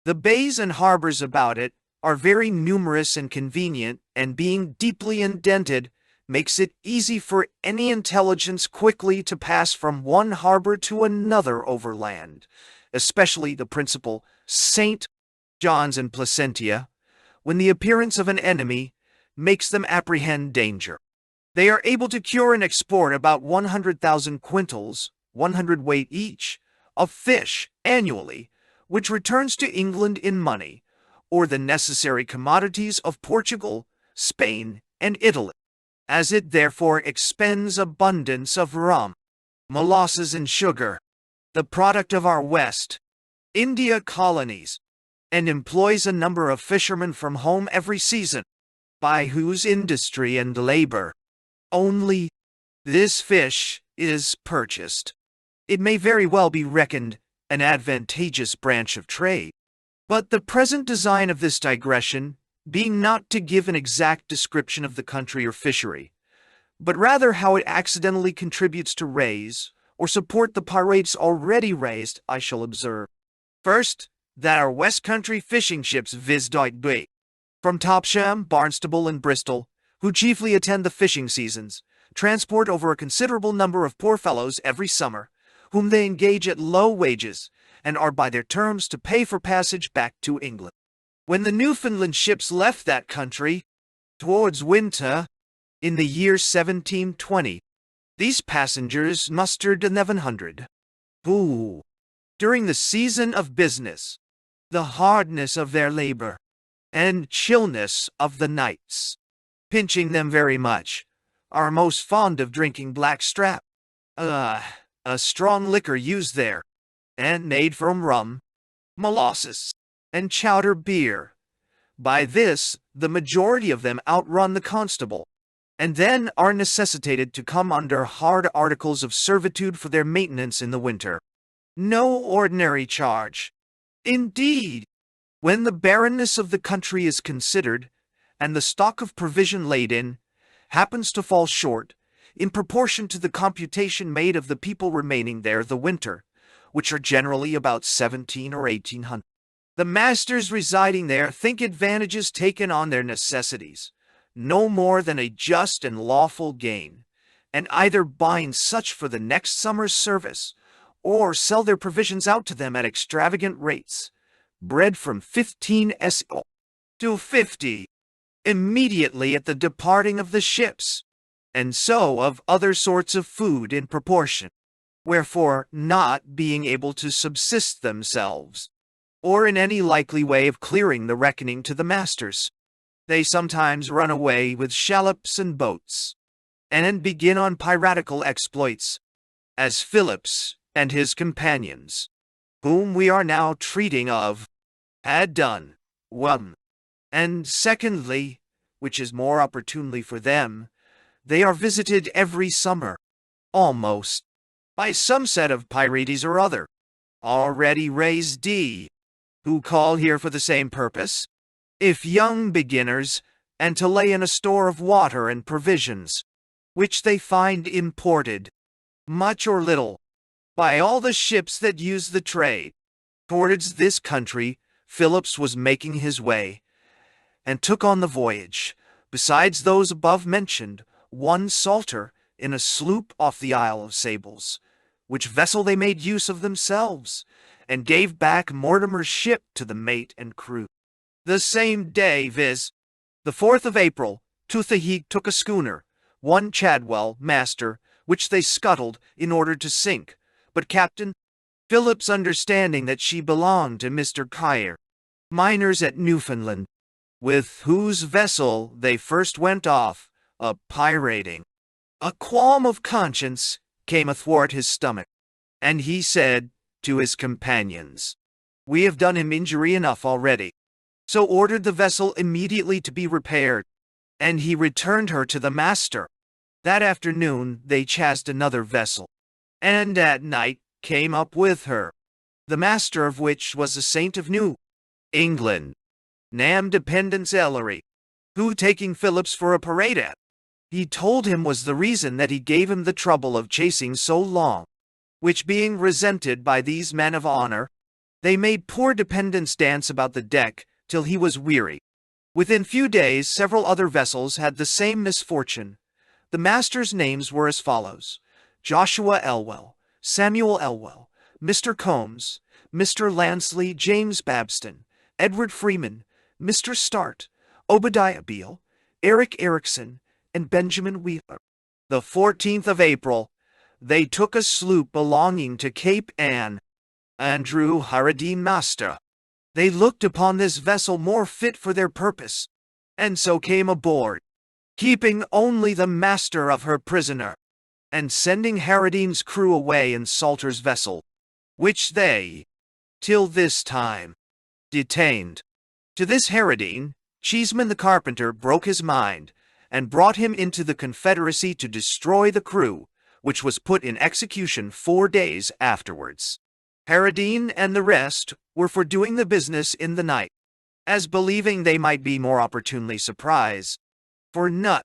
The bays and harbors about it are very numerous and convenient, and being deeply indented, makes it easy for any intelligence quickly to pass from one harbor to another overland, especially the principal St. John's and Placentia, when the appearance of an enemy makes them apprehend danger. They are able to cure and export about 100,000 quintals, 100 weight each, of fish annually, which returns to England in money, or the necessary commodities of Portugal, Spain, and Italy. As it therefore expends abundance of rum, molasses, and sugar, the product of our West India colonies, and employs a number of fishermen from home every season, by whose industry and labor only this fish is purchased. It may very well be reckoned an advantageous branch of trade. But the present design of this digression being not to give an exact description of the country or fishery, but rather how it accidentally contributes to raise or support the pirates already raised, I shall observe. First, that our West Country fishing ships viz. From Topsham, Barnstable, and Bristol, who chiefly attend the fishing seasons, transport over a considerable number of poor fellows every summer, whom they engage at low wages, and are by their terms to pay for passage back to England. When the Newfoundland ships left that country, towards winter, in the year 1720, these passengers mustered 1,100. Who, during the season of business, the hardness of their labor, and chillness of the nights, pinching them very much, are most fond of drinking blackstrap, a strong liquor used there, and made from rum, molasses, and chowder beer. By this, the majority of them outrun the constable, and then are necessitated to come under hard articles of servitude for their maintenance in the winter. No ordinary charge. Indeed, when the barrenness of the country is considered, and the stock of provision laid in, happens to fall short, in proportion to the computation made of the people remaining there the winter, which are generally about 17 or 1800. The masters residing there think advantages taken on their necessities, no more than a just and lawful gain, and either bind such for the next summer's service, or sell their provisions out to them at extravagant rates, bread from 15 SO to 50, immediately at the departing of the ships, and so of other sorts of food in proportion. Wherefore, not being able to subsist themselves, or in any likely way of clearing the reckoning to the masters, they sometimes run away with shallops and boats, and begin on piratical exploits, as Phillips and his companions, whom we are now treating of, had done. 1. And secondly, which is more opportunely for them, they are visited every summer, almost, by some set of pirates or other, already raised D, who call here for the same purpose, if young beginners, and to lay in a store of water and provisions, which they find imported, much or little, by all the ships that use the trade. Towards this country Phillips was making his way, and took on the voyage, besides those above mentioned, one Salter in a sloop off the Isle of Sables, which vessel they made use of themselves, and gave back Mortimer's ship to the mate and crew. The same day, viz., the 4th of April, Toothaheek took a schooner, one Chadwell, master, which they scuttled in order to sink, but Captain Phillips understanding that she belonged to Mr. Kyer, miners at Newfoundland, with whose vessel they first went off, a-pirating. A qualm of conscience came athwart his stomach, and he said to his companions, "We have done him injury enough already," so ordered the vessel immediately to be repaired, and he returned her to the master. That afternoon they chased another vessel, and at night came up with her, the master of which was a saint of New England, Nam Dependence Ellery, who, taking Phillips for a pirate, he told him was the reason that he gave him the trouble of chasing so long, which being resented by these men of honor, they made poor Dependence dance about the deck till he was weary. Within few days several other vessels had the same misfortune. The masters' names were as follows: Joshua Elwell, Samuel Elwell, Mr. Combs, Mr. Lansley, James Babston, Edward Freeman, Mr. Start, Obadiah Beale, Eric Erickson, and Benjamin Wheeler. The 14th of April, they took a sloop belonging to Cape Ann, Andrew Haradine master. They looked upon this vessel more fit for their purpose, and so came aboard, keeping only the master of her prisoner, and sending Haradine's crew away in Salter's vessel, which they, till this time, detained. To this Haradine, Cheeseman the carpenter broke his mind, and brought him into the Confederacy to destroy the crew, which was put in execution 4 days afterwards. Haradine and the rest were for doing the business in the night, as believing they might be more opportunely surprised. For Nut,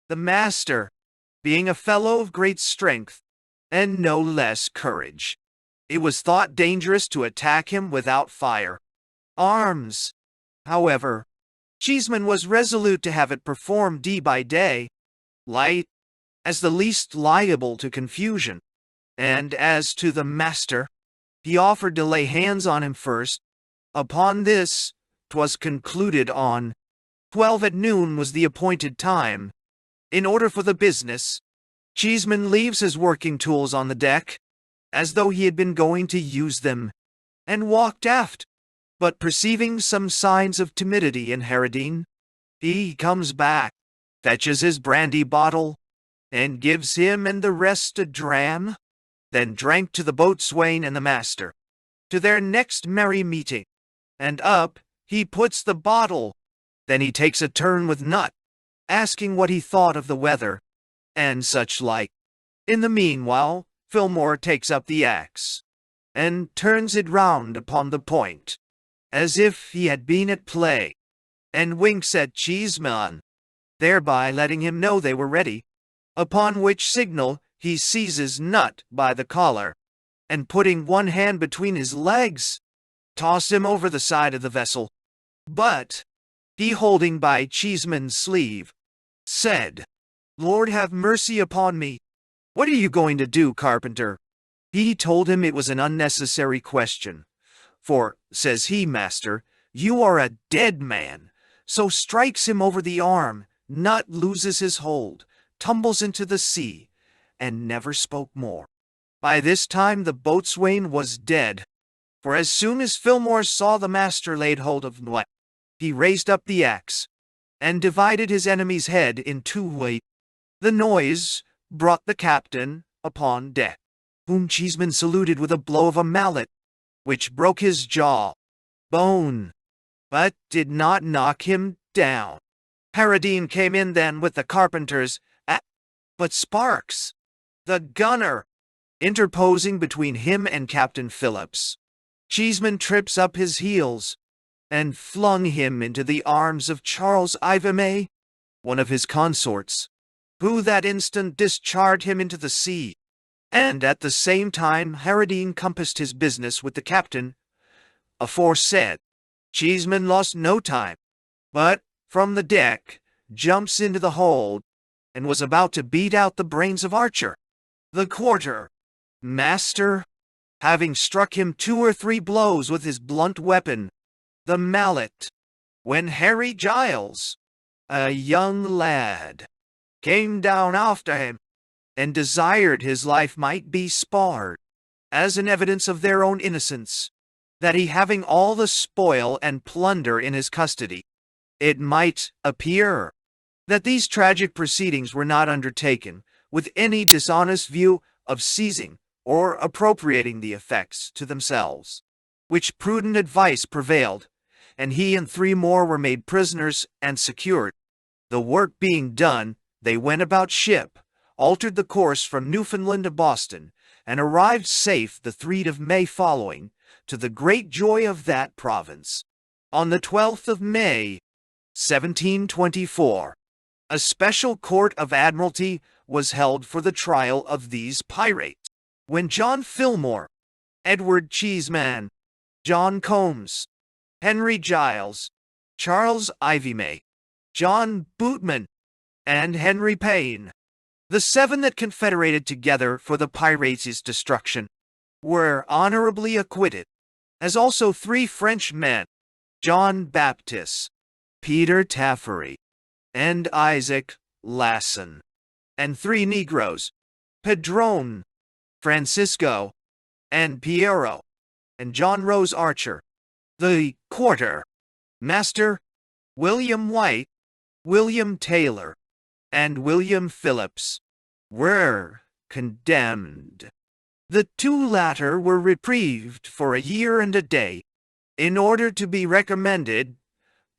the master, being a fellow of great strength, and no less courage, it was thought dangerous to attack him without fire. Arms, however, Cheeseman was resolute to have it performed day by day. Light, as the least liable to confusion. And as to the master, he offered to lay hands on him first. Upon this, 'twas concluded on 12 at noon was the appointed time. In order for the business, Cheeseman leaves his working tools on the deck, as though he had been going to use them, and walked aft. But perceiving some signs of timidity in Harradine, he comes back, fetches his brandy bottle, and gives him and the rest a dram, then drank to the boatswain and the master, to their next merry meeting, and up he puts the bottle. Then he takes a turn with Nut, asking what he thought of the weather, and such like. In the meanwhile, Fillmore takes up the axe, and turns it round upon the point, as if he had been at play, and winks at Cheeseman, thereby letting him know they were ready, upon which signal he seizes Nut by the collar, and putting one hand between his legs, tossed him over the side of the vessel. But he, holding by Cheeseman's sleeve, said, "Lord have mercy upon me. What are you going to do, carpenter?" He told him it was an unnecessary question. "For," says he, "master, you are a dead man." So strikes him over the arm. Nut loses his hold, tumbles into the sea, and never spoke more. By this time the boatswain was dead, for as soon as Fillmore saw the master laid hold of Nut, he raised up the axe, and divided his enemy's head in two ways. The noise brought the captain upon deck, whom Cheeseman saluted with a blow of a mallet, which broke his jaw bone, but did not knock him down. Harradine came in then with the carpenters, but Sparks, the gunner, interposing between him and Captain Phillips, Cheeseman trips up his heels, and flung him into the arms of Charles Ivemay, one of his consorts, who that instant discharged him into the sea. And at the same time Harradine compassed his business with the captain aforesaid. Cheeseman lost no time, but from the deck jumps into the hold, and was about to beat out the brains of Archer, the quarter master, having struck him 2 or 3 blows with his blunt weapon, the mallet, when Harry Giles, a young lad, came down after him, and desired his life might be spared, as an evidence of their own innocence, that he having all the spoil and plunder in his custody, it might appear that these tragic proceedings were not undertaken with any dishonest view of seizing or appropriating the effects to themselves, which prudent advice prevailed, and he and 3 more were made prisoners and secured. The work being done, they went about ship, altered the course from Newfoundland to Boston, and arrived safe the 3rd of May following, to the great joy of that province. On the 12th of May, 1724, a special court of admiralty was held for the trial of these pirates, when John Fillmore, Edward Cheeseman, John Combs, Henry Giles, Charles Ivemay, John Bootman, and Henry Payne, the 7 that confederated together for the pirates' destruction, were honorably acquitted, as also 3 French men, John Baptiste, Peter Taffery, and Isaac Lasson, and 3 Negroes, Padron, Francisco, and Piero, and John Rose Archer. The quarter master, William White, William Taylor, and William Phillips, were condemned. The 2 latter were reprieved for a year and a day, in order to be recommended,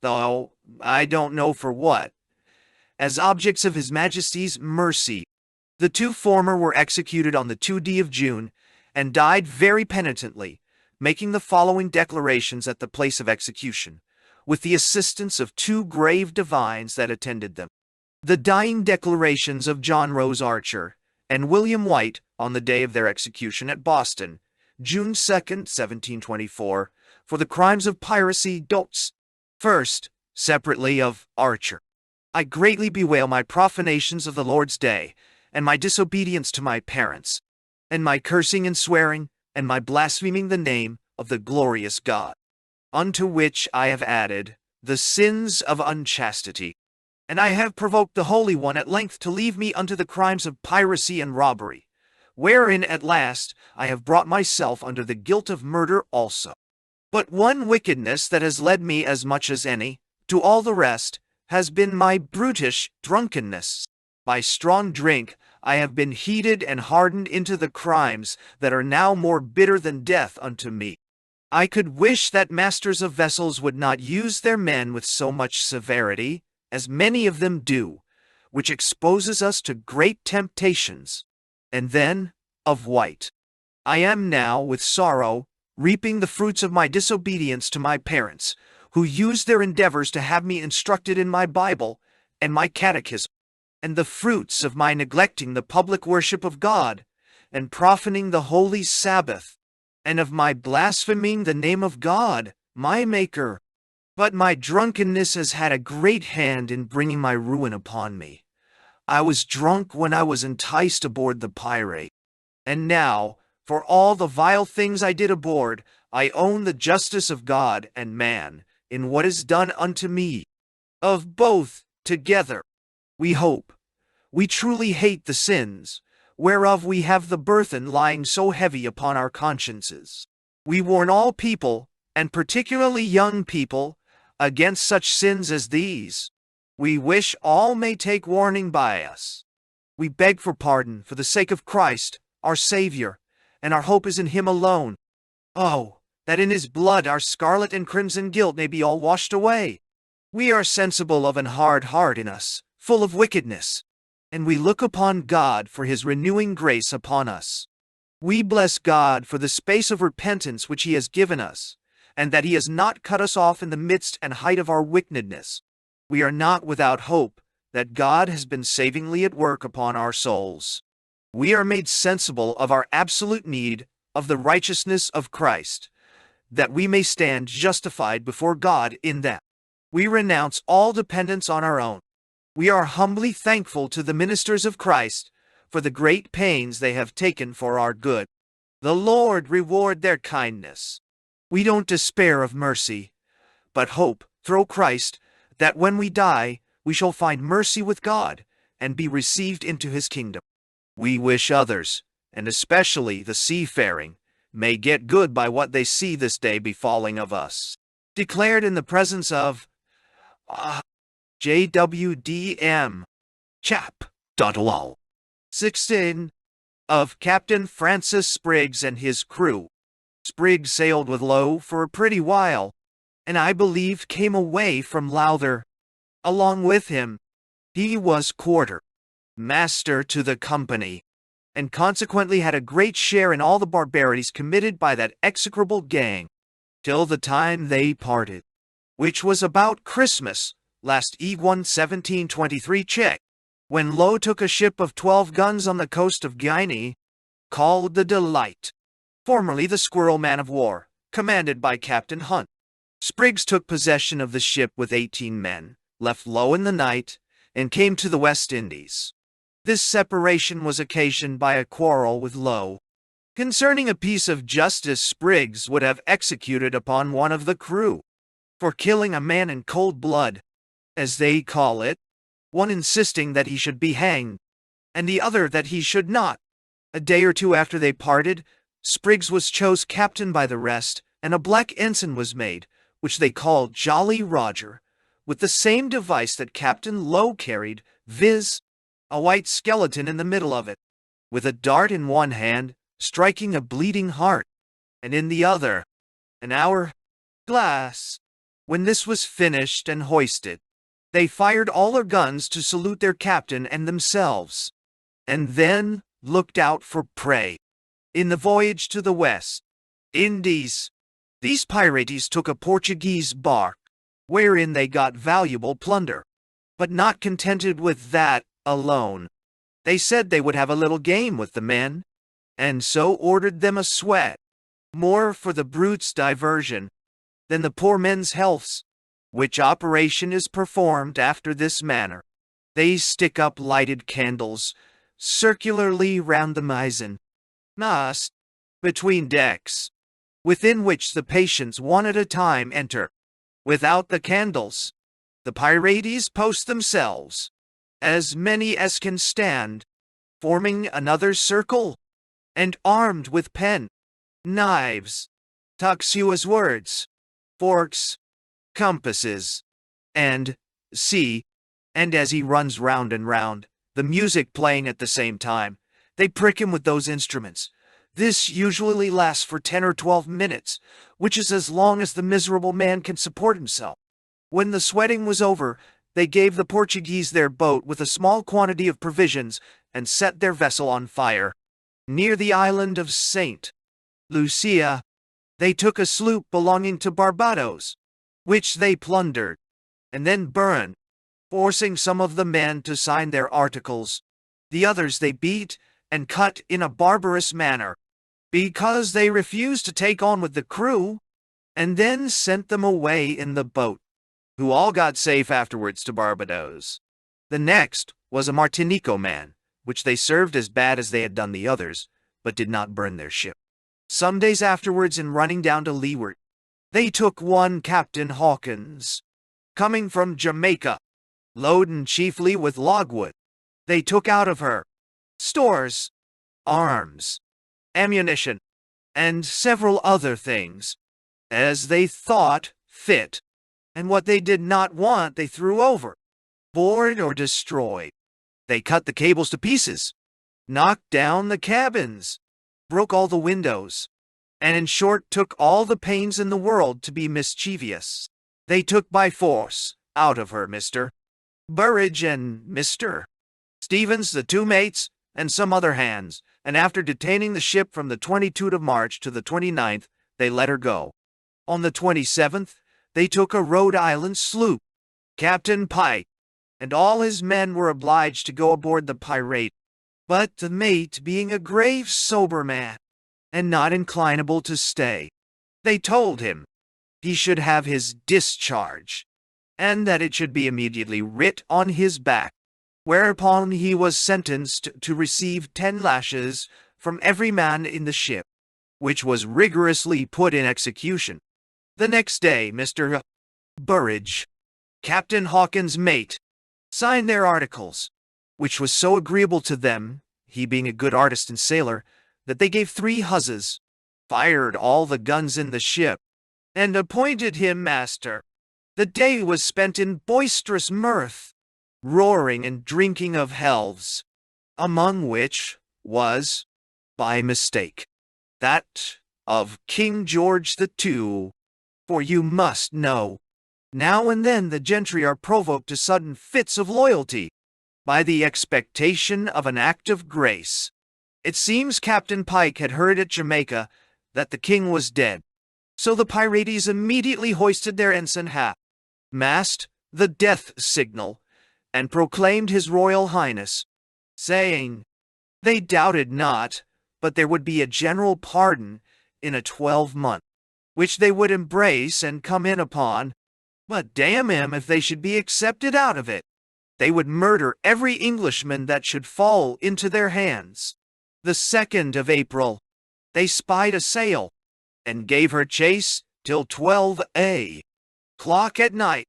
though I don't know for what, as objects of His Majesty's mercy. The 2 former were executed on the 2d of June, and died very penitently, making the following declarations at the place of execution, with the assistance of 2 grave divines that attended them. The dying declarations of John Rose Archer and William White on the day of their execution at Boston, June 2nd, 1724, for the crimes of piracy, dotes. First, separately of Archer. I greatly bewail my profanations of the Lord's day, and my disobedience to my parents, and my cursing and swearing, and my blaspheming the name of the glorious God, unto which I have added the sins of unchastity. And I have provoked the Holy One at length to leave me unto the crimes of piracy and robbery, wherein at last I have brought myself under the guilt of murder also. But one wickedness that has led me as much as any to all the rest has been my brutish drunkenness. By strong drink I have been heated and hardened into the crimes that are now more bitter than death unto me. I could wish that masters of vessels would not use their men with so much severity, as many of them do, which exposes us to great temptations. And then, of white, I am now, with sorrow, reaping the fruits of my disobedience to my parents, who used their endeavors to have me instructed in my Bible and my catechism, and the fruits of my neglecting the public worship of God, and profaning the holy Sabbath, and of my blaspheming the name of God, my Maker. But my drunkenness has had a great hand in bringing my ruin upon me. I was drunk when I was enticed aboard the pirate, and now, for all the vile things I did aboard, I own the justice of God and man in what is done unto me. Of both together we hope. We truly hate the sins, whereof we have the burthen lying so heavy upon our consciences. We warn all people, and particularly young people, against such sins as these. We wish all may take warning by us. We beg for pardon for the sake of Christ, our Savior, and our hope is in Him alone. Oh, that in His blood our scarlet and crimson guilt may be all washed away. We are sensible of an hard heart in us, full of wickedness, and we look upon God for His renewing grace upon us. We bless God for the space of repentance which He has given us, and that He has not cut us off in the midst and height of our wickedness. We are not without hope that God has been savingly at work upon our souls. We are made sensible of our absolute need of the righteousness of Christ, that we may stand justified before God in that. We renounce all dependence on our own. We are humbly thankful to the ministers of Christ for the great pains they have taken for our good. The Lord reward their kindness. We don't despair of mercy, but hope, through Christ, that when we die, we shall find mercy with God and be received into His kingdom. We wish others, and especially the seafaring, may get good by what they see this day befalling of us. Declared in the presence of JWDM. Chap. Lol. 16. Of Captain Francis Spriggs and his crew. Spriggs sailed with Lowe for a pretty while, and I believe came away from Lowther. Along with him, he was quarter master to the company, and consequently had a great share in all the barbarities committed by that execrable gang, till the time they parted, which was about Christmas, last E1 1723 Czech, when Lowe took a ship of 12 guns on the coast of Guinea, called the Delight, formerly the Squirrel man-of-war, commanded by Captain Hunt. Spriggs took possession of the ship with 18 men, left Lowe in the night, and came to the West Indies. This separation was occasioned by a quarrel with Lowe concerning a piece of justice Spriggs would have executed upon one of the crew, for killing a man in cold blood, as they call it, one insisting that he should be hanged, and the other that he should not. A day or two after they parted, Spriggs was chose captain by the rest, and a black ensign was made, which they called Jolly Roger, with the same device that Captain Lowe carried, viz., a white skeleton in the middle of it, with a dart in one hand, striking a bleeding heart, and in the other, an hour-glass. When this was finished and hoisted, they fired all their guns to salute their captain and themselves, and then looked out for prey. In the voyage to the West Indies, these pirates took a Portuguese bark, wherein they got valuable plunder. But not contented with that alone, they said they would have a little game with the men, and so ordered them a sweat, more for the brute's diversion than the poor men's healths, which operation is performed after this manner. They stick up lighted candles, circularly round the mast between decks, within which the patients one at a time enter. Without the candles, the pirates post themselves, as many as can stand, forming another circle, and armed with pen, knives, tuxuous words, forks, compasses, and and as he runs round and round, the music playing at the same time, they prick him with those instruments. This usually lasts for 10 or 12 minutes, which is as long as the miserable man can support himself. When the sweating was over, they gave the Portuguese their boat with a small quantity of provisions and set their vessel on fire. Near the island of St. Lucia, they took a sloop belonging to Barbados, which they plundered, and then burned, forcing some of the men to sign their articles. The others they beat and cut in a barbarous manner, because they refused to take on with the crew, and then sent them away in the boat, who all got safe afterwards to Barbados. The next was a Martinico man, which they served as bad as they had done the others, but did not burn their ship. Some days afterwards, in running down to leeward, they took one Captain Hawkins, coming from Jamaica, loaden chiefly with logwood. They took out of her stores, arms, ammunition, and several other things, as they thought fit, and what they did not want they threw over, bored or destroyed. They cut the cables to pieces, knocked down the cabins, broke all the windows, and in short took all the pains in the world to be mischievous. They took by force out of her Mr. Burridge and Mr. Stevens, the two mates, and some other hands, and after detaining the ship from the 22nd of March to the 29th, they let her go. On the 27th, they took a Rhode Island sloop. Captain Pike and all his men were obliged to go aboard the pirate, but the mate, being a grave, sober man, and not inclinable to stay, they told him he should have his discharge, and that it should be immediately writ on his back, whereupon he was sentenced to receive 10 lashes from every man in the ship, which was rigorously put in execution. The next day, Mr. Burridge, Captain Hawkins' mate, signed their articles, which was so agreeable to them, he being a good artist and sailor, that they gave 3 huzzas, fired all the guns in the ship, and appointed him master. The day was spent in boisterous mirth, roaring and drinking of healths, among which was, by mistake, that of King George II. For you must know, now and then the gentry are provoked to sudden fits of loyalty by the expectation of an act of grace. It seems Captain Pike had heard at Jamaica that the king was dead, so the pirates immediately hoisted their ensign hat, mast the death signal, and proclaimed his royal highness, saying, they doubted not but there would be a general pardon in a 12-month, which they would embrace and come in upon, but damn him if they should be accepted out of it. They would murder every Englishman that should fall into their hands. The 2nd of April, they spied a sail, and gave her chase till 12 o'clock at night.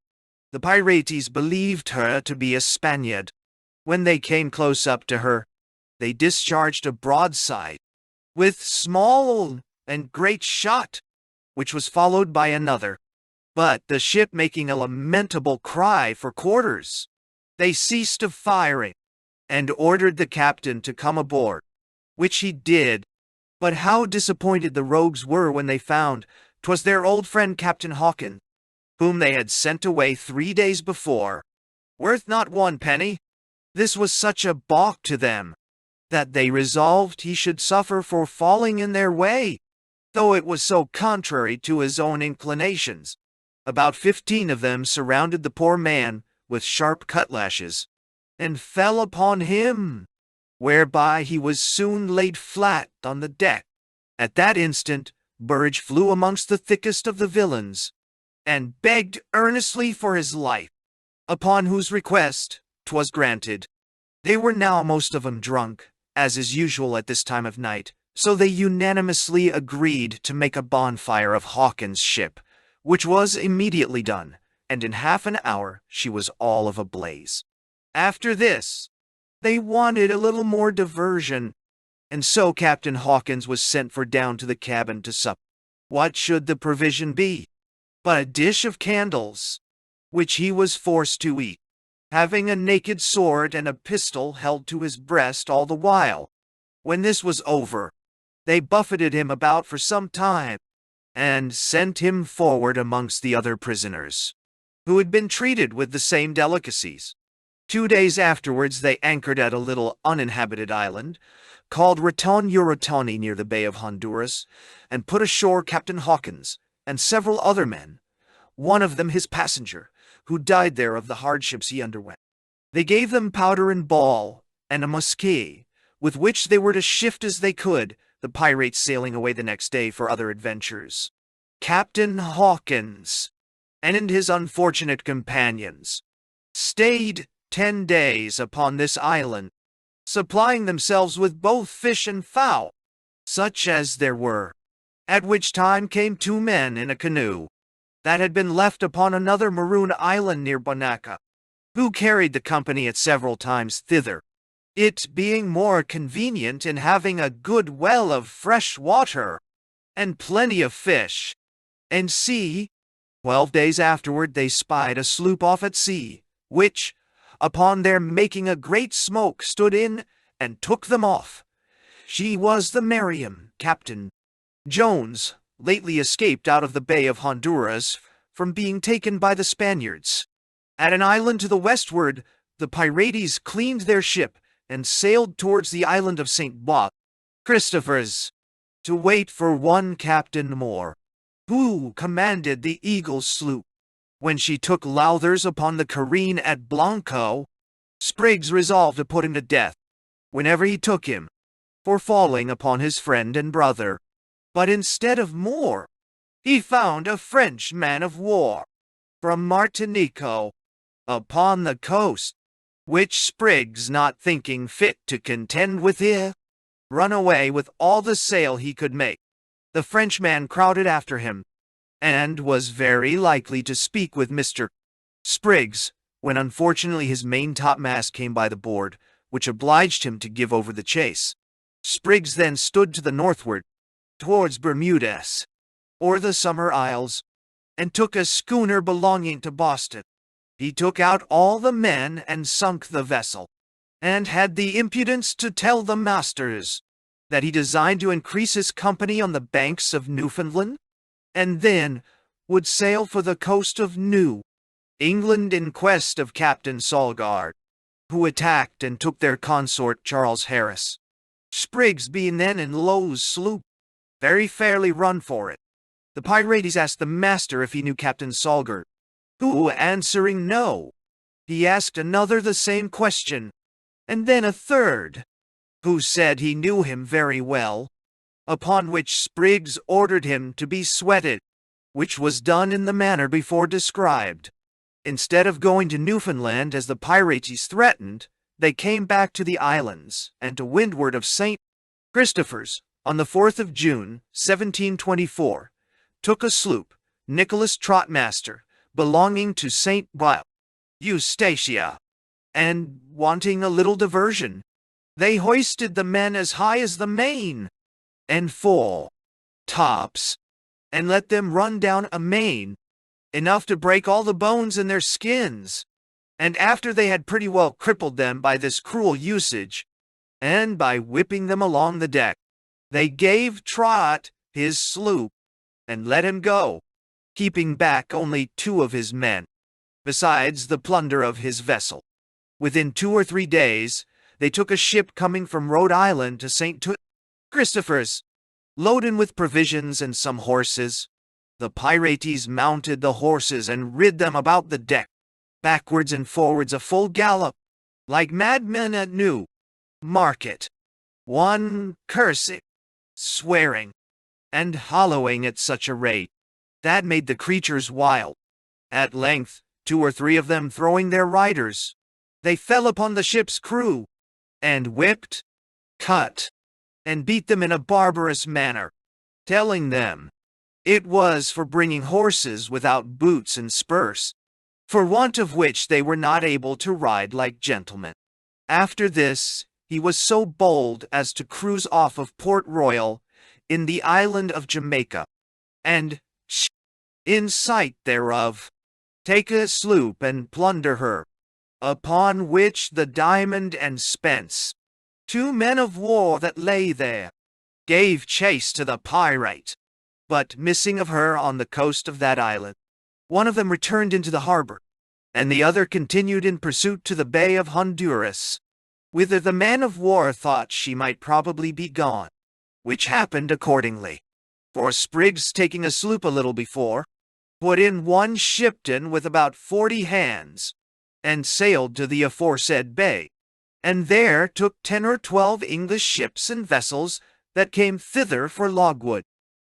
The pirates believed her to be a Spaniard. When they came close up to her, they discharged a broadside, with small and great shot, which was followed by another. But the ship making a lamentable cry for quarters, they ceased of firing, and ordered the captain to come aboard, which he did. But how disappointed the rogues were when they found 'twas their old friend Captain Hawkins, whom they had sent away 3 days before, worth not 1 penny. This was such a balk to them, that they resolved he should suffer for falling in their way, though it was so contrary to his own inclinations. About 15 of them surrounded the poor man with sharp cutlashes, and fell upon him, whereby he was soon laid flat on the deck. At that instant Burridge flew amongst the thickest of the villains, and begged earnestly for his life, upon whose request 'twas granted. They were now most of them drunk, as is usual at this time of night, so they unanimously agreed to make a bonfire of Hawkins' ship, which was immediately done, and in half an hour she was all of a blaze. After this, they wanted a little more diversion, and so Captain Hawkins was sent for down to the cabin to sup. What should the provision be but a dish of candles, which he was forced to eat, having a naked sword and a pistol held to his breast all the while. When this was over, they buffeted him about for some time, and sent him forward amongst the other prisoners, who had been treated with the same delicacies. 2 days afterwards they anchored at a little uninhabited island, called Raton Uratoni near the Bay of Honduras, and put ashore Captain Hawkins, and several other men, one of them his passenger, who died there of the hardships he underwent. They gave them powder and ball, and a musquet, with which they were to shift as they could, the pirates sailing away the next day for other adventures. Captain Hawkins and his unfortunate companions stayed 10 days upon this island, supplying themselves with both fish and fowl, such as there were, at which time came 2 men in a canoe that had been left upon another maroon island near Bonaca, who carried the company at several times thither, it being more convenient in having a good well of fresh water, and plenty of fish. And see, 12 days afterward they spied a sloop off at sea, which, upon their making a great smoke, stood in, and took them off. She was the Miriam, Captain Jones, lately escaped out of the Bay of Honduras from being taken by the Spaniards. At an island to the westward, the pirates cleaned their ship, and sailed towards the island of St. Christopher's, to wait for one Captain Moore, who commanded the Eagle sloop. When she took Lowthers upon the careen at Blanco, Spriggs resolved to put him to death, whenever he took him, for falling upon his friend and brother. But instead of Moore, he found a French man of war, from Martinico, upon the coast, which Spriggs, not thinking fit to contend with him, run away with all the sail he could make. The Frenchman crowded after him, and was very likely to speak with Mr. Spriggs, when unfortunately his main topmast came by the board, which obliged him to give over the chase. Spriggs then stood to the northward, towards Bermudas, or the Summer Isles, and took a schooner belonging to Boston. He took out all the men and sunk the vessel, and had the impudence to tell the masters that he designed to increase his company on the banks of Newfoundland, and then would sail for the coast of New England in quest of Captain Salgard, who attacked and took their consort Charles Harris. Spriggs being then in Lowe's sloop, very fairly run for it. The pirates asked the master if he knew Captain Salgard, who, answering no, he asked another the same question, and then a third, who said he knew him very well, upon which Spriggs ordered him to be sweated, which was done in the manner before described. Instead of going to Newfoundland as the pirates threatened, they came back to the islands, and to windward of St. Christopher's, on the 4th of June, 1724, took a sloop, Nicholas Trotmaster, belonging to St. Eustatia, and, wanting a little diversion, they hoisted the men as high as the main and fore tops, and let them run down amain, enough to break all the bones in their skins. And after they had pretty well crippled them by this cruel usage, and by whipping them along the deck, they gave Trot his sloop, and let him go, keeping back only 2 of his men, besides the plunder of his vessel. Within 2 or 3 days, they took a ship coming from Rhode Island to St. Christopher's, loaden with provisions and some horses. The pirates mounted the horses and rid them about the deck, backwards and forwards a full gallop, like madmen at New Market, one cursing, swearing, and hollowing at such a rate that made the creatures wild. At length, 2 or 3 of them throwing their riders, they fell upon the ship's crew, and whipped, cut, and beat them in a barbarous manner, telling them it was for bringing horses without boots and spurs, for want of which they were not able to ride like gentlemen. After this, he was so bold as to cruise off of Port Royal in the island of Jamaica, and, in sight thereof, take a sloop and plunder her, upon which the Diamond and Spence, two men of war that lay there, gave chase to the pirate, but missing of her on the coast of that island, one of them returned into the harbor, and the other continued in pursuit to the Bay of Honduras, whither the man of war thought she might probably be gone, which happened accordingly. For Spriggs, taking a sloop a little before, put in one Shipton with about 40 hands, and sailed to the aforesaid bay, and there took 10 or 12 English ships and vessels that came thither for logwood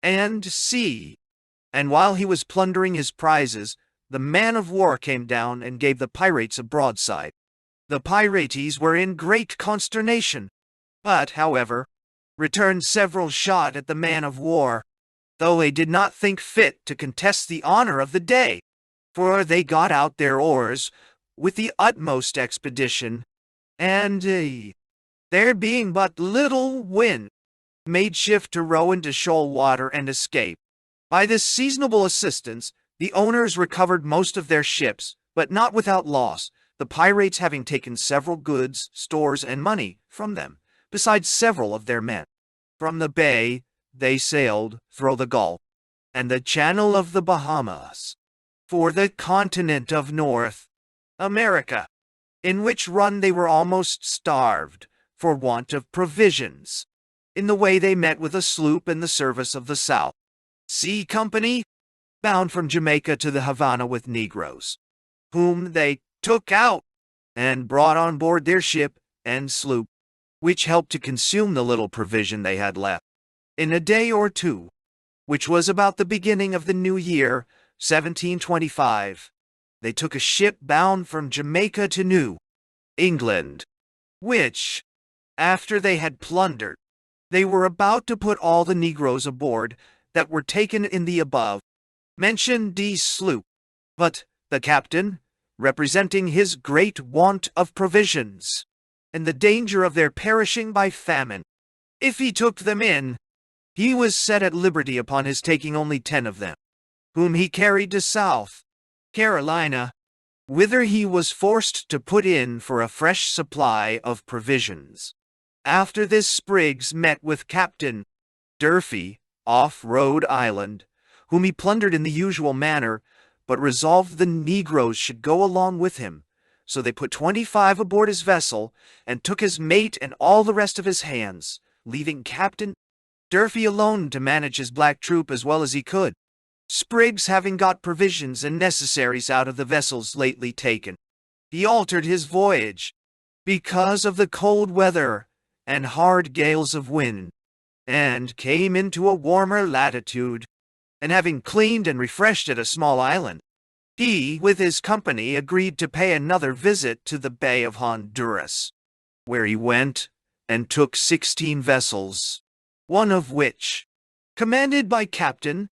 and sea. And while he was plundering his prizes, the man of war came down and gave the pirates a broadside. The pirates were in great consternation, but, however, returned several shot at the man of war, though they did not think fit to contest the honor of the day, for they got out their oars with the utmost expedition, and, there being but little wind, made shift to row into shoal water and escape. By this seasonable assistance, the owners recovered most of their ships, but not without loss, the pirates having taken several goods, stores, and money from them, besides several of their men. From the bay, they sailed through the Gulf and the Channel of the Bahamas for the continent of North America, in which run they were almost starved for want of provisions. In the way they met with a sloop in the service of the South Sea Company, bound from Jamaica to the Havana with Negroes, whom they took out and brought on board their ship and sloop, which helped to consume the little provision they had left. In a day or two, which was about the beginning of the new year, 1725, they took a ship bound from Jamaica to New England, which, after they had plundered, they were about to put all the Negroes aboard that were taken in the above mentioned sloop, but the captain, representing his great want of provisions, and the danger of their perishing by famine, if he took them in, he was set at liberty upon his taking only 10 of them, whom he carried to South Carolina, whither he was forced to put in for a fresh supply of provisions. After this Spriggs met with Captain Durfee off Rhode Island, whom he plundered in the usual manner, but resolved the Negroes should go along with him. So they put 25 aboard his vessel, and took his mate and all the rest of his hands, leaving Captain Durfee alone to manage his black troop as well as he could, Spriggs having got provisions and necessaries out of the vessels lately taken. He altered his voyage, because of the cold weather and hard gales of wind, and came into a warmer latitude, and having cleaned and refreshed at a small island, he, with his company, agreed to pay another visit to the Bay of Honduras, where he went and took 16 vessels, one of which, commanded by Captain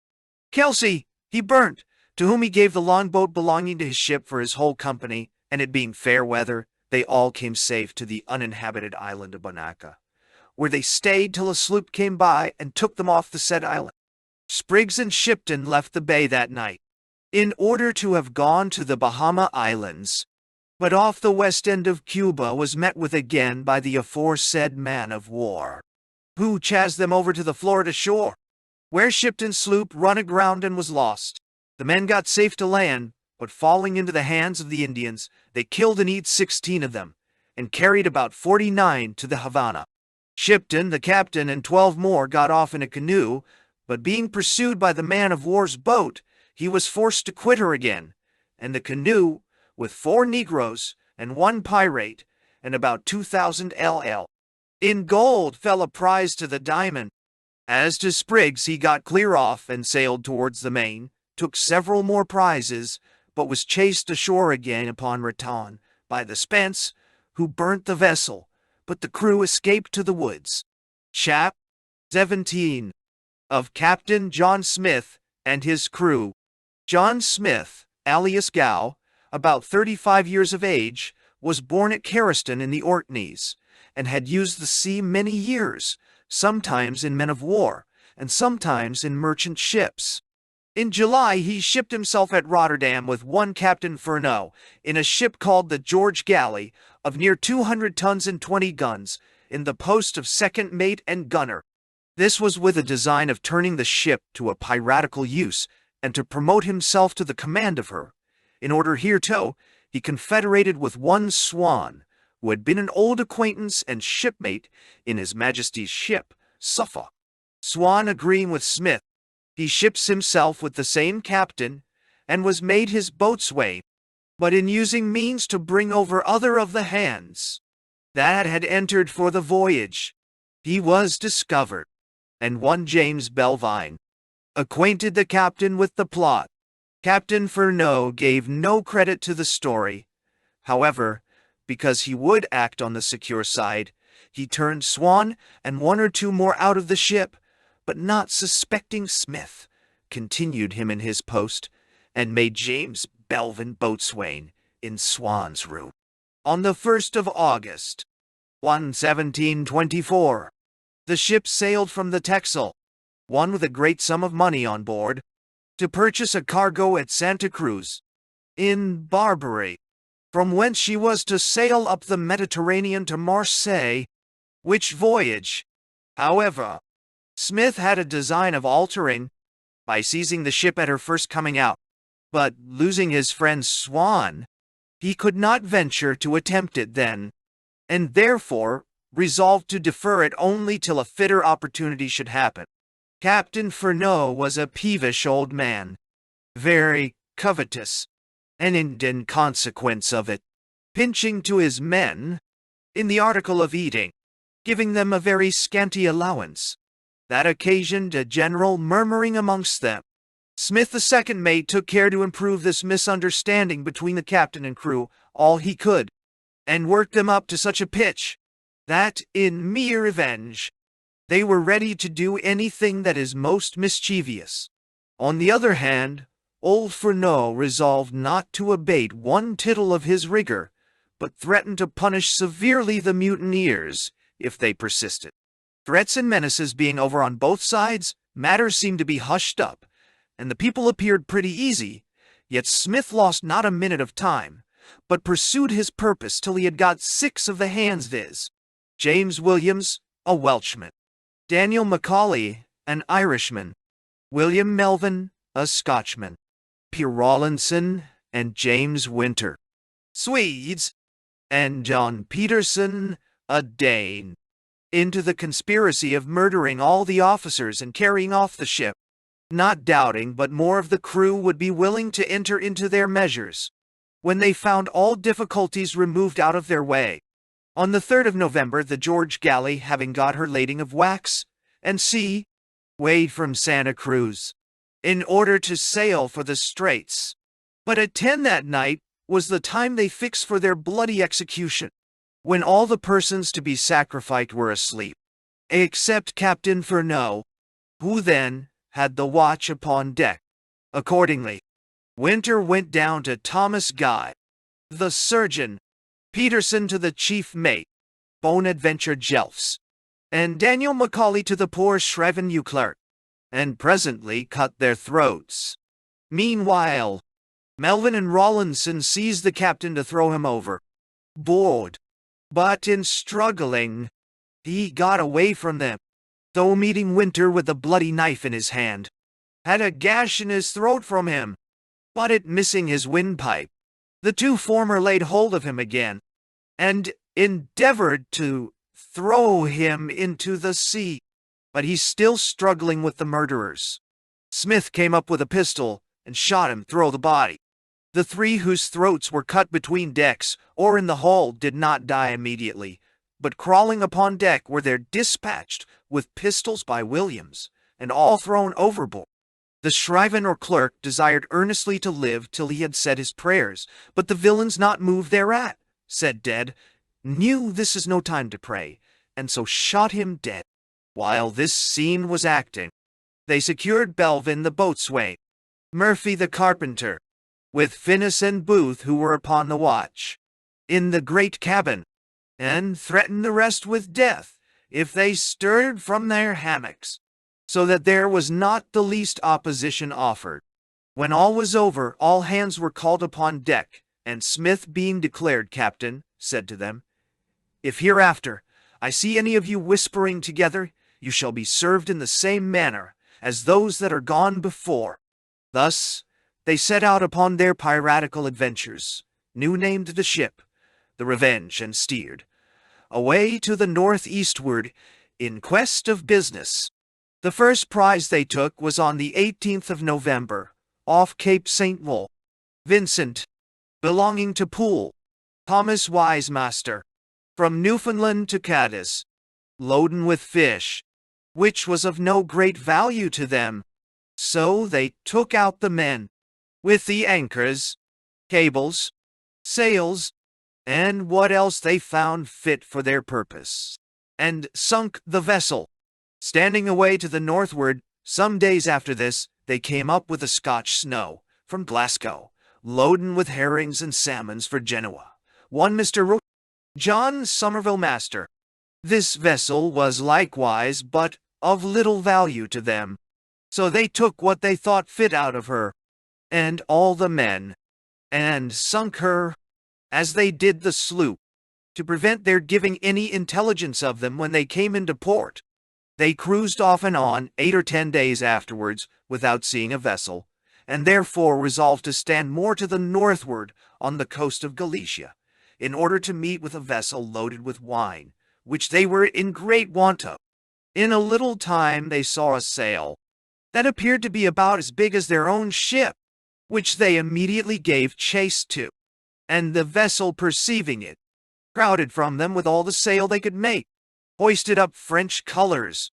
Kelsey, he burnt, to whom he gave the longboat belonging to his ship for his whole company, and it being fair weather, they all came safe to the uninhabited island of Bonaca, where they stayed till a sloop came by and took them off the said island. Spriggs and Shipton left the bay that night, in order to have gone to the Bahama Islands, but off the west end of Cuba was met with again by the aforesaid man of war, who chased them over to the Florida shore, where Shipton's sloop run aground and was lost. The men got safe to land, but falling into the hands of the Indians, they killed and eat 16 of them, and carried about 49 to the Havana. Shipton, the captain, and 12 more got off in a canoe, but being pursued by the man of war's boat, he was forced to quit her again, and the canoe, with 4 Negroes and 1 pirate, and about 2,000 LL in gold, fell a prize to the Diamond. As to Spriggs, he got clear off and sailed towards the main, took several more prizes, but was chased ashore again upon Raton by the Spence, who burnt the vessel, but the crew escaped to the woods. Chapter 17 of Captain John Smith and his crew. John Smith, alias Gow, about 35 years of age, was born at Cariston in the Orkneys, and had used the sea many years, sometimes in men of war, and sometimes in merchant ships. In July he shipped himself at Rotterdam with one Captain Furneaux, in a ship called the George Galley, of near 200 tons and 20 guns, in the post of second mate and gunner. This was with a design of turning the ship to a piratical use, and to promote himself to the command of her. In order hereto, he confederated with one Swan, who had been an old acquaintance and shipmate in His Majesty's ship, Suffolk. Swan agreeing with Smith, he ships himself with the same captain, and was made his boatswain, but in using means to bring over other of the hands that had entered for the voyage, he was discovered, and one James Belvine acquainted the captain with the plot. Captain Furneaux gave no credit to the story. However, because he would act on the secure side, he turned Swan and one or two more out of the ship, but not suspecting Smith, continued him in his post, and made James Belvin boatswain in Swan's room. On the 1st of August, 1724, the ship sailed from the Texel, one with a great sum of money on board, to purchase a cargo at Santa Cruz, in Barbary, from whence she was to sail up the Mediterranean to Marseille, which voyage, however, Smith had a design of altering by seizing the ship at her first coming out, but losing his friend Swan, he could not venture to attempt it then, and therefore resolved to defer it only till a fitter opportunity should happen. Captain Furneaux was a peevish old man, very covetous, and in consequence of it, pinching to his men in the article of eating, giving them a very scanty allowance. That occasioned a general murmuring amongst them. Smith the second mate took care to improve this misunderstanding between the captain and crew all he could, and worked them up to such a pitch that, in mere revenge, they were ready to do anything that is most mischievous. On the other hand, old Furneaux resolved not to abate one tittle of his rigor, but threatened to punish severely the mutineers if they persisted. Threats and menaces being over on both sides, matters seemed to be hushed up, and the people appeared pretty easy, yet Smith lost not a minute of time, but pursued his purpose till he had got 6 of the hands, viz. James Williams, a Welshman; Daniel Macaulay, an Irishman; William Melvin, a Scotchman; Pierre Rawlinson and James Winter, Swedes; and John Peterson, a Dane, into the conspiracy of murdering all the officers and carrying off the ship, not doubting but more of the crew would be willing to enter into their measures, when they found all difficulties removed out of their way. On the 3rd of November, the George Galley, having got her lading of wax and sea, weighed from Santa Cruz, in order to sail for the Straits. But at 10 that night was the time they fixed for their bloody execution, when all the persons to be sacrificed were asleep, except Captain Furneaux, who then had the watch upon deck. Accordingly, Winter went down to Thomas Guy, the surgeon, Peterson to the chief mate, Bonaventure Jelfs, and Daniel Macaulay to the poor Shrevenue clerk, and presently cut their throats. Meanwhile, Melvin and Rawlinson seized the captain to throw him overboard, but in struggling, he got away from them, though meeting Winter with a bloody knife in his hand, had a gash in his throat from him, but it missing his windpipe, the 2 former laid hold of him again, and endeavored to throw him into the sea, but he still struggling with the murderers. Smith came up with a pistol and shot him through the body. The 3 whose throats were cut between decks or in the hold did not die immediately, but crawling upon deck were there dispatched with pistols by Williams, and all thrown overboard. The Shriven or clerk desired earnestly to live till he had said his prayers, but the villains not moved thereat, said dead, knew this is no time to pray, and so shot him dead. While this scene was acting, they secured Belvin the boatswain, Murphy the carpenter, with Finnis and Booth who were upon the watch, in the great cabin, and threatened the rest with death if they stirred from their hammocks, so that there was not the least opposition offered. When all was over, all hands were called upon deck, and Smith, being declared captain, said to them, "If hereafter I see any of you whispering together, you shall be served in the same manner as those that are gone before." Thus they set out upon their piratical adventures, new named the ship, the Revenge, and steered away to the northeastward in quest of business. The first prize they took was on the 18th of November, off Cape St. Vincent, belonging to Poole, Thomas Wisemaster, from Newfoundland to Cadiz, loaden with fish, which was of no great value to them. So they took out the men, with the anchors, cables, sails, and what else they found fit for their purpose, and sunk the vessel. Standing away to the northward, some days after this, they came up with a Scotch snow from Glasgow, loaden with herrings and salmons for Genoa. One Mr. John Somerville master. This vessel was likewise but of little value to them, so they took what they thought fit out of her, and all the men, and sunk her, as they did the sloop, to prevent their giving any intelligence of them when they came into port. They cruised off and on 8 or 10 days afterwards without seeing a vessel, and therefore resolved to stand more to the northward on the coast of Galicia, in order to meet with a vessel loaded with wine, which they were in great want of. In a little time they saw a sail that appeared to be about as big as their own ship, which they immediately gave chase to, and the vessel, perceiving it, crowded from them with all the sail they could make, hoisted up French colors,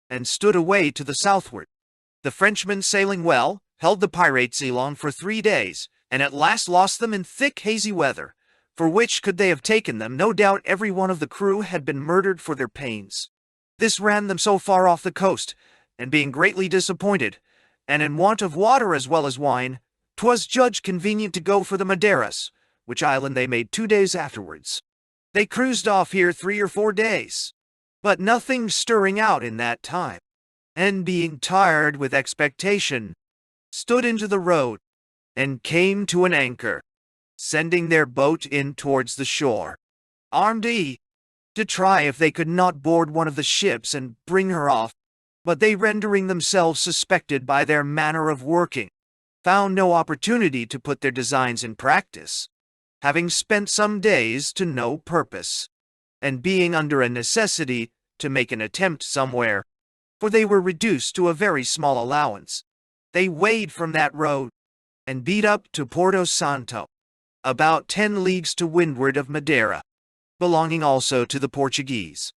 and stood away to the southward. The Frenchmen, sailing well, held the pirates along for 3 days, and at last lost them in thick hazy weather, for which, could they have taken them, no doubt every one of the crew had been murdered for their pains. This ran them so far off the coast, and being greatly disappointed, and in want of water as well as wine, 'twas judged convenient to go for the Madeiras, which island they made 2 days afterwards. They cruised off here 3 or 4 days, but nothing stirring out in that time, and being tired with expectation, stood into the road, and came to an anchor, sending their boat in towards the shore, armed to try if they could not board one of the ships and bring her off, but they, rendering themselves suspected by their manner of working, found no opportunity to put their designs in practice, having spent some days to no purpose, and being under a necessity to make an attempt somewhere, for they were reduced to a very small allowance. They weighed from that road, and beat up to Porto Santo, about 10 leagues to windward of Madeira, belonging also to the Portuguese.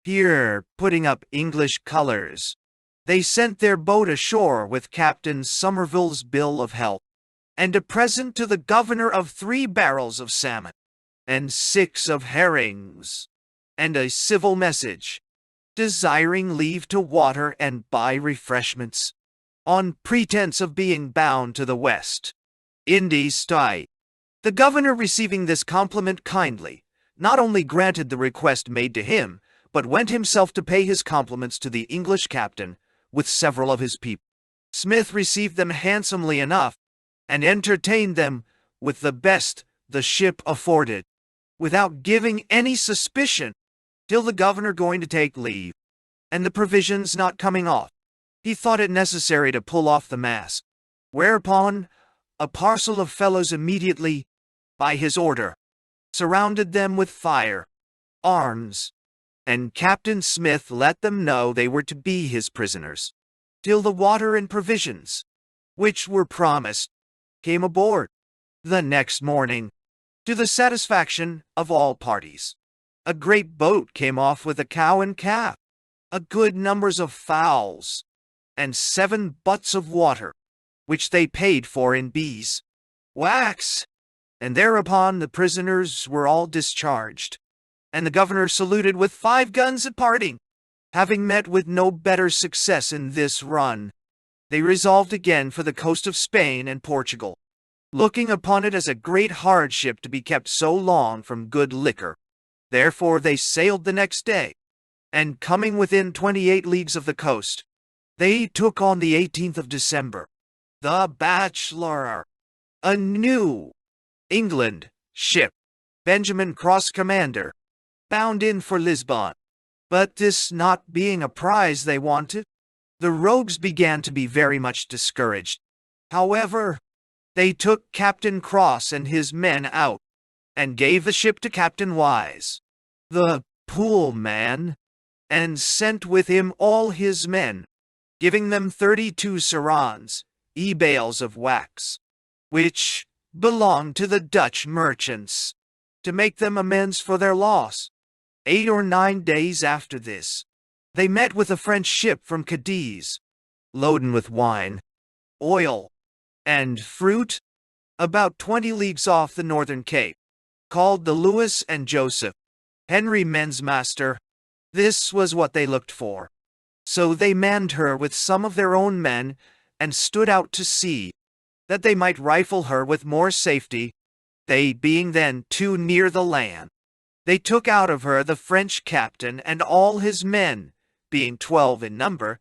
Here, putting up English colors, they sent their boat ashore with Captain Somerville's bill of health, and a present to the governor of 3 barrels of salmon, and 6 of herrings, and a civil message, desiring leave to water and buy refreshments, on pretense of being bound to the West Indies sty. The governor, receiving this compliment kindly, not only granted the request made to him, but went himself to pay his compliments to the English captain, with several of his people. Smith received them handsomely enough, and entertained them with the best the ship afforded, without giving any suspicion, till the governor going to take leave, and the provisions not coming off, he thought it necessary to pull off the mast, whereupon a parcel of fellows immediately, by his order, surrounded them with fire, arms, and Captain Smith let them know they were to be his prisoners, till the water and provisions, which were promised, came aboard. The next morning, to the satisfaction of all parties, a great boat came off with a cow and calf, a good numbers of fowls, and 7 butts of water, which they paid for in bees wax, and thereupon the prisoners were all discharged. and the governor saluted with 5 guns at parting. Having met with no better success in this run, they resolved again for the coast of Spain and Portugal, looking upon it as a great hardship to be kept so long from good liquor. Therefore they sailed the next day, and coming within 28 leagues of the coast, they took on the 18th of December the Bachelor, a New England ship, Benjamin Cross commander, bound in for Lisbon. But this not being a prize they wanted, the rogues began to be very much discouraged. However, they took Captain Cross and his men out, and gave the ship to Captain Wise, the pool man, and sent with him all his men, giving them 32 sarons, bales of wax, which belonged to the Dutch merchants, to make them amends for their loss. 8 or 9 days after this, they met with a French ship from Cadiz, loaden with wine, oil, and fruit, about 20 leagues off the northern cape, called the Louis and Joseph, Henry men's master. This was what they looked for. So they manned her with some of their own men, and stood out to sea, that they might rifle her with more safety, they being then too near the land. They took out of her the French captain and all his men, being 12 in number,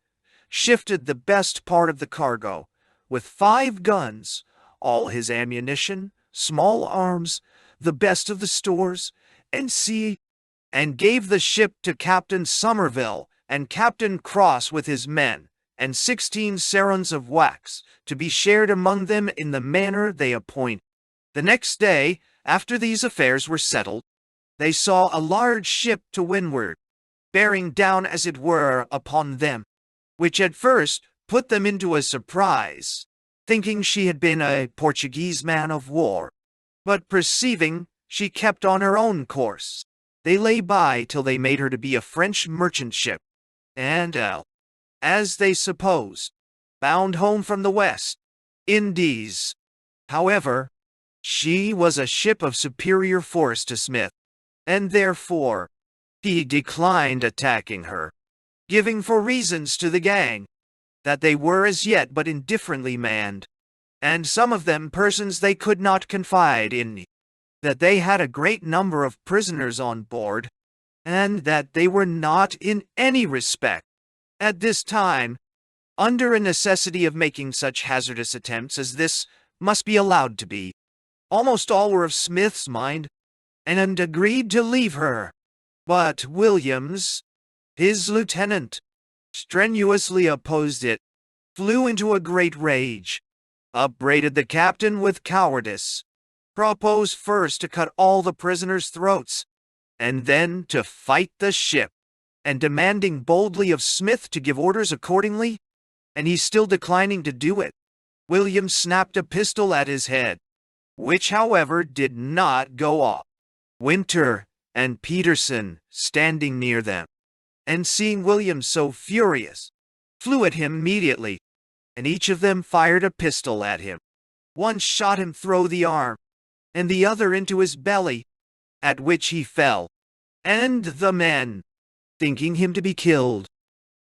shifted the best part of the cargo, with 5 guns, all his ammunition, small arms, the best of the stores, and gave the ship to Captain Somerville and Captain Cross with his men, and 16 sarons of wax, to be shared among them in the manner they appoint. The next day, after these affairs were settled, they saw a large ship to windward, bearing down as it were upon them, which at first put them into a surprise, thinking she had been a Portuguese man of war. But perceiving she kept on her own course, they lay by till they made her to be a French merchant ship, and, as they supposed, bound home from the West Indies. However, she was a ship of superior force to Smith, and therefore he declined attacking her, giving for reasons to the gang that they were as yet but indifferently manned, and some of them persons they could not confide in, that they had a great number of prisoners on board, and that they were not in any respect, at this time, under a necessity of making such hazardous attempts as this must be allowed to be. Almost all were of Smith's mind, and agreed to leave her. But Williams, his lieutenant, strenuously opposed it, flew into a great rage, upbraided the captain with cowardice, proposed first to cut all the prisoners' throats, and then to fight the ship, and demanding boldly of Smith to give orders accordingly, and he still declining to do it, William snapped a pistol at his head, which however did not go off. Winter and Peterson, standing near them, and seeing William so furious, flew at him immediately, and each of them fired a pistol at him. One shot him through the arm, and the other into his belly, at which he fell, and the men, thinking him to be killed,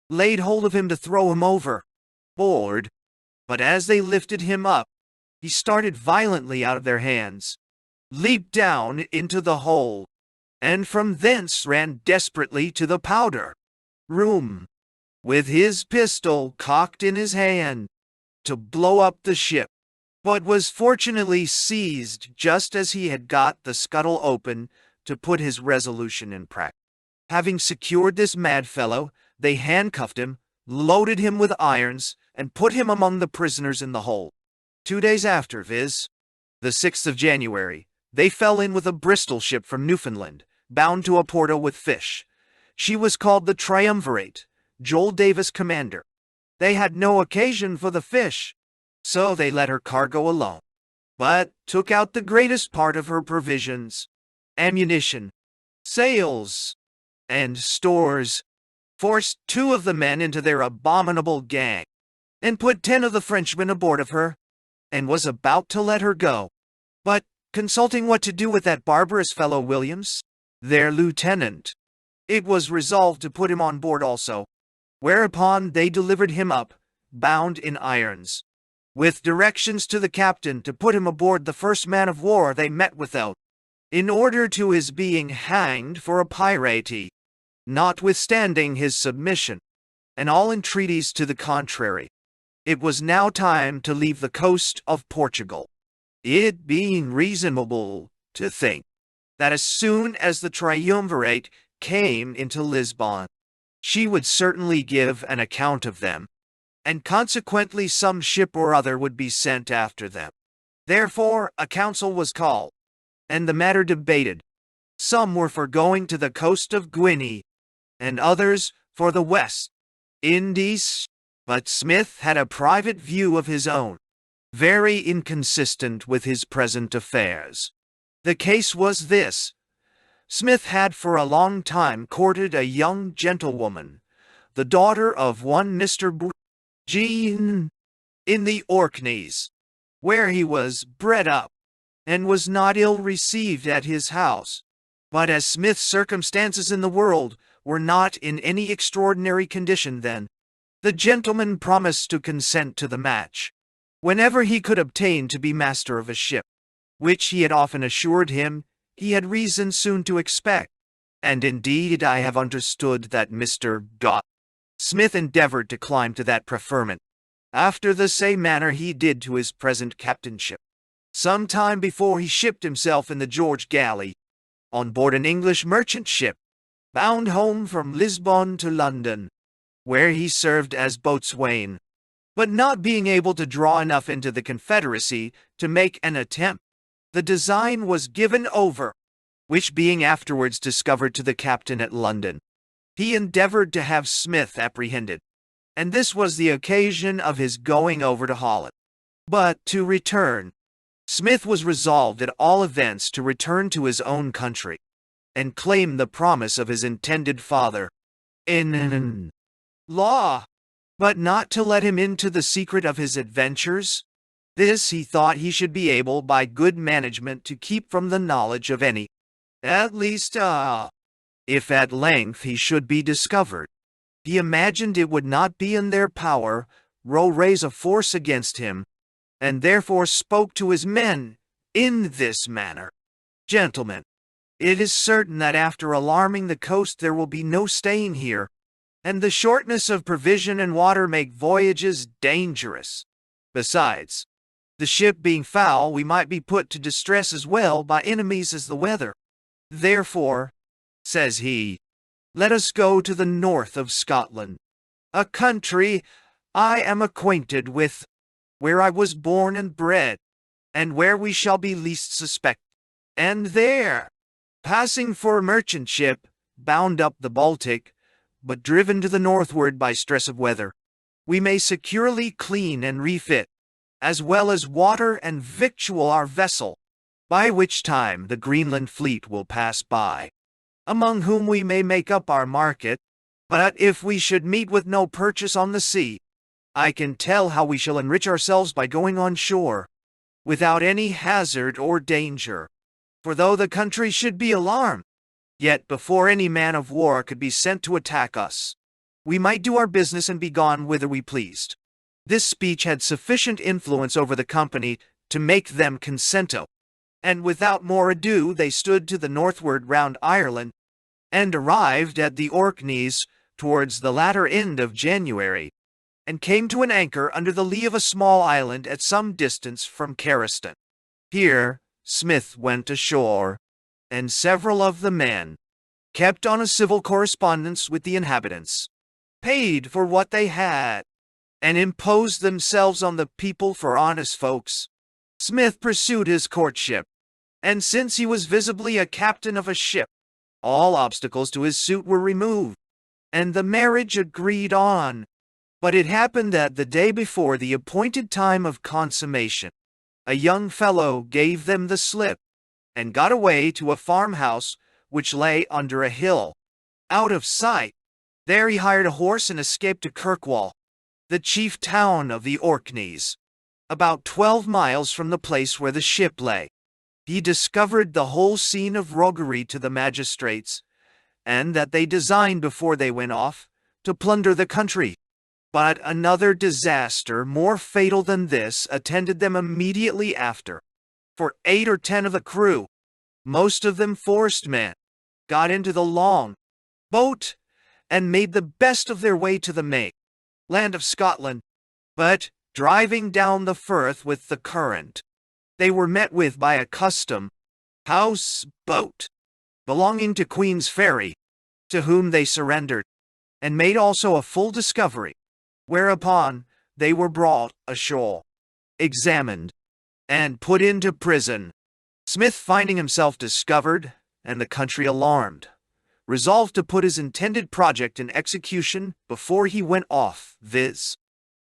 laid hold of him to throw him overboard. But as they lifted him up, he started violently out of their hands, leaped down into the hole, and from thence ran desperately to the powder room, with his pistol cocked in his hand, to blow up the ship, but was fortunately seized just as he had got the scuttle open to put his resolution in practice. Having secured this mad fellow, they handcuffed him, loaded him with irons, and put him among the prisoners in the hold. 2 days after, viz., the 6th of January, they fell in with a Bristol ship from Newfoundland, bound to Oporto with fish. She was called the Triumvirate, Joel Davis commander. They had no occasion for the fish, so they let her cargo alone, but took out the greatest part of her provisions, ammunition, sails, and stores, forced 2 of the men into their abominable gang, and put 10 of the Frenchmen aboard of her, and was about to let her go. But, consulting what to do with that barbarous fellow Williams, their lieutenant. It was resolved to put him on board also, whereupon they delivered him up, bound in irons, with directions to the captain to put him aboard the first man of war they met without, in order to his being hanged for a piracy, notwithstanding his submission, and all entreaties to the contrary. It was now time to leave the coast of Portugal, it being reasonable to think that as soon as the triumvirate came into Lisbon, she would certainly give an account of them, and consequently some ship or other would be sent after them. Therefore a council was called, and the matter debated. Some were for going to the coast of Guinea, and others for the West Indies, but Smith had a private view of his own, very inconsistent with his present affairs. The case was this. Smith had for a long time courted a young gentlewoman, the daughter of one Mr. Jean, in the Orkneys, where he was bred up, and was not ill received at his house. But as Smith's circumstances in the world were not in any extraordinary condition then, the gentleman promised to consent to the match, whenever he could obtain to be master of a ship, which he had often assured him he had reason soon to expect, and indeed I have understood that Mr. Smith endeavored to climb to that preferment, after the same manner he did to his present captainship, some time before he shipped himself in the George Galley, on board an English merchant ship, bound home from Lisbon to London, where he served as boatswain, but not being able to draw enough into the Confederacy to make an attempt, the design was given over, which being afterwards discovered to the captain at London, he endeavored to have Smith apprehended, and this was the occasion of his going over to Holland. But to return, Smith was resolved at all events to return to his own country, and claim the promise of his intended father in law, but not to let him into the secret of his adventures. This he thought he should be able by good management to keep from the knowledge of any, at least, if at length he should be discovered. He imagined it would not be in their power to raise a force against him, and therefore spoke to his men in this manner. Gentlemen, it is certain that after alarming the coast there will be no staying here, and the shortness of provision and water make voyages dangerous. Besides, the ship being foul, we might be put to distress as well by enemies as the weather. Therefore, says he, let us go to the north of Scotland, a country I am acquainted with, where I was born and bred, and where we shall be least suspected. And there, passing for a merchant ship, bound up the Baltic, but driven to the northward by stress of weather, we may securely clean and refit, as well as water and victual our vessel, by which time the Greenland fleet will pass by, among whom we may make up our market. But if we should meet with no purchase on the sea, I can tell how we shall enrich ourselves by going on shore, without any hazard or danger. For though the country should be alarmed, yet before any man of war could be sent to attack us, we might do our business and be gone whither we pleased. This speech had sufficient influence over the company to make them consent, and without more ado they stood to the northward round Ireland, and arrived at the Orkneys towards the latter end of January, and came to an anchor under the lee of a small island at some distance from Cariston. Here Smith went ashore, and several of the men kept on a civil correspondence with the inhabitants, paid for what they had, and imposed themselves on the people for honest folks. Smith pursued his courtship, and since he was visibly a captain of a ship, all obstacles to his suit were removed, and the marriage agreed on. But it happened that the day before the appointed time of consummation, a young fellow gave them the slip, and got away to a farmhouse which lay under a hill, out of sight. There he hired a horse and escaped to Kirkwall, the chief town of the Orkneys, about 12 miles from the place where the ship lay. He discovered the whole scene of roguery to the magistrates, and that they designed before they went off to plunder the country. But another disaster, more fatal than this, attended them immediately after. For 8 or 10 of the crew, most of them forced men, got into the long boat and made the best of their way to the mainland of Scotland. But, driving down the firth with the current, they were met with by a custom house boat belonging to Queen's Ferry, to whom they surrendered, and made also a full discovery, whereupon they were brought ashore, examined, and put into prison. Smith, finding himself discovered, and the country alarmed, resolved to put his intended project in execution before he went off, viz.,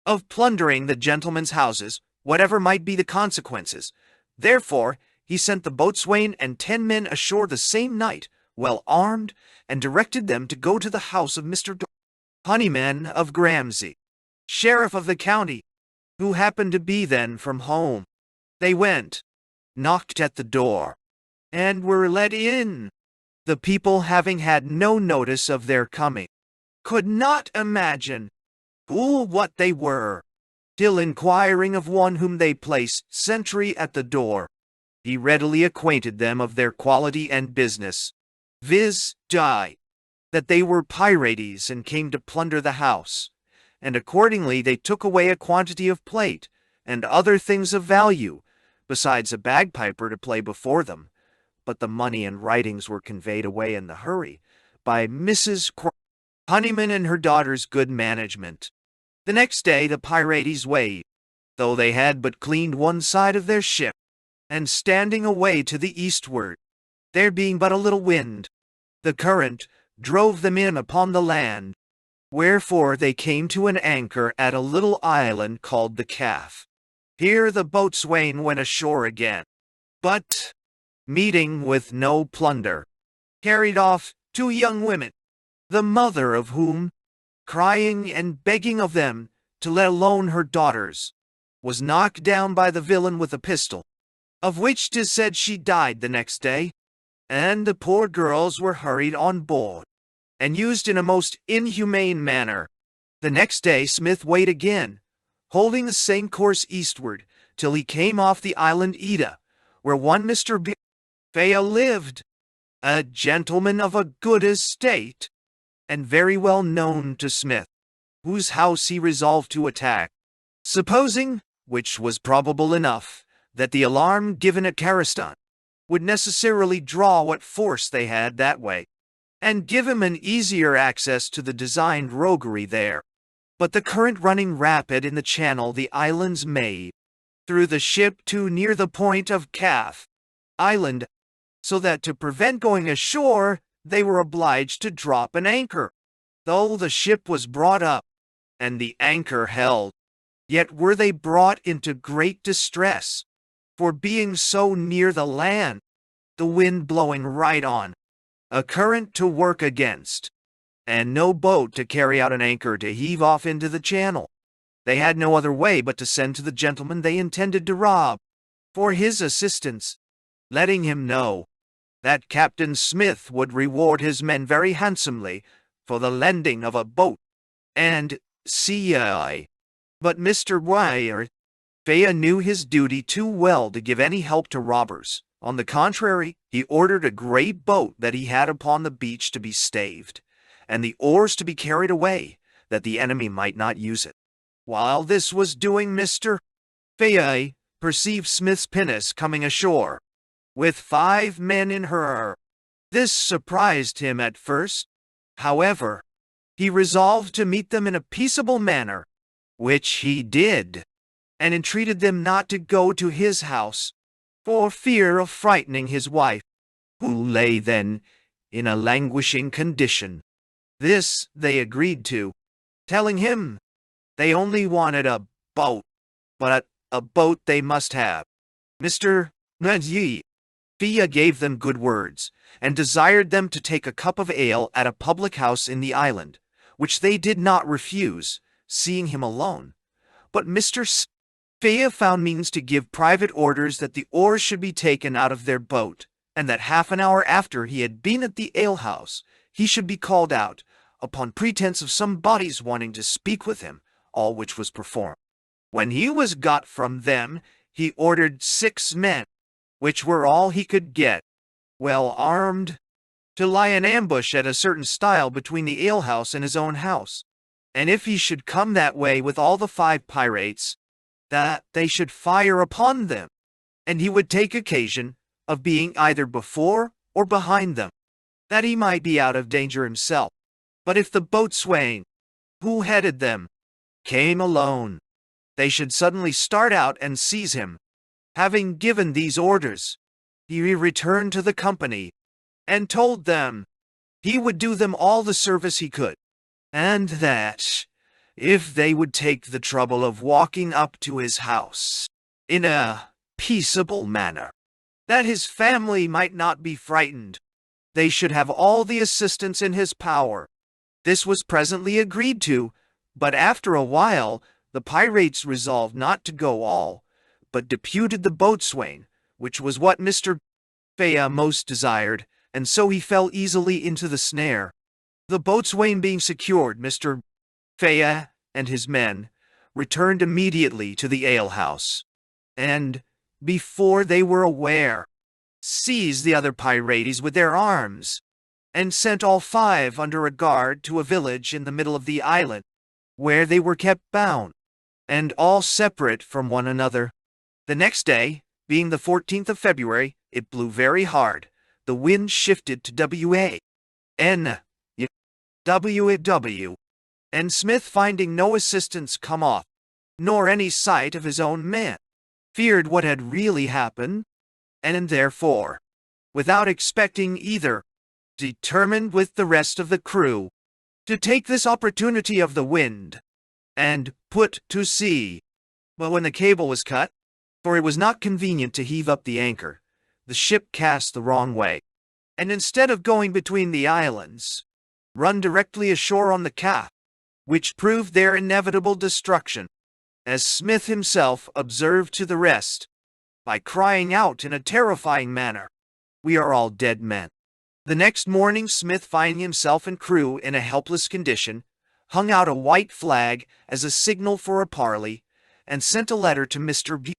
of plundering the gentlemen's houses, whatever might be the consequences. Therefore, he sent the boatswain and 10 men ashore the same night, well armed, and directed them to go to the house of Mr. Honeyman of Gramsey, sheriff of the county, who happened to be then from home. They went, knocked at the door, and were let in. The people, having had no notice of their coming, could not imagine who or what they were, till inquiring of one whom they placed sentry at the door, he readily acquainted them of their quality and business, viz., that they were pirates and came to plunder the house, and accordingly they took away a quantity of plate and other things of value, besides a bagpiper to play before them. But the money and writings were conveyed away in the hurry by Mrs. Honeyman and her daughter's good management. The next day the pirates weighed, though they had but cleaned one side of their ship, and standing away to the eastward, there being but a little wind, the current drove them in upon the land, wherefore they came to an anchor at a little island called the Calf. Here the boatswain went ashore again, but, meeting with no plunder, carried off 2 young women, the mother of whom, crying and begging of them to let alone her daughters, was knocked down by the villain with a pistol, of which 'tis said she died the next day, and the poor girls were hurried on board, and used in a most inhumane manner. The next day Smith weighed again, holding the same course eastward, till he came off the island Ida, where one Mr. Faya lived, a gentleman of a good estate, and very well known to Smith, whose house he resolved to attack, supposing, which was probable enough, that the alarm given at Cariston would necessarily draw what force they had that way, and give him an easier access to the designed roguery there. But the current running rapid in the channel the islands made, threw the ship too near the point of Calf Island, so that to prevent going ashore they were obliged to drop an anchor. Though the ship was brought up, and the anchor held, yet were they brought into great distress, for being so near the land, the wind blowing right on, a current to work against, and no boat to carry out an anchor to heave off into the channel. They had no other way but to send to the gentleman they intended to rob for his assistance, letting him know that Captain Smith would reward his men very handsomely for the lending of a boat and C.I. But Mr. Faya knew his duty too well to give any help to robbers. On the contrary, he ordered a great boat that he had upon the beach to be staved, and the oars to be carried away, that the enemy might not use it. While this was doing, Mr. Faya perceived Smith's pinnace coming ashore, with 5 men in her. This surprised him at first. However, he resolved to meet them in a peaceable manner, which he did, and entreated them not to go to his house, for fear of frightening his wife, who lay then in a languishing condition. This they agreed to, telling him they only wanted a boat, but a boat they must have. Mr. Faya gave them good words, and desired them to take a cup of ale at a public house in the island, which they did not refuse, seeing him alone. But Mr. Fea found means to give private orders that the oars should be taken out of their boat, and that half an hour after he had been at the alehouse, he should be called out, upon pretense of somebody's wanting to speak with him, all which was performed. When he was got from them, he ordered 6 men, which were all he could get, well armed, to lie in ambush at a certain stile between the alehouse and his own house, and if he should come that way with all the 5 pirates, that they should fire upon them, and he would take occasion of being either before or behind them, that he might be out of danger himself. But if the boatswain, who headed them, came alone, they should suddenly start out and seize him. Having given these orders, he returned to the company, and told them he would do them all the service he could, and that, if they would take the trouble of walking up to his house in a peaceable manner, that his family might not be frightened, they should have all the assistance in his power. This was presently agreed to, but after a while the pirates resolved not to go all, but deputed the boatswain, which was what Mr. Fea most desired, and so he fell easily into the snare. The boatswain being secured, Mr. Fea and his men returned immediately to the alehouse, and, before they were aware, seized the other pirates with their arms, and sent all 5 under a guard to a village in the middle of the island, where they were kept bound, and all separate from one another. The next day, being the 14th of February, it blew very hard. The wind shifted to W, and Smith, finding no assistance come off, nor any sight of his own men, feared what had really happened, and therefore, without expecting either, determined with the rest of the crew to take this opportunity of the wind, and put to sea. But when the cable was cut, for it was not convenient to heave up the anchor, the ship cast the wrong way, and instead of going between the islands, run directly ashore on the Calf, which proved their inevitable destruction, as Smith himself observed to the rest, by crying out in a terrifying manner, "We are all dead men." The next morning Smith, finding himself and crew in a helpless condition, hung out a white flag as a signal for a parley, and sent a letter to Mr.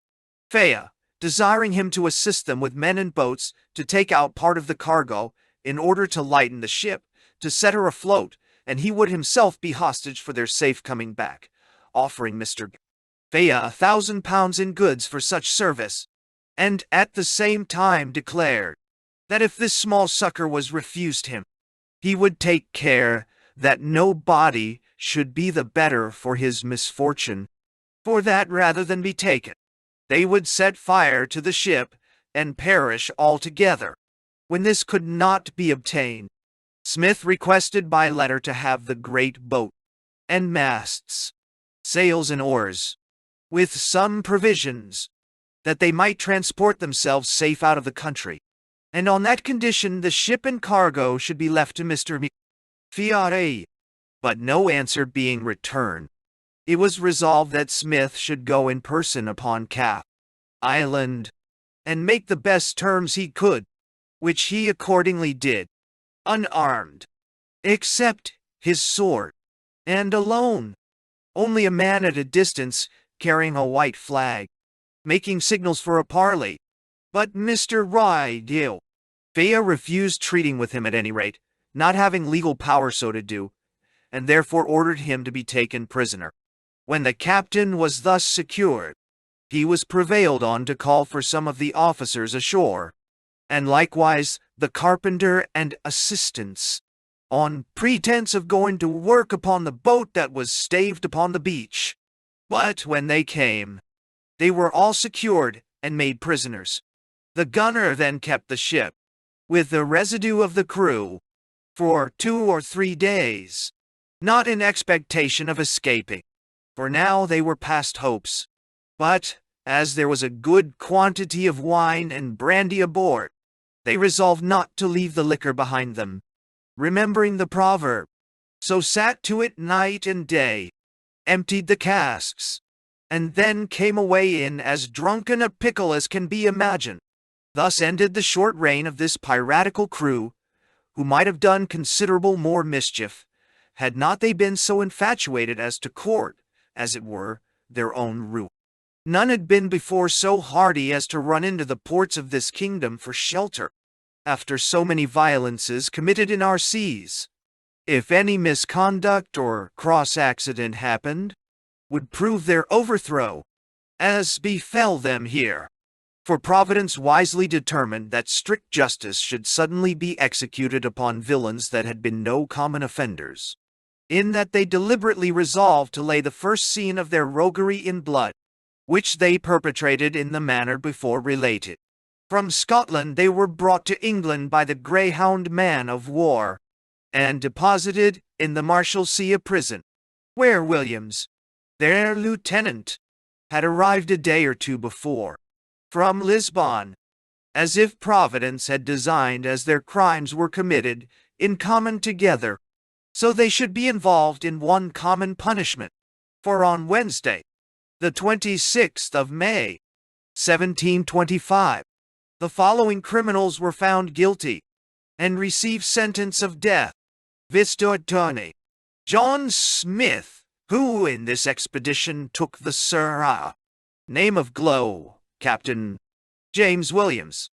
Fea, desiring him to assist them with men and boats to take out part of the cargo, in order to lighten the ship, to set her afloat, and he would himself be hostage for their safe coming back, offering Mr. Fea £1,000 in goods for such service, and at the same time declared that if this small succor was refused him, he would take care that no body should be the better for his misfortune, for that rather than be taken, they would set fire to the ship and perish altogether. When this could not be obtained, Smith requested by letter to have the great boat, and masts, sails and oars, with some provisions, that they might transport themselves safe out of the country, and on that condition the ship and cargo should be left to Mr. Fea. But no answer being returned, it was resolved that Smith should go in person upon Calf Island, and make the best terms he could, which he accordingly did, unarmed, except his sword, and alone, only a man at a distance, carrying a white flag, making signals for a parley. But Mr. Fea refused treating with him at any rate, not having legal power so to do, and therefore ordered him to be taken prisoner. When the captain was thus secured, he was prevailed on to call for some of the officers ashore, and likewise the carpenter and assistants, on pretense of going to work upon the boat that was staved upon the beach. But when they came, they were all secured and made prisoners. The gunner then kept the ship, with the residue of the crew, for 2 or 3 days, not in expectation of escaping, for now they were past hopes. But, as there was a good quantity of wine and brandy aboard, they resolved not to leave the liquor behind them, remembering the proverb, so sat to it night and day, emptied the casks, and then came away in as drunken a pickle as can be imagined. Thus ended the short reign of this piratical crew, who might have done considerable more mischief, had not they been so infatuated as to court, as it were, their own ruin. None had been before so hardy as to run into the ports of this kingdom for shelter, after so many violences committed in our seas. If any misconduct or cross-accident happened, would prove their overthrow, as befell them here. For Providence wisely determined that strict justice should suddenly be executed upon villains that had been no common offenders, in that they deliberately resolved to lay the first scene of their roguery in blood, which they perpetrated in the manner before related. From Scotland they were brought to England by the Greyhound man of war, and deposited in the Marshalsea prison, where Williams, their lieutenant, had arrived a day or two before, from Lisbon, as if Providence had designed as their crimes were committed in common together, so they should be involved in one common punishment. For on Wednesday, the 26th of May, 1725, the following criminals were found guilty, and received sentence of death. Visto attorney John Smith, who in this expedition took the Sirrah, name of Glow, Captain James Williams,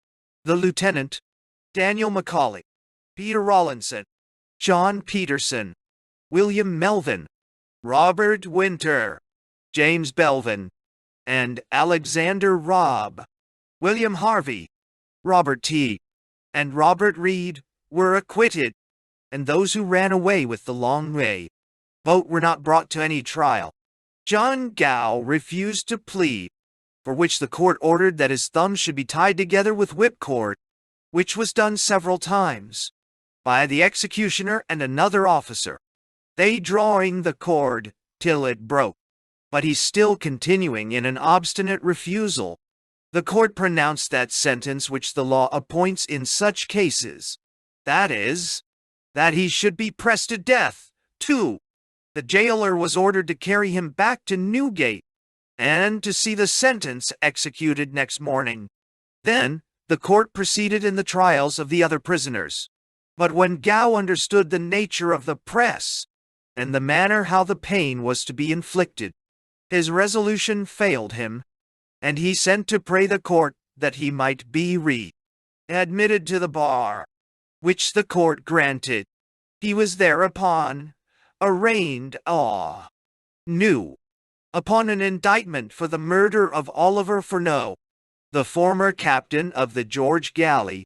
the Lieutenant Daniel Macaulay, Peter Rawlinson, John Peterson, William Melvin, Robert Winter, James Belvin, and Alexander Robb, William Harvey, Robert T., and Robert Reed were acquitted, and those who ran away with the long way boat were not brought to any trial. John Gow refused to plead, for which the court ordered that his thumbs should be tied together with whipcord, which was done several times by the executioner and another officer, they drawing the cord till it broke. But he still continuing in an obstinate refusal, the court pronounced that sentence which the law appoints in such cases, that is, that he should be pressed to death. 2. The jailer was ordered to carry him back to Newgate, and to see the sentence executed next morning. Then the court proceeded in the trials of the other prisoners. But when Gow understood the nature of the press, and the manner how the pain was to be inflicted, his resolution failed him, and he sent to pray the court that he might be admitted to the bar, which the court granted. He was thereupon arraigned new upon an indictment for the murder of Oliver Furneaux, the former captain of the George Galley,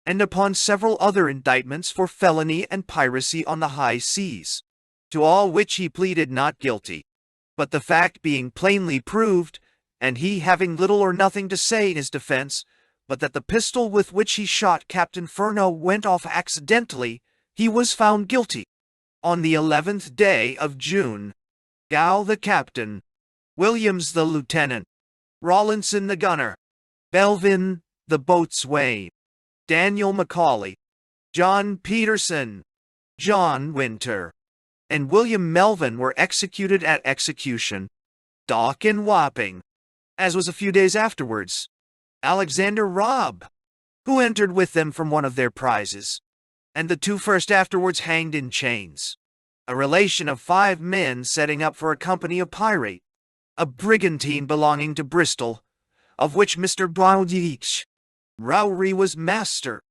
and upon several other indictments for felony and piracy on the high seas, to all which he pleaded not guilty. But the fact being plainly proved, and he having little or nothing to say in his defense, but that the pistol with which he shot Captain Furneaux went off accidentally, he was found guilty. On the 11th day of June, Gow the captain, Williams the lieutenant, Rawlinson the gunner, Belvin the boatswain, Daniel Macaulay, John Peterson, John Winter, and William Melvin were executed at execution, dock and Wapping, as was a few days afterwards. Alexander Robb, who entered with them from one of their prizes, and the 2 first afterwards hanged in chains. A relation of 5 men setting up for a company of pirate, a brigantine belonging to Bristol, of which Mr. Bowditch Rowry was master,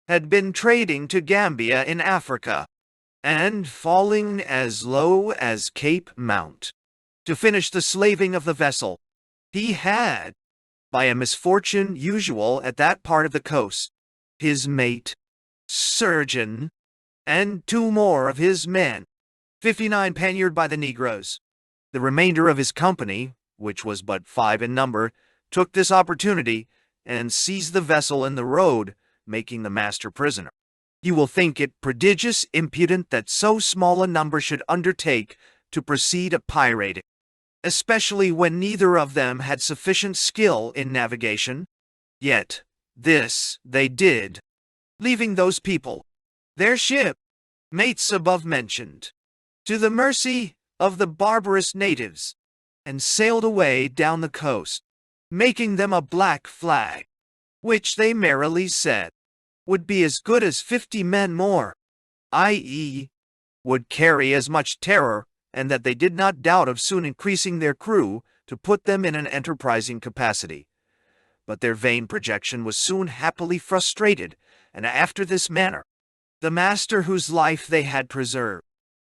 had been trading to Gambia in Africa, and falling as low as Cape Mount, to finish the slaving of the vessel, he had, by a misfortune usual at that part of the coast, his mate, surgeon, and 2 more of his men, 59 panniered by the negroes. The remainder of his company, which was but 5 in number, took this opportunity, and seized the vessel in the road, making the master prisoner. You will think it prodigious impudent that so small a number should undertake to proceed a pirating, especially when neither of them had sufficient skill in navigation. Yet this they did, leaving those people, their ship, mates above mentioned, to the mercy of the barbarous natives, and sailed away down the coast, making them a black flag, which they merrily said would be as good as 50 men more, i.e., would carry as much terror, and that they did not doubt of soon increasing their crew to put them in an enterprising capacity. But their vain projection was soon happily frustrated, and after this manner, the master whose life they had preserved,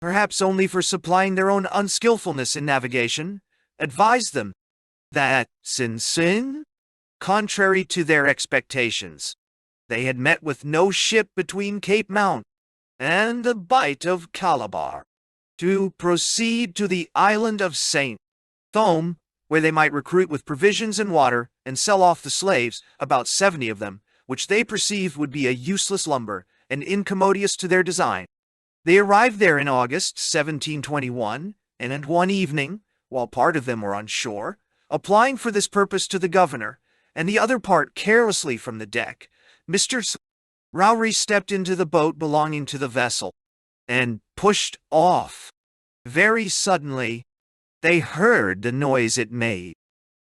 perhaps only for supplying their own unskillfulness in navigation, advised them that, since, contrary to their expectations, they had met with no ship between Cape Mount and the Bight of Calabar, to proceed to the island of St. Thome, where they might recruit with provisions and water, and sell off the slaves, about 70 of them, which they perceived would be a useless lumber, and incommodious to their design. They arrived there in August 1721, and at one evening, while part of them were on shore, applying for this purpose to the governor, and the other part carelessly from the deck, Mr. Robberies stepped into the boat belonging to the vessel, and pushed off. Very suddenly, they heard the noise it made,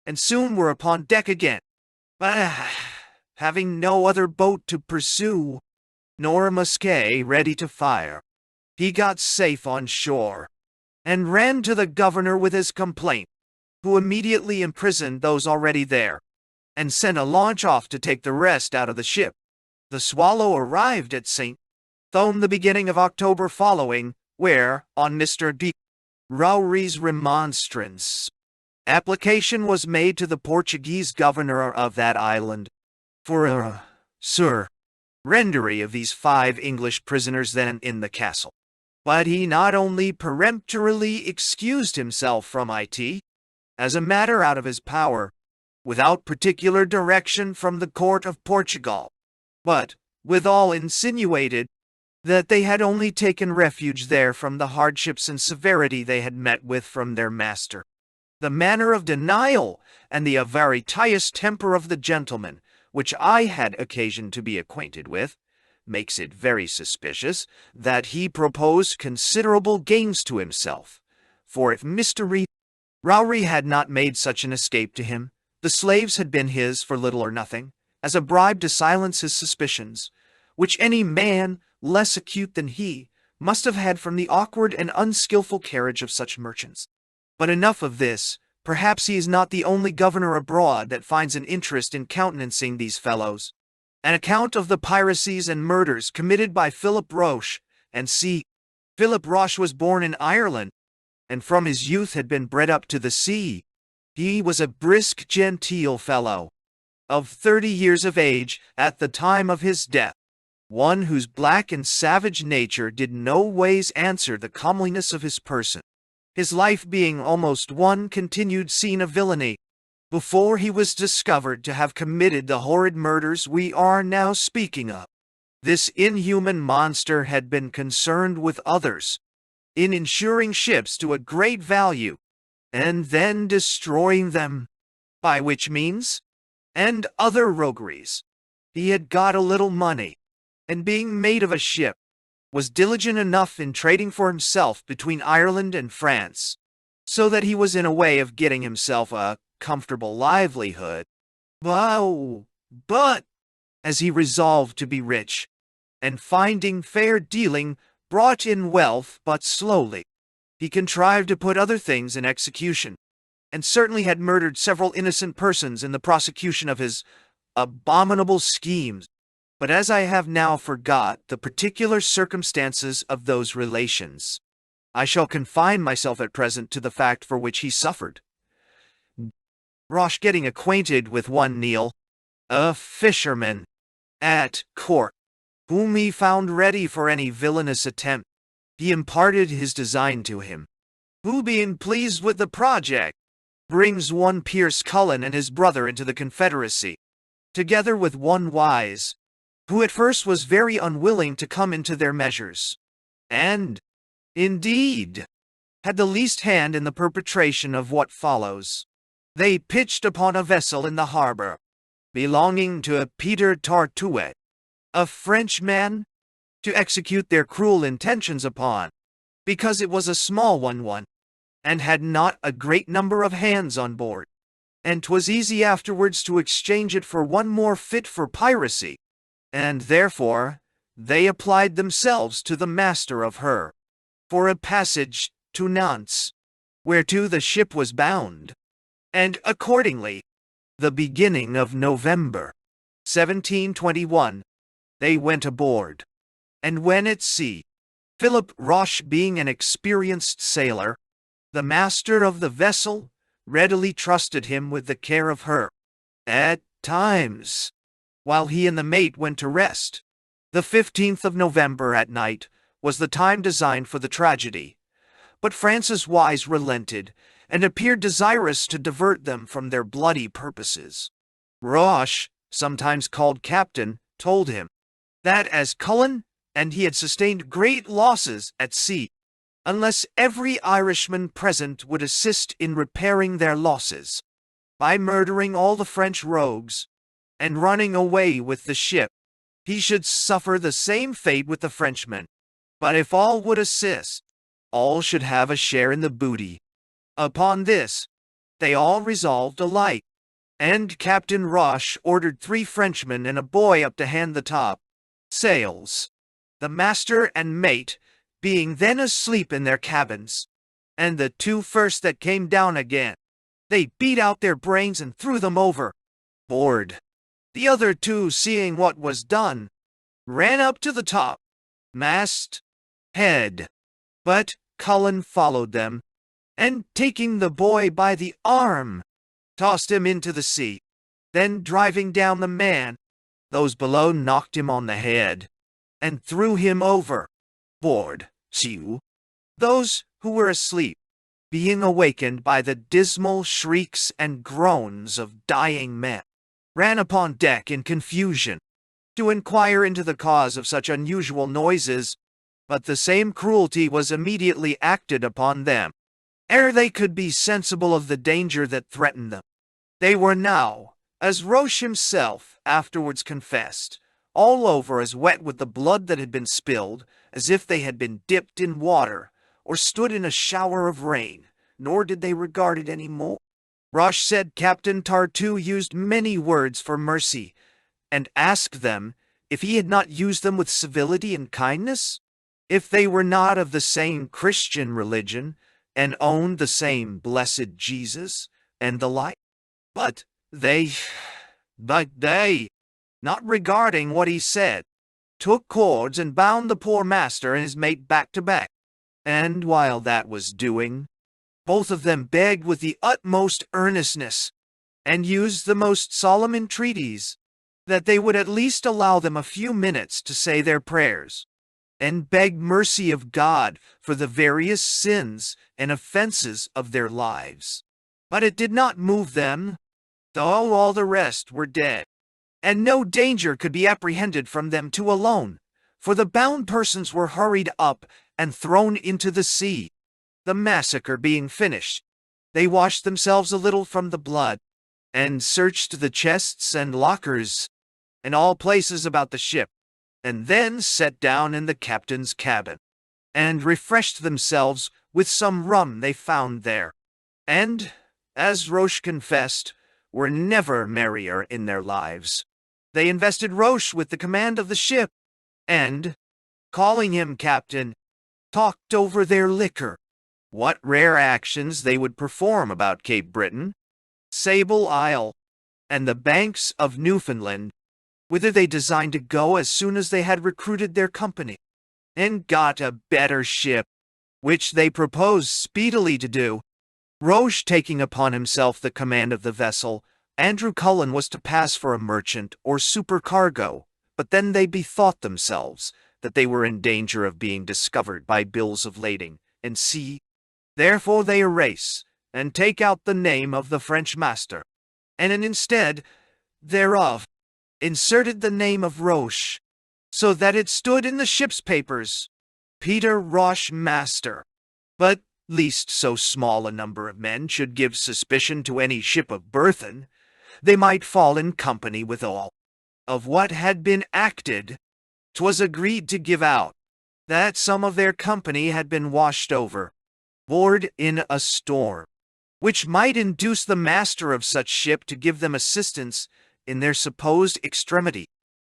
and soon were upon deck again. But having no other boat to pursue, nor a musket ready to fire, he got safe on shore, and ran to the governor with his complaint, who immediately imprisoned those already there, and sent a launch off to take the rest out of the ship. The Swallow arrived at St. Thome the beginning of October following, where, on Mr. D. Rowry's remonstrance, application was made to the Portuguese governor of that island for a surrendery of these 5 English prisoners then in the castle. But he not only peremptorily excused himself from it, as a matter out of his power, without particular direction from the court of Portugal, but withal insinuated that they had only taken refuge there from the hardships and severity they had met with from their master. The manner of denial and the avaricious temper of the gentleman, which I had occasion to be acquainted with, makes it very suspicious that he proposed considerable gains to himself. For if Mr. Rowry had not made such an escape to him, the slaves had been his for little or nothing, as a bribe to silence his suspicions, which any man less acute than he must have had from the awkward and unskilful carriage of such merchants. But enough of this. Perhaps he is not the only governor abroad that finds an interest in countenancing these fellows. An account of the piracies and murders committed by Philip Roche, and see, Philip Roche was born in Ireland, and from his youth had been bred up to the sea. He was a brisk, genteel fellow, of 30 years of age at the time of his death, one whose black and savage nature did no ways answer the comeliness of his person, his life being almost one continued scene of villainy, before he was discovered to have committed the horrid murders we are now speaking of. This inhuman monster had been concerned with others, in insuring ships to a great value, and then destroying them, by which means, and other rogueries, he had got a little money, and being mate of a ship, was diligent enough in trading for himself between Ireland and France, so that he was in a way of getting himself a comfortable livelihood. But, as he resolved to be rich, and finding fair dealing brought in wealth but slowly, he contrived to put other things in execution, and certainly had murdered several innocent persons in the prosecution of his abominable schemes. But as I have now forgot the particular circumstances of those relations, I shall confine myself at present to the fact for which he suffered. Roche getting acquainted with one Neil, a fisherman, at court, whom he found ready for any villainous attempt, he imparted his design to him, who being pleased with the project, brings one Pierce Cullen and his brother into the confederacy, together with one Wise, who at first was very unwilling to come into their measures, and, indeed, had the least hand in the perpetration of what follows. They pitched upon a vessel in the harbor, belonging to a Peter Tartuet, a Frenchman, to execute their cruel intentions upon, because it was a small one, and had not a great number of hands on board, and 'twas easy afterwards to exchange it for one more fit for piracy, and therefore they applied themselves to the master of her for a passage to Nantes, whereto the ship was bound, and accordingly, the beginning of November, 1721, they went aboard, and when at sea, Philip Roche being an experienced sailor, the master of the vessel readily trusted him with the care of her. At times, while he and the mate went to rest, the 15th of November at night was the time designed for the tragedy, but Francis Wise relented, and appeared desirous to divert them from their bloody purposes. Roche, sometimes called Captain, told him that as Cullen and he had sustained great losses at sea, unless every Irishman present would assist in repairing their losses, by murdering all the French rogues, and running away with the ship, he should suffer the same fate with the Frenchmen. But if all would assist, all should have a share in the booty. Upon this, they all resolved alike, and Captain Roche ordered 3 Frenchmen and a boy up to hand the top sails, the master and mate being then asleep in their cabins, and the 2 first that came down again, they beat out their brains and threw them overboard. The other 2, seeing what was done, ran up to the top mast head, but Cullen followed them, and taking the boy by the arm, tossed him into the sea. Then driving down the man, those below knocked him on the head, and threw him overboard. Those who were asleep, being awakened by the dismal shrieks and groans of dying men, ran upon deck in confusion, to inquire into the cause of such unusual noises, but the same cruelty was immediately acted upon them, ere they could be sensible of the danger that threatened them. They were now, as Roche himself afterwards confessed, all over as wet with the blood that had been spilled, as if they had been dipped in water, or stood in a shower of rain, nor did they regard it any more. Roche said Captain Tartu used many words for mercy, and asked them if he had not used them with civility and kindness, if they were not of the same Christian religion, and owned the same blessed Jesus, and the like. But they, not regarding what he said, took cords and bound the poor master and his mate back to back. And while that was doing, both of them begged with the utmost earnestness, and used the most solemn entreaties, that they would at least allow them a few minutes to say their prayers, and beg mercy of God for the various sins and offenses of their lives. But it did not move them, though all the rest were dead, and no danger could be apprehended from them 2 alone, for the bound persons were hurried up and thrown into the sea. The massacre being finished, they washed themselves a little from the blood, and searched the chests and lockers, and all places about the ship, and then sat down in the captain's cabin, and refreshed themselves with some rum they found there, and, as Roche confessed, were never merrier in their lives. They invested Roche with the command of the ship, and, calling him captain, talked over their liquor, what rare actions they would perform about Cape Breton, Sable Isle, and the banks of Newfoundland, whither they designed to go as soon as they had recruited their company, and got a better ship, which they proposed speedily to do. Roche taking upon himself the command of the vessel, Andrew Cullen was to pass for a merchant or supercargo, but then they bethought themselves that they were in danger of being discovered by bills of lading, and see, therefore they erase and take out the name of the French master, and instead thereof inserted the name of Roche, so that it stood in the ship's papers, Peter Roche Master. But least so small a number of men should give suspicion to any ship of burthen, they might fall in company with all of what had been acted. 'Twas agreed to give out that some of their company had been washed over, board in a storm, which might induce the master of such ship to give them assistance in their supposed extremity.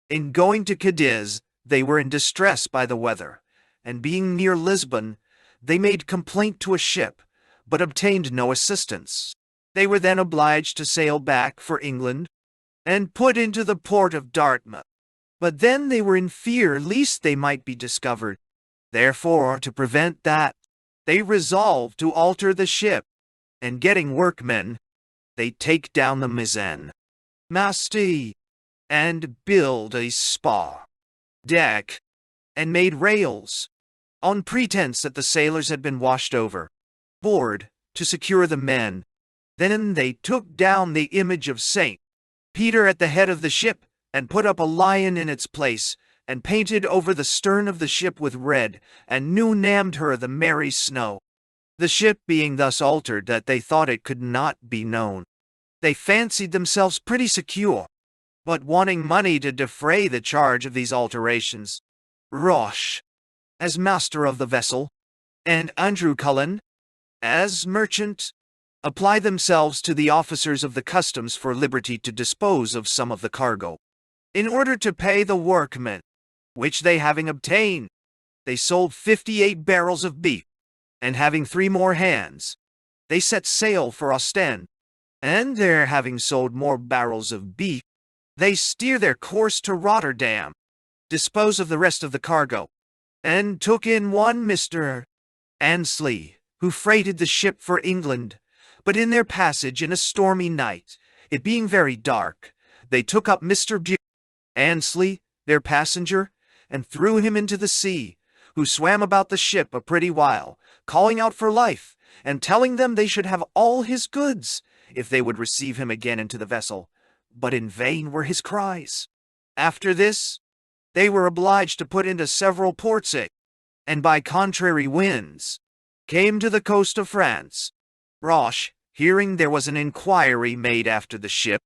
In going to Cadiz, they were in distress by the weather, and being near Lisbon, they made complaint to a ship, but obtained no assistance. They were then obliged to sail back for England, and put into the port of Dartmouth. But then they were in fear lest they might be discovered. Therefore, to prevent that, they resolved to alter the ship, and getting workmen, they take down the mizzen, masti, and build a spar deck, and made rails, on pretense that the sailors had been washed overboard to secure the men. Then they took down the image of St. Peter at the head of the ship, and put up a lion in its place, and painted over the stern of the ship with red, and new-named her the Mary Snow. The ship being thus altered that they thought it could not be known, they fancied themselves pretty secure. But wanting money to defray the charge of these alterations, Roche, as master of the vessel, and Andrew Cullen, as merchant, applied themselves to the officers of the customs for liberty to dispose of some of the cargo, in order to pay the workmen, which they having obtained, they sold 58 barrels of beef, and having 3 more hands, they set sail for Ostend, and there having sold more barrels of beef, they steer their course to Rotterdam, dispose of the rest of the cargo, and took in one Mr. Ansley, who freighted the ship for England. But in their passage in a stormy night, it being very dark, they took up Mr. Ansley, their passenger, and threw him into the sea, who swam about the ship a pretty while, calling out for life, and telling them they should have all his goods, if they would receive him again into the vessel. But in vain were his cries. After this, they were obliged to put into several ports, and by contrary winds, came to the coast of France. Roche, hearing there was an inquiry made after the ship,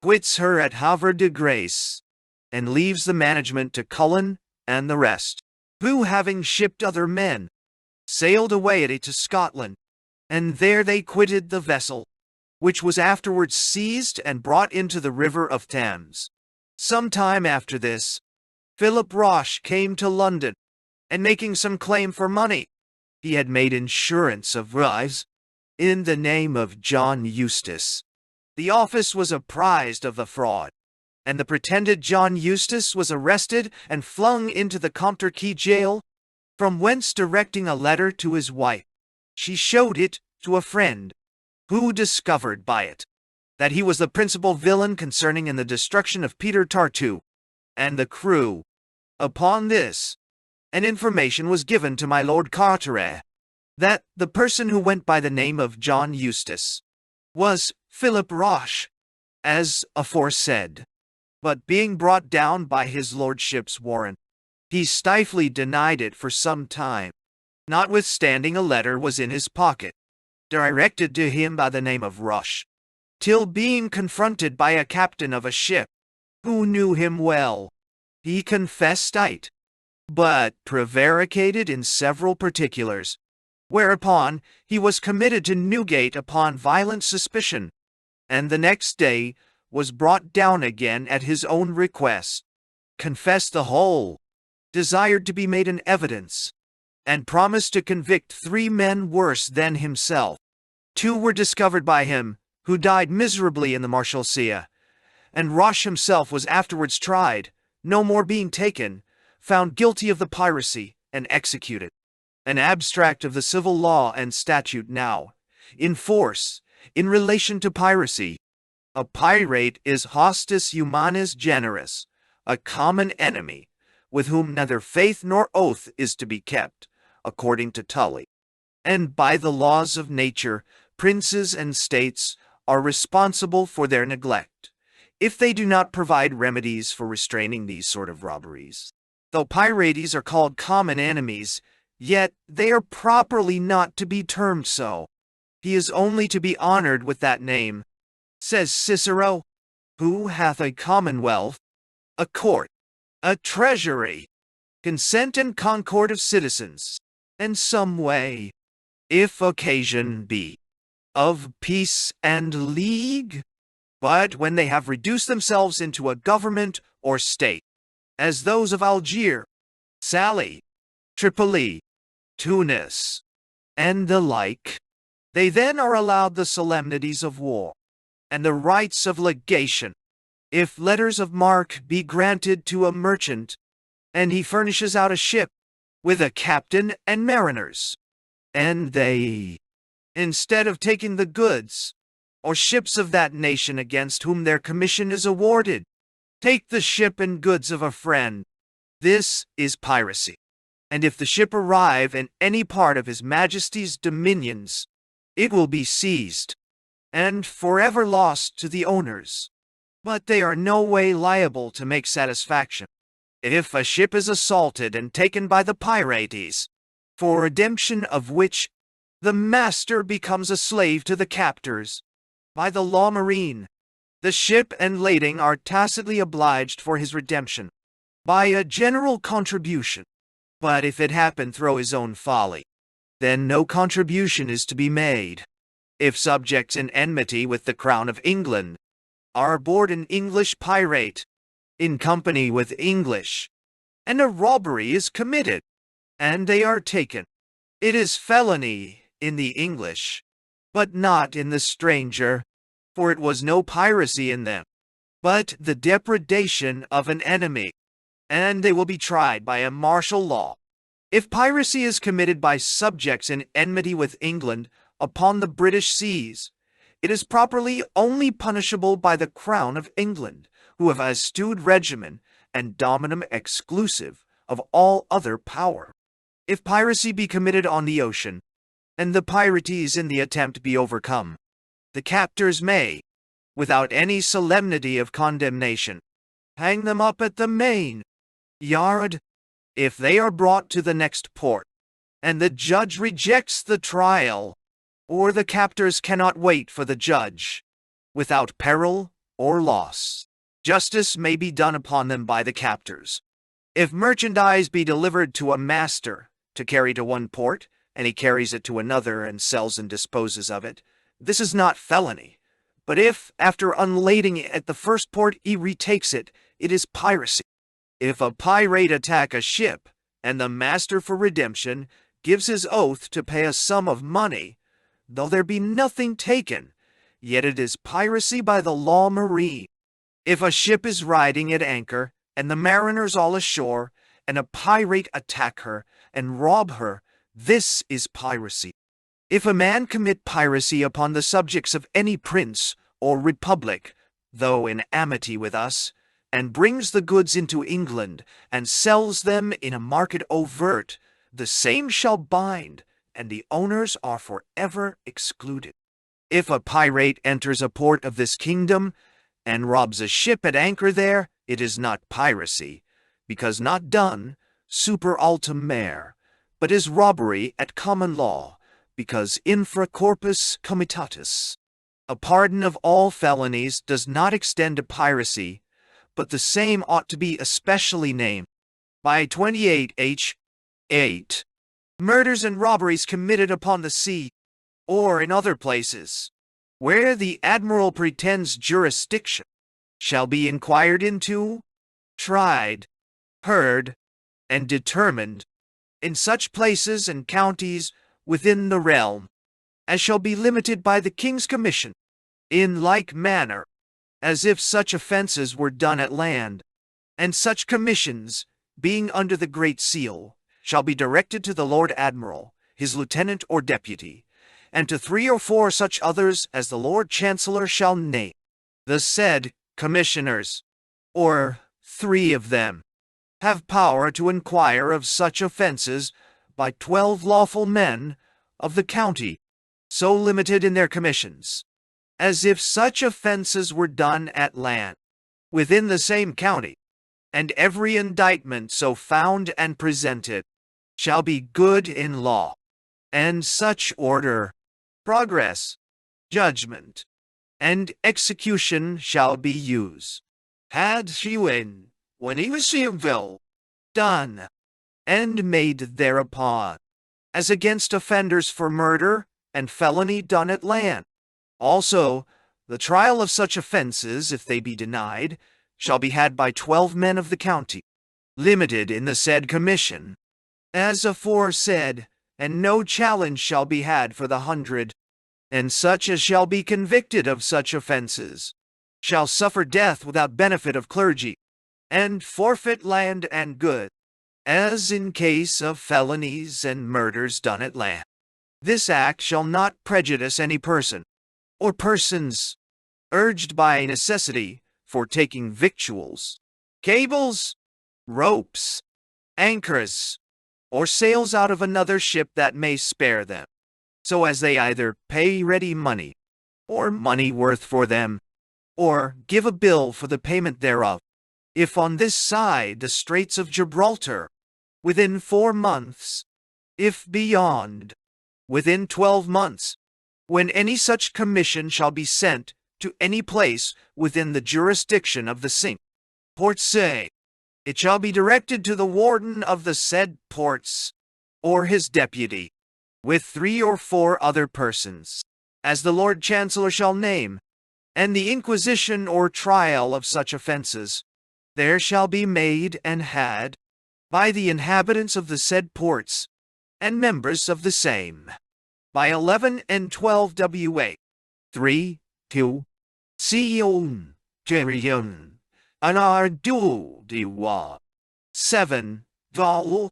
quits her at Havre de Grace, and leaves the management to Cullen and the rest, who, having shipped other men, sailed away to Scotland, and there they quitted the vessel, which was afterwards seized and brought into the river of Thames. Some time after this, Philip Roche came to London, and making some claim for money, he had made insurance of lives, in the name of John Eustace. The office was apprised of the fraud, and the pretended John Eustace was arrested and flung into the Compter jail, from whence directing a letter to his wife, she showed it to a friend, who discovered by it that he was the principal villain concerning in the destruction of Peter Tartu and the crew. Upon this, an information was given to my Lord Carteret, that the person who went by the name of John Eustace was Philip Roche, as aforesaid. But being brought down by his lordship's warrant, he stifely denied it for some time, notwithstanding a letter was in his pocket, directed to him by the name of Roche, till being confronted by a captain of a ship, who knew him well, he confessed it, but prevaricated in several particulars, whereupon he was committed to Newgate upon violent suspicion, and the next day was brought down again at his own request, confessed the whole, desired to be made an evidence, and promised to convict 3 men worse than himself. 2 were discovered by him, who died miserably in the Marshalsea, and Roche himself was afterwards tried, no more being taken, found guilty of the piracy, and executed. An abstract of the civil law and statute now in force in relation to piracy. A pirate is hostis humanis generis, a common enemy, with whom neither faith nor oath is to be kept, according to Tully. And by the laws of nature, princes and states are responsible for their neglect, if they do not provide remedies for restraining these sort of robberies. Though pirates are called common enemies, yet they are properly not to be termed so. He is only to be honored with that name, says Cicero, who hath a commonwealth, a court, a treasury, consent and concord of citizens, and some way if occasion be of peace and league, but when they have reduced themselves into a government or state, as those of Algiers, Salé, Tripoli, Tunis, and the like, they then are allowed the solemnities of war, and the rights of legation, if letters of marque be granted to a merchant, and he furnishes out a ship, with a captain and mariners, and they, instead of taking the goods, or ships of that nation against whom their commission is awarded, take the ship and goods of a friend. This is piracy. And if the ship arrive in any part of his Majesty's dominions, it will be seized, and forever lost to the owners. But they are no way liable to make satisfaction. If a ship is assaulted and taken by the pirates, for redemption of which the master becomes a slave to the captors, by the law marine, the ship and lading are tacitly obliged for his redemption, by a general contribution. But if it happen through his own folly, then no contribution is to be made. If subjects in enmity with the crown of England are aboard an English pirate, in company with English, and a robbery is committed, and they are taken, it is felony in the English, but not in the stranger, for it was no piracy in them, but the depredation of an enemy, and they will be tried by a martial law. If piracy is committed by subjects in enmity with England upon the British seas, it is properly only punishable by the Crown of England, who have a stewed regimen and dominum exclusive of all other power. If piracy be committed on the ocean, and the pirates in the attempt be overcome, the captors may, without any solemnity of condemnation, hang them up at the main yard. If they are brought to the next port, and the judge rejects the trial, or the captors cannot wait for the judge, without peril or loss, justice may be done upon them by the captors. If merchandise be delivered to a master to carry to one port, and he carries it to another and sells and disposes of it, this is not felony. But if, after unlading it at the first port, he retakes it, it is piracy. If a pirate attack a ship, and the master for redemption gives his oath to pay a sum of money, though there be nothing taken, yet it is piracy by the law marine. If a ship is riding at anchor, and the mariners all ashore, and a pirate attack her, and rob her, this is piracy. If a man commit piracy upon the subjects of any prince or republic, though in amity with us, and brings the goods into England, and sells them in a market overt, the same shall bind, and the owners are forever excluded. If a pirate enters a port of this kingdom, and robs a ship at anchor there, it is not piracy, because not done super altum mare, but is robbery at common law, because infra corpus comitatus. A pardon of all felonies does not extend to piracy, but the same ought to be especially named. By 28 H. 8. Murders and robberies committed upon the sea, or in other places, where the admiral pretends jurisdiction, shall be inquired into, tried, heard, and determined, in such places and counties within the realm, as shall be limited by the King's commission, in like manner, as if such offences were done at land, and such commissions, being under the Great Seal, shall be directed to the Lord Admiral, his lieutenant or deputy, and to 3 or 4 such others as the Lord Chancellor shall name. The said commissioners, or 3 of them, have power to inquire of such offences by 12 lawful men of the county, so limited in their commissions, as if such offences were done at land, within the same county, and every indictment so found and presented shall be good in law, and such order, progress, judgment, and execution shall be used. Had she when he was civil, done, and made thereupon, as against offenders for murder and felony done at land. Also, the trial of such offences, if they be denied, shall be had by 12 men of the county, limited in the said commission, as aforesaid, and no challenge shall be had for the 100, and such as shall be convicted of such offences shall suffer death without benefit of clergy, and forfeit land and goods, as in case of felonies and murders done at land. This act shall not prejudice any person, or persons, urged by necessity for taking victuals, cables, ropes, anchors, or sails out of another ship that may spare them, so as they either pay ready money, or money worth for them, or give a bill for the payment thereof, if on this side the Straits of Gibraltar, within 4 months, if beyond, within 12 months, when any such commission shall be sent to any place within the jurisdiction of the same ports, say, it shall be directed to the warden of the said ports, or his deputy, with 3 or 4 other persons, as the Lord Chancellor shall name, and the inquisition or trial of such offences there shall be made and had by the inhabitants of the said ports and members of the same, by 11 and 12 WA, 3, 2, Sion, Jerion, Anardu Diwa, 7, Val,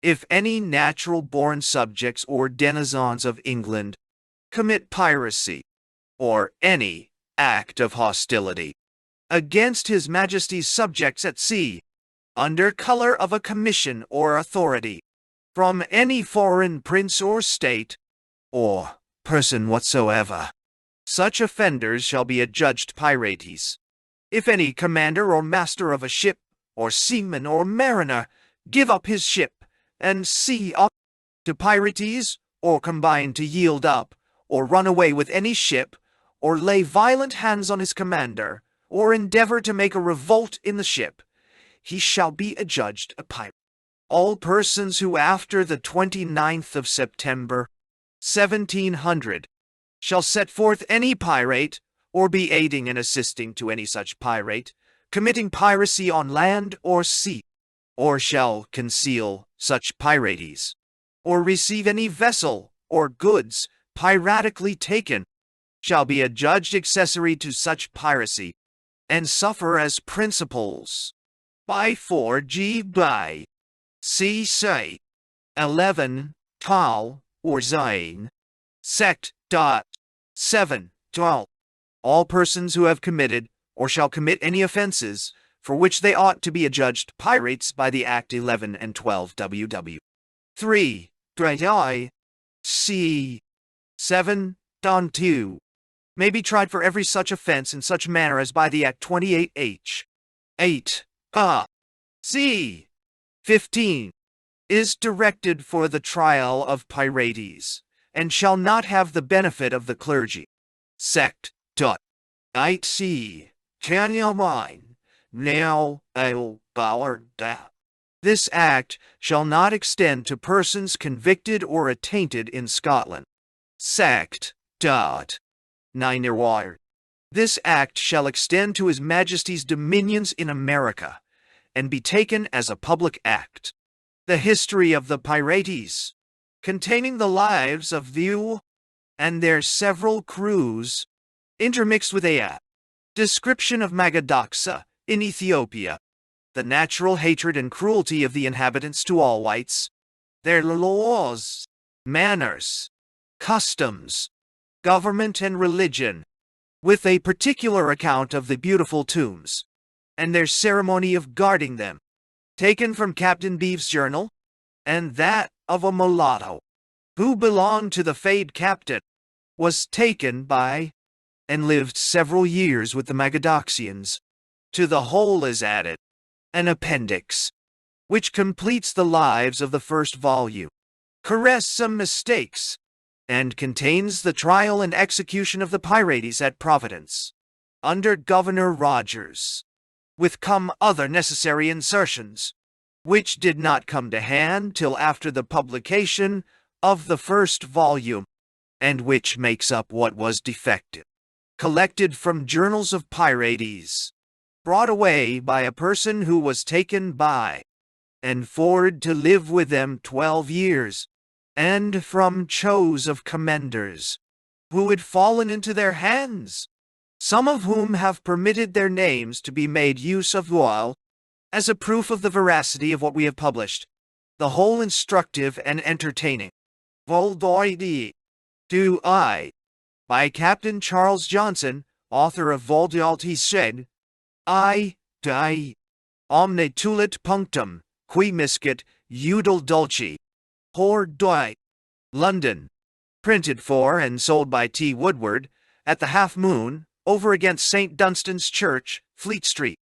if any natural-born subjects or denizens of England commit piracy, or any act of hostility against His Majesty's subjects at sea, under color of a commission or authority, from any foreign prince or state, or person whatsoever, such offenders shall be adjudged pirates. If any commander or master of a ship, or seaman or mariner, give up his ship, and sea up to pirates, or combine to yield up, or run away with any ship, or lay violent hands on his commander, or endeavor to make a revolt in the ship, he shall be adjudged a pirate. All persons who after the 29th of September, 1700, shall set forth any pirate, or be aiding and assisting to any such pirate, committing piracy on land or sea, or shall conceal such pirates, or receive any vessel or goods piratically taken, shall be adjudged accessory to such piracy, and suffer as principals, by 4G by C. Say, 11, Tal, or Zain, Sect. 7, 12. All persons who have committed, or shall commit any offences, for which they ought to be adjudged pirates by the Act 11 and 12 WW. 3. Dry C. 7, Don 2. May be tried for every such offence in such manner as by the Act 28 H. 8. C. 15. Is directed for the trial of pirates, and shall not have the benefit of the clergy. Sect. 8 C. Can you mind? Now I'll bower down. This act shall not extend to persons convicted or attainted in Scotland. Sect. 9. This act shall extend to His Majesty's dominions in America, and be taken as a public act. The history of the pirates, containing the lives of the and their several crews, intermixed with a description of Magadoxa in Ethiopia, the natural hatred and cruelty of the inhabitants to all whites, their laws, manners, customs, government and religion, with a particular account of the beautiful tombs, and their ceremony of guarding them, taken from Captain Beeve's journal, and that of a mulatto, who belonged to the Fade captain, was taken by, and lived several years with the Magadoxians. To the whole is added an appendix, which completes the lives of the first volume, corrects some mistakes, and contains the trial and execution of the pirates at Providence, under Governor Rogers, with come other necessary insertions, which did not come to hand till after the publication of the first volume, and which makes up what was defective, collected from journals of pirates, brought away by a person who was taken by and forward to live with them 12 years, and from chose of commenders, who had fallen into their hands, some of whom have permitted their names to be made use of while, as a proof of the veracity of what we have published, the whole instructive and entertaining. Voldoidi. To I. By Captain Charles Johnson, author of Voldialti said, I. Die. Omne tulit punctum, qui miscit, udil dulci. Hor doi. London. Printed for and sold by T. Woodward, at the Half Moon, over against St. Dunstan's Church, Fleet Street.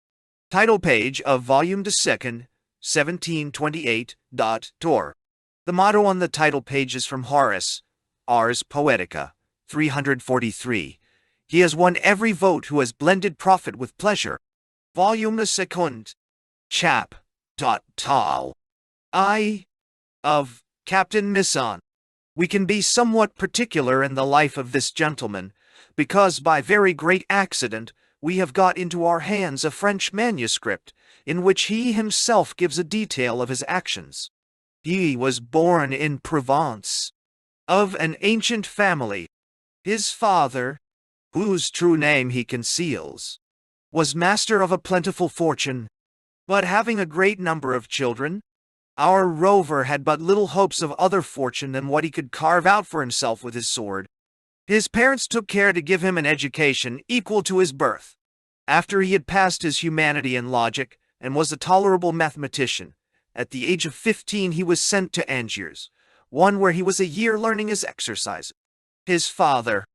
Title page of Volume 2, 1728. Tor. The motto on the title page is from Horace, Ars Poetica, 343. He has won every vote who has blended profit with pleasure. Volume 2. Chap. Tal. I. Of Captain Misson. We can be somewhat particular in the life of this gentleman, because by very great accident we have got into our hands a French manuscript, in which he himself gives a detail of his actions. He was born in Provence, of an ancient family. His father, whose true name he conceals, was master of a plentiful fortune, but having a great number of children, our rover had but little hopes of other fortune than what he could carve out for himself with his sword. His parents took care to give him an education equal to his birth. After he had passed his humanity and logic, and was a tolerable mathematician, at the age of 15 he was sent to Angers, one where he was a year learning his exercises. His father,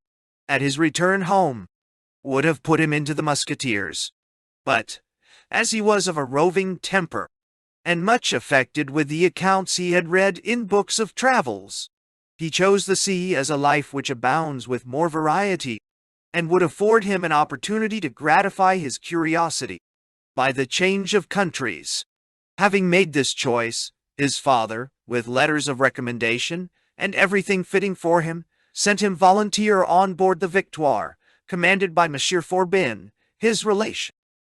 at his return home, would have put him into the musketeers, but, as he was of a roving temper, and much affected with the accounts he had read in books of travels, he chose the sea as a life which abounds with more variety, and would afford him an opportunity to gratify his curiosity by the change of countries. Having made this choice, his father, with letters of recommendation, and everything fitting for him, sent him volunteer on board the Victoire, commanded by Monsieur Forbin, his relation.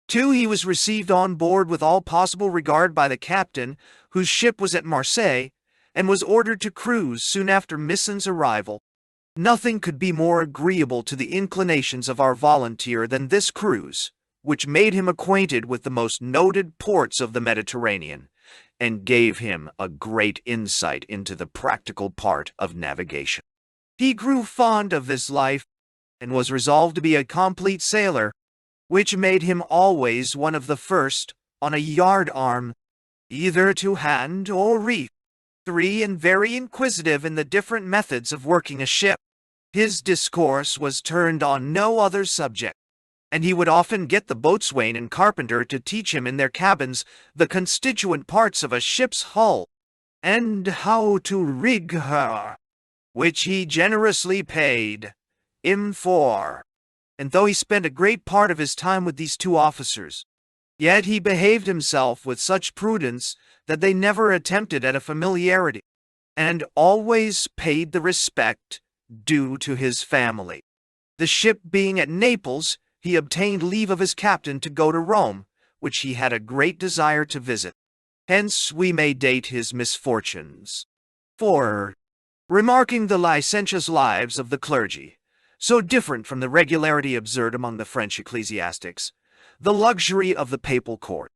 2. He was received on board with all possible regard by the captain, whose ship was at Marseille, and was ordered to cruise soon after Misson's arrival. Nothing could be more agreeable to the inclinations of our volunteer than this cruise, which made him acquainted with the most noted ports of the Mediterranean, and gave him a great insight into the practical part of navigation. He grew fond of this life, and was resolved to be a complete sailor, which made him always one of the first on a yard-arm, either to hand or reef. 3. And very inquisitive in the different methods of working a ship. His discourse was turned on no other subject, and he would often get the boatswain and carpenter to teach him in their cabins the constituent parts of a ship's hull, and how to rig her, which he generously paid him for. And though he spent a great part of his time with these 2 officers, yet he behaved himself with such prudence that they never attempted at a familiarity, and always paid the respect due to his family. The ship being at Naples, he obtained leave of his captain to go to Rome, which he had a great desire to visit. Hence we may date his misfortunes. 4. Remarking the licentious lives of the clergy, so different from the regularity observed among the French ecclesiastics, the luxury of the papal court,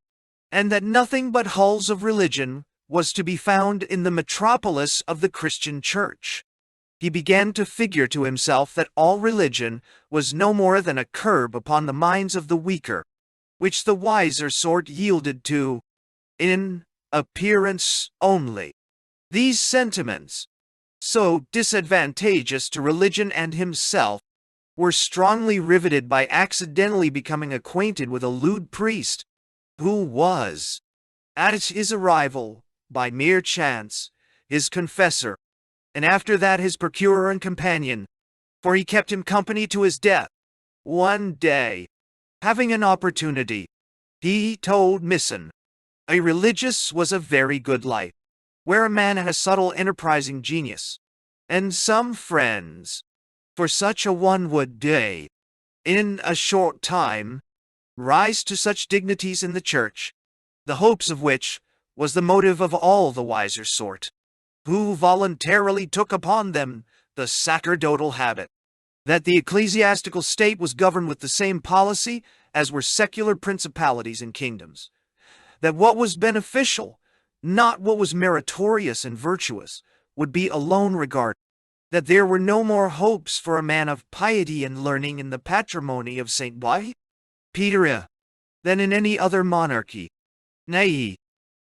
and that nothing but hulls of religion was to be found in the metropolis of the Christian Church, he began to figure to himself that all religion was no more than a curb upon the minds of the weaker, which the wiser sort yielded to, in appearance only. These sentiments, so disadvantageous to religion and himself, were strongly riveted by accidentally becoming acquainted with a lewd priest, who was, at his arrival, by mere chance, his confessor, and after that his procurer and companion, for he kept him company to his death. One day, having an opportunity, he told Misson, a religious was a very good life, where a man had a subtle enterprising genius, and some friends, for such a one would day, in a short time, rise to such dignities in the church, the hopes of which was the motive of all the wiser sort, who voluntarily took upon them the sacerdotal habit, that the ecclesiastical state was governed with the same policy as were secular principalities and kingdoms, that what was beneficial, not what was meritorious and virtuous, would be alone regarded, that there were no more hopes for a man of piety and learning in the patrimony of St. Peter than in any other monarchy, nay,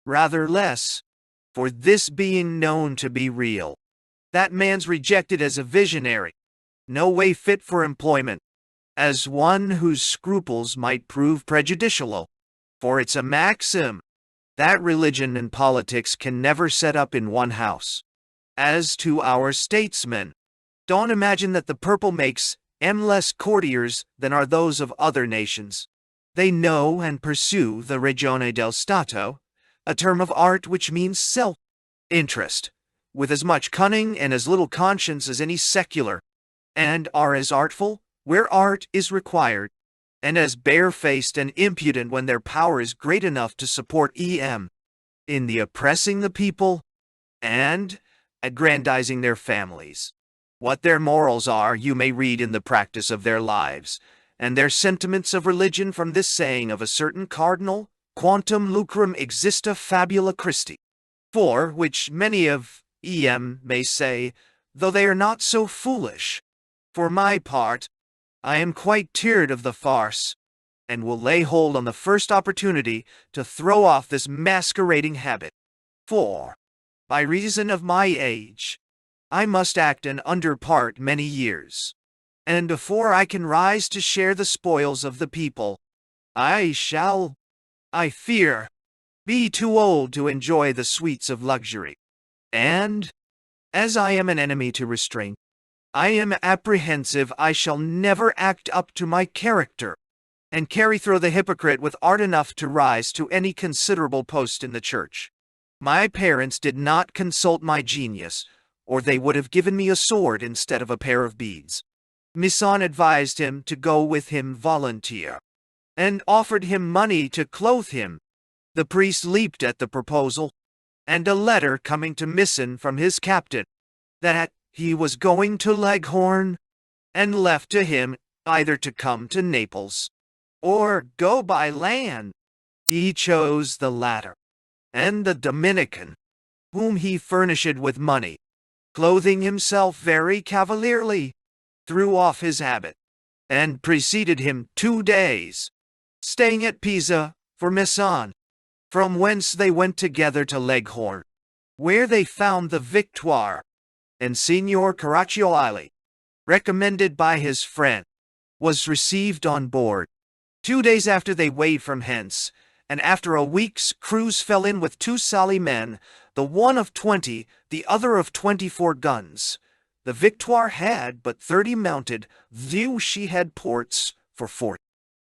rather less, for this being known to be real, that man's rejected as a visionary, no way fit for employment, as one whose scruples might prove prejudicial, for it's a maxim that religion and politics can never set up in one house. As to our statesmen, don't imagine that the purple makes them less courtiers than are those of other nations. They know and pursue the ragione del Stato, a term of art which means self-interest, with as much cunning and as little conscience as any secular, and are as artful where art is required, and as barefaced and impudent when their power is great enough to support in the oppressing the people and aggrandizing their families. What their morals are you may read in the practice of their lives, and their sentiments of religion from this saying of a certain cardinal, quantum lucrum exista fabula Christi, for which many of may say, though they are not so foolish. For my part, I am quite tired of the farce, and will lay hold on the first opportunity to throw off this masquerading habit. For, by reason of my age, I must act an under part many years, and before I can rise to share the spoils of the people, I shall, I fear, be too old to enjoy the sweets of luxury. And, as I am an enemy to restraint, I am apprehensive I shall never act up to my character, and carry through the hypocrite with art enough to rise to any considerable post in the church. My parents did not consult my genius, or they would have given me a sword instead of a pair of beads. Misson advised him to go with him volunteer, and offered him money to clothe him. The priest leaped at the proposal, and a letter coming to Misson from his captain, that he was going to Leghorn, and left to him either to come to Naples, or go by land. He chose the latter, and the Dominican, whom he furnished with money, clothing himself very cavalierly, threw off his habit, and preceded him 2 days, staying at Pisa for Misson, from whence they went together to Leghorn, where they found the Victoire, and Signor Caraccioli, recommended by his friend, was received on board. 2 days after they weighed from hence, and after a week's cruise fell in with 2 Sally men, the one of 20, the other of 24 guns. The Victoire had but 30 mounted, though she had ports for 40.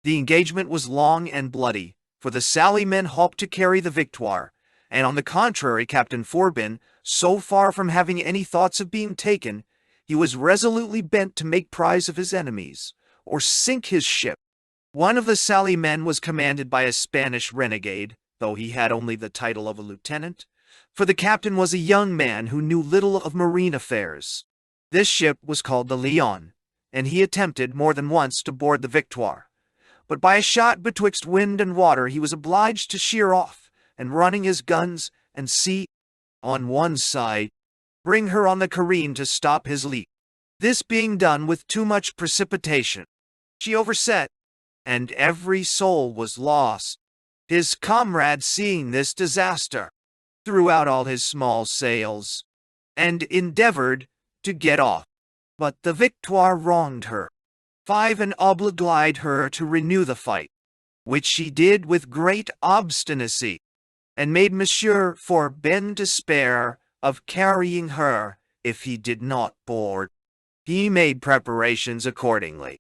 The engagement was long and bloody, for the Sally men hoped to carry the Victoire, and on the contrary Captain Forbin, so far from having any thoughts of being taken, he was resolutely bent to make prize of his enemies, or sink his ship. One of the Sally men was commanded by a Spanish renegade, though he had only the title of a lieutenant, for the captain was a young man who knew little of marine affairs. This ship was called the Leon, and he attempted more than once to board the Victoire, but by a shot betwixt wind and water he was obliged to sheer off, and running his guns and sea on one side, bring her on the careen to stop his leak. This being done with too much precipitation, she overset, and every soul was lost. His comrade, seeing this disaster, threw out all his small sails, and endeavored to get off. But the Victoire wronged her. 5 and obliged her to renew the fight, which she did with great obstinacy, and made Monsieur Forbin despair of carrying her if he did not board. He made preparations accordingly.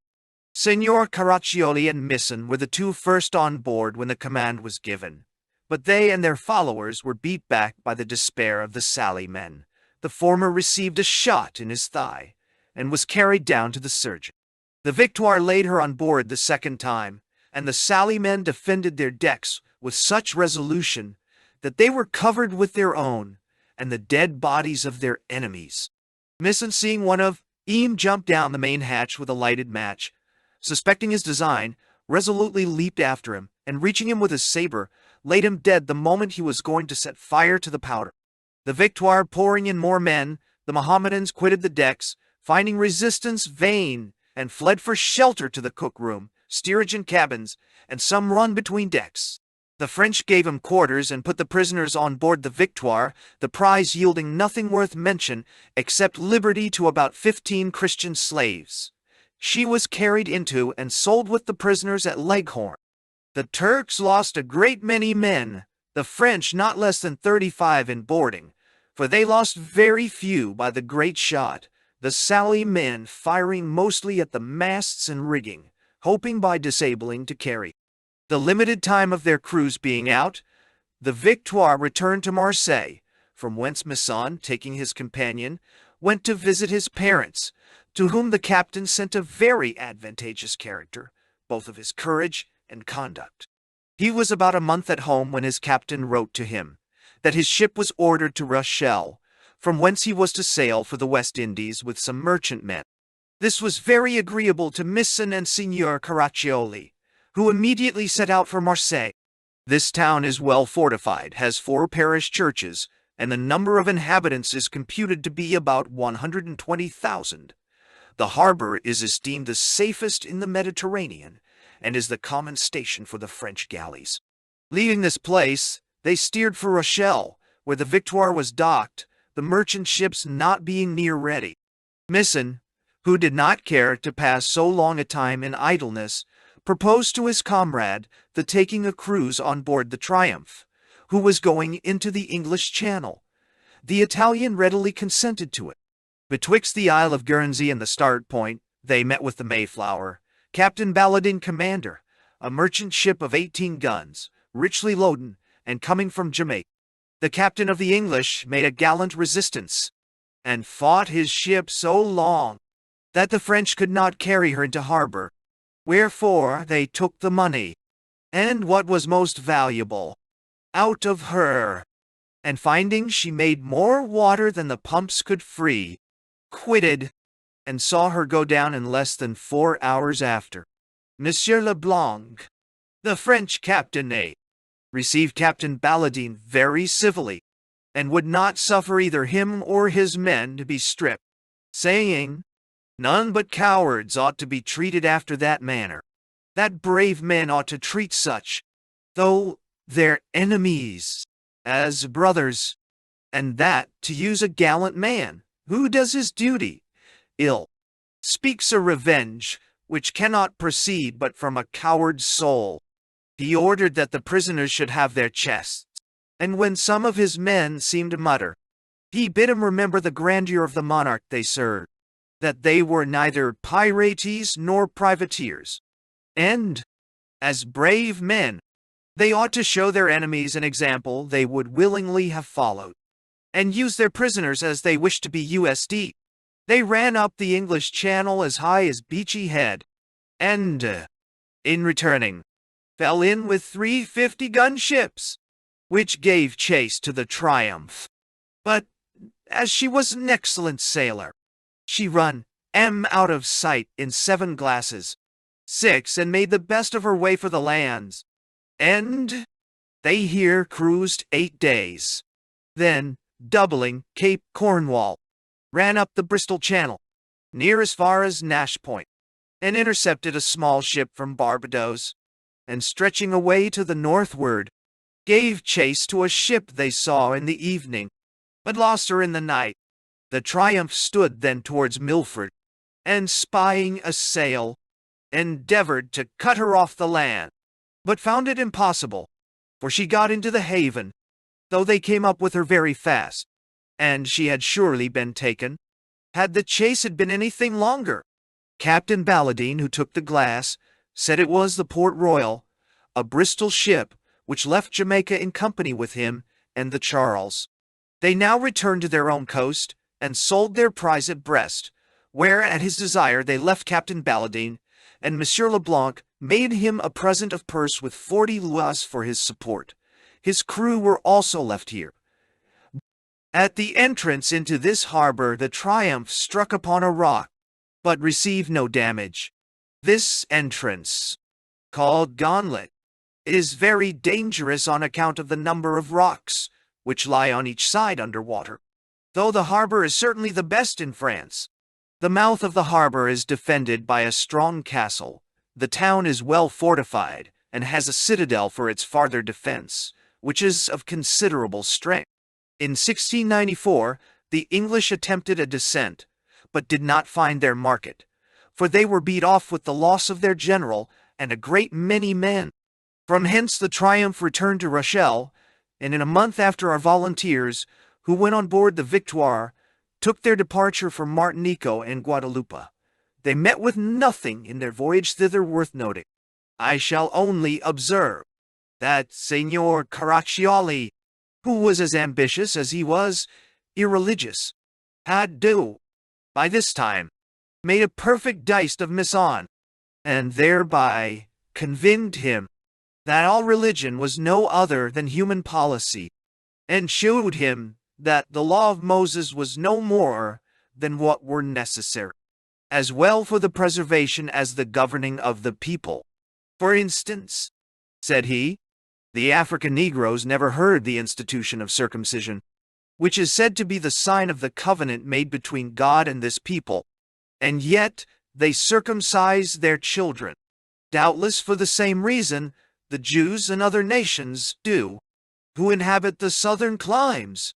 Signor Caraccioli and Misson were the 2 first on board when the command was given, but they and their followers were beat back by the despair of the Sally men, The former received a shot in his thigh and was carried down to the surgeon. The Victoire laid her on board the second time, and the Sally men defended their decks with such resolution that they were covered with their own and the dead bodies of their enemies. Misson, seeing one of them jump down the main hatch with a lighted match, suspecting his design, resolutely leaped after him, and reaching him with his saber, laid him dead the moment he was going to set fire to the powder. The Victoire pouring in more men, the Mohammedans quitted the decks, finding resistance vain, and fled for shelter to the cook-room, steerage and cabins, and some run between decks. The French gave him quarters and put the prisoners on board the Victoire, the prize yielding nothing worth mention except liberty to about 15 Christian slaves. She was carried into and sold with the prisoners at Leghorn. The Turks lost a great many men, the French not less than 35 in boarding, for they lost very few by the great shot, the Sally men firing mostly at the masts and rigging, hoping by disabling to carry. The limited time of their cruise being out, the Victoire returned to Marseille, from whence Misson, taking his companion, went to visit his parents, to whom the captain sent a very advantageous character, both of his courage and conduct. He was about a month at home when his captain wrote to him that his ship was ordered to Rochelle, from whence he was to sail for the West Indies with some merchantmen. This was very agreeable to Misson and Signor Caraccioli, who immediately set out for Marseille. This town is well fortified, has 4 parish churches, and the number of inhabitants is computed to be about 120,000. The harbor is esteemed the safest in the Mediterranean, and is the common station for the French galleys. Leaving this place, they steered for Rochelle, where the Victoire was docked, the merchant ships not being near ready. Misson, who did not care to pass so long a time in idleness, proposed to his comrade the taking a cruise on board the Triumph, who was going into the English Channel. The Italian readily consented to it. Betwixt the Isle of Guernsey and the Start Point, they met with the Mayflower, Captain Baladin commander, a merchant ship of 18 guns, richly loaden, and coming from Jamaica. The captain of the English made a gallant resistance, and fought his ship so long that the French could not carry her into harbor, wherefore they took the money, and what was most valuable, out of her, and finding she made more water than the pumps could free, quitted, and saw her go down in less than 4 hours after. Monsieur Leblanc, the French captain, received Captain Baladin very civilly, and would not suffer either him or his men to be stripped, saying, "None but cowards ought to be treated after that manner. That brave men ought to treat such, though their enemies, as brothers, and that, to use a gallant man, who does his duty, ill, speaks a revenge, which cannot proceed but from a coward's soul." He ordered that the prisoners should have their chests, and when some of his men seemed to mutter, he bid them remember the grandeur of the monarch they served, that they were neither pirates nor privateers, and, as brave men, they ought to show their enemies an example they would willingly have followed, and use their prisoners as they wished to be used. They ran up the English Channel as high as Beachy Head, and, in returning, fell in with 3 50-gun ships, which gave chase to the Triumph. But, as she was an excellent sailor, she run out of sight in 7 glasses, 6, and made the best of her way for the lands. And they here cruised 8 days. Then, doubling Cape Cornwall, ran up the Bristol Channel, near as far as Nash Point, and intercepted a small ship from Barbados, and stretching away to the northward, gave chase to a ship they saw in the evening, but lost her in the night. The Triumph stood then towards Milford, and spying a sail, endeavored to cut her off the land, but found it impossible, for she got into the haven, though they came up with her very fast, and she had surely been taken, had the chase had been anything longer. Captain Baladin, who took the glass, said it was the Port Royal, a Bristol ship, which left Jamaica in company with him and the Charles. They now returned to their own coast, and sold their prize at Brest, where at his desire they left Captain Baladine, and Monsieur Leblanc made him a present of purse with 40 louis for his support. His crew were also left here. At the entrance into this harbor the Triumph struck upon a rock, but received no damage. This entrance, called Gauntlet, is very dangerous on account of the number of rocks, which lie on each side under water. Though the harbor is certainly the best in France. The mouth of the harbor is defended by a strong castle. The town is well fortified, and has a citadel for its farther defense, which is of considerable strength. In 1694, the English attempted a descent, but did not find their market, for they were beat off with the loss of their general and a great many men. From hence the Triumph returned to Rochelle, and in a month after our volunteers, who went on board the Victoire, took their departure for Martinico and Guadeloupe. They met with nothing in their voyage thither worth noting. I shall only observe that Signor Caraccioli, who was as ambitious as he was irreligious, had by this time, made a perfect dist of Misson, and thereby convinced him that all religion was no other than human policy, and showed him that the law of Moses was no more than what were necessary, as well for the preservation as the governing of the people. For instance, said he, the African Negroes never heard the institution of circumcision, which is said to be the sign of the covenant made between God and this people, and yet they circumcise their children. Doubtless for the same reason the Jews and other nations do, who inhabit the southern climes,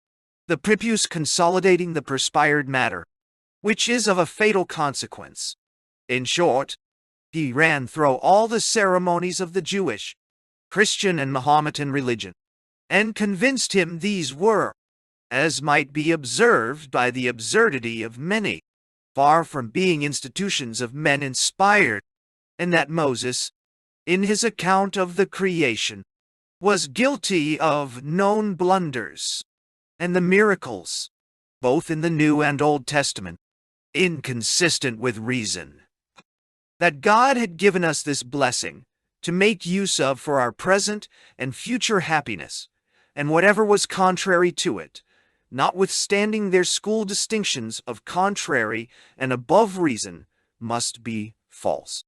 the prepuce consolidating the perspired matter, which is of a fatal consequence. In short, he ran through all the ceremonies of the Jewish, Christian, and Mahometan religion, and convinced him these were, as might be observed by the absurdity of many, far from being institutions of men inspired, and that Moses, in his account of the creation, was guilty of known blunders, and the miracles, both in the New and Old Testament, inconsistent with reason. That God had given us this blessing to make use of for our present and future happiness, and whatever was contrary to it, notwithstanding their school distinctions of contrary and above reason, must be false.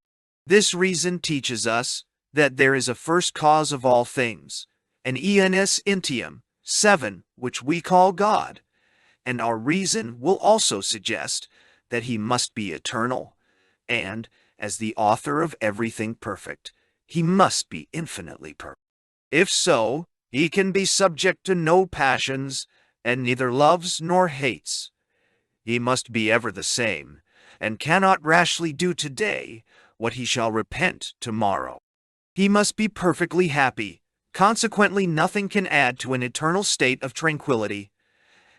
This reason teaches us that there is a first cause of all things, an ens entium, 7, which we call God, and our reason will also suggest that he must be eternal, and, as the author of everything perfect, he must be infinitely perfect. If so, he can be subject to no passions, and neither loves nor hates. He must be ever the same, and cannot rashly do today what he shall repent tomorrow. He must be perfectly happy, consequently nothing can add to an eternal state of tranquility,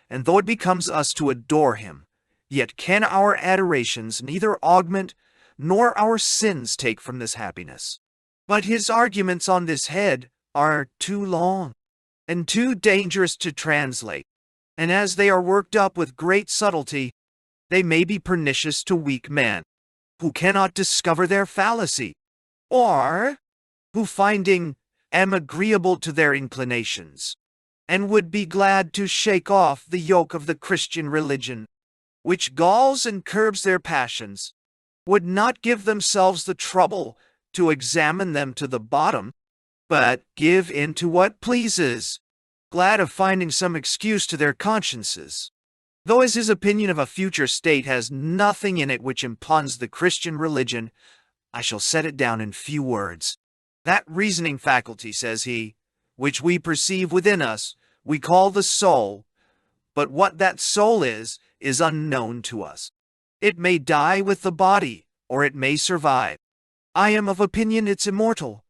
and though it becomes us to adore him, yet can our adorations neither augment nor our sins take from this happiness. But his arguments on this head are too long, and too dangerous to translate, and as they are worked up with great subtlety, they may be pernicious to weak men, who cannot discover their fallacy, or who finding agreeable to their inclinations, and would be glad to shake off the yoke of the Christian religion, which galls and curbs their passions, would not give themselves the trouble to examine them to the bottom, but give in to what pleases, glad of finding some excuse to their consciences. Though as his opinion of a future state has nothing in it which impugns the Christian religion, I shall set it down in few words. That reasoning faculty, says he, which we perceive within us, we call the soul, but what that soul is unknown to us. It may die with the body, or it may survive. I am of opinion it's immortal,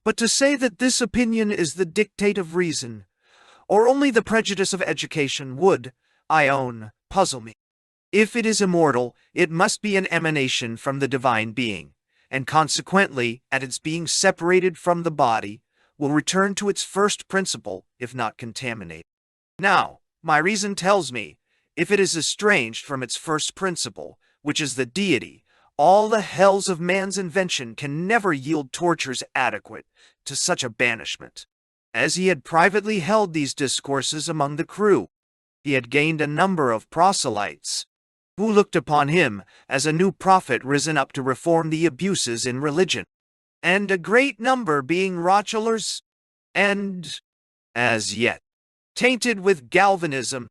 but to say that this opinion is the dictate of reason, or only the prejudice of education would, I own, puzzle me. If it is immortal, it must be an emanation from the divine being, and consequently, at its being separated from the body, will return to its first principle, if not contaminated. Now, My reason tells me, if it is estranged from its first principle, which is the deity, all the hells of man's invention can never yield tortures adequate to such a banishment. As he had privately held these discourses among the crew, he had gained a number of proselytes, who looked upon him as a new prophet risen up to reform the abuses in religion, and a great number being Rochellers, and, as yet, tainted with Galvanism,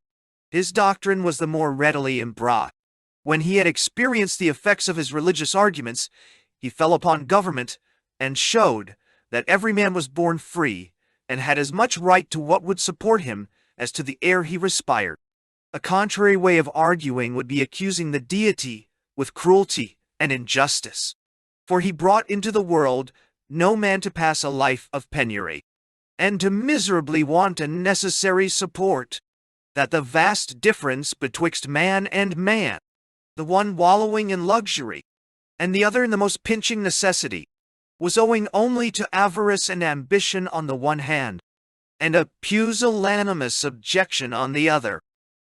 his doctrine was the more readily embraced. When he had experienced the effects of his religious arguments, he fell upon government and showed that every man was born free and had as much right to what would support him as to the air he respired. A contrary way of arguing would be accusing the deity with cruelty and injustice, for he brought into the world no man to pass a life of penury, and to miserably want a necessary support, that the vast difference betwixt man and man, the one wallowing in luxury, and the other in the most pinching necessity, was owing only to avarice and ambition on the one hand, and a pusillanimous subjection on the other.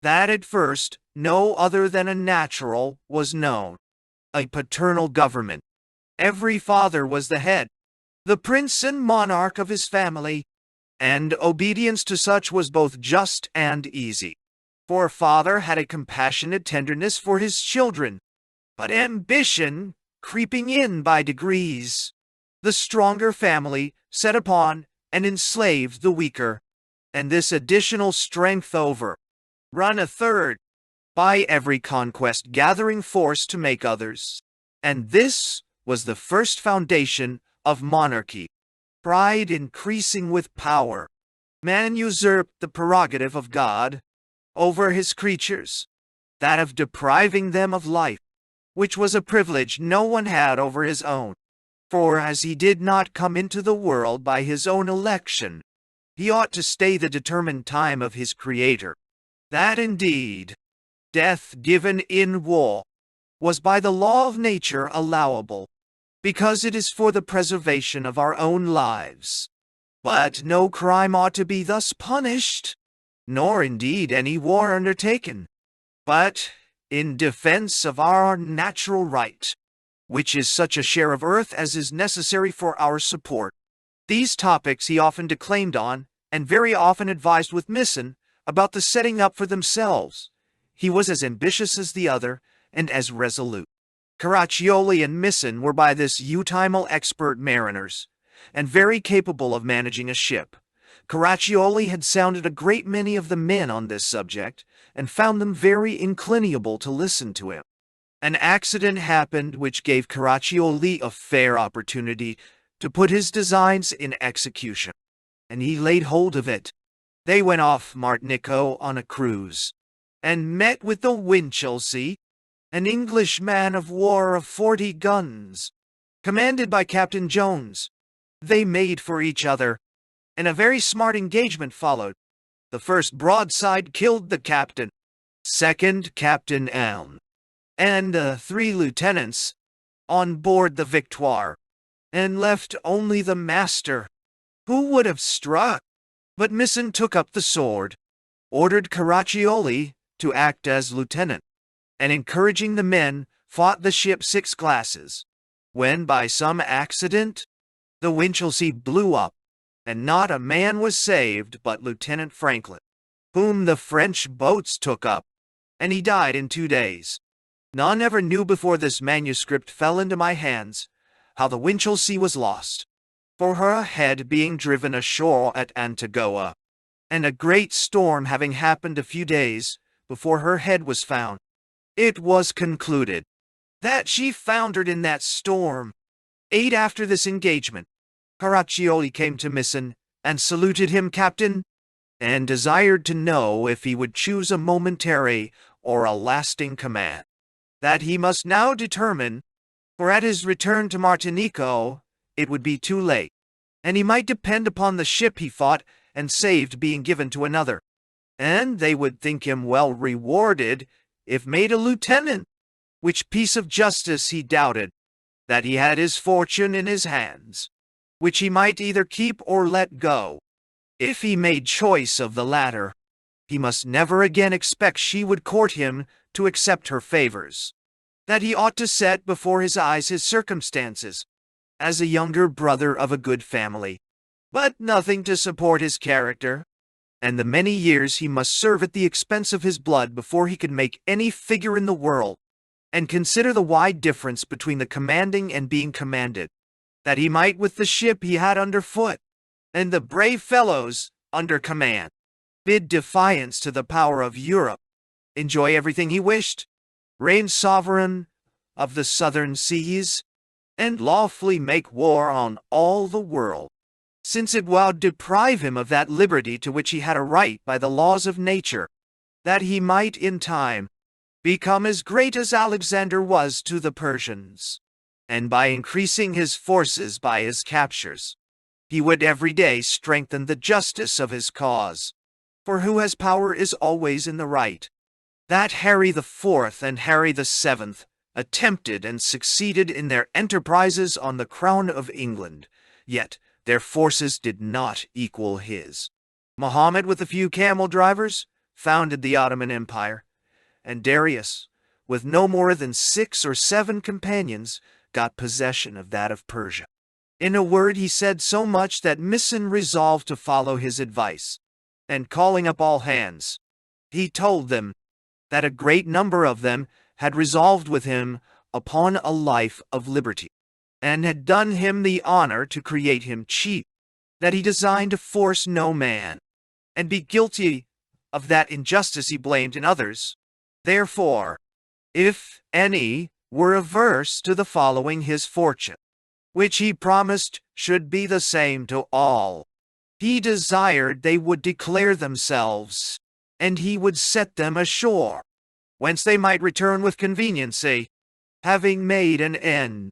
That at first no other than a natural was known, a paternal government. Every father was the head, the prince and monarch of his family, and obedience to such was both just and easy. For a father had a compassionate tenderness for his children, but ambition, creeping in by degrees, the stronger family set upon and enslaved the weaker, and this additional strength over, run a third, by every conquest gathering force to make others. And this was the first foundation of monarchy. Pride increasing with power, man usurped the prerogative of God over his creatures, that of depriving them of life, which was a privilege no one had over his own. For as he did not come into the world by his own election, he ought to stay the determined time of his Creator. That indeed, death given in war, was by the law of nature allowable, because it is for the preservation of our own lives. But no crime ought to be thus punished, nor indeed any war undertaken, but in defense of our natural right, which is such a share of earth as is necessary for our support. These topics he often declaimed on, and very often advised with Misson about the setting up for themselves. He was as ambitious as the other, and as resolute. Caraccioli and Misson were by this time expert mariners, and very capable of managing a ship. Caraccioli had sounded a great many of the men on this subject, and found them very inclinable to listen to him. An accident happened which gave Caraccioli a fair opportunity to put his designs in execution, and he laid hold of it. They went off Martinico on a cruise, and met with the Winchelsea, an English man of war of 40 guns, commanded by Captain Jones. They made for each other, and a very smart engagement followed. The first broadside killed the captain, second Captain Elm, and 3 lieutenants on board the Victoire, and left only the master, who would have struck. But Misson took up the sword, ordered Caraccioli to act as lieutenant, and encouraging the men, fought the ship 6 glasses, when by some accident the Winchelsea blew up, and not a man was saved but Lieutenant Franklin, whom the French boats took up, and he died in 2 days. None ever knew before this manuscript fell into my hands how the Winchelsea was lost, for her head being driven ashore at Antigua, and a great storm having happened a few days before her head was found. It was concluded that she foundered in that storm. 8 after this engagement, Caraccioli came to Misson, and saluted him captain, and desired to know if he would choose a momentary or a lasting command. That he must now determine, for at his return to Martinico it would be too late, and he might depend upon the ship he fought and saved being given to another, and they would think him well rewarded if made a lieutenant, which piece of justice he doubted, that he had his fortune in his hands, which he might either keep or let go. If he made choice of the latter, he must never again expect she would court him to accept her favors, that he ought to set before his eyes his circumstances, as a younger brother of a good family, but nothing to support his character, and the many years he must serve at the expense of his blood before he could make any figure in the world, and consider the wide difference between the commanding and being commanded, that he might with the ship he had under foot, and the brave fellows under command, bid defiance to the power of Europe, enjoy everything he wished, reign sovereign of the southern seas, and lawfully make war on all the world, since it would deprive him of that liberty to which he had a right by the laws of nature, that he might in time become as great as Alexander was to the Persians, and by increasing his forces by his captures, he would every day strengthen the justice of his cause, for who has power is always in the right. That Harry the Fourth and Harry the Seventh attempted and succeeded in their enterprises on the crown of England, yet their forces did not equal his. Mohammed, with a few camel drivers, founded the Ottoman Empire, and Darius, with no more than 6 or 7 companions, got possession of that of Persia. In a word, he said so much that Misson resolved to follow his advice, and calling up all hands, he told them that a great number of them had resolved with him upon a life of liberty, and had done him the honor to create him chief, that he designed to force no man, and be guilty of that injustice he blamed in others. Therefore, if any were averse to the following his fortune, which he promised should be the same to all, he desired they would declare themselves, and he would set them ashore, whence they might return with conveniency. Having made an end,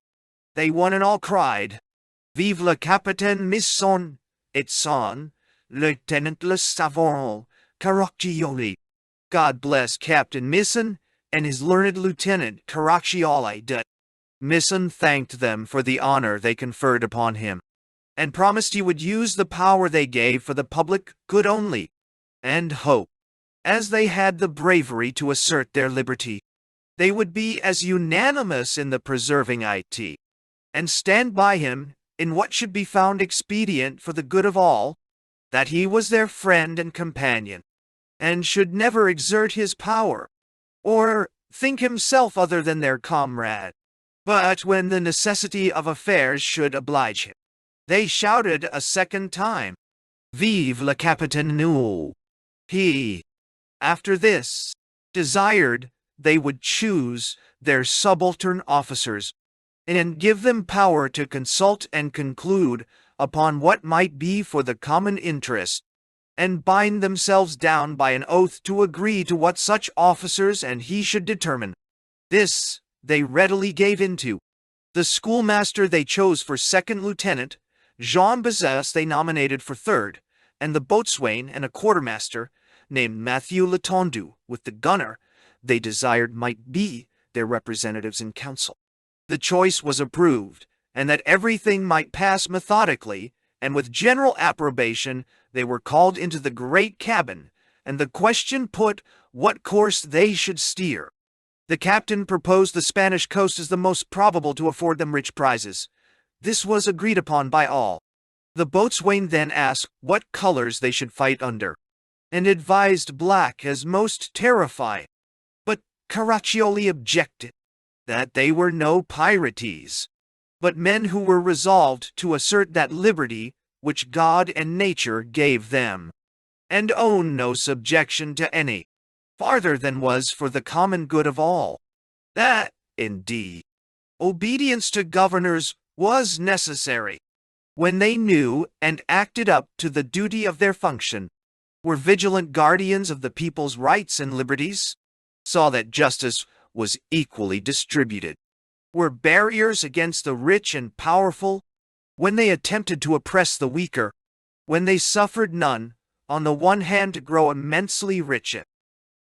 they one and all cried, Vive le Capitaine Misson, et son, Lieutenant le Savant, Caraccioli. God bless Captain Misson and his learned lieutenant Caraccioli. Misson thanked them for the honor they conferred upon him, and promised he would use the power they gave for the public good only, and hoped, as they had the bravery to assert their liberty, they would be as unanimous in the preserving it, and stand by him in what should be found expedient for the good of all, that he was their friend and companion, and should never exert his power, or think himself other than their comrade. But when the necessity of affairs should oblige him, they shouted a second time, Vive le Capitaine Nul. He, after this, desired they would choose their subaltern officers, and give them power to consult and conclude upon what might be for the common interest, and bind themselves down by an oath to agree to what such officers and he should determine. This they readily gave into. The schoolmaster they chose for second lieutenant, Jean Bezos they nominated for third, and the boatswain and a quartermaster, named Matthew Letondu, with the gunner they desired might be their representatives in council. The choice was approved, and that everything might pass methodically, and with general approbation, they were called into the great cabin, and the question put what course they should steer. The captain proposed the Spanish coast as the most probable to afford them rich prizes. This was agreed upon by all. The boatswain then asked what colors they should fight under, and advised black as most terrifying. But Caraccioli objected that they were no pirates, but men who were resolved to assert that liberty which God and nature gave them, and own no subjection to any, farther than was for the common good of all. That, indeed, obedience to governors was necessary, when they knew and acted up to the duty of their function, were vigilant guardians of the people's rights and liberties, saw that justice was equally distributed, were barriers against the rich and powerful, when they attempted to oppress the weaker, when they suffered none, on the one hand to grow immensely rich,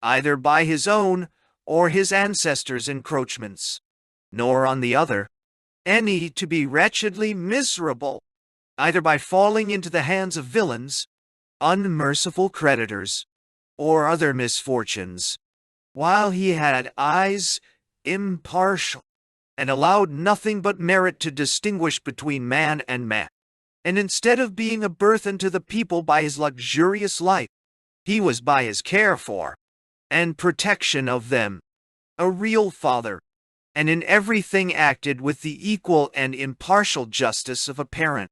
either by his own or his ancestors' encroachments, nor on the other, any to be wretchedly miserable, either by falling into the hands of villains, unmerciful creditors, or other misfortunes, while he had eyes impartial, and allowed nothing but merit to distinguish between man and man. And instead of being a burthen to the people by his luxurious life, he was by his care for and protection of them a real father, and in everything acted with the equal and impartial justice of a parent.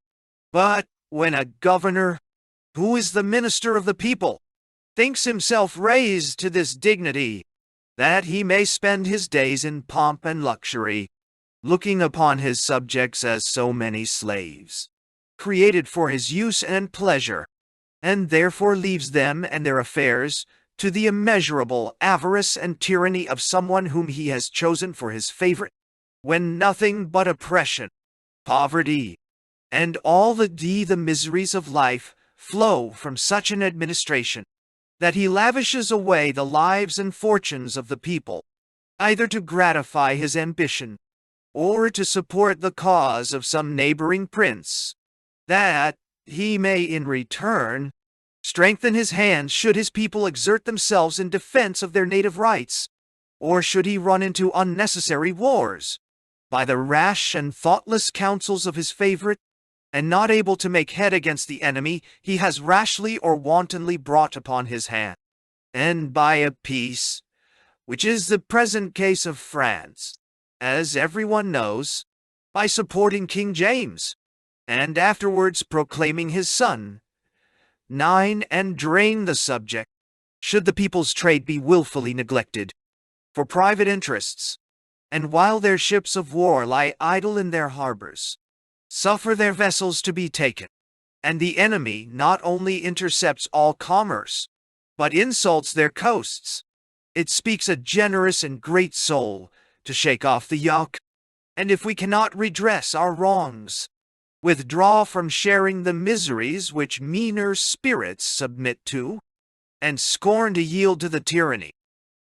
But when a governor, who is the minister of the people, thinks himself raised to this dignity, that he may spend his days in pomp and luxury, looking upon his subjects as so many slaves, created for his use and pleasure, and therefore leaves them and their affairs to the immeasurable avarice and tyranny of someone whom he has chosen for his favorite, when nothing but oppression, poverty, and all the miseries of life flow from such an administration, that he lavishes away the lives and fortunes of the people, either to gratify his ambition, or to support the cause of some neighboring prince, that he may in return strengthen his hands should his people exert themselves in defense of their native rights, or should he run into unnecessary wars, by the rash and thoughtless counsels of his favorite, and not able to make head against the enemy he has rashly or wantonly brought upon his hand, and by a peace, which is the present case of France, as everyone knows, by supporting King James, and afterwards proclaiming his son, 9. And drain the subject, should the people's trade be willfully neglected, for private interests, and while their ships of war lie idle in their harbors, suffer their vessels to be taken, and the enemy not only intercepts all commerce, but insults their coasts. It speaks a generous and great soul to shake off the yoke, and if we cannot redress our wrongs, withdraw from sharing the miseries which meaner spirits submit to, and scorn to yield to the tyranny